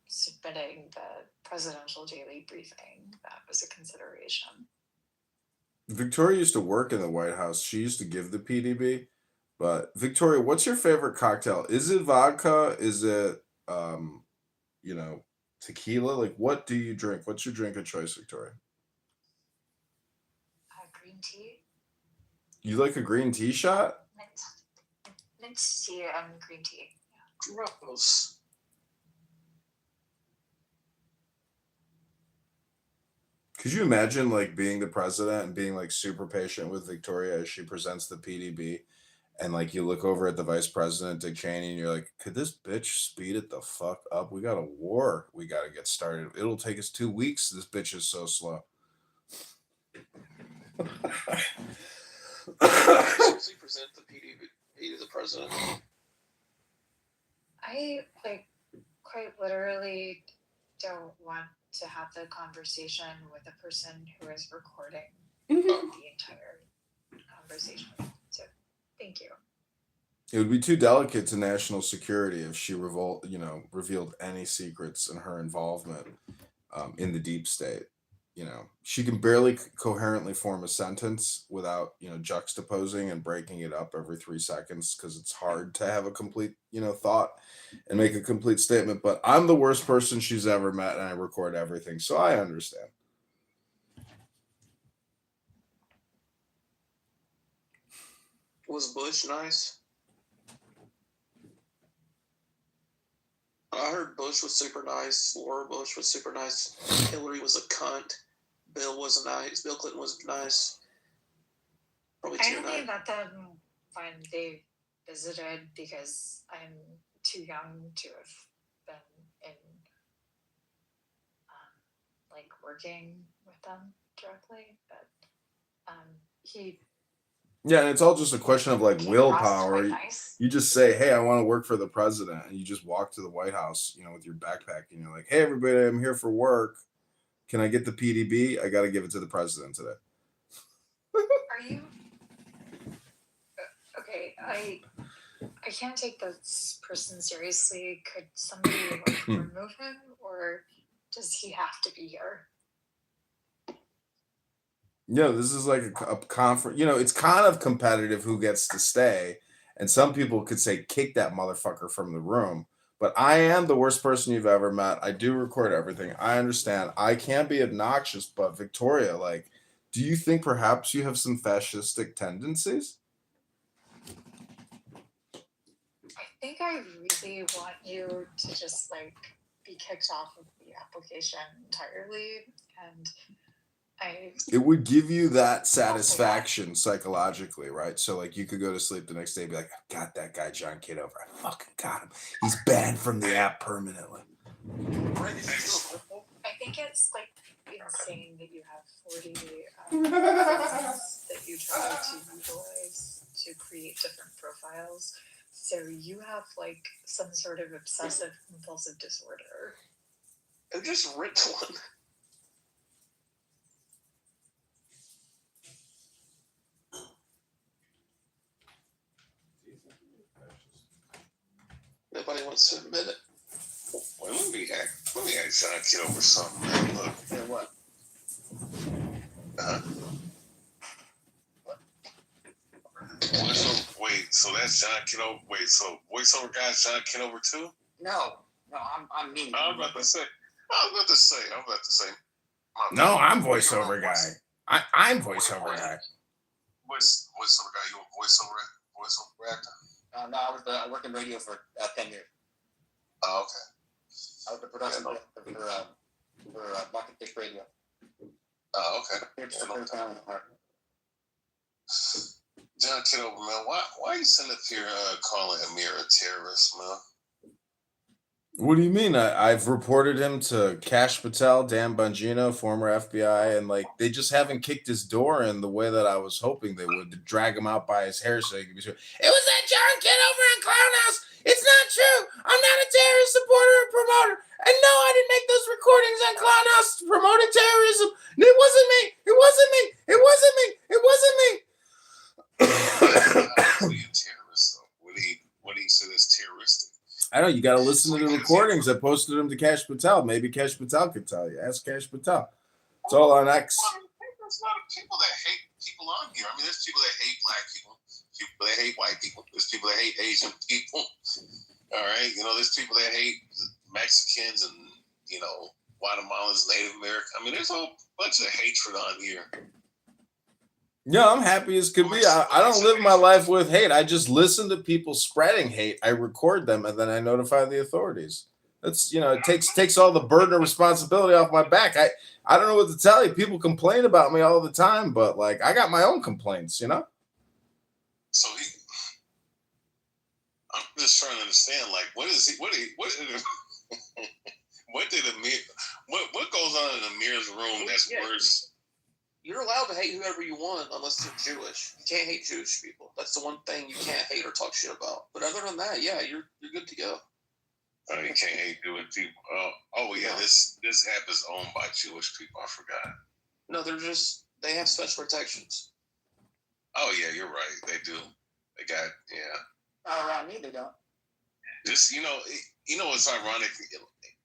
submitting the presidential daily briefing. That was a consideration. Victoria used to work in the White House. She used to give the PDB. But Victoria, what's your favorite cocktail? Is it vodka? Is it tequila? Like, what do you drink? What's your drink of choice, Victoria? Green tea. You like a green tea shot? Mint tea and green tea. Yeah. Gross. Could you imagine like being the president and being like super patient with Victoria as she presents the PDB, And like you look over at the vice president, Dick Cheney, and you're like, could this bitch speed it the fuck up? We got a war. We got to get started. It'll take us 2 weeks. This bitch is so slow. Actually present the PDB to the president. I like quite literally don't want to have the conversation with a person who is recording the entire conversation. So thank you. It would be too delicate to national security if she revealed any secrets in her involvement in the deep state. She can barely coherently form a sentence without, juxtaposing and breaking it up every 3 seconds because it's hard to have a complete, thought and make a complete statement. But I'm the worst person she's ever met, and I record everything, so I understand. Was Bush nice? I heard Bush was super nice. Laura Bush was super nice. Hillary was a cunt. Bill was nice. Bill Clinton was nice. Probably I too only nice. met them when they visited because I'm too young to have been in like working with them directly. But he. Yeah, and it's all just a question of like willpower. Nice. You just say, "Hey, I want to work for the president," and you just walk to the White House, with your backpack, and you're like, "Hey, everybody, I'm here for work. Can I get the PDB? I got to give it to the president today." Are you okay? I can't take this person seriously. Could somebody remove him, or does he have to be here? Yeah, this is like a conference. It's kind of competitive who gets to stay, and some people could say kick that motherfucker from the room. But I am the worst person you've ever met. I do record everything. I understand. I can be obnoxious, but Victoria, like, do you think perhaps you have some fascistic tendencies? I think I really want you to just like be kicked off of the application entirely, and it would give you that satisfaction psychologically, right? So like you could go to sleep the next day and be like, I got that guy John Kitover. I fucking got him. He's banned from the app permanently. I think it's like insane that you have 40 that you try to utilize to create different profiles. So you have like some sort of obsessive compulsive disorder. I just ripped one. Nobody wants to admit it. Well, let me ask John Kitover something, man. Look. Yeah, what? So that's John Kitover. Wait, so voiceover guy's John Kitover too? No, I'm me. I was about to say. No, I'm voiceover guy. I'm voiceover guy. Voiceover guy. You a voiceover actor? No, I worked in radio for 10 years. Oh, okay. I was the production director for Market Dick Radio. Oh, okay. John Kitover, man, why you sitting up here calling Amir a terrorist, man? What do you mean? I've reported him to Kash Patel, Dan Bongino, former FBI, and like they just haven't kicked his door in the way that I was hoping they would, to drag him out by his hair so he could be sure. It was that John Kitover in Clown House. It's not true. I'm not a terrorist supporter or promoter. And no, I didn't make those recordings on Clown House promoting terrorism. It wasn't me. It wasn't me. It wasn't me. It wasn't me. Terrorist, though. What do you say that's terroristic? I know, you got to listen to the recordings. I posted them to Kash Patel. Maybe Kash Patel could tell you. Ask Kash Patel. It's all on X. There's a lot of people that hate people on here. I mean, there's people that hate black people. People that hate white people. There's people that hate Asian people. All right? There's people that hate Mexicans and, Guatemalans, Native American. I mean, there's a whole bunch of hatred on here. Yeah, I'm happy as could be. I don't live my life with hate. I just listen to people spreading hate. I record them and then I notify the authorities. That's it takes all the burden of responsibility off my back. I don't know what to tell you. People complain about me all the time, but like I got my own complaints, So just trying to understand, like, what is he? What did Amir? What goes on in Amir's room that's worse? You're allowed to hate whoever you want unless they're Jewish. You can't hate Jewish people. That's the one thing you can't hate or talk shit about. But other than that, yeah, you're good to go. You can't hate Jewish people. Oh yeah, this app is owned by Jewish people. I forgot. No, they have special protections. Oh yeah, you're right. They do. They got Not around me, they don't. Just it's ironic,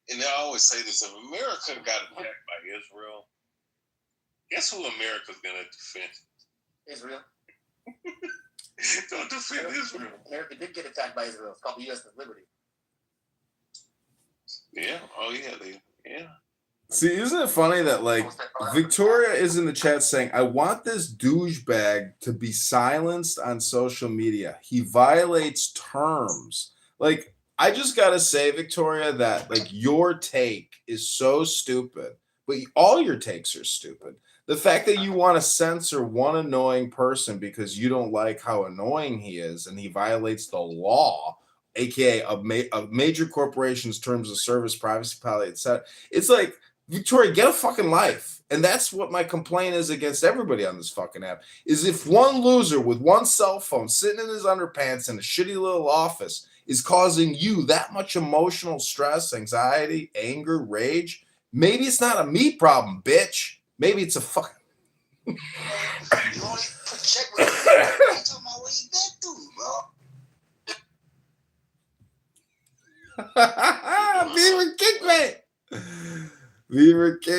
and I always say this: if America got attacked by Israel, guess who America's gonna defend? Israel. Don't defend Israel. America did get attacked by Israel. It's called the U.S. Liberty. Yeah. Oh yeah. Yeah. See, isn't it funny that like Victoria is in the chat saying, I want this douchebag to be silenced on social media. He violates terms. Like, I just gotta say, Victoria, that like your take is so stupid, but all your takes are stupid. The fact that you want to censor one annoying person because you don't like how annoying he is and he violates the law, aka a major corporation's terms of service, privacy policy, etc. It's like, Victoria, get a fucking life. And that's what my complaint is against everybody on this fucking app, is if one loser with one cell phone sitting in his underpants in a shitty little office is causing you that much emotional stress, anxiety, anger, rage, maybe it's not a me problem, bitch. Maybe it's a fucking... You only project what you're talking about what you've been through, bro. Beaver kick me. Beaver kick.